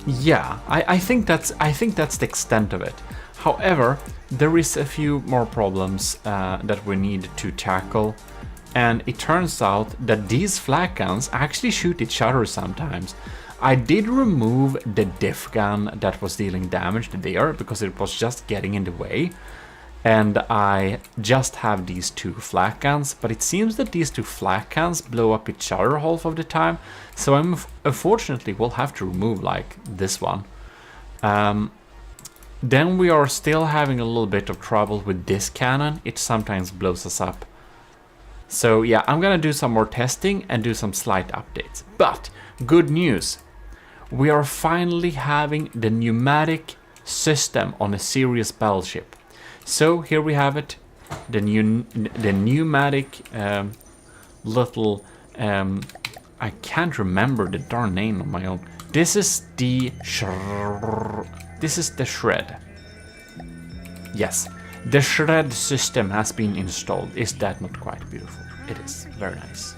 yeah, I think that's the extent of it. However, there is a few more problems that we need to tackle, and it turns out that these flak guns actually shoot each other sometimes. I did remove the diff gun that was dealing damage there because it was just getting in the way, and I just have these two flak guns, but it seems that these two flak guns blow up each other half of the time, so I'm unfortunately will have to remove like this one. Then we are still having a little bit of trouble with this cannon. It sometimes blows us up. So yeah, I'm gonna do some more testing and do some slight updates. But good news, we are finally having the pneumatic system on a serious battleship. So here we have it, the pneumatic little, I can't remember the darn name on my own. This is the shred. Yes, the shred system has been installed. Is that not quite beautiful? It is, very nice.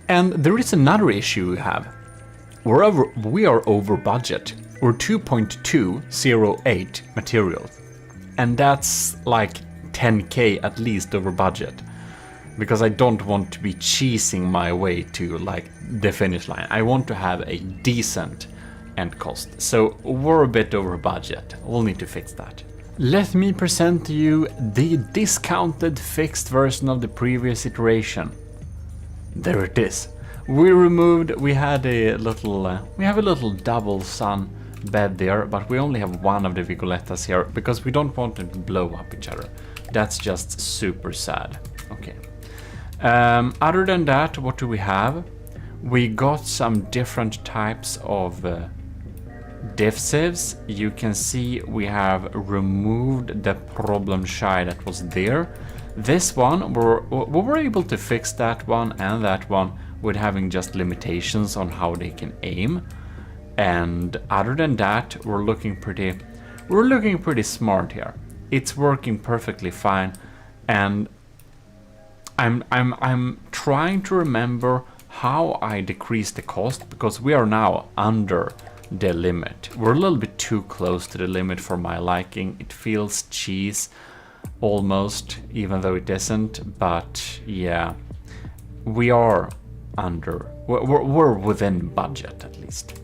And there is another issue we have. We are over budget. We're 2.208 materials. And that's like 10k at least over budget. Because I don't want to be cheesing my way to like the finish line. I want to have a decent end cost. So we're a bit over budget. We'll need to fix that. Let me present to you the discounted fixed version of the previous iteration. There it is. We have a little double sun bed there, but we only have one of the Vigolettas here because we don't want them to blow up each other. That's just super sad. Okay. Other than that, what do we have? We got some different types of diff sieves. You can see we have removed the problem shy that was there. This one, we were able to fix that one and that one with having just limitations on how they can aim. And other than that, we're looking pretty smart here. It's working perfectly fine, and I'm trying to remember how I decrease the cost because we are now under the limit. We're a little bit too close to the limit for my liking. It feels cheese almost, even though it isn't. But yeah, we are under. We're within budget at least.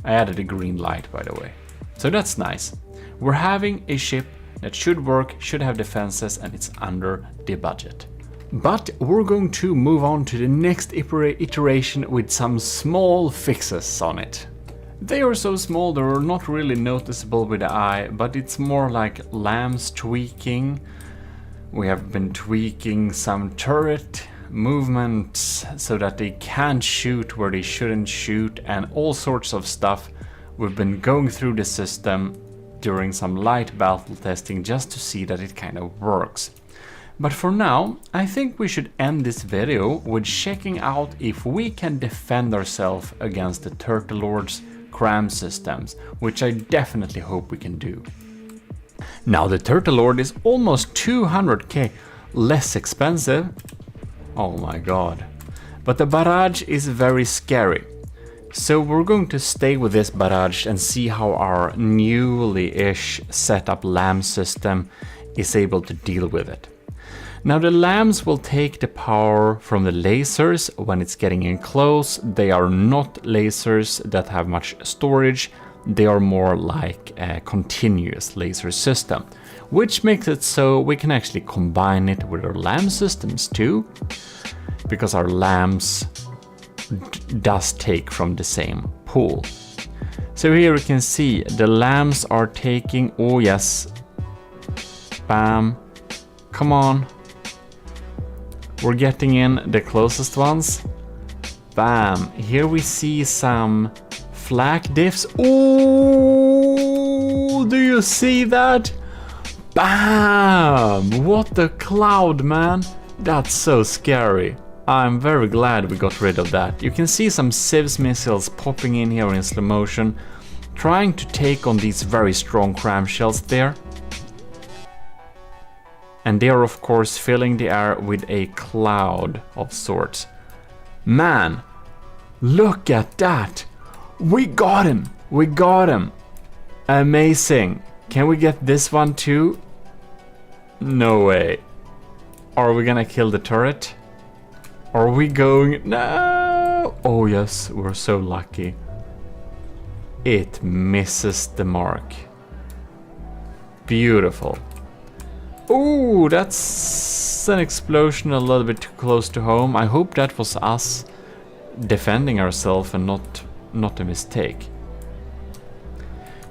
I added a green light, by the way. So that's nice. We're having a ship that should work, should have defenses, and it's under the budget. But we're going to move on to the next iteration with some small fixes on it. They are so small they're not really noticeable with the eye, but it's more like lambs tweaking. We have been tweaking some turret movements so that they can't shoot where they shouldn't shoot, and all sorts of stuff. We've been going through the system during some light battle testing just to see that it kind of works. But for now, I think we should end this video with checking out if we can defend ourselves against the Turtle Lord's cram systems, which I definitely hope we can do. Now the Turtle Lord is almost 200k less expensive. Oh my god. But the barrage is very scary. So we're going to stay with this barrage and see how our newly-ish set up LAM system is able to deal with it. Now the lambs will take the power from the lasers when it's getting in close. They are not lasers that have much storage. They are more like a continuous laser system, which makes it so we can actually combine it with our lamb systems too, because our lambs does take from the same pool. So here we can see the lambs are taking, oh yes, bam, come on, we're getting in the closest ones, bam. Here we see some flak diffs. Oh, do you see that? Bam! What the cloud, man. That's so scary. I'm very glad we got rid of that. You can see some Civs missiles popping in here in slow motion, trying to take on these very strong cram shells there. And they are of course filling the air with a cloud of sorts. Man, look at that! We got him! We got him! Amazing! Can we get this one too? No way. Are we gonna kill the turret? Are we going? No! Oh yes, we're so lucky. It misses the mark. Beautiful. Oh, that's an explosion a little bit too close to home. I hope that was us defending ourselves and not a mistake.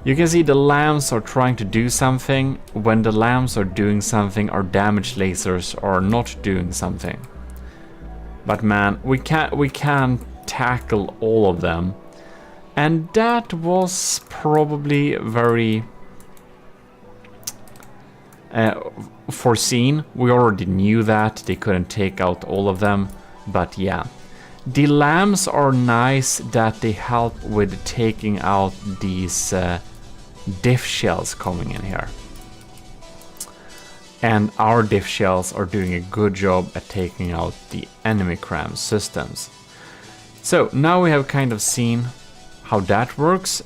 You can see the lambs are trying to do something. When the lambs are doing something, our damage lasers are not doing something. But man, we can't tackle all of them. And that was probably very foreseen. We already knew that they couldn't take out all of them, but yeah. The lambs are nice that they help with taking out these diff shells coming in here. And our diff shells are doing a good job at taking out the enemy cram systems. So now we have kind of seen how that works.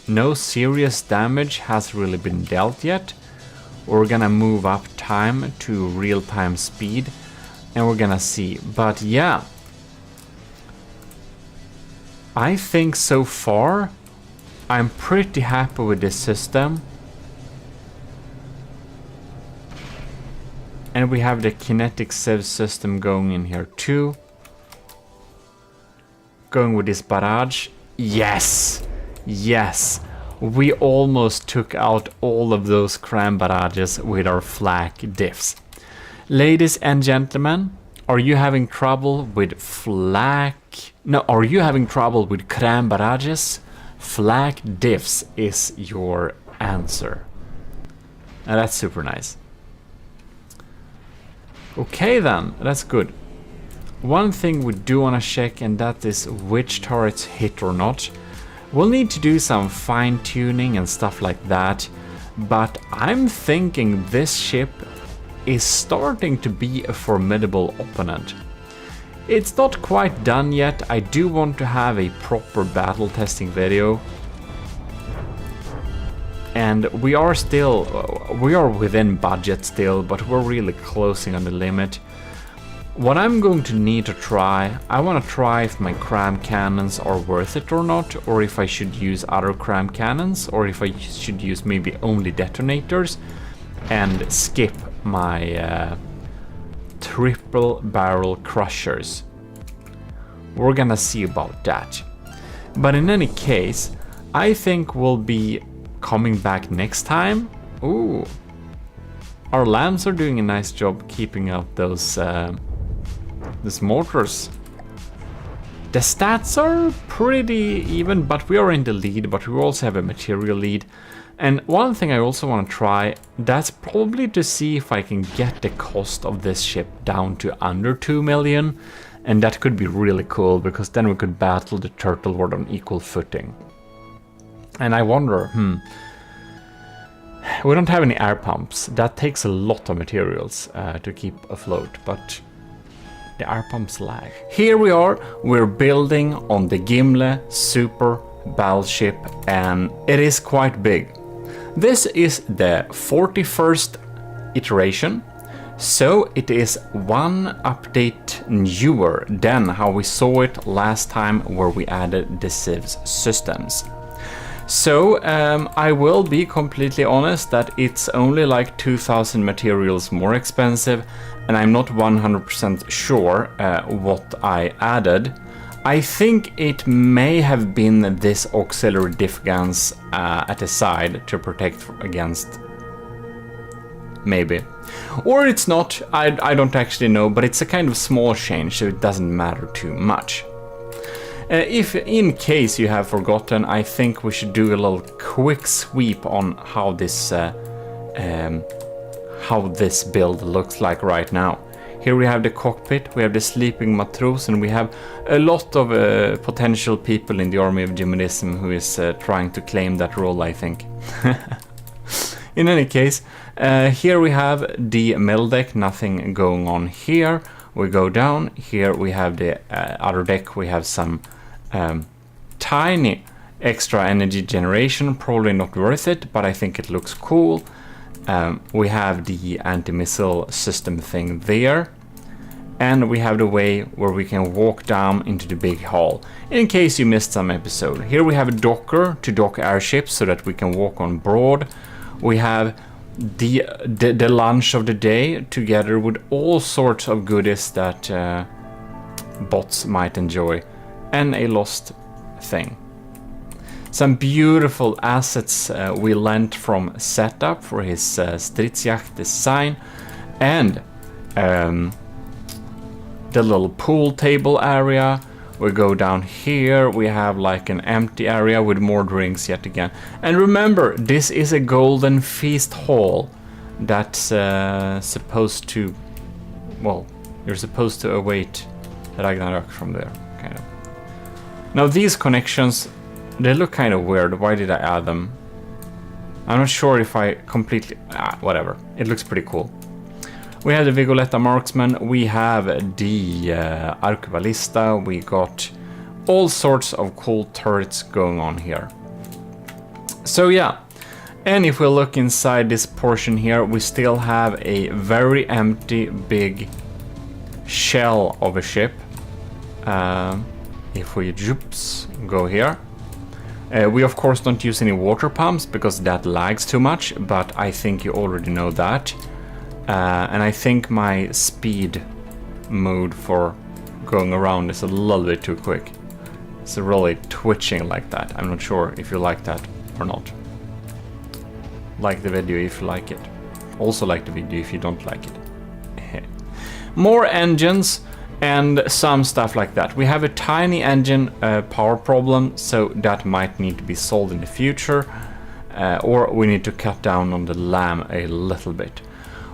No serious damage has really been dealt yet. We're gonna move up time to real-time speed and we're gonna see. But yeah, I think so far I'm pretty happy with this system. And we have the kinetic Civ system going in here too. Going with this barrage. Yes! Yes! We almost took out all of those cram barrages with our flak diffs. Ladies and gentlemen, are you having trouble with are you having trouble with cram barrages? Flak diffs is your answer. And that's super nice. Okay then, that's good. One thing we do want to check, and that is which turrets hit or not. We'll need to do some fine tuning and stuff like that, but I'm thinking this ship is starting to be a formidable opponent. It's not quite done yet. I do want to have a proper battle testing video. And we are within budget still, but we're really closing on the limit. What I'm going to need to try, I want to try if my cram cannons are worth it or not, or if I should use other cram cannons, or if I should use maybe only detonators and skip my triple barrel crushers. We're gonna see about that. But in any case, I think we'll be coming back next time. Ooh, our lambs are doing a nice job keeping out those mortars. The stats are pretty even, but we are in the lead, but we also have a material lead. And one thing I also want to try, that's probably to see if I can get the cost of this ship down to under 2 million. And that could be really cool, because then we could battle the Turtle Lord on equal footing. And I wonder, we don't have any air pumps. That takes a lot of materials to keep afloat, but the air pumps lag. Here we are, we're building on the Gimle Super Battleship, and it is quite big. This is the 41st iteration. So it is one update newer than how we saw it last time where we added the civs systems. So I will be completely honest that it's only like 2,000 materials more expensive, and I'm not 100% sure what I added. I think it may have been this auxiliary diff guns at the side to protect against, maybe. Or it's not, I don't actually know, but it's a kind of small change, so it doesn't matter too much. If in case you have forgotten, I think we should do a little quick sweep on how this build looks like right now. Here we have the cockpit, we have the sleeping matros, and we have a lot of potential people in the army of GMODISM who is trying to claim that role, I think. In any case, here we have the middle deck, nothing going on here. We go down, here we have the other deck, we have some tiny extra energy generation, probably not worth it, but I think it looks cool. We have the anti-missile system thing there, and we have the way where we can walk down into the big hall. In case you missed some episode, here we have a docker to dock airships so that we can walk on board. We have the lunch of the day together with all sorts of goodies that bots might enjoy, and a lost thing. Some beautiful assets we lent from Setup for his Stridsjagd design, and the little pool table area. We go down here, we have like an empty area with more drinks yet again. And remember, this is a golden feast hall that's supposed to, well, you're supposed to await Ragnarok from there, kind of. Now these connections, they look kind of weird. Why did I add them? I'm not sure if I completely, whatever. It looks pretty cool. We have the Vigoletta Marksman, we have the Arquebalista, we got all sorts of cool turrets going on here. So yeah, and if we look inside this portion here, we still have a very empty big shell of a ship. If we go here, we of course don't use any water pumps because that lags too much, but I think you already know that. And I think my speed mode for going around is a little bit too quick. It's really twitching like that. I'm not sure if you like that or not. Like the video if you like it. Also like the video if you don't like it. More engines and some stuff like that. We have a tiny engine power problem, so that might need to be solved in the future. Or we need to cut down on the LAM a little bit.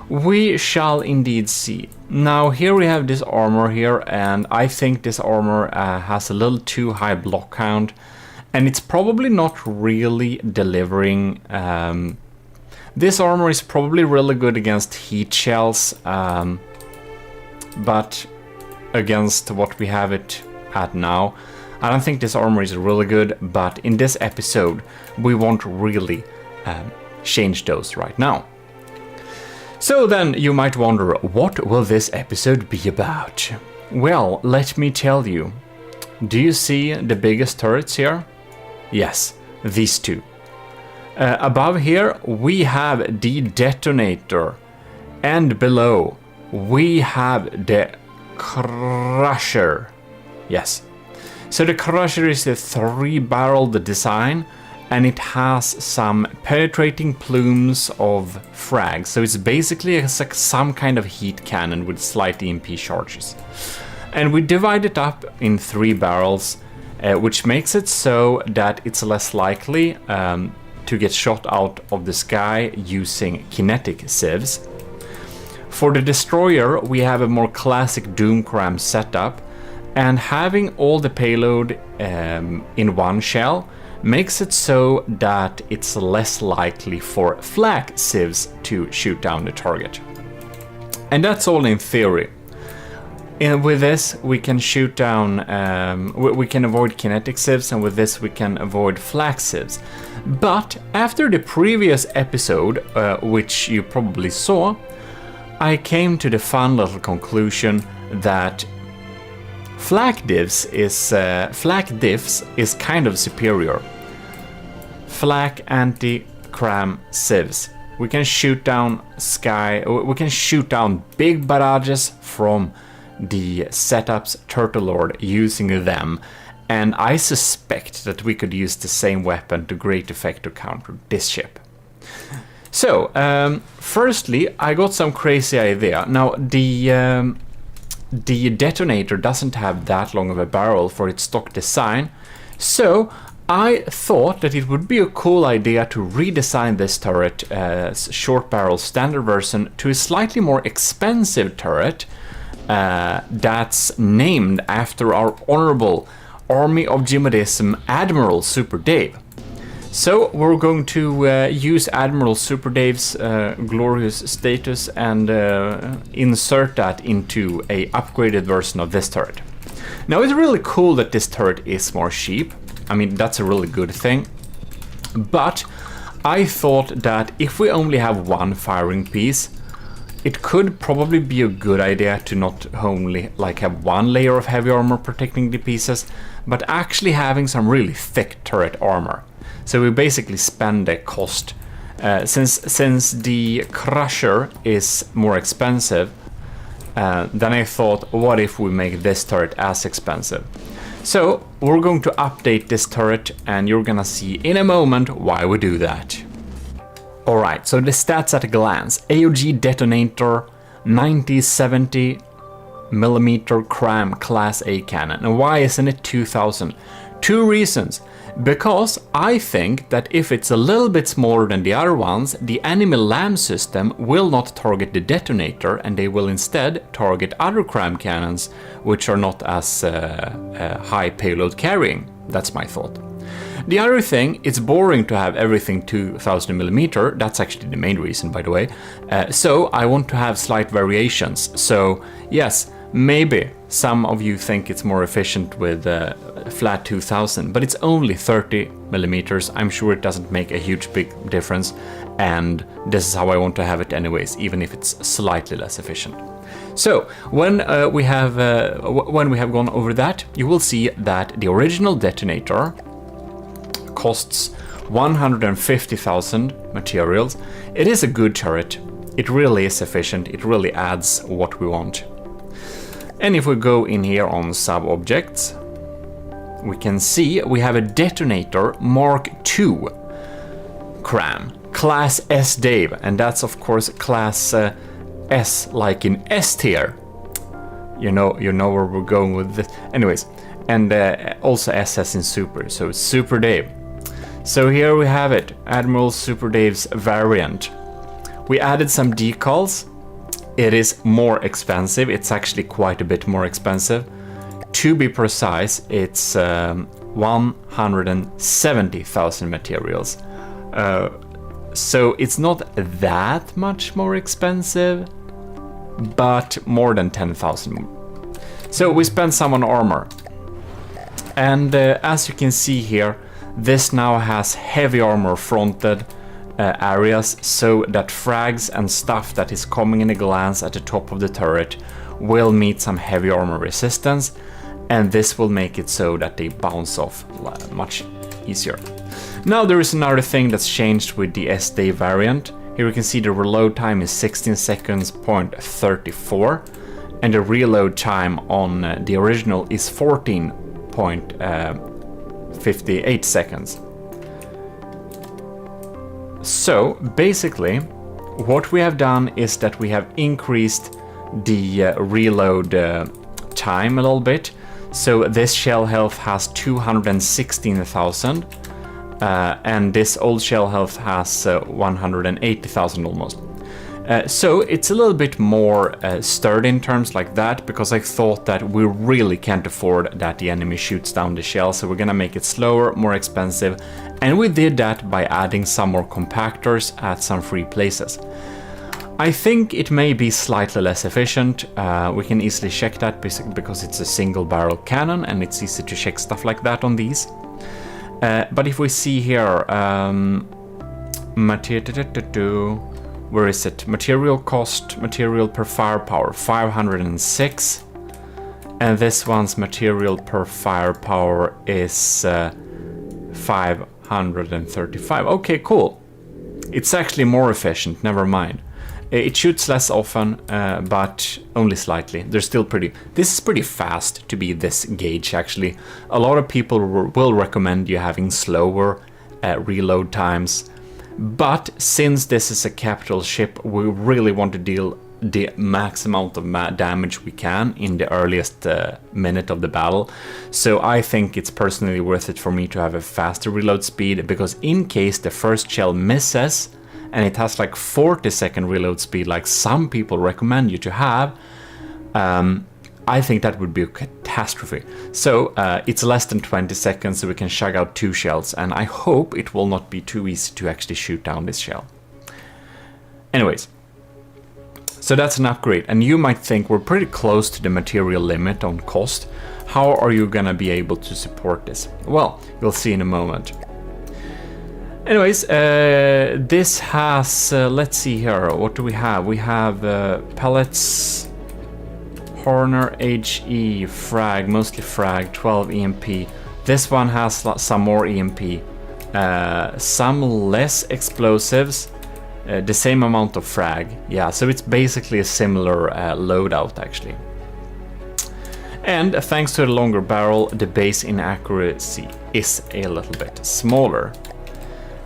We shall indeed see. Now here we have this armor here, and I think this armor has a little too high block count, and it's probably not really delivering. This armor is probably really good against heat shells, but against what we have it at now, I don't think this armor is really good, but in this episode we won't really change those right now. So then you might wonder, what will this episode be about? Well, let me tell you. Do you see the biggest turrets here? Yes, these two. Above here we have the detonator, and below we have the crusher. Yes. So the crusher is a 3-barreled design, and it has some penetrating plumes of frags. So it's basically some kind of heat cannon with slight EMP charges. And we divide it up in 3 barrels, which makes it so that it's less likely to get shot out of the sky using kinetic civs. For the destroyer, we have a more classic Doomcram setup, and having all the payload in one shell makes it so that it's less likely for flak civs to shoot down the target. And that's all in theory. with this, we can shoot down, we can avoid kinetic sieves, and with this we can avoid flak sieves. But after the previous episode, which you probably saw, I came to the fun little conclusion that flak diffs is kind of superior. Flak anti-cram sieves. We can shoot down big barrages from the setup's Turtle Lord using them, and I suspect that we could use the same weapon to great effect to counter this ship. So, firstly, I got some crazy idea. Now, the detonator doesn't have that long of a barrel for its stock design, so I thought that it would be a cool idea to redesign this turret, short barrel standard version, to a slightly more expensive turret that's named after our honorable Army of GMODISM Admiral Super Dave. So we're going to use Admiral Super Dave's glorious status and insert that into a upgraded version of this turret. Now it's really cool that this turret is more cheap. I mean, that's a really good thing. But I thought that if we only have one firing piece, it could probably be a good idea to not only like have one layer of heavy armor protecting the pieces, but actually having some really thick turret armor. So we basically spend the cost. Since the crusher is more expensive, then I thought, what if we make this turret as expensive? So we're going to update this turret, and you're gonna see in a moment why we do that. Alright, so the stats at a glance. AOG detonator, 90-70mm cram class A cannon. And why isn't it 2000? Two reasons. Because I think that if it's a little bit smaller than the other ones, the enemy LAM system will not target the detonator, and they will instead target other cram cannons, which are not as high payload carrying. That's my thought. The other thing, it's boring to have everything 2000mm. That's actually the main reason, by the way. So I want to have slight variations. So yes, maybe some of you think it's more efficient with flat 2000, but it's only 30mm. I'm sure it doesn't make a huge big difference, and this is how I want to have it anyways, even if it's slightly less efficient. So when we have gone over that, you will see that the original detonator costs 150,000 materials. It is a good turret. It really is efficient. It really adds what we want. And if we go in here on sub-objects, we can see we have a detonator Mark II cram, class S Dave, and that's of course class S, like in S tier. You know where we're going with this. Anyways, and also SS in Super, so it's Super Dave. So here we have it, Admiral Super Dave's variant. We added some decals. It is more expensive. It's actually quite a bit more expensive. To be precise, it's 170,000 materials. So it's not that much more expensive, but more than 10,000. So we spent some on armor. And as you can see here, this now has heavy armor fronted areas, so that frags and stuff that is coming in a glance at the top of the turret will meet some heavy armor resistance, and this will make it so that they bounce off much easier. Now there is another thing that's changed with the SD variant. Here you can see the reload time is 16 seconds, 0.34, and the reload time on the original is 14.58 seconds. So basically what we have done is that we have increased the reload time a little bit. So this shell health has 216,000 and this old shell health has 180,000 almost. So it's a little bit more sturdy in terms like that, because I thought that we really can't afford that the enemy shoots down the shell, so we're gonna make it slower, more expensive, and we did that by adding some more compactors at some free places. I think it may be slightly less efficient. We can easily check that because it's a single barrel cannon and it's easy to check stuff like that on these. But if we see here, where is it? Material cost, material per firepower, 506. And this one's material per firepower is 535. Okay, cool. It's actually more efficient, never mind. It shoots less often, but only slightly. They're still pretty... This is pretty fast to be this gauge, actually. A lot of people will recommend you having slower reload times. But since this is a capital ship, we really want to deal the max amount of damage we can in the earliest minute of the battle. So I think it's personally worth it for me to have a faster reload speed, because in case the first shell misses and it has like 40-second reload speed like some people recommend you to have, I think that would be a catastrophe. So it's less than 20 seconds, so we can shug out 2 shells, and I hope it will not be too easy to actually shoot down this shell. Anyways, so that's an upgrade, and you might think we're pretty close to the material limit on cost. How are you gonna be able to support this? Well, you'll see in a moment. Anyways, this has, let's see here, what do we have? We have pellets, Horner, HE, frag, mostly frag, 12 EMP. This one has some more EMP, some less explosives, the same amount of frag. Yeah, so it's basically a similar loadout actually. And thanks to the longer barrel, the base inaccuracy is a little bit smaller.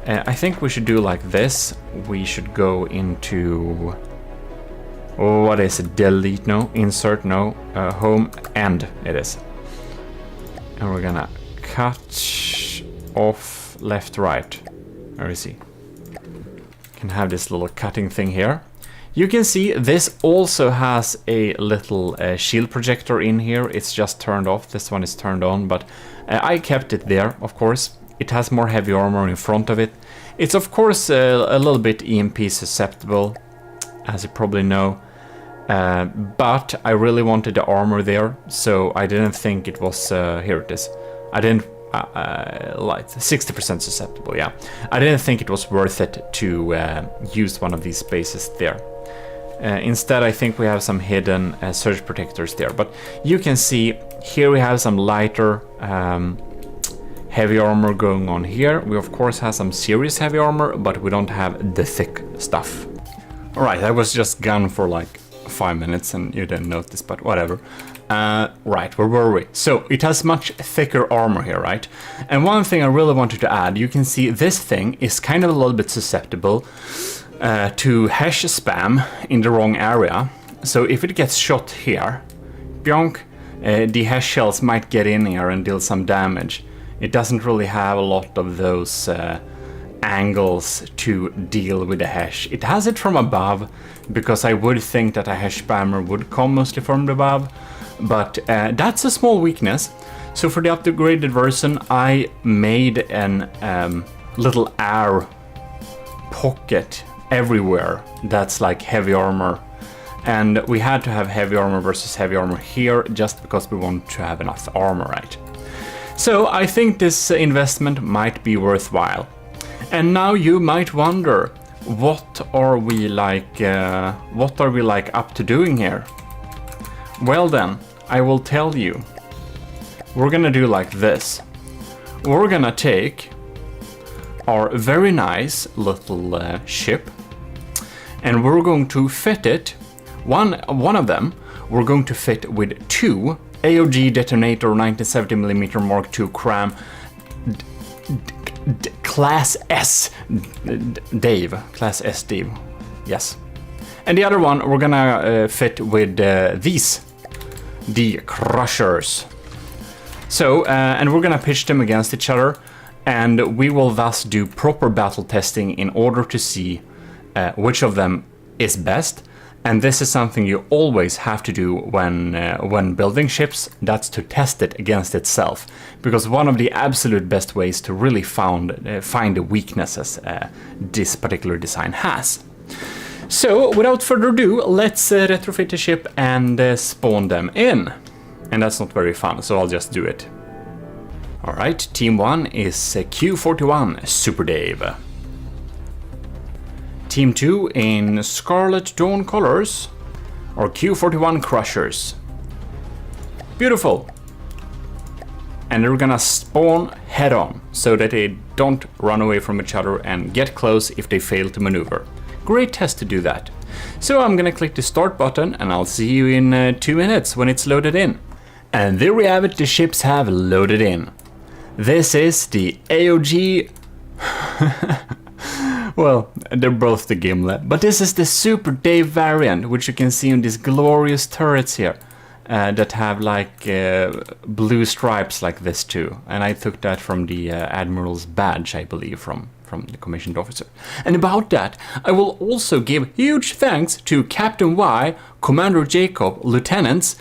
I think we should do like this. We should go into, what is it, delete, no, insert, no, home, end it is. And we're gonna cut off left, right. Where is he? Can have this little cutting thing here. You can see this also has a little shield projector in here. It's just turned off. This one is turned on, but I kept it there, of course. It has more heavy armor in front of it. It's of course a little bit EMP susceptible, as you probably know. But I really wanted the armor there, so I didn't think it was... here it is. I didn't... like 60% susceptible, yeah. I didn't think it was worth it to use one of these spaces there. Instead, I think we have some hidden surge protectors there. But you can see here we have some lighter heavy armor going on here. We of course have some serious heavy armor, but we don't have the thick stuff. Alright, I was just gone for like 5 minutes and you didn't notice, but whatever. Right, where were we? So it has much thicker armor here, right? And one thing I really wanted to add, you can see this thing is kind of a little bit susceptible to hash spam in the wrong area. So if it gets shot here, bionk, the hash shells might get in here and deal some damage. It doesn't really have a lot of those angles to deal with the hash. It has it from above, because I would think that a hash spammer would come mostly from above, but that's a small weakness. So for the upgraded version, I made an little air pocket everywhere that's like heavy armor, and we had to have heavy armor versus heavy armor here just because we want to have enough armor, right? So I think this investment might be worthwhile. And now you might wonder, what are we like up to doing here? Well then, I will tell you. We're gonna do like this. We're gonna take our very nice little ship, and we're going to fit it. One of them we're going to fit with 2 AOG detonator 1970mm Mark II cram Class S Dave. Class S Dave. Yes. And the other one we're gonna fit with these. The Crushers. So, and we're gonna pitch them against each other, and we will thus do proper battle testing in order to see which of them is best. And this is something you always have to do when building ships. That's to test it against itself, because one of the absolute best ways to really find the weaknesses this particular design has. So, without further ado, let's retrofit the ship and spawn them in. And that's not very fun, so I'll just do it. Alright, Team 1 is Q41 Super Dave. Team 2 in Scarlet Dawn colors are Q41 Crushers. Beautiful! And they're gonna spawn head on so that they don't run away from each other and get close if they fail to maneuver. Great test to do that. So I'm gonna click the start button and I'll see you in 2 minutes when it's loaded in. And there we have it, the ships have loaded in. This is the AOG... well, they're both the Gimlet, but this is the Super Dave variant, which you can see on these glorious turrets here. That have like blue stripes like this too. And I took that from the Admiral's badge, I believe, from the commissioned officer. And about that, I will also give huge thanks to Captain Y, Commander Jacob, Lieutenants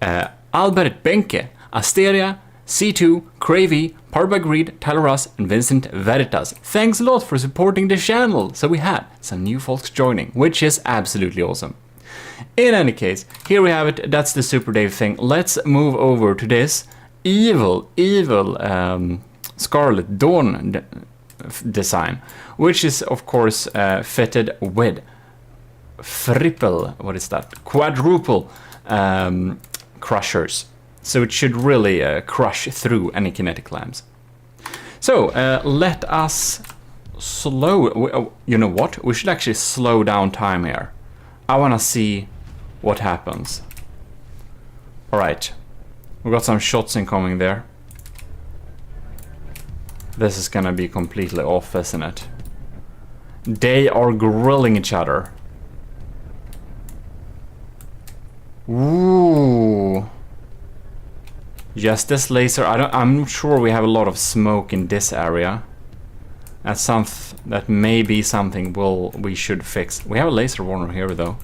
Albert Benke, Asteria, C2, Cravey, Parbagreed, Talaras, and Vincent Veritas. Thanks a lot for supporting the channel. So we had some new folks joining, which is absolutely awesome. In any case, here we have it. That's the Super Dave thing. Let's move over to this evil Scarlet Dawn design, which is of course fitted with quadruple crushers. So it should really crush through any kinetic lamps. So let us you know what? We should actually slow down time here. I want to see what happens. Alright, we got some shots incoming there. This is gonna be completely off, isn't it? They are grilling each other. Ooh. Yes, this laser, I'm not sure we have a lot of smoke in this area. That may be something we should fix. We have a laser warner here though.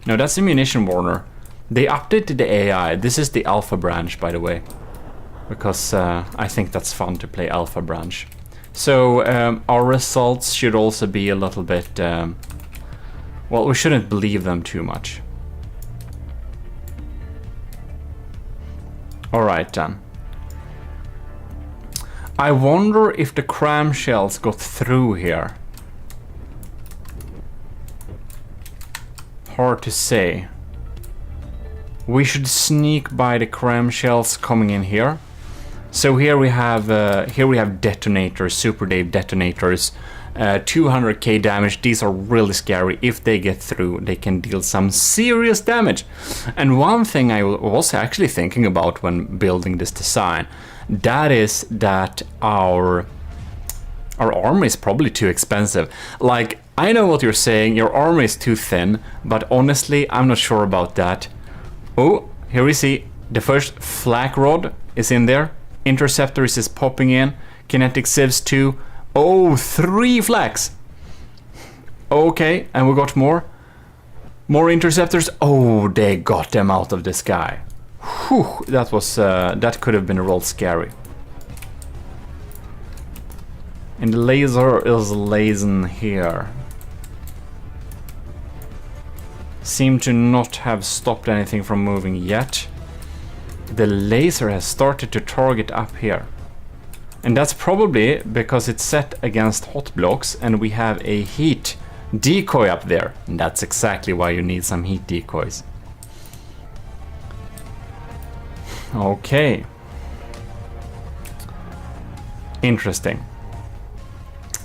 No, that's a munition warner. They updated the AI. This is the alpha branch, by the way. Because I think that's fun to play alpha branch. So our results should also be a little bit... well, we shouldn't believe them too much. Alright then. I wonder if the cram shells got through here. Hard to say. We should sneak by the cram shells coming in here. So here we have detonators, Super Dave detonators, 200k damage. These are really scary. If they get through, they can deal some serious damage. And one thing I was actually thinking about when building this design, that is that our armor is probably too expensive. Like, I know what you're saying, your armor is too thin, but honestly, I'm not sure about that. Oh, here we see the first flak rod is in there. Interceptors is popping in. Kinetic sieves 2. Oh, 3 flaks. Okay, and we got more. More interceptors. Oh, they got them out of the sky. Whew, that was that could have been real scary. And the laser is lasing here. Seem to not have stopped anything from moving yet. The laser has started to target up here. And that's probably because it's set against hot blocks and we have a heat decoy up there. And that's exactly why you need some heat decoys. Okay. Interesting.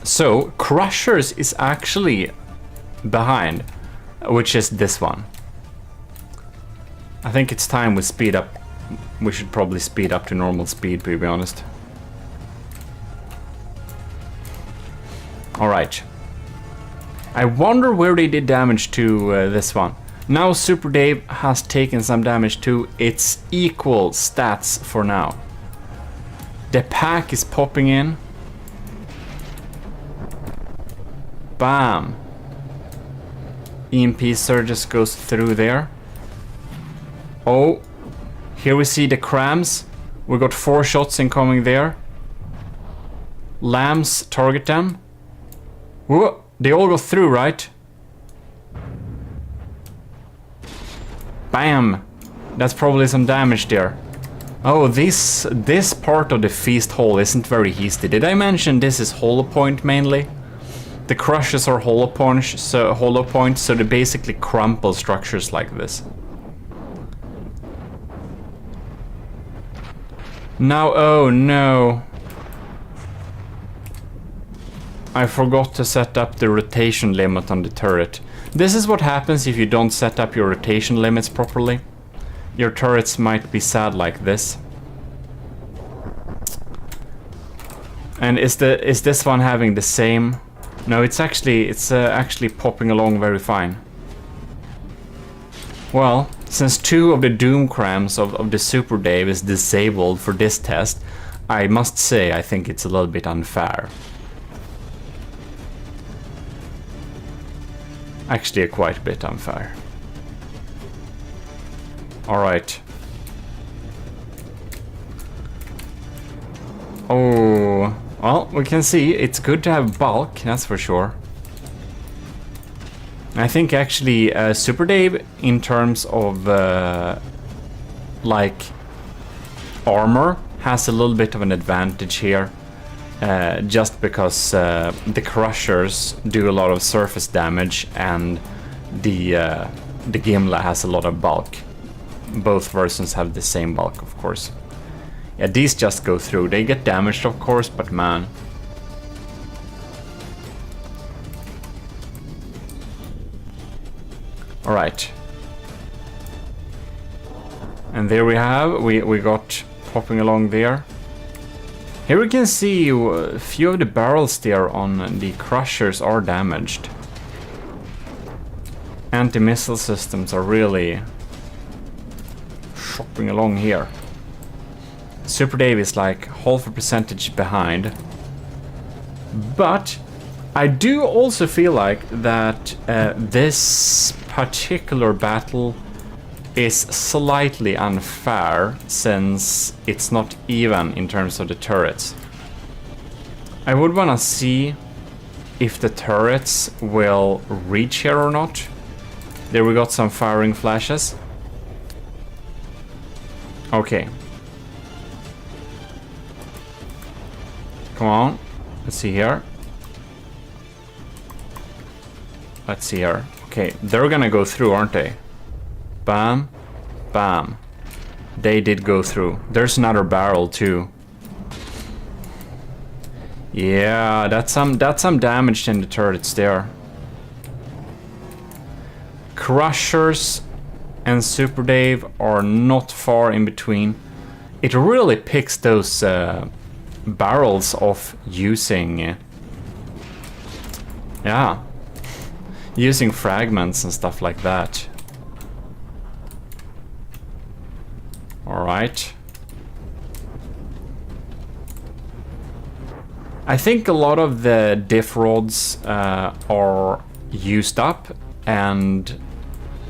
So, Crushers is actually behind, which is this one. I think it's time we speed up. We should probably speed up to normal speed, to be honest. Alright. I wonder where they did damage to this one. Now Super Dave has taken some damage too. It's equal stats for now. The pack is popping in. Bam. EMP surges goes through there. Oh. Here we see the crams. We got 4 shots incoming there. Lambs target them. Whoa, they all go through, right? Bam! That's probably some damage there. Oh, this part of the feast hall isn't very easy. Did I mention this is hollow point mainly? The crushes are hollow points, so they basically crumple structures like this. Now, oh no. I forgot to set up the rotation limit on the turret. This is what happens if you don't set up your rotation limits properly. Your turrets might be sad like this. And is this one having the same? No, it's actually popping along very fine. Well, since 2 of the doom crams of the Super Dave is disabled for this test, I must say I think it's a little bit unfair. Actually, quite a bit unfair. Alright. Oh, well, we can see it's good to have bulk, that's for sure. I think actually Super Dave, in terms of like armor, has a little bit of an advantage here. Just because the crushers do a lot of surface damage and the Gimla has a lot of bulk. Both versions have the same bulk, of course. Yeah, these just go through. They get damaged, of course, but man. Alright. And there we have, we got popping along there. Here we can see a few of the barrels there on the crushers are damaged. Anti-missile systems are really shopping along here. Super Dave is like half a percentage behind. But I do also feel like that this particular battle is slightly unfair since it's not even in terms of the turrets. I would wanna see if the turrets will reach here or not. There we got some firing flashes. Okay. Come on. Let's see here. Let's see here. Okay, they're gonna go through, aren't they? Bam. Bam. They did go through. There's another barrel too. Yeah, that's some damage in the turrets there. Crushers and Super Dave are not far in between. It really picks those barrels off using using fragments and stuff like that. Alright. I think a lot of the diff rods are used up, and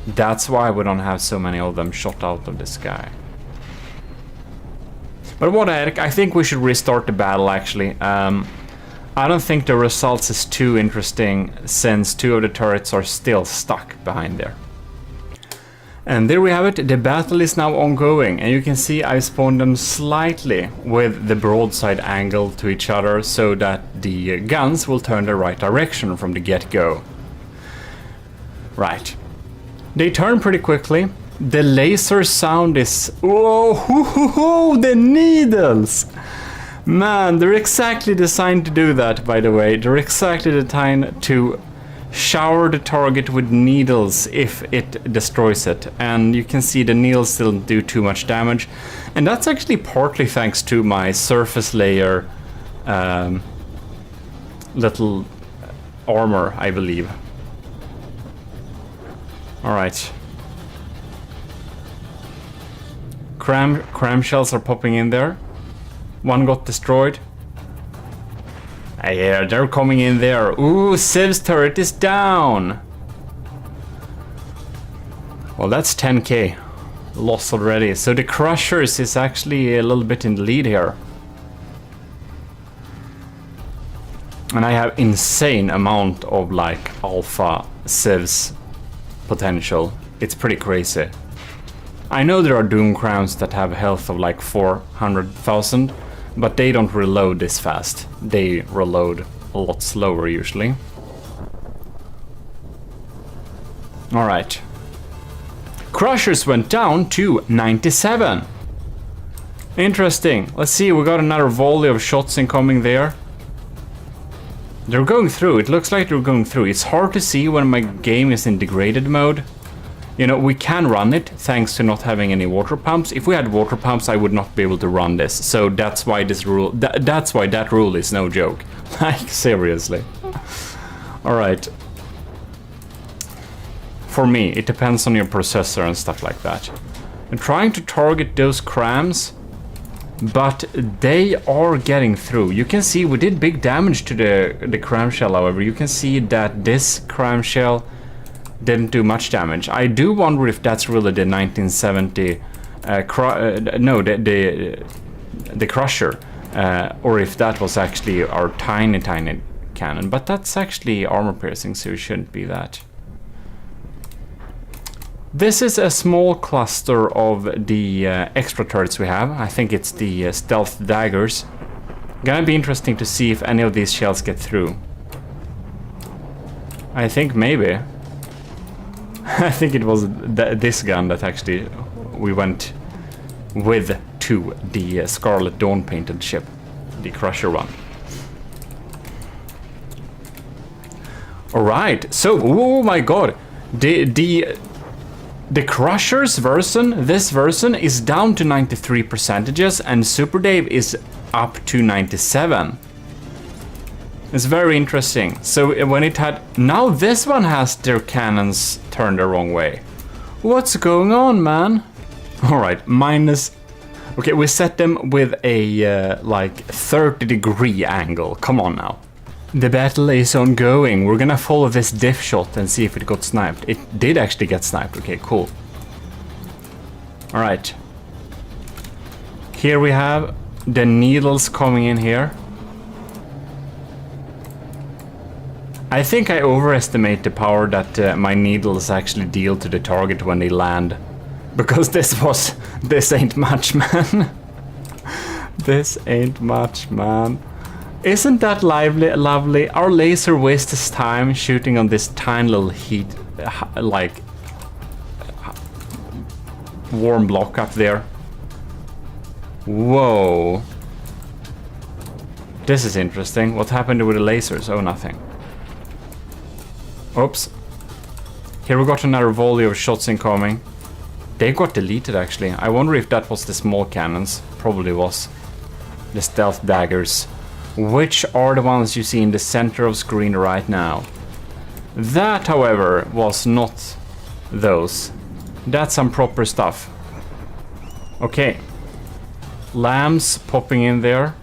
that's why we don't have so many of them shot out of the sky. But what I think we should restart the battle actually. I don't think the results is too interesting since 2 of the turrets are still stuck behind there. And there we have it, the battle is now ongoing, and you can see I spawned them slightly with the broadside angle to each other so that the guns will turn the right direction from the get-go. Right. They turn pretty quickly. The laser sound is... Whoa, hoo, hoo, hoo, the needles! Man, they're exactly designed to do that, by the way. They're exactly designed to shower the target with needles if it destroys it, and you can see the needles still do too much damage, and that's actually partly thanks to my surface layer little armor, I believe. Alright. Cram shells are popping in there. One got destroyed. Yeah, they're coming in there. Ooh, Civ's turret is down. Well, that's 10k loss already. So the Crushers is actually a little bit in the lead here. And I have insane amount of like alpha Civ's potential. It's pretty crazy. I know there are Doom Crowns that have health of like 400,000, but they don't reload this fast. They reload a lot slower usually. Alright. Crushers went down to 97. Interesting. Let's see, we got another volley of shots incoming there. They're going through. It looks like they're going through. It's hard to see when my game is in degraded mode. You know, we can run it thanks to not having any water pumps. If we had water pumps, I would not be able to run this. So that's why this rule, that's why that rule is no joke. Like, seriously. Alright. For me, it depends on your processor and stuff like that. I'm trying to target those crams, but they are getting through. You can see we did big damage to the cram shell, however. You can see that this cram shell didn't do much damage. I do wonder if that's really the 1970 the crusher, or if that was actually our tiny cannon. But that's actually armor piercing, so it shouldn't be that. This is a small cluster of the extra turrets we have. I think it's the stealth daggers. Gonna be interesting to see if any of these shells get through. I think maybe. I think it was this gun that actually we went with to the Scarlet Dawn painted ship, the Crusher one. Alright, so, oh my god, the Crusher's version, this version, is down to 93%, and Super Dave is up to 97. It's very interesting. So when it had... Now this one has their cannons turned the wrong way. What's going on, man? Alright, minus... Okay, we set them with a, like, 30-degree angle. Come on now. The battle is ongoing. We're gonna follow this diff shot and see if it got sniped. It did actually get sniped. Okay, cool. Alright. Here we have the needles coming in here. I think I overestimate the power that my needles actually deal to the target when they land. Because this ain't much, man. This ain't much, man. Isn't that lovely? Our laser wastes time shooting on this tiny little heat, like, warm block up there. Whoa. This is interesting. What happened with the lasers? Oh, nothing. Oops. Here we got another volley of shots incoming. They got deleted, actually. I wonder if that was the small cannons. Probably was. The stealth daggers. Which are the ones you see in the center of screen right now. That, however, was not those. That's some proper stuff. Okay. Lambs popping in there.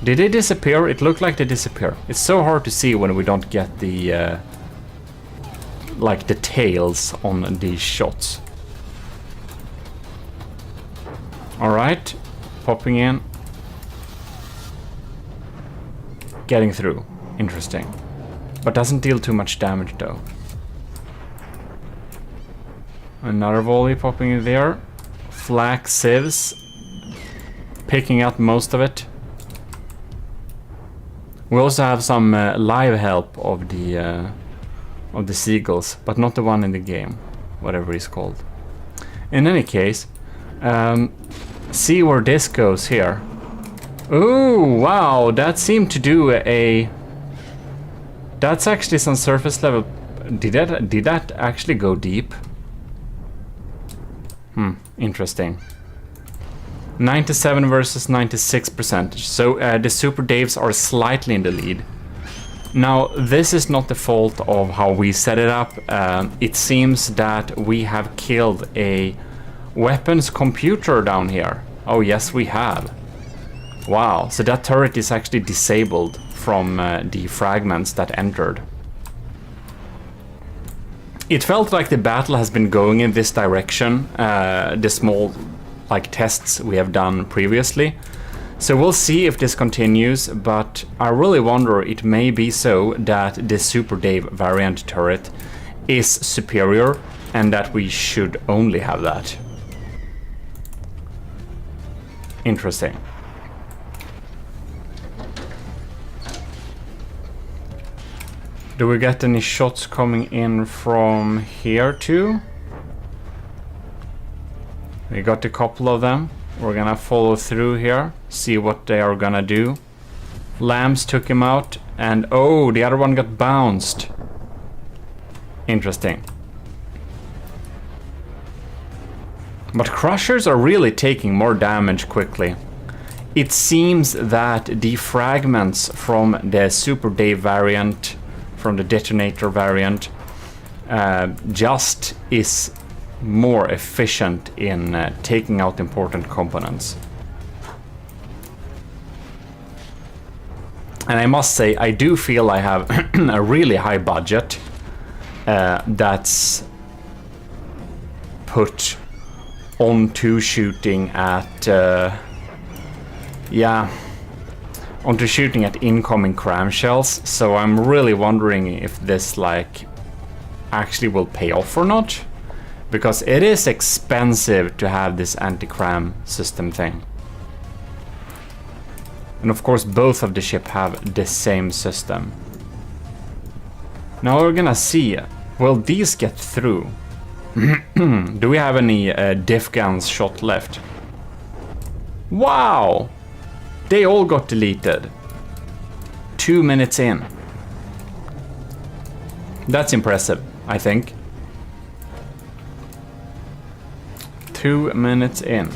Did they disappear? It looked like they disappeared. It's so hard to see when we don't get the like the tails on these shots. Alright, popping in. Getting through. Interesting. But doesn't deal too much damage though. Another volley popping in there. Flak sieves. Picking up most of it. We also have some live help of the seagulls, but not the one in the game, whatever it's called. In any case, see where this goes here. Ooh, wow, that seemed to do a... That's actually some surface level... Did that actually go deep? Interesting. 97 versus 96%. So the Super Daves are slightly in the lead. Now, this is not the fault of how we set it up. It seems that we have killed a weapons computer down here. Oh, yes, we have. Wow, so that turret is actually disabled from the fragments that entered. It felt like the battle has been going in this direction, the small like tests we have done previously. So we'll see if this continues, but I really wonder, it may be so that the Super Dave variant turret is superior and that we should only have that. Interesting. Do we get any shots coming in from here too? We got a couple of them. We're gonna follow through here, see what they are gonna do. Lambs took him out, and oh, the other one got bounced. Interesting. But crushers are really taking more damage quickly. It seems that the fragments from the Super Dave variant, from the detonator variant, just is more efficient in taking out important components. And I must say, I do feel I have a really high budget that's put onto shooting at onto shooting at incoming cramshells. So I'm really wondering if this like actually will pay off or not, because it is expensive to have this anti-cram system thing. And of course both of the ship have the same system. Now we're gonna see, will these get through? Do we have any diff guns shot left? Wow! They all got deleted. 2 minutes in. That's impressive, I think. 2 minutes in.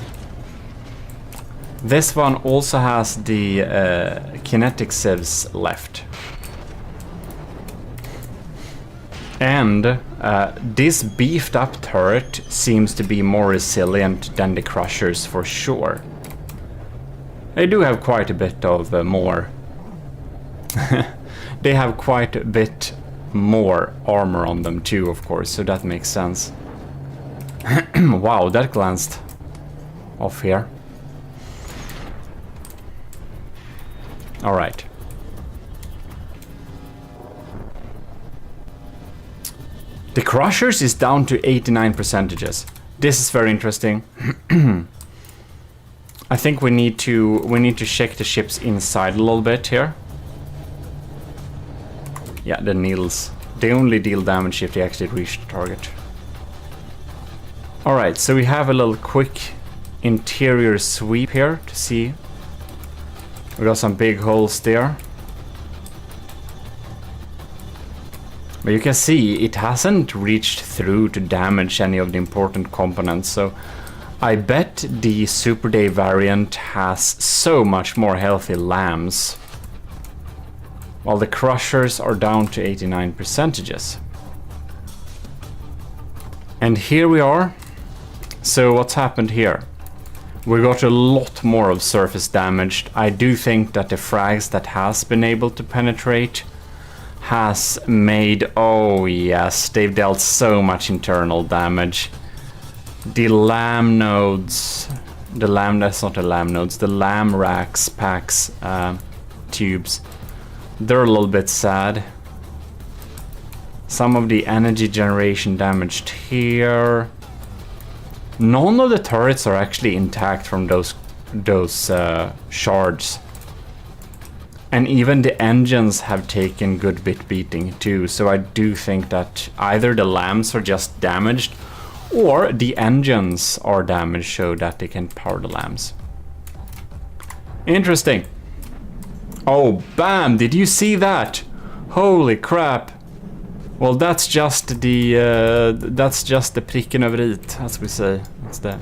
This one also has the kinetic sieves left. And this beefed up turret seems to be more resilient than the crushers for sure. They do have quite a bit of more. They have quite a bit more armor on them too, of course, so that makes sense. Wow, that glanced off here. All right. The crushers is down to 89%. This is very interesting. I think we need to check the ships inside a little bit here. Yeah, the needles. They only deal damage if they actually reach the target. Alright, so we have a little quick interior sweep here to see. We got some big holes there. But you can see it hasn't reached through to damage any of the important components, so I bet the Super Day variant has so much more healthy lambs, while the crushers are down to 89%. And here we are. So what's happened here? We got a lot more of surface damage. I do think that the frags that has been able to penetrate has made, oh yes, they've dealt so much internal damage. The lamb nodes, that's not the lamb nodes, the lamb racks, packs, tubes, they're a little bit sad. Some of the energy generation damaged here. None of the turrets are actually intact from those shards. And even the engines have taken good bit beating too, so I do think that either the lambs are just damaged or the engines are damaged so that they can power the lambs. Interesting. Oh, bam! Did you see that? Holy crap! Well, that's just the pricken över it, as we say. It's the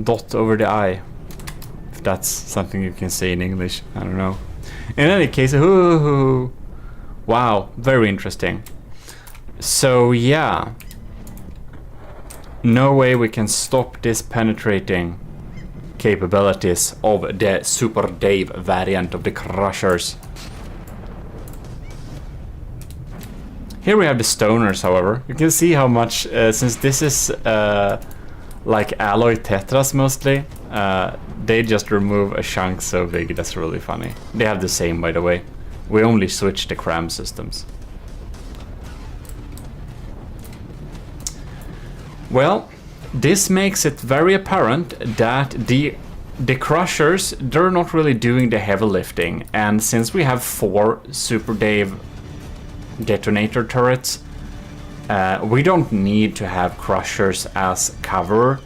dot over the I. If that's something you can say in English, I don't know. In any case, ooh, wow, very interesting. So yeah, no way we can stop this penetrating capabilities of the Super Dave variant of the crushers. Here we have the stoners, however. You can see how much, since this is like alloy tetras mostly, they just remove a chunk so big. That's really funny. They have the same, by the way. We only switch the cram systems. Well, this makes it very apparent that the crushers, they're not really doing the heavy lifting, and since we have 4 Super Dave detonator turrets, we don't need to have crushers as cover,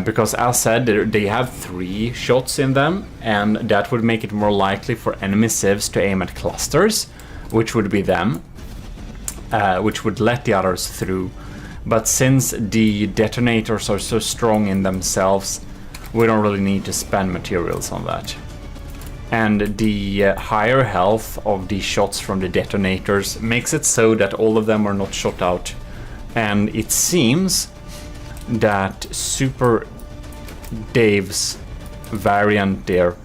because as said, they have 3 shots in them, and that would make it more likely for enemy civs to aim at clusters, which would be them, which would let the others through. But since the detonators are so strong in themselves, we don't really need to spend materials on that. And the higher health of the shots from the detonators makes it so that all of them are not shot out. And it seems that Super Dave's variant there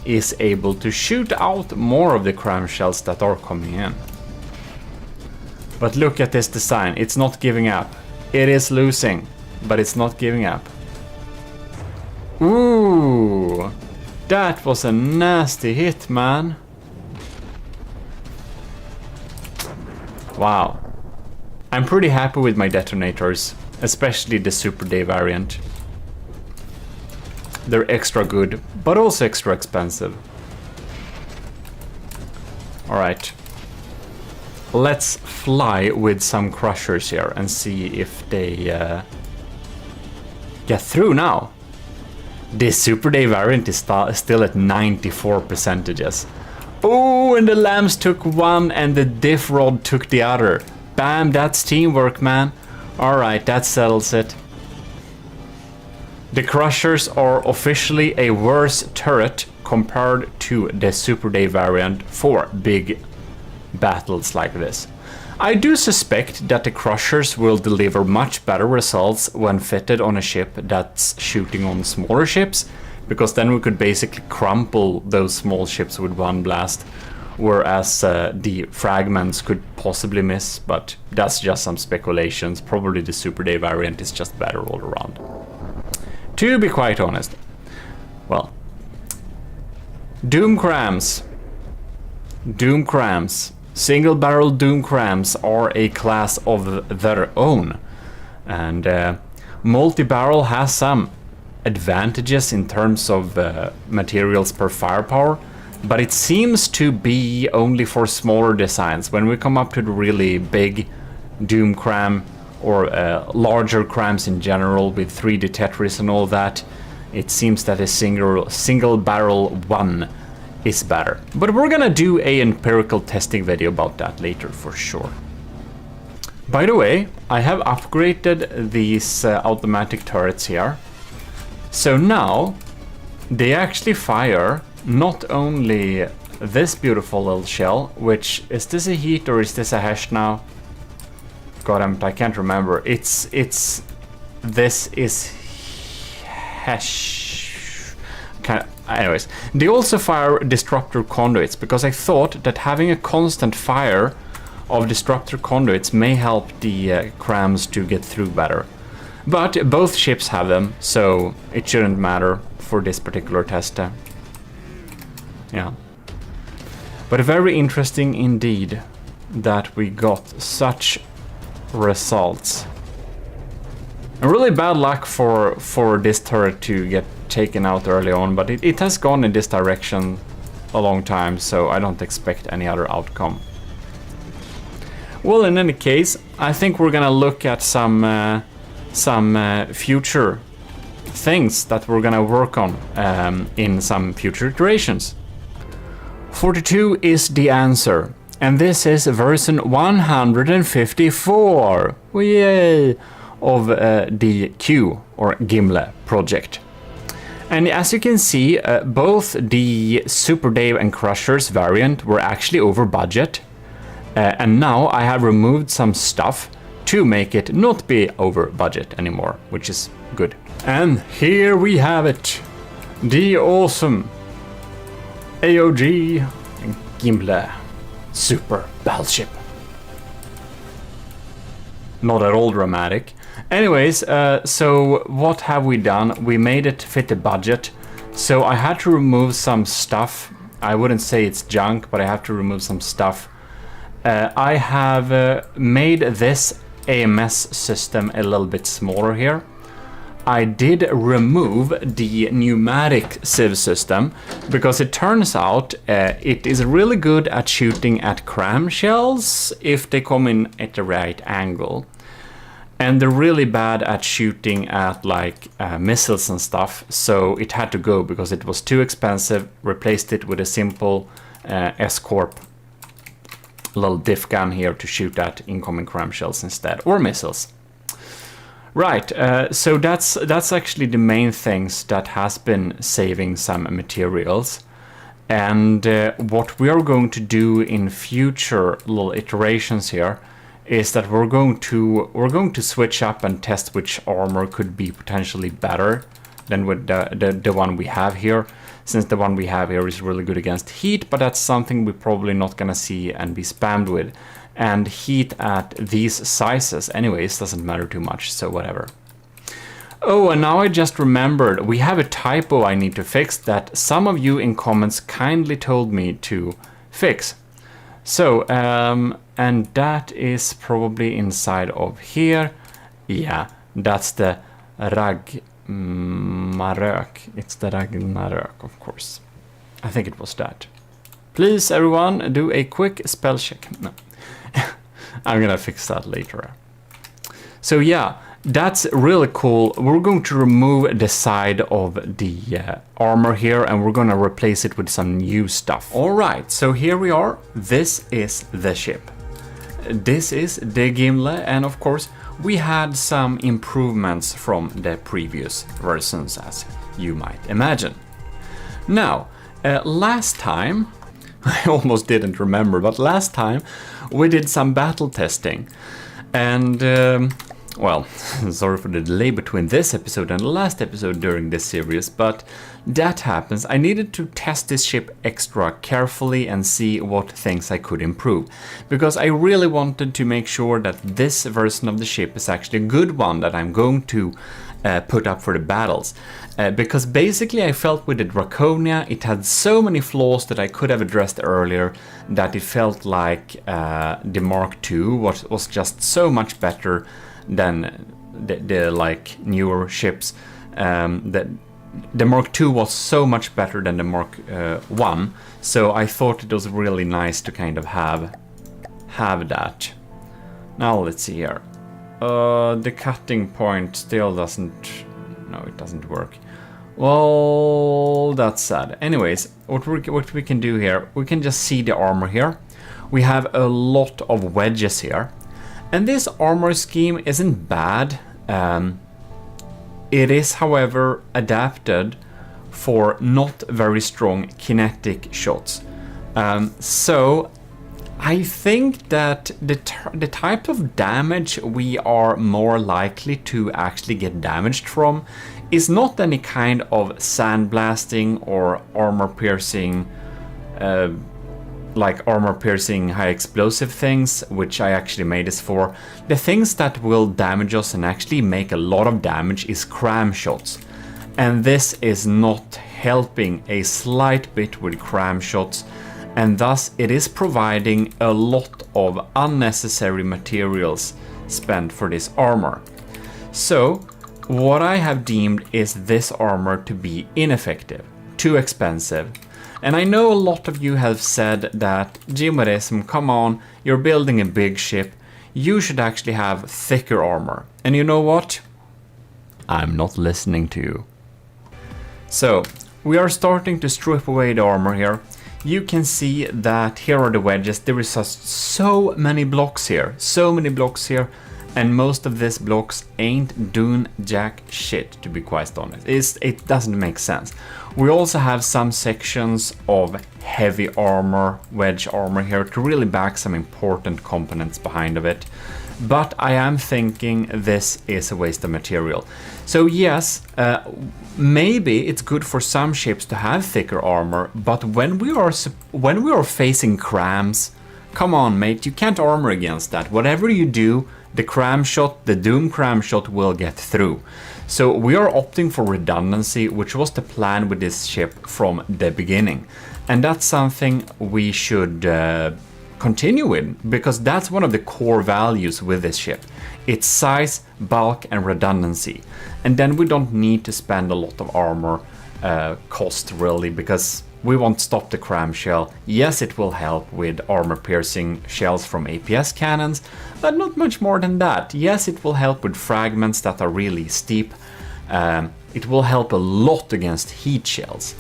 is able to shoot out more of the cram shells that are coming in. But look at this design, it's not giving up. It is losing, but it's not giving up. Ooh, that was a nasty hit, man. Wow. I'm pretty happy with my detonators, especially the Super Day variant. They're extra good, but also extra expensive. Alright. Let's fly with some crushers here and see if they get through now. This Super Day variant is still at 94%. Oh, and the lambs took one and the diff rod took the other. Bam, that's teamwork, man. Alright, that settles it. The crushers are officially a worse turret compared to the Super Day variant for big battles like this. I do suspect that the crushers will deliver much better results when fitted on a ship that's shooting on smaller ships, because then we could basically crumple those small ships with one blast, whereas the fragments could possibly miss, but that's just some speculations. Probably the Super Day variant is just better all around, to be quite honest. Well, Doom Crams. Single barrel Doom Crams are a class of their own, and multi-barrel has some advantages in terms of materials per firepower, but it seems to be only for smaller designs. When we come up to the really big Doom Cram or larger crams in general with 3D Tetris and all that, it seems that a single barrel one is better. But we're gonna do a empirical testing video about that later for sure. By the way, I have upgraded these automatic turrets here. So now they actually fire not only this beautiful little shell, which is this a heat or is this a hash now? God damn it, I can't remember. This is hash. Anyways, they also fire disruptor conduits, because I thought that having a constant fire of disruptor conduits may help the crams to get through better. But both ships have them, so it shouldn't matter for this particular test. Yeah. But very interesting indeed that we got such results. And really bad luck for this turret to get taken out early on, but it has gone in this direction a long time, so I don't expect any other outcome. Well, in any case, I think we're gonna look at some future things that we're gonna work on in some future iterations. 42 is the answer, and this is version 154. Yay! Of the Q or Gimle project. And as you can see, both the Super Dave and Crushers variant were actually over budget, and now I have removed some stuff to make it not be over budget anymore, which is good. And here we have it, the awesome AOG Gimle Super Battleship. Not at all dramatic. Anyways, so what have we done? We made it fit the budget. So I had to remove some stuff. I wouldn't say it's junk, but I have to remove some stuff. I have made this AMS system a little bit smaller here. I did remove the pneumatic sieve system because it turns out it is really good at shooting at cram shells if they come in at the right angle. And they're really bad at shooting at like missiles and stuff, so it had to go because it was too expensive. Replaced it with a simple S-Corp little diff gun here to shoot at incoming cram shells instead, or missiles. Right, so that's actually the main things that has been saving some materials. And what we are going to do in future little iterations here is that we're going to switch up and test which armor could be potentially better than with the one we have here, since the one we have here is really good against heat, but that's something we're probably not gonna see and be spammed with. And heat at these sizes anyways doesn't matter too much, so whatever. Oh, and now I just remembered, we have a typo I need to fix that some of you in comments kindly told me to fix. So, and that is probably inside of here. Yeah, that's the Ragnarök. It's the Ragnarök, of course. I think it was that. Please, everyone, do a quick spell check. No. I'm gonna fix that later. So yeah, that's really cool. We're going to remove the side of the armor here and we're gonna replace it with some new stuff. All right, so here we are. This is the ship. This is the Gimli, and of course we had some improvements from the previous versions, as you might imagine. Now, last time, I almost didn't remember, but last time we did some battle testing. And, well, sorry for the delay between this episode and the last episode during this series, but that happens. I needed to test this ship extra carefully and see what things I could improve, because I really wanted to make sure that this version of the ship is actually a good one that I'm going to put up for the battles. Because basically I felt with the Draconia it had so many flaws that I could have addressed earlier that it felt like the Mark II was just so much better than the like newer ships. The Mark II was so much better than the Mark I, so I thought it was really nice to kind of have that. Now let's see here. The cutting point still doesn't... No, it doesn't work. Well, that's sad. Anyways, what we can do here, we can just see the armor here. We have a lot of wedges here. And this armor scheme isn't bad. It is, however, adapted for not very strong kinetic shots. So I think that the type of damage we are more likely to actually get damaged from is not any kind of sandblasting or armor piercing, like armor piercing high explosive things, which I actually made this for. The things that will damage us and actually make a lot of damage is cram shots. And this is not helping a slight bit with cram shots, and thus it is providing a lot of unnecessary materials spent for this armor. So what I have deemed is this armor to be ineffective, too expensive. And I know a lot of you have said that, GMODIST, come on, you're building a big ship, you should actually have thicker armor. And you know what? I'm not listening to you. So we are starting to strip away the armor here. You can see that here are the wedges. There is just so many blocks here, and most of these blocks ain't doing jack shit, to be quite honest. It doesn't make sense. We also have some sections of heavy armor, wedge armor here to really back some important components behind of it. But I am thinking this is a waste of material. So yes, maybe it's good for some ships to have thicker armor, but when we are facing crams, come on mate, you can't armor against that. Whatever you do, the cram shot, the doom cram shot will get through. So we are opting for redundancy, which was the plan with this ship from the beginning. And that's something we should continue with, because that's one of the core values with this ship. It's size, bulk, and redundancy. And then we don't need to spend a lot of armor cost, really, because we won't stop the cram shell. Yes, it will help with armor-piercing shells from APS cannons, but not much more than that. Yes, it will help with fragments that are really steep. It will help a lot against heat shells.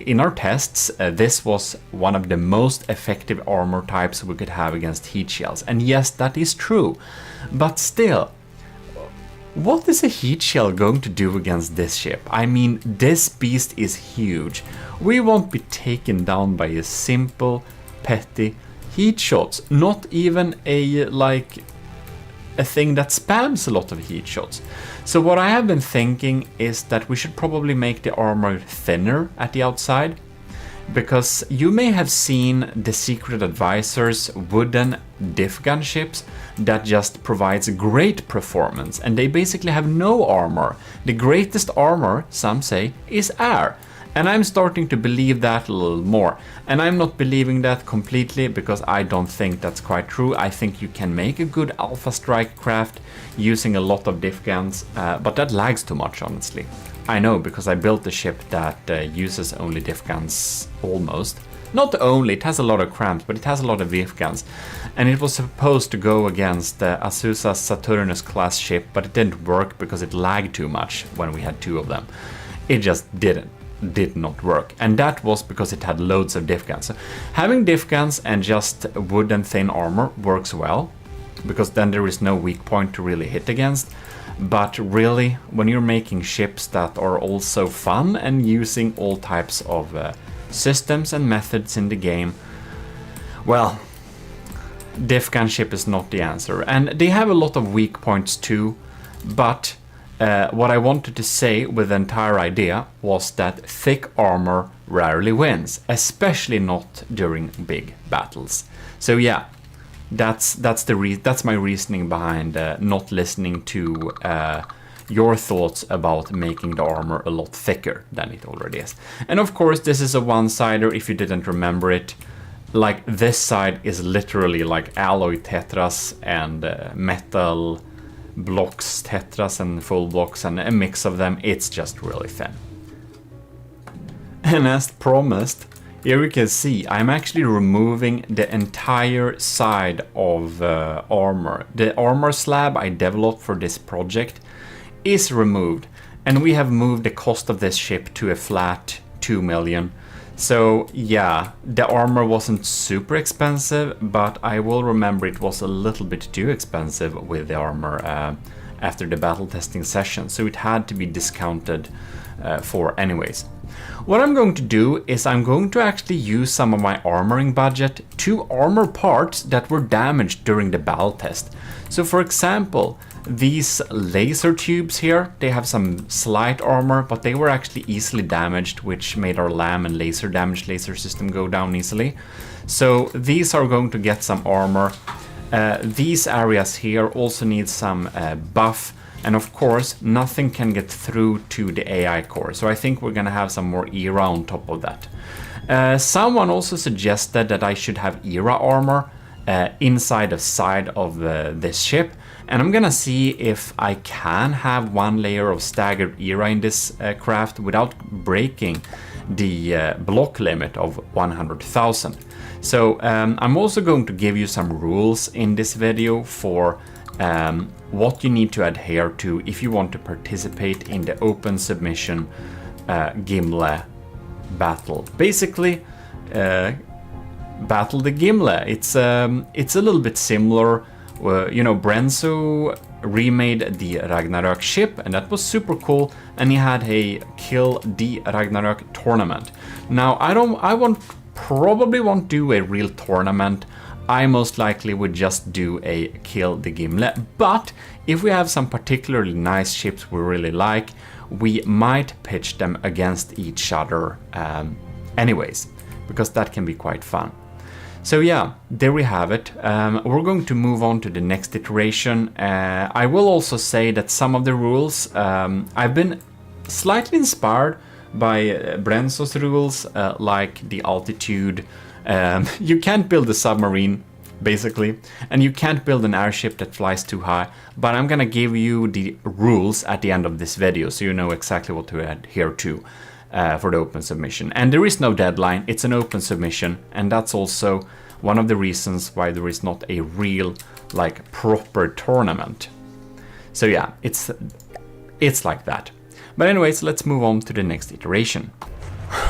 In our tests, this was one of the most effective armor types we could have against heat shells. And yes, that is true. But still, what is a heat shell going to do against this ship? I mean, this beast is huge. We won't be taken down by a simple, petty heat shots. Not even a thing that spams a lot of heat shots. So what I have been thinking is that we should probably make the armor thinner at the outside, because you may have seen the Secret Advisor's wooden diff gun ships that just provides great performance, and they basically have no armor. The greatest armor, some say, is air. And I'm starting to believe that a little more. And I'm not believing that completely, because I don't think that's quite true. I think you can make a good Alpha Strike craft using a lot of diff guns, but that lags too much, honestly. I know, because I built a ship that uses only diff guns, almost. Not only, it has a lot of cramps, but it has a lot of diff guns. And it was supposed to go against Azusa's Saturnus class ship, but it didn't work because it lagged too much when we had two of them. It just did not work, and that was because it had loads of diff guns. So having diff guns and just wood and thin armor works well, because then there is no weak point to really hit against. But really, when you're making ships that are also fun and using all types of systems and methods in the game, well, diff gun ship is not the answer. And they have a lot of weak points too, but what I wanted to say with the entire idea was that thick armor rarely wins, especially not during big battles. So yeah, that's my reasoning behind not listening to your thoughts about making the armor a lot thicker than it already is. And of course, this is a one-sider if you didn't remember it. Like, this side is literally like alloy tetras and metal blocks, tetras and full blocks, and a mix of them. It's just really thin. And as promised, here you can see I'm actually removing the entire side of armor. The armor slab I developed for this project is removed, and we have moved the cost of this ship to a flat 2 million. So yeah, the armor wasn't super expensive, but I will remember it was a little bit too expensive with the armor after the battle testing session, so it had to be discounted for anyways. What I'm going to do is I'm going to actually use some of my armoring budget to armor parts that were damaged during the battle test. So for example, these laser tubes here, they have some slight armor, but they were actually easily damaged, which made our LAM and laser damage laser system go down easily. So these are going to get some armor. These areas here also need some buff. And of course, nothing can get through to the AI core. So I think we're gonna have some more ERA on top of that. Someone also suggested that I should have ERA armor inside the side of this ship. And I'm gonna see if I can have one layer of staggered ERA in this craft without breaking the block limit of 100,000. So I'm also going to give you some rules in this video for what you need to adhere to if you want to participate in the open submission Gimle battle. Basically, battle the Gimle. It's a little bit similar. You know, Brenzo remade the Ragnarök ship, and that was super cool. And he had a Kill the Ragnarök tournament. Now, probably won't do a real tournament. I most likely would just do a Kill the Gimle, but if we have some particularly nice ships we really like, we might pitch them against each other anyways, because that can be quite fun. So yeah, there we have it. We're going to move on to the next iteration. I will also say that some of the rules, I've been slightly inspired by Brenzo's rules, like the altitude You can't build a submarine, basically, and you can't build an airship that flies too high, but I'm gonna give you the rules at the end of this video so you know exactly what to adhere to for the open submission. And there is no deadline, it's an open submission, and that's also one of the reasons why there is not a real, like, proper tournament. So yeah, it's like that. But anyways, let's move on to the next iteration.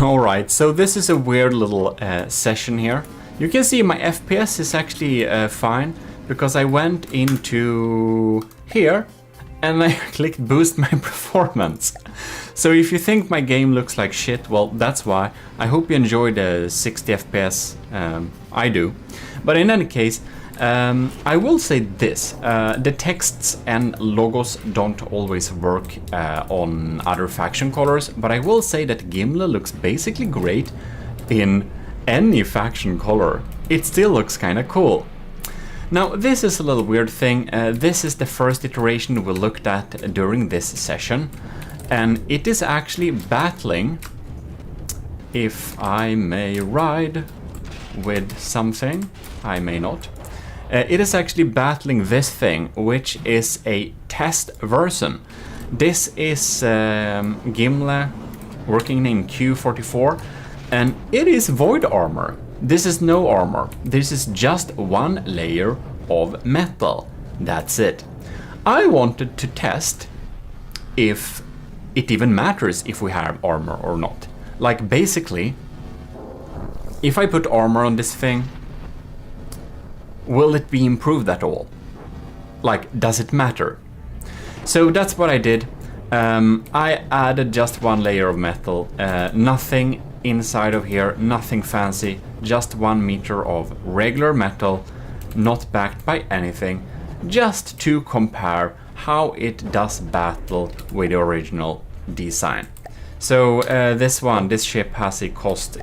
Alright, so this is a weird little session here. You can see my FPS is actually fine, because I went into here and I clicked boost my performance. So if you think my game looks like shit, well, that's why. I hope you enjoy the 60 FPS. I do. But in any case, I will say this. The texts and logos don't always work on other faction colors, but I will say that Gimli looks basically great in any faction color. It still looks kinda cool. Now, this is a little weird thing. This is the first iteration we looked at during this session, and it is actually battling, if I may ride with something, I may not. It is actually battling this thing, which is a test version. This is Gimli working in Q44, and it is void armor. This is no armor. This is just one layer of metal. That's it. I wanted to test if it even matters if we have armor or not. Like, basically, if I put armor on this thing, will it be improved at all? Like, does it matter? So that's what I did. I added just one layer of metal, nothing inside of here, nothing fancy, just 1 meter of regular metal, not backed by anything, just to compare how it does battle with the original design. So this ship has a cost,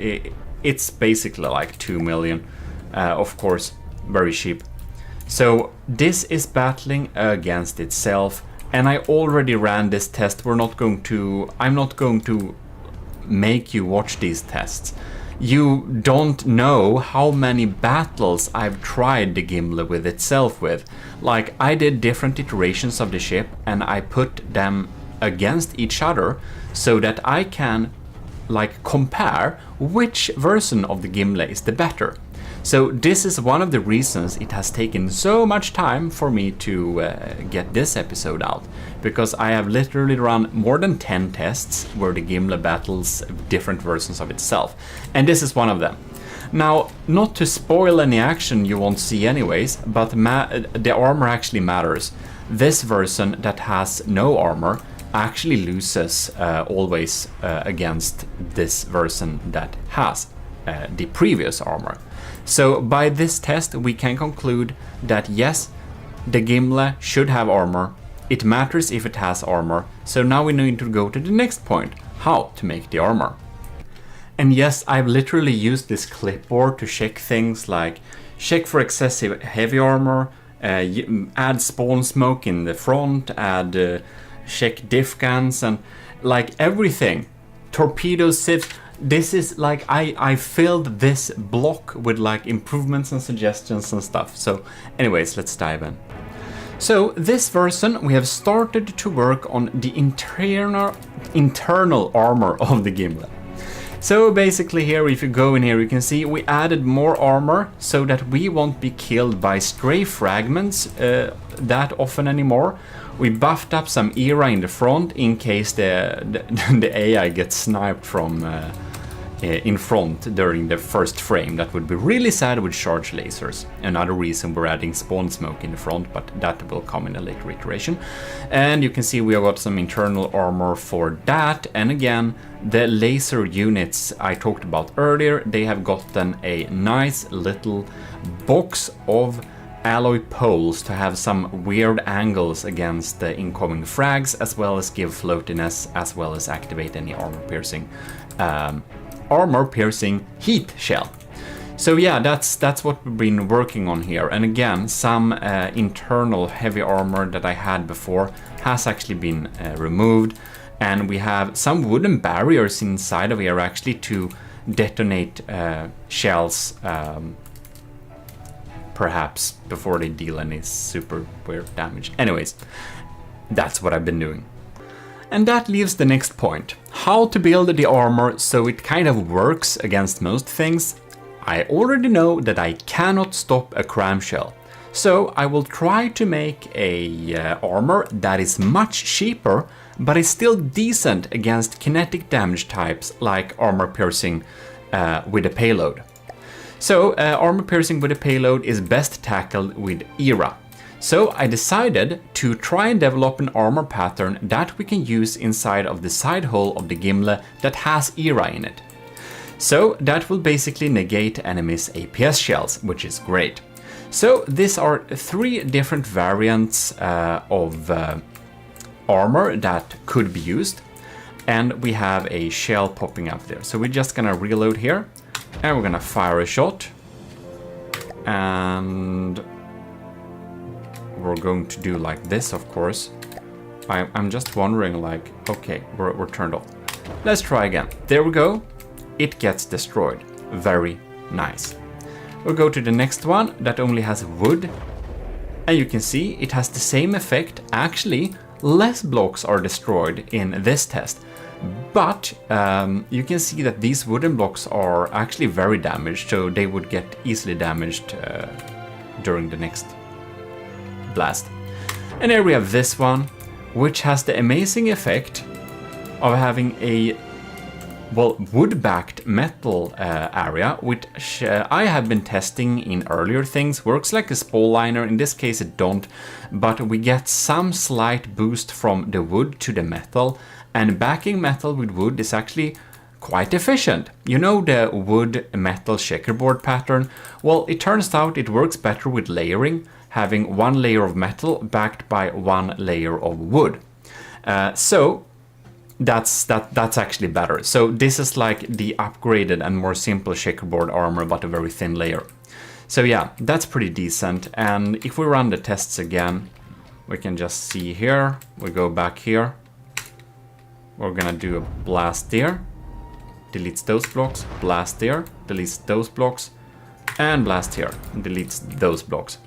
it's basically like 2 million, of course, very cheap. So this is battling against itself, and I already ran this test. I'm not going to make you watch these tests. You don't know how many battles I've tried the Gimli with itself with. Like, I did different iterations of the ship and I put them against each other so that I can, like, compare which version of the Gimli is the better. So this is one of the reasons it has taken so much time for me to get this episode out, because I have literally run more than 10 tests where the Gimli battles different versions of itself, and this is one of them. Now, not to spoil any action you won't see anyways, but the armor actually matters. This version that has no armor actually loses always against this version that has the previous armor. So by this test we can conclude that yes, the Gimli should have armor. It matters if it has armor. So now we need to go to the next point, how to make the armor. And yes, I've literally used this clipboard to check things like check for excessive heavy armor, add spawn smoke in the front, check diff guns, and like everything. Torpedoes, sieves. This is like, I filled this block with like improvements and suggestions and stuff. So anyways, let's dive in. So this version, we have started to work on the internal armor of the Gimli. So basically here, if you go in here, you can see we added more armor so that we won't be killed by stray fragments that often anymore. We buffed up some era in the front in case the AI gets sniped from in front during the first frame. That would be really sad with charge lasers. Another reason we're adding spawn smoke in the front, but that will come in a later iteration. And you can see we have got some internal armor for that. And again, the laser units I talked about earlier, they have gotten a nice little box of alloy poles to have some weird angles against the incoming frags, as well as give floatiness, as well as activate any armor piercing heat shell. So yeah, that's what we've been working on here. And again, some internal heavy armor that I had before has actually been removed, and we have some wooden barriers inside of here actually to detonate shells, perhaps before they deal any super weird damage. Anyways, that's what I've been doing. And that leaves the next point. How to build the armor so it kind of works against most things. I already know that I cannot stop a cram shell. So I will try to make a armor that is much cheaper, but is still decent against kinetic damage types like armor piercing with a payload. So armor piercing with a payload is best tackled with ERA. So I decided to try and develop an armor pattern that we can use inside of the side hull of the Gimle that has ERA in it. So that will basically negate enemies' APS shells, which is great. So these are 3 different variants of armor that could be used, and we have a shell popping up there. So we're just gonna reload here, and we're gonna fire a shot, and we're going to do like this, of course. I'm just wondering, like, okay, we're turned off. Let's try again. There we go. It gets destroyed. Very nice. We'll go to the next one that only has wood. And you can see it has the same effect. Actually, less blocks are destroyed in this test. But you can see that these wooden blocks are actually very damaged, so they would get easily damaged during the next blast. And here we have this one, which has the amazing effect of having a wood-backed metal area, which I have been testing in earlier things. Works like a spall liner. In this case it don't, but we get some slight boost from the wood to the metal, and backing metal with wood is actually quite efficient. You know the wood metal checkerboard pattern? Well, it turns out it works better with layering, having 1 layer of metal backed by 1 layer of wood. So that's actually better. So this is like the upgraded and more simple checkerboard armor, but a very thin layer. So yeah, that's pretty decent. And if we run the tests again, we can just see here, we go back here. We're gonna do a blast there, deletes those blocks, blast there, deletes those blocks, and blast here, deletes those blocks.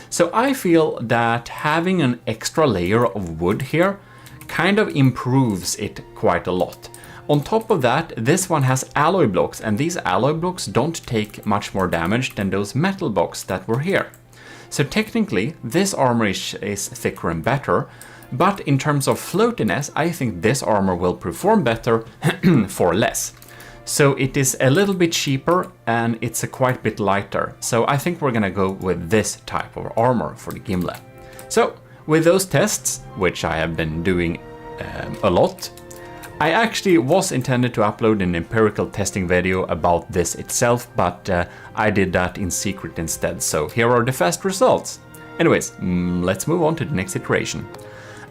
So I feel that having an extra layer of wood here kind of improves it quite a lot. On top of that, this one has alloy blocks, and these alloy blocks don't take much more damage than those metal blocks that were here. So technically, this armor is thicker and better, but in terms of floatiness, I think this armor will perform better for less. So it is a little bit cheaper, and it's a quite bit lighter. So I think we're gonna go with this type of armor for the Gimle. So with those tests, which I have been doing a lot, I actually was intended to upload an empirical testing video about this itself, but I did that in secret instead. So here are the fast results. Anyways, let's move on to the next iteration.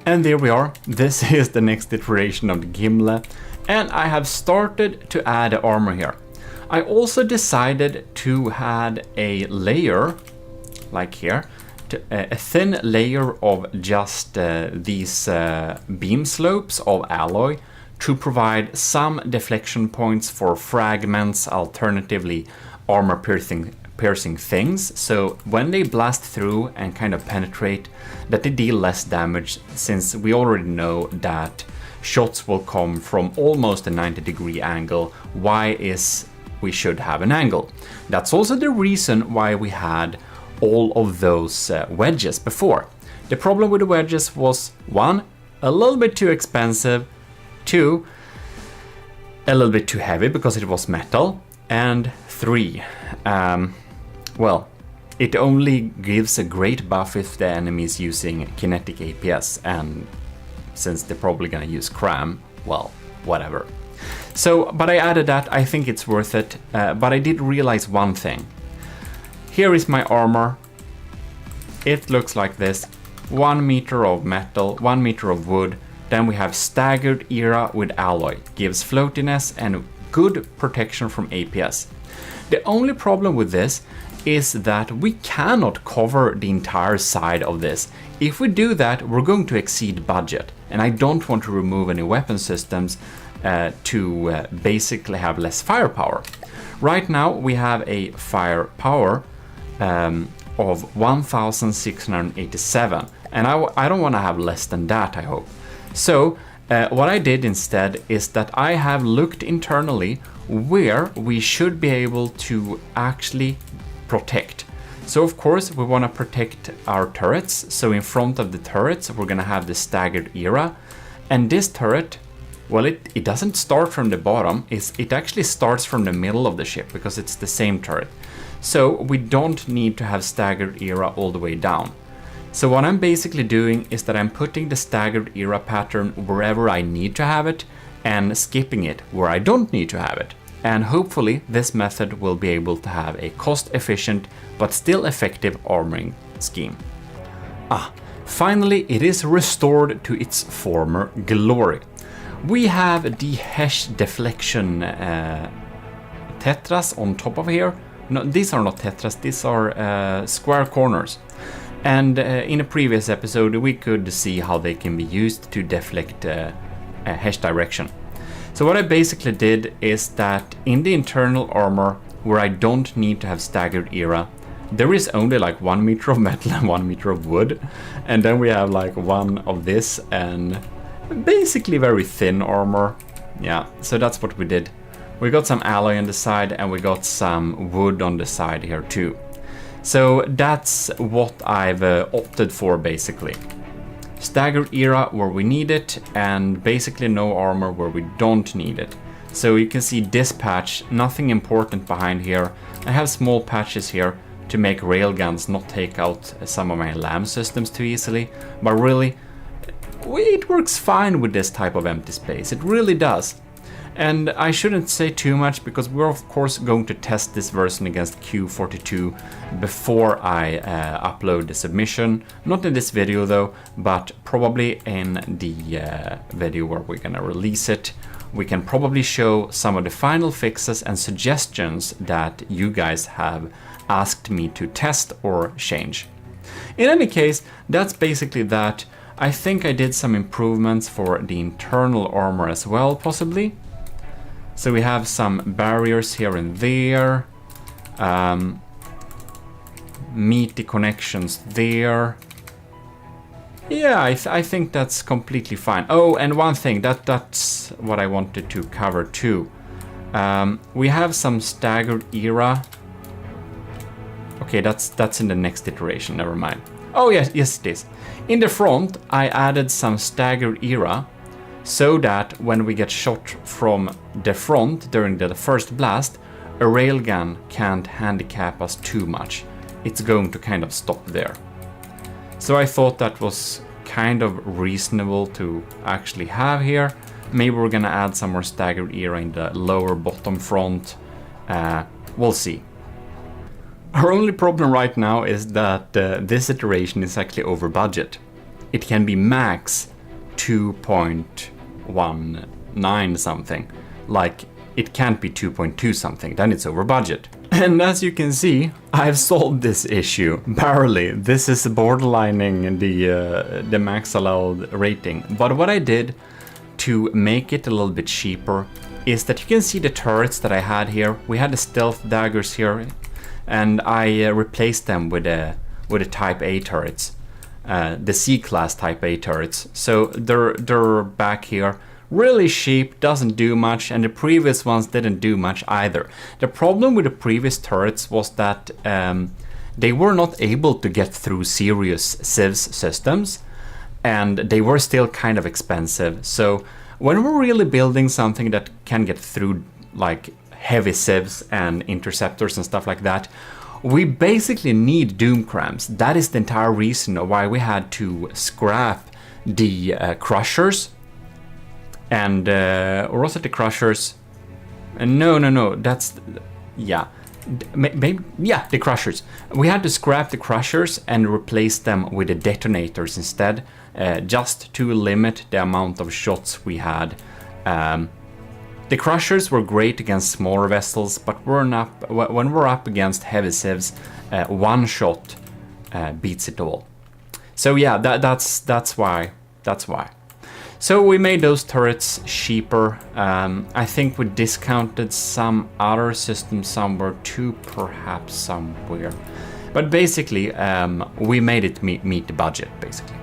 And there we are. This is the next iteration of the Gimle, and I have started to add armor here. I also decided to add a layer, like here, a thin layer of just these beam slopes of alloy to provide some deflection points for fragments, alternatively armor piercing things, so when they blast through and kind of penetrate, that they deal less damage, since we already know that shots will come from almost a 90-degree angle. Why is we should have an angle? That's also the reason why we had all of those wedges before. The problem with the wedges was 1, a little bit too expensive, 2, a little bit too heavy because it was metal, and 3, well, it only gives a great buff if the enemy is using kinetic APS, and since they're probably gonna use cram, well, whatever. So, but I added that. I think it's worth it, but I did realize one thing. Here is my armor. It looks like this. 1 meter of metal, 1 meter of wood. Then we have staggered ERA with alloy. Gives floatiness and good protection from APS. The only problem with this is that we cannot cover the entire side of this. If we do that, we're going to exceed budget. And I don't want to remove any weapon systems to basically have less firepower. Right now we have a firepower of 1,687, and I don't want to have less than that, I hope. So what I did instead is that I have looked internally where we should be able to actually protect. So of course we want to protect our turrets. So in front of the turrets we're going to have the staggered era, and this turret, well, it doesn't start from the bottom, it actually starts from the middle of the ship because it's the same turret. So we don't need to have staggered era all the way down. So what I'm basically doing is that I'm putting the staggered era pattern wherever I need to have it and skipping it where I don't need to have it. And hopefully this method will be able to have a cost-efficient but still effective armoring scheme. Finally it is restored to its former glory. We have the Hesh deflection tetras on top of here. No, these are not tetras, these are square corners. And in a previous episode we could see how they can be used to deflect Hesh direction. So what I basically did is that in the internal armor where I don't need to have staggered era, there is only like 1 meter of metal and 1 meter of wood, and then we have like 1 of this and basically very thin armor. Yeah, so that's what we did. We got some alloy on the side and we got some wood on the side here too. So that's what I've opted for basically. Staggered era where we need it and basically no armor where we don't need it. So you can see this patch, nothing important behind here. I have small patches here to make railguns not take out some of my LAM systems too easily, but really it works fine with this type of empty space, it really does. And I shouldn't say too much because we're of course going to test this version against Q42 before I upload the submission. Not in this video though, but probably in the video where we're gonna release it. We can probably show some of the final fixes and suggestions that you guys have asked me to test or change. In any case, that's basically that. I think I did some improvements for the internal armor as well, possibly. So we have some barriers here and there, meaty connections there. Yeah, I think that's completely fine. Oh, and one thing, that's what I wanted to cover too. We have some staggered era. Okay, that's in the next iteration, never mind. Oh yes, it is. In the front, I added some staggered era so that when we get shot from the front during the first blast, a railgun can't handicap us too much. It's going to kind of stop there. So I thought that was kind of reasonable to actually have here. Maybe we're gonna add some more staggered era in the lower bottom front. We'll see. Our only problem right now is that this iteration is actually over budget. It can be max 2.19 something. Like, it can't be 2.2 something, then it's over budget. And as you can see, I've solved this issue, barely. This is borderlining the max allowed rating. But what I did to make it a little bit cheaper is that you can see the turrets that I had here. We had the stealth daggers here, and I replaced them with the Type A turrets, the C-class Type A turrets. So they're back here. Really cheap, doesn't do much, and the previous ones didn't do much either. The problem with the previous turrets was that they were not able to get through serious civs systems, and they were still kind of expensive. So when we're really building something that can get through like heavy civs and interceptors and stuff like that, we basically need doom crams. That is the entire reason why we had to scrap the crushers. And or was it the crushers? No, that's, yeah, maybe, yeah, the crushers. We had to scrap the crushers and replace them with the detonators instead, just to limit the amount of shots we had. The crushers were great against smaller vessels, but when we're up against heavy civs, one shot beats it all. So yeah, that's why. So we made those turrets cheaper. I think we discounted some other systems somewhere too, perhaps somewhere. But basically, we made it meet the budget, basically.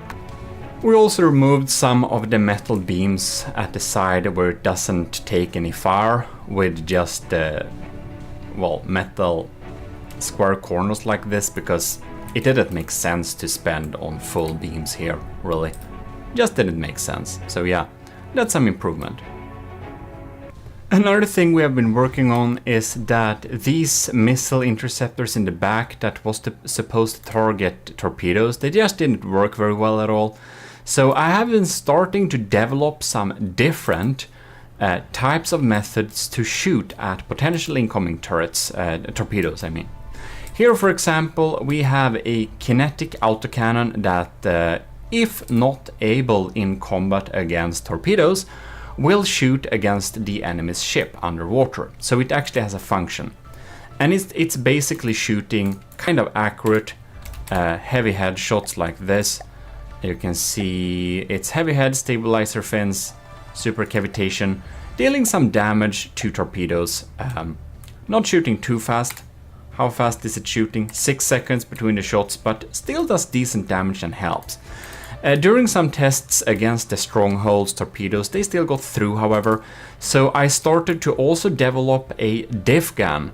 We also removed some of the metal beams at the side where it doesn't take any fire with just, well, metal square corners like this, because it didn't make sense to spend on full beams here, really. Just didn't make sense. So yeah, that's some improvement. Another thing we have been working on is that these missile interceptors in the back that was supposed to target torpedoes, they just didn't work very well at all. So I have been starting to develop some different types of methods to shoot at potential incoming turrets, torpedoes I mean. Here, for example, we have a kinetic autocannon that, if not able in combat against torpedoes, will shoot against the enemy's ship underwater. So it actually has a function. And it's basically shooting kind of accurate heavy head shots like this. You can see it's heavy head, stabilizer fins, super cavitation, dealing some damage to torpedoes. Not shooting too fast. How fast is it shooting? 6 seconds between the shots, but still does decent damage and helps. During some tests against the strongholds torpedoes, they still got through, however. So I started to also develop a diff gun,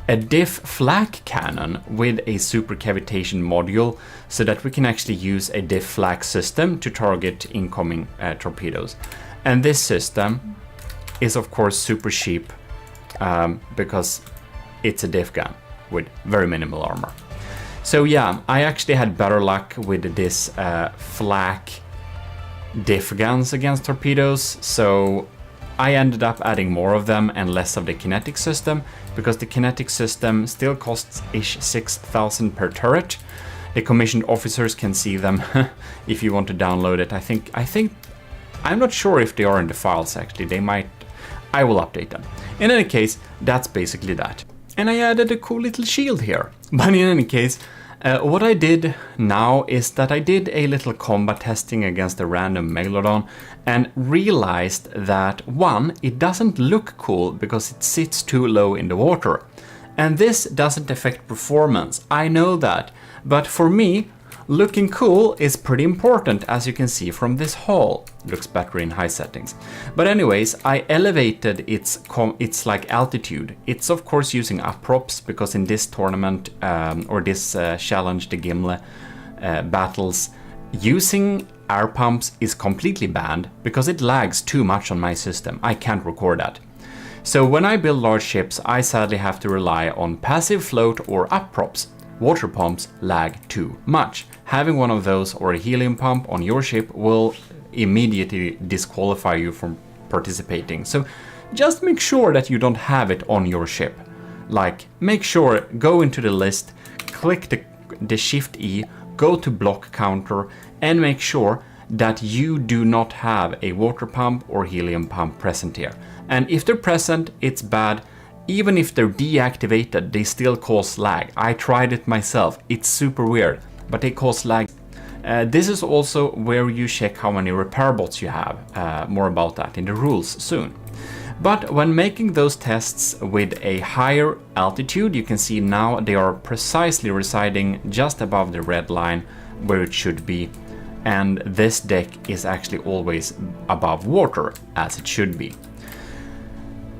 a diff flak cannon with a super cavitation module, so that we can actually use a diff flak system to target incoming torpedoes. And this system is of course super cheap because it's a diff gun with very minimal armor. So yeah, I actually had better luck with this flak diff guns against torpedoes, so I ended up adding more of them and less of the kinetic system, because the kinetic system still costs ish 6,000 per turret. The commissioned officers can see them if you want to download it. I think I'm not sure if they are in the files actually. They might. I will update them. In any case, that's basically that. And I added a cool little shield here. But in any case, what I did now is that I did a little combat testing against a random Megalodon and realized that, one, it doesn't look cool because it sits too low in the water. And this doesn't affect performance, I know that. But for me, looking cool is pretty important, as you can see from this hull. Looks better in high settings. But anyways, I elevated its like altitude. It's of course using upprops, because in this tournament or this challenge, the Gimle battles, using air pumps is completely banned because it lags too much on my system. I can't record that. So when I build large ships, I sadly have to rely on passive float or upprops. Water pumps lag too much. Having one of those or a helium pump on your ship will immediately disqualify you from participating. So just make sure that you don't have it on your ship. Like, make sure, go into the list, click the Shift E, go to block counter, and make sure that you do not have a water pump or helium pump present here. And if they're present, it's bad. Even if they're deactivated, they still cause lag. I tried it myself. It's super weird, but they cause lag. This is also where you check how many repair bots you have. More about that in the rules soon. But when making those tests with a higher altitude, you can see now they are precisely residing just above the red line where it should be. And this deck is actually always above water, as it should be.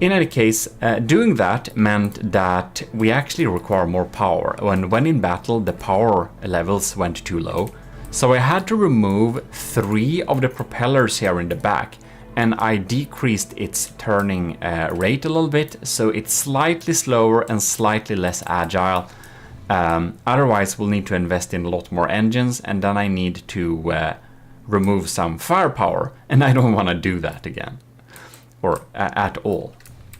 In any case, doing that meant that we actually require more power. When in battle, the power levels went too low. So I had to remove 3 of the propellers here in the back, and I decreased its turning rate a little bit, so it's slightly slower and slightly less agile. Otherwise, we'll need to invest in a lot more engines, and then I need to remove some firepower, and I don't want to do that again, or at all.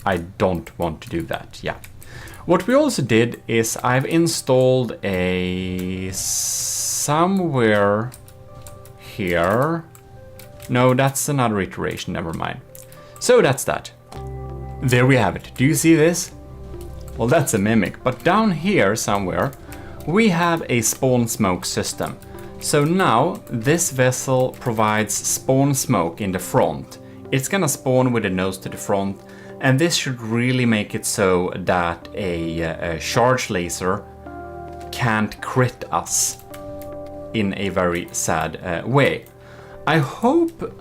I don't want to do that, yeah. What we also did is I've installed a somewhere here. No, that's another iteration, never mind. So that's that. There we have it. Do you see this? Well, that's a mimic, but down here somewhere we have a spawn smoke system. So now this vessel provides spawn smoke in the front. It's gonna spawn with the nose to the front, and this should really make it so that a charge laser can't crit us in a very sad way. I hope...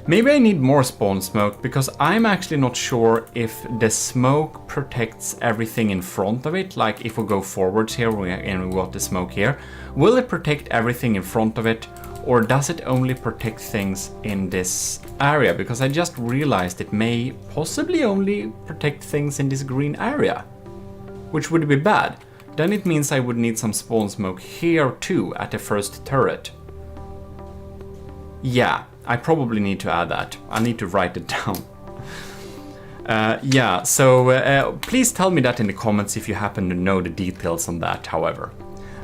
maybe I need more spawn smoke, because I'm actually not sure if the smoke protects everything in front of it. Like if we go forwards here and we got the smoke here, will it protect everything in front of it, or does it only protect things in this area? Because I just realized it may possibly only protect things in this green area, which would be bad. Then it means I would need some spawn smoke here too at the first turret. Yeah, I probably need to add that. I need to write it down. Yeah, so please tell me that in the comments if you happen to know the details on that, however.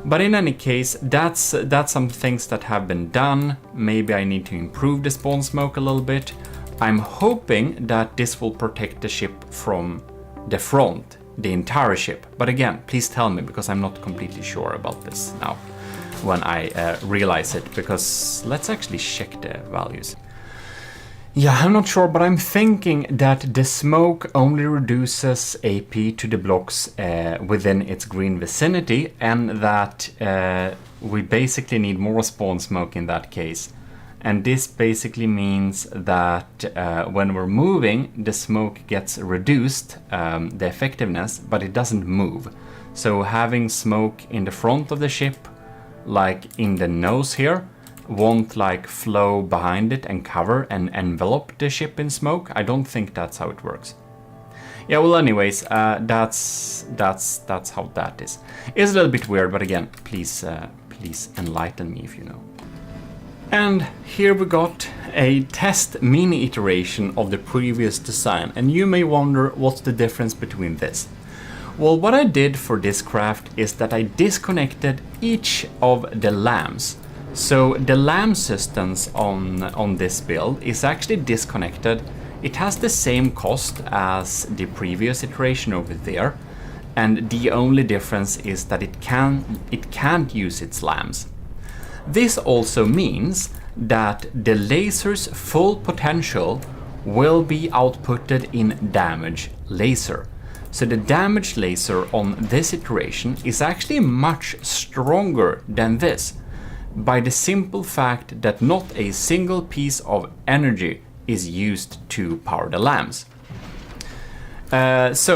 But in any case, that's some things that have been done. Maybe I need to improve the spawn smoke a little bit. I'm hoping that this will protect the ship from the front, the entire ship. But again, please tell me, because I'm not completely sure about this now when I realize it, because let's actually check the values. Yeah, I'm not sure, but I'm thinking that the smoke only reduces AP to the blocks within its green vicinity, and that we basically need more spawn smoke in that case. And this basically means that when we're moving, the smoke gets reduced, the effectiveness, but it doesn't move. So having smoke in the front of the ship, like in the nose here, won't like flow behind it and cover and envelop the ship in smoke. I don't think that's how it works. Yeah, well, anyways, that's how that is. It's a little bit weird, but again, please enlighten me if you know. And here we got a test mini iteration of the previous design, and you may wonder what's the difference between this. Well, what I did for this craft is that I disconnected each of the lamps. So the lamp systems on this build is actually disconnected. It has the same cost as the previous iteration over there, and the only difference is that it can't use its lamps. This also means that the laser's full potential will be outputted in damage laser. So the damage laser on this iteration is actually much stronger than this, by the simple fact that not a single piece of energy is used to power the lamps. This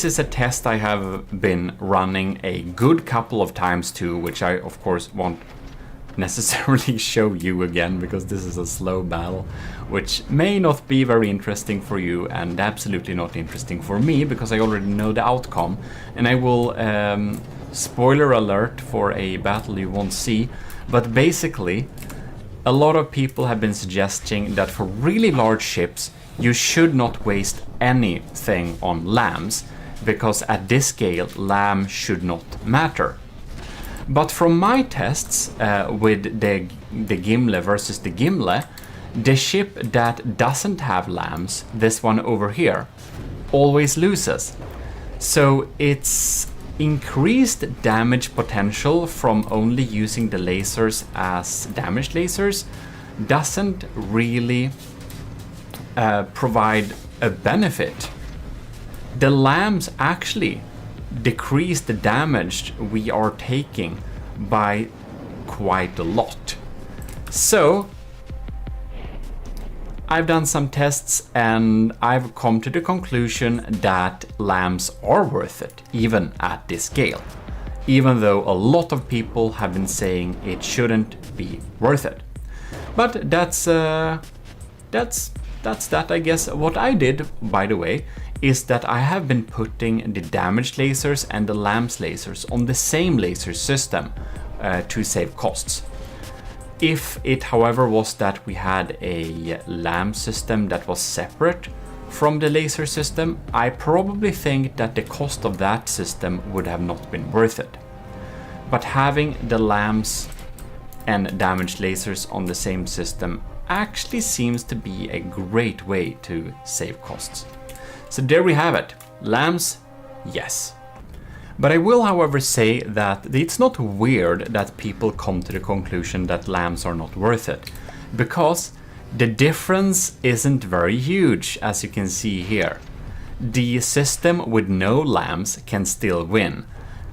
is a test I have been running a good couple of times too, which I of course won't necessarily show you again, because this is a slow battle, which may not be very interesting for you and absolutely not interesting for me, because I already know the outcome. And I will, spoiler alert for a battle you won't see, but basically a lot of people have been suggesting that for really large ships you should not waste anything on lambs, because at this scale lamb should not matter. But from my tests with the Gimle versus the Gimle, the ship that doesn't have lambs, this one over here, always loses. So its increased damage potential from only using the lasers as damage lasers doesn't really provide a benefit. The lambs actually decrease the damage we are taking by quite a lot. So I've done some tests and I've come to the conclusion that lambs are worth it, even at this scale, even though a lot of people have been saying it shouldn't be worth it. But that's that, I guess. What I did, by the way, is that I have been putting the damaged lasers and the lamps lasers on the same laser system to save costs. If it, however, was that we had a lamp system that was separate from the laser system, I probably think that the cost of that system would have not been worth it. But having the lamps and damaged lasers on the same system actually seems to be a great way to save costs. So there we have it. Lamps, yes. But I will, however, say that it's not weird that people come to the conclusion that lamps are not worth it, because the difference isn't very huge, as you can see here. The system with no lamps can still win,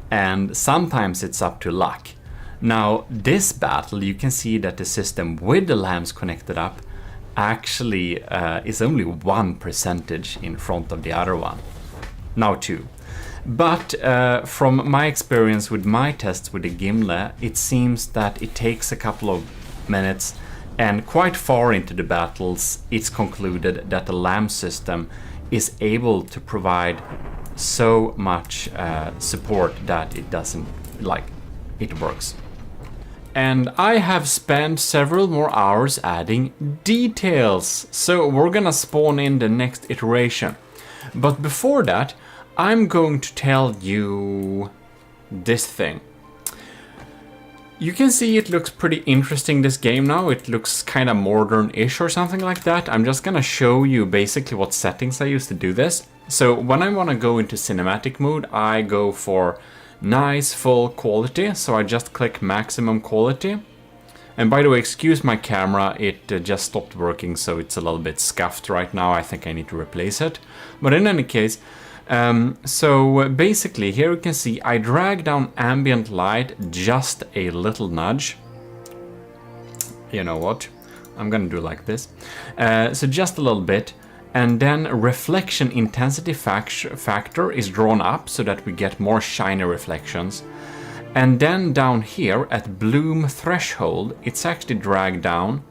and sometimes it's up to luck. Now, this battle, you can see that the system with the lamps connected up actually is only 1% in front of the other one. Now 2. But from my experience with my tests with the Gimle, it seems that it takes a couple of minutes, and quite far into the battles, it's concluded that the lamp system is able to provide so much support that it doesn't, it works. And I have spent several more hours adding details, so we're gonna spawn in the next iteration. But before that, I'm going to tell you this thing. You can see it looks pretty interesting, this game now. It looks kind of modern-ish or something like that. I'm just gonna show you basically what settings I use to do this. So when I want to go into cinematic mode, I go for nice full quality. So I just click maximum quality. And by the way, excuse my camera, it just stopped working, so it's a little bit scuffed right now. I think I need to replace it. But in any case, so basically here you can see I drag down ambient light just a little nudge. You know what? I'm gonna do like this. So just a little bit. And then reflection intensity factor is drawn up so that we get more shiny reflections. And then down here at bloom threshold, it's actually dragged down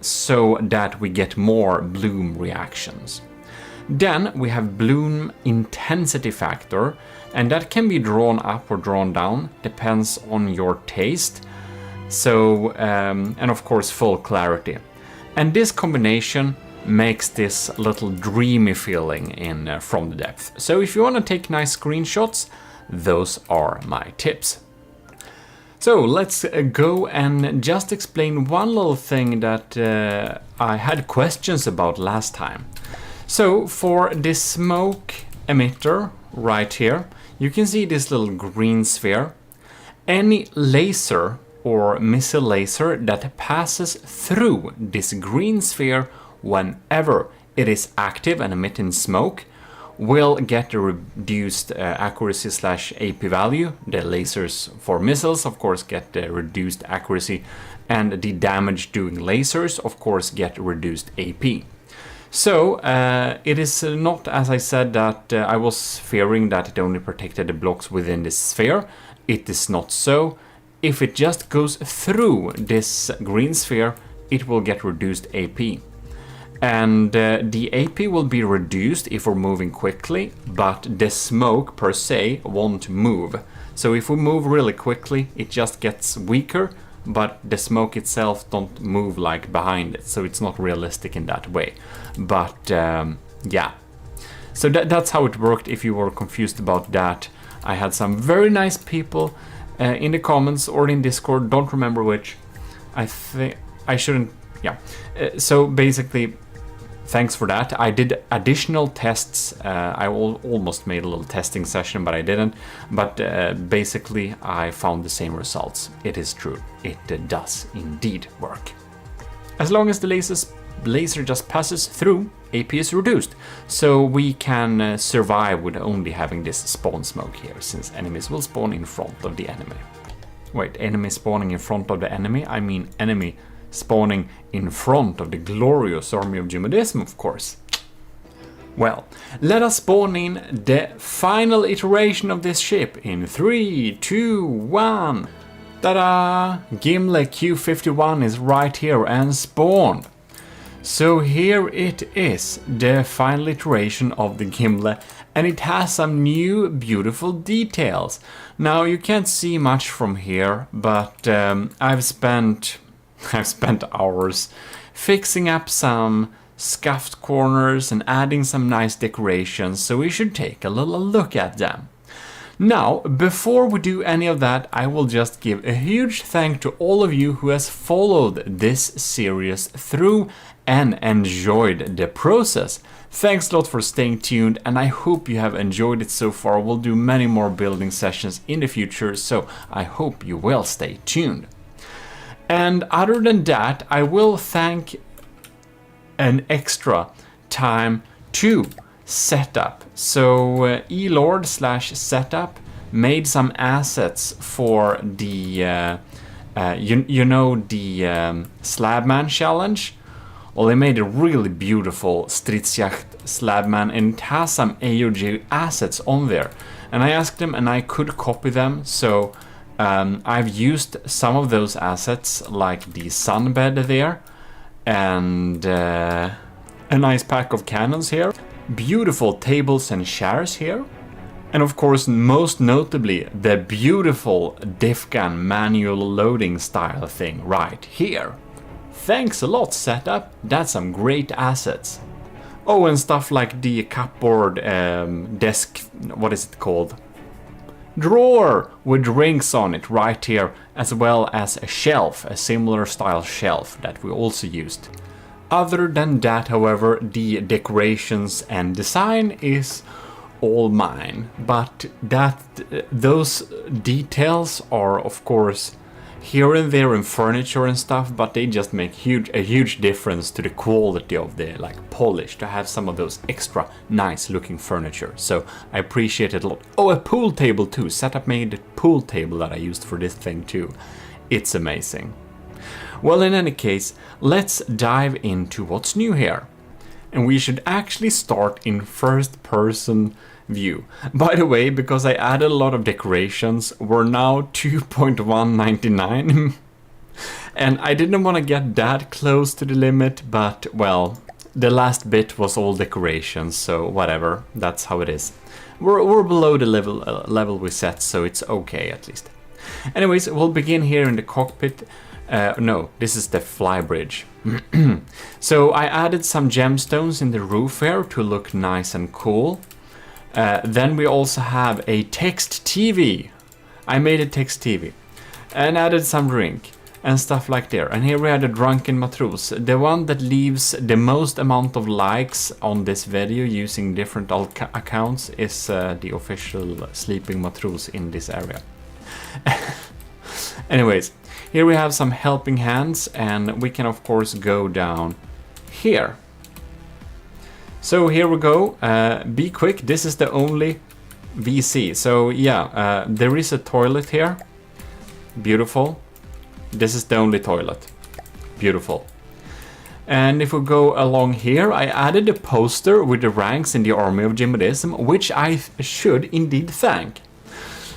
so that we get more bloom reactions. Then we have bloom intensity factor, and that can be drawn up or drawn down, depends on your taste. So, and of course full clarity. And this combination makes this little dreamy feeling in from the depth. So if you want to take nice screenshots, those are my tips. So let's go and just explain one little thing that I had questions about last time. So for this smoke emitter right here, you can see this little green sphere. Any laser or missile laser that passes through this green sphere whenever it is active and emitting smoke will get a reduced accuracy / AP value. The lasers for missiles, of course, get reduced accuracy, and the damage doing lasers, of course, get reduced AP. So it is not, as I said, that I was fearing that it only protected the blocks within this sphere. It is not so. If it just goes through this green sphere, it will get reduced AP. And the AP will be reduced if we're moving quickly, but the smoke per se won't move. So if we move really quickly, it just gets weaker, but the smoke itself don't move like behind it, so it's not realistic in that way. But yeah, so that's how it worked. If you were confused about that, I had some very nice people in the comments or in Discord, don't remember which. I think I shouldn't, yeah. So basically, thanks for that. I did additional tests. I almost made a little testing session, but I didn't. But basically, I found the same results. It is true. It does indeed work. As long as the laser just passes through, AP is reduced. So we can survive with only having this spawn smoke here, since enemies will spawn in front of the enemy. Wait, enemy spawning in front of the enemy? I mean enemy spawning in front of the glorious army of GMODIST, of course. Well, let us spawn in the final iteration of this ship in 3, 2, 1. Ta-da! Gimle Q51 is right here and spawned. So here it is, the final iteration of the Gimle, and it has some new beautiful details. Now you can't see much from here, but I've spent hours fixing up some scuffed corners and adding some nice decorations, so we should take a little look at them. Now, before we do any of that, I will just give a huge thank to all of you who has followed this series through and enjoyed the process. Thanks a lot for staying tuned, and I hope you have enjoyed it so far. We'll do many more building sessions in the future, so I hope you will stay tuned. And other than that, I will thank an extra time to setup. So elord/setup made some assets for the the Slabman challenge. Well, they made a really beautiful Stridsjacht Slabman, and it has some AOG assets on there. And I asked them, and I could copy them. So I've used some of those assets, like the sunbed there, and a nice pack of cannons here. Beautiful tables and chairs here. And of course, most notably, the beautiful diff gun manual loading style thing right here. Thanks a lot, setup. That's some great assets. Oh, and stuff like the cupboard desk, what is it called? Drawer with drinks on it right here, as well as a shelf, a similar style shelf that we also used. Other than that, however, the decorations and design is all mine, but those details are of course here and there in furniture and stuff, but they just make a huge difference to the quality of the polish, to have some of those extra nice looking furniture. So I appreciate it a lot. Oh, a pool table too. Setup made a pool table that I used for this thing too. It's amazing. Well, in any case, let's dive into what's new here. And we should actually start in first person view. By the way, because I added a lot of decorations, we're now 2.199. And I didn't want to get that close to the limit, but well, the last bit was all decorations, so whatever, that's how it is. We're below the level we set, so it's okay at least. Anyways, we'll begin here in the cockpit. No, this is the flybridge. So I added some gemstones in the roof here to look nice and cool. Then we also have a text TV. I made a text TV and added some drink and stuff like there. And here we had a drunken matros. The one that leaves the most amount of likes on this video using different accounts is the official sleeping matros in this area. Anyways, here we have some helping hands, and we can of course go down here. So here we go. Be quick, this is the only VC. So yeah, there is a toilet here. Beautiful. This is the only toilet. Beautiful. And if we go along here, I added a poster with the ranks in the army of GMODISM, which I should indeed thank.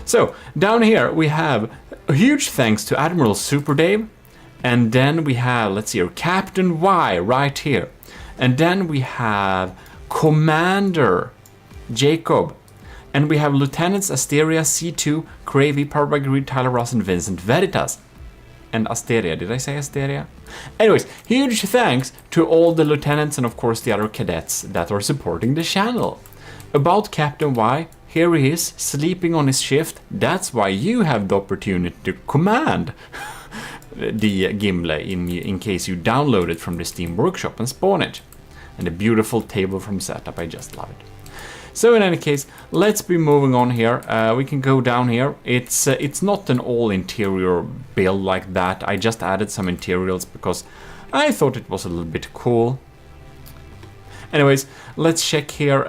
So down here we have a huge thanks to Admiral Super Dave, and then we have, let's see here, Captain Y right here, and then we have Commander Jacob, and we have Lieutenants Asteria, C2, Cravey, Powered by Greed, Tyler Ross, and Vincent Veritas. And Asteria, did I say Asteria? Anyways, huge thanks to all the lieutenants and of course the other cadets that are supporting the channel. About Captain Y, here he is, sleeping on his shift. That's why you have the opportunity to command the Gimle in case you download it from the Steam Workshop and spawn it. And a beautiful table from Setup, I just love it. So in any case, let's be moving on here. We can go down here. It's not an all interior build like that. I just added some interiors because I thought it was a little bit cool. Anyways, let's check here.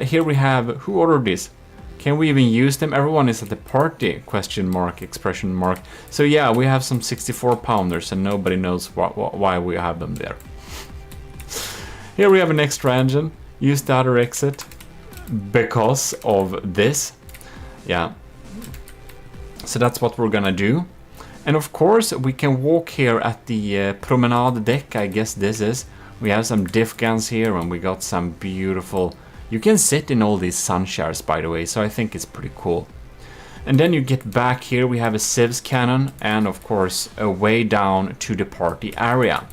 Here we have, who ordered this? Can we even use them? Everyone is at the party, question mark, expression mark. So yeah, we have some 64 pounders and nobody knows why we have them there. Here we have an extra engine. Use the other exit because of this. Yeah. So that's what we're gonna do. And of course, we can walk here at the promenade deck, I guess this is. We have some diff guns here and we got some beautiful... You can sit in all these sun chairs, by the way, so I think it's pretty cool. And then you get back here, we have a Civs cannon and of course a way down to the party area.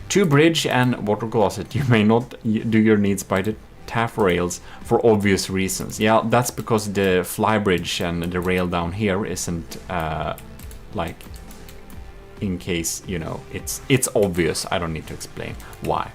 2 bridge and water closet. You may not do your needs by taffrails for obvious reasons. Yeah, that's because the flybridge and the rail down here isn't like, in case, you know, it's obvious. I don't need to explain why.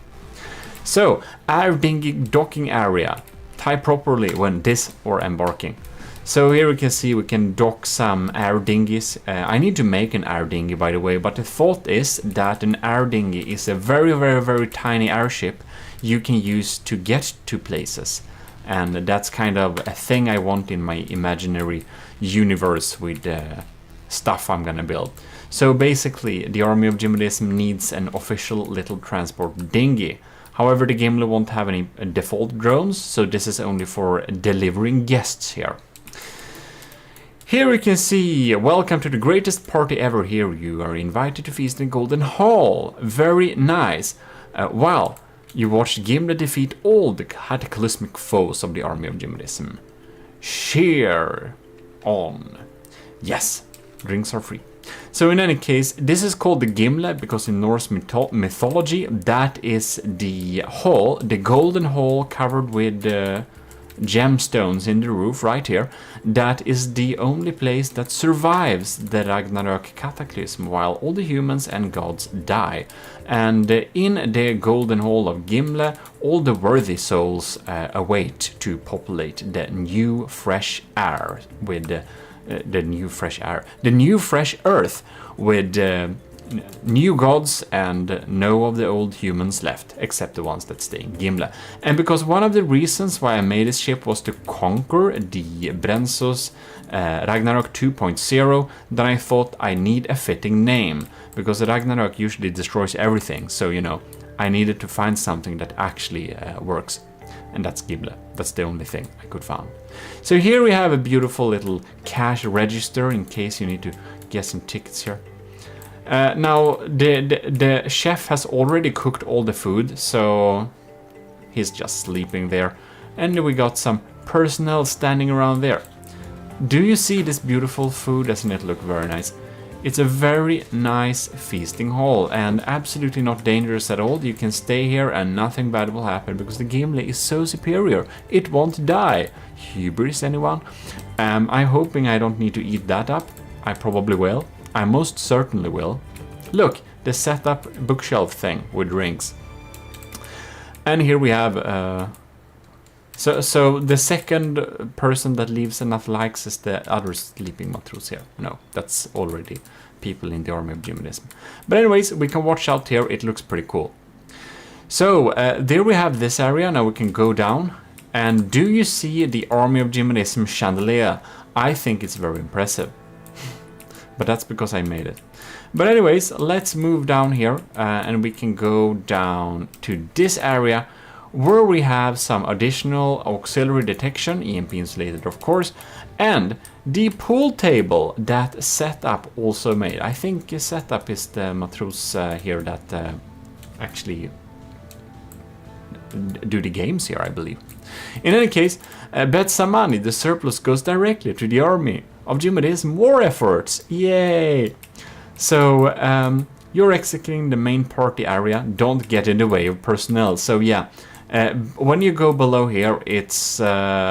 So, air dinghy docking area. Tie properly when dis or embarking. So here we can see we can dock some air dinghies. I need to make an air dinghy, by the way, but the thought is that an air dinghy is a very, very, very tiny airship you can use to get to places. And that's kind of a thing I want in my imaginary universe with stuff I'm gonna build. So basically, the army of GMODISM needs an official little transport dinghy. However, the Gimli won't have any default drones, so this is only for delivering guests here. Here we can see, welcome to the greatest party ever. Here you are invited to feast in Golden Hall. Very nice. Well, you watched Gimli defeat all the cataclysmic foes of the army of GMODISM. Cheer on. Yes, drinks are free. So in any case, this is called the Gimle because in Norse mythology, that is the hall, the golden hall covered with gemstones in the roof right here. That is the only place that survives the Ragnarok cataclysm while all the humans and gods die. And in the golden hall of Gimle, all the worthy souls await to populate the new fresh air with the new fresh earth with new gods and no of the old humans left, except the ones that stay in Gimle. And because one of the reasons why I made this ship was to conquer the Brensos Ragnarok 2.0, then I thought I need a fitting name, because Ragnarok usually destroys everything, so you know, I needed to find something that actually works. And that's Gimle. That's the only thing I could find. So here we have a beautiful little cash register in case you need to get some tickets here. Now the chef has already cooked all the food, so he's just sleeping there. And we got some personnel standing around there. Do you see this beautiful food? Doesn't it look very nice? It's a very nice feasting hall and absolutely not dangerous at all. You can stay here and nothing bad will happen because the Gimli is so superior. It won't die. Hubris, anyone? I'm hoping I don't need to eat that up. I probably will. I most certainly will. Look, the setup bookshelf thing with rings. And here we have... So the second person that leaves enough likes is the other sleeping matrus here. No, that's already people in the army of GMODISM. But anyways, we can watch out here. It looks pretty cool. So there we have this area. Now we can go down. And do you see the army of GMODISM chandelier? I think it's very impressive. But that's because I made it. But anyways, let's move down here and we can go down to this area where we have some additional auxiliary detection, EMP insulated of course, and the pool table that Setup also made. I think Setup is the matrus here that actually do the games here, I believe. In any case, bet some money, the surplus goes directly to the army of GMODISM war efforts. Yay! So you're executing the main party area, don't get in the way of personnel. So yeah. When you go below here, it's not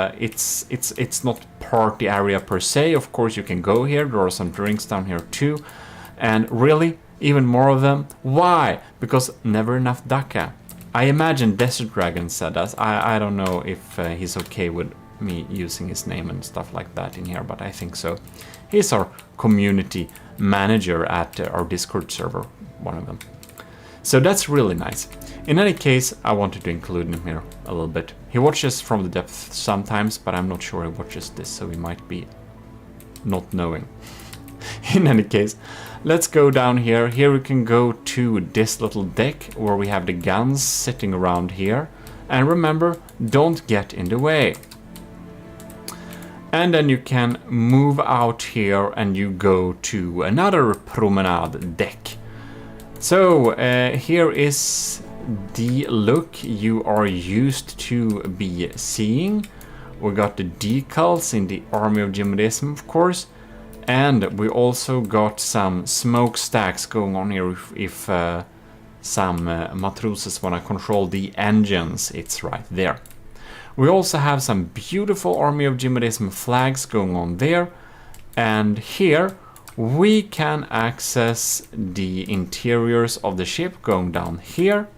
party area per se. Of course, you can go here. There are some drinks down here too, and really, even more of them. Why? Because never enough Daka. I imagine Desert Dragon said that. I don't know if he's okay with me using his name and stuff like that in here, but I think so. He's our community manager at our Discord server, one of them. So that's really nice. In any case, I wanted to include him here a little bit. He watches from the depth sometimes, but I'm not sure he watches this, so he might be not knowing. In any case, let's go down here. Here we can go to this little deck where we have the guns sitting around here. And remember, don't get in the way. And then you can move out here and you go to another promenade deck. So here is the look you are used to be seeing. We got the decals in the army of GMODISM, of course, and we also got some smokestacks going on here if some matruses want to control the engines. It's right there. We also have some beautiful Army of GMODISM flags going on there. And here we can access the interiors of the ship going down here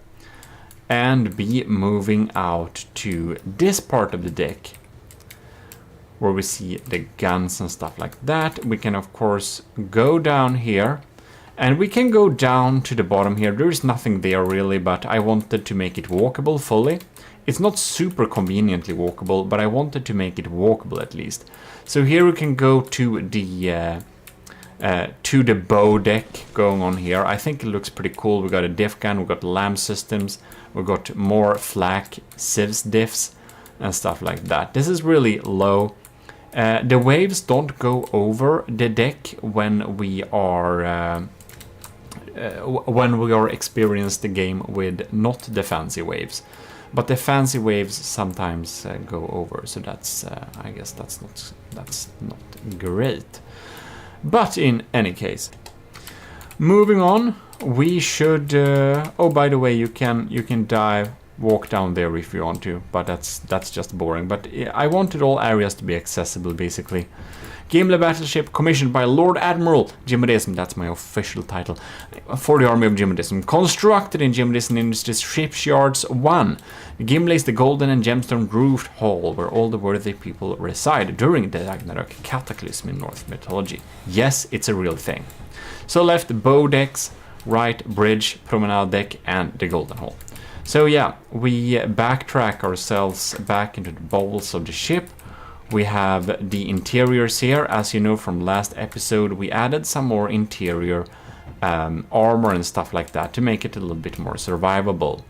and be moving out to this part of the deck where we see the guns and stuff like that. We can of course go down here and we can go down to the bottom here. There is nothing there really, but I wanted to make it walkable fully. It's not super conveniently walkable, but I wanted to make it walkable at least. So here we can go to the bow deck going on here. I think it looks pretty cool. We got a diff gun, we got LAM systems, we got more flak civs diffs and stuff like that. This is really low. The waves don't go over the deck when we are experiencing the game with not the fancy waves. But the fancy waves sometimes go over, so that's I guess that's not great. But in any case, moving on, we should. Oh, by the way, you can walk down there if you want to, but that's just boring. But I wanted all areas to be accessible, basically. Gimli battleship commissioned by Lord Admiral GMODISM, that's my official title, for the Army of GMODISM, constructed in GMODISM Industries Shipyards 1. Gimli is the golden and gemstone roofed hall where all the worthy people reside during the Ragnarok cataclysm in Norse mythology. Yes, it's a real thing. So left bow decks, right bridge, promenade deck, and the golden hall. So yeah, we backtrack ourselves back into the bowels of the ship. We have the interiors here. As you know from last episode, we added some more interior armor and stuff like that to make it a little bit more survivable.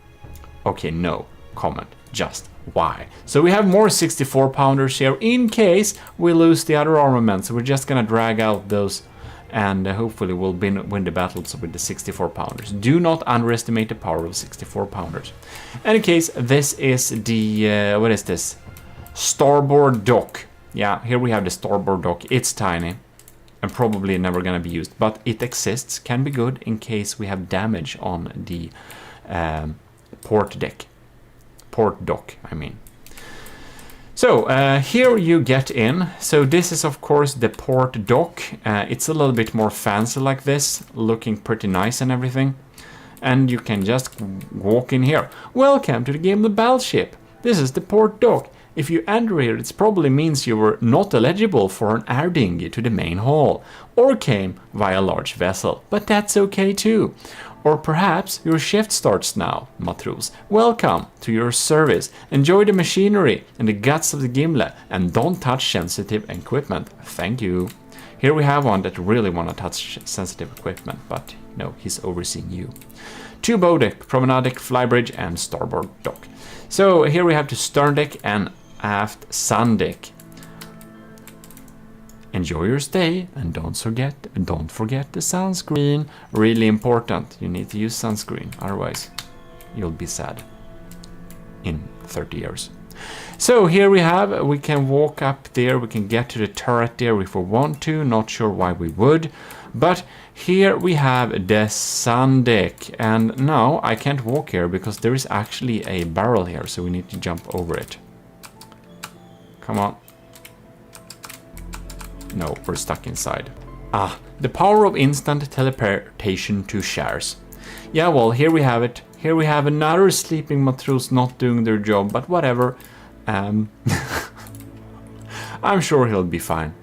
Okay, no comment, just why? So we have more 64 pounders here in case we lose the other armaments. So we're just gonna drag out those and hopefully we'll win the battles with the 64 pounders. Do not underestimate the power of 64 pounders. In any case, this is the, what is this? Starboard dock. Yeah, here we have the starboard dock. It's tiny and probably never gonna be used, but it exists, can be good in case we have damage on the port dock, I mean. So here you get in. So this is of course the port dock. It's a little bit more fancy like this, looking pretty nice and everything. And you can just walk in here. Welcome to the game of the battleship. This is the port dock. If you enter here, it probably means you were not eligible for an air dinghy to the main hall, or came via a large vessel, but that's okay too. Or perhaps your shift starts now, Matros. Welcome to your service. Enjoy the machinery and the guts of the Gimli, and don't touch sensitive equipment. Thank you. Here we have one that really want to touch sensitive equipment, but no, he's overseeing you. 2 bow deck, promenade deck, flybridge, and starboard dock. So here we have the stern deck and aft sun deck. Enjoy your stay and don't forget the sunscreen. Really important. You need to use sunscreen, otherwise you'll be sad in 30 years. So here we can walk up there, we can get to the turret there if we want to, not sure why we would. But here we have the sun deck, and now I can't walk here because there is actually a barrel here, so we need to jump over it. Come on. No, we're stuck inside. Ah, the power of instant teleportation to shares. Yeah, well, here we have it. Here we have another sleeping Matros not doing their job, but whatever. I'm sure he'll be fine.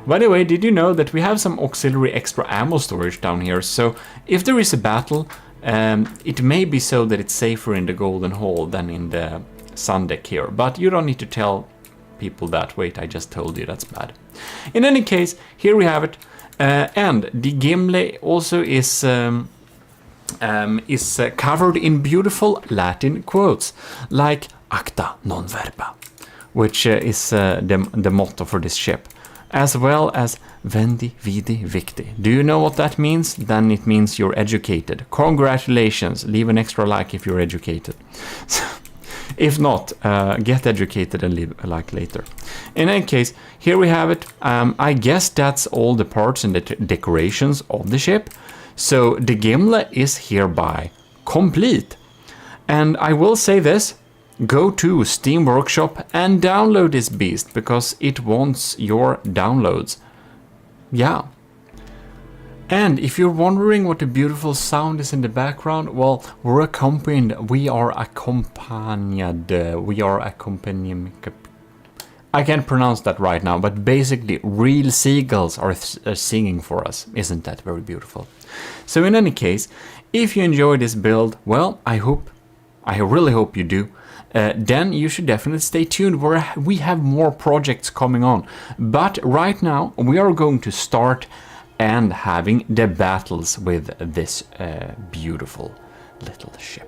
By the way, did you know that we have some auxiliary extra ammo storage down here? So if there is a battle, it may be so that it's safer in the Golden Hall than in the sun deck here. But you don't need to tell people that. Wait, I just told you, that's bad. In any case, here we have it. And the Gimli also is covered in beautiful Latin quotes, like acta non verba, which is the motto for this ship, as well as vendi, vidi, victi. Do you know what that means? Then it means you're educated. Congratulations, leave an extra like if you're educated. If not, get educated and leave a like later. In any case, here we have it. I guess that's all the parts and the decorations of the ship. So the Gimli is hereby complete. And I will say this, go to Steam Workshop and download this beast because it wants your downloads. Yeah. And if you're wondering what the beautiful sound is in the background, well, we are accompanying. I can't pronounce that right now, but basically real seagulls are singing for us. Isn't that very beautiful? So in any case, if you enjoy this build, well, I really hope you do. Then you should definitely stay tuned, where we have more projects coming on. But right now, we are going to start and having the battles with this beautiful little ship.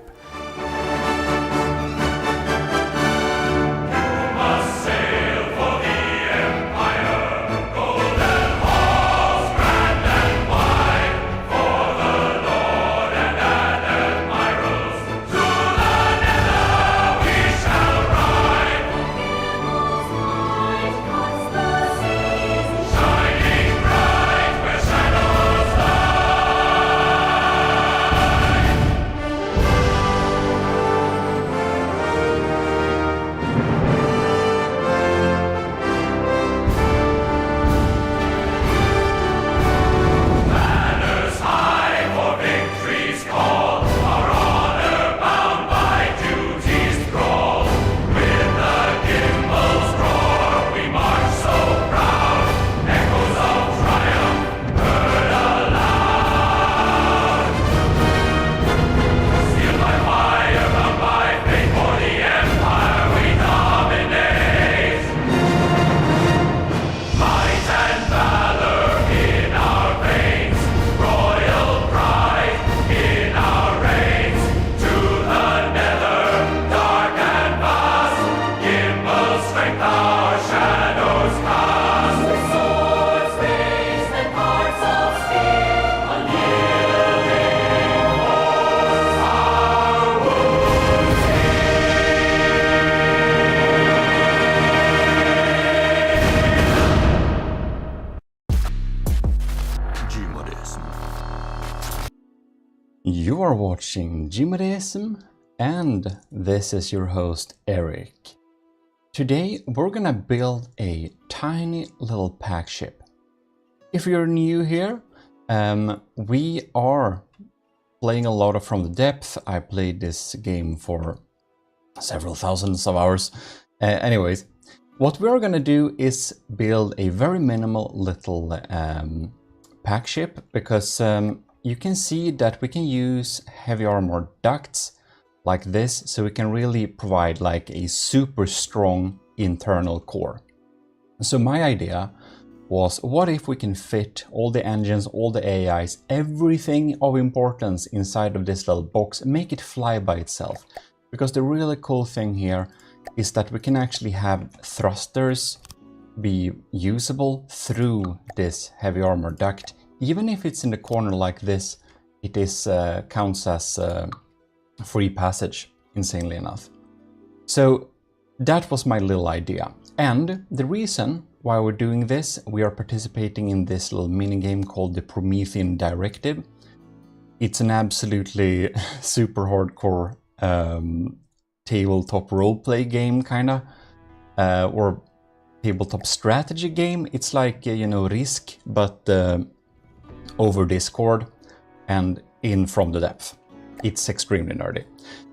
You are watching GMODIST, and this is your host Eric. Today we're gonna build a tiny little pack ship. If you're new here, we are playing a lot of From the Depth. I played this game for several thousands of hours. Anyways, what we're gonna do is build a very minimal little pack ship, because you can see that we can use heavy armor ducts like this, so we can really provide like a super strong internal core. So my idea was, what if we can fit all the engines, all the AIs, everything of importance inside of this little box, make it fly by itself? Because the really cool thing here is that we can actually have thrusters be usable through this heavy armor duct. Even if it's in the corner like this, it is counts as free passage, insanely enough. So that was my little idea. And the reason why we're doing this, we are participating in this little mini game called the Promethean Directive. It's an absolutely super hardcore tabletop roleplay game, kinda, or tabletop strategy game. It's like, you know, Risk, but over Discord and in From the Depth. It's extremely nerdy.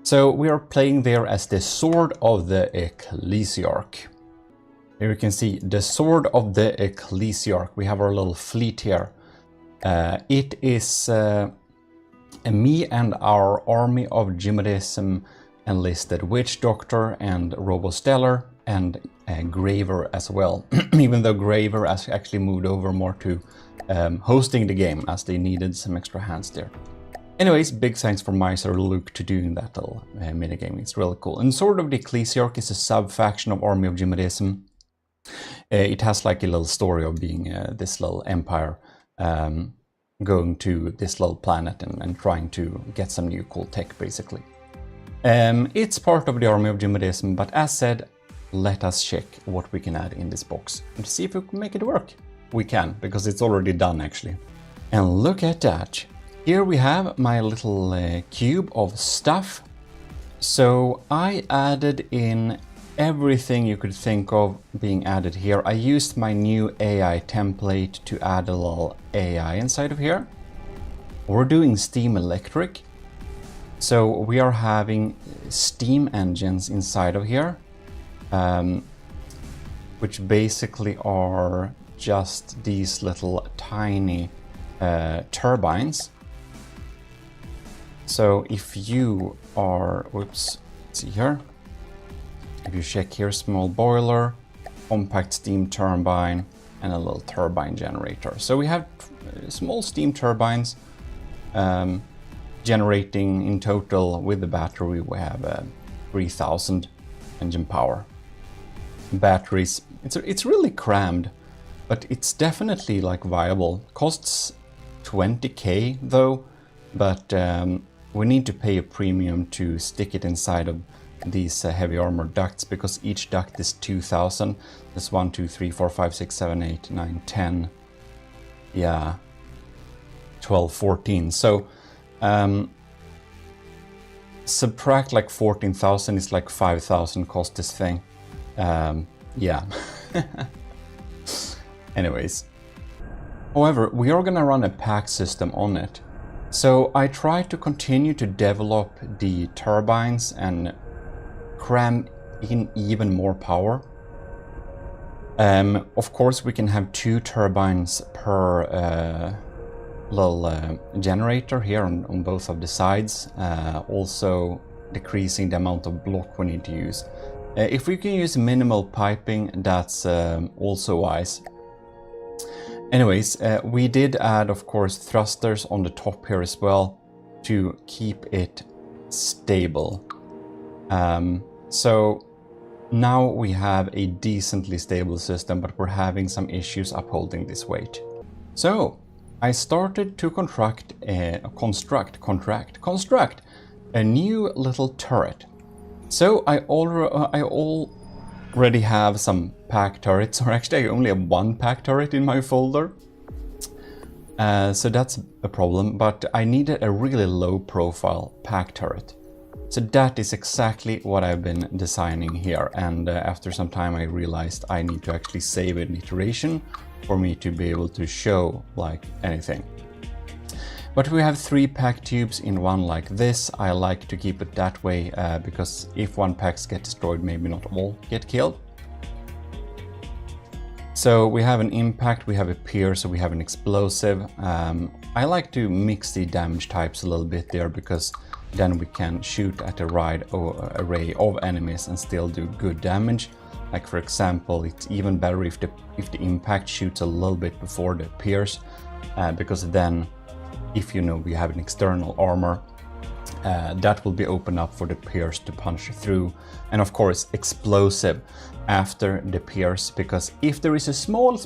So we are playing there as the Sword of the Ecclesiarch. Here you can see the Sword of the Ecclesiarch. We have our little fleet here. It is me and our army of GMODIST enlisted Witch Doctor and Robostellar and Graver as well. Even though Graver has actually moved over more to hosting the game, as they needed some extra hands there. Anyways, big thanks for Miser Luke to doing that little minigame. It's really cool. And Sword of the Ecclesiarch is a sub-faction of Army of GMODIST. It has like a little story of being this little empire going to this little planet and trying to get some new cool tech, basically. It's part of the Army of GMODIST, but as said, let us check what we can add in this box and see if we can make it work. We can, because it's already done actually. And look at that. Here we have my little cube of stuff. So I added in everything you could think of being added here. I used my new AI template to add a little AI inside of here. We're doing steam electric. So we are having steam engines inside of here, which basically are just these little tiny turbines. So if you are, whoops, let's see here. If you check here, small boiler, compact steam turbine, and a little turbine generator. So we have small steam turbines generating in total with the battery. We have 3000 engine power. Batteries, it's really crammed, but it's definitely like viable. Costs 20k though, but we need to pay a premium to stick it inside of these heavy armor ducts, because each duct is 2000. That's 1, 2, 3, 4, 5, 6, 7, 8, 9, 10. Yeah, 12, 14. So subtract like 14,000 is like 5,000 cost this thing. Yeah. Anyways. However, we are gonna run a pack system on it. So I try to continue to develop the turbines and cram in even more power. Of course, we can have 2 turbines per little generator here on both of the sides, also decreasing the amount of block we need to use. If we can use minimal piping, that's also wise. Anyways, we did add, of course, thrusters on the top here as well to keep it stable. So now we have a decently stable system, but we're having some issues upholding this weight. So I started to construct a new little turret. So I already have some pack turrets, or actually I only have 1 pack turret in my folder. So that's a problem, but I needed a really low profile pack turret. So that is exactly what I've been designing here, and after some time I realized I need to actually save an iteration for me to be able to show like anything. But we have 3 pack tubes in one like this. I like to keep it that way because if one packs get destroyed, maybe not all get killed. So we have an impact, we have a pierce, so we have an explosive. I like to mix the damage types a little bit there, because then we can shoot at a wide array of enemies and still do good damage. Like for example, it's even better if the impact shoots a little bit before the pierce, because then if you know we have an external armor, that will be open up for the pierce to punch through. And of course explosive after the pierce, because if there is a small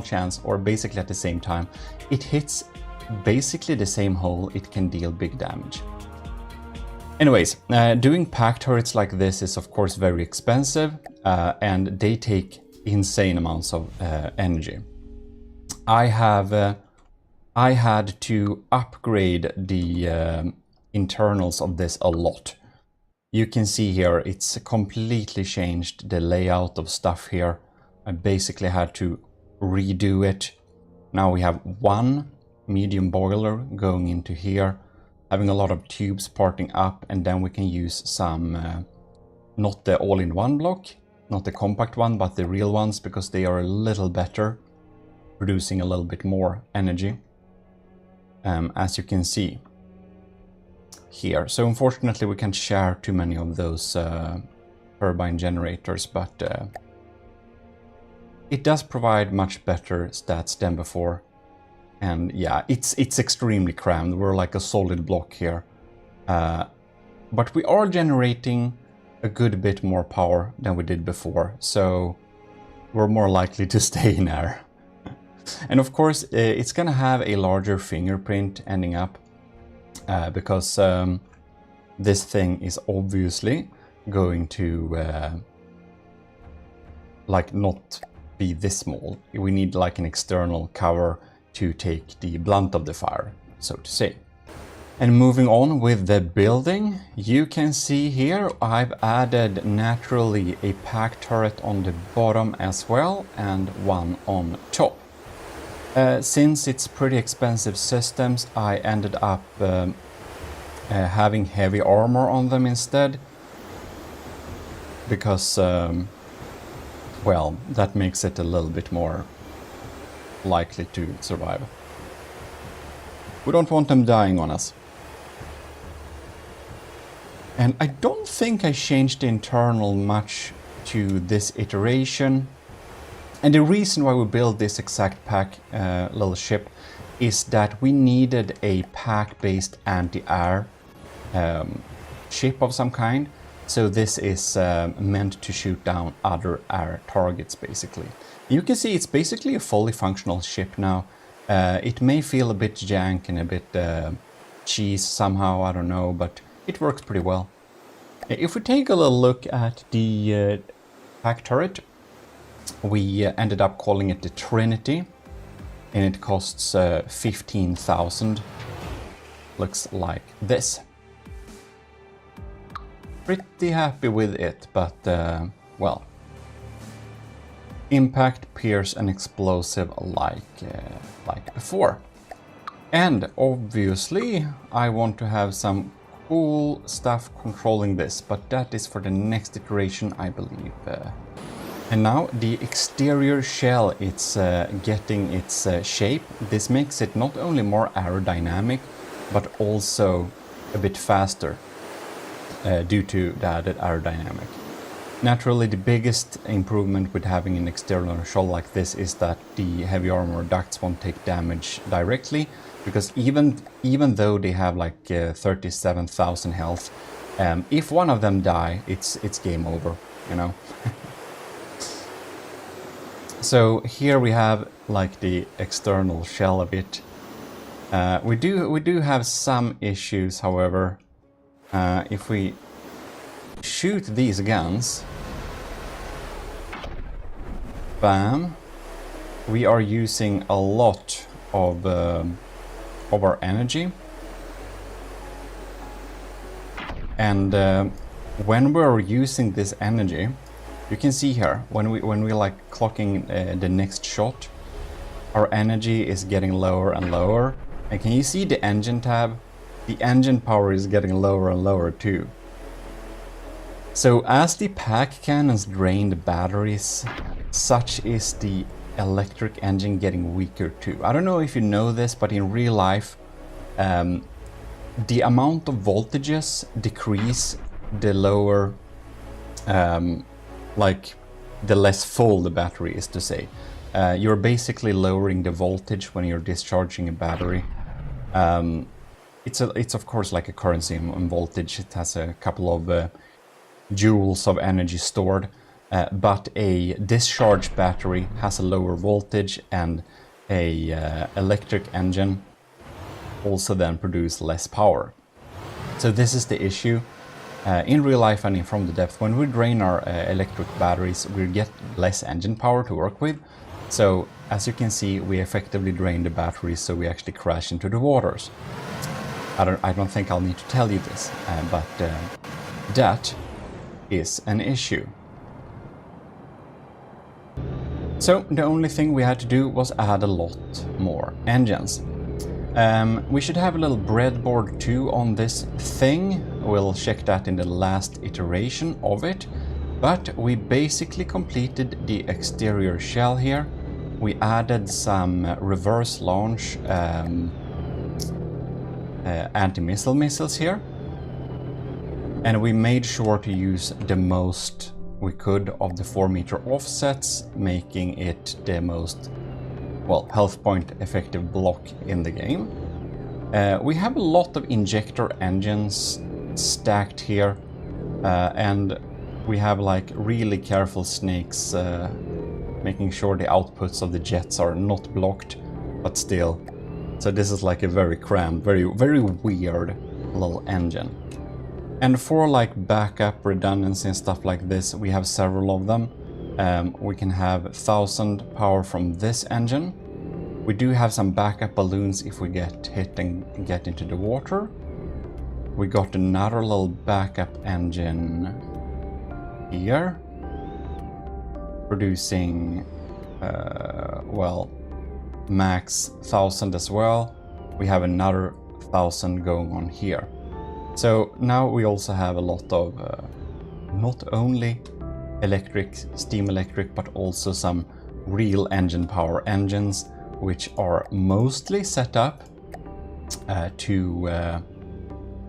chance, or basically at the same time it hits basically the same hole, it can deal big damage. Anyways, doing pack turrets like this is of course very expensive, and they take insane amounts of energy. I had to upgrade the internals of this a lot. You can see here it's completely changed the layout of stuff here. I basically had to redo it. Now we have 1 medium boiler going into here, having a lot of tubes parting up, and then we can use some, not the all-in-one block, not the compact one, but the real ones, because they are a little better, producing a little bit more energy, as you can see here. So unfortunately we can't share too many of those turbine generators, but it does provide much better stats than before. And yeah, it's extremely crammed. We're like a solid block here. But we are generating a good bit more power than we did before, so we're more likely to stay in air. And of course, it's gonna have a larger fingerprint ending up, because this thing is obviously going to like not be this small. We need like an external cover to take the blunt of the fire, so to say. And moving on with the building, you can see here I've added naturally a pack turret on the bottom as well and one on top. Since it's pretty expensive systems, I ended up having heavy armor on them instead. Because, well, that makes it a little bit more likely to survive. We don't want them dying on us. And I don't think I changed the internal much to this iteration. And the reason why we built this exact pack little ship is that we needed a pack-based anti-air ship of some kind. So this is meant to shoot down other air targets, basically. You can see it's basically a fully functional ship now. It may feel a bit jank and a bit cheese somehow, I don't know, but it works pretty well. If we take a little look at the pack turret, we ended up calling it the Trinity, and it costs 15,000. Looks like this. Pretty happy with it, but well, impact, pierce, and explosive like before. And obviously, I want to have some cool stuff controlling this, but that is for the next iteration, I believe. And now the exterior shell, it's getting its shape. This makes it not only more aerodynamic, but also a bit faster due to the added aerodynamic. Naturally, the biggest improvement with having an external shell like this is that the heavy armor ducts won't take damage directly, because even though they have like 37,000 health, if one of them die, it's game over, you know. So here we have like the external shell a bit. We do have some issues, however. If we shoot these guns, bam, we are using a lot of our energy, and when we're using this energy, you can see here when we like clocking the next shot, our energy is getting lower and lower. And can you see the engine tab? The engine power is getting lower and lower too. So as the pack cannons drain the batteries, such is the electric engine getting weaker too. I don't know if you know this, but in real life, the amount of voltages decrease the lower, like the less full the battery is, to say. You're basically lowering the voltage when you're discharging a battery. It's of course like a currency in voltage. It has a couple of joules of energy stored, but a discharged battery has a lower voltage, and a electric engine also then produce less power. So this is the issue. In real life and from the depth, when we drain our electric batteries, we get less engine power to work with. So as you can see, we effectively drain the batteries, so we actually crash into the waters. I don't think I'll need to tell you this, but that is an issue. So the only thing we had to do was add a lot more engines. We should have a little breadboard too on this thing. We'll check that in the last iteration of it. But we basically completed the exterior shell here. We added some reverse launch anti-missile missiles here. And we made sure to use the most we could of the 4-meter offsets, making it the most, well, health point effective block in the game. We have a lot of injector engines stacked here, and we have like really careful snakes making sure the outputs of the jets are not blocked, but still. So this is like a very crammed, very weird little engine. And for like backup redundancy and stuff like this, we have several of them. We can have 1000 power from this engine. We do have some backup balloons if we get hit and get into the water. we got another little backup engine here, producing, well, max 1000 as well. We have another 1000 going on here. So now we also have a lot of not only electric, steam electric, but also some real engine power engines, which are mostly set up to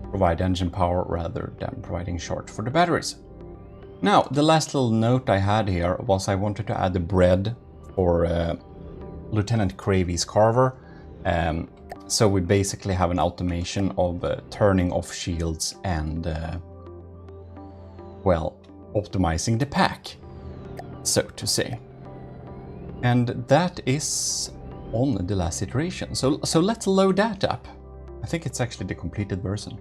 provide engine power rather than providing charge for the batteries. Now, the last little note I had here was I wanted to add the bread for Lieutenant Cravy's carver. So we basically have an automation of turning off shields and, well, optimizing the pack, so to say. And that is on the last iteration. So let's load that up. I think it's actually the completed version.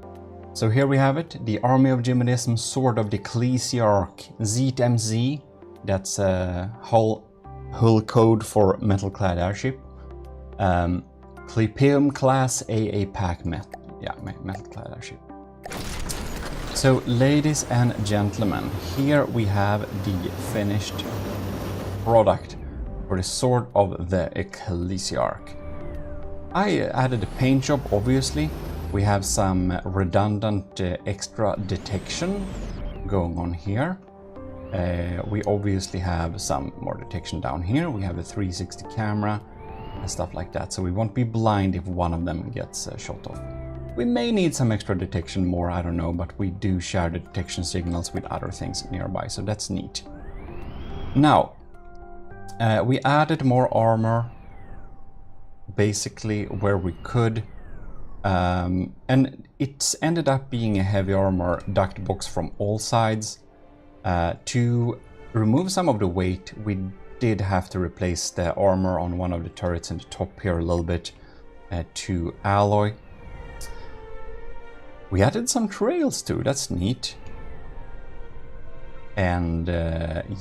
So here we have it, the Army of GMODIST Sword of the Ecclesiarch ZMZ. That's hull code for metal-clad airship. Clypeum class AA pack metal-clad airship. So, ladies and gentlemen, here we have the finished product for the Sword of the Ecclesiarch. I added a paint job, obviously. We have some redundant extra detection going on here. We obviously have some more detection down here. We have a 360 camera and stuff like that, so we won't be blind if one of them gets shot off. We may need some extra detection more, I don't know, but we do share the detection signals with other things nearby, so that's neat. Now, we added more armor, basically where we could, and it's ended up being a heavy armor duct box from all sides. To remove some of the weight, we did have to replace the armor on one of the turrets in the top here a little bit to alloy. We added some trails too, that's neat. And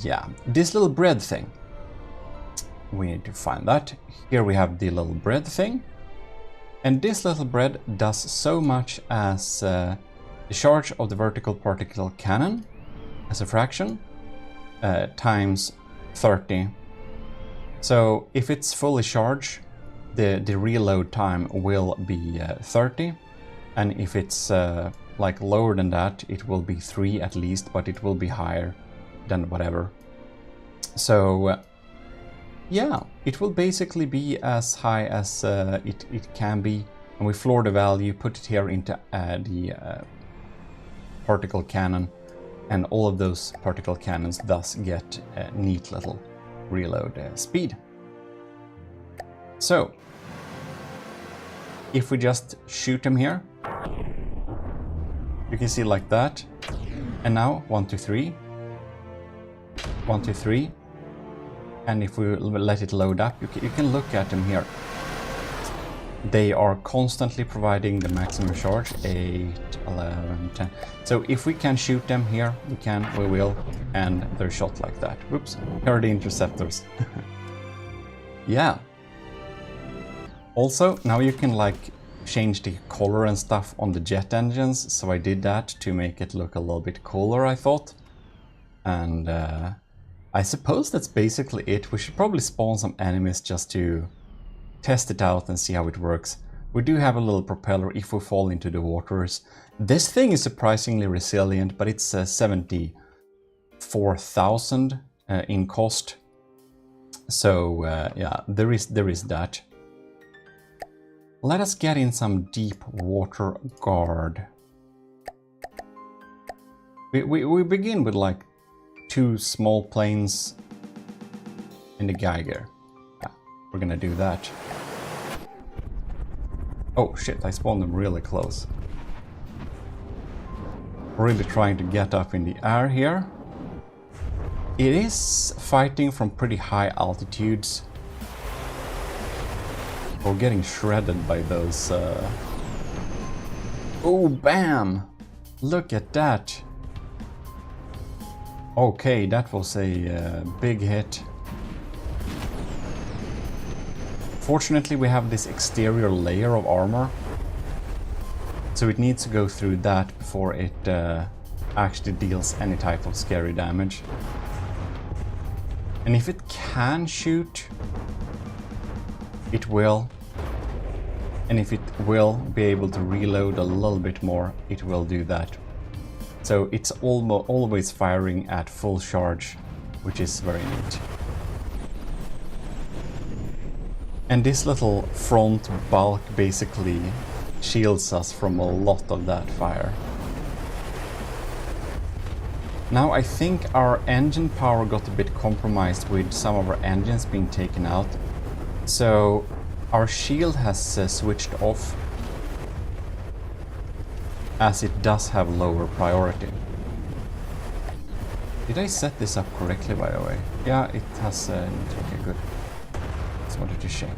yeah, this little bread thing, we need to find that. Here we have the little bread thing. And this little bread does so much as the charge of the vertical particle cannon as a fraction times 30. So if it's fully charged, the reload time will be 30. And if it's like lower than that, it will be 3 at least, but it will be higher than whatever. So yeah, it will basically be as high as it can be. And we floor the value, put it here into the particle cannon. And all of those particle cannons thus get a neat little reload speed. So, if we just shoot them here, you can see like that. And now 1, 2, 3, 1, 2, 3. And if we let it load up, you can look at them here. They are constantly providing the maximum charge, 8, 11, 10. So if we can shoot them here, we will, and they're shot like that. Whoops, here are the interceptors. Yeah. Also, now you can like change the color and stuff on the jet engines, so I did that to make it look a little bit cooler, I thought. And I suppose that's basically it. We should probably spawn some enemies just to test it out and see how it works. We do have a little propeller if we fall into the waters. This thing is surprisingly resilient, but it's 74,000 in cost. So yeah, there is that. Let us get in some deep water guard. We begin with like 2 small planes in the Geiger. Yeah, we're gonna do that. Oh shit, I spawned them really close. Really trying to get up in the air here. It is fighting from pretty high altitudes. We're getting shredded by those... Oh, bam! Look at that! Okay, that was a big hit. Fortunately, we have this exterior layer of armor. So it needs to go through that before it actually deals any type of scary damage. And if it can shoot, it will. And if it will be able to reload a little bit more, it will do that. So it's always firing at full charge, which is very neat. And this little front bulk basically shields us from a lot of that fire. Now I think our engine power got a bit compromised with some of our engines being taken out. So our shield has switched off, as it does have lower priority. Did I set this up correctly, by the way? Yeah, it has. Okay, good. Just wanted to check.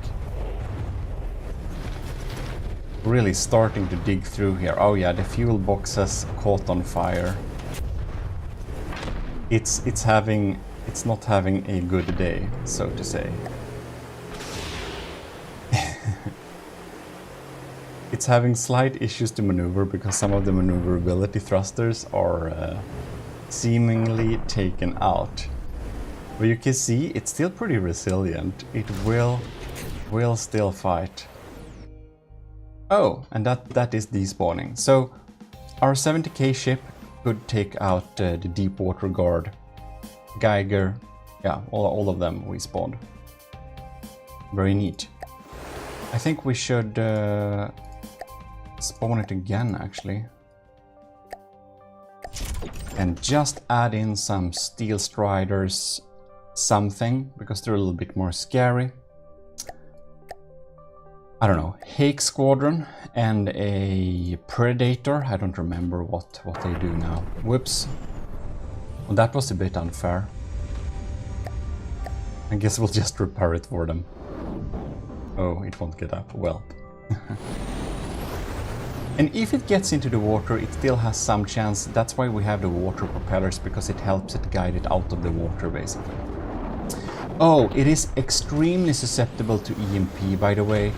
Really starting to dig through here. Oh yeah, the fuel box has caught on fire. It's not having a good day, so to say. It's having slight issues to maneuver because some of the maneuverability thrusters are seemingly taken out. But you can see it's still pretty resilient. It will still fight. Oh, and that is despawning. So our 70k ship could take out the deep water guard, Geiger, yeah, all of them we spawned. Very neat. I think we should spawn it again, actually. And just add in some steel striders, something, because they're a little bit more scary. I don't know, Hake Squadron and a Predator. I don't remember what they do now. Whoops. Well, that was a bit unfair. I guess we'll just repair it for them. Oh, it won't get up. Well. And if it gets into the water, it still has some chance. That's why we have the water propellers, because it helps it guide it out of the water, basically. Oh, it is extremely susceptible to EMP, by the way.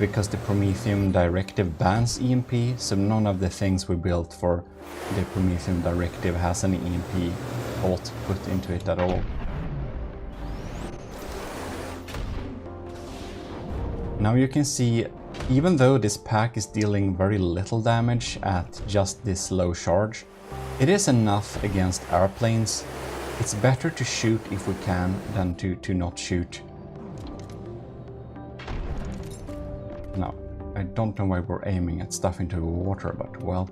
Because the Prometheum directive bans EMP, so none of the things we built for the Prometheum directive has any EMP bolt put into it at all. Now you can see, even though this pack is dealing very little damage at just this low charge, it is enough against airplanes. It's better to shoot if we can than to not shoot. No, I don't know why we're aiming at stuff into the water, but well.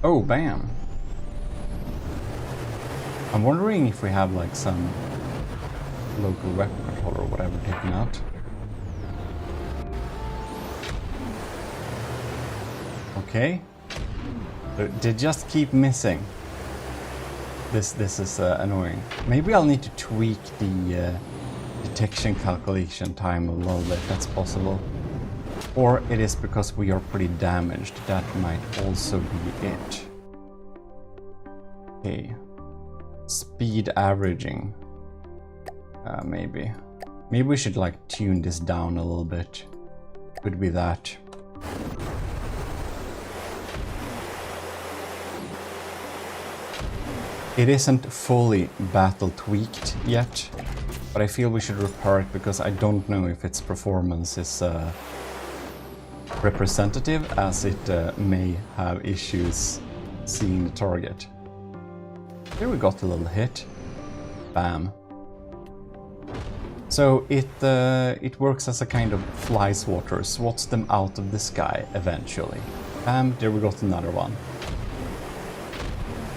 Oh, bam! I'm wondering if we have like some local weapon control or whatever taken out. Okay. They just keep missing. This is annoying. Maybe I'll need to tweak the detection calculation time a little bit, that's possible. Or it is because we are pretty damaged, that might also be it. Okay. Speed averaging. Maybe. Maybe we should like tune this down a little bit. Could be that. It isn't fully battle tweaked yet, but I feel we should repair it because I don't know if its performance is representative, as it may have issues seeing the target. Here we got a little hit. Bam. So it works as a kind of fly swatter, swats them out of the sky eventually. Bam, there we got another one.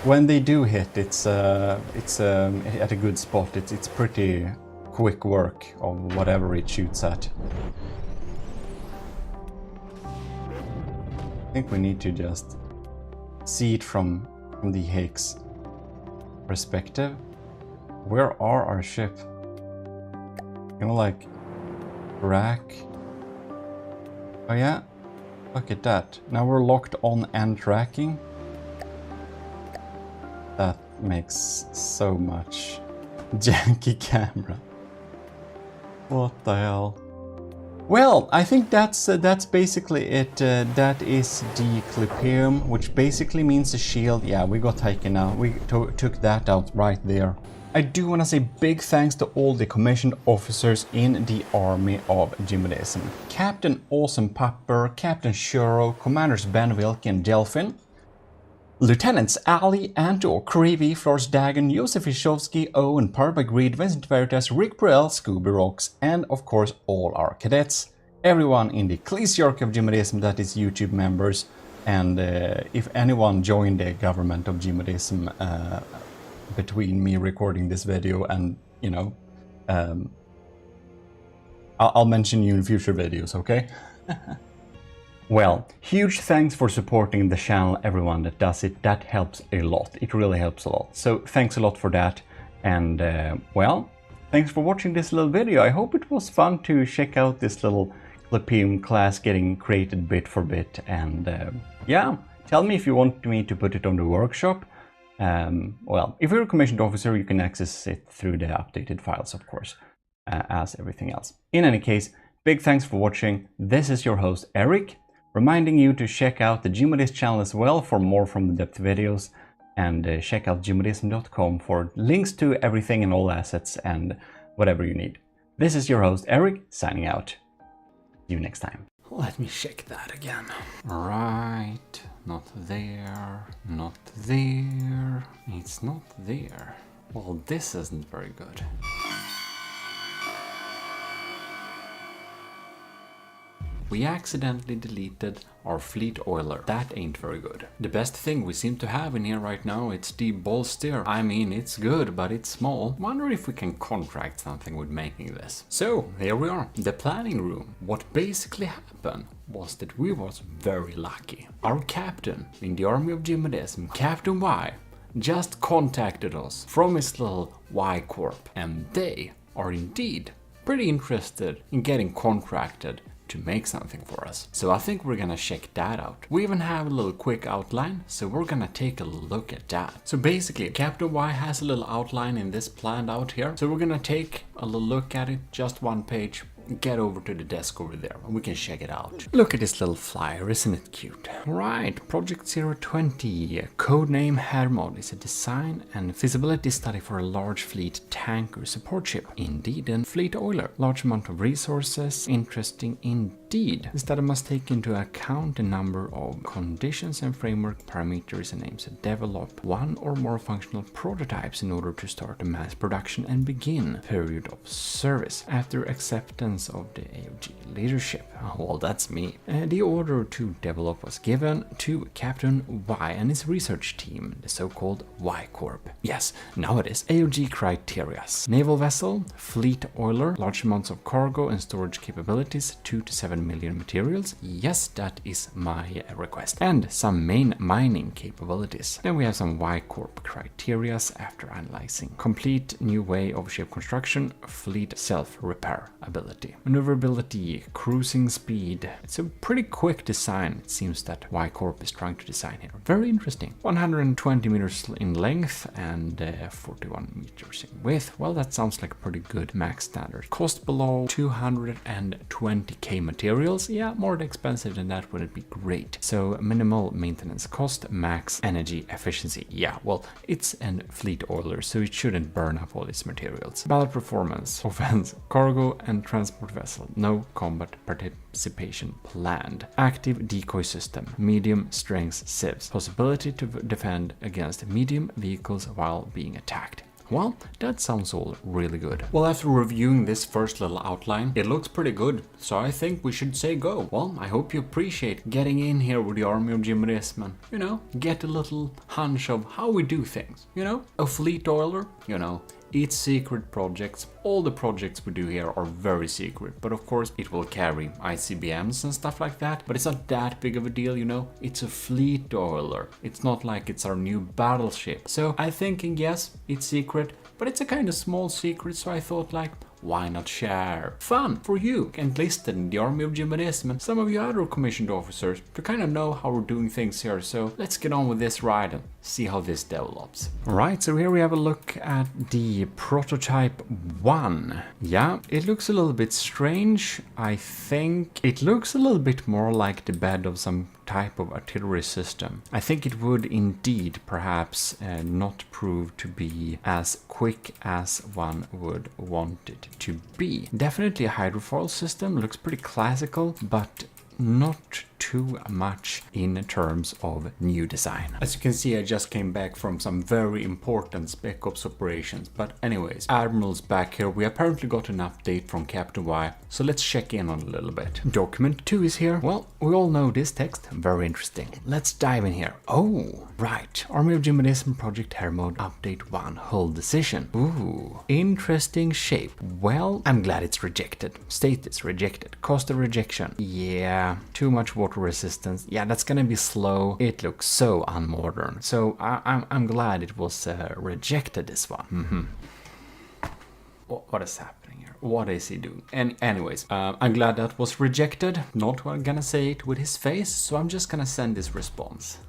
When they do hit, it's at a good spot. It's pretty quick work of whatever it shoots at. I think we need to just see it from the Hake's perspective. Where are our ship? Gonna like rack. Oh yeah, look at that. Now we're locked on and tracking. That makes so much Janky camera. What the hell? Well, I think that's basically it. That is the clipium, which basically means the shield. Yeah, we got taken out. We took that out right there. I do want to say big thanks to all the commissioned officers in the army of GMODIST. Captain Awesome Pupper, Captain Shuro, Commanders Ben Wilke and Delphin, Lieutenants Ali, Anto, Creevy, Flores Dagon, Josef Ishovsky, Owen, Parba Greed, Vincent Veritas, Rick Burrell, Scooby Rocks, and of course all our cadets. Everyone in the ECCLESIARCHY of GMODIST, that is YouTube members, and if anyone joined the government of GMODIST between me recording this video and, you know, I'll mention you in future videos, okay? Well, huge thanks for supporting the channel, everyone that does it. That helps a lot. It really helps a lot. So thanks a lot for that. And well, thanks for watching this little video. I hope it was fun to check out this little clipium class getting created bit for bit. And yeah, tell me if you want me to put it on the workshop. Well, if you're a commissioned officer, you can access it through the updated files, of course, as everything else. In any case, big thanks for watching. This is your host, Eric, reminding you to check out the GMODIST channel as well for more from the depth videos, and check out gmodism.com for links to everything and all assets and whatever you need. This is your host, Eric, signing out. See you next time. Let me check that again. Right, not there, not there, it's not there. Well, this isn't very good. We accidentally deleted our fleet oiler. That ain't very good. The best thing we seem to have in here right now, it's the bolster. I mean, it's good, but it's small. Wonder if we can contract something with making this. So, here we are, the planning room. What basically happened was that we was very lucky. Our captain in the army of GMODIST, Captain Y, just contacted us from his little Y Corp, and they are indeed pretty interested in getting contracted to make something for us. So I think we're gonna check that out. We even have a little quick outline, so we're gonna take a look at that. So basically, Captain Y has a little outline in this planned out here. So we're gonna take a little look at it, just one page, get over to the desk over there and we can check it out. Look at this little flyer, isn't it cute? Right, Project 020, codename Hermod, is a design and feasibility study for a large fleet tanker support ship. Indeed, and fleet oiler. Large amount of resources, interesting indeed. The study must take into account a number of conditions and framework parameters and aims to develop one or more functional prototypes in order to start a mass production and begin period of service. After acceptance of the AOG leadership, well, that's me. The order to develop was given to Captain Y and his research team, the so-called Y Corp. Yes, now it is. AOG criteria: naval vessel, fleet oiler, large amounts of cargo and storage capabilities, 2 to 7 million materials. Yes, that is my request. And some main mining capabilities. Then we have some Y Corp criteria after analyzing. Complete new way of ship construction, fleet self-repair ability. Maneuverability, cruising speed. It's a pretty quick design, it seems, that Y Corp is trying to design here. Very interesting. 120 meters in length and 41 meters in width. Well, that sounds like a pretty good max standard. Cost below 220k materials. Yeah, more expensive than that would it be great. So minimal maintenance cost, max energy efficiency. Yeah, well, it's a fleet oiler, so it shouldn't burn up all its materials. Battle performance, offense, cargo and transport vessel. No combat participation planned. Active decoy system. Medium strength civs. Possibility to defend against medium vehicles while being attacked. Well, that sounds all really good. Well, after reviewing this first little outline, it looks pretty good, so I think we should say go. Well, I hope you appreciate getting in here with the army of GMODIST, man. You know, get a little hunch of how we do things, you know? A fleet oiler, you know, it's secret projects. All the projects we do here are very secret, but of course it will carry ICBMs and stuff like that, but it's not that big of a deal, you know? It's a fleet oiler. It's not like it's our new battleship. So I'm thinking, yes, it's secret, but it's a kind of small secret, so I thought, like, why not share? Fun for you and listed in the army of GMODIST and some of you other commissioned officers to kind of know how we're doing things here. So let's get on with this ride and see how this develops. Right, so here we have a look at the prototype 1. Yeah, it looks a little bit strange. I think it looks a little bit more like the bed of some type of artillery system. I think it would indeed perhaps not prove to be as quick as one would want it to be. Definitely a hydrofoil system, looks pretty classical, but not too much in terms of new design. As you can see, I just came back from some very important Spec Ops operations. But anyways, Admiral's back here. We apparently got an update from Captain Y, so let's check in on a little bit. Document 2 is here. Well, we all know this text. Very interesting. Let's dive in here. Oh, right. Army of GMODIST Project Hermode Update 1 Hull Decision. Ooh, interesting shape. Well, I'm glad it's rejected. Status rejected. Cost of rejection. Yeah, too much water resistance. Yeah, that's gonna be slow. It looks so unmodern. So I'm glad it was rejected, this one. What is happening here? What is he doing? And anyways, I'm glad that was rejected. Not gonna say it with his face, so I'm just gonna send this response.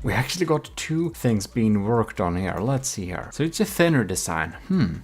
We actually got 2 things being worked on here. Let's see here. So it's a thinner design.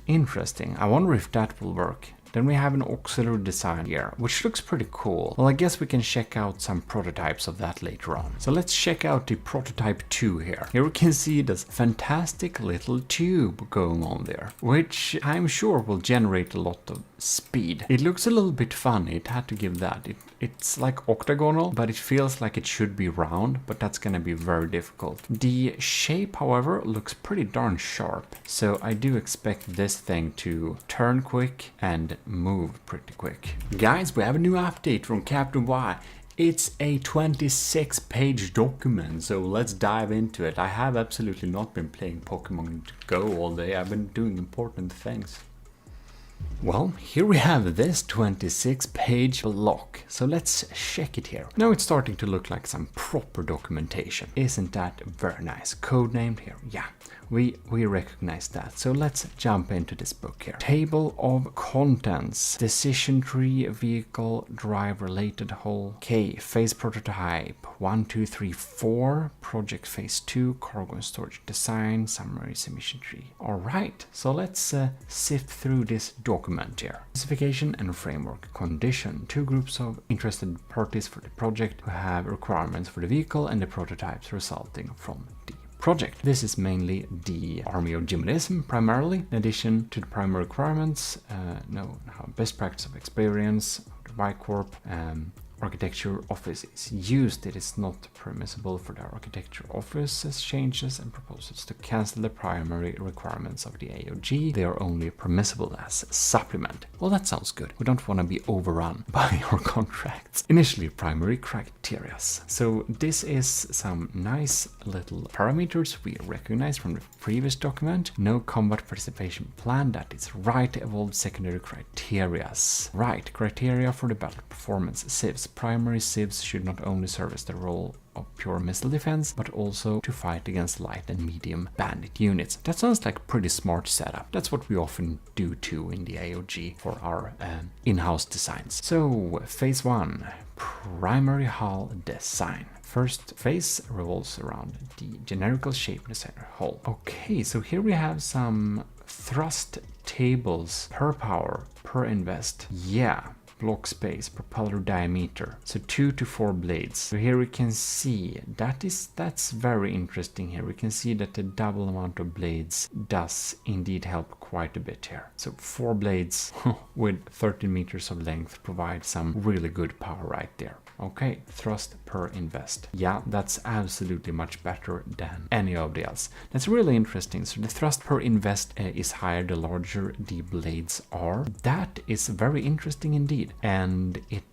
Interesting. I wonder if that will work. Then we have an auxiliary design here, which looks pretty cool. Well, I guess we can check out some prototypes of that later on. So let's check out the prototype 2 here. Here we can see this fantastic little tube going on there, which I'm sure will generate a lot of speed. It looks a little bit funny, it had to give that. It's like octagonal, but it feels like it should be round, but that's gonna be very difficult. The shape, however, looks pretty darn sharp. So I do expect this thing to turn quick and move pretty quick. Guys, we have a new update from Captain Y. It's a 26-page document, so let's dive into it. I have absolutely not been playing Pokemon Go all day. I've been doing important things. Well, here we have this 26-page block, so let's check it here. Now it's starting to look like some proper documentation. Isn't that very nice? Codenamed here, yeah, we recognize that. So let's jump into this book here. Table of contents, decision tree, vehicle, drive related hull. Okay, phase prototype, 1, 2, 3, 4, project phase 2, cargo and storage design, summary submission tree. All right, so let's sift through this document here. Specification and framework condition. 2 groups of interested parties for the project who have requirements for the vehicle and the prototypes resulting from the project. This is mainly the Army of GMODIST primarily, in addition to the primary requirements, best practice of experience, the Y Corp, architecture office is used. It is not permissible for the architecture office's changes and proposals to cancel the primary requirements of the AOG. They are only permissible as supplement. Well, that sounds good. We don't want to be overrun by our contracts. Initially, primary criteria. So this is some nice little parameters we recognize from the previous document. No combat participation plan. That is right. Evolved secondary criteria. Right. Criteria for the battle performance. Civs. Primary civs should not only serve as the role of pure missile defense, but also to fight against light and medium bandit units. That sounds like a pretty smart setup. That's what we often do too in the AOG for our in-house designs. So, phase 1, primary hull design. First phase revolves around the generical shape designer hull. Okay, so here we have some thrust tables per power, per invest. Yeah. Block space, propeller diameter, so 2 to 4 blades. So here we can see that's very interesting. Here we can see that the double amount of blades does indeed help quite a bit here. So 4 blades with 13 meters of length provide some really good power right there. Okay, thrust per invest. Yeah, that's absolutely much better than any of the else. That's really interesting. So the thrust per invest is higher the larger the blades are. That is very interesting indeed. And it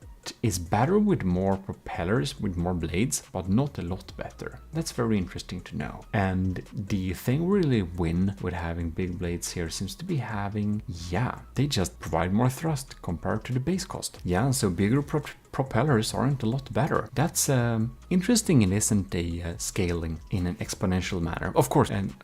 is better with more propellers, with more blades, but not a lot better. That's very interesting to know. And the thing we really win with having big blades here seems to be having, they just provide more thrust compared to the base cost. Yeah, so bigger propellers aren't a lot better. That's interesting. It isn't a scaling in an exponential manner. Of course, and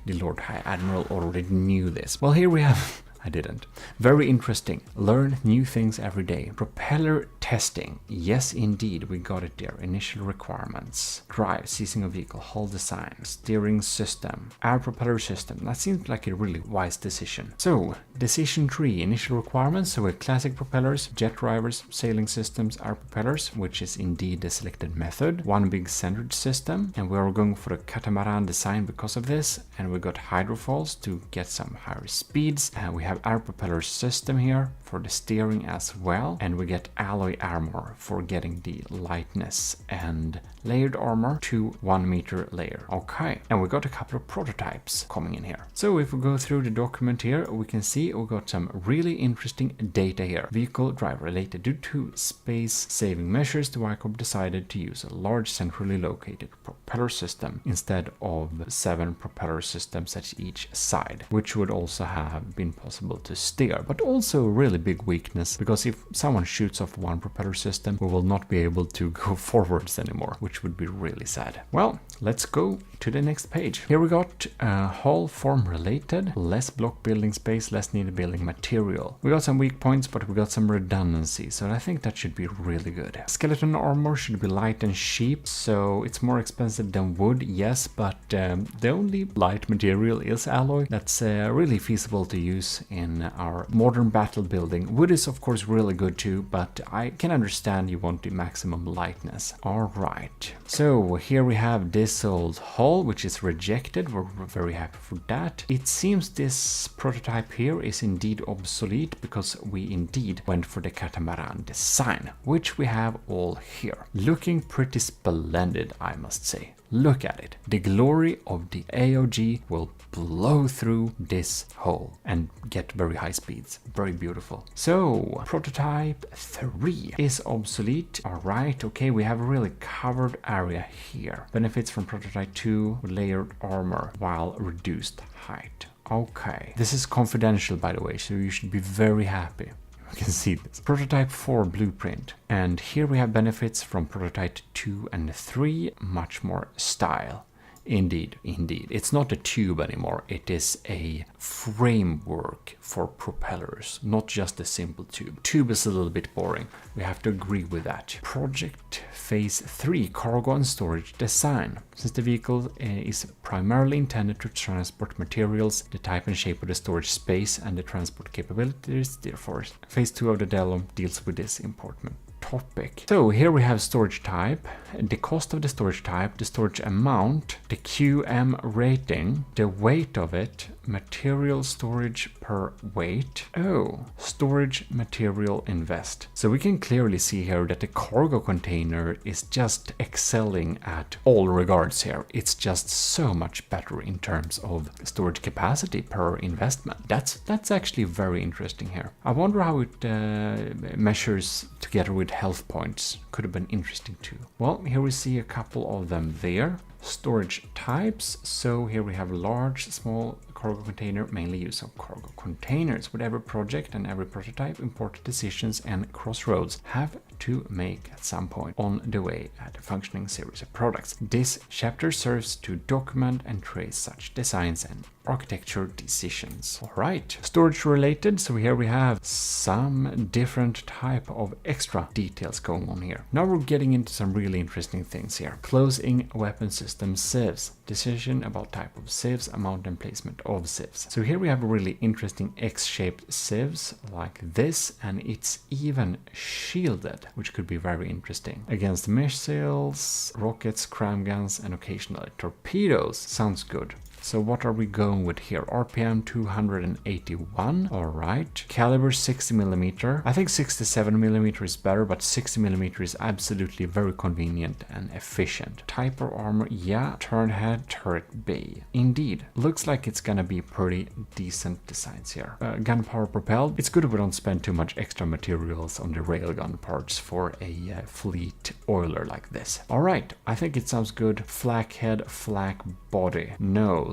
the Lord High Admiral already knew this. Well, here we have I didn't. Very interesting. Learn new things every day. Propeller testing. Yes, indeed, we got it there. Initial requirements. Drive, seizing a vehicle, hull design, steering system, air propeller system. That seems like a really wise decision. So, decision 3, initial requirements. So we have classic propellers, jet drivers, sailing systems, air propellers, which is indeed the selected method. One big centered system, and we are going for the catamaran design because of this. And we got hydrofoils to get some higher speeds. And we have air propeller system here for the steering as well. And we get alloy armor for getting the lightness, and layered armor to 1 meter layer. Okay, and we got a couple of prototypes coming in here. So if we go through the document here, we can see we got some really interesting data here. Vehicle drive related. Due to space saving measures, the YCOB decided to use a large centrally located propeller system instead of 7 propeller systems at each side, which would also have been possible to steer, but also a really big weakness, because if someone shoots off one propeller system, we will not be able to go forwards anymore, which would be really sad. Well, let's go to the next page. Here we got hull form related, less block building space, less needed building material. We got some weak points, but we got some redundancy, so I think that should be really good. Skeleton armor should be light and cheap, so it's more expensive than wood, yes, but the only light material is alloy. That's really feasible to use in our modern battle building. Wood is of course really good too, but I can understand you want the maximum lightness. Alright, so here we have this old hull, which is rejected. We're very happy for that. It seems this prototype here is indeed obsolete, because we indeed went for the catamaran design, which we have all here. Looking pretty splendid, I must say. Look at it. The glory of the AOG will blow through this hole and get very high speeds. Very beautiful. So, prototype 3 is obsolete. Alright, okay, we have a really covered area here. Benefits from prototype 2, layered armor while reduced height. Okay, this is confidential, by the way, so you should be very happy. You can see this. Prototype 4 blueprint. And here we have benefits from prototype 2 and 3, much more style. Indeed, indeed. It's not a tube anymore. It is a framework for propellers, not just a simple tube. Tube is a little bit boring. We have to agree with that. Project Phase 3, cargo and storage design. Since the vehicle is primarily intended to transport materials, the type and shape of the storage space and the transport capabilities, therefore, Phase 2 of the Delom deals with this important topic. So here we have storage type, the cost of the storage type, the storage amount, the QM rating, the weight of it, material storage per weight. Oh, storage material invest. So we can clearly see here that the cargo container is just excelling at all regards here. It's just so much better in terms of storage capacity per investment. That's actually very interesting here. I wonder how it measures together with health points. Could have been interesting too. Well, here we see a couple of them there. Storage types. So here we have large, small cargo container, mainly use of cargo containers. With every project and every prototype, important decisions and crossroads have to make at some point on the way at a functioning series of products. This chapter serves to document and trace such designs and architecture decisions. All right, storage related. So here we have some different type of extra details going on here. Now we're getting into some really interesting things here. Closing weapon system sieves. Decision about type of sieves, amount and placement of sieves. So here we have a really interesting X-shaped sieves like this, and it's even shielded, which could be very interesting against missiles, rockets, cram guns, and occasionally torpedoes. Sounds good. So what are we going with here? RPM 281. All right. Caliber 60mm. I think 67mm is better, but 60mm is absolutely very convenient and efficient. Type of armor, yeah. Turn head, turret bay. Indeed. Looks like it's gonna be pretty decent designs here. Gunpowder propelled. It's good we don't spend too much extra materials on the railgun parts for a fleet oiler like this. All right. I think it sounds good. Flak head, flak body. Nose.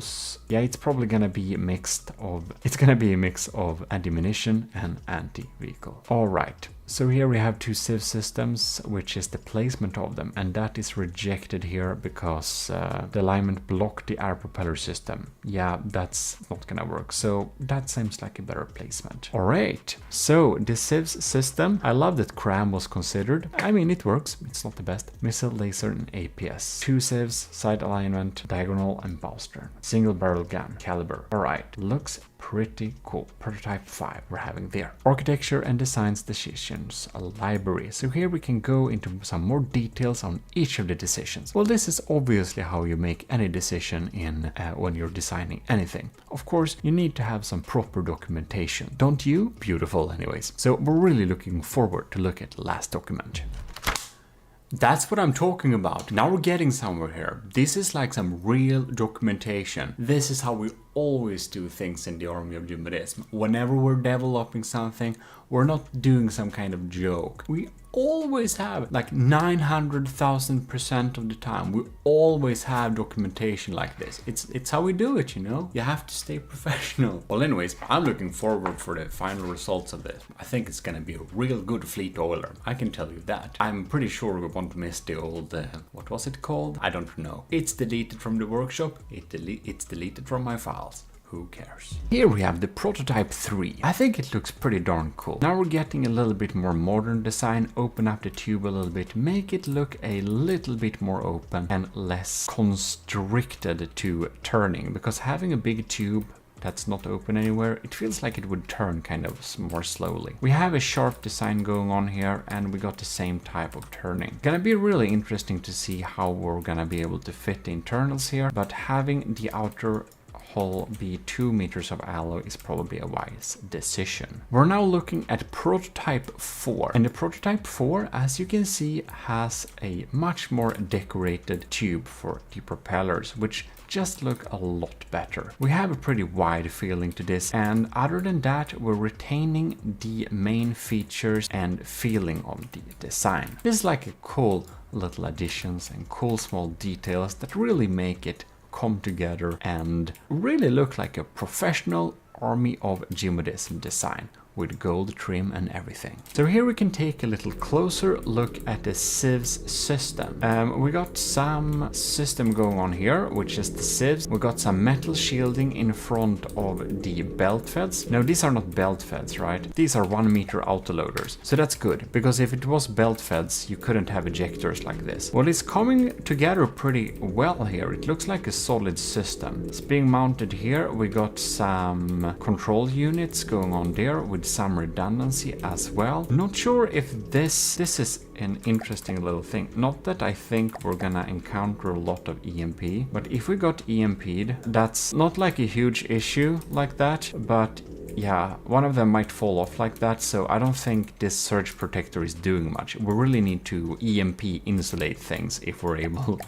Yeah, it's probably gonna be a mix of anti-munition and anti-vehicle. All right. So here we have two sieve systems, which is the placement of them, and that is rejected here because the alignment blocked the air propeller system. Yeah, that's not gonna work, so that seems like a better placement. Alright, so the sieves system, I love that cram was considered. I mean, it works, it's not the best. Missile, laser, and APS. Two sieves, side alignment, diagonal, and bow stern. Single barrel gun, caliber. Alright, looks pretty cool. Prototype 5 we're having there. Architecture and designs decisions, a library. So here we can go into some more details on each of the decisions. Well, this is obviously how you make any decision in when you're designing anything. Of course, you need to have some proper documentation. Don't you? Beautiful anyways. So we're really looking forward to look at the last document. That's what I'm talking about. Now we're getting somewhere here. This is like some real documentation. This is how we always do things in the army of GMODIST. Whenever we're developing something, we're not doing some kind of joke. We always have, like 900,000% of the time, we always have documentation like this. It's how we do it, you know? You have to stay professional. Well, anyways, I'm looking forward for the final results of this. I think it's gonna be a real good fleet oiler. I can tell you that. I'm pretty sure we won't miss the old, what was it called? I don't know. It's deleted from the workshop. It's deleted from my files. Who cares? Here we have the prototype 3. I think it looks pretty darn cool. Now we're getting a little bit more modern design, open up the tube a little bit, make it look a little bit more open and less constricted to turning, because having a big tube that's not open anywhere, it feels like it would turn kind of more slowly. We have a sharp design going on here, and we got the same type of turning. Gonna be really interesting to see how we're gonna be able to fit the internals here, but having the outer hull be 2 meters of alloy is probably a wise decision. We're now looking at prototype 4, and the prototype 4, as you can see, has a much more decorated tube for the propellers, which just look a lot better. We have a pretty wide feeling to this, and other than that, we're retaining the main features and feeling of the design. This is like a cool little additions and cool small details that really make it come together and really look like a professional army of GMODIST design with gold trim and everything. So here we can take a little closer look at the sieves system. We got some system going on here, which is the sieves. We got some metal shielding in front of the belt feds. No, these are not belt feds, right? These are 1 meter autoloaders. So that's good, because if it was belt feds, you couldn't have ejectors like this. Well, it's coming together pretty well here. It looks like a solid system. It's being mounted here. We got some control units going on there with some redundancy as well. Not sure if this is an interesting little thing. Not that I think we're gonna encounter a lot of EMP, but if we got EMP'd, that's not like a huge issue like that, but yeah, one of them might fall off like that, so I don't think this surge protector is doing much. We really need to EMP insulate things if we're able,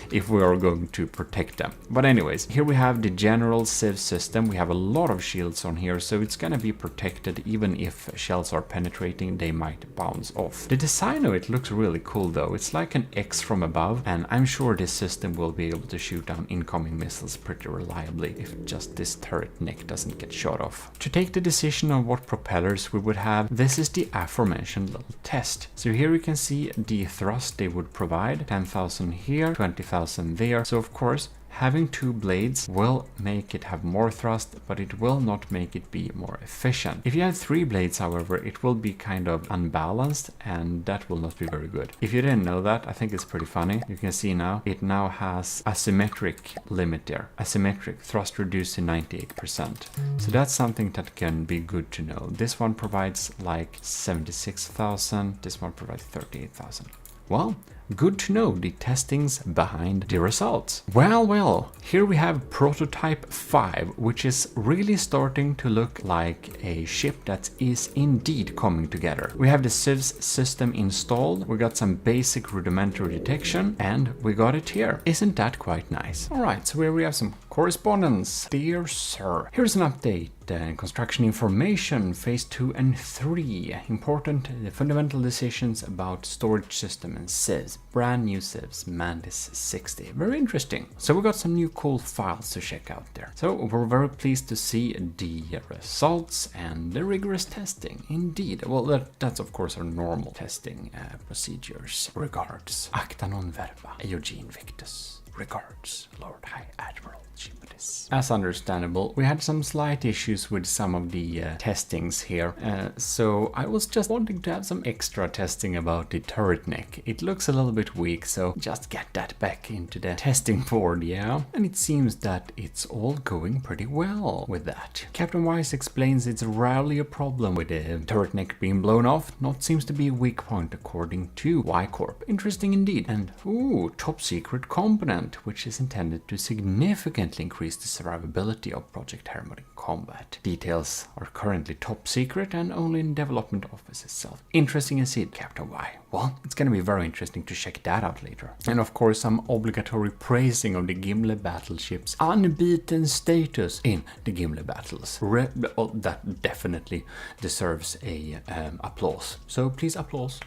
if we are going to protect them. But anyways, here we have the general sieve system. We have a lot of shields on here, so it's gonna be protected. Even if shells are penetrating, they might bounce off. The design of it looks really cool though. It's like an X from above, and I'm sure this system will be able to shoot down incoming missiles pretty reliably if just this turret neck doesn't get shot off. To take the decision on what propellers we would have, this is the aforementioned little test. So here you can see the thrust they would provide, 10,000 here, 20,000 there. So of course, having 2 blades will make it have more thrust, but it will not make it be more efficient. If you have 3 blades, however, it will be kind of unbalanced, and that will not be very good. If you didn't know that, I think it's pretty funny. You can see now, it now has asymmetric limit there. Asymmetric thrust reduced to 98%. So that's something that can be good to know. This one provides like 76,000, this one provides 38,000. Well, good to know the testings behind the results. Well, here we have prototype 5, which is really starting to look like a ship that is indeed coming together. We have the sieves system installed, we got some basic rudimentary detection, and we got it here. Isn't that quite nice? Alright, so here we have some Correspondence. Dear Sir, here's an update. Construction information, phase 2 and 3. Important fundamental decisions about storage system and sieves. Brand new sieves, Mantis 60. Very interesting. So we got some new cool files to check out there. So we're very pleased to see the results and the rigorous testing. Indeed. Well, that's of course our normal testing procedures. Regards. Acta non verba. EOG Invictus. Regards, Lord High Admiral GMODIST. As understandable, we had some slight issues with some of the testings here, so I was just wanting to have some extra testing about the turret neck. It looks a little bit weak, so just get that back into the testing board, yeah? And it seems that it's all going pretty well with that. Captain Wise explains it's rarely a problem with the turret neck being blown off, not seems to be a weak point according to Y-Corp. Interesting indeed. And ooh, top secret component, which is intended to significantly increase the survivability of Project Hermod in combat. Details are currently top secret and only in development office itself. Interesting indeed, Captain Y. Well, it's gonna be very interesting to check that out later. And of course, some obligatory praising of the Gimli battleship's unbeaten status in the Gimli battles. That definitely deserves a applause. So please applause.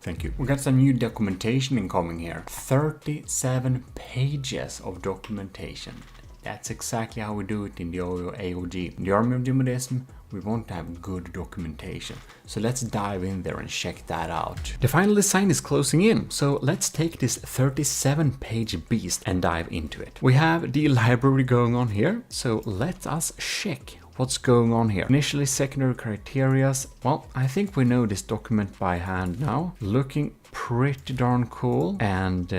Thank you. We got some new documentation incoming here. 37 pages of documentation. That's exactly how we do it in the AOG. In the Army of GMODIST, we want to have good documentation. So let's dive in there and check that out. The final design is closing in, so let's take this 37-page beast and dive into it. We have the library going on here, so let us check what's going on here. Initially, secondary criterias. Well, I think we know this document by hand now. Looking pretty darn cool. And,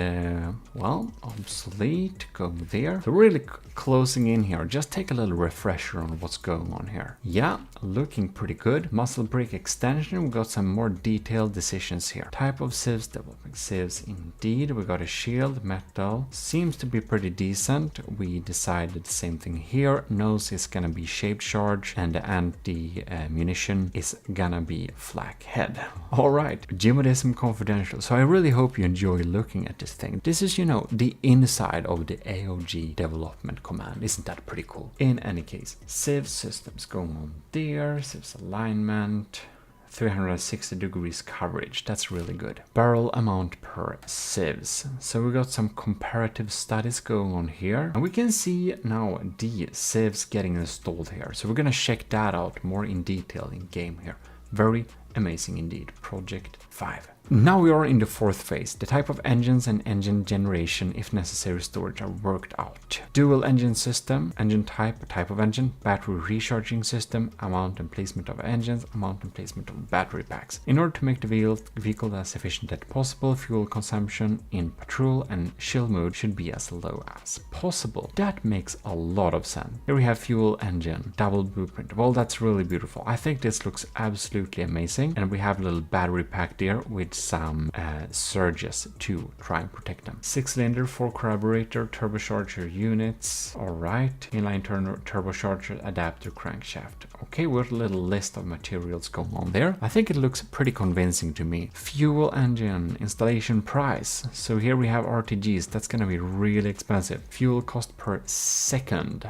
well, obsolete, go there. So really closing in here. Just take a little refresher on what's going on here. Yeah, looking pretty good. Muscle brake extension. We got some more detailed decisions here. Type of sieves, developing sieves indeed. We got a shield, metal. Seems to be pretty decent. We decided the same thing here. Nose is gonna be shaped charge and the anti-munition is gonna be flak head. Alright, GMODIST Confidential. So I really hope you enjoy looking at this thing. This is, you know, the inside of the AOG development command. Isn't that pretty cool? In any case, sieve systems going on there, sieves alignment, 360 degrees coverage. That's really good. Barrel amount per sieves. So we got some comparative studies going on here. And we can see now the sieves getting installed here. So we're gonna check that out more in detail in game here. Very amazing indeed. Project 5. Now we are in the fourth phase. The type of engines and engine generation, if necessary storage, are worked out. Dual engine system, engine type, type of engine, battery recharging system, amount and placement of engines, amount and placement of battery packs. In order to make the vehicle as efficient as possible, fuel consumption in patrol and chill mode should be as low as possible. That makes a lot of sense. Here we have fuel engine, double blueprint. Well, that's really beautiful. I think this looks absolutely amazing. And we have a little battery pack there with some surges to try and protect them. 6-cylinder, 4 carburetor, turbocharger units. All right, inline turbocharger, adapter, crankshaft. Okay, we have a little list of materials going on there. I think it looks pretty convincing to me. Fuel engine, installation price. So here we have RTGs. That's gonna be really expensive. Fuel cost per second.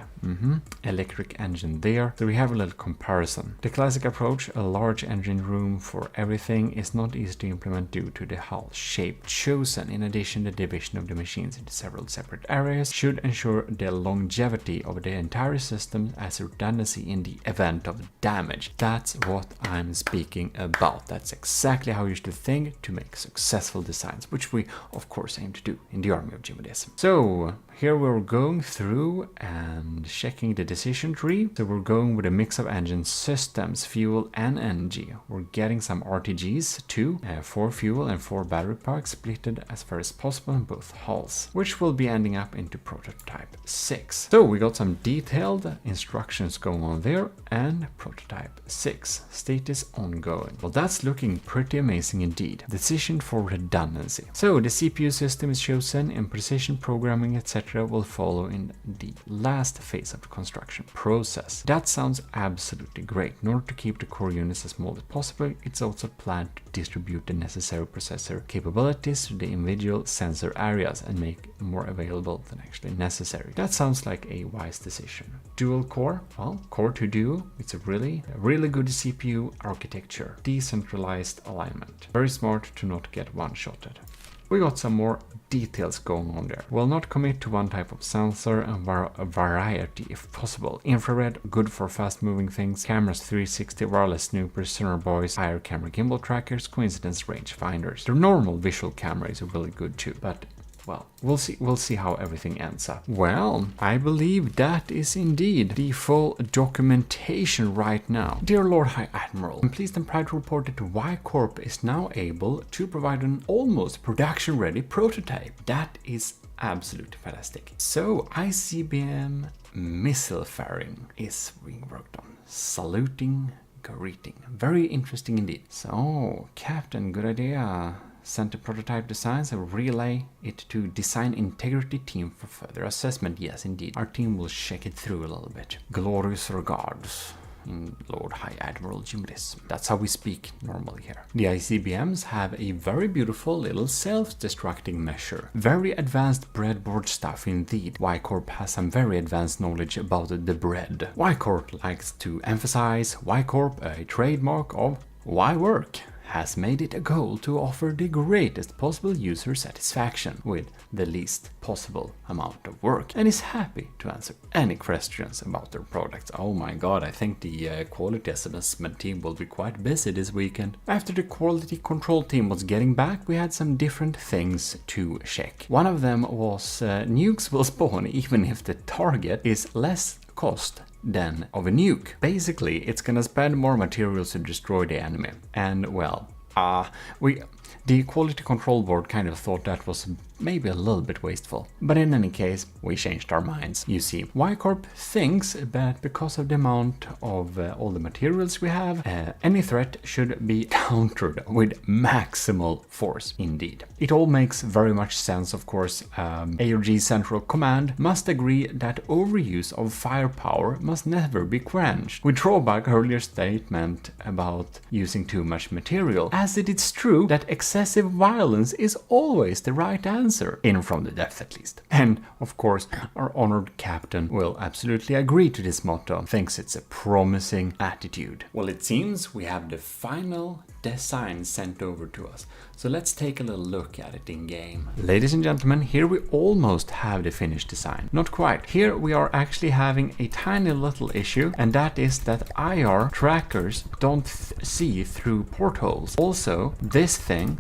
Electric engine there. So we have a little comparison. The classic approach, a large engine room for everything, is not easy to implement due to the hull shape chosen. In addition, the division of the machines into several separate areas should ensure the longevity of the entire system as a redundancy in the event of damage. That's what I'm speaking about. That's exactly how you should think to make successful designs, which we of course aim to do in the Army of GMODIST. So here we're going through and checking the decision tree. So we're going with a mix of engine systems, fuel and energy. We're getting some RTGs too, 4 fuel and 4 battery packs splitted as far as possible in both hulls, which will be ending up into prototype 6. So we got some detailed instructions going on there, and prototype 6 status ongoing. Well, that's looking pretty amazing indeed. Decision for redundancy. So the CPU system is chosen and precision programming, etc. etc. will follow in the last phase of the construction process. That sounds absolutely great. In order to keep the core units as small as possible, it's also planned to distribute the necessary processor capabilities to the individual sensor areas and make more available than actually necessary. That sounds like a wise decision. Dual core? Well, Core 2 Duo, it's a really good CPU architecture. Decentralized alignment. Very smart to not get one-shotted. We got some more details going on there. Will not commit to one type of sensor and a variety if possible. Infrared, good for fast moving things. Cameras 360, wireless snoopers, sonar buoys, IR camera gimbal trackers, coincidence range finders. The normal visual camera is really good too, but well, we'll see how everything ends up. Well, I believe that is indeed the full documentation right now. Dear Lord High Admiral, I'm pleased and proud to report that Y Corp is now able to provide an almost production-ready prototype. That is absolutely fantastic. So, ICBM missile fairing is being worked on. Saluting, greeting. Very interesting indeed. So, Captain, good idea. Sent the prototype designs and relay it to design integrity team for further assessment. Yes, indeed. Our team will check it through a little bit. Glorious regards, in Lord High Admiral GMODIST. That's how we speak normally here. The ICBMs have a very beautiful little self-destructing measure. Very advanced breadboard stuff indeed. Y Corp has some very advanced knowledge about the bread. Y Corp likes to emphasize Y Corp, a trademark of Y Work, has made it a goal to offer the greatest possible user satisfaction with the least possible amount of work, and is happy to answer any questions about their products. Oh my god, I think the quality assessment team will be quite busy this weekend. After the quality control team was getting back, we had some different things to check. One of them was nukes will spawn even if the target is less cost than of a nuke. Basically, it's gonna spend more materials to destroy the enemy. And well, the quality control board kind of thought that was maybe a little bit wasteful. But in any case, we changed our minds. You see, Y Corp thinks that because of the amount of all the materials we have, any threat should be countered with maximal force indeed. It all makes very much sense, of course. AOG Central Command must agree that overuse of firepower must never be quenched. We draw back earlier statement about using too much material, as it is true that excessive violence is always the right answer. In from the depth at least. And of course, our honored captain will absolutely agree to this motto, thinks it's a promising attitude. Well, it seems we have the final design sent over to us. So let's take a little look at it in game. Ladies and gentlemen, here we almost have the finished design. Not quite. Here we are actually having a tiny little issue, and that is that IR trackers don't see through portholes. Also, this thing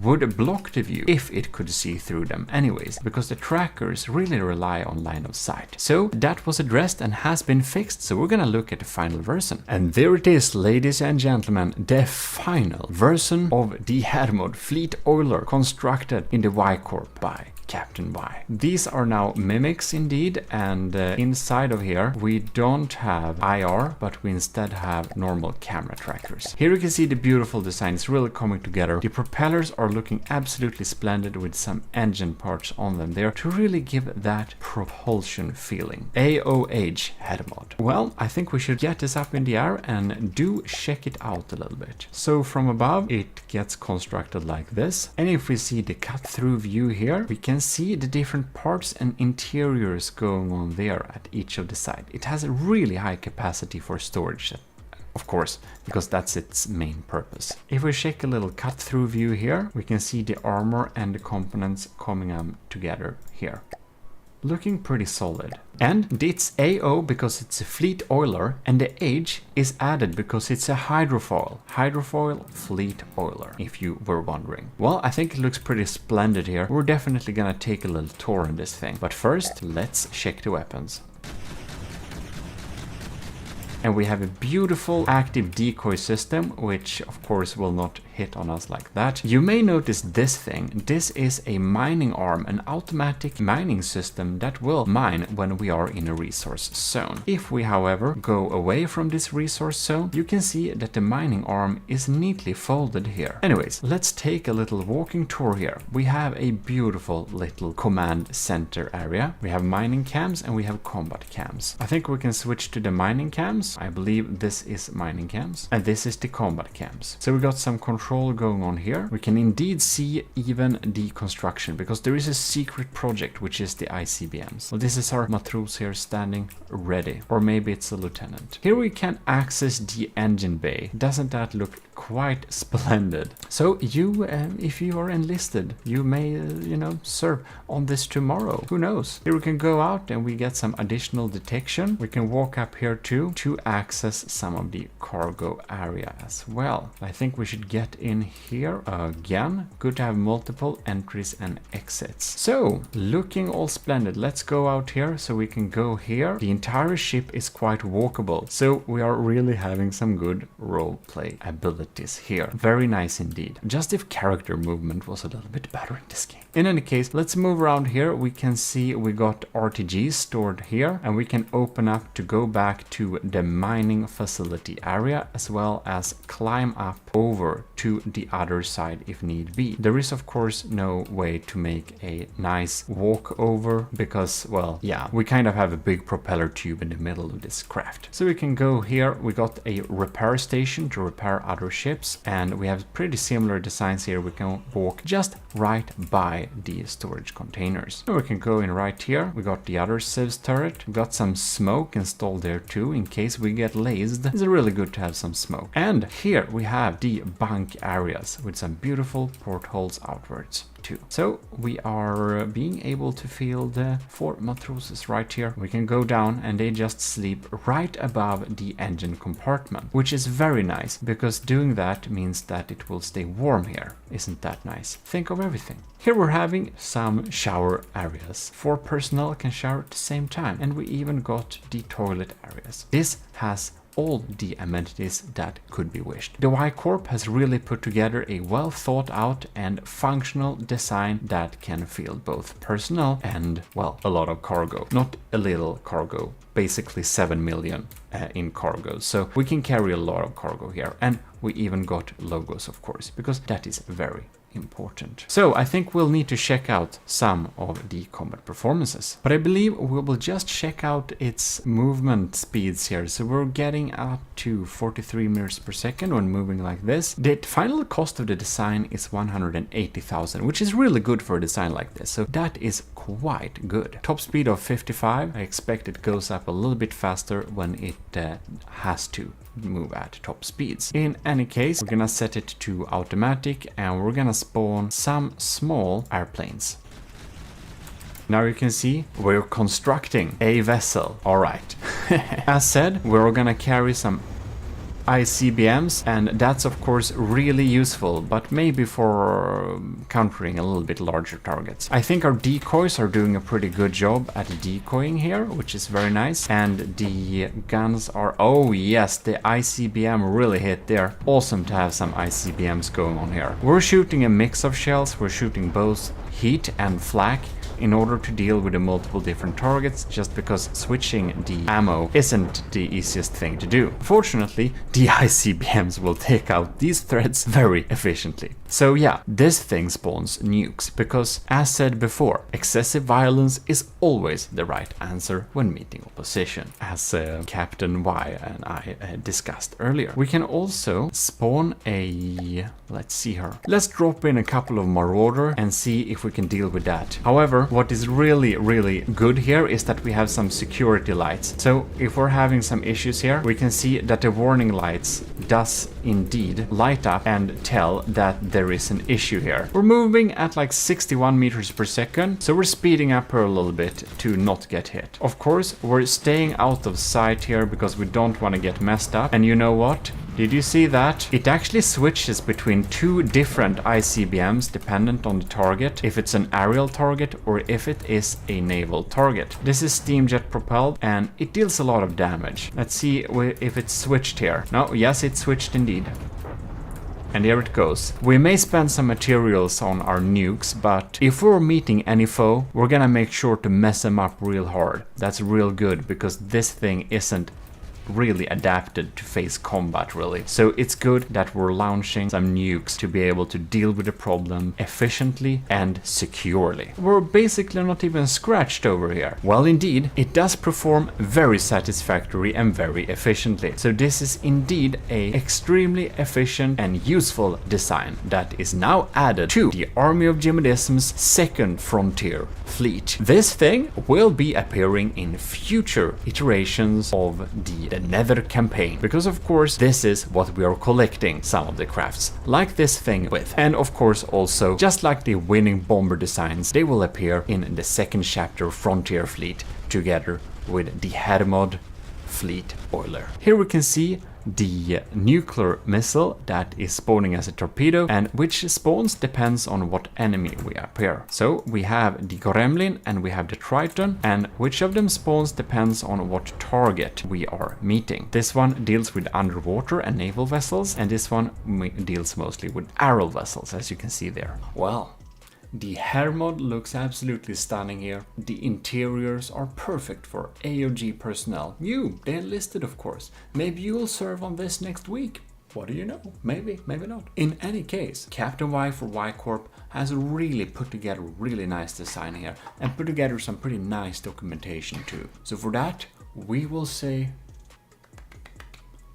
would block the view if it could see through them anyways, because the trackers really rely on line of sight. So that was addressed and has been fixed, so we're gonna look at the final version. And there it is, ladies and gentlemen, the final version of the Hermod Fleet Oiler constructed in the Y Corp by Captain Y. These are now mimics indeed, and inside of here we don't have IR, but we instead have normal camera trackers. Here you can see the beautiful design is really coming together. The propellers are looking absolutely splendid with some engine parts on them there to really give that propulsion feeling. AOH Hermod. Well, I think we should get this up in the air and do check it out a little bit. So from above it gets constructed like this, and if we see the cut-through view here, we can see the different parts and interiors going on there at each of the sides. It has a really high capacity for storage, of course, because that's its main purpose. If we check a little cut-through view here, we can see the armor and the components coming together here. Looking pretty solid. And it's AO because it's a fleet oiler, and the H is added because it's a hydrofoil. Hydrofoil fleet oiler, if you were wondering. Well, I think it looks pretty splendid here. We're definitely gonna take a little tour in this thing. But first, let's check the weapons. And we have a beautiful active decoy system, which of course will not hit on us like that. You may notice this thing. This is a mining arm, an automatic mining system that will mine when we are in a resource zone. If we, however, go away from this resource zone, you can see that the mining arm is neatly folded here. Anyways, let's take a little walking tour here. We have a beautiful little command center area. We have mining cams and we have combat cams. I think we can switch to the mining cams. I believe this is mining cams and this is the combat cams. So we got some control going on here. We can indeed see even the construction because there is a secret project which is the ICBMs. Well, this is our matros here standing ready, or maybe it's a lieutenant. Here we can access the engine bay. Doesn't that look quite splendid? So you, if you are enlisted, you may, you know, serve on this tomorrow. Who knows? Here we can go out and we get some additional detection. We can walk up here too to access some of the cargo area as well. I think we should get in here again. Good to have multiple entries and exits. So looking all splendid. Let's go out here so we can go here. The entire ship is quite walkable. So we are really having some good role play abilities here. Very nice indeed. Just if character movement was a little bit better in this game. In any case, let's move around here. We can see we got RTGs stored here and we can open up to go back to the mining facility area as well as climb up over to the other side if need be. There is of course no way to make a nice walk over because, well, yeah, we kind of have a big propeller tube in the middle of this craft. So we can go here. We got a repair station to repair other ships and we have pretty similar designs here. We can walk just right by the storage containers. So we can go in right here. We got the other civs turret. We got some smoke installed there too in case we get lased. It's really good to have some smoke. And here we have the bunk areas with some beautiful portholes outwards too. So we are being able to feel the 4 matroses right here. We can go down and they just sleep right above the engine compartment, which is very nice because doing that means that it will stay warm here. Isn't that nice? Think of everything. Here we're having some shower areas. 4 personnel can shower at the same time and we even got the toilet areas. This has all the amenities that could be wished. The Y Corp has really put together a well thought out and functional design that can field both personnel and, well, a lot of cargo. Not a little cargo, basically 7 million in cargo. So we can carry a lot of cargo here and we even got logos, of course, because that is very important. So I think we'll need to check out some of the combat performances, but I believe we will just check out its movement speeds here. So we're getting up to 43 meters per second when moving like this. The final cost of the design is 180,000, which is really good for a design like this. So that is quite good. Top speed of 55. I expect it goes up a little bit faster when it has to move at top speeds. In any case, we're gonna set it to automatic and we're gonna spawn some small airplanes. Now you can see we're constructing a vessel. All right. As said, we're gonna carry some ICBMs and that's of course really useful, but maybe for countering a little bit larger targets. I think our decoys are doing a pretty good job at decoying here, which is very nice. And the guns are, oh yes, the ICBM really hit there. Awesome to have some ICBMs going on here. We're shooting a mix of shells. We're shooting both heat and flak in order to deal with the multiple different targets, just because switching the ammo isn't the easiest thing to do. Fortunately, the ICBMs will take out these threats very efficiently. So yeah, this thing spawns nukes, because as said before, excessive violence is always the right answer when meeting opposition, as Captain Y and I discussed earlier. We can also spawn a, let's see here. Let's drop in a couple of Marauder and see if we can deal with that. However, what is really good here is that we have some security lights. So if we're having some issues here, we can see that the warning lights does indeed light up and tell that there is an issue here. We're moving at like 61 meters per second, so we're speeding up her a little bit to not get hit. Of course, we're staying out of sight here because we don't want to get messed up. And you know what? Did you see that? It actually switches between 2 different ICBMs dependent on the target, if it's an aerial target or if it is a naval target. This is steam jet propelled and it deals a lot of damage. Let's see if it's switched here. No, yes, it switched indeed. And here it goes. We may spend some materials on our nukes, but if we're meeting any foe, we're gonna make sure to mess them up real hard. That's real good, because this thing isn't really adapted to face combat, really. So it's good that we're launching some nukes to be able to deal with the problem efficiently and securely. We're basically not even scratched over here. Well, indeed, it does perform very satisfactory and very efficiently. So this is indeed a extremely efficient and useful design that is now added to the Army of GMODISM's second frontier fleet. This thing will be appearing in future iterations of the Nether campaign, because of course this is what we are collecting some of the crafts like this thing with. And of course also, just like the winning bomber designs, they will appear in the second chapter frontier fleet together with the Hermod fleet oiler. Here we can see the nuclear missile that is spawning as a torpedo, and which spawns depends on what enemy we appear. So we have the Gremlin and we have the Triton, and which of them spawns depends on what target we are meeting. This one deals with underwater and naval vessels, and this one deals mostly with aerial vessels, as you can see there. Well, the Hermod looks absolutely stunning here. The interiors are perfect for AOG personnel. You, the enlisted of course. Maybe you will serve on this next week. What do you know? Maybe, maybe not. In any case, Captain Y for Y Corp has really put together a really nice design here and put together some pretty nice documentation too. So for that, we will say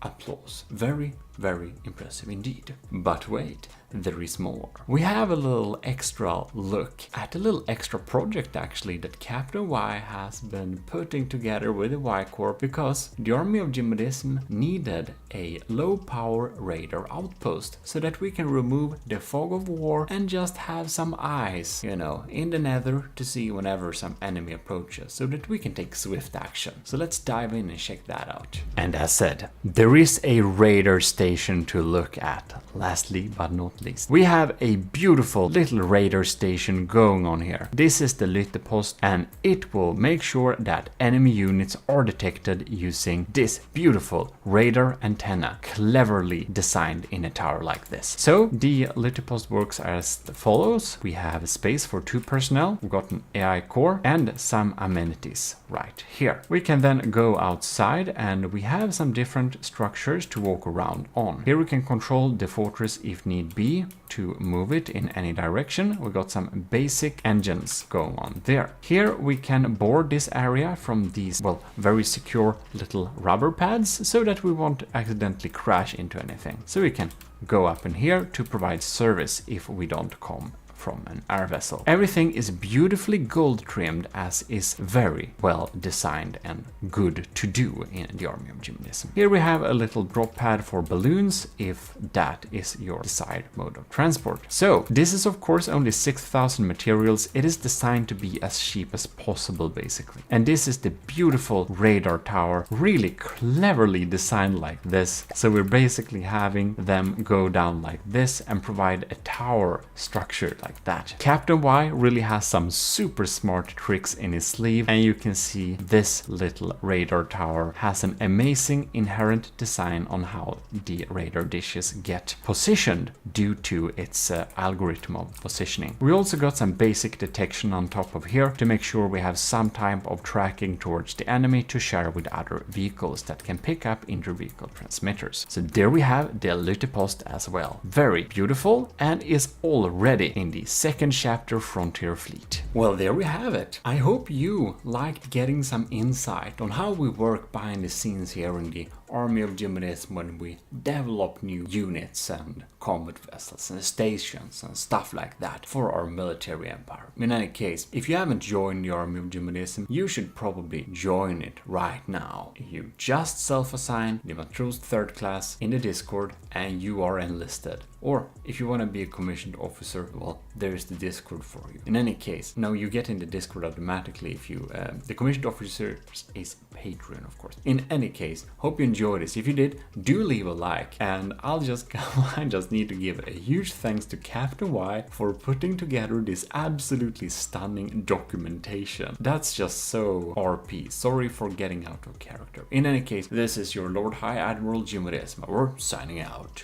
applause. Very, very impressive indeed. But wait, there is more. We have a little extra look at a little extra project actually that Captain Y has been putting together with the Y Corp, because the Army of GMODISM needed a low power radar outpost so that we can remove the fog of war and just have some eyes, you know, in the nether to see whenever some enemy approaches, so that we can take swift action. So let's dive in and check that out. And as said, there is a radar station to look at. Lastly but not least, we have a beautiful little radar station going on here. This is the Lyttepost, and it will make sure that enemy units are detected using this beautiful radar antenna, cleverly designed in a tower like this. So the Lyttepost works as follows. We have a space for 2 personnel, we've got an AI core and some amenities right here. We can then go outside and we have some different structures to walk around on. Here we can control the fortress if need be to move it in any direction. We got some basic engines going on there. Here we can board this area from these, well, very secure little rubber pads so that we won't accidentally crash into anything. So we can go up in here to provide service if we don't come from an air vessel. Everything is beautifully gold trimmed, as is very well designed and good to do in the Army of GMODISM. Here we have a little drop pad for balloons if that is your desired mode of transport. So this is of course only 6,000 materials. It is designed to be as cheap as possible basically. And this is the beautiful radar tower, really cleverly designed like this. So we're basically having them go down like this and provide a tower structure like that. Captain Y really has some super smart tricks in his sleeve, and you can see this little radar tower has an amazing inherent design on how the radar dishes get positioned due to its algorithm of positioning. We also got some basic detection on top of here to make sure we have some type of tracking towards the enemy to share with other vehicles that can pick up inter-vehicle transmitters. So there we have the Lyttepost as well. Very beautiful, and is already in the second chapter frontier fleet. Well, there we have it. I hope you liked getting some insight on how we work behind the scenes here in the Army of GMODISM when we develop new units and combat vessels and stations and stuff like that for our military empire. In any case, if you haven't joined the Army of GMODISM, you should probably join it right now. You just self-assign the Matros 3rd class in the Discord and you are enlisted. Or if you want to be a commissioned officer, well, there's the Discord for you. In any case, now you get in the Discord automatically if you, the commissioned officer is Patreon, of course. In any case, hope you enjoyed this. If you did, do leave a like, and I just need to give a huge thanks to Captain Y for putting together this absolutely stunning documentation. That's just so RP. Sorry for getting out of character. In any case, this is your Lord High Admiral GMODISM. We're signing out.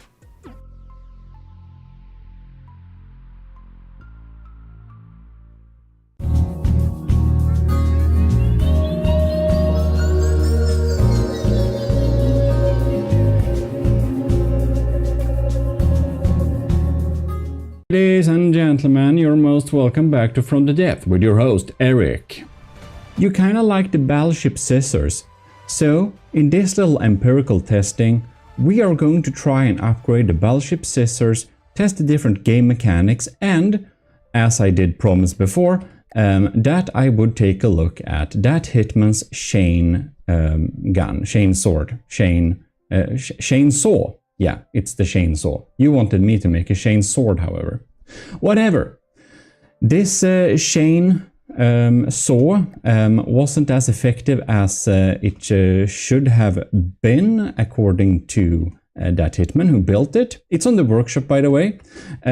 welcome back to From the Depth with your host Eric. You kinda like the battleship scissors, so in this little empirical testing we are going to try and upgrade the battleship scissors, test the different game mechanics, and, as I did promise before, that I would take a look at that Hitman's chain chainsaw. Yeah, it's the chainsaw. You wanted me to make a chain sword, however. Whatever. This chain saw wasn't as effective as it should have been, according to that Hitman who built it. It's on the workshop, by the way.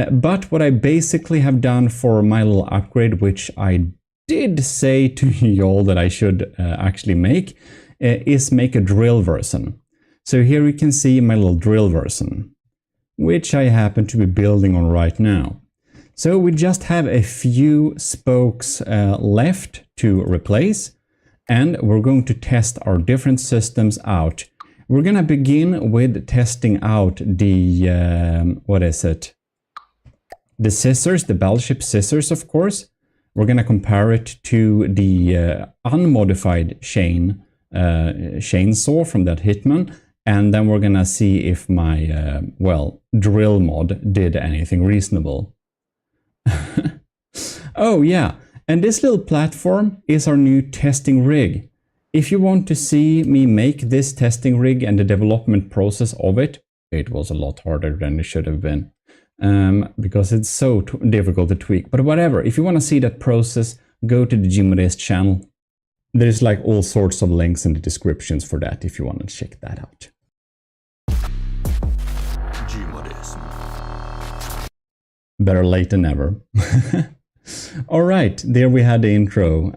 But what I basically have done for my little upgrade, which I did say to y'all that I should actually make, is make a drill version. So here you can see my little drill version, which I happen to be building on right now. So we just have a few spokes left to replace, and we're going to test our different systems out. We're going to begin with testing out the, the scissors, the battleship scissors, of course. We're going to compare it to the unmodified chainsaw from that Hitman, and then we're going to see if my, drill mod did anything reasonable. Oh yeah, and this little platform is our new testing rig. If you want to see me make this testing rig and the development process of it, it was a lot harder than it should have been, because it's so difficult to tweak. But whatever, if you want to see that process, go to the GMODIST channel. There's like all sorts of links in the descriptions for that if you want to check that out. GMODIST. Better late than never. Alright, there we had the intro,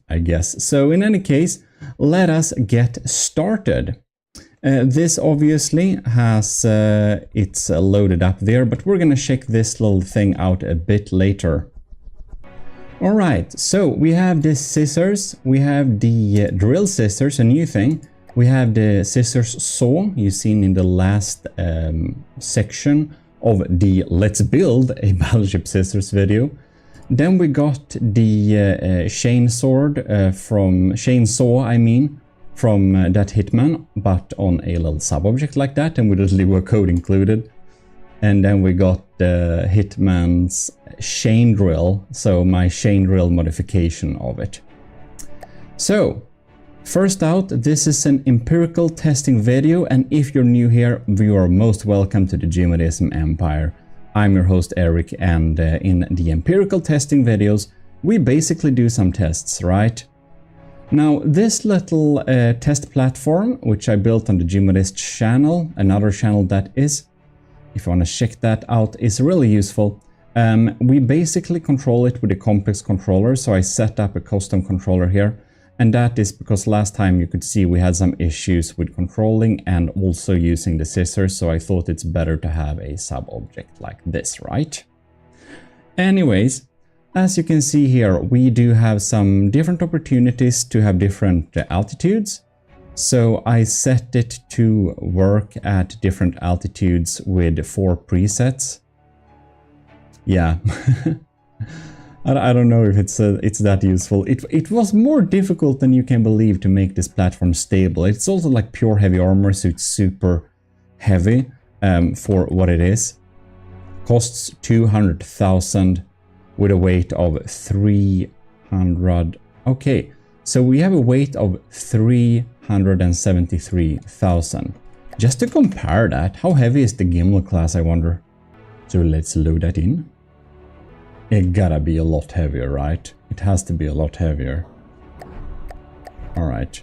I guess. So in any case, let us get started. This obviously has, it's loaded up there, but we're gonna check this little thing out a bit later. Alright, so we have the scissors, we have the drill scissors, a new thing. We have the scissors saw, you've seen in the last section of the Let's Build a Battleship Scissors video. Then we got the chainsaw from that Hitman, but on a little sub-object like that, and with a Lua code included. And then we got the Hitman's chain drill, so my chain drill modification of it. So, first out, this is an empirical testing video, and if you're new here, you are most welcome to the GMODISM Empire. I'm your host Eric, and in the empirical testing videos, we basically do some tests, right? Now, this little test platform, which I built on the GMODIST channel, another channel that is, if you want to check that out, is really useful. We basically control it with a complex controller, so I set up a custom controller here. And that is because last time you could see we had some issues with controlling and also using the scissors, so I thought it's better to have a sub-object like this, right? Anyways, as you can see here, we do have some different opportunities to have different altitudes. So I set it to work at different altitudes with 4 presets. Yeah. I don't know if it's that useful. It was more difficult than you can believe to make this platform stable. It's also like pure heavy armor, so it's super heavy for what it is. Costs 200,000 with a weight of 300. Okay, so we have a weight of 373,000. Just to compare that, how heavy is the Gimli class, I wonder? So let's load that in. It gotta be a lot heavier, right? It has to be a lot heavier. Alright.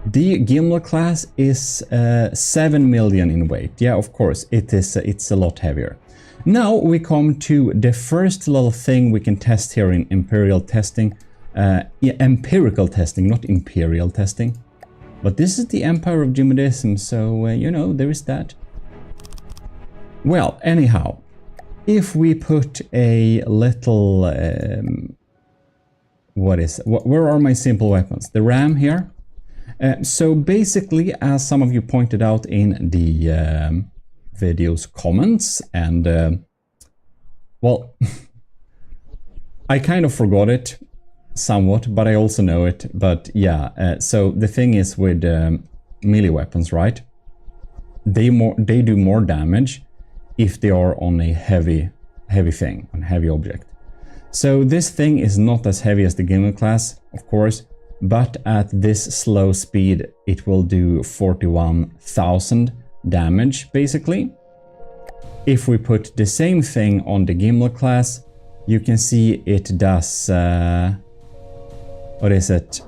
The Gimli class is 7 million in weight. Yeah, of course, it's a lot heavier. Now we come to the first little thing we can test here in empirical testing. Empirical testing, not imperial testing. But this is the Empire of GMODISM, so, you know, there is that. Well, anyhow. If we put a little, where are my simple weapons? The RAM here. So basically, as some of you pointed out in the video's comments, and well, I kind of forgot it somewhat, but I also know it. But yeah, so the thing is with melee weapons, right? They do more damage if they are on a heavy thing, on heavy object. So this thing is not as heavy as the Gimel class, of course, but at this slow speed, it will do 41,000 damage, basically. If we put the same thing on the Gimel class, you can see it does, what is it?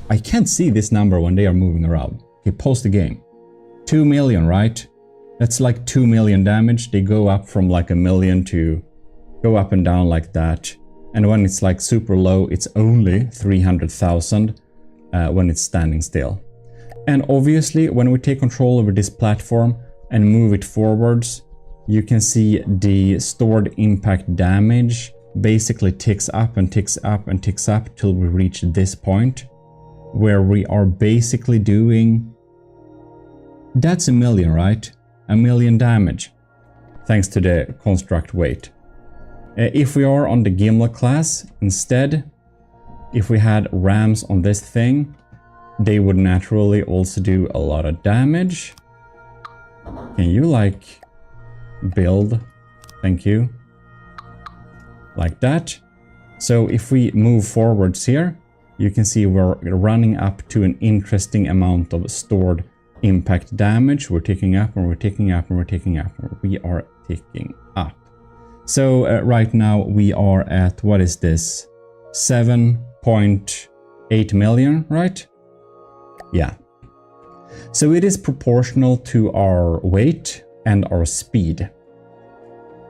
I can't see this number when they are moving around. Okay, pause the game. 2 million, right? That's like 2 million damage. They go up from like 1 million to go up and down like that. And when it's like super low, it's only 300,000 when it's standing still. And obviously, when we take control over this platform and move it forwards, you can see the stored impact damage basically ticks up and ticks up and ticks up till we reach this point where we are basically doing... That's 1 million, right? 1 million damage, thanks to the construct weight. If we are on the Gimel class, instead, if we had rams on this thing, they would naturally also do a lot of damage. Can you like build? Thank you. Like that. So if we move forwards here, you can see we're running up to an interesting amount of stored impact damage. We're ticking up and we're ticking up and we're ticking up. We are ticking up. So right now we are at, what is this? 7.8 million, right? Yeah. So it is proportional to our weight and our speed.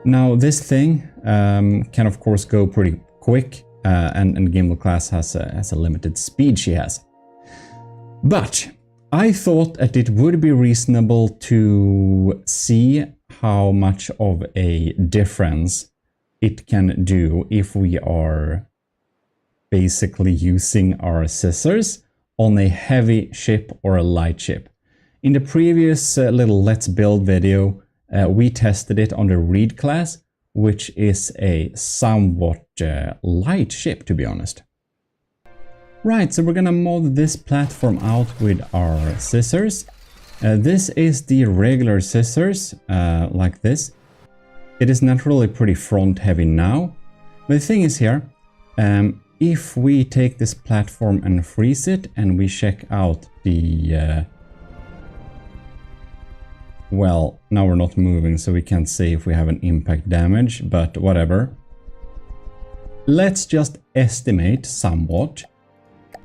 Now this thing can of course go pretty quick, and Gimel class has a limited speed she has. But I thought that it would be reasonable to see how much of a difference it can do if we are basically using our scissors on a heavy ship or a light ship. In the previous little Let's Build video, we tested it on the Reed class, which is a somewhat light ship, to be honest. Right, so we're gonna mod this platform out with our scissors. This is the regular scissors, like this. It is naturally pretty front heavy now. But the thing is here, if we take this platform and freeze it and we check out the... well, now we're not moving, so we can't say if we have an impact damage, but whatever. Let's just estimate somewhat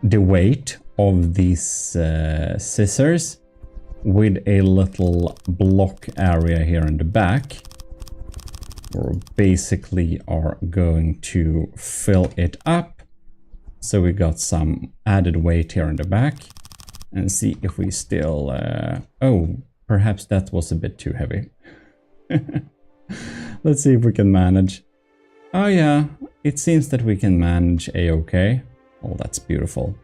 the weight of these scissors with a little block area here in the back. We basically are going to fill it up. So we got some added weight here in the back. And see if we still... oh, perhaps that was a bit too heavy. Let's see if we can manage. Oh yeah, it seems that we can manage a-okay. Oh, that's beautiful.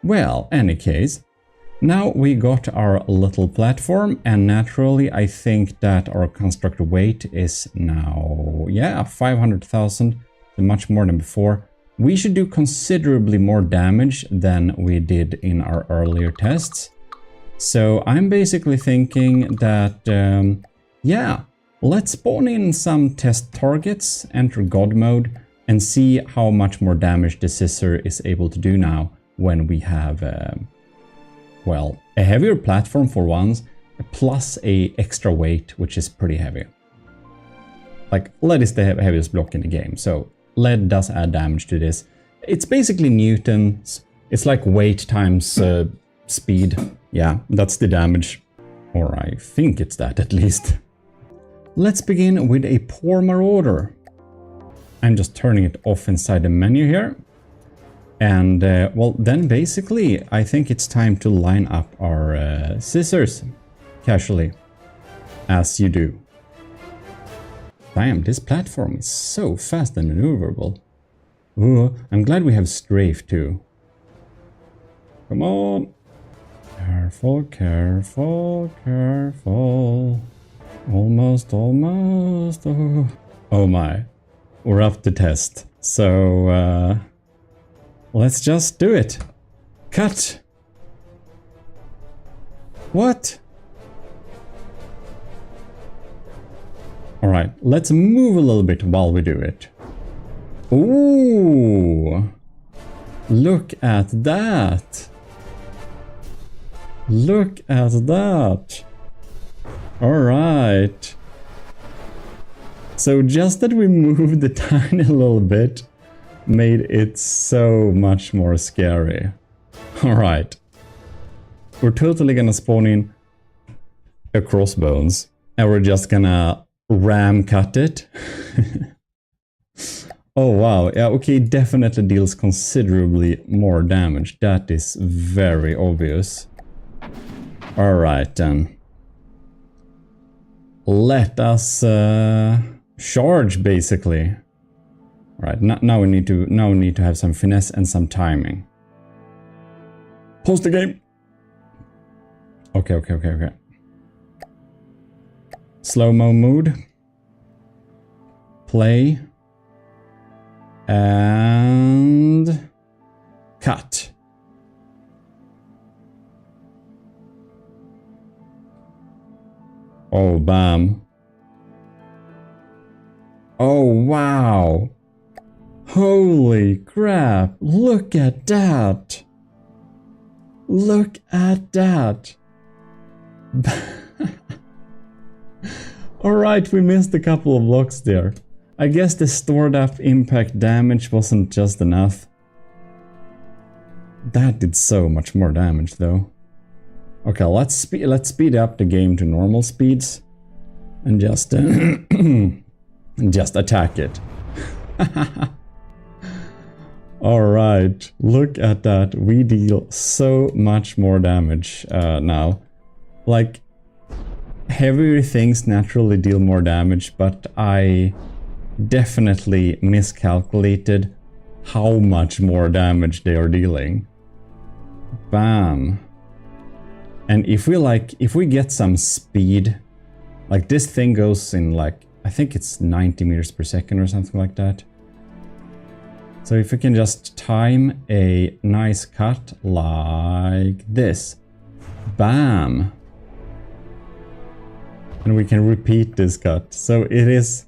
Well, any case, now we got our little platform, and naturally I think that our construct weight is now, yeah, 500,000, much more than before. We should do considerably more damage than we did in our earlier tests. So I'm basically thinking that, yeah, let's spawn in some test targets, enter God mode, and see how much more damage the scissor is able to do now when we have, well, a heavier platform for once, plus a extra weight, which is pretty heavy. Like, lead is the heaviest block in the game, so lead does add damage to this. It's basically newtons. It's like weight times speed. Yeah, that's the damage. Or I think it's that at least. Let's begin with a Poor Marauder. I'm just turning it off inside the menu here. And, well, then basically, I think it's time to line up our scissors casually, as you do. Damn, this platform is so fast and maneuverable. Ooh, I'm glad we have strafe too. Come on. Careful, careful, careful. Almost, almost. Oh. Oh my. We're up to test. So, let's just do it. Cut! What? Alright, let's move a little bit while we do it. Ooh! Look at that! Look at that! Alright. So just that we moved the tiny little bit made it so much more scary. Alright. We're totally gonna spawn in a crossbones and we're just gonna ram cut it. Oh wow, yeah, okay, definitely deals considerably more damage. That is very obvious. Alright then. Let us charge basically. Alright, now we need to have some finesse and some timing. Pause the game. Okay. Slow-mo mode. Play. And cut. Oh, bam. Oh, wow. Holy crap. Look at that. Look at that. Alright, we missed a couple of blocks there. I guess the stored up impact damage wasn't just enough. That did so much more damage though. Okay, let's speed up the game to normal speeds and just just attack it. Alright, look at that. We deal so much more damage now. Like, heavier things naturally deal more damage, but I definitely miscalculated how much more damage they are dealing. Bam. And if we get some speed, like this thing goes in like, I think it's 90 meters per second or something like that. So if we can just time a nice cut like this. Bam. And we can repeat this cut. So it is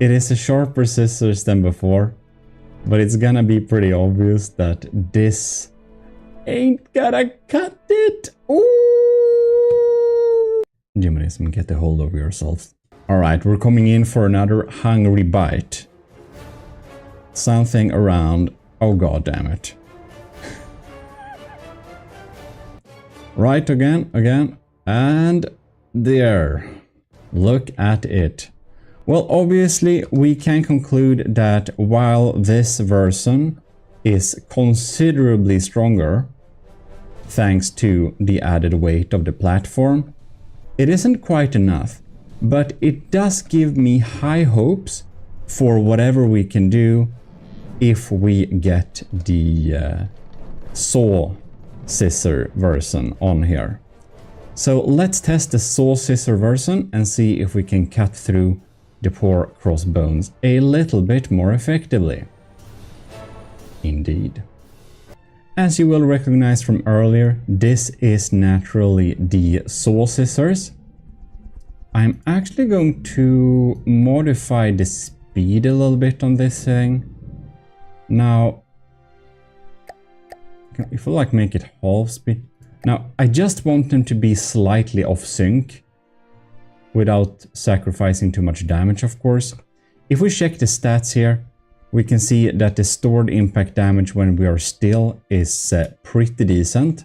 a sharper scissors than before, but it's gonna be pretty obvious that this ain't gonna cut it. Ooh! GMODIST, get a hold of yourself. Alright, we're coming in for another hungry bite. Something around... oh god damn it. Right, again, and there. Look at it. Well, obviously, we can conclude that while this version is considerably stronger, thanks to the added weight of the platform, it isn't quite enough, but it does give me high hopes for whatever we can do if we get the saw scissor version on here. So let's test the saw scissor version and see if we can cut through the poor crossbones a little bit more effectively. Indeed. As you will recognize from earlier, this is naturally the saw scissors. I'm actually going to modify the speed a little bit on this thing. Now, if I like make it half speed. Now, I just want them to be slightly off sync, without sacrificing too much damage, of course. If we check the stats here, we can see that the stored impact damage when we are still is pretty decent.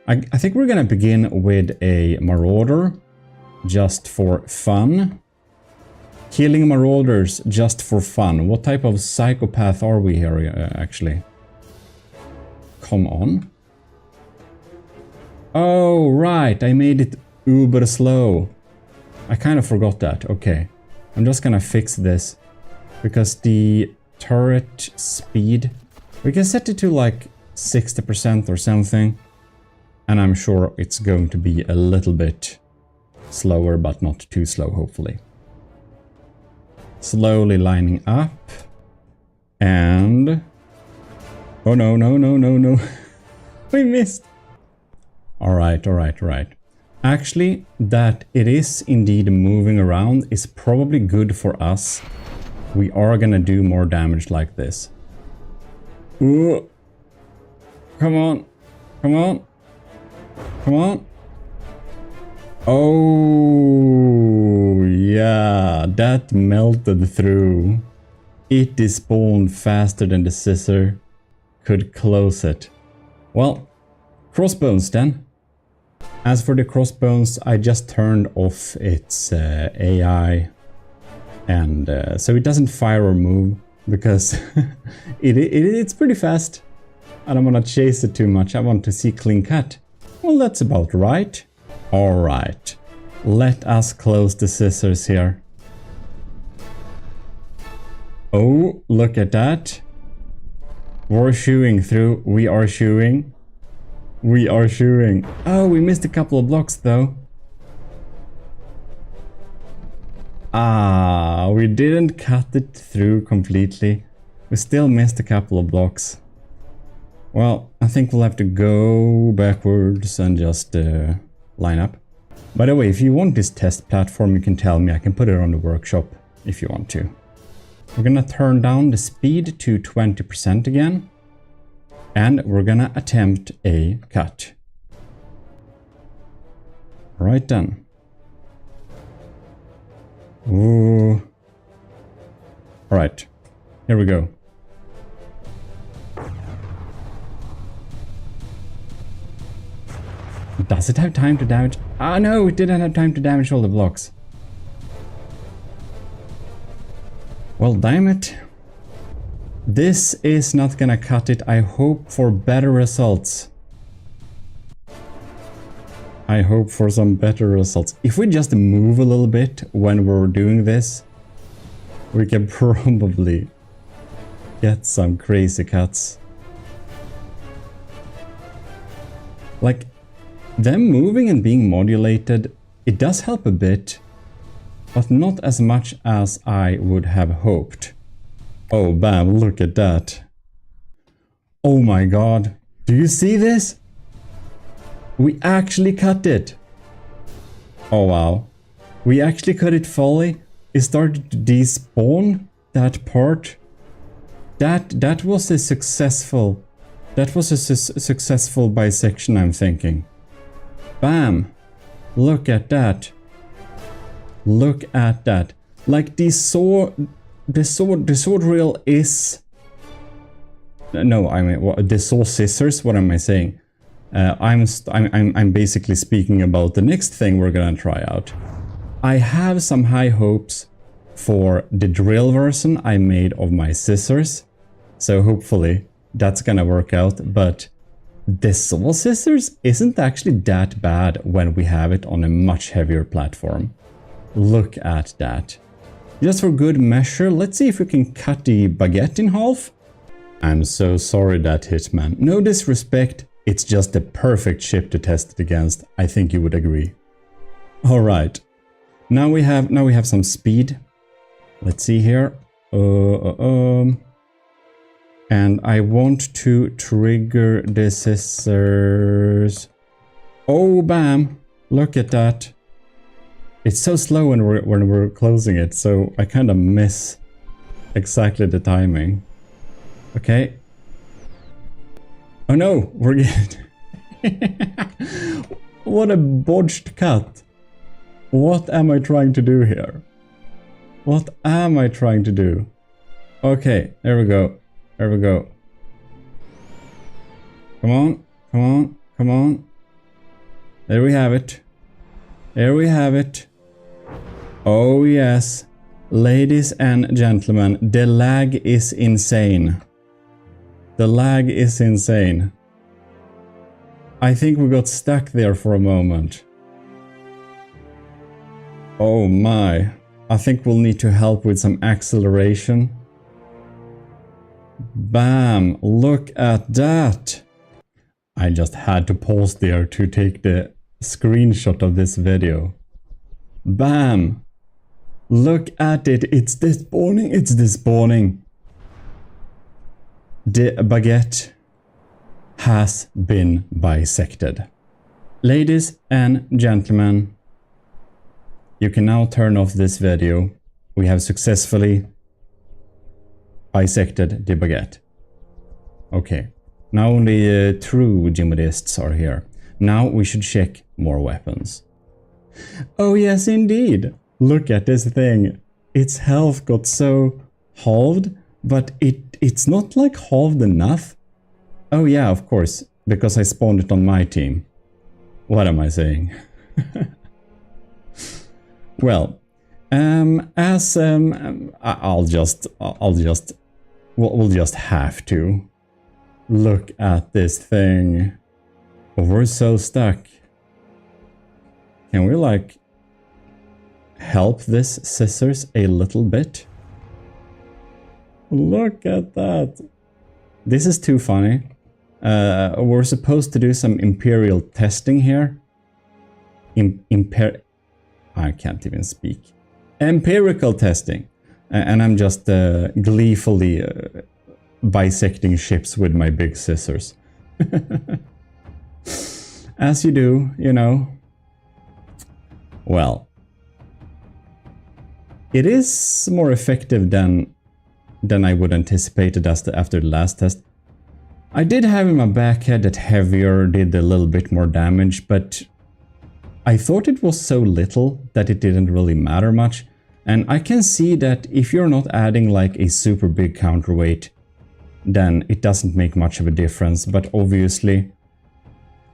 I think we're gonna begin with a Marauder, just for fun. Killing Marauders just for fun. What type of psychopath are we here, actually? Come on. Oh, right, I made it uber slow. I kind of forgot that. Okay, I'm just gonna fix this because the turret speed, we can set it to like 60% or something, and I'm sure it's going to be a little bit slower, but not too slow, hopefully. slowly lining up. And... oh no, no, no, no, no. We missed. Alright, alright, alright. Actually, that it is indeed moving around is probably good for us. We are gonna do more damage like this. Ooh. Come on. Come on. Come on. Oh, yeah. That melted through. It despawned faster than the scissor could close it. Well, crossbones then. As for the crossbones, I just turned off its AI. And so it doesn't fire or move. Because it's pretty fast. I don't want to chase it too much. I want to see clean cut. Well, that's about right. Alright. Let us close the scissors here. Oh, look at that. We're shooing through. We are shooing. We are shooing. Oh, we missed a couple of blocks though. Ah, we didn't cut it through completely. We still missed a couple of blocks. Well, I think we'll have to go backwards and just line up. By the way, if you want this test platform, you can tell me. I can put it on the workshop if you want to. We're gonna turn down the speed to 20% again. And we're gonna attempt a cut. Right then. Ooh. Alright. Here we go. Does it have time to damage? Ah, no, it didn't have time to damage all the blocks. Well, damn it. This is not gonna cut it. I hope for better results. I hope for some better results. If we just move a little bit when we're doing this, we can probably get some crazy cuts. Like, them moving and being modulated, it does help a bit, but not as much as I would have hoped. Oh, bam, look at that. Oh my god. Do you see this? We actually cut it. Oh wow. We actually cut it fully. It started to despawn that part. That was a successful... That was a successful bisection, I'm thinking. Bam. Look at that. Look at that. Like the sword reel is... No, I mean the saw scissors. What am I saying? I'm basically speaking about the next thing we're gonna try out. I have some high hopes for the drill version I made of my scissors, so hopefully that's gonna work out. But the saw scissors isn't actually that bad when we have it on a much heavier platform. Look at that. Just for good measure, let's see if we can cut the baguette in half. I'm so sorry that Hitman. No disrespect, it's just the perfect ship to test it against. I think you would agree. Alright. Now we have some speed. Let's see here. And I want to trigger the scissors. Oh, bam! Look at that. It's so slow when we're closing it, so I kind of miss exactly the timing. Okay. Oh no, we're getting... What a botched cut. What am I trying to do here? What am I trying to do? Okay, there we go. There we go. Come on, come on, come on. There we have it. There we have it. Oh yes. Ladies and gentlemen, the lag is insane. The lag is insane. I think we got stuck there for a moment. Oh my. I think we'll need to help with some acceleration. Bam! Look at that! I just had to pause there to take the screenshot of this video. Bam! Look at it. It's despawning. It's despawning. The baguette has been bisected. Ladies and gentlemen, you can now turn off this video. We have successfully bisected the baguette. Okay, now only true GMODists are here. Now we should check more weapons. Oh yes, indeed. Look at this thing. Its health got so halved, but it's not like halved enough. Oh yeah, of course, because I spawned it on my team. What am I saying? Well, we'll just have to look at this thing. We're so stuck. Can we like help this scissors a little bit? Look at that. This is too funny. We're supposed to do some imperial testing here. I can't even speak. Empirical testing. And I'm just gleefully bisecting ships with my big scissors. As you do, you know. Well, it is more effective than I would anticipated after the last test. I did have in my backhead that heavier did a little bit more damage, but I thought it was so little that it didn't really matter much. And I can see that if you're not adding like a super big counterweight, then it doesn't make much of a difference. But obviously,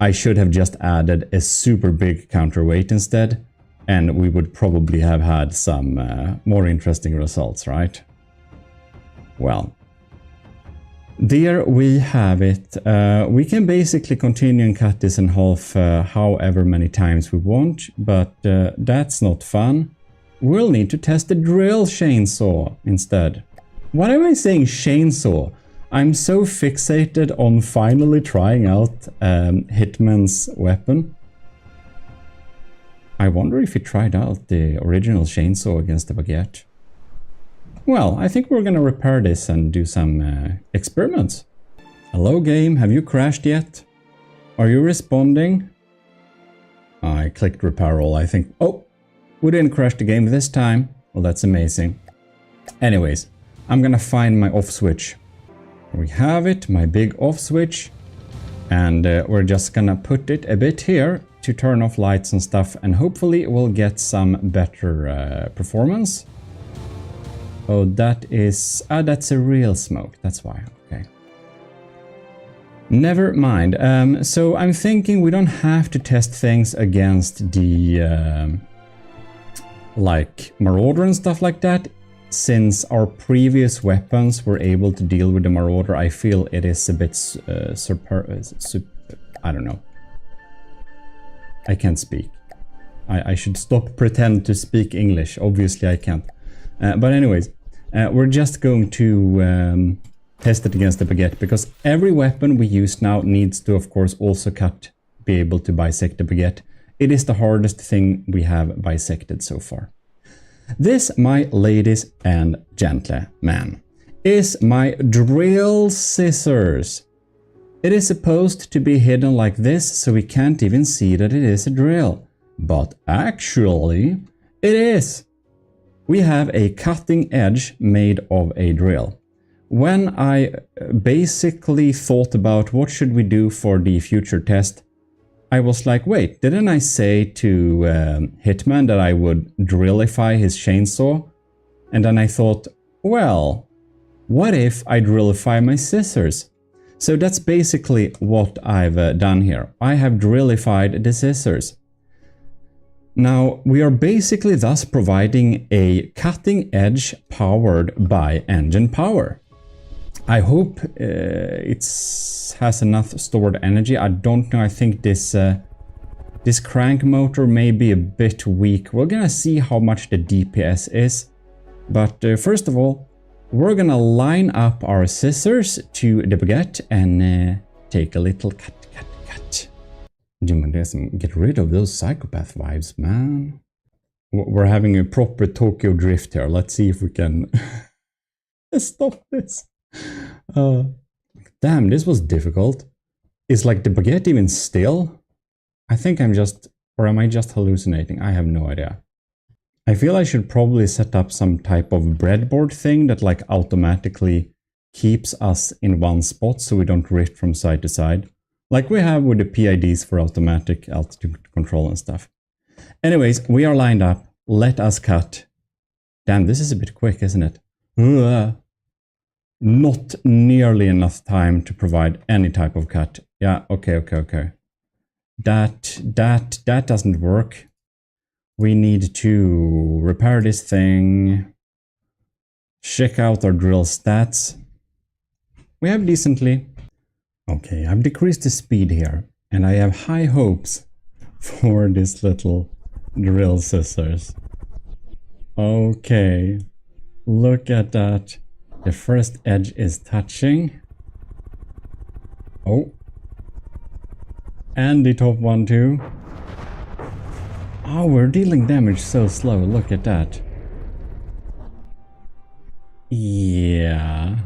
I should have just added a super big counterweight instead, and we would probably have had some more interesting results, right? Well, there we have it. We can basically continue and cut this in half however many times we want, but that's not fun. We'll need to test the drill chainsaw instead. What am I saying chainsaw? I'm so fixated on finally trying out Hitman's weapon. I wonder if he tried out the original chainsaw against the baguette. Well, I think we're gonna repair this and do some experiments. Hello game, have you crashed yet? Are you responding? I clicked repair all, I think. Oh, we didn't crash the game this time. Well, that's amazing. Anyways, I'm gonna find my off switch. We have it, my big off switch. And we're just gonna put it a bit here to turn off lights and stuff, and hopefully we'll get some better performance. Oh, that's a real smoke, that's why, okay. Never mind. So I'm thinking we don't have to test things against the like Marauder and stuff like that. Since our previous weapons were able to deal with the Marauder, I feel it is a bit I don't know. I can't speak. I should stop pretend to speak English. Obviously I can't. But anyways, we're just going to test it against the baguette, because every weapon we use now needs to, of course, also be able to bisect the baguette. It is the hardest thing we have bisected so far. This, my ladies and gentlemen, is my drill scissors. It is supposed to be hidden like this, so we can't even see that it is a drill. But actually, it is. We have a cutting edge made of a drill. When I basically thought about what should we do for the future test, I was like, wait, didn't I say to Hitman that I would drillify his chainsaw? And then I thought, well, what if I drillify my scissors? So that's basically what I've done here. I have drillified the scissors. Now, we are basically thus providing a cutting edge powered by engine power. I hope it has enough stored energy. I don't know, I think this crank motor may be a bit weak. We're gonna see how much the DPS is. But first of all, we're gonna line up our scissors to the baguette and take a little cut. GMODIST, get rid of those psychopath vibes, man. We're having a proper Tokyo drift here. Let's see if we can stop this. Damn, this was difficult. Is like the baguette even still? I think I'm just... Or am I just hallucinating? I have no idea. I feel I should probably set up some type of breadboard thing that like automatically keeps us in one spot so we don't drift from side to side. Like we have with the PIDs for automatic altitude control and stuff. Anyways, we are lined up. Let us cut. Damn, this is a bit quick, isn't it? Not nearly enough time to provide any type of cut. Yeah, okay. That doesn't work. We need to repair this thing. Check out our drill stats. We have decently. Okay, I've decreased the speed here. And I have high hopes for this little drill scissors. Okay. Look at that. The first edge is touching. Oh. And the top one too. Oh, we're dealing damage so slow. Look at that. Yeah.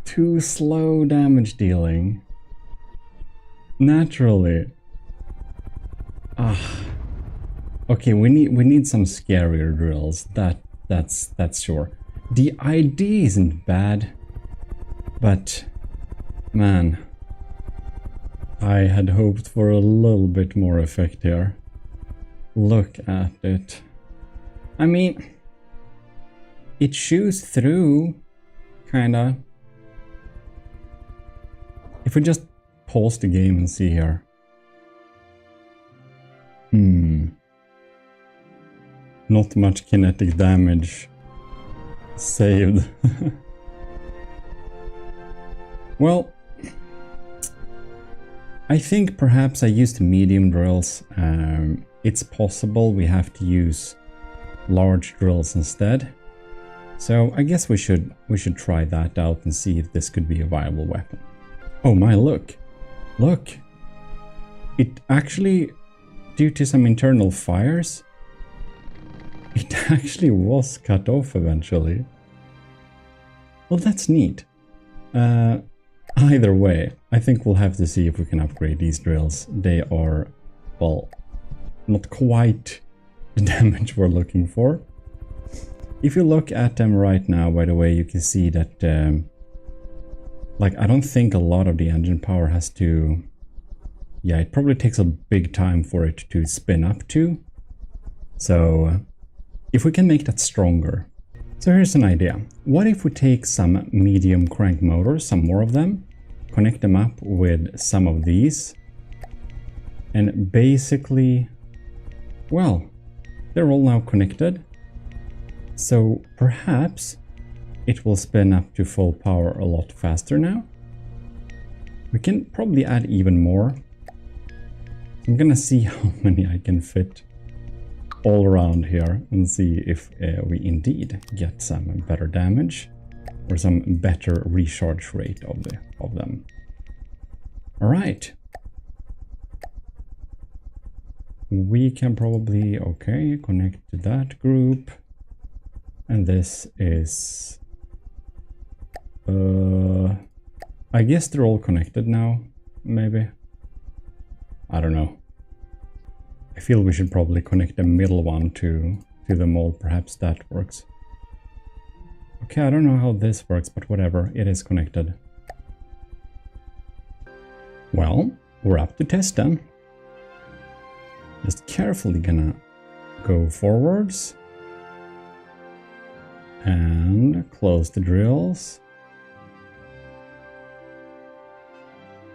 Too slow damage dealing. Naturally. Okay, we need some scarier drills. That's sure. The ID isn't bad, but man, I had hoped for a little bit more effect here. Look at it. I mean, it chews through, kinda. If we just pause the game and see here. Not much kinetic damage saved. Well, I think perhaps I used medium drills. It's possible we have to use large drills instead. So I guess we should try that out and see if this could be a viable weapon. Oh my, look. Look. It actually, due to some internal fires, it actually was cut off eventually. Well, that's neat. Either way, I think we'll have to see if we can upgrade these drills. They are, well, not quite the damage we're looking for. If you look at them right now, by the way, you can see that, like, I don't think a lot of the engine power has to... Yeah, it probably takes a big time for it to spin up to. So, if we can make that stronger. So here's an idea. What if we take some medium crank motors, some more of them, connect them up with some of these, and basically, well, they're all now connected. So perhaps it will spin up to full power a lot faster now. We can probably add even more. I'm gonna see how many I can fit all around here and see if we indeed get some better damage or some better recharge rate of them. All right. We can probably, okay, connect to that group. And this is... I guess they're all connected now, maybe. I don't know. I feel we should probably connect the middle one to them all. Perhaps that works. Okay, I don't know how this works, but whatever. It is connected. Well, we're up to test then. Just carefully gonna go forwards. And close the drills.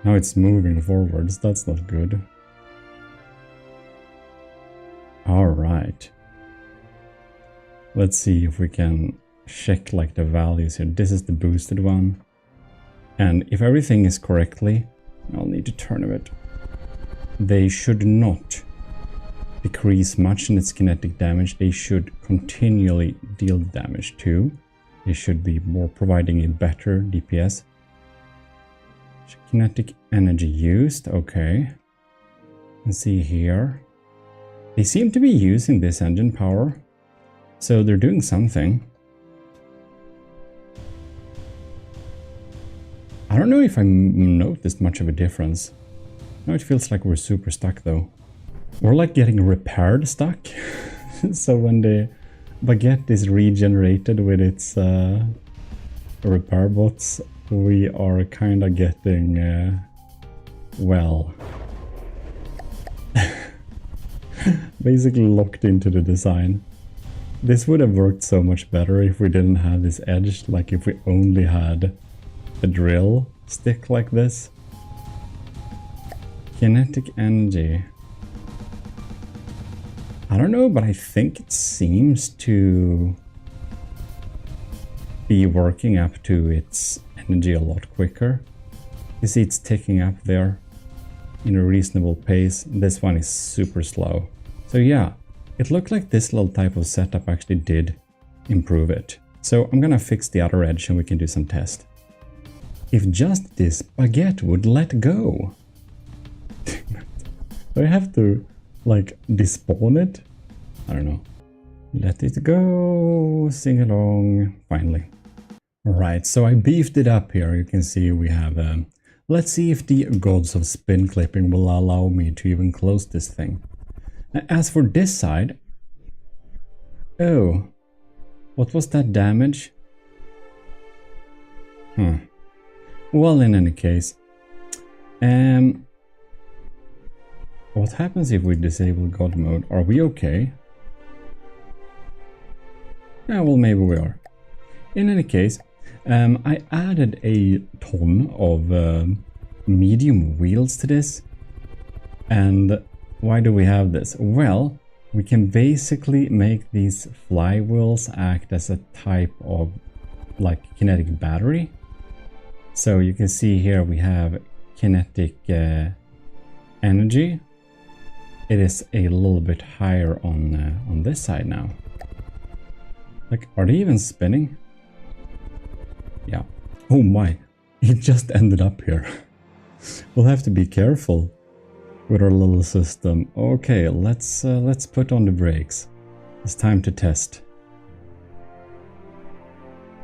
Now it's moving forwards. That's not good. Alright. Let's see if we can check like the values here. This is the boosted one. And if everything is correctly, I'll need to turn a bit. They should not decrease much in its kinetic damage. They should continually deal damage too. They should be more providing a better DPS. Kinetic energy used, okay. And see here. They seem to be using this engine power, so they're doing something. I don't know if I noticed much of a difference. Now it feels like we're super stuck though. We're like getting repaired stuck. So when the baguette is regenerated with its repair bots, we are kind of getting, well, basically locked into the design. This would have worked so much better if we didn't have this edge, like if we only had a drill stick like this. Kinetic energy. I don't know, but I think it seems to be working up to its energy a lot quicker. You see it's ticking up there in a reasonable pace. This one is super slow. So yeah, it looked like this little type of setup actually did improve it. So I'm gonna fix the other edge and we can do some test. If just this baguette would let go. Do I have to like despawn it? I don't know. Let it go, sing along, finally. Alright, so I beefed it up here. You can see we have, let's see if the gods of spin clipping will allow me to even close this thing. Now, as for this side, oh, what was that damage? Well, in any case, what happens if we disable God mode? Are we okay? Yeah, well, maybe we are. In any case, I added a ton of medium wheels to this. And why do we have this? Well, we can basically make these flywheels act as a type of like kinetic battery. So you can see here we have kinetic energy. It is a little bit higher on this side now. Like, are they even spinning? Yeah. Oh my, it just ended up here. We'll have to be careful with our little system. Okay, let's put on the brakes. It's time to test.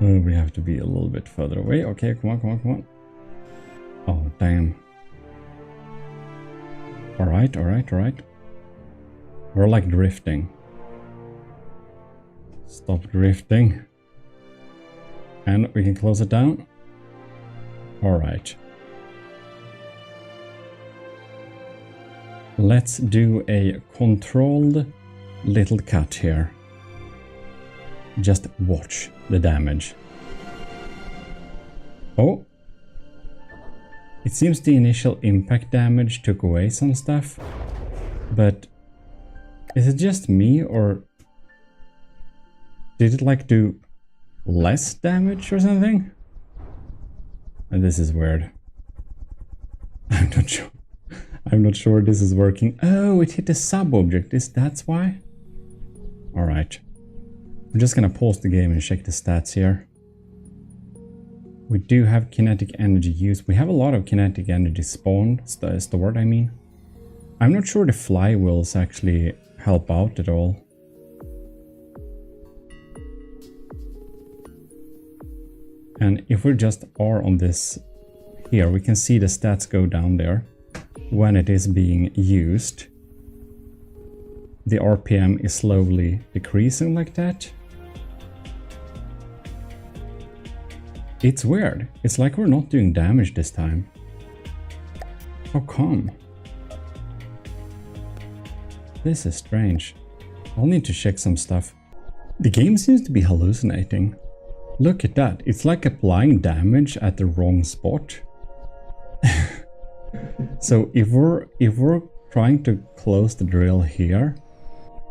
Oh, we have to be a little bit further away. Okay, come on, come on, come on. Oh, damn. Alright, alright, alright. We're like drifting. Stop drifting. And we can close it down. Alright. Let's do a controlled little cut here. Just watch the damage. Oh. It seems the initial impact damage took away some stuff. But is it just me, or did it like do less damage or something? And this is weird. I'm not sure. I'm not sure this is working. Oh, it hit a sub-object. That's why? Alright. I'm just gonna pause the game and check the stats here. We do have kinetic energy used. We have a lot of kinetic energy spawned, stored, I mean. I'm not sure the flywheels actually help out at all. And if we just are on this here, we can see the stats go down there when it is being used. The RPM is slowly decreasing like that. It's weird. It's like we're not doing damage this time. How come? This is strange. I'll need to check some stuff. The game seems to be hallucinating. Look at that. It's like applying damage at the wrong spot. So if we're trying to close the drill here,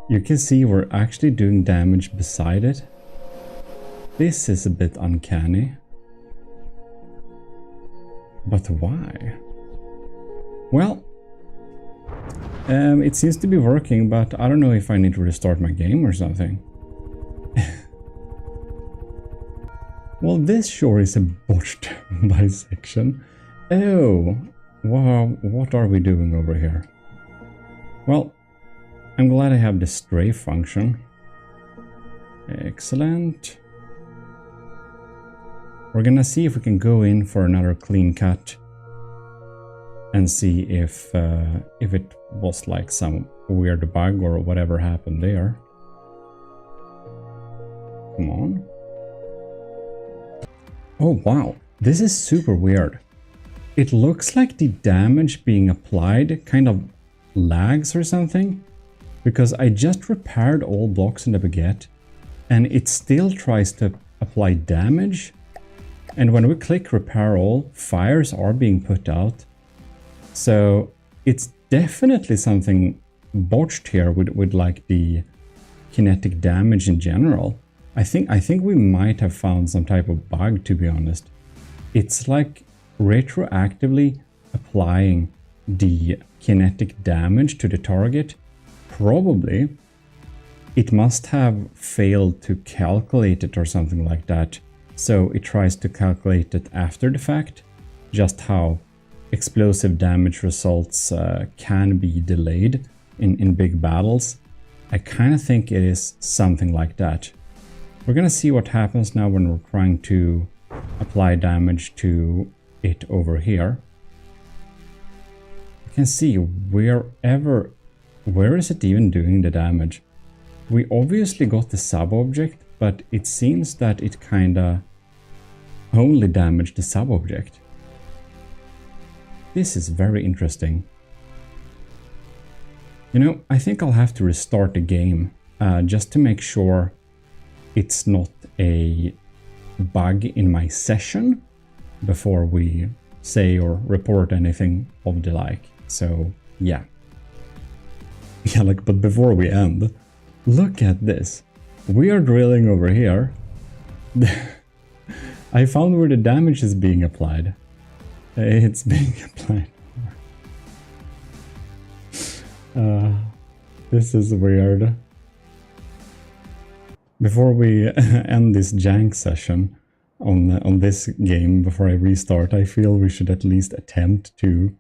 you can see we're actually doing damage beside it. This is a bit uncanny. But why? Well, it seems to be working, but I don't know if I need to restart my game or something. Well, this sure is a botched bisection. Oh, wow, what are we doing over here? Well, I'm glad I have the strafe function. Excellent. We're gonna see if we can go in for another clean cut and see if it was like some weird bug or whatever happened there. Come on. Oh wow, this is super weird. It looks like the damage being applied kind of lags or something, because I just repaired all blocks in the baguette and it still tries to apply damage. And when we click repair all, fires are being put out. So it's definitely something botched here with like the kinetic damage in general. I think we might have found some type of bug, to be honest. It's like retroactively applying the kinetic damage to the target. Probably it must have failed to calculate it or something like that. So it tries to calculate it after the fact, just how explosive damage results can be delayed in big battles. I kind of think it is something like that. We're gonna see what happens now when we're trying to apply damage to it over here. You can see where is it even doing the damage? We obviously got the sub-object, but it seems that it kinda only damaged the sub-object. This is very interesting. You know, I think I'll have to restart the game just to make sure it's not a bug in my session before we say or report anything of the like. So yeah. Yeah, like, but before we end, look at this. We are drilling over here. I found where the damage is being applied. It's being applied. This is weird. Before we end this jank session on this game, before I restart, I feel we should at least attempt to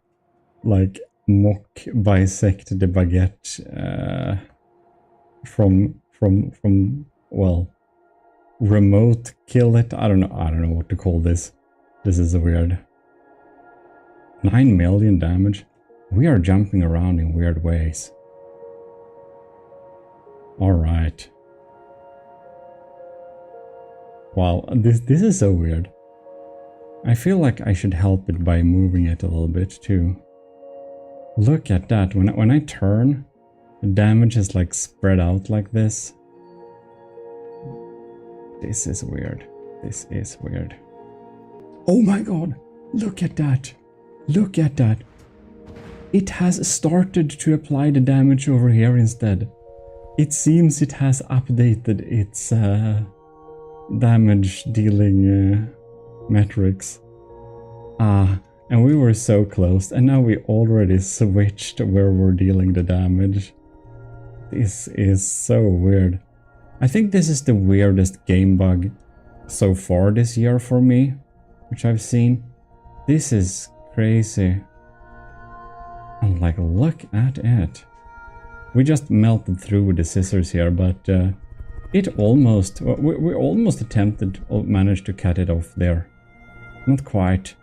like mock bisect the baguette from well, remote kill it. I don't know what to call this. This is weird. 9 million damage. We are jumping around in weird ways. All right. Wow, this is so weird. I feel like I should help it by moving it a little bit too. Look at that. When I turn, the damage is like spread out like this. This is weird. This is weird. Oh my god! Look at that! Look at that! It has started to apply the damage over here instead. It seems it has updated its damage dealing metrics. And we were so close, and now we already switched where we're dealing the damage. This is so weird. I think this is the weirdest game bug so far this year for me, which I've seen. This is crazy. And like, look at it. We just melted through with the scissors here, but it almost, we almost attempted, managed to cut it off there. Not quite.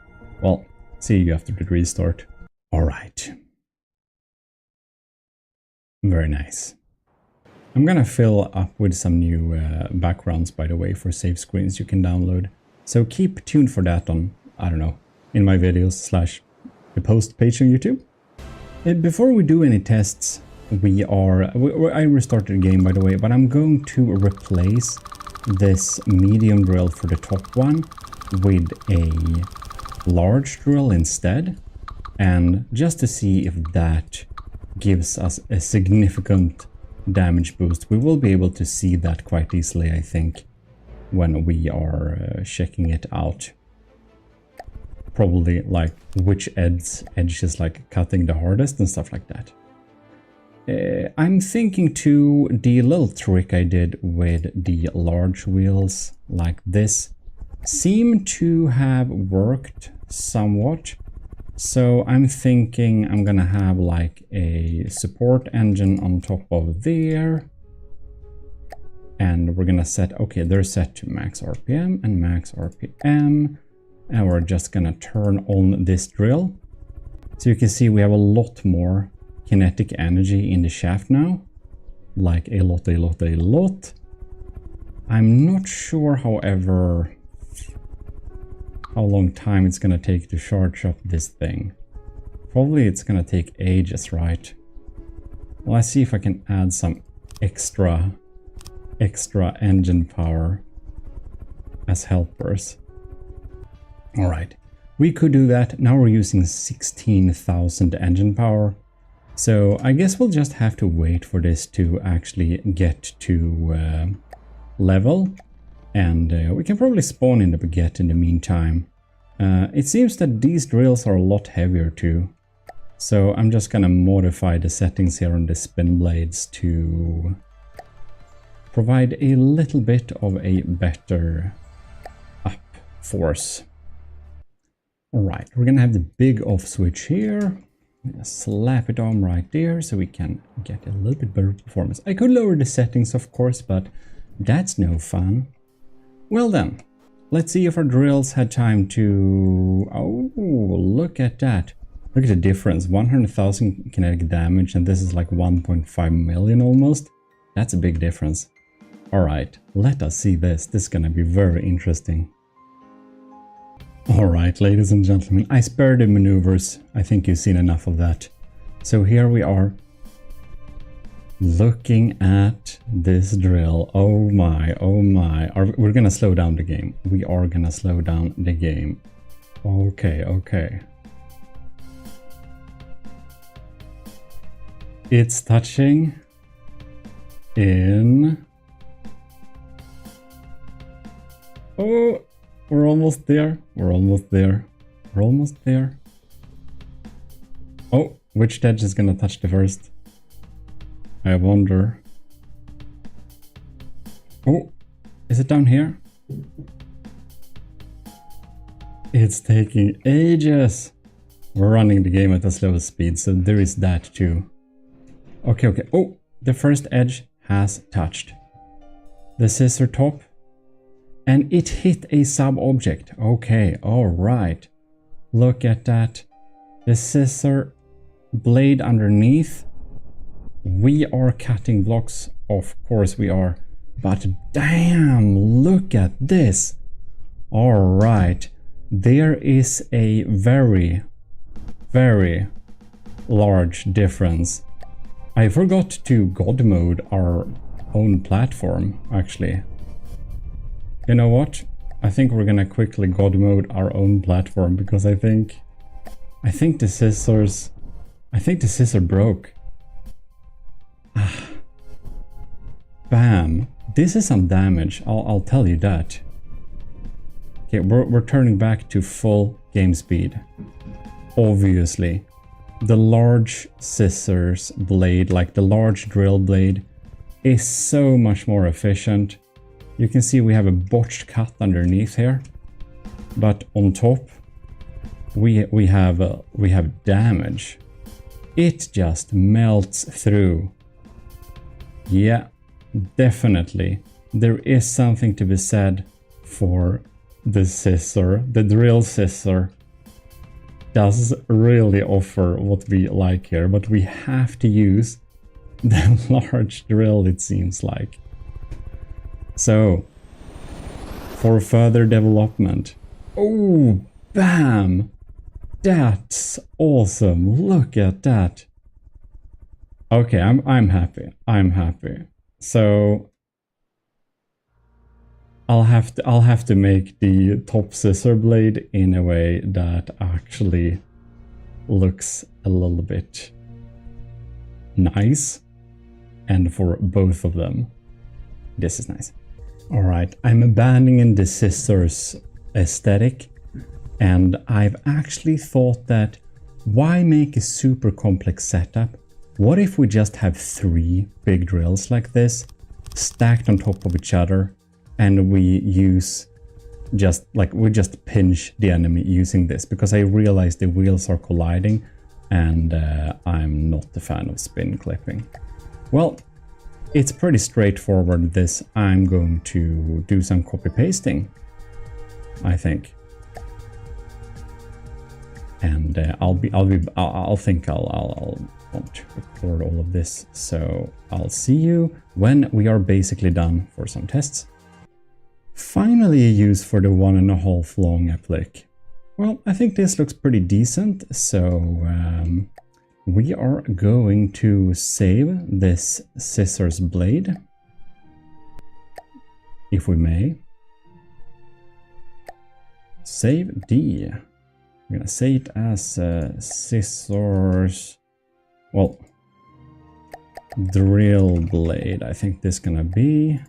Well, see you after the restart. Alright. Very nice. I'm gonna fill up with some new backgrounds, by the way, for save screens you can download. So keep tuned for that on, I don't know, in my videos / the post page on YouTube. Before we do any tests, I restarted the game, by the way, but I'm going to replace this medium drill for the top one with a large drill instead, and just to see if that gives us a significant damage boost. We will be able to see that quite easily, I think, when we are checking it out. Probably like which edge is like cutting the hardest and stuff like that. I'm thinking too, the little trick I did with the large wheels like this seemed to have worked somewhat. So I'm thinking I'm gonna have like a support engine on top of there. And we're gonna set, okay, they're set to max RPM and max RPM. And we're just gonna turn on this drill. So you can see we have a lot more kinetic energy in the shaft now. Like a lot. I'm not sure, however, how long time it's gonna take to charge up this thing. Probably it's gonna take ages, right? Well, let's see if I can add some extra engine power as helpers. All right, we could do that. Now we're using 16,000 engine power. So I guess we'll just have to wait for this to actually get to level. And we can probably spawn in the baguette in the meantime. It seems that these drills are a lot heavier too. So I'm just gonna modify the settings here on the spin blades to provide a little bit of a better up force. Alright, we're gonna have the big off switch here. Slap it on right there so we can get a little bit better performance. I could lower the settings, of course, but that's no fun. Well then, let's see if our drills had time to... Oh, look at that. Look at the difference. 100,000 kinetic damage, and this is like 1.5 million almost. That's a big difference. Alright, let us see this. This is gonna be very interesting. Alright, ladies and gentlemen, I spared the maneuvers. I think you've seen enough of that. So here we are, looking at this drill. Oh my. We're gonna slow down the game. We are gonna slow down the game. Okay. It's touching in... Oh, we're almost there. Oh, which edge is gonna touch the first? I wonder. Oh, is it down here? It's taking ages. We're running the game at the slowest speed, so there is that too. Okay. Oh, the first edge has touched the scissor top. And it hit a sub-object. Okay, alright. Look at that. The scissor blade underneath. We are cutting blocks. Of course we are. But damn, look at this. Alright. There is a very large difference. I forgot to god mode our own platform, actually. You know what? I think we're gonna quickly god mode our own platform because I think the scissors... I think the scissor broke. Bam. This is some damage, I'll tell you that. Okay, we're turning back to full game speed. Obviously. The large scissors blade, like the large drill blade, is so much more efficient. You can see we have a botched cut underneath here, but on top we have damage. It just melts through. Yeah, definitely. There is something to be said for the scissor. The drill scissor does really offer what we like here, but we have to use the large drill, it seems like. So, for further development. Oh, bam! That's awesome. Look at that. Okay, I'm happy. So I'll have to make the top scissor blade in a way that actually looks a little bit nice. And for both of them, this is nice. All right, I'm abandoning the scissors aesthetic, and I've actually thought that why make a super complex setup? What if we just have 3 big drills like this, stacked on top of each other, and we use just like we just pinch the enemy using this, because I realize the wheels are colliding and I'm not a fan of spin clipping. Well, it's pretty straightforward this. I'm going to do some copy pasting, I think. And I'll think I'll want to record all of this, so I'll see you when we are basically done for some tests. Finally a use for the 1.5 long applique. Well, I think this looks pretty decent, so we are going to save this scissors blade, if we may. Save D. We're gonna say it as scissors, well, drill blade. I think this is gonna be.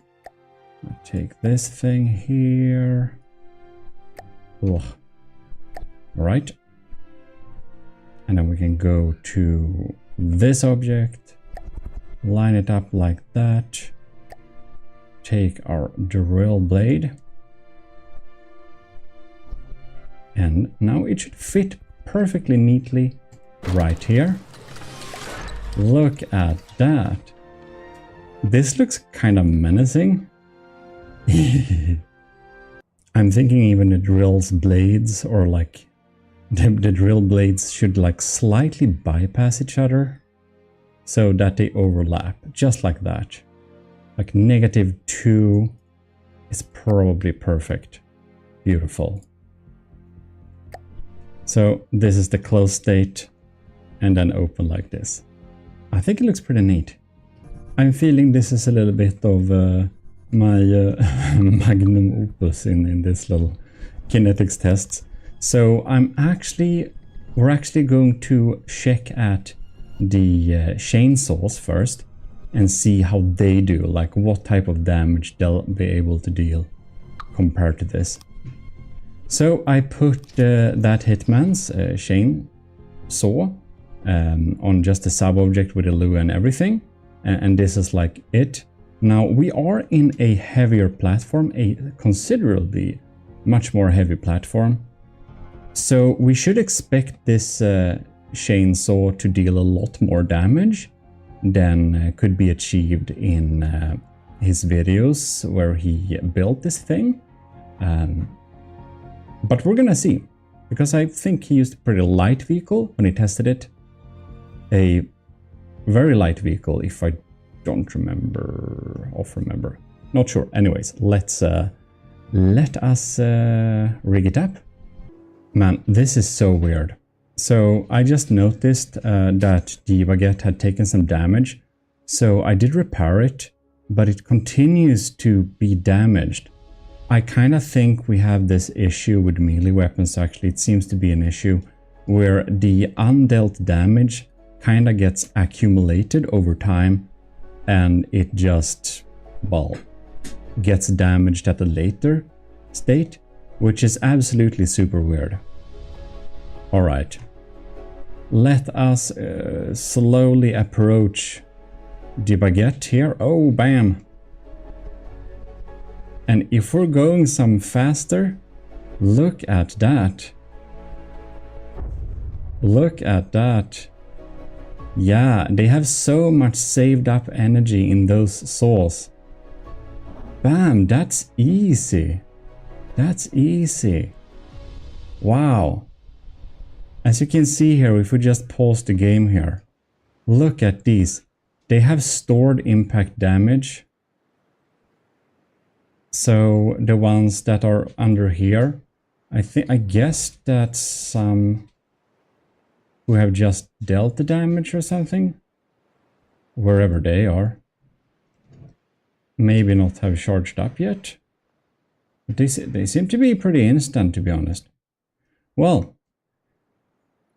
I'll take this thing here. Ugh. All right. And then we can go to this object, line it up like that, take our drill blade, and now it should fit perfectly neatly right here. Look at that. This looks kind of menacing. I'm thinking even the drill's blades, or like the drill blades should like slightly bypass each other so that they overlap, just like that. Like -2 is probably perfect. Beautiful. So this is the close state, and then open like this. I think it looks pretty neat. I'm feeling this is a little bit of my magnum opus in this little kinetics tests. So we're actually going to check at the chainsaws first and see how they do, like what type of damage they'll be able to deal compared to this. So I put that Hitman's chainsaw on just a sub-object with a lure and everything, and this is like it. Now we are in a heavier platform, a considerably much more heavy platform. So we should expect this chainsaw to deal a lot more damage than could be achieved in his videos where he built this thing. But we're gonna see, because I think he used a pretty light vehicle when he tested it. A very light vehicle, if I don't remember, not sure. Anyways, let us rig it up. Man, this is so weird. So I just noticed that the baguette had taken some damage. So I did repair it, but it continues to be damaged. I kind of think we have this issue with melee weapons. Actually, it seems to be an issue where the undealt damage kind of gets accumulated over time, and it just, well, gets damaged at a later state, which is absolutely super weird. All right, let us slowly approach the baguette here. Oh, bam. And if we're going some faster, look at that. Look at that. Yeah, they have so much saved up energy in those saws. Bam, that's easy. That's easy. Wow. As you can see here, if we just pause the game here, look at these. They have stored impact damage. So the ones that are under here, I guess that's some who have just dealt the damage or something, wherever they are. Maybe not have charged up yet, but they seem to be pretty instant, to be honest. Well,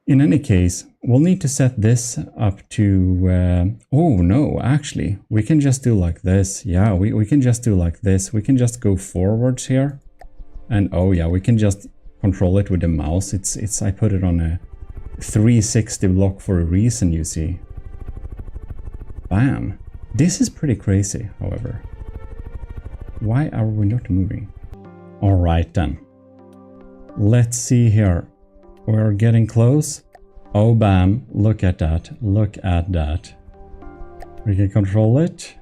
in any case, we'll need to set this up to... oh no, actually, we can just do like this. Yeah, we can just do like this. We can just go forwards here. And oh yeah, we can just control it with the mouse. I put it on a 360 block for a reason, you see. Bam. This is pretty crazy, however. Why are we not moving? Alright then. Let's see here. We're getting close. Oh bam, look at that. Look at that. We can control it.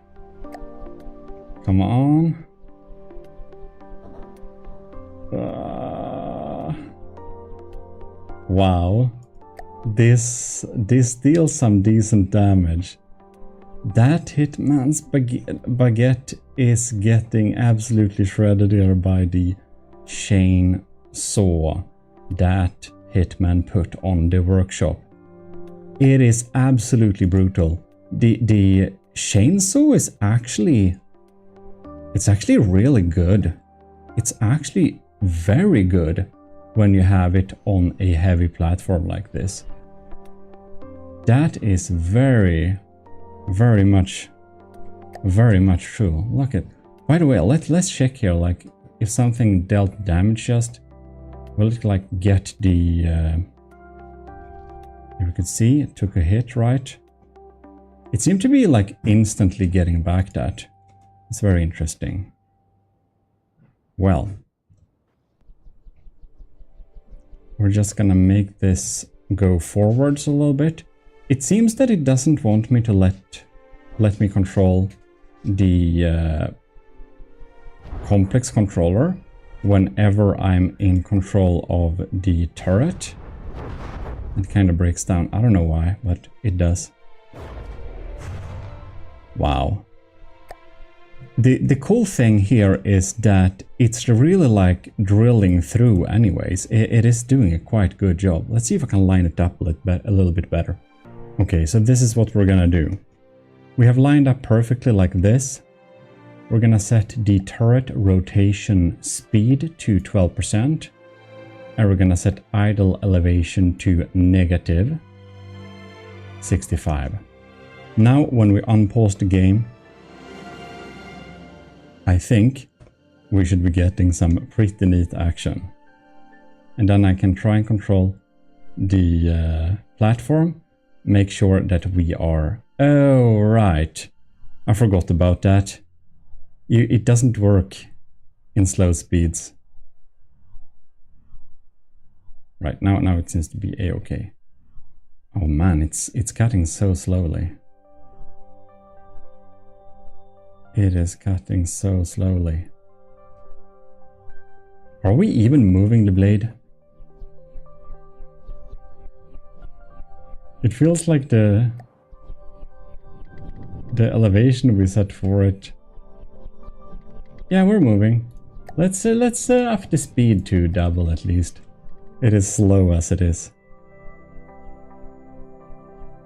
Come on. Wow. This deals some decent damage. That Hitman's baguette is getting absolutely shredded here by the chainsaw that Hitman put on the workshop. It is absolutely brutal. The chainsaw is actually... It's actually really good. It's actually very good when you have it on a heavy platform like this. That is very much true. Look at... By the way, let's check here, like, if something dealt damage just... Will it, like, get the... If you can see, it took a hit, right? It seemed to be, like, instantly getting back that. It's very interesting. Well... We're just gonna make this go forwards a little bit. It seems that it doesn't want me to let me control the complex controller whenever I'm in control of the turret. It kind of breaks down. I don't know why, but it does. Wow. The cool thing here is that it's really like drilling through anyways. It is doing a quite good job. Let's see if I can line it up a little bit better. Okay, so this is what we're gonna do. We have lined up perfectly like this. We're gonna set the turret rotation speed to 12%. And we're gonna set idle elevation to negative 65. Now, when we unpause the game, I think we should be getting some pretty neat action. And then I can try and control the platform. Make sure that we are... Oh, right. I forgot about that. It doesn't work in slow speeds. Right, now it seems to be a-okay. Oh man, it's cutting so slowly. It is cutting so slowly. Are we even moving the blade? It feels like the elevation we set for it. Yeah, we're moving. Let's up the speed to double at least. It is slow as it is.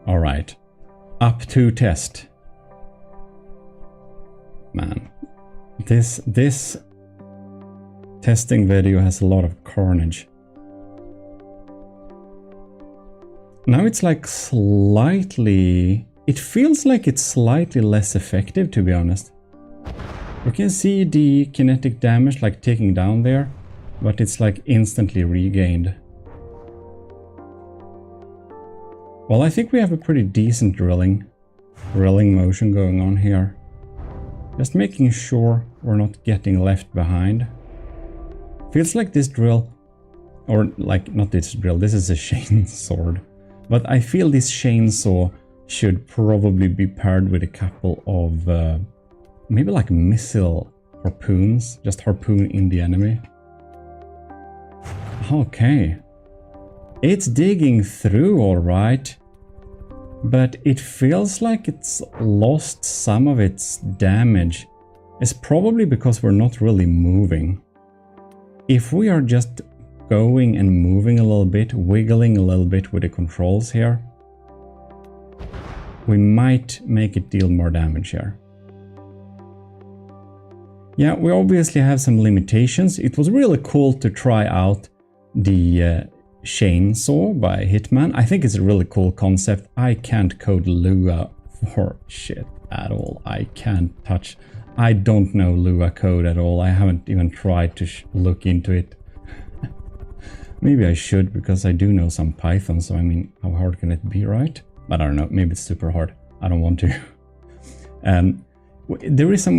All right, up to test. Man, this testing video has a lot of carnage. Now it's like slightly... It feels like it's slightly less effective, to be honest. You can see the kinetic damage like taking down there, but it's like instantly regained. Well, I think we have a pretty decent drilling motion going on here. Just making sure we're not getting left behind. Feels like this drill, or like not this drill, this is a chainsaw. But I feel this chainsaw should probably be paired with a couple of maybe like missile harpoons. Just harpoon in the enemy. Okay. It's digging through all right. But it feels like it's lost some of its damage. It's probably because we're not really moving. If we are just going and moving a little bit, wiggling a little bit with the controls here, we might make it deal more damage here. Yeah, we obviously have some limitations. It was really cool to try out the chainsaw by Hitman. I think it's a really cool concept. I can't code Lua for shit at all. I can't touch... I don't know Lua code at all. I haven't even tried to look into it. Maybe I should, because I do know some Python, so I mean, how hard can it be, right? But I don't know, maybe it's super hard. I don't want to. there is a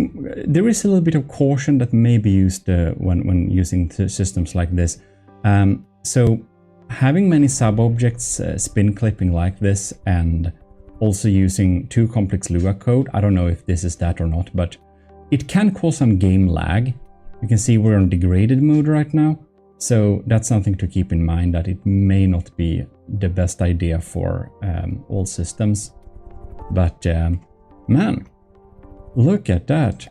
little bit of caution that may be used when using systems like this. So having many sub-objects spin clipping like this, and also using too complex Lua code, I don't know if this is that or not, but it can cause some game lag. You can see we're on degraded mode right now, so that's something to keep in mind, that it may not be the best idea for all systems. But man, look at that.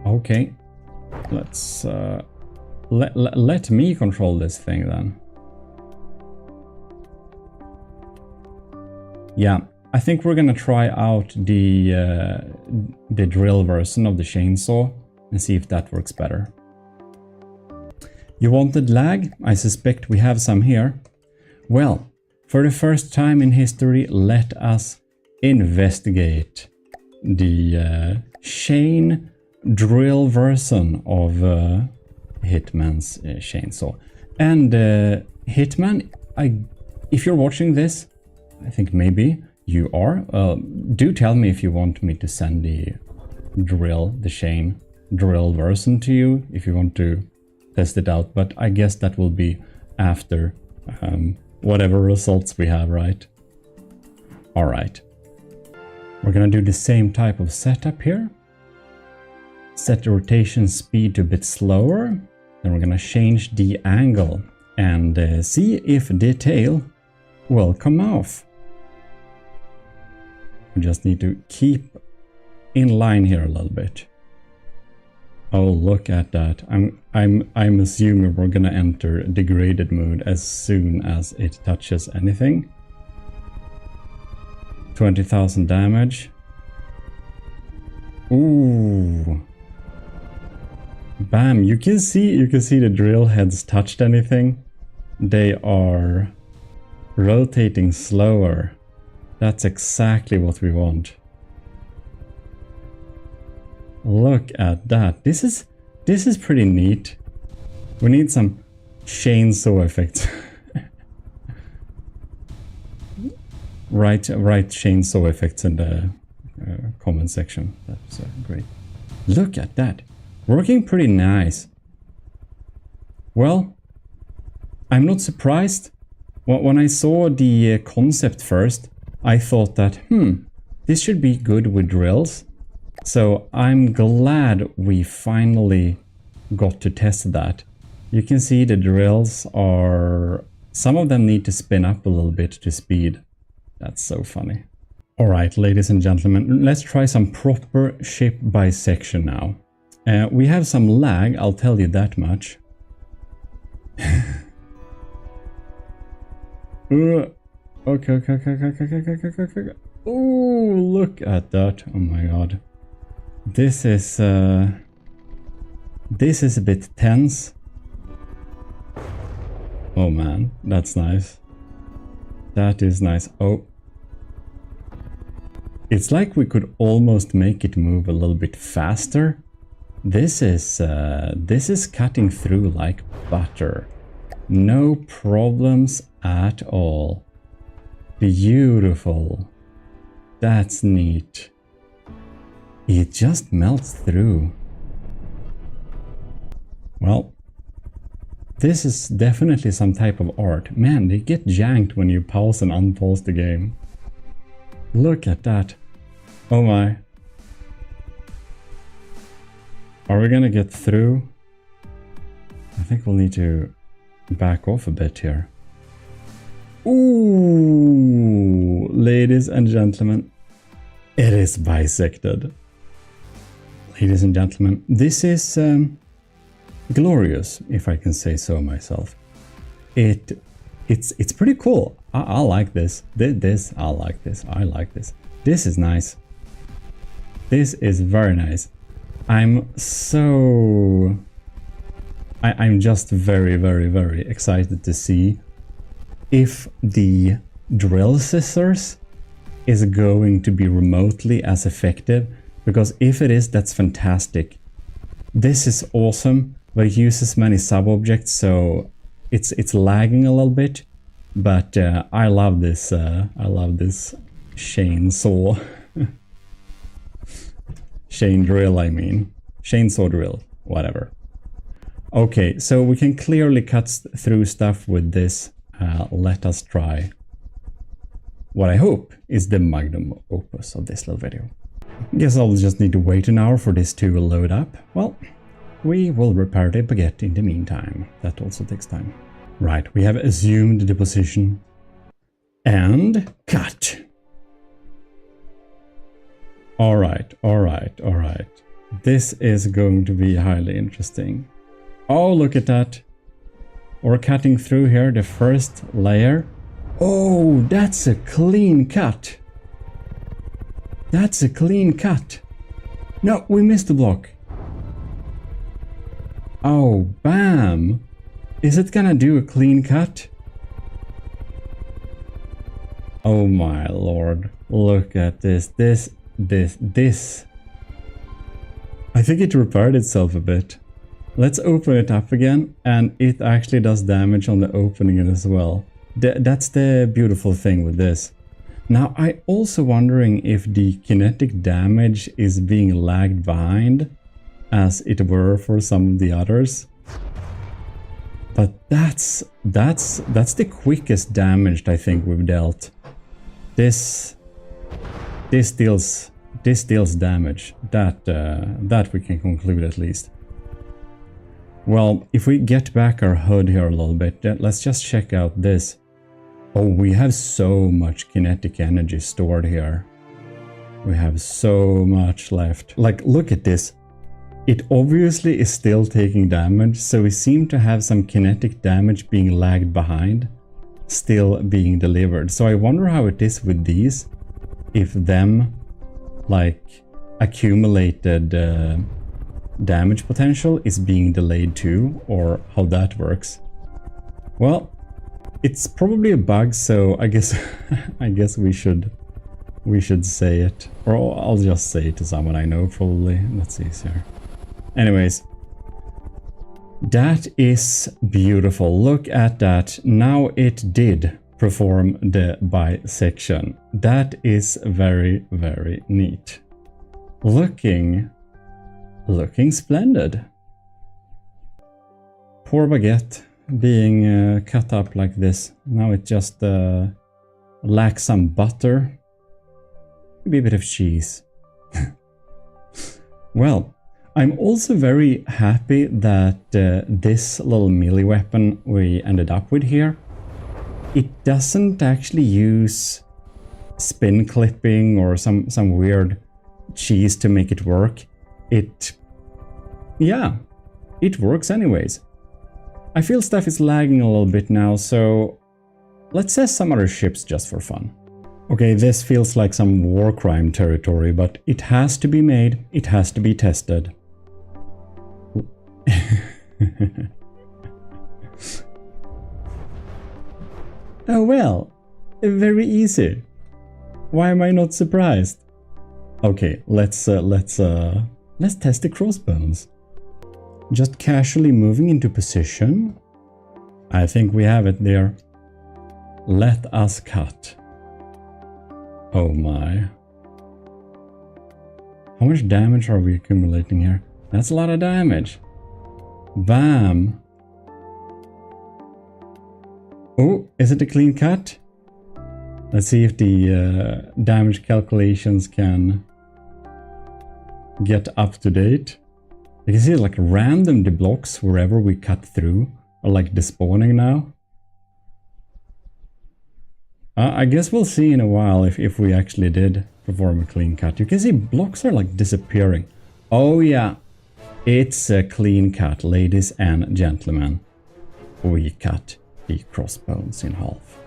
Okay, let's let me control this thing then. Yeah, I think we're gonna try out the drill version of the chainsaw and see if that works better. You wanted lag? I suspect we have some here. Well, for the first time in history, let us investigate the chain drill version of Hitman's chainsaw. And Hitman, if you're watching this, I think maybe you are, do tell me if you want me to send the chain drill version to you, if you want to test it out, but I guess that will be after whatever results we have, right? All right. We're gonna do the same type of setup here. Set the rotation speed to a bit slower. Then we're gonna change the angle and see if the tail will come off. We just need to keep in line here a little bit. Oh, look at that. I'm assuming we're gonna enter degraded mode as soon as it touches anything. 20,000 damage. Ooh. Bam, you can see the drill heads touched anything. They are rotating slower. That's exactly what we want. Look at that. This is pretty neat. We need some chainsaw effects. Write chainsaw effects in the comment section. That's great. Look at that. Working pretty nice. Well, I'm not surprised. When I saw the concept first, I thought that, this should be good with drills. So I'm glad we finally got to test that. You can see the drills are... some of them need to spin up a little bit to speed. That's so funny. Alright, ladies and gentlemen, let's try some proper ship bisection now. We have some lag, I'll tell you that much. Okay. Oh, look at that. Oh my god. This is a bit tense. Oh man, that's nice. That is nice. Oh. It's like we could almost make it move a little bit faster. This is cutting through like butter. No problems at all. Beautiful. That's neat. It just melts through. Well, this is definitely some type of art. Man, they get janked when you pause and unpause the game. Look at that. Oh my. Are we gonna get through? I think we'll need to back off a bit here. Ooh, ladies and gentlemen, it is bisected. Ladies and gentlemen, this is glorious, if I can say so myself. It's pretty cool. I like this. I like this. I like this. This is nice. This is very nice. I'm just very, very, very excited to see if the drill scissors is going to be remotely as effective, because if it is, that's fantastic. This is awesome, but it uses many sub-objects, so it's lagging a little bit, but I love this chainsaw. Chain drill, I mean. Chainsaw drill, whatever. Okay, so we can clearly cut through stuff with this. Let us try what I hope is the magnum opus of this little video. Guess I'll just need to wait an hour for this to load up. Well, we will repair the baguette in the meantime. That also takes time. Right, we have assumed the position. And cut! Alright. This is going to be highly interesting. Oh, look at that. We're cutting through here, the first layer. Oh, that's a clean cut. That's a clean cut. No, we missed the block. Oh, bam. Is it gonna do a clean cut? Oh my lord. Look at this. This. I think it repaired itself a bit. Let's open it up again, and it actually does damage on the opening as well. That's the beautiful thing with this. Now, I'm also wondering if the kinetic damage is being lagged behind, as it were for some of the others. But that's the quickest damage I think we've dealt. This deals damage. That we can conclude at least. Well, if we get back our HUD here a little bit, let's just check out this. Oh, we have so much kinetic energy stored here. We have so much left. Like, look at this. It obviously is still taking damage, so we seem to have some kinetic damage being lagged behind, still being delivered. So I wonder how it is with these, if them, like, accumulated damage potential is being delayed too, or how that works. Well, it's probably a bug, so I guess we should say it, or I'll just say it to someone I know probably. That's easier. Anyways, that is beautiful. Look at that. Now it did perform the bisection. That is very, very neat. Looking splendid. Poor baguette being cut up like this. Now it just lacks some butter, maybe a bit of cheese. Well, I'm also very happy that this little melee weapon we ended up with here, it doesn't actually use spin clipping or some weird cheese to make it work. It works anyways. I feel stuff is lagging a little bit now, so let's test some other ships just for fun. Okay, this feels like some war crime territory, but it has to be made, it has to be tested. Oh well, very easy. Why am I not surprised? Okay, let's test the crossbones. Just casually moving into position. I think we have it there. Let us cut. Oh my. How much damage are we accumulating here? That's a lot of damage. Bam. Oh, is it a clean cut? Let's see if the damage calculations can get up to date. You can see like random blocks wherever we cut through are like despawning now. I guess we'll see in a while if we actually did perform a clean cut. You can see blocks are like disappearing. Oh yeah, it's a clean cut, ladies and gentlemen. We cut the crossbones in half.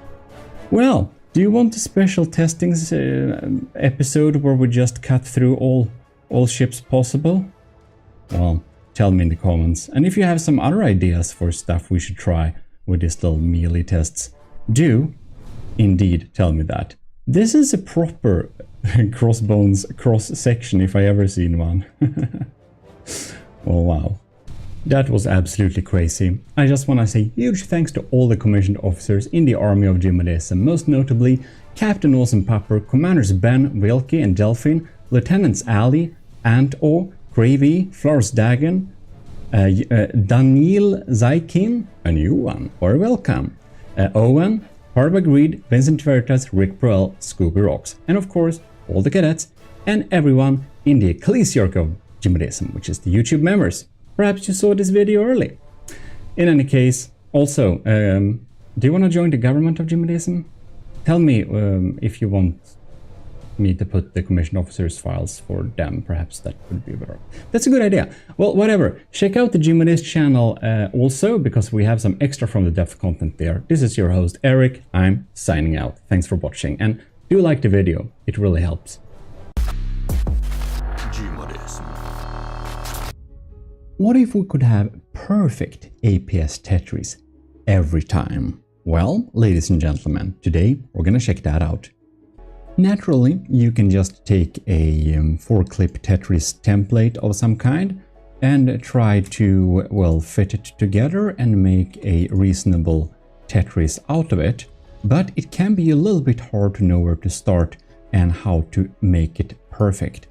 Well, do you want a special testings episode where we just cut through all ships possible? Well, tell me in the comments. And if you have some other ideas for stuff we should try with these little melee tests, do indeed tell me that. This is a proper crossbones cross-section if I ever seen one. Oh wow. That was absolutely crazy. I just want to say huge thanks to all the commissioned officers in the army of GMODIST, most notably Captain Awesome Pupper, Commanders Ben, Wilkie and Delphine, Lieutenants Ali, Ant-O, Gravy, Florsdagen, Daniel Zaikin, a new one, very welcome, Owen, Harbagreed, Vincent Veritas, Rick Perel, Scooby Rocks, and of course all the cadets and everyone in the Ecclesiarchy of GMODIST, which is the YouTube members. Perhaps you saw this video early. In any case, also, do you want to join the government of GMODIST? Tell me if you want me to put the commissioned officers' files for them. Perhaps that would be better. That's a good idea. Well, whatever. Check out the GMODIST channel also, because we have some extra from the depth content there. This is your host, Eric. I'm signing out. Thanks for watching, and do like the video. It really helps. GMODIST. What if we could have perfect APS Tetris every time? Well, ladies and gentlemen, today we're gonna check that out. Naturally, you can just take a 4-clip Tetris template of some kind and try to, well, fit it together and make a reasonable Tetris out of it, but it can be a little bit hard to know where to start and how to make it perfect.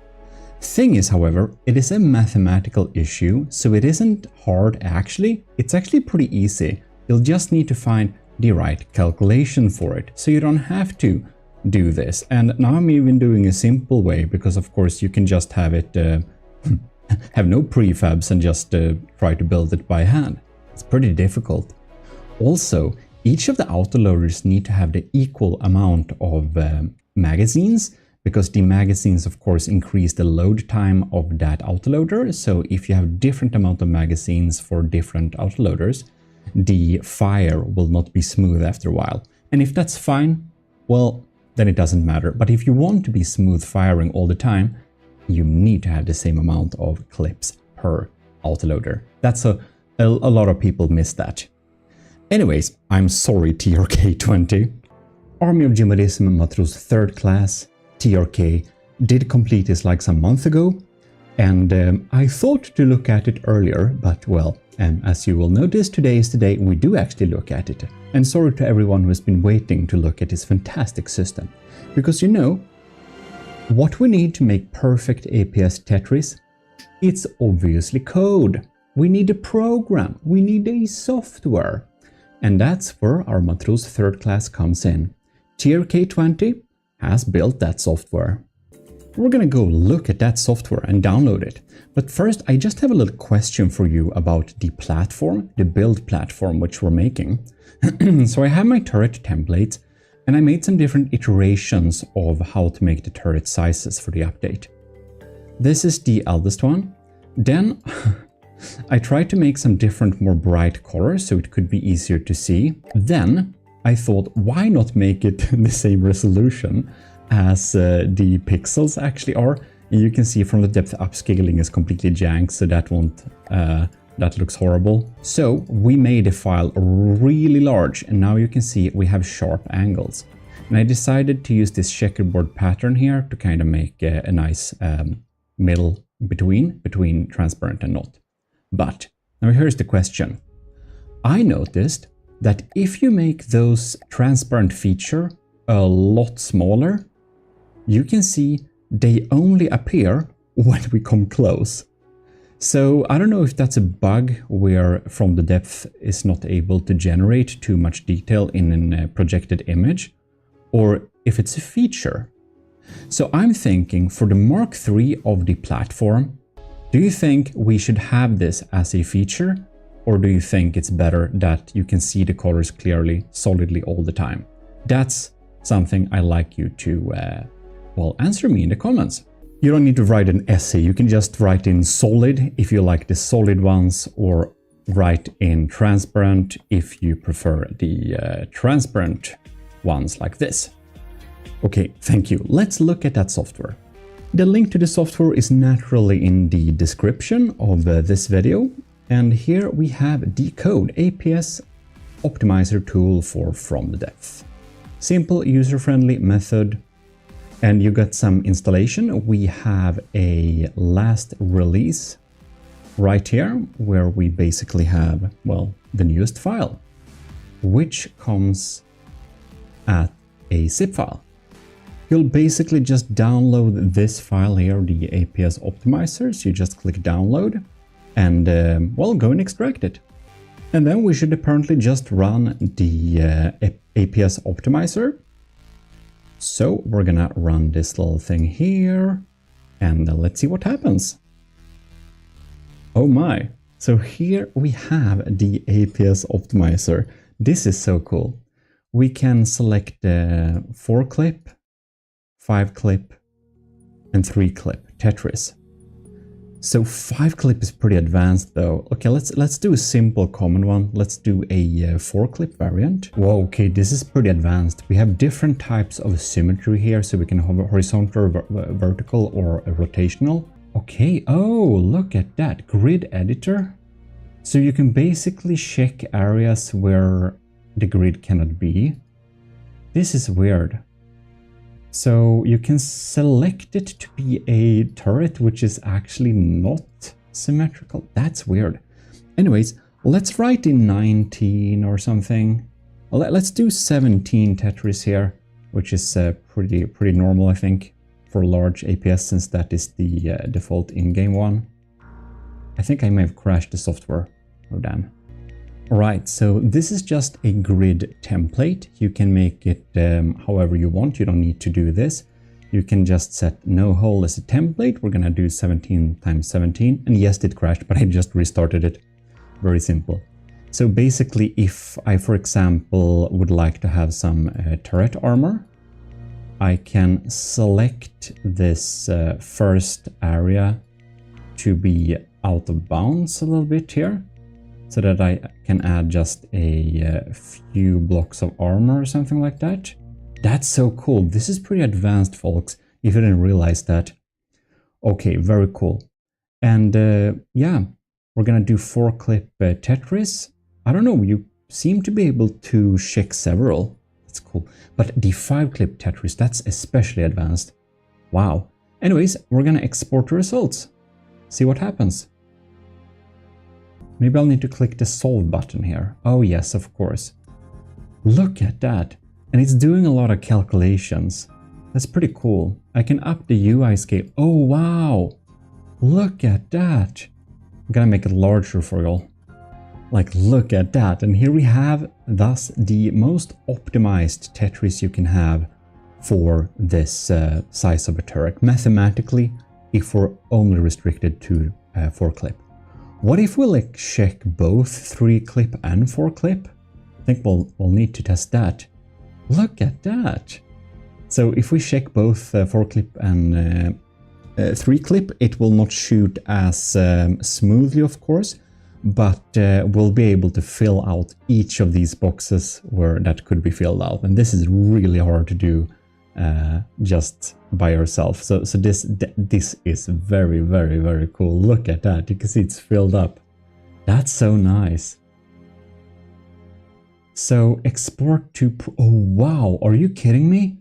Thing is, however, it is a mathematical issue, so it isn't hard actually. It's actually pretty easy. You'll just need to find the right calculation for it, so you don't have to do this. And now I'm even doing a simple way, because of course you can just have it have no prefabs and just try to build it by hand. It's pretty difficult. Also, each of the autoloaders need to have the equal amount of magazines, because the magazines of course increase the load time of that autoloader. So if you have different amount of magazines for different autoloaders, the fire will not be smooth after a while. And if that's fine, well, then it doesn't matter. But if you want to be smooth firing all the time, you need to have the same amount of clips per autoloader. That's a lot of people miss that. Anyways, I'm sorry, TRK20. Army of GMODIST Matros 3rd class, TRK, did complete this like some month ago, and I thought to look at it earlier, but well, as you will notice, today is the day we do actually look at it. And sorry to everyone who has been waiting to look at this fantastic system. Because you know, what we need to make perfect APS Tetris, it's obviously code. We need a program, we need a software. And that's where our Matros 3rd class comes in. TRK20 has built that software. We're gonna go look at that software and download it. But first, I just have a little question for you about the platform, the build platform which we're making. So I have my turret template, and I made some different iterations of how to make the turret sizes for the update. This is the eldest one. Then I tried to make some different, more bright colors so it could be easier to see. Then I thought, why not make it the same resolution as the pixels actually are? And you can see from the depth upscaling is completely jank, so that won't, that looks horrible. So we made a file really large, and now you can see we have sharp angles. And I decided to use this checkerboard pattern here to kind of make a nice middle between transparent and not. But now here's the question. I noticed that if you make those transparent feature a lot smaller, you can see they only appear when we come close. So I don't know if that's a bug where from the depth is not able to generate too much detail in a projected image, or if it's a feature. So I'm thinking for the Mark III of the platform, do you think we should have this as a feature, or do you think it's better that you can see the colors clearly, solidly all the time? That's something I like you to, well, answer me in the comments. You don't need to write an essay, you can just write in solid if you like the solid ones, or write in transparent if you prefer the transparent ones like this. Okay, thank you. Let's look at that software. The link to the software is naturally in the description of this video. And here we have the code, APS optimizer tool for from the depth. Simple, user-friendly method. And you got some installation. We have a last release right here, where we basically have, well, the newest file, which comes at a zip file. you'll basically just download this file here, the APS optimizer. So you just click download and, well, go and extract it. And then we should apparently just run the APS optimizer. So we're gonna run this little thing here and let's see what happens. Oh my. So here we have the APS optimizer. This is so cool. We can select 4-clip, 5-clip, and 3-clip Tetris. So 5-clip is pretty advanced though. Okay, let's do a simple common one. Let's do a 4-clip variant. Whoa, okay, this is pretty advanced. We have different types of symmetry here, so we can have a horizontal, vertical, or a rotational. Okay, oh, look at that, grid editor. So you can basically check areas where the grid cannot be. This is weird. So you can select it to be a turret, which is actually not symmetrical. That's weird. Anyways, let's write in 19 or something. Let's do 17 Tetris here, which is pretty normal, I think, for large APS, since that is the default in-game one. I think I may have crashed the software. Oh, damn. Alright, so this is just a grid template. You can make it however you want. You don't need to do this. You can just set no hole as a template. We're gonna do 17 times 17. And yes, it crashed, but I just restarted it. Very simple. So basically, if I, for example, would like to have some turret armor, I can select this first area to be out of bounds a little bit here, so that I can add just a few blocks of armor or something like that. That's so cool. This is pretty advanced, folks, if you didn't realize that. Okay, very cool. And yeah, we're gonna do 4-clip Tetris. I don't know, you seem to be able to check several. That's cool. But the 5-clip Tetris, that's especially advanced. Wow. Anyways, we're gonna export the results. See what happens. Maybe I'll need to click the solve button here. Oh yes, of course. Look at that. And it's doing a lot of calculations. That's pretty cool. I can up the UI scale. Oh wow. Look at that. I'm gonna make it larger for y'all. Like, look at that. And here we have thus the most optimized Tetris you can have for this size of a turret. Mathematically, if we're only restricted to 4-clip. What if we like check both 3-clip and 4-clip? I think we'll need to test that. Look at that. So if we check both 4-clip and 3-clip, it will not shoot as smoothly, of course, but we'll be able to fill out each of these boxes where that could be filled out. And this is really hard to do just by yourself. So this is very, very, very cool. Look at that. You can see it's filled up. That's so nice. So export to... Oh, wow. Are you kidding me?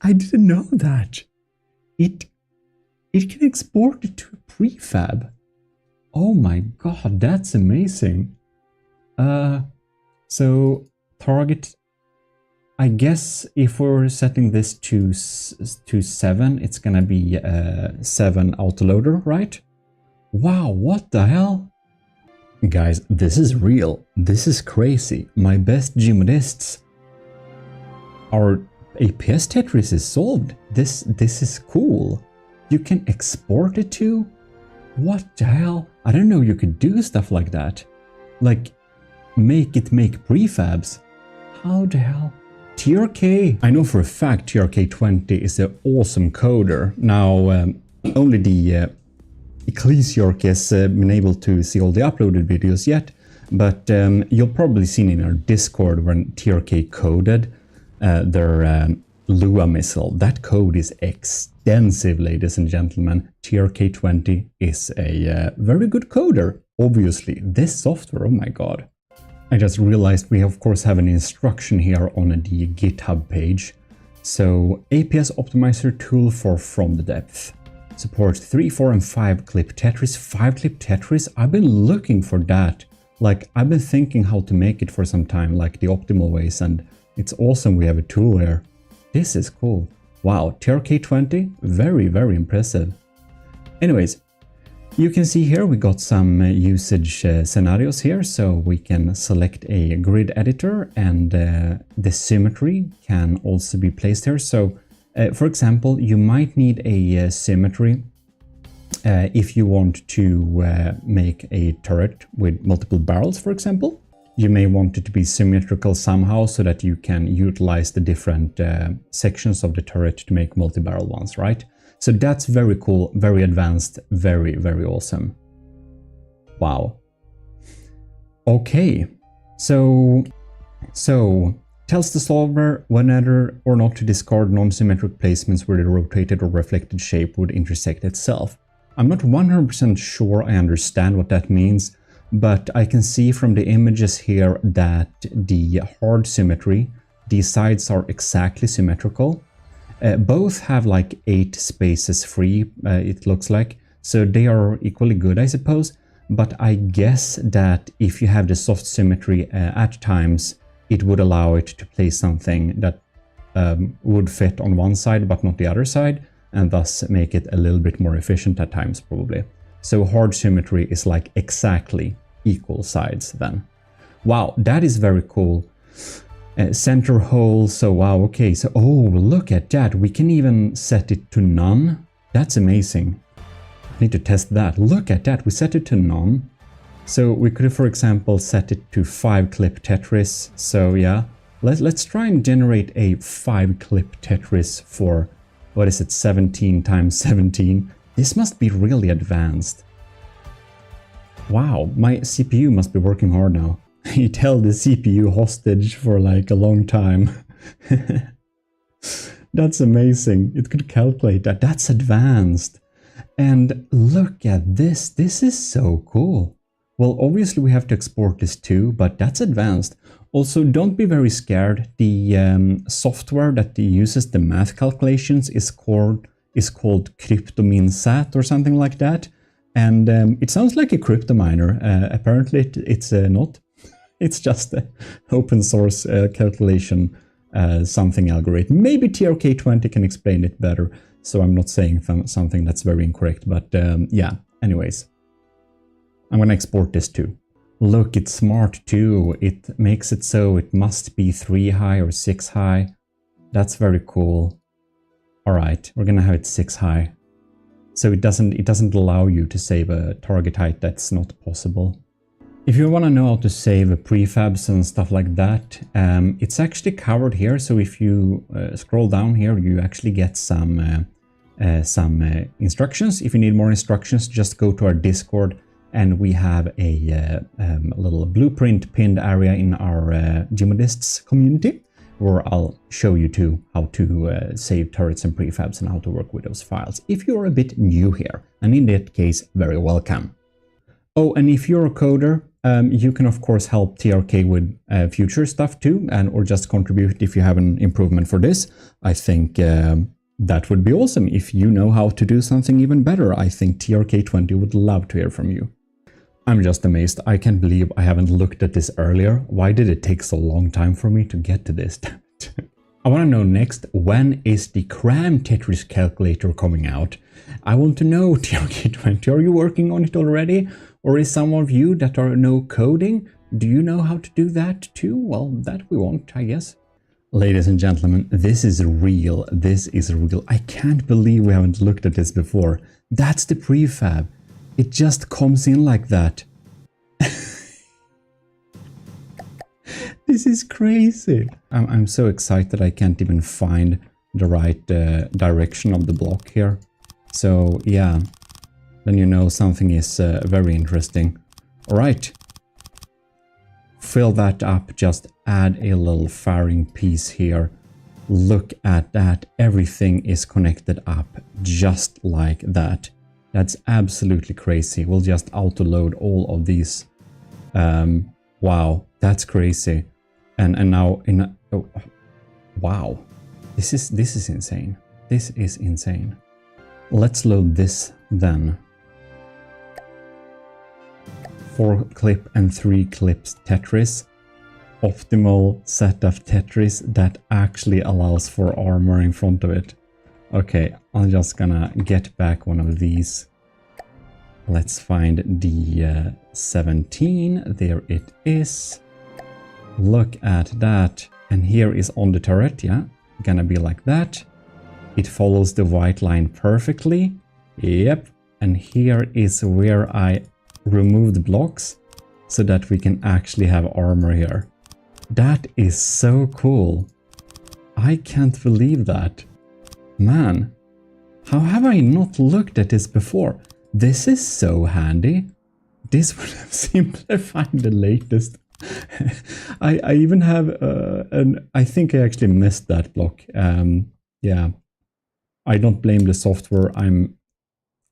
I didn't know that. It can export it to a prefab. Oh my god, that's amazing. So target, I guess if we're setting this to 7, it's gonna be 7 autoloader, right? Wow, what the hell? Guys, this is real. This is crazy. My best GMODists. Our APS Tetris is solved. This is cool. You can export it to? What the hell? I didn't know you could do stuff like that. Like, make prefabs. How the hell? TRK. I know for a fact TRK20 is an awesome coder. Now, only the ECCLESIARCHY has been able to see all the uploaded videos yet, but you'll probably seen in our Discord when TRK coded their Lua missile. That code is extensive, ladies and gentlemen. TRK20 is a very good coder, obviously. This software, oh my god. I just realized we of course have an instruction here on the GitHub page. So, APS optimizer tool for From the Depth. Supports 3, 4 and 5-clip Tetris. 5-clip Tetris? I've been looking for that. Like, I've been thinking how to make it for some time, like the optimal ways, and It's awesome we have a tool here. This is cool. Wow, TRK20, very, very impressive. Anyways, you can see here we got some usage scenarios here, so we can select a grid editor, and the symmetry can also be placed here. So, for example, you might need a symmetry if you want to make a turret with multiple barrels, for example. You may want it to be symmetrical somehow so that you can utilize the different sections of the turret to make multi-barrel ones, right? So that's very cool, very advanced, very, very awesome. Wow. Okay, so tells the solver whether or not to discard non-symmetric placements where the rotated or reflected shape would intersect itself. I'm not 100% sure I understand what that means, but I can see from the images here that the hard symmetry, these sides are exactly symmetrical. Both have like 8 spaces free, it looks like, so they are equally good, I suppose. But I guess that if you have the soft symmetry at times, it would allow it to place something that would fit on one side but not the other side, and thus make it a little bit more efficient at times, probably. So hard symmetry is like exactly equal sides then. Wow, that is very cool. Center hole, so wow, okay, so oh, look at that, we can even set it to none. That's amazing. I need to test that. Look at that, we set it to none. So we could, for example, set it to 5-clip Tetris. So yeah, let's try and generate a 5-clip Tetris for, what is it, 17 times 17. This must be really advanced. Wow, my CPU must be working hard now. It held the CPU hostage for like a long time. That's amazing. It could calculate that. That's advanced. And look at this. This is so cool. Well, obviously we have to export this too, but that's advanced. Also, don't be very scared. The software that uses the math calculations is called CryptoMinSat or something like that. And it sounds like a crypto miner. Apparently it's not. It's just an open source calculation something algorithm. Maybe TRK20 can explain it better, so I'm not saying something that's very incorrect, but yeah, anyways. I'm gonna export this too. Look, it's smart too. It makes it so it must be 3 high or 6 high. That's very cool. Alright, we're gonna have it 6 high. So it doesn't allow you to save a target height that's not possible. If you want to know how to save prefabs and stuff like that, it's actually covered here. So if you scroll down here, you actually get some instructions. If you need more instructions, just go to our Discord, and we have a little blueprint pinned area in our GMODISTs community, where I'll show you too how to save turrets and prefabs and how to work with those files if you're a bit new here, and in that case, very welcome. Oh, and if you're a coder, you can of course help TRK with future stuff too, and or just contribute if you have an improvement for this. I think that would be awesome. If you know how to do something even better, I think TRK20 would love to hear from you. I'm just amazed. I can't believe I haven't looked at this earlier. Why did it take so long time for me to get to this? I want to know next, when is the Cram Tetris calculator coming out? I want to know, TRK20, are you working on it already? Or is some of you that are no coding, do you know how to do that too? Well, that we want, I guess. Ladies and gentlemen, this is real. This is real. I can't believe we haven't looked at this before. That's the prefab. It just comes in like that. This is crazy. I'm so excited I can't even find the right direction of the block here. So yeah, then you know something is very interesting. All right. Fill that up, just add a little firing piece here. Look at that. Everything is connected up just like that. That's absolutely crazy. We'll just auto-load all of these. Wow, that's crazy. And now wow, this is insane. This is insane. Let's load this then. 4-clip and 3 clips Tetris. optimal set of Tetris that actually allows for armor in front of it. Okay, I'm just gonna get back one of these. Let's find the 17. There it is. Look at that. And here is on the turret, yeah? Gonna be like that. It follows the white line perfectly. Yep. And here is where I removed blocks so that we can actually have armor here. That is so cool. I can't believe that. Man, how have I not looked at this before? This is so handy. This would have simplified the latest. I even have I think I actually missed that block. Yeah, I don't blame the software. I'm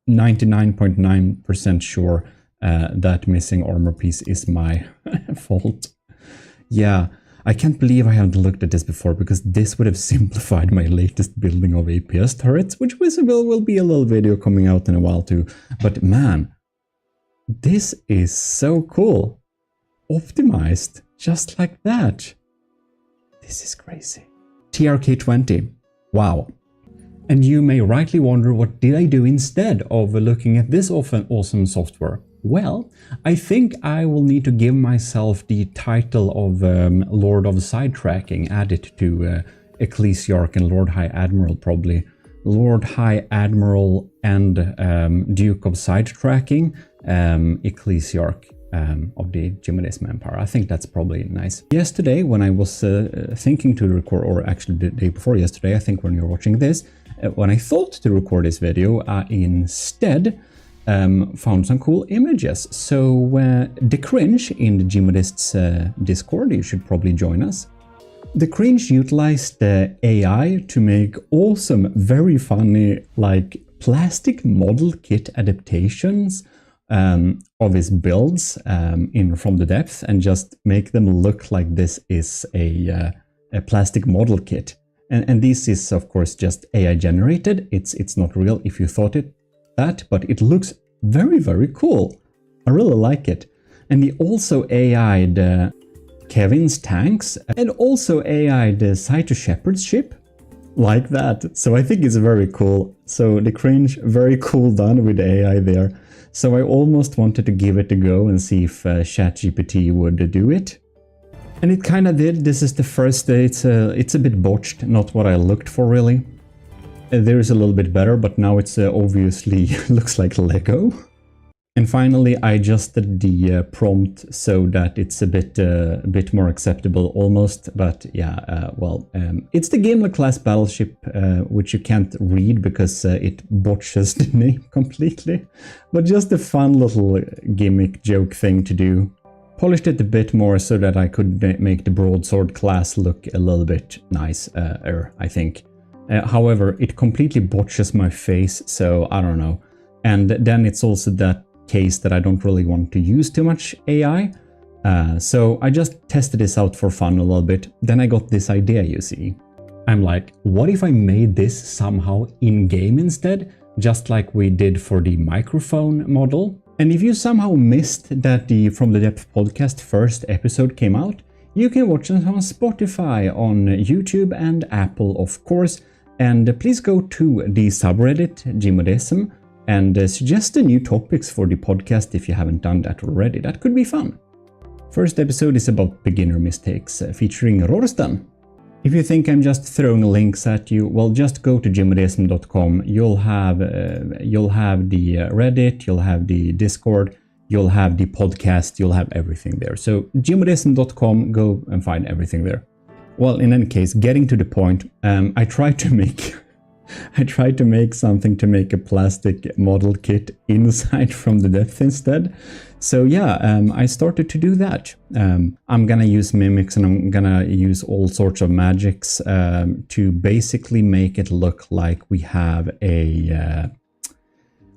99.9% sure that missing armor piece is my fault. Yeah, I can't believe I haven't looked at this before, because this would have simplified my latest building of APS turrets, which will be a little video coming out in a while too. But man, this is so cool. Optimized just like that. This is crazy. TRK20. Wow. And you may rightly wonder, what did I do instead of looking at this awesome software? Well, I think I will need to give myself the title of Lord of Sidetracking, add it to Ecclesiarch and Lord High Admiral probably. Lord High Admiral and Duke of Sidetracking, Ecclesiarch of the GMODIST Empire. I think that's probably nice. Yesterday, when I was thinking to record, or actually the day before yesterday, I think when you're watching this, when I thought to record this video, I instead found some cool images. So The Cringe in the GMODIST's Discord, you should probably join us. The Cringe utilized AI to make awesome, very funny, like plastic model kit adaptations of his builds in From the Depth, and just make them look like this is a plastic model kit. And this is of course just AI generated. It's not real if you thought that, but it looks very, very cool. I really like it. And he also AI'd Kevin's tanks, and also AI'd the Saito Shepherd's ship, like that. So I think it's very cool. So The Cringe, very cool done with AI there. So I almost wanted to give it a go and see if ChatGPT would do it. And it kind of did. This is the first, it's a bit botched, not what I looked for really. There is a little bit better, but now it's obviously looks like Lego. And finally, I adjusted the prompt so that it's a bit more acceptable almost. But yeah, well, it's the Gameler class battleship, which you can't read because it botches the name completely. But just a fun little gimmick joke thing to do. Polished it a bit more so that I could make the broadsword class look a little bit nicer, I think. However, it completely botches my face, so I don't know. And then it's also that case that I don't really want to use too much AI. So I just tested this out for fun a little bit. Then I got this idea, you see. I'm like, what if I made this somehow in-game instead? Just like we did for the microphone model. And if you somehow missed that the From the Depth podcast first episode came out, you can watch it on Spotify, on YouTube and Apple, of course. And please go to the subreddit, GMODISM, and suggest the new topics for the podcast if you haven't done that already. That could be fun. First episode is about beginner mistakes, featuring Rorstan. If you think I'm just throwing links at you, well, just go to gmodism.com. You'll have the Reddit, you'll have the Discord, you'll have the podcast, you'll have everything there. So gmodism.com, go and find everything there. Well, in any case, getting to the point, I tried to make something to make a plastic model kit inside From the Depth instead. So yeah, I started to do that. I'm gonna use mimics and I'm gonna use all sorts of magics to basically make it look like we have a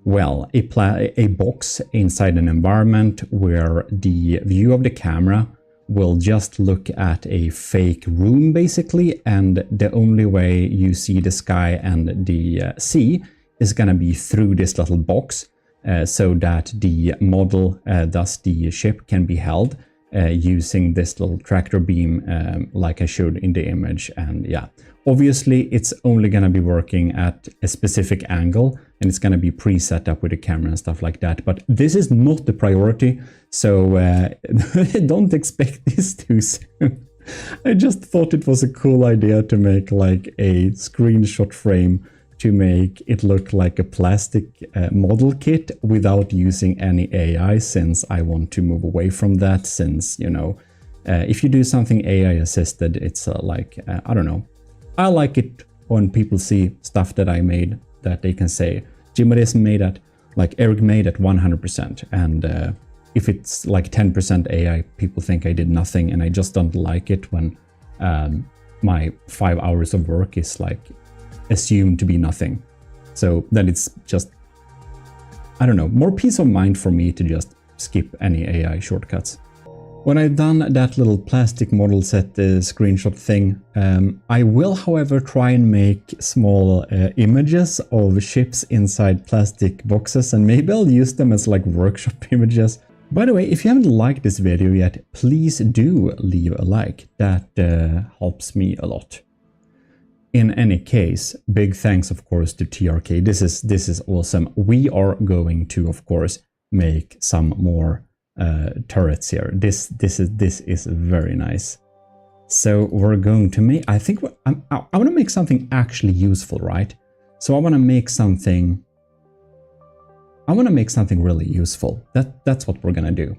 box inside an environment where the view of the camera will just look at a fake room basically, and the only way you see the sky and the sea is gonna be through this little box, so that the model, thus the ship, can be held using this little tractor beam like I showed in the image. And yeah, obviously it's only going to be working at a specific angle, and it's going to be pre-set up with the camera and stuff like that. But this is not the priority, so don't expect this too soon. I just thought it was a cool idea to make like a screenshot frame to make it look like a plastic model kit without using any AI, since I want to move away from that, since, you know, if you do something AI assisted, it's like, I don't know. I like it when people see stuff that I made that they can say, GMODIST made at, like Eric made at 100%. And if it's like 10% AI, people think I did nothing, and I just don't like it when my 5 hours of work is like assumed to be nothing. So then it's just, I don't know, more peace of mind for me to just skip any AI shortcuts. When I've done that little plastic model set screenshot thing, I will, however, try and make small images of ships inside plastic boxes, and maybe I'll use them as like workshop images. By the way, if you haven't liked this video yet, please do leave a like. That helps me a lot. In any case, big thanks, of course, to TRK. This is awesome. We are going to, of course, make some more turrets here. This is very nice. So we're going to make. I think I want to make something actually useful, right? So I want to make something. I want to make something really useful. That's what we're gonna do.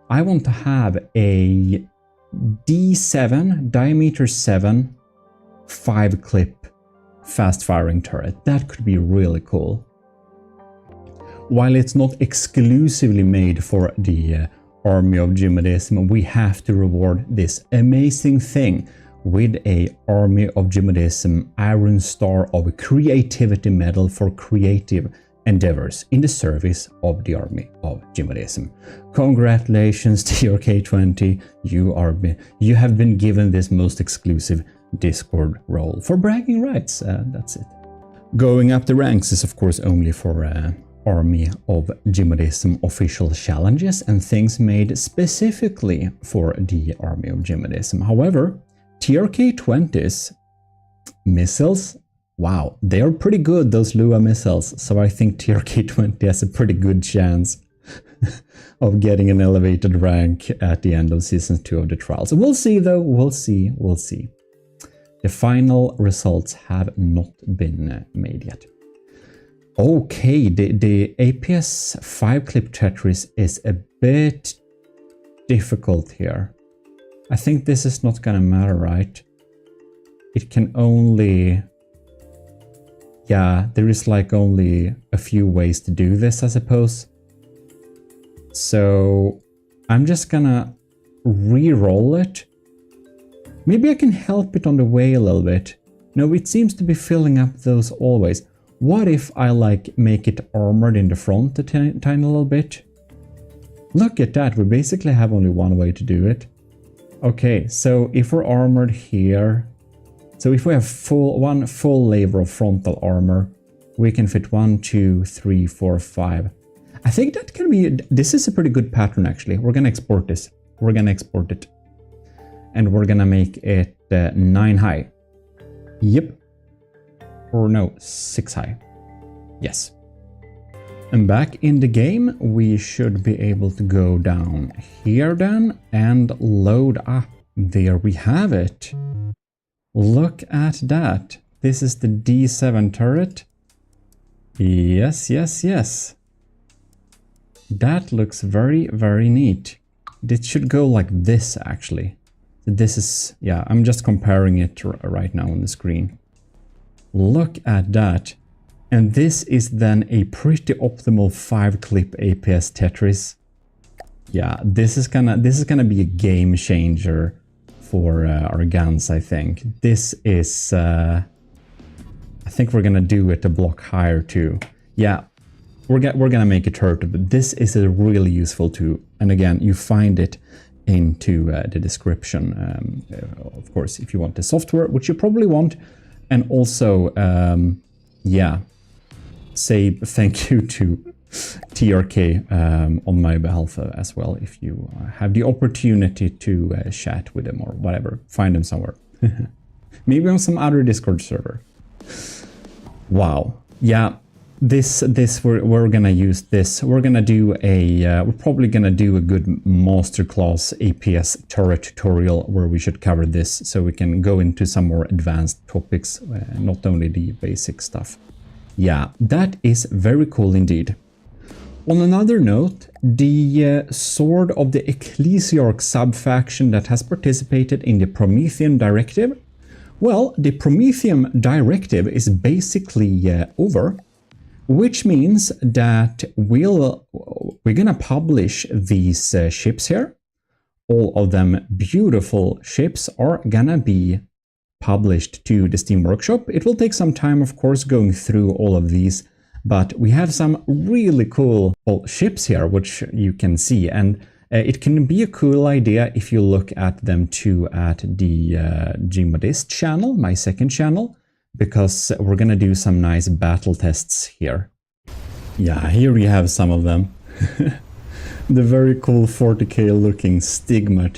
I want to have a D7 diameter 7. 5-clip fast-firing turret. That could be really cool. While it's not exclusively made for the army of GMODISM, we have to reward this amazing thing with a army of GMODISM Iron Star of Creativity Medal for creative endeavors in the service of the army of GMODISM. Congratulations, TRK20. You have been given this most exclusive Discord role for bragging rights. That's it. Going up the ranks is of course only for Army of GMODISM official challenges and things made specifically for the Army of GMODISM. However, TRK20's missiles, wow, they are pretty good, those Lua missiles. So I think TRK20 has a pretty good chance of getting an elevated rank at the end of Season 2 of the trials. We'll see though, we'll see. The final results have not been made yet. Okay, the APS 5-clip Tetris is a bit difficult here. I think this is not gonna matter, right? It can only... Yeah, there is like only a few ways to do this, I suppose. So I'm just gonna re-roll it. Maybe I can help it on the way a little bit. No, it seems to be filling up those always. What if I like make it armored in the front a tiny little bit? Look at that, we basically have only one way to do it. Okay, so if we're armored here, so if we have one full layer of frontal armor, we can fit 1, 2, 3, 4, 5. I think that can be, this is a pretty good pattern actually. We're gonna export this. We're gonna export it. And we're gonna make it 9 high. Yep. Or no, 6 high. Yes. And back in the game, we should be able to go down here then and load up. There we have it. Look at that. This is the D7 turret. Yes, yes, yes. That looks very, very neat. It should go like this actually. This is, yeah, I'm just comparing it right now on the screen. Look at that. And this is then a pretty optimal 5-clip APS Tetris. Yeah, this is gonna be a game changer for our guns, I think. This is, I think we're gonna do it a block higher too. Yeah, we're gonna make a turret, but this is a really useful tool. And again, you find it into the description, of course, if you want the software, which you probably want. And also, yeah, say thank you to TRK on my behalf as well, if you have the opportunity to chat with them or whatever. Find them somewhere. Maybe on some other Discord server. Wow. Yeah, this we're gonna use this. We're gonna do a we're probably gonna do a good masterclass APS turret tutorial where we should cover this, so we can go into some more advanced topics, not only the basic stuff. Yeah, that is very cool indeed. On another note, the Sword of the Ecclesiarch sub-faction that has participated in the Promethean Directive, well, the Promethean Directive is basically over, which means that we're gonna publish these ships here. All of them beautiful ships are gonna be published to the Steam Workshop. It will take some time, of course, going through all of these, but we have some really cool ships here, which you can see, and it can be a cool idea if you look at them too at the GMODIST channel, my second channel, because we're gonna do some nice battle tests here. Yeah, here we have some of them. The very cool 40k looking Stigma